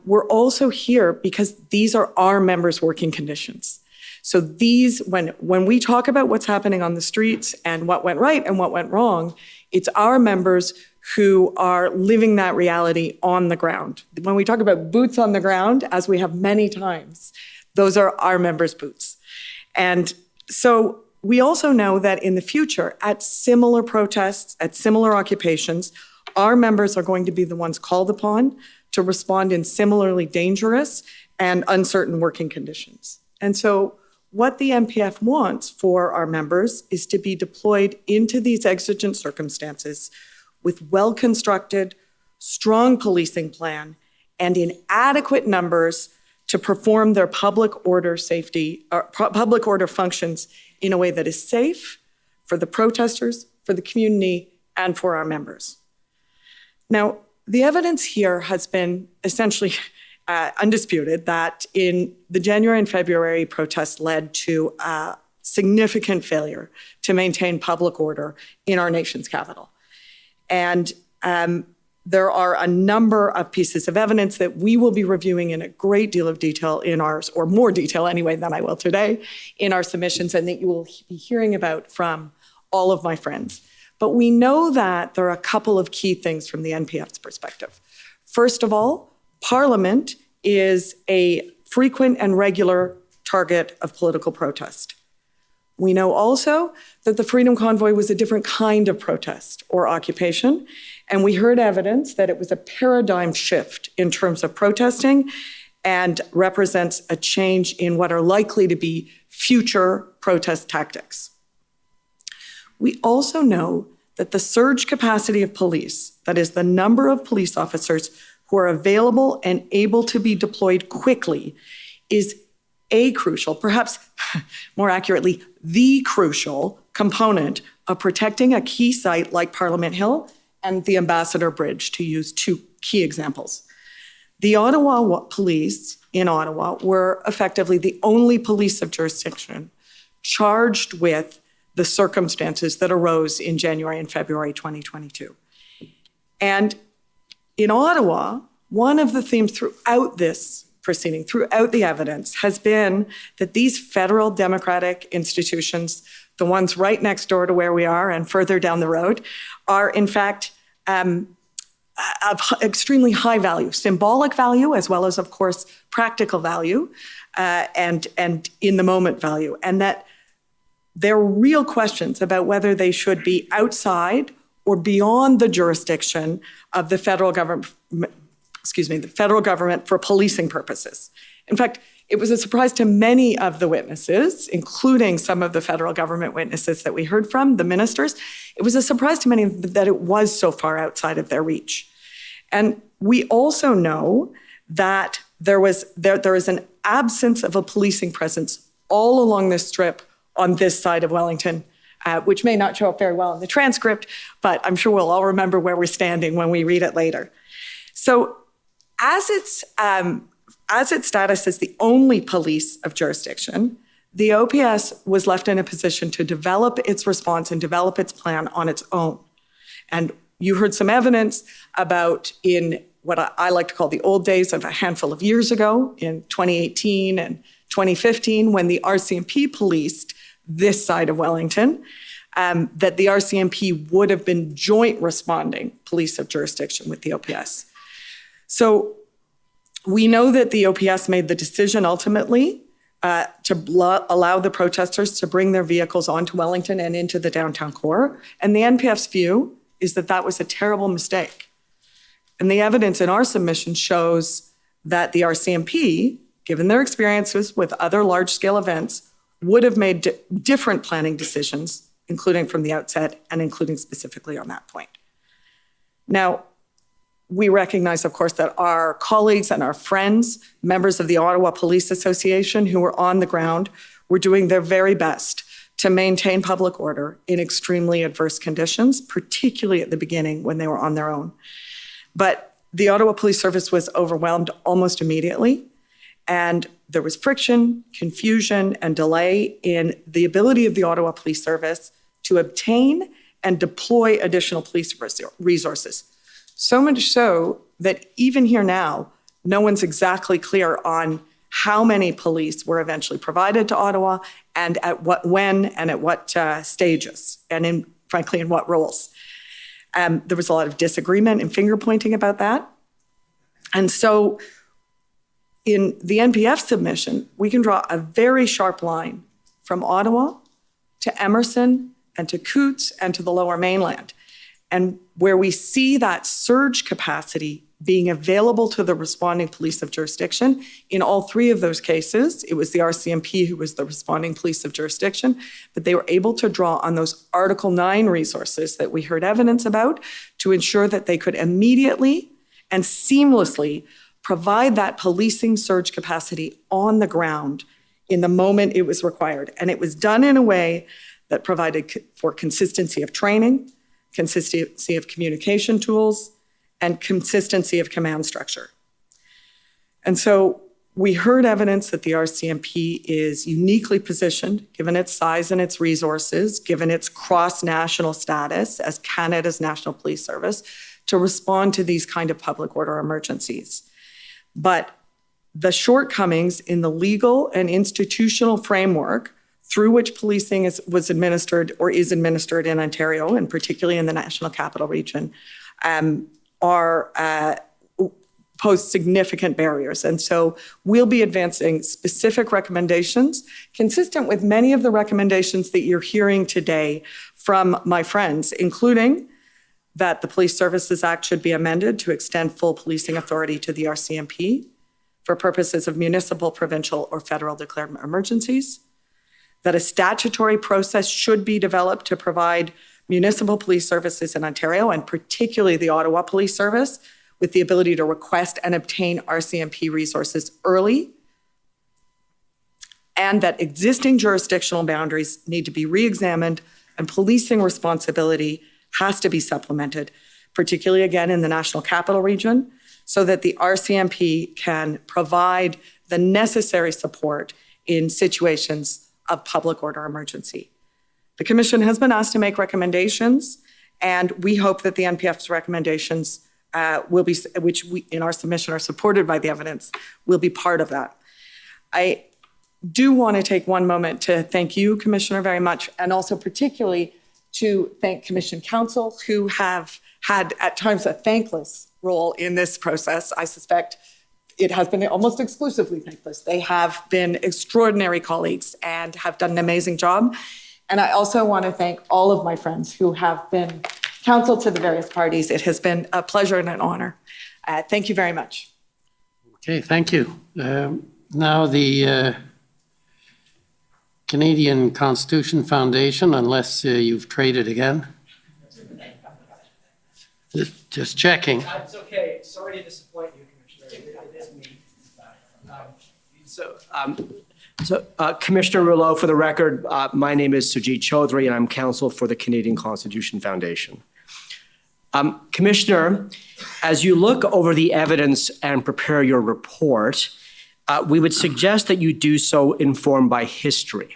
we're also here because these are our members' working conditions. So these, when we talk about what's happening on the streets and what went right and what went wrong, it's our members who are living that reality on the ground. When we talk about boots on the ground, as we have many times, those are our members' boots. And so we also know that in the future, at similar protests, at similar occupations, our members are going to be the ones called upon to respond in similarly dangerous and uncertain working conditions. And so what the NPF wants for our members is to be deployed into these exigent circumstances with well-constructed, strong policing plan and in adequate numbers to perform their public order safety, or public order functions in a way that is safe for the protesters, for the community, and for our members. Now, the evidence here has been essentially undisputed that in the January and February protests led to a significant failure to maintain public order in our nation's capital. And there are a number of pieces of evidence that we will be reviewing in a great deal of detail in ours, or more detail anyway than I will today, in our submissions, and that you will be hearing about from all of my friends. But we know that there are a couple of key things from the NPF's perspective. First of all, Parliament is a frequent and regular target of political protest. We know also that the Freedom Convoy was a different kind of protest or occupation, and we heard evidence that it was a paradigm shift in terms of protesting and represents a change in what are likely to be future protest tactics. We also know that the surge capacity of police, that is the number of police officers who are available and able to be deployed quickly, is a crucial, perhaps more accurately, the crucial component of protecting a key site like Parliament Hill and the Ambassador Bridge, to use two key examples. The Ottawa police in Ottawa were effectively the only police of jurisdiction charged with the circumstances that arose in January and February 2022. And in Ottawa, one of the themes throughout this proceeding, throughout the evidence, has been that these federal democratic institutions, the ones right next door to where we are and further down the road, are in fact of extremely high value, symbolic value, as well as, of course, practical value and in the moment value. And that there are real questions about whether they should be outside or beyond the jurisdiction of the federal government, the federal government for policing purposes. In fact, it was a surprise to many of the witnesses, including some of the federal government witnesses that we heard from, the ministers. It was a surprise to many of them that it was so far outside of their reach. And we also know that there is an absence of a policing presence all along this strip on this side of Wellington, which may not show up very well in the transcript, but I'm sure we'll all remember where we're standing when we read it later. So as its status as the only police of jurisdiction, the OPS was left in a position to develop its response and develop its plan on its own. And you heard some evidence about in what I like to call the old days of a handful of years ago, in 2018 and 2015, when the RCMP policed this side of Wellington. that the RCMP would have been joint responding police of jurisdiction with the OPS. So we know that the OPS made the decision ultimately to allow the protesters to bring their vehicles onto Wellington and into the downtown core. And the NPF's view is that that was a terrible mistake. And the evidence in our submission shows that the RCMP, given their experiences with other large-scale events, would have made different planning decisions, including from the outset and including specifically on that point. Now, we recognize, of course, that our colleagues and our friends, members of the Ottawa Police Association who were on the ground, were doing their very best to maintain public order in extremely adverse conditions, particularly at the beginning when they were on their own. But the Ottawa Police Service was overwhelmed almost immediately, and there was friction, confusion, and delay in the ability of the Ottawa Police Service to obtain and deploy additional police resources. So much so that even here now, no one's exactly clear on how many police were eventually provided to Ottawa and at what, when, and at what stages, and frankly, in what roles. There was a lot of disagreement and finger pointing about that. And so in the NPF submission, we can draw a very sharp line from Ottawa to Emerson and to Coutts and to the Lower Mainland. And where we see that surge capacity being available to the responding police of jurisdiction, in all three of those cases, it was the RCMP who was the responding police of jurisdiction, but they were able to draw on those Article 9 resources that we heard evidence about to ensure that they could immediately and seamlessly provide that policing surge capacity on the ground in the moment it was required. And it was done in a way that provided for consistency of training, consistency of communication tools, and consistency of command structure. And so we heard evidence that the RCMP is uniquely positioned, given its size and its resources, given its cross-national status as Canada's National Police Service, to respond to these kind of public order emergencies. But the shortcomings in the legal and institutional framework through which policing was administered or is administered in Ontario, and particularly in the National Capital Region, pose significant barriers. And so we'll be advancing specific recommendations consistent with many of the recommendations that you're hearing today from my friends, including that the Police Services Act should be amended to extend full policing authority to the RCMP for purposes of municipal, provincial, or federal declared emergencies, that a statutory process should be developed to provide municipal police services in Ontario, and particularly the Ottawa Police Service, with the ability to request and obtain RCMP resources early, and that existing jurisdictional boundaries need to be re-examined and policing responsibility has to be supplemented, particularly again in the National Capital Region, so that the RCMP can provide the necessary support in situations of public order emergency. The Commission has been asked to make recommendations, and we hope that the NPF's recommendations will be, which we in our submission are supported by the evidence, will be part of that. I do want to take one moment to thank you, Commissioner, very much, and also particularly to thank Commission counsel who have had at times a thankless role in this process. I suspect it has been almost exclusively thankless. They have been extraordinary colleagues and have done an amazing job. And I also want to thank all of my friends who have been counsel to the various parties. It has been a pleasure and an honor. Thank you very much. Okay, thank you. Now the Canadian Constitution Foundation, unless you've traded again. Just checking. It's okay. Sorry to disappoint you, Commissioner. It is me. Commissioner Rouleau, for the record, my name is Sujit Chaudhry, and I'm counsel for the Canadian Constitution Foundation. Commissioner, as you look over the evidence and prepare your report, we would suggest that you do so informed by history.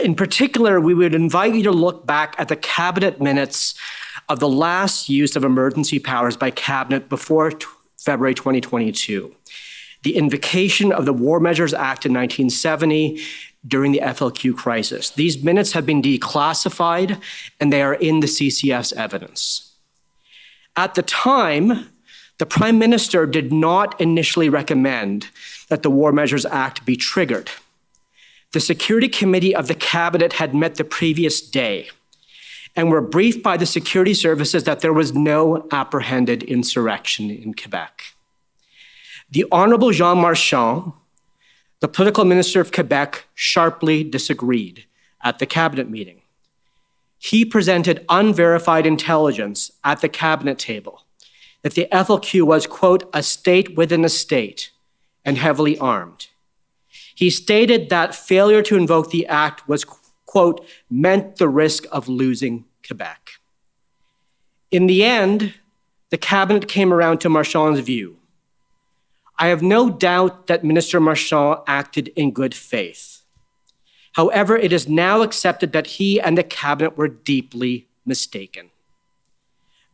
In particular, we would invite you to look back at the Cabinet minutes of the last use of emergency powers by Cabinet before February 2022. The invocation of the War Measures Act in 1970 during the FLQ crisis. These minutes have been declassified and they are in the CCF's evidence. At the time, the Prime Minister did not initially recommend that the War Measures Act be triggered. The Security Committee of the Cabinet had met the previous day and were briefed by the security services that there was no apprehended insurrection in Quebec. The Honorable Jean Marchand, the political minister of Quebec, sharply disagreed at the cabinet meeting. He presented unverified intelligence at the cabinet table that the FLQ was, quote, a state within a state and heavily armed. He stated that failure to invoke the act was, quote, meant the risk of losing Quebec. In the end, the cabinet came around to Marchand's view. I have no doubt that Minister Marchand acted in good faith. However, it is now accepted that he and the cabinet were deeply mistaken.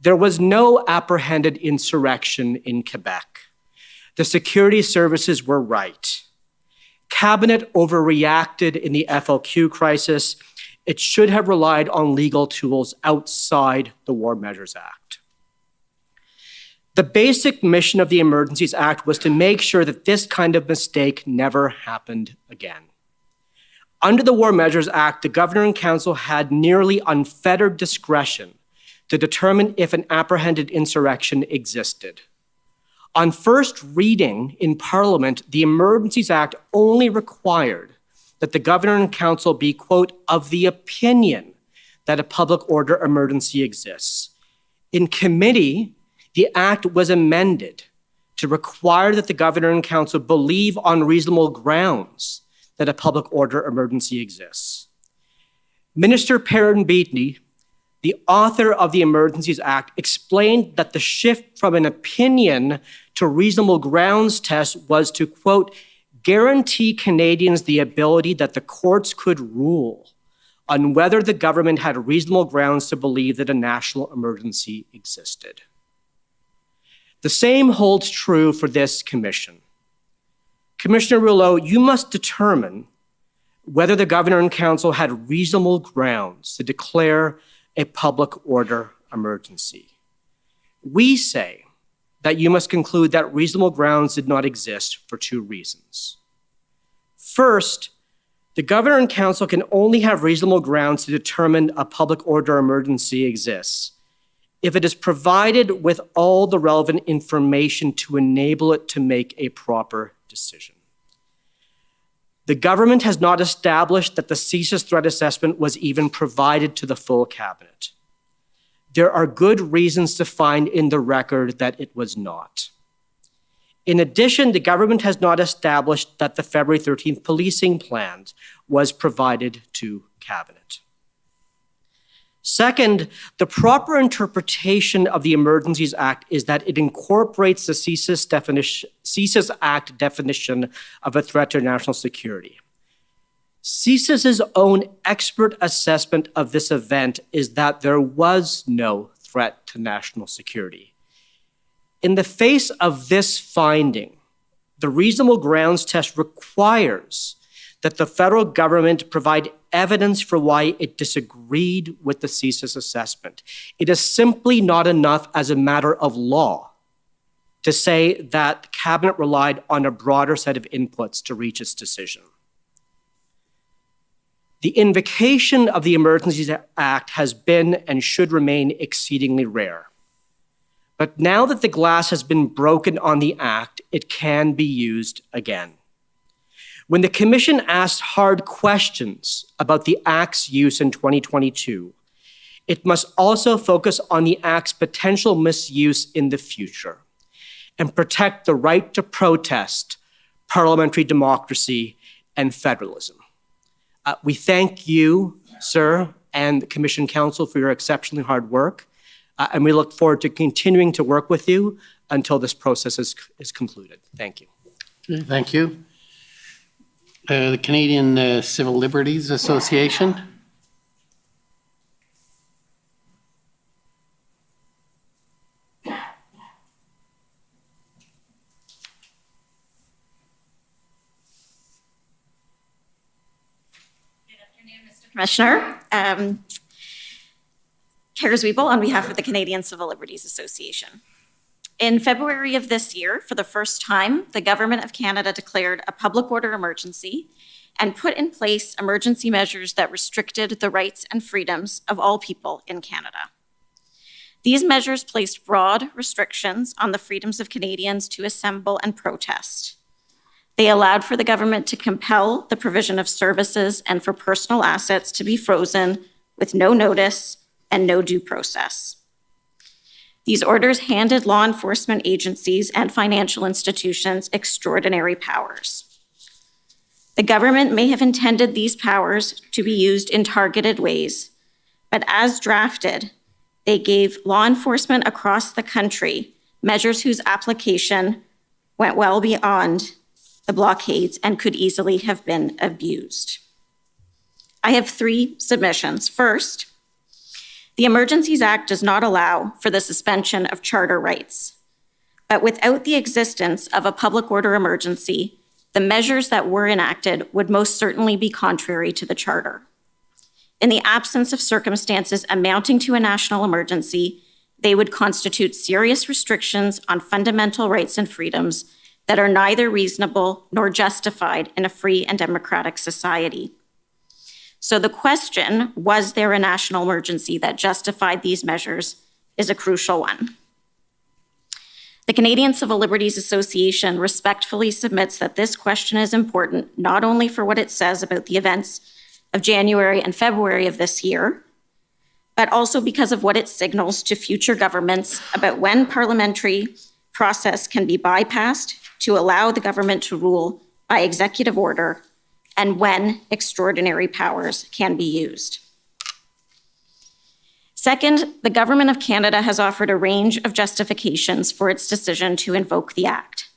There was no apprehended insurrection in Quebec. The security services were right. Cabinet overreacted in the FLQ crisis. It should have relied on legal tools outside the War Measures Act. The basic mission of the Emergencies Act was to make sure that this kind of mistake never happened again. Under the War Measures Act, the Governor and Council had nearly unfettered discretion to determine if an apprehended insurrection existed. On first reading in Parliament, the Emergencies Act only required that the Governor and Council be, quote, of the opinion that a public order emergency exists. In committee, the Act was amended to require that the Governor and Council believe on reasonable grounds that a public order emergency exists. Minister Perrin Beatney, the author of the Emergencies Act, explained that the shift from an opinion to reasonable grounds test was to, quote, guarantee Canadians the ability that the courts could rule on whether the government had reasonable grounds to believe that a national emergency existed. The same holds true for this commission. Commissioner Rouleau, you must determine whether the Governor and Council had reasonable grounds to declare a public order emergency. We say that you must conclude that reasonable grounds did not exist for two reasons. First, the Governor and Council can only have reasonable grounds to determine a public order emergency exists if it is provided with all the relevant information to enable it to make a proper decision. The government has not established that the CSIS threat assessment was even provided to the full cabinet. There are good reasons to find in the record that it was not. In addition, the government has not established that the February 13th policing plan was provided to cabinet. Second, the proper interpretation of the Emergencies Act is that it incorporates the CSIS Act definition of a threat to national security. CSIS's own expert assessment of this event is that there was no threat to national security. In the face of this finding, the reasonable grounds test requires that the federal government provide evidence for why it disagreed with the CSIS assessment. It is simply not enough as a matter of law to say that the cabinet relied on a broader set of inputs to reach its decision. The invocation of the Emergencies Act has been and should remain exceedingly rare. But now that the glass has been broken on the Act, it can be used again. When the Commission asked hard questions about the Act's use in 2022, it must also focus on the Act's potential misuse in the future and protect the right to protest, parliamentary democracy, and federalism. We thank you, sir, and the Commission Council for your exceptionally hard work, and we look forward to continuing to work with you until this process is concluded. Thank you. Okay, thank you. The Canadian Civil Liberties Association. Commissioner. Kara Zwiebel on behalf of the Canadian Civil Liberties Association. In February of this year, for the first time, the Government of Canada declared a public order emergency and put in place emergency measures that restricted the rights and freedoms of all people in Canada. These measures placed broad restrictions on the freedoms of Canadians to assemble and protest. They allowed for the government to compel the provision of services and for personal assets to be frozen with no notice and no due process. These orders handed law enforcement agencies and financial institutions extraordinary powers. The government may have intended these powers to be used in targeted ways, but as drafted, they gave law enforcement across the country measures whose application went well beyond the blockades and could easily have been abused. I have 3 submissions. First, the Emergencies Act does not allow for the suspension of charter rights, but without the existence of a public order emergency, the measures that were enacted would most certainly be contrary to the charter. In the absence of circumstances amounting to a national emergency, they would constitute serious restrictions on fundamental rights and freedoms that are neither reasonable nor justified in a free and democratic society. So the question, was there a national emergency that justified these measures, is a crucial one. The Canadian Civil Liberties Association respectfully submits that this question is important not only for what it says about the events of January and February of this year, but also because of what it signals to future governments about when parliamentary process can be bypassed to allow the government to rule by executive order and when extraordinary powers can be used. Second, the Government of Canada has offered a range of justifications for its decision to invoke the Act.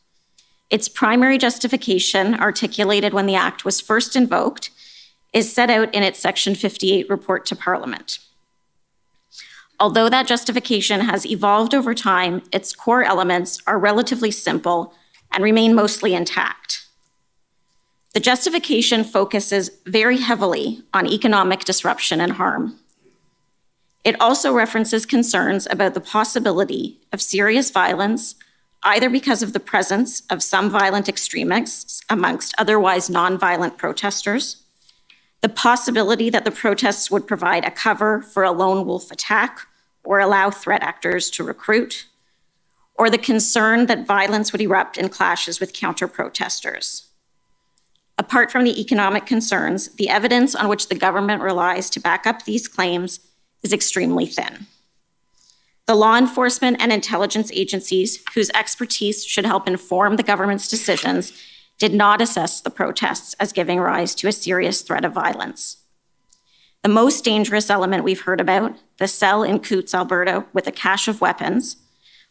Its primary justification, articulated when the Act was first invoked, is set out in its Section 58 report to Parliament. Although that justification has evolved over time, its core elements are relatively simple and remain mostly intact. The justification focuses very heavily on economic disruption and harm. It also references concerns about the possibility of serious violence, either because of the presence of some violent extremists amongst otherwise nonviolent protesters, the possibility that the protests would provide a cover for a lone wolf attack or allow threat actors to recruit, or the concern that violence would erupt in clashes with counter-protesters. Apart from the economic concerns, the evidence on which the government relies to back up these claims is extremely thin. The law enforcement and intelligence agencies, whose expertise should help inform the government's decisions, did not assess the protests as giving rise to a serious threat of violence. The most dangerous element we've heard about, the cell in Coutts, Alberta, with a cache of weapons,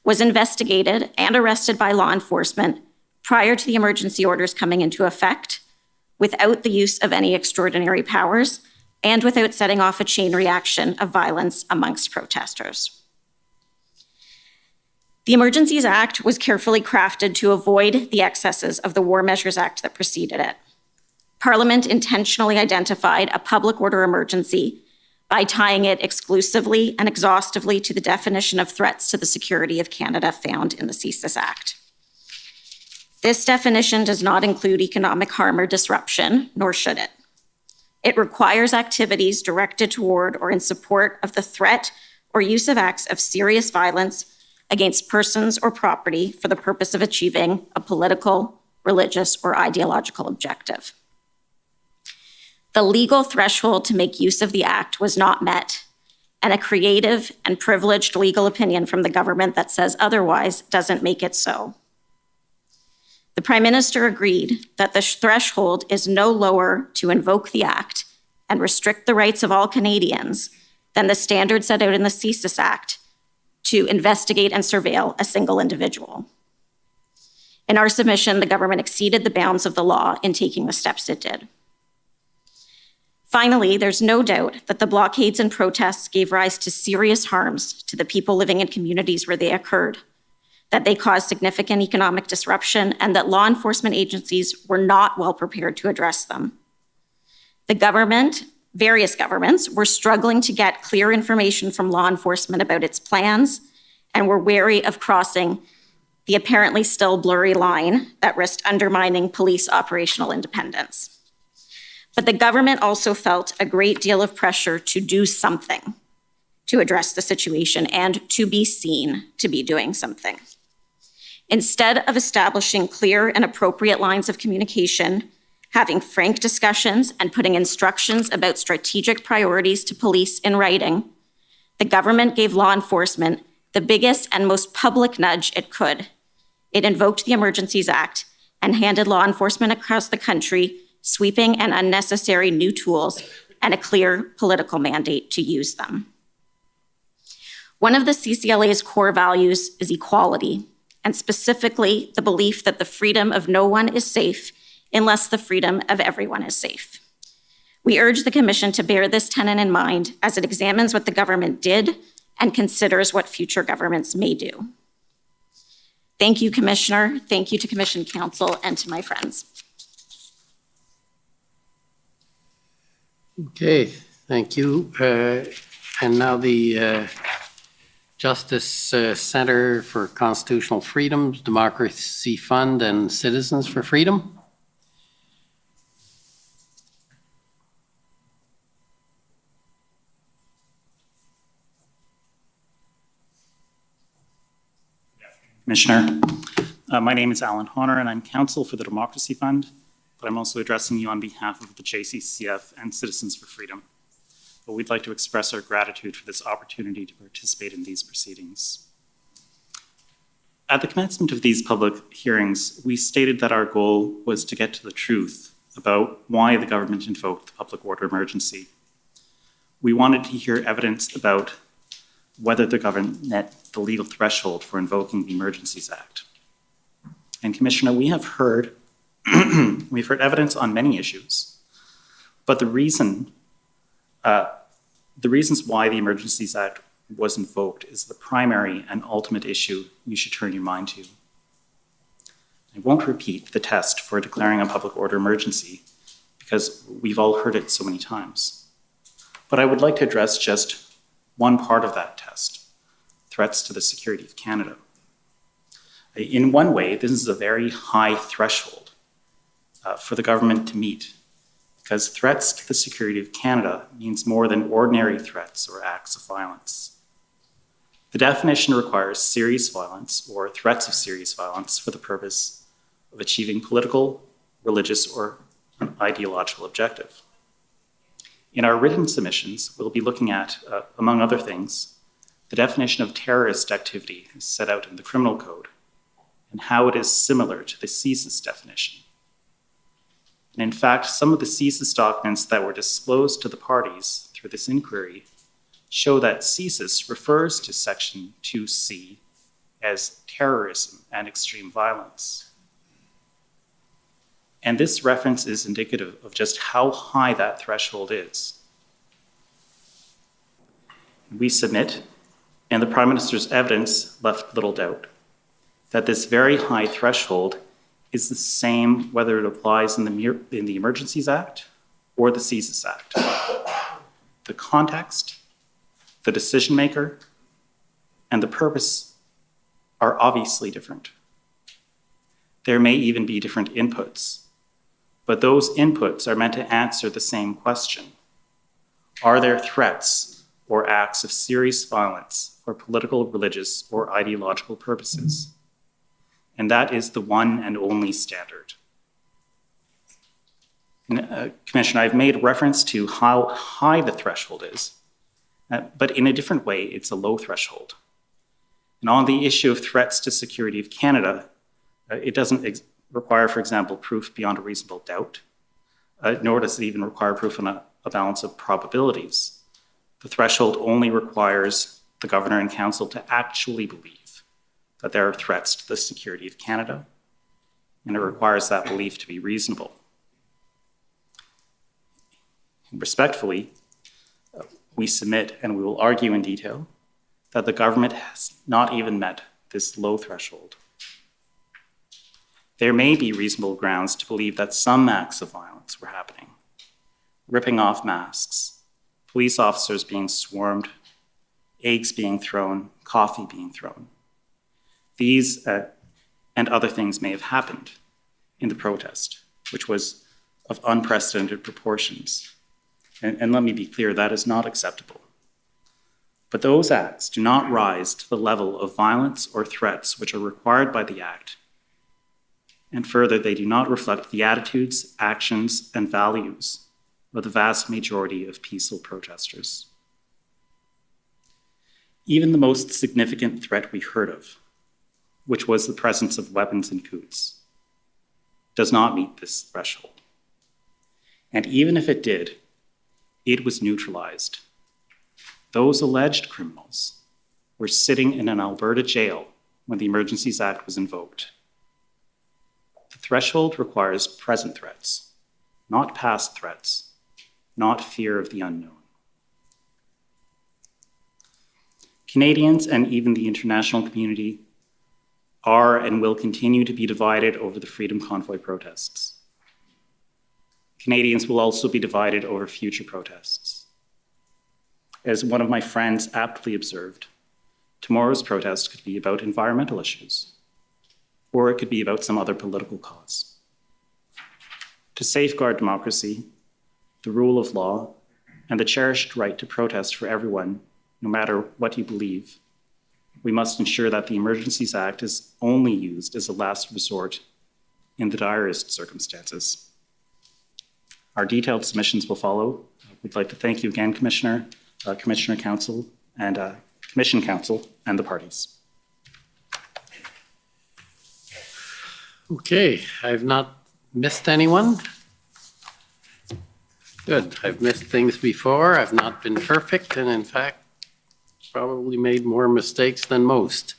was investigated and arrested by law enforcement prior to the emergency orders coming into effect, without the use of any extraordinary powers, and without setting off a chain reaction of violence amongst protesters. The Emergencies Act was carefully crafted to avoid the excesses of the War Measures Act that preceded it. Parliament intentionally identified a public order emergency by tying it exclusively and exhaustively to the definition of threats to the security of Canada found in the Thesis Act. This definition does not include economic harm or disruption, nor should it. It requires activities directed toward or in support of the threat or use of acts of serious violence against persons or property for the purpose of achieving a political, religious, or ideological objective. The legal threshold to make use of the Act was not met, and a creative and privileged legal opinion from the government that says otherwise doesn't make it so. The Prime Minister agreed that the threshold is no lower to invoke the Act and restrict the rights of all Canadians than the standard set out in the Thesis Act to investigate and surveil a single individual. In our submission, the government exceeded the bounds of the law in taking the steps it did. Finally, there's no doubt that the blockades and protests gave rise to serious harms to the people living in communities where they occurred, that they caused significant economic disruption, and that law enforcement agencies were not well prepared to address them. The government various governments were struggling to get clear information from law enforcement about its plans and were wary of crossing the apparently still blurry line that risked undermining police operational independence. But the government also felt a great deal of pressure to do something to address the situation and to be seen to be doing something. Instead of establishing clear and appropriate lines of communication, having frank discussions, and putting instructions about strategic priorities to police in writing, the government gave law enforcement the biggest and most public nudge it could. It invoked the Emergencies Act and handed law enforcement across the country sweeping and unnecessary new tools and a clear political mandate to use them. One of the CCLA's core values is equality, and specifically the belief that the freedom of no one is safe unless the freedom of everyone is safe. We urge the Commission to bear this tenet in mind as it examines what the government did and considers what future governments may do. Thank you, Commissioner. Thank you to Commission Counsel and to my friends. Okay, thank you. And now the Justice Center for Constitutional Freedoms, Democracy Fund, and Citizens for Freedom. Commissioner, my name is Alan Honor, and I'm counsel for the Democracy Fund, but I'm also addressing you on behalf of the JCCF and Citizens for Freedom. But we'd like to express our gratitude for this opportunity to participate in these proceedings. At the commencement of these public hearings, we stated that our goal was to get to the truth about why the government invoked the public order emergency. We wanted to hear evidence about whether the government met the legal threshold for invoking the Emergencies Act. And Commissioner, we have heard we've heard evidence on many issues, but the reasons why the Emergencies Act was invoked is the primary and ultimate issue you should turn your mind to. I won't repeat the test for declaring a public order emergency because we've all heard it so many times. But I would like to address just one part of that test, threats to the security of Canada. In one way, this is a very high threshold for the government to meet, because threats to the security of Canada means more than ordinary threats or acts of violence. The definition requires serious violence or threats of serious violence for the purpose of achieving political, religious, or an ideological objective. In our written submissions, we'll be looking at, among other things, the definition of terrorist activity is set out in the Criminal Code and how it is similar to the Thesis definition. And in fact, some of the Thesis documents that were disclosed to the parties through this inquiry show that Thesis refers to Section 2C as terrorism and extreme violence. And this reference is indicative of just how high that threshold is. We submit, and the Prime Minister's evidence left little doubt, that this very high threshold is the same whether it applies in the Emergencies Act or the Thesis Act. The context, the decision maker, and the purpose are obviously different. There may even be different inputs, but those inputs are meant to answer the same question. Are there threats or acts of serious violence for political, religious, or ideological purposes? And that is the one and only standard. Commissioner, I've made reference to how high the threshold is, but in a different way, it's a low threshold. And on the issue of threats to security of Canada, it doesn't require, for example, proof beyond a reasonable doubt, nor does it even require proof on a balance of probabilities. The threshold only requires the Governor and Council to actually believe that there are threats to the security of Canada, and it requires that belief to be reasonable. Respectfully, we submit, and we will argue in detail, that the government has not even met this low threshold. There may be reasonable grounds to believe that some acts of violence were happening, ripping off masks, police officers being swarmed, eggs being thrown, coffee being thrown. These and other things may have happened in the protest, which was of unprecedented proportions. And let me be clear, that is not acceptable. But those acts do not rise to the level of violence or threats which are required by the Act. And further, they do not reflect the attitudes, actions, and values of the vast majority of peaceful protesters. Even the most significant threat we heard of, which was the presence of weapons in Coutts, does not meet this threshold. And even if it did, it was neutralized. Those alleged criminals were sitting in an Alberta jail when the Emergencies Act was invoked. The threshold requires present threats, not past threats, not fear of the unknown. Canadians and even the international community are and will continue to be divided over the Freedom Convoy protests. Canadians will also be divided over future protests. As one of my friends aptly observed, tomorrow's protest could be about environmental issues, or it could be about some other political cause. To safeguard democracy, the rule of law, and the cherished right to protest for everyone, no matter what you believe, we must ensure that the Emergencies Act is only used as a last resort in the direst circumstances. Our detailed submissions will follow. We'd like to thank you again, Commissioner, Commissioner Council, and Commission Council, and the parties. Okay, I've not missed anyone. Good, I've missed things before. I've not been perfect, and in fact, probably made more mistakes than most.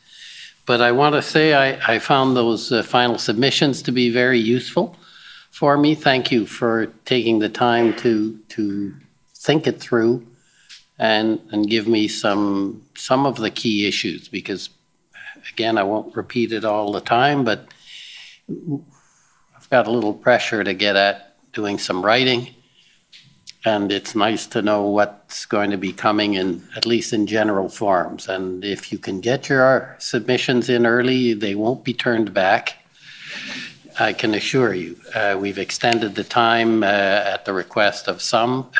But I want to say I found those final submissions to be very useful for me. Thank you for taking the time to think it through and give me some of the key issues, because again, I won't repeat it all the time, but I've got a little pressure to get at doing some writing, and it's nice to know what's going to be coming in, at least in general forms. And if you can get your submissions in early, they won't be turned back. I can assure you. We've extended the time at the request of some,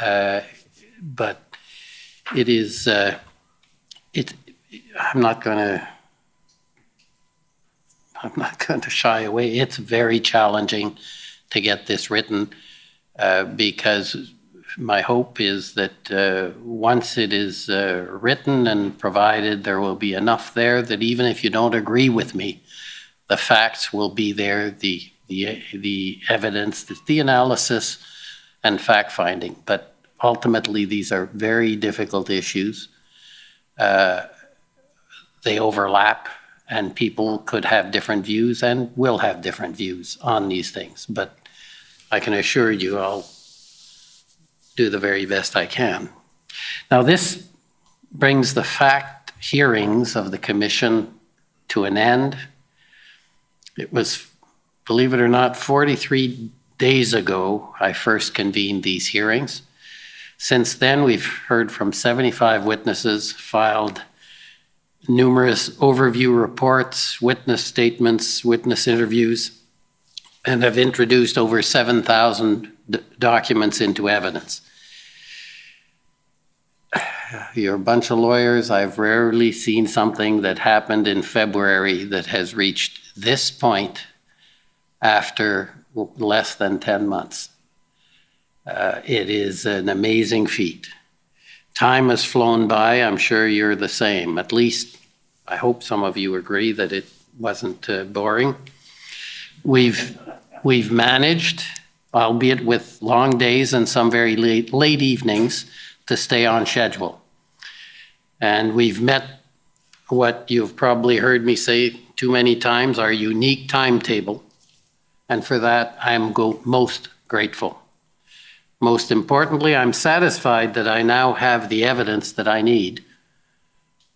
but it is, I'm not going to shy away. It's very challenging to get this written because my hope is that once it is written and provided, there will be enough there that even if you don't agree with me, the facts will be there, the evidence, the analysis and fact finding. But ultimately, these are very difficult issues. They overlap, and people could have different views and will have different views on these things. But I can assure you I'll do the very best I can. Now, this brings the fact hearings of the Commission to an end. It was, believe it or not, 43 days ago I first convened these hearings. Since then, we've heard from 75 witnesses, filed numerous overview reports, witness statements, witness interviews, and have introduced over 7,000 documents into evidence. You're a bunch of lawyers. I've rarely seen something that happened in February that has reached this point after less than 10 months. It is an amazing feat. Time has flown by. I'm sure you're the same. At least, I hope some of you agree that it wasn't boring. We've managed, albeit with long days and some very late evenings, to stay on schedule. And we've met what you've probably heard me say too many times, our unique timetable. And for that, I'm most grateful. Most importantly, I'm satisfied that I now have the evidence that I need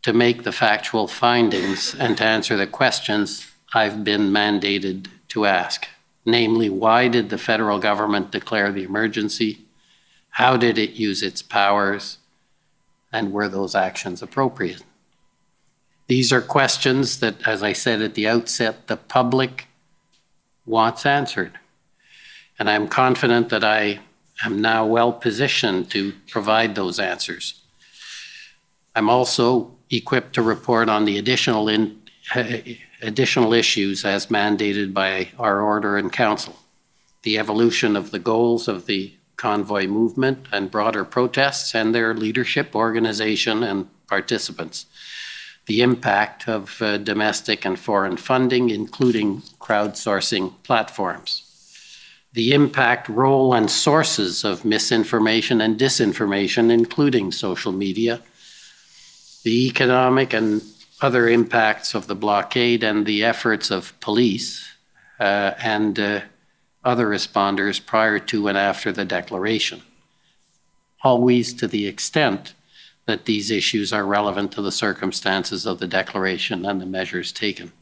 to make the factual findings and to answer the questions I've been mandated to ask. Namely, why did the federal government declare the emergency? How did it use its powers? And were those actions appropriate? These are questions that, as I said at the outset, the public wants answered. And I'm confident that I am now well positioned to provide those answers. I'm also equipped to report on the additional issues as mandated by our order in council. The evolution of the goals of the convoy movement and broader protests and their leadership, organization, and participants. The impact of domestic and foreign funding, including crowdsourcing platforms. The impact, role, and sources of misinformation and disinformation, including social media. The economic and other impacts of the blockade and the efforts of police and other responders prior to and after the declaration, always to the extent that these issues are relevant to the circumstances of the declaration and the measures taken.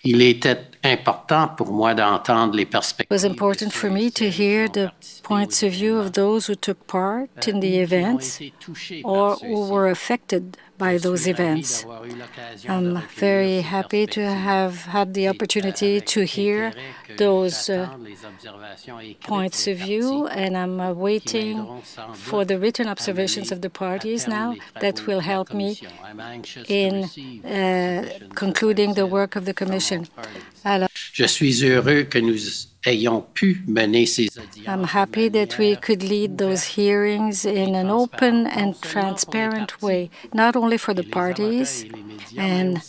It was important for me to hear the points of view of those who took part in the events or who were affected by those events. I'm very happy to have had the opportunity to hear those points of view, and I'm waiting for the written observations of the parties now that will help me in concluding the work of the Commission. Je suis heureux que nous ayons pu mener ces audiences. I'm happy that we could lead those hearings in an open and transparent way, not only for the parties and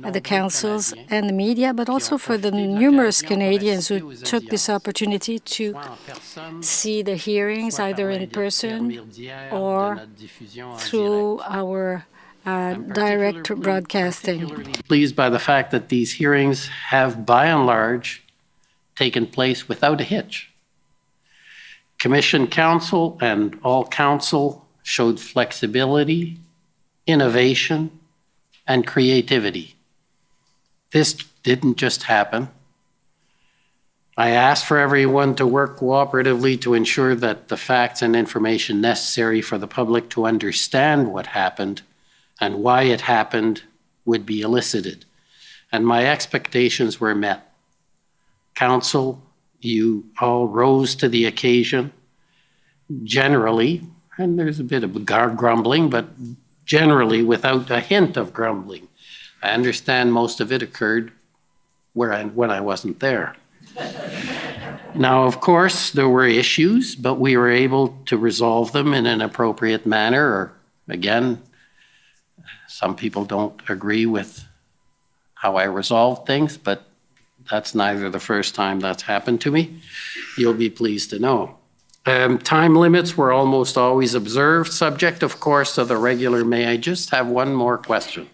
the councils and the media, but also for the numerous Canadians who took this opportunity to see the hearings either in person or through our direct broadcasting. Pleased by the fact that these hearings have, by and large, taken place without a hitch. Commission counsel and all counsel showed flexibility, innovation, and creativity. This didn't just happen. I asked for everyone to work cooperatively to ensure that the facts and information necessary for the public to understand what happened and why it happened would be elicited. And my expectations were met. Council, you all rose to the occasion, generally, and there's a bit of grumbling, but generally without a hint of grumbling. I understand most of it occurred when I wasn't there. Now, of course, there were issues, but we were able to resolve them in an appropriate manner, or again, some people don't agree with how I resolved things, but that's neither the first time that's happened to me. You'll be pleased to know. Time limits were almost always observed, subject, of course, to the regular, may I just have one more question?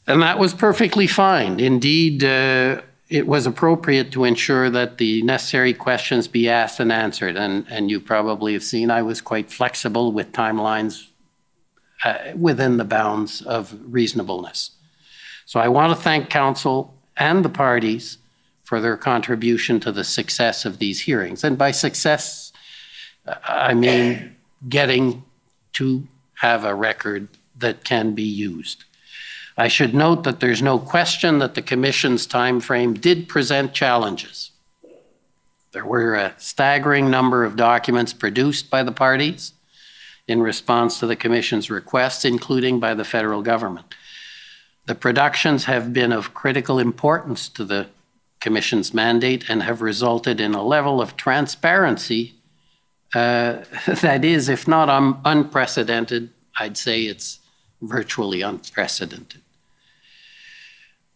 And that was perfectly fine. Indeed, it was appropriate to ensure that the necessary questions be asked and answered. And you probably have seen I was quite flexible with timelines within the bounds of reasonableness. So I want to thank Council and the parties for their contribution to the success of these hearings. And by success, I mean getting to have a record that can be used. I should note that there's no question that the Commission's timeframe did present challenges. There were a staggering number of documents produced by the parties in response to the Commission's requests, including by the federal government. The productions have been of critical importance to the Commission's mandate and have resulted in a level of transparency that is, if not unprecedented, I'd say it's virtually unprecedented.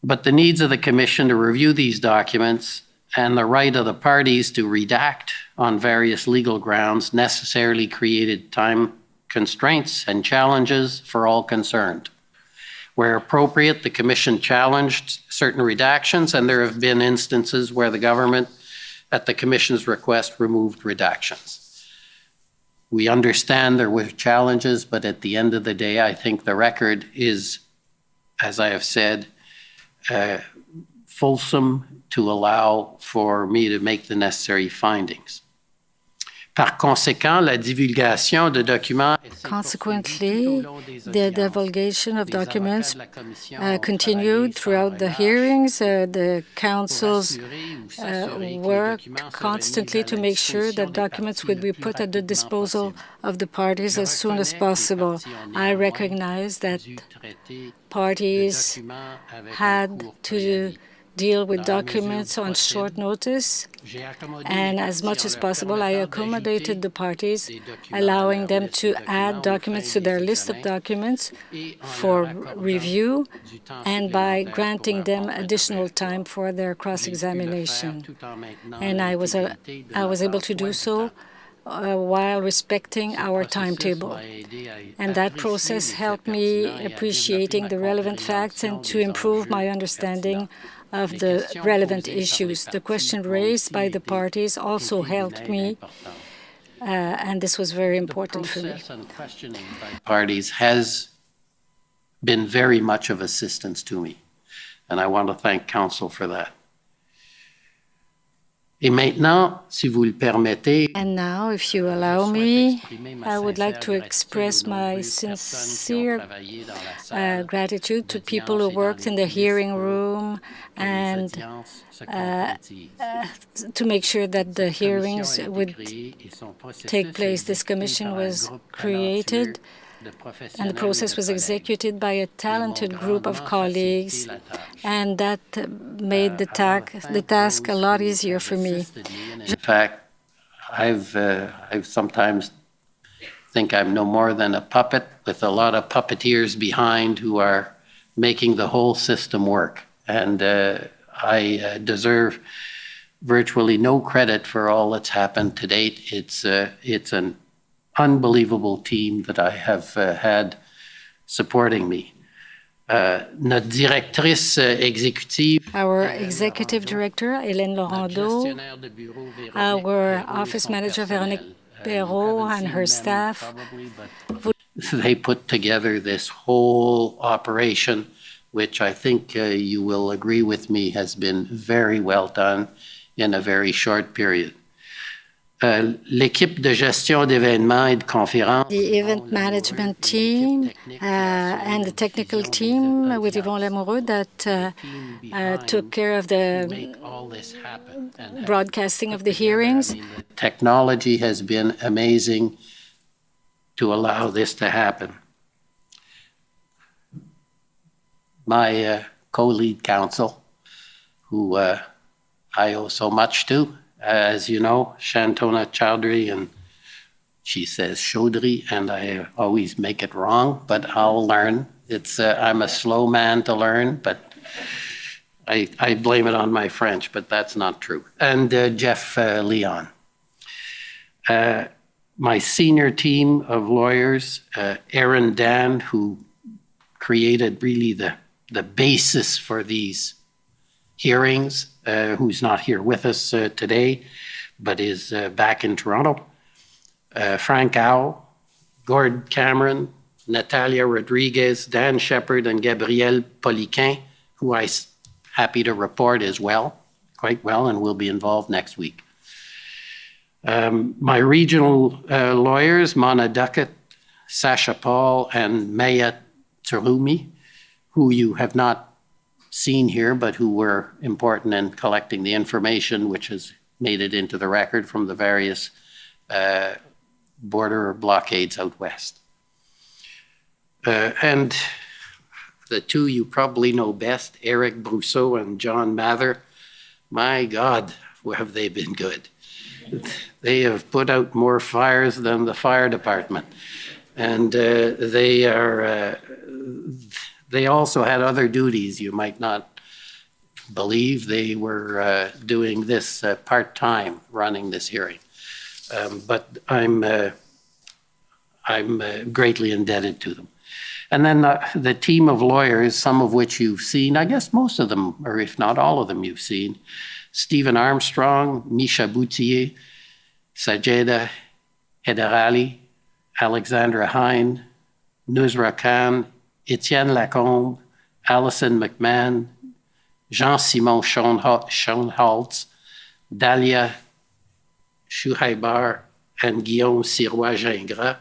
But the needs of the Commission to review these documents and the right of the parties to redact on various legal grounds necessarily created time constraints and challenges for all concerned. Where appropriate, the Commission challenged certain redactions, and there have been instances where the government, at the Commission's request, removed redactions. We understand there were challenges, but at the end of the day, I think the record is, as I have said, fulsome to allow for me to make the necessary findings. Par conséquent, la divulgation de documents. Consequently, the divulgation of documents continued throughout the hearings. The councils worked constantly to make sure that documents would be put at the disposal of the parties as soon as possible. I recognize that parties had to deal with documents on short notice, and as much as possible, I accommodated the parties, allowing them to add documents to their list of documents for review, and by granting them additional time for their cross-examination. And I was able to do so while respecting our timetable. And that process helped me appreciating the relevant facts and to improve my understanding of the relevant issues. The question raised by the parties also helped me, and this was very important for me. Parties has been very much of assistance to me, and I want to thank Council for that. Et maintenant, si vous le permettez, and now, if you allow me, I would like to express my sincere gratitude to people who worked in the hearing room and to make sure that the hearings would take place. This commission was created and the process was executed by a talented group of colleagues, and that made the task a lot easier for me. In fact, I've sometimes think I'm no more than a puppet with a lot of puppeteers behind who are making the whole system work. And I deserve virtually no credit for all that's happened to date. It's an unbelievable team that I have had supporting me. Notre directrice exécutive, our executive director, Hélène Laurando, our office manager, Véronique Perrault, and her staff. They put together this whole operation, which I think you will agree with me has been very well done in a very short period. L'équipe de gestion d'événements et de conférences. The event management team and the technical team with Yvon Lamoureux that took care of the broadcasting of the hearings. Technology has been amazing to allow this to happen. My co-lead counsel, who I owe so much to, as you know, Shantona Chowdhury, and she says Chaudhry, and I always make it wrong, but I'll learn. I'm a slow man to learn, but I blame it on my French, but that's not true. And Jeff Leon. My senior team of lawyers, Aaron Dan, who created really the basis for these hearings, who's not here with us today, but is back in Toronto. Frank Au, Gord Cameron, Natalia Rodriguez, Dan Shepard, and Gabrielle Poliquin, who I'm happy to report is quite well, and will be involved next week. My regional lawyers, Mona Duckett, Sasha Paul, and Maya Turumi, who you have not seen here, but who were important in collecting the information which has made it into the record from the various border blockades out west. And the two you probably know best, Eric Brousseau and John Mather, my God, have they been good. They have put out more fires than the fire department. And they also had other duties you might not believe. They were doing this part-time, running this hearing. But I'm greatly indebted to them. And then the team of lawyers, some of which you've seen, I guess most of them, or if not all of them you've seen, Stephen Armstrong, Misha Boutier, Sajeda Hedarali, Alexandra Hine, Nusra Khan, Etienne Lacombe, Alison McMahon, Jean-Simon Schoenholtz, Dalia Schuheibar, and Guillaume Sirois-Gingras.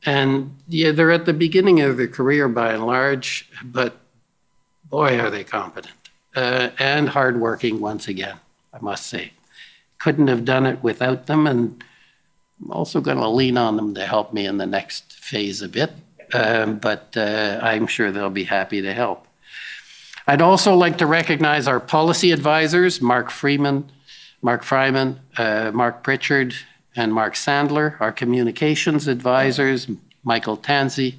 And yeah, they're at the beginning of their career by and large, but boy, are they competent and hardworking once again, I must say. Couldn't have done it without them, and I'm also going to lean on them to help me in the next phase a bit, but I'm sure they'll be happy to help. I'd also like to recognize our policy advisors, Mark Fryman, Mark Pritchard, and Mark Sandler, our communications advisors, Michael Tansey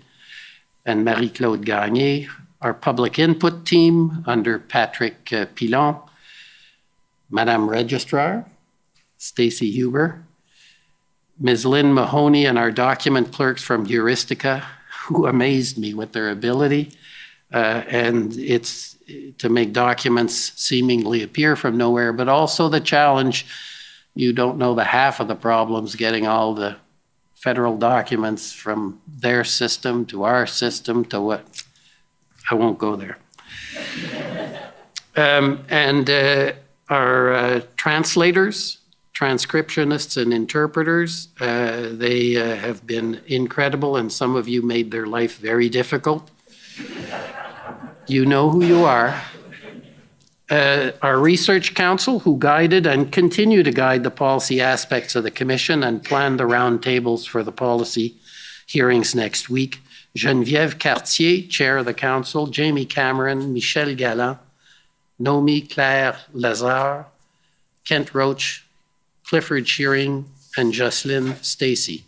and Marie-Claude Gagné, our public input team under Patrick Pilon, Madame Registrar, Stacy Huber, Ms. Lynn Mahoney, and our document clerks from Jurisdictional, who amazed me with their ability. And it's to make documents seemingly appear from nowhere, but also the challenge, you don't know the half of the problems getting all the federal documents from their system to our system to what, I won't go there. Our translators, transcriptionists, and interpreters, they have been incredible, and some of you made their life very difficult. You know who you are. Our research council, who guided and continue to guide the policy aspects of the commission and plan the roundtables for the policy hearings next week. Geneviève Cartier, chair of the council, Jamie Cameron, Michel Galland, Nomi Claire Lazare, Kent Roach, Clifford Shearing, and Jocelyn Stacey.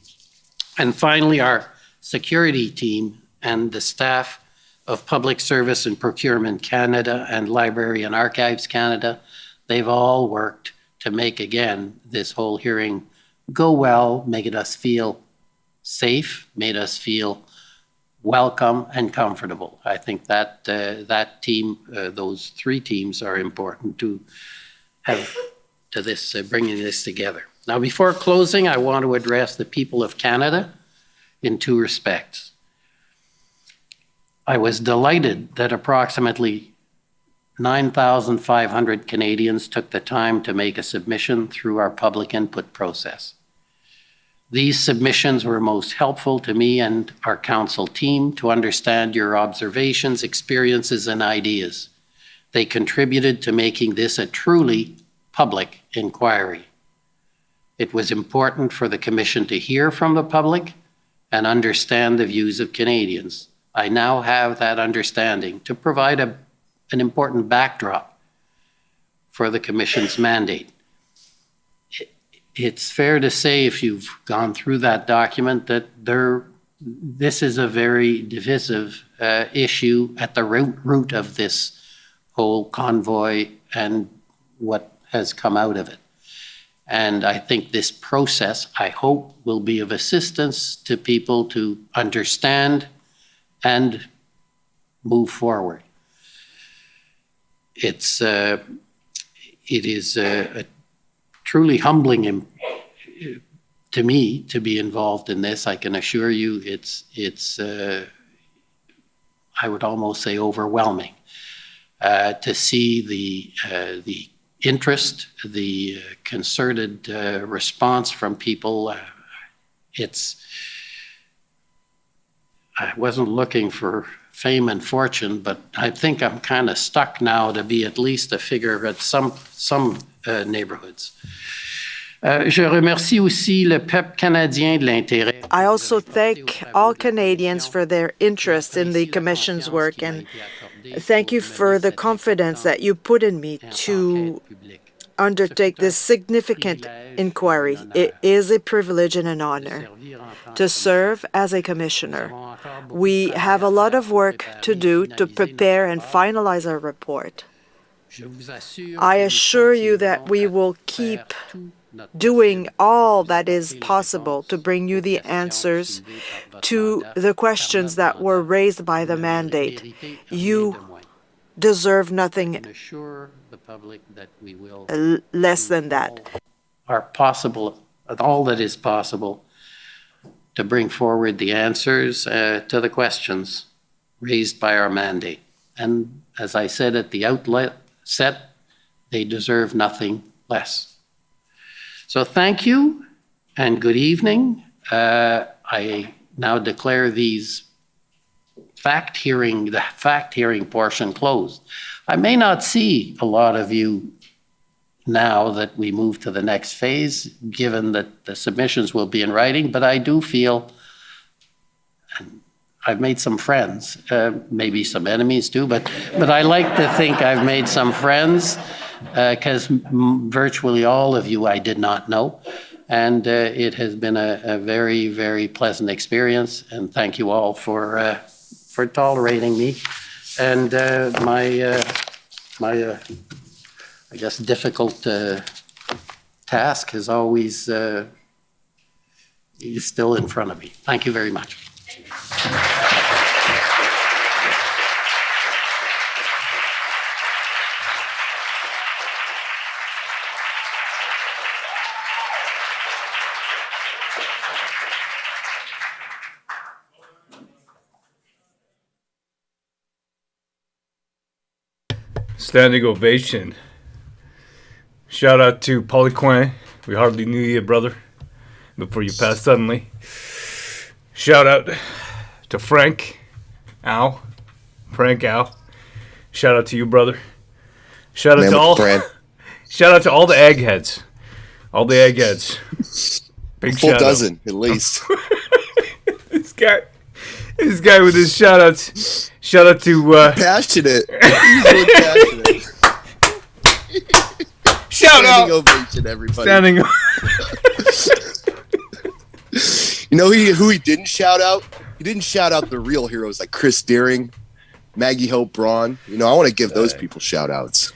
And finally, our security team and the staff of Public Service and Procurement Canada and Library and Archives Canada. They've all worked to make, again, this whole hearing go well, made us feel safe, made us feel welcome and comfortable. I think that that team, those three teams are important to have to this, bringing this together. Now, before closing, I want to address the people of Canada in two respects. I was delighted that approximately 9,500 Canadians took the time to make a submission through our public input process. These submissions were most helpful to me and our council team to understand your observations, experiences, and ideas. They contributed to making this a truly public inquiry. It was important for the Commission to hear from the public and understand the views of Canadians. I now have that understanding to provide an important backdrop for the Commission's mandate. It's fair to say, if you've gone through that document, that this is a very divisive issue at the root of this whole convoy and what has come out of it. And I think this process, I hope, will be of assistance to people to understand and move forward. It is a truly humbling to me to be involved in this. I can assure you, it's I would almost say overwhelming to see the interest, the concerted response from people. I wasn't looking for fame and fortune, but I think I'm kind of stuck now to be at least a figure at some neighborhoods. Je remercie aussi le peuple canadien de l'intérêt. I also thank all Canadians for their interest in the Commission's work, and thank you for the confidence that you put in me to undertake this significant inquiry. It is a privilege and an honor to serve as a commissioner. We have a lot of work to do to prepare and finalize our report. I assure you that we will keep doing all that is possible to bring you the answers to the questions that were raised by the mandate. You deserve nothing less than that. All that is possible to bring forward the answers to the questions raised by our mandate. And as I said at the outset, they deserve nothing less. So thank you. and good evening. I now declare the fact hearing portion closed. I may not see a lot of you now that we move to the next phase, given that the submissions will be in writing, but I do feel I've made some friends, maybe some enemies too, but I like to think I've made some friends because virtually all of you I did not know. And it has been a very, very pleasant experience. And thank you all for tolerating me. And my I guess, difficult task is always is still in front of me. Thank you very much. Standing ovation. Shout out to Polyquin. We hardly knew you, brother, before you passed suddenly. Shout out to Frank Al. Shout out to you, brother. Shout out to all. Shout out to all the eggheads. All the eggheads. Big full shout dozen, out. at least. This guy with his shout outs. Shout out to passionate. He's really passionate. Shout Standing out. ovation, everybody. Standing. You know who he didn't shout out? He didn't shout out the real heroes like Chris Deering, Maggie Hope Braun. You know, I want to give those people shout outs.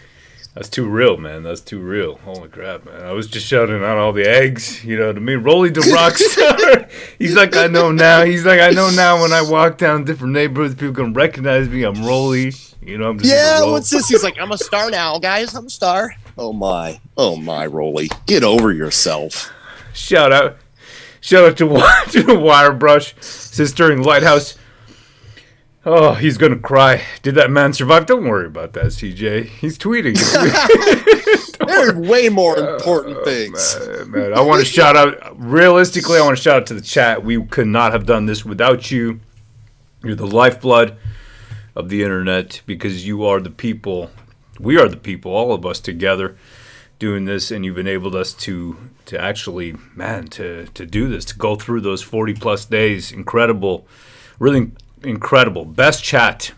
That's too real, man. That's too real. Holy crap, man. I was just shouting out all the eggs, you know, to me. Rolly the Rockstar. He's like, I know now. He's like, I know now when I walk down different neighborhoods, people can recognize me. I'm Rolly. You know, I'm just What's this? He's like, I'm a star now, guys. I'm a star. Oh my, Rolly. Get over yourself. Shout out to the Wire Brush. Says during Lighthouse. Oh, he's going to cry. Did that man survive? Don't worry about that, CJ. He's tweeting. There are way more important things. Man, I want to shout out, realistically, I want to shout out to the chat. We could not have done this without you. You're the lifeblood of the internet because you are the people. We are the people, all of us together doing this, and you've enabled us to actually, man, to do this, to go through those 40-plus days. Incredible. Really incredible. Best chat,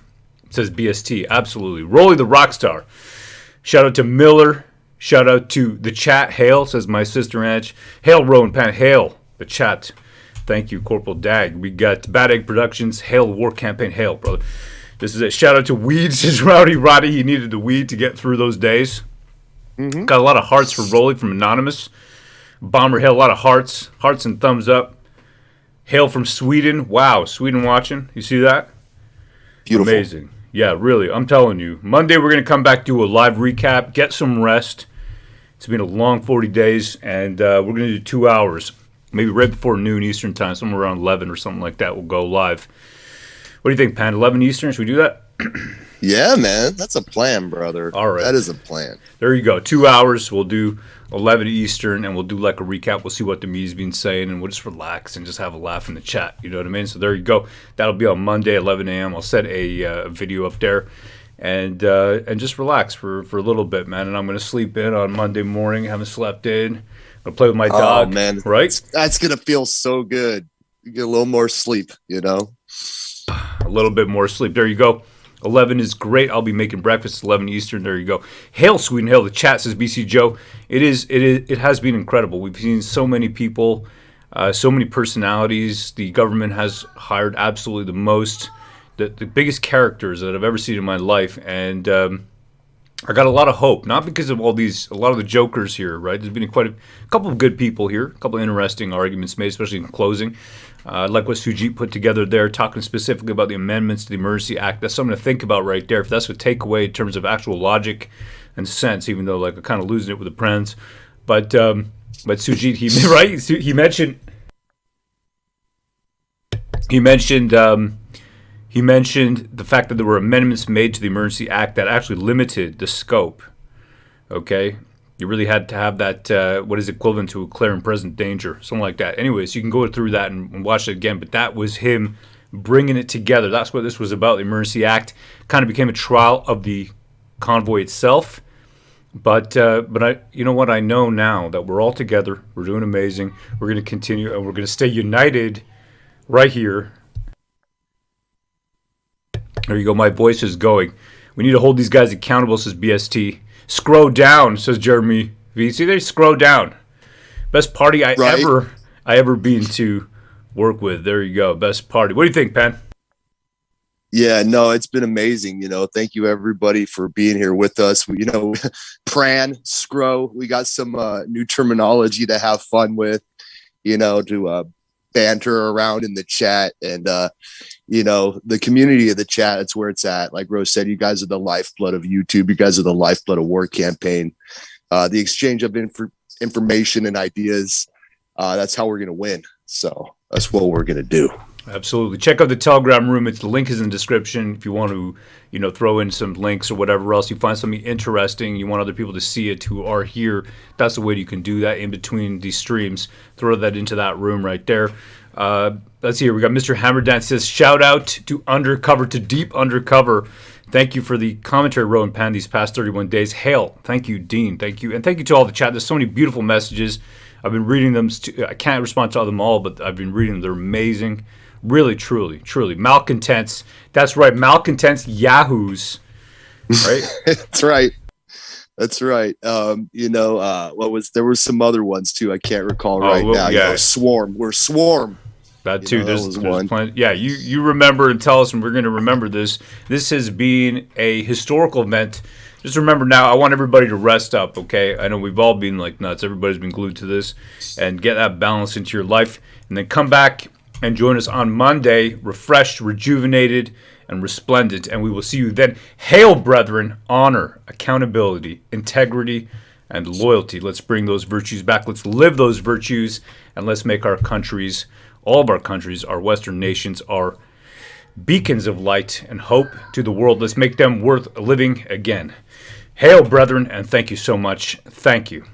says BST. Absolutely. Rolly the Rockstar. Shout out to Miller. Shout out to the chat. Hail, says my sister Ange. Hail, Rowan Pan. Hail, the chat. Thank you, Corporal Dag. We got Bad Egg Productions. Hail, War Campaign. Hail, brother. This is it. Shout out to Weed, says Rowdy Roddy. He needed the weed to get through those days. Mm-hmm. Got a lot of hearts for Rolly from Anonymous. Bomber Hail, a lot of hearts. Hearts and thumbs up. Hail from Sweden. Wow, Sweden watching. You see that? Beautiful. Amazing. Yeah, really. I'm telling you. Monday, we're going to come back, do a live recap, get some rest. It's been a long 40 days, and we're going to do 2 hours. Maybe right before noon Eastern time, somewhere around 11 or something like that, we'll go live. What do you think, Pan? 11 Eastern? Should we do that? Yeah, man. That's a plan, brother. All right. That is a plan. There you go. 2 hours. We'll do 11 Eastern, and we'll do like a recap. We'll see what the media's been saying, and we'll just relax and just have a laugh in the chat. You know what I mean? So there you go. That'll be on Monday, 11 a.m. I'll set a video up there, and just relax for a little bit, man. And I'm going to sleep in on Monday morning. Haven't slept in. I'm going to play with my dog. Oh, man. Right? That's going to feel so good. You get a little more sleep, you know? A little bit more sleep. There you go. 11 is great. I'll be making breakfast 11 Eastern. There you go. Hail, Sweden, hail. The chat says BC Joe. It has been incredible. We've seen so many people, so many personalities. The government has hired absolutely the most, the biggest characters that I've ever seen in my life. And I got a lot of hope, not because of a lot of the jokers here, right? There's been quite a couple of good people here, a couple of interesting arguments made, especially in closing. Like what Sujit put together there, talking specifically about the amendments to the Emergency Act. That's something to think about right there. If that's a takeaway in terms of actual logic and sense, even though like I'm kind of losing it with the Prens. But Sujit, he mentioned the fact that there were amendments made to the Emergency Act that actually limited the scope. Okay, You really had to have that, what is equivalent to a clear and present danger, something like that. Anyways, you can go through that and watch it again, but that was him bringing it together. That's what this was about. The Emergency Act kind of became a trial of the convoy itself. But you know what? I know now that we're all together. We're doing amazing. We're going to continue, and we're going to stay united right here. There you go. My voice is going. We need to hold these guys accountable, says BST. Scroll down, says Jeremy V. See, they scroll down. Best party I ever been to work with. There you go. Best party. What do you think, Pan? Yeah, no, it's been amazing. Thank you everybody for being here with us. Pran, scro, we got some new terminology to have fun with, to banter around in the chat. And, the community of the chat, it's where it's at. Like Rose said, you guys are the lifeblood of YouTube. You guys are the lifeblood of War Campaign. The exchange of information and ideas, that's how we're going to win. So that's what we're going to do. Absolutely. Check out the Telegram room. The link is in the description. If you want to, throw in some links or whatever else, you find something interesting, you want other people to see it who are here, that's the way you can do that in between these streams. Throw that into that room right there. Let's see here. We got Mr. Hammerdance says, shout out to Undercover, to Deep Undercover. Thank you for the commentary, Rowan Pan, these past 31 days. Hail. Thank you, Dean. Thank you. And thank you to all the chat. There's so many beautiful messages. I've been reading them. I can't respond to them all, but I've been reading them. They're amazing. Really, truly, truly. Malcontents. That's right. Malcontents, yahoos. Right? That's right. That's right. There were some other ones too. I can't recall now. Yeah. Swarm. We're Swarm. That too. There's one. Yeah, you remember and tell us, and we're going to remember this. This has been a historical event. Just remember now, I want everybody to rest up, okay? I know we've all been like nuts. Everybody's been glued to this. And get that balance into your life. And then come back and join us on Monday, refreshed, rejuvenated, and resplendent. And we will see you then. Hail, brethren, honor, accountability, integrity, and loyalty. Let's bring those virtues back. Let's live those virtues, and let's make our countries, all of our countries, our Western nations, our beacons of light and hope to the world. Let's make them worth living again. Hail, brethren, and thank you so much. Thank you.